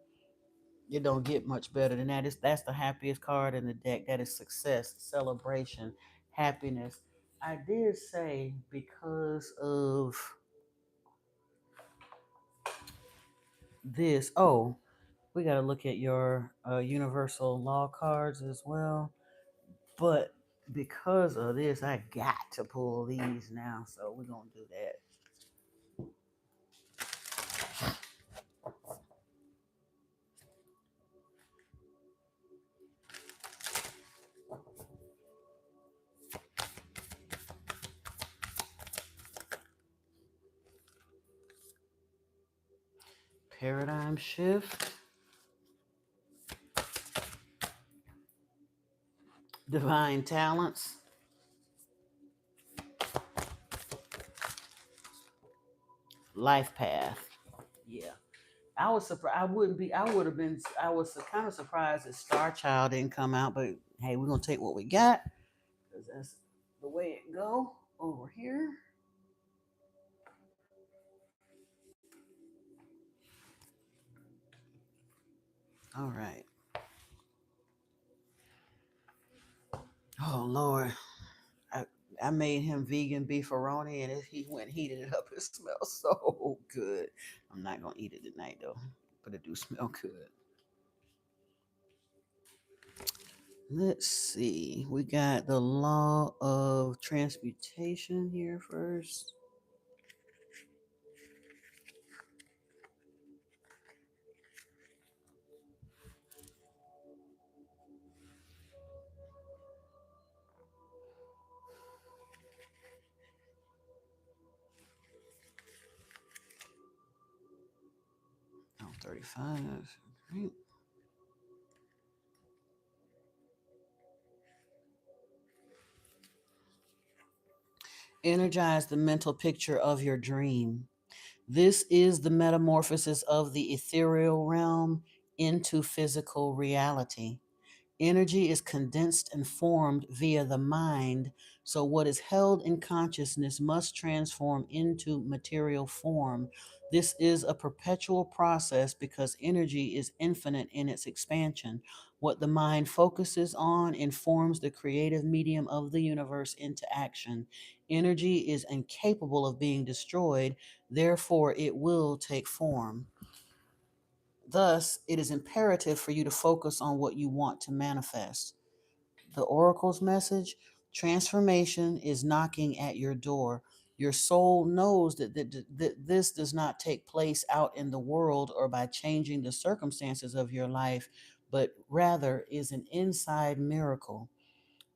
It don't get much better than that. That's the happiest card in the deck. That is success, celebration, happiness. I did say, because of this. Oh, we got to look at your universal law cards as well. But because of this, I got to pull these now. So we're going to do that. Paradigm shift, divine talents, life path. Yeah. I was surprised. I wouldn't be. I would have been. I was kind of surprised that Star Child didn't come out. But hey, we're gonna take what we got because that's the way it go over here. All right. Oh Lord, I I made him vegan beefaroni, and he went and heated it up. It smells so good. I'm not gonna eat it tonight though, but it do smell good. Let's see. We got the law of transmutation here first. Oh, 35. Great. Energize the mental picture of your dream. This is the metamorphosis of the ethereal realm into physical reality. Energy is condensed and formed via the mind, so what is held in consciousness must transform into material form. This is a perpetual process because energy is infinite in its expansion. What the mind focuses on informs the creative medium of the universe into action. Energy is incapable of being destroyed, therefore, it will take form. Thus, it is imperative for you to focus on what you want to manifest. The oracle's message: transformation is knocking at your door. Your soul knows that this does not take place out in the world or by changing the circumstances of your life, but rather is an inside miracle.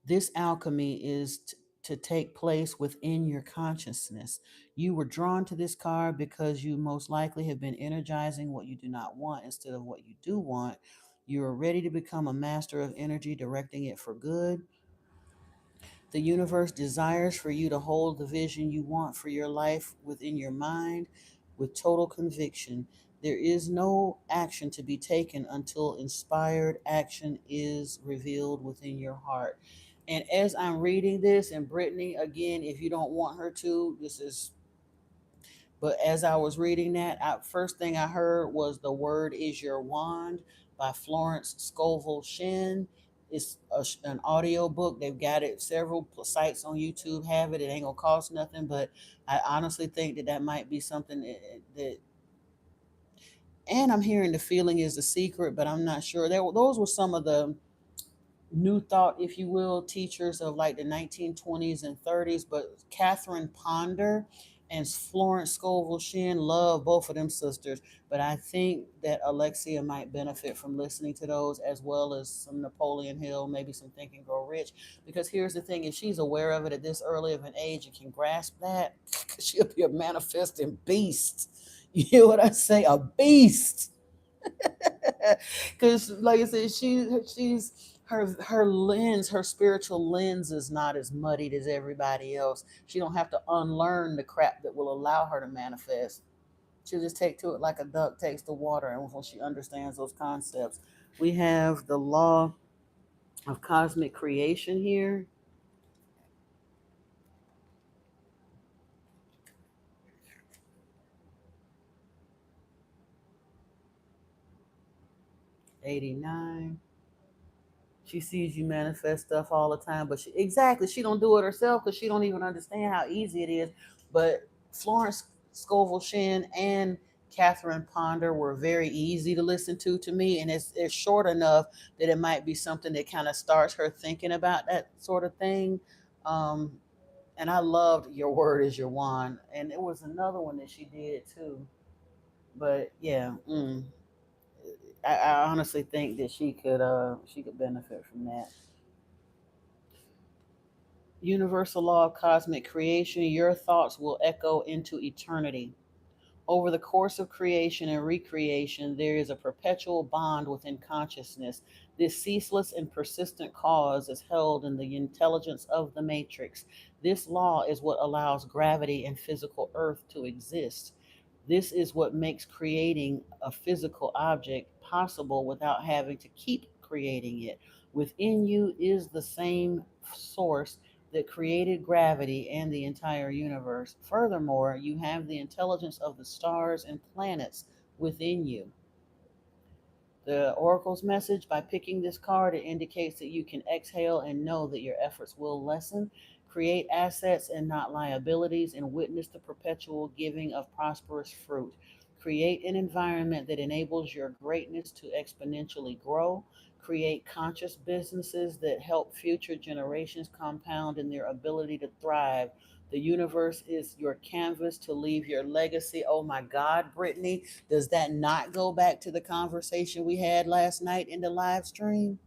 This alchemy is to take place within your consciousness. You were drawn to this card because you most likely have been energizing what you do not want instead of what you do want. You are ready to become a master of energy, directing it for good. The universe desires for you to hold the vision you want for your life within your mind with total conviction. There is no action to be taken until inspired action is revealed within your heart. And as I'm reading this, and Brittany, again, if you don't want her to, this is, but as I was reading that, first thing I heard was "The Word Is Your Wand" by Florence Scovel Shinn. It's an audio book. They've got it. Several sites on YouTube have it. It ain't gonna cost nothing, but I honestly think that might be something that. And I'm hearing "The Feeling Is the Secret," but I'm not sure. Those were some of the new thought, if you will, teachers of like the 1920s and 30s. But Catherine Ponder and Florence Scovel Shinn, love both of them sisters. But I think that Alexia might benefit from listening to those, as well as some Napoleon Hill, maybe some Think and Grow Rich. Because here's the thing: if she's aware of it at this early of an age and can grasp that, she'll be a manifesting beast. You hear what I say? A beast. Because like I said, she's her lens, her spiritual lens is not as muddied as everybody else. She don't have to unlearn the crap that will allow her to manifest. She'll just take to it like a duck takes to water, and when she understands those concepts. We have the law of cosmic creation here. 89. She sees you manifest stuff all the time, but she don't do it herself because she don't even understand how easy it is. But Florence Scovel Shinn and Catherine Ponder were very easy to listen to me, and it's short enough that it might be something that kind of starts her thinking about that sort of thing. Um, and I loved Your Word Is Your Wand, and it was another one that she did too. But yeah, I honestly think that she could benefit from that. Universal law of cosmic creation, your thoughts will echo into eternity. Over the course of creation and recreation, there is a perpetual bond within consciousness. This ceaseless and persistent cause is held in the intelligence of the matrix. This law is what allows gravity and physical earth to exist. This is what makes creating a physical object possible without having to keep creating it. Within you is the same source that created gravity and the entire universe. Furthermore, you have the intelligence of the stars and planets within you. The oracle's message: by picking this card, it indicates that you can exhale and know that your efforts will lessen, create assets and not liabilities, and witness the perpetual giving of prosperous fruit. Create an environment that enables your greatness to exponentially grow. Create conscious businesses that help future generations compound in their ability to thrive. The universe is your canvas to leave your legacy. Oh my God, Brittany, does that not go back to the conversation we had last night in the live stream?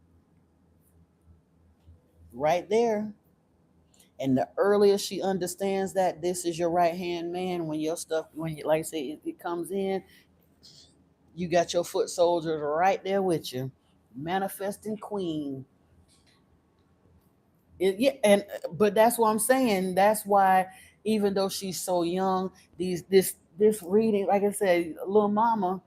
Right there. And the earlier she understands that this is your right hand man, when your stuff, when you, like I say, it comes in, you got your foot soldiers right there with you. Manifesting queen. Yeah, and but that's what I'm saying. That's why, even though she's so young, this reading, like I said, little mama,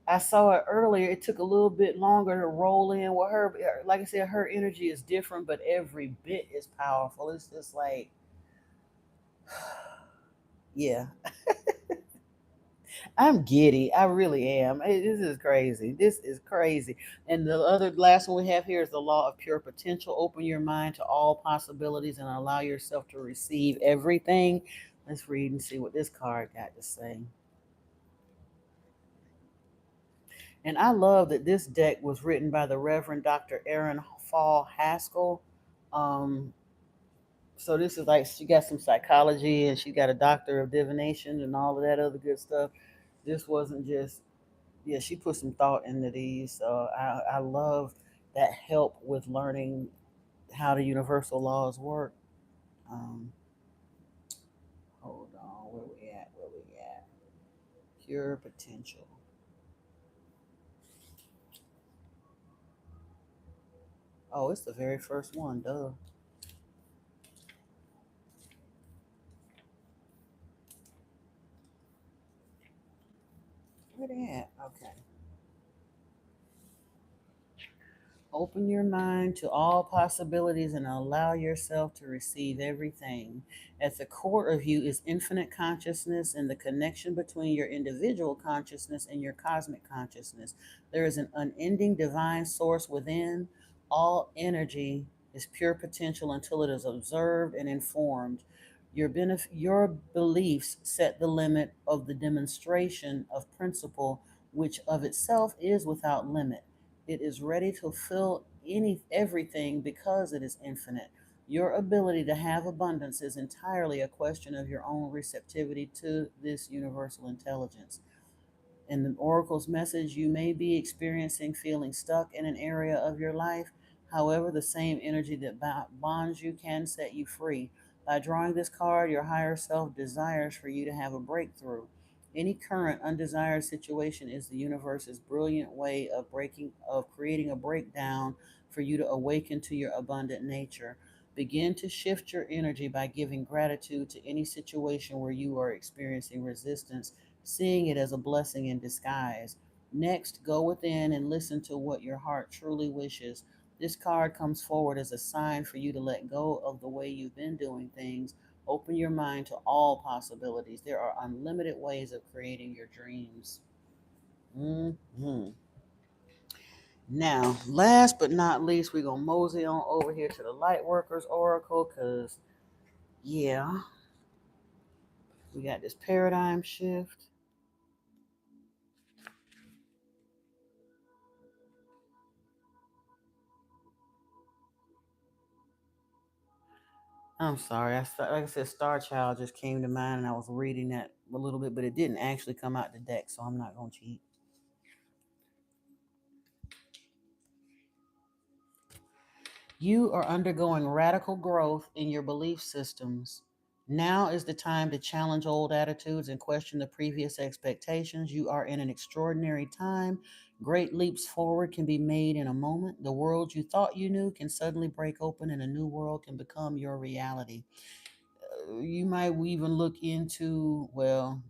I saw it earlier. It took a little bit longer to roll in with her. Like I said, her energy is different, but every bit is powerful. It's just like, yeah, I'm giddy. I really am. This is crazy. This is crazy. And the other last one we have here is the law of pure potential. Open your mind to all possibilities and allow yourself to receive everything. Let's read and see what this card got to say. And I love that this deck was written by the Reverend Dr. Aaron Fall Haskell. Um, so this is like, she got some psychology and she got a doctor of divination and all of that other good stuff. This wasn't just, yeah, she put some thought into these. So I love that help with learning how the universal laws work. Um, hold on, where we at? Where we at? Pure potential. Oh, it's the very first one, duh. Where they at? Okay. Open your mind to all possibilities and allow yourself to receive everything. At the core of you is infinite consciousness and the connection between your individual consciousness and your cosmic consciousness. There is an unending divine source within. All energy is pure potential until it is observed and informed. Your beliefs set the limit of the demonstration of principle, which of itself is without limit. It is ready to fill everything because it is infinite. Your ability to have abundance is entirely a question of your own receptivity to this universal intelligence. In the oracle's message, you may be experiencing feeling stuck in an area of your life. However, the same energy that bonds you can set you free. By drawing this card, your higher self desires for you to have a breakthrough. Any current undesired situation is the universe's brilliant way of creating a breakdown for you to awaken to your abundant nature. Begin to shift your energy by giving gratitude to any situation where you are experiencing resistance, seeing it as a blessing in disguise. Next, go within and listen to what your heart truly wishes. This card comes forward as a sign for you to let go of the way you've been doing things. Open your mind to all possibilities. There are unlimited ways of creating your dreams. Hmm. Now, last but not least, we're going to mosey on over here to the Lightworkers Oracle because, yeah, we got this paradigm shift. I'm sorry. Like I said, Star Child just came to mind, and I was reading that a little bit, but it didn't actually come out the deck, so I'm not gonna cheat. You are undergoing radical growth in your belief systems. Now is the time to challenge old attitudes and question the previous expectations. You are in an extraordinary time. Great leaps forward can be made in a moment. The world you thought you knew can suddenly break open, and a new world can become your reality. You might even look into, well,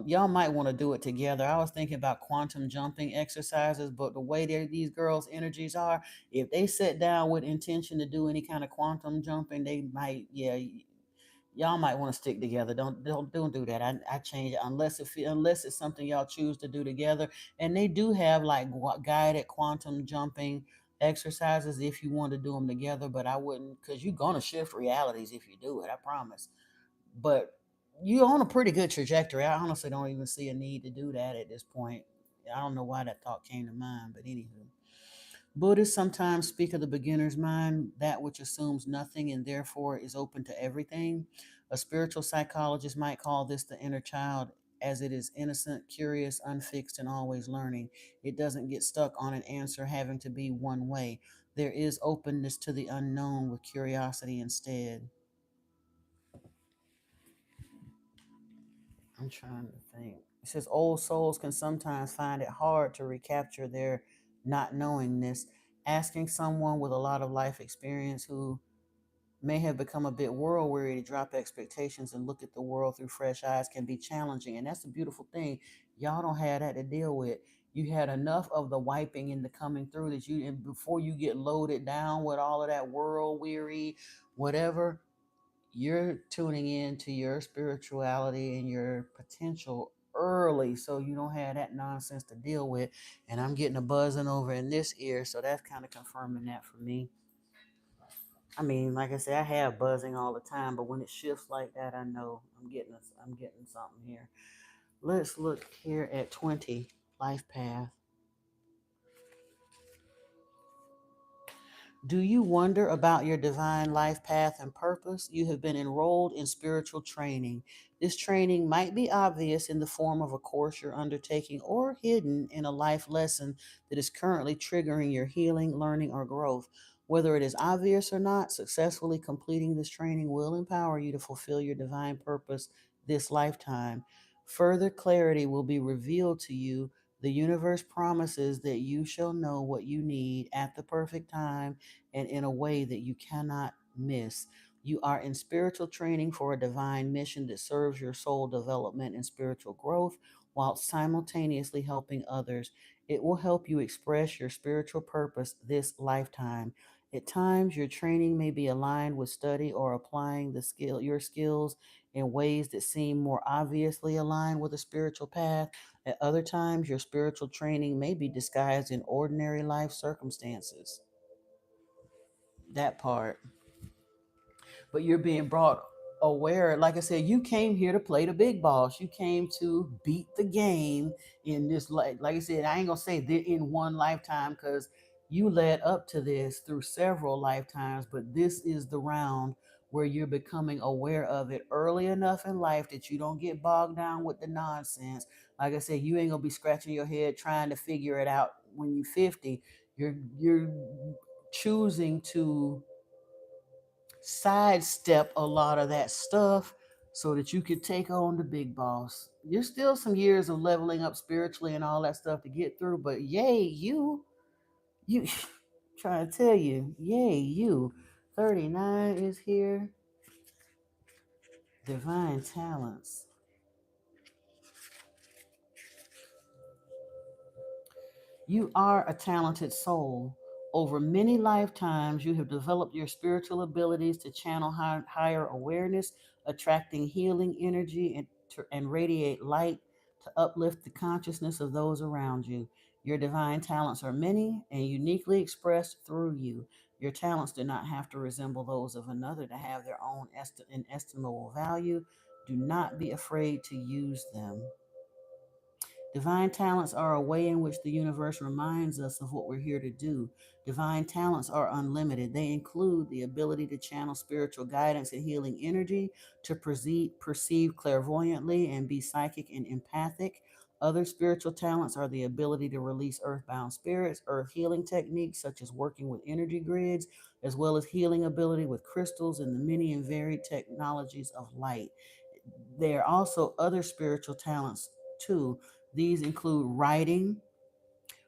y'all might want to do it together. I was thinking about quantum jumping exercises, but the way these girls' energies are, if they sit down with intention to do any kind of quantum jumping, they might, yeah, y'all might want to stick together. Don't do that. I change it unless it's something y'all choose to do together. And they do have like guided quantum jumping exercises if you want to do them together. But I wouldn't, because you're gonna shift realities if you do it. I promise. But you're on a pretty good trajectory. I honestly don't even see a need to do that at this point. I don't know why that thought came to mind, but anywho. Buddhists sometimes speak of the beginner's mind, that which assumes nothing and therefore is open to everything. A spiritual psychologist might call this the inner child, as it is innocent, curious, unfixed, and always learning. It doesn't get stuck on an answer having to be one way. There is openness to the unknown with curiosity instead. I'm trying to think. It says old souls can sometimes find it hard to recapture their not knowingness. Asking someone with a lot of life experience who may have become a bit world weary to drop expectations and look at the world through fresh eyes can be challenging. And that's the beautiful thing. Y'all don't have that to deal with. You had enough of the wiping and the coming through that you, and before you get loaded down with all of that world weary, whatever, you're tuning in to your spirituality and your potential early, so you don't have that nonsense to deal with. And I'm getting a buzzing over in this ear, so that's kind of confirming that for me. I mean, like I said, I have buzzing all the time, but when it shifts like that, I know I'm getting something here. Let's look here at 20 life path. Do you wonder about your divine life path and purpose? You have been enrolled in spiritual training. This training might be obvious in the form of a course you're undertaking or hidden in a life lesson that is currently triggering your healing, learning, or growth. Whether it is obvious or not, successfully completing this training will empower you to fulfill your divine purpose this lifetime. Further clarity will be revealed to you. The universe promises that you shall know what you need at the perfect time and in a way that you cannot miss. You are in spiritual training for a divine mission that serves your soul development and spiritual growth while simultaneously helping others. It will help you express your spiritual purpose this lifetime. At times, your training may be aligned with study or applying your skills in ways that seem more obviously aligned with a spiritual path. At other times, your spiritual training may be disguised in ordinary life circumstances. That part. But you're being brought aware. Like I said, you came here to play the big boss. You came to beat the game in this. Like I said, I ain't gonna say that in one lifetime, because you led up to this through several lifetimes. But this is the round where you're becoming aware of it early enough in life that you don't get bogged down with the nonsense. Like I said, you ain't gonna be scratching your head trying to figure it out when you're 50. You're choosing to sidestep a lot of that stuff so that you can take on the big boss. There's still some years of leveling up spiritually and all that stuff to get through, but yay, you trying to tell you, yay, you. 39 is here. Divine talents. You are a talented soul. Over many lifetimes, you have developed your spiritual abilities to channel higher awareness, attracting healing energy and radiate light to uplift the consciousness of those around you. Your divine talents are many and uniquely expressed through you. Your talents do not have to resemble those of another to have their own inestimable value. Do not be afraid to use them. Divine talents are a way in which the universe reminds us of what we're here to do. Divine talents are unlimited. They include the ability to channel spiritual guidance and healing energy, to perceive clairvoyantly and be psychic and empathic. Other spiritual talents are the ability to release earthbound spirits, earth healing techniques such as working with energy grids, as well as healing ability with crystals and the many and varied technologies of light. There are also other spiritual talents too. These include writing,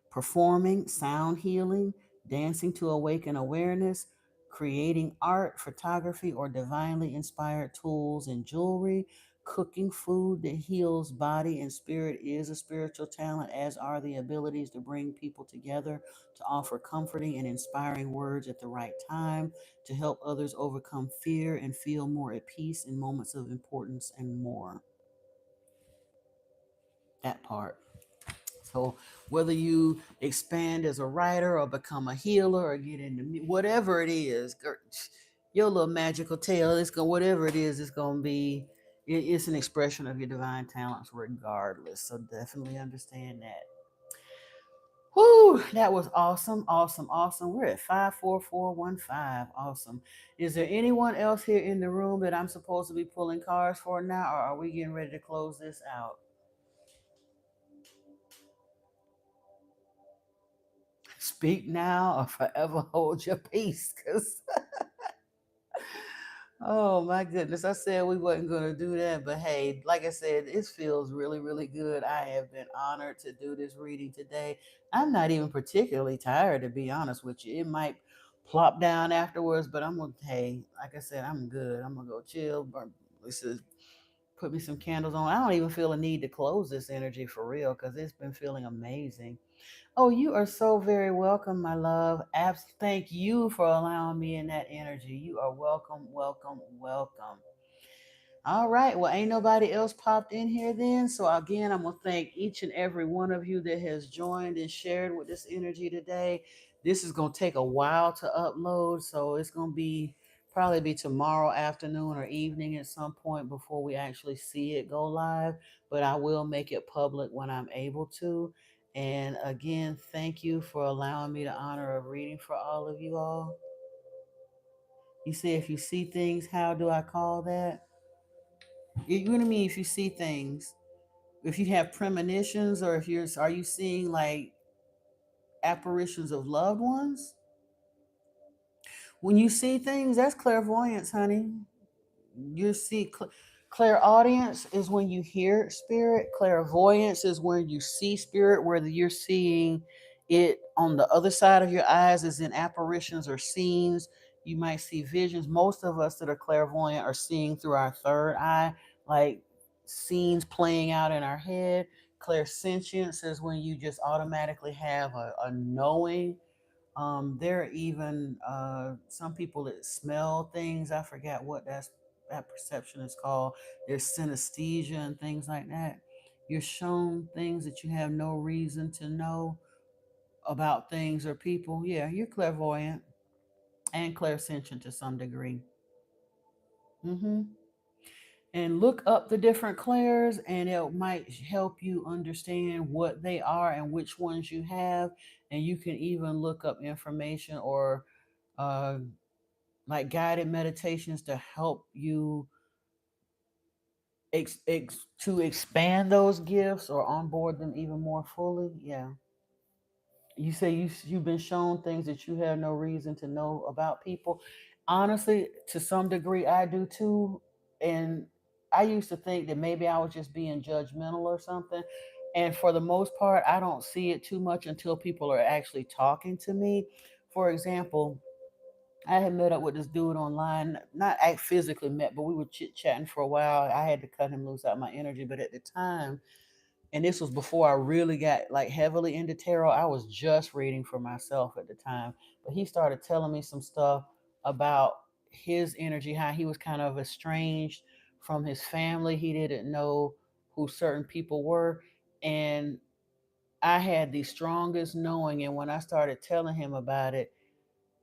performing, sound healing, dancing to awaken awareness, creating art, photography, or divinely inspired tools and jewelry. Cooking food that heals body and spirit is a spiritual talent, as are the abilities to bring people together, to offer comforting and inspiring words at the right time, to help others overcome fear and feel more at peace in moments of importance, and more. That part. So whether you expand as a writer or become a healer or get into whatever it is, your little magical tale, it's going whatever it is, it's going to be. It's an expression of your divine talents, regardless. So definitely understand that. Whoo, that was awesome, awesome, awesome. We're at 54415. Awesome. Is there anyone else here in the room that I'm supposed to be pulling cards for now, or are we getting ready to close this out? Speak now or forever hold your peace. Cause oh my goodness, I said we wasn't gonna do that, but hey, like I said, it feels really, really good. I have been honored to do this reading today. I'm not even particularly tired, to be honest with you. It might plop down afterwards, but I'm gonna, hey, like I said, I'm good. I'm gonna go chill. This is put me some candles on. I don't even feel a need to close this energy for real because it's been feeling amazing. Oh, you are so very welcome, my love. Thank you for allowing me in that energy. You are welcome, welcome, welcome. All right. Well, ain't nobody else popped in here then. So again, I'm gonna thank each and every one of you that has joined and shared with this energy today. This is gonna take a while to upload, so it's gonna be probably be tomorrow afternoon or evening at some point before we actually see it go live. But I will make it public when I'm able to. And again, thank you for allowing me the honor of reading for all of you all. You say if you see things, how do I call that? You know what I mean? If you see things, if you have premonitions, or if you're, are you seeing like apparitions of loved ones? When you see things, that's clairvoyance, honey. You see clairaudience is when you hear spirit. Clairvoyance is when you see spirit, whether you're seeing it on the other side of your eyes as in apparitions or scenes. You might see visions. Most of us that are clairvoyant are seeing through our third eye, like scenes playing out in our head. Clairsentience is when you just automatically have a knowing. There are even some people that smell things. I forget what that perception is called. There's synesthesia and things like that. You're shown things that you have no reason to know about things or people. Yeah, you're clairvoyant and clairsentient to some degree. hmm And look up the different clairs, and it might help you understand what they are and which ones you have. And you can even look up information or uh, like guided meditations to help you to expand those gifts or onboard them even more fully. Yeah. You say you've been shown things that you have no reason to know about people. Honestly, to some degree, I do too. And I used to think that maybe I was just being judgmental or something. And for the most part, I don't see it too much until people are actually talking to me. For example, I had met up with this dude online, not I physically met, but we were chit chatting for a while. I had to cut him loose out my energy, but at the time, and this was before I really got like heavily into tarot. I was just reading for myself at the time, but he started telling me some stuff about his energy, how he was kind of estranged from his family. He didn't know who certain people were, and I had the strongest knowing. And when I started telling him about it,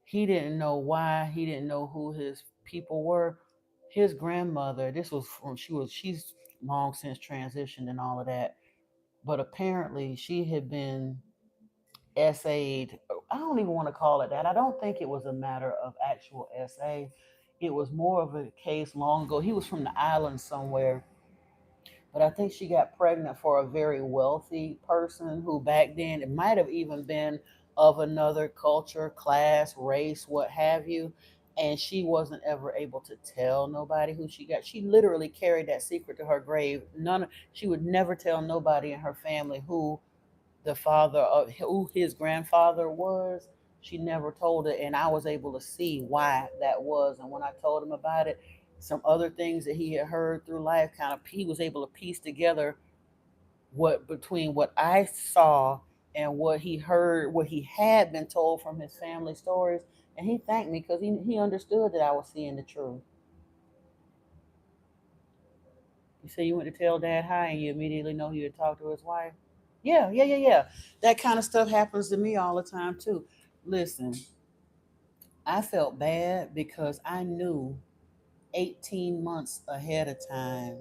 he didn't know why. He didn't know who his people were. His grandmother, this was from she's long since transitioned and all of that. but apparently she had been essayed. I don't even want to call it that. I don't think it was a matter of actual essay. It was more of a case long ago. He was from the island somewhere, but I think she got pregnant for a very wealthy person who back then it might have even been of another culture, class, race, what have you. And she wasn't ever able to tell nobody who she got. She literally carried that secret to her grave. She would never tell nobody in her family who the father of who his grandfather was. She never told it, and I was able to see why that was. And when I told him about it, some other things that he had heard through life, kind of he was able to piece together what between what I saw and what he heard, what he had been told from his family stories. And he thanked me because he understood that I was seeing the truth. You say you went to tell dad hi and you immediately know he had talked to his wife. Yeah, yeah, yeah, yeah. That kind of stuff happens to me all the time too. Listen, I felt bad because I knew 18 months ahead of time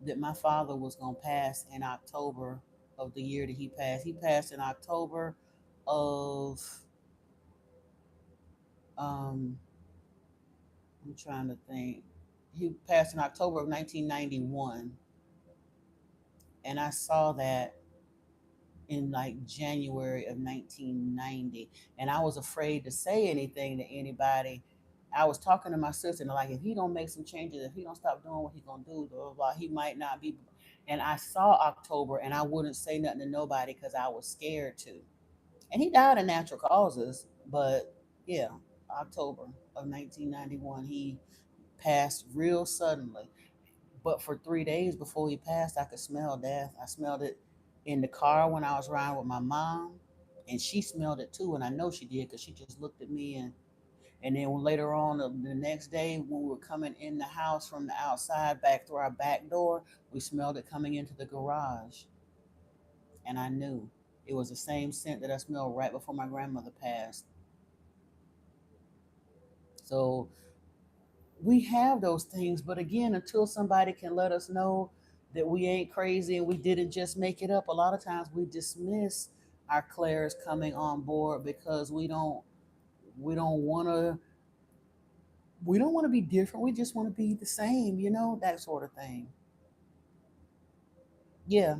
that my father was going to pass in October of the year that he passed. He passed in October of, um, I'm trying to think. He passed in October of 1991. And I saw that in like January of 1990. And I was afraid to say anything to anybody. I was talking to my sister and like, if he don't make some changes, if he don't stop doing what he's gonna do, blah, blah, blah, he might not be. And I saw October and I wouldn't say nothing to nobody because I was scared to. And he died of natural causes, but yeah, October of 1991, he passed real suddenly. But for 3 days before he passed, I could smell death. I smelled it in the car when I was riding with my mom, and she smelled it too. And I know she did because she just looked at me. And then later on the next day, when we were coming in the house from the outside back through our back door, we smelled it coming into the garage. And I knew it was the same scent that I smelled right before my grandmother passed. So we have those things, but again, until somebody can let us know that we ain't crazy and we didn't just make it up, a lot of times we dismiss our clairs coming on board because we don't want to we don't want to be different. We just want to be the same, that sort of thing. Yeah.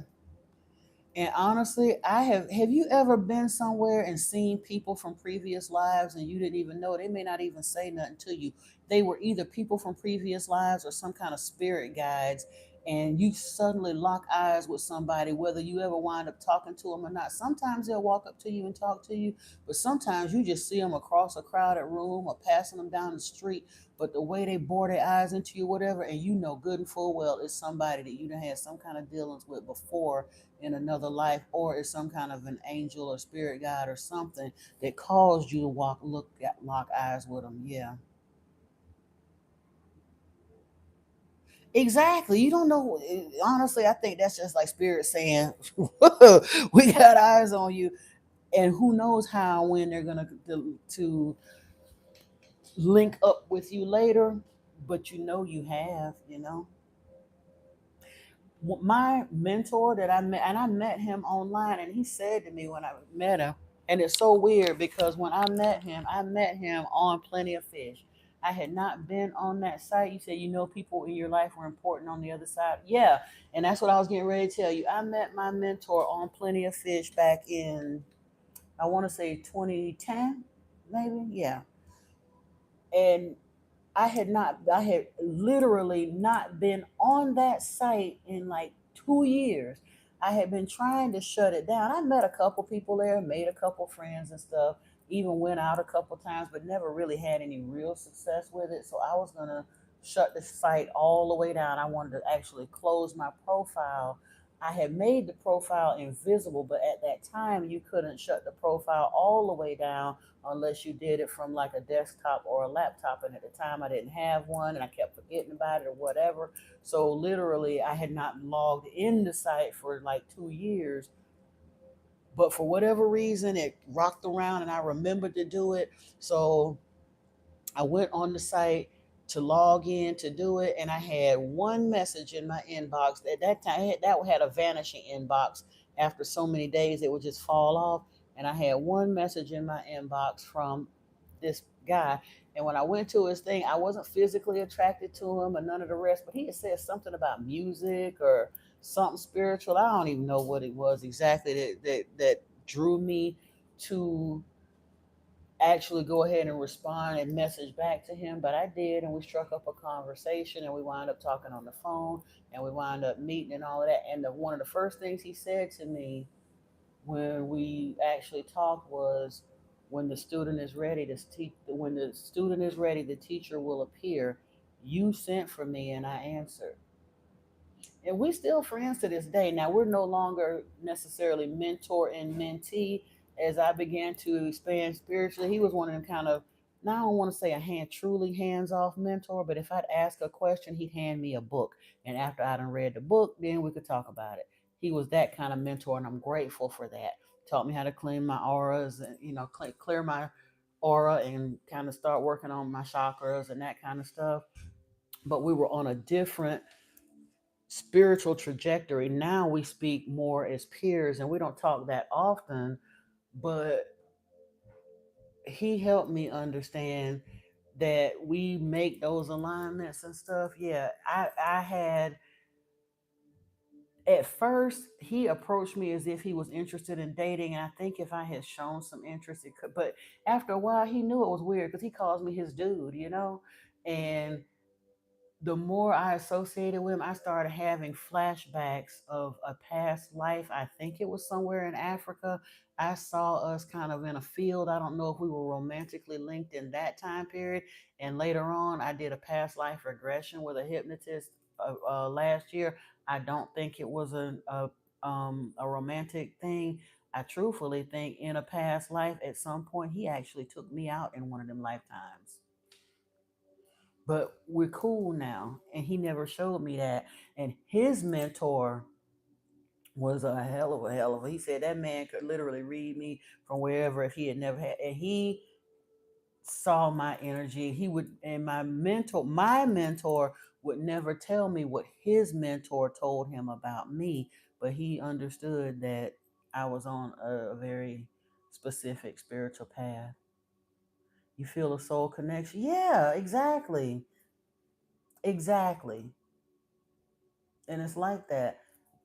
And honestly, have you ever been somewhere and seen people from previous lives and you didn't even know? They may not even say nothing to you. They were either people from previous lives or some kind of spirit guides, and you suddenly lock eyes with somebody, whether you ever wind up talking to them or not. Sometimes they'll walk up to you and talk to you, but sometimes you just see them across a crowded room or passing them down the street. But the way they bore their eyes into you, whatever, and you know good and full well it's somebody that you done had some kind of dealings with before in another life, or is some kind of an angel or spirit guide or something that caused you to lock eyes with them. Yeah, exactly. You don't know. Honestly, I think that's just like spirit saying, "We got eyes on you," and who knows how and when they're gonna to link up with you later. But you have, my mentor that I met, and I met him online, and he said to me when I met him, and it's so weird because when I met him on Plenty of Fish. I had not been on that site. You said people in your life were important on the other side. Yeah, and that's what I was getting ready to tell you. I met my mentor on Plenty of Fish back in, I want to say 2010, maybe. Yeah, and I had literally not been on that site in like 2 years. I had been trying to shut it down. I met a couple people there, made a couple friends and stuff, even went out a couple times, but never really had any real success with it. So I was going to shut the site all the way down. I wanted to actually close my profile. I had made the profile invisible, but at that time, you couldn't shut the profile all the way down unless you did it from like a desktop or a laptop. And at the time, I didn't have one and I kept forgetting about it or whatever. So literally, I had not logged in the site for like 2 years. But for whatever reason, it rocked around and I remembered to do it. So I went on the site to log in to do it, and I had one message in my inbox. At that time, that had a vanishing inbox. After so many days, it would just fall off. And I had one message in my inbox from this guy. And when I went to his thing, I wasn't physically attracted to him or none of the rest, but he had said something about music or something spiritual. I don't even know what it was exactly that drew me to actually go ahead and respond and message back to him, but I did, and we struck up a conversation, and we wound up talking on the phone, and we wound up meeting and all of that. And one of the first things he said to me when we actually talked was, "When the student is ready to teach, when the student is ready, the teacher will appear. You sent for me, and I answered." And we still friends to this day. Now we're no longer necessarily mentor and mentee. As I began to expand spiritually, he was one of them kind of, now I don't want to say a truly hands off mentor, but if I'd ask a question, he'd hand me a book, and after I'd read the book, then we could talk about it. He was that kind of mentor, and I'm grateful for that. Taught me how to clean my auras, and clear my aura, and kind of start working on my chakras and that kind of stuff. But we were on a different spiritual trajectory. Now we speak more as peers, and we don't talk that often, but he helped me understand that we make those alignments and stuff. Yeah, I had, at first he approached me as if he was interested in dating, and I think if I had shown some interest it could, but after a while he knew it was weird because he calls me his dude. And the more I associated with him, I started having flashbacks of a past life. I think it was somewhere in Africa. I saw us kind of in a field. I don't know if we were romantically linked in that time period. And later on, I did a past life regression with a hypnotist last year. I don't think it was a romantic thing. I truthfully think in a past life, at some point, he actually took me out in one of them lifetimes, but we're cool now. And he never showed me that. And his mentor was a hell of a. He said that man could literally read me from wherever if he had never had. And he saw my energy. He would, and my mentor would never tell me what his mentor told him about me, but he understood that I was on a very specific spiritual path. You feel a soul connection? Yeah, exactly. Exactly. And it's like that.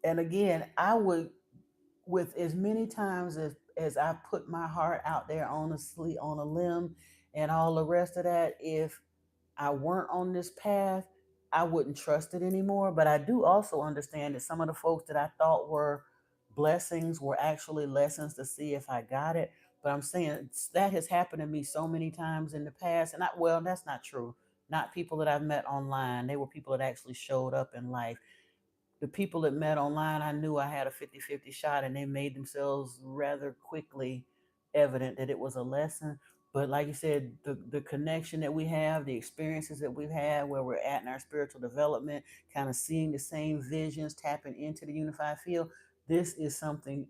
And again, I would, with as many times as I put my heart out there on a on a limb and all the rest of that, if I weren't on this path, I wouldn't trust it anymore. But I do also understand that some of the folks that I thought were blessings were actually lessons to see if I got it. But I'm saying that has happened to me so many times in the past. And well, that's not true. Not people that I've met online. They were people that actually showed up in life. The people that met online, I knew I had a 50-50 shot, and they made themselves rather quickly evident that it was a lesson. But like you said, the connection that we have, the experiences that we've had where we're at in our spiritual development, kind of seeing the same visions, tapping into the unified field, this is something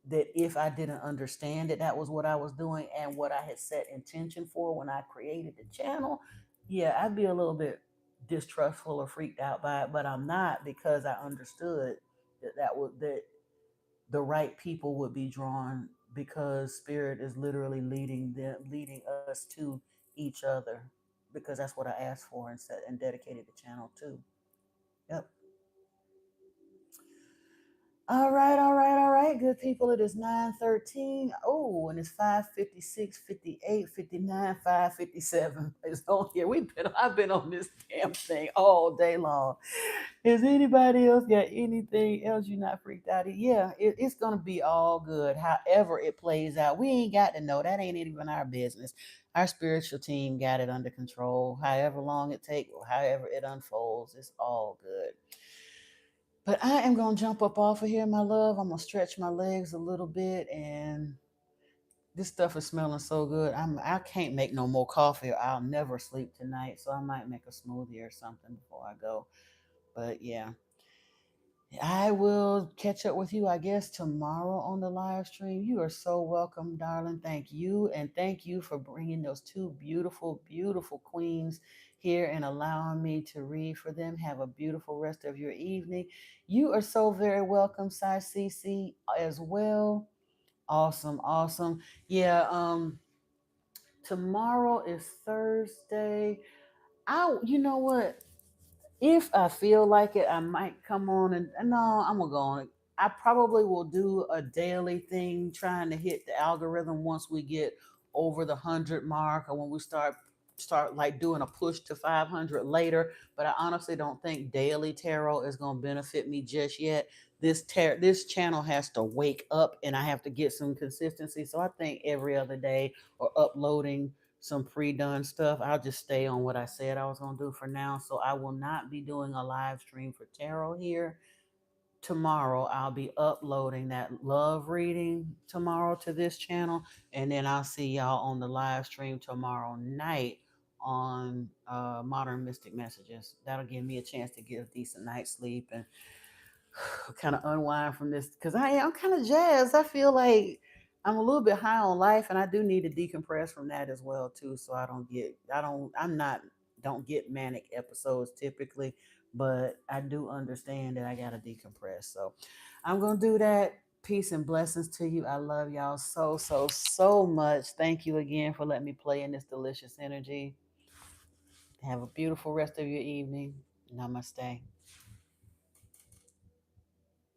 that if I didn't understand that that was what I was doing and what I had set intention for when I created the channel, yeah, I'd be a little bit distrustful or freaked out by it. But I'm not, because I understood that the right people would be drawn, because spirit is literally leading us to each other, because that's what I asked for and set and dedicated the channel to. Yep. All right, good people. It is 9:13. Oh, and it's 5:56, 58, 59, 5:57. It's on here. I've been on this damn thing all day long. Is anybody else got anything else you're not freaked out at? Yeah, it's gonna be all good. However it plays out, we ain't got to know. That ain't even our business. Our spiritual team got it under control. However long it takes, or however it unfolds, it's all good. But I am going to jump up off of here, my love. I'm going to stretch my legs a little bit. And this stuff is smelling so good. I can't make no more coffee, or I'll never sleep tonight. So I might make a smoothie or something before I go. But yeah, I will catch up with you, I guess, tomorrow on the live stream. You are so welcome, darling. Thank you. And thank you for bringing those two beautiful, beautiful queens here and allowing me to read for them. Have a beautiful rest of your evening. You are so very welcome, Sai CC, as well. Awesome, awesome. Yeah, tomorrow is Thursday. You know what? If I feel like it, I might come on and no, I'm gonna go on. I probably will do a daily thing trying to hit the algorithm once we get over the 100 mark or when we start like doing a push to 500 later. But I honestly don't think daily tarot is gonna benefit me just yet. This channel has to wake up and I have to get some consistency. So I think every other day or uploading some pre-done stuff. I'll just stay on what I said I was going to do for now. So I will not be doing a live stream for tarot here. Tomorrow I'll be uploading that love reading tomorrow to this channel, and then I'll see y'all on the live stream tomorrow night on Modern Mystic Messages. That'll give me a chance to get a decent night's sleep and kind of unwind from this because I'm kind of jazzed. I feel like I'm a little bit high on life, and I do need to decompress from that as well too. So I'm not don't get manic episodes typically, but I do understand that I gotta decompress. So I'm gonna do that. Peace and blessings to you. I love y'all so much. Thank you again for letting me play in this delicious energy. Have a beautiful rest of your evening. Namaste.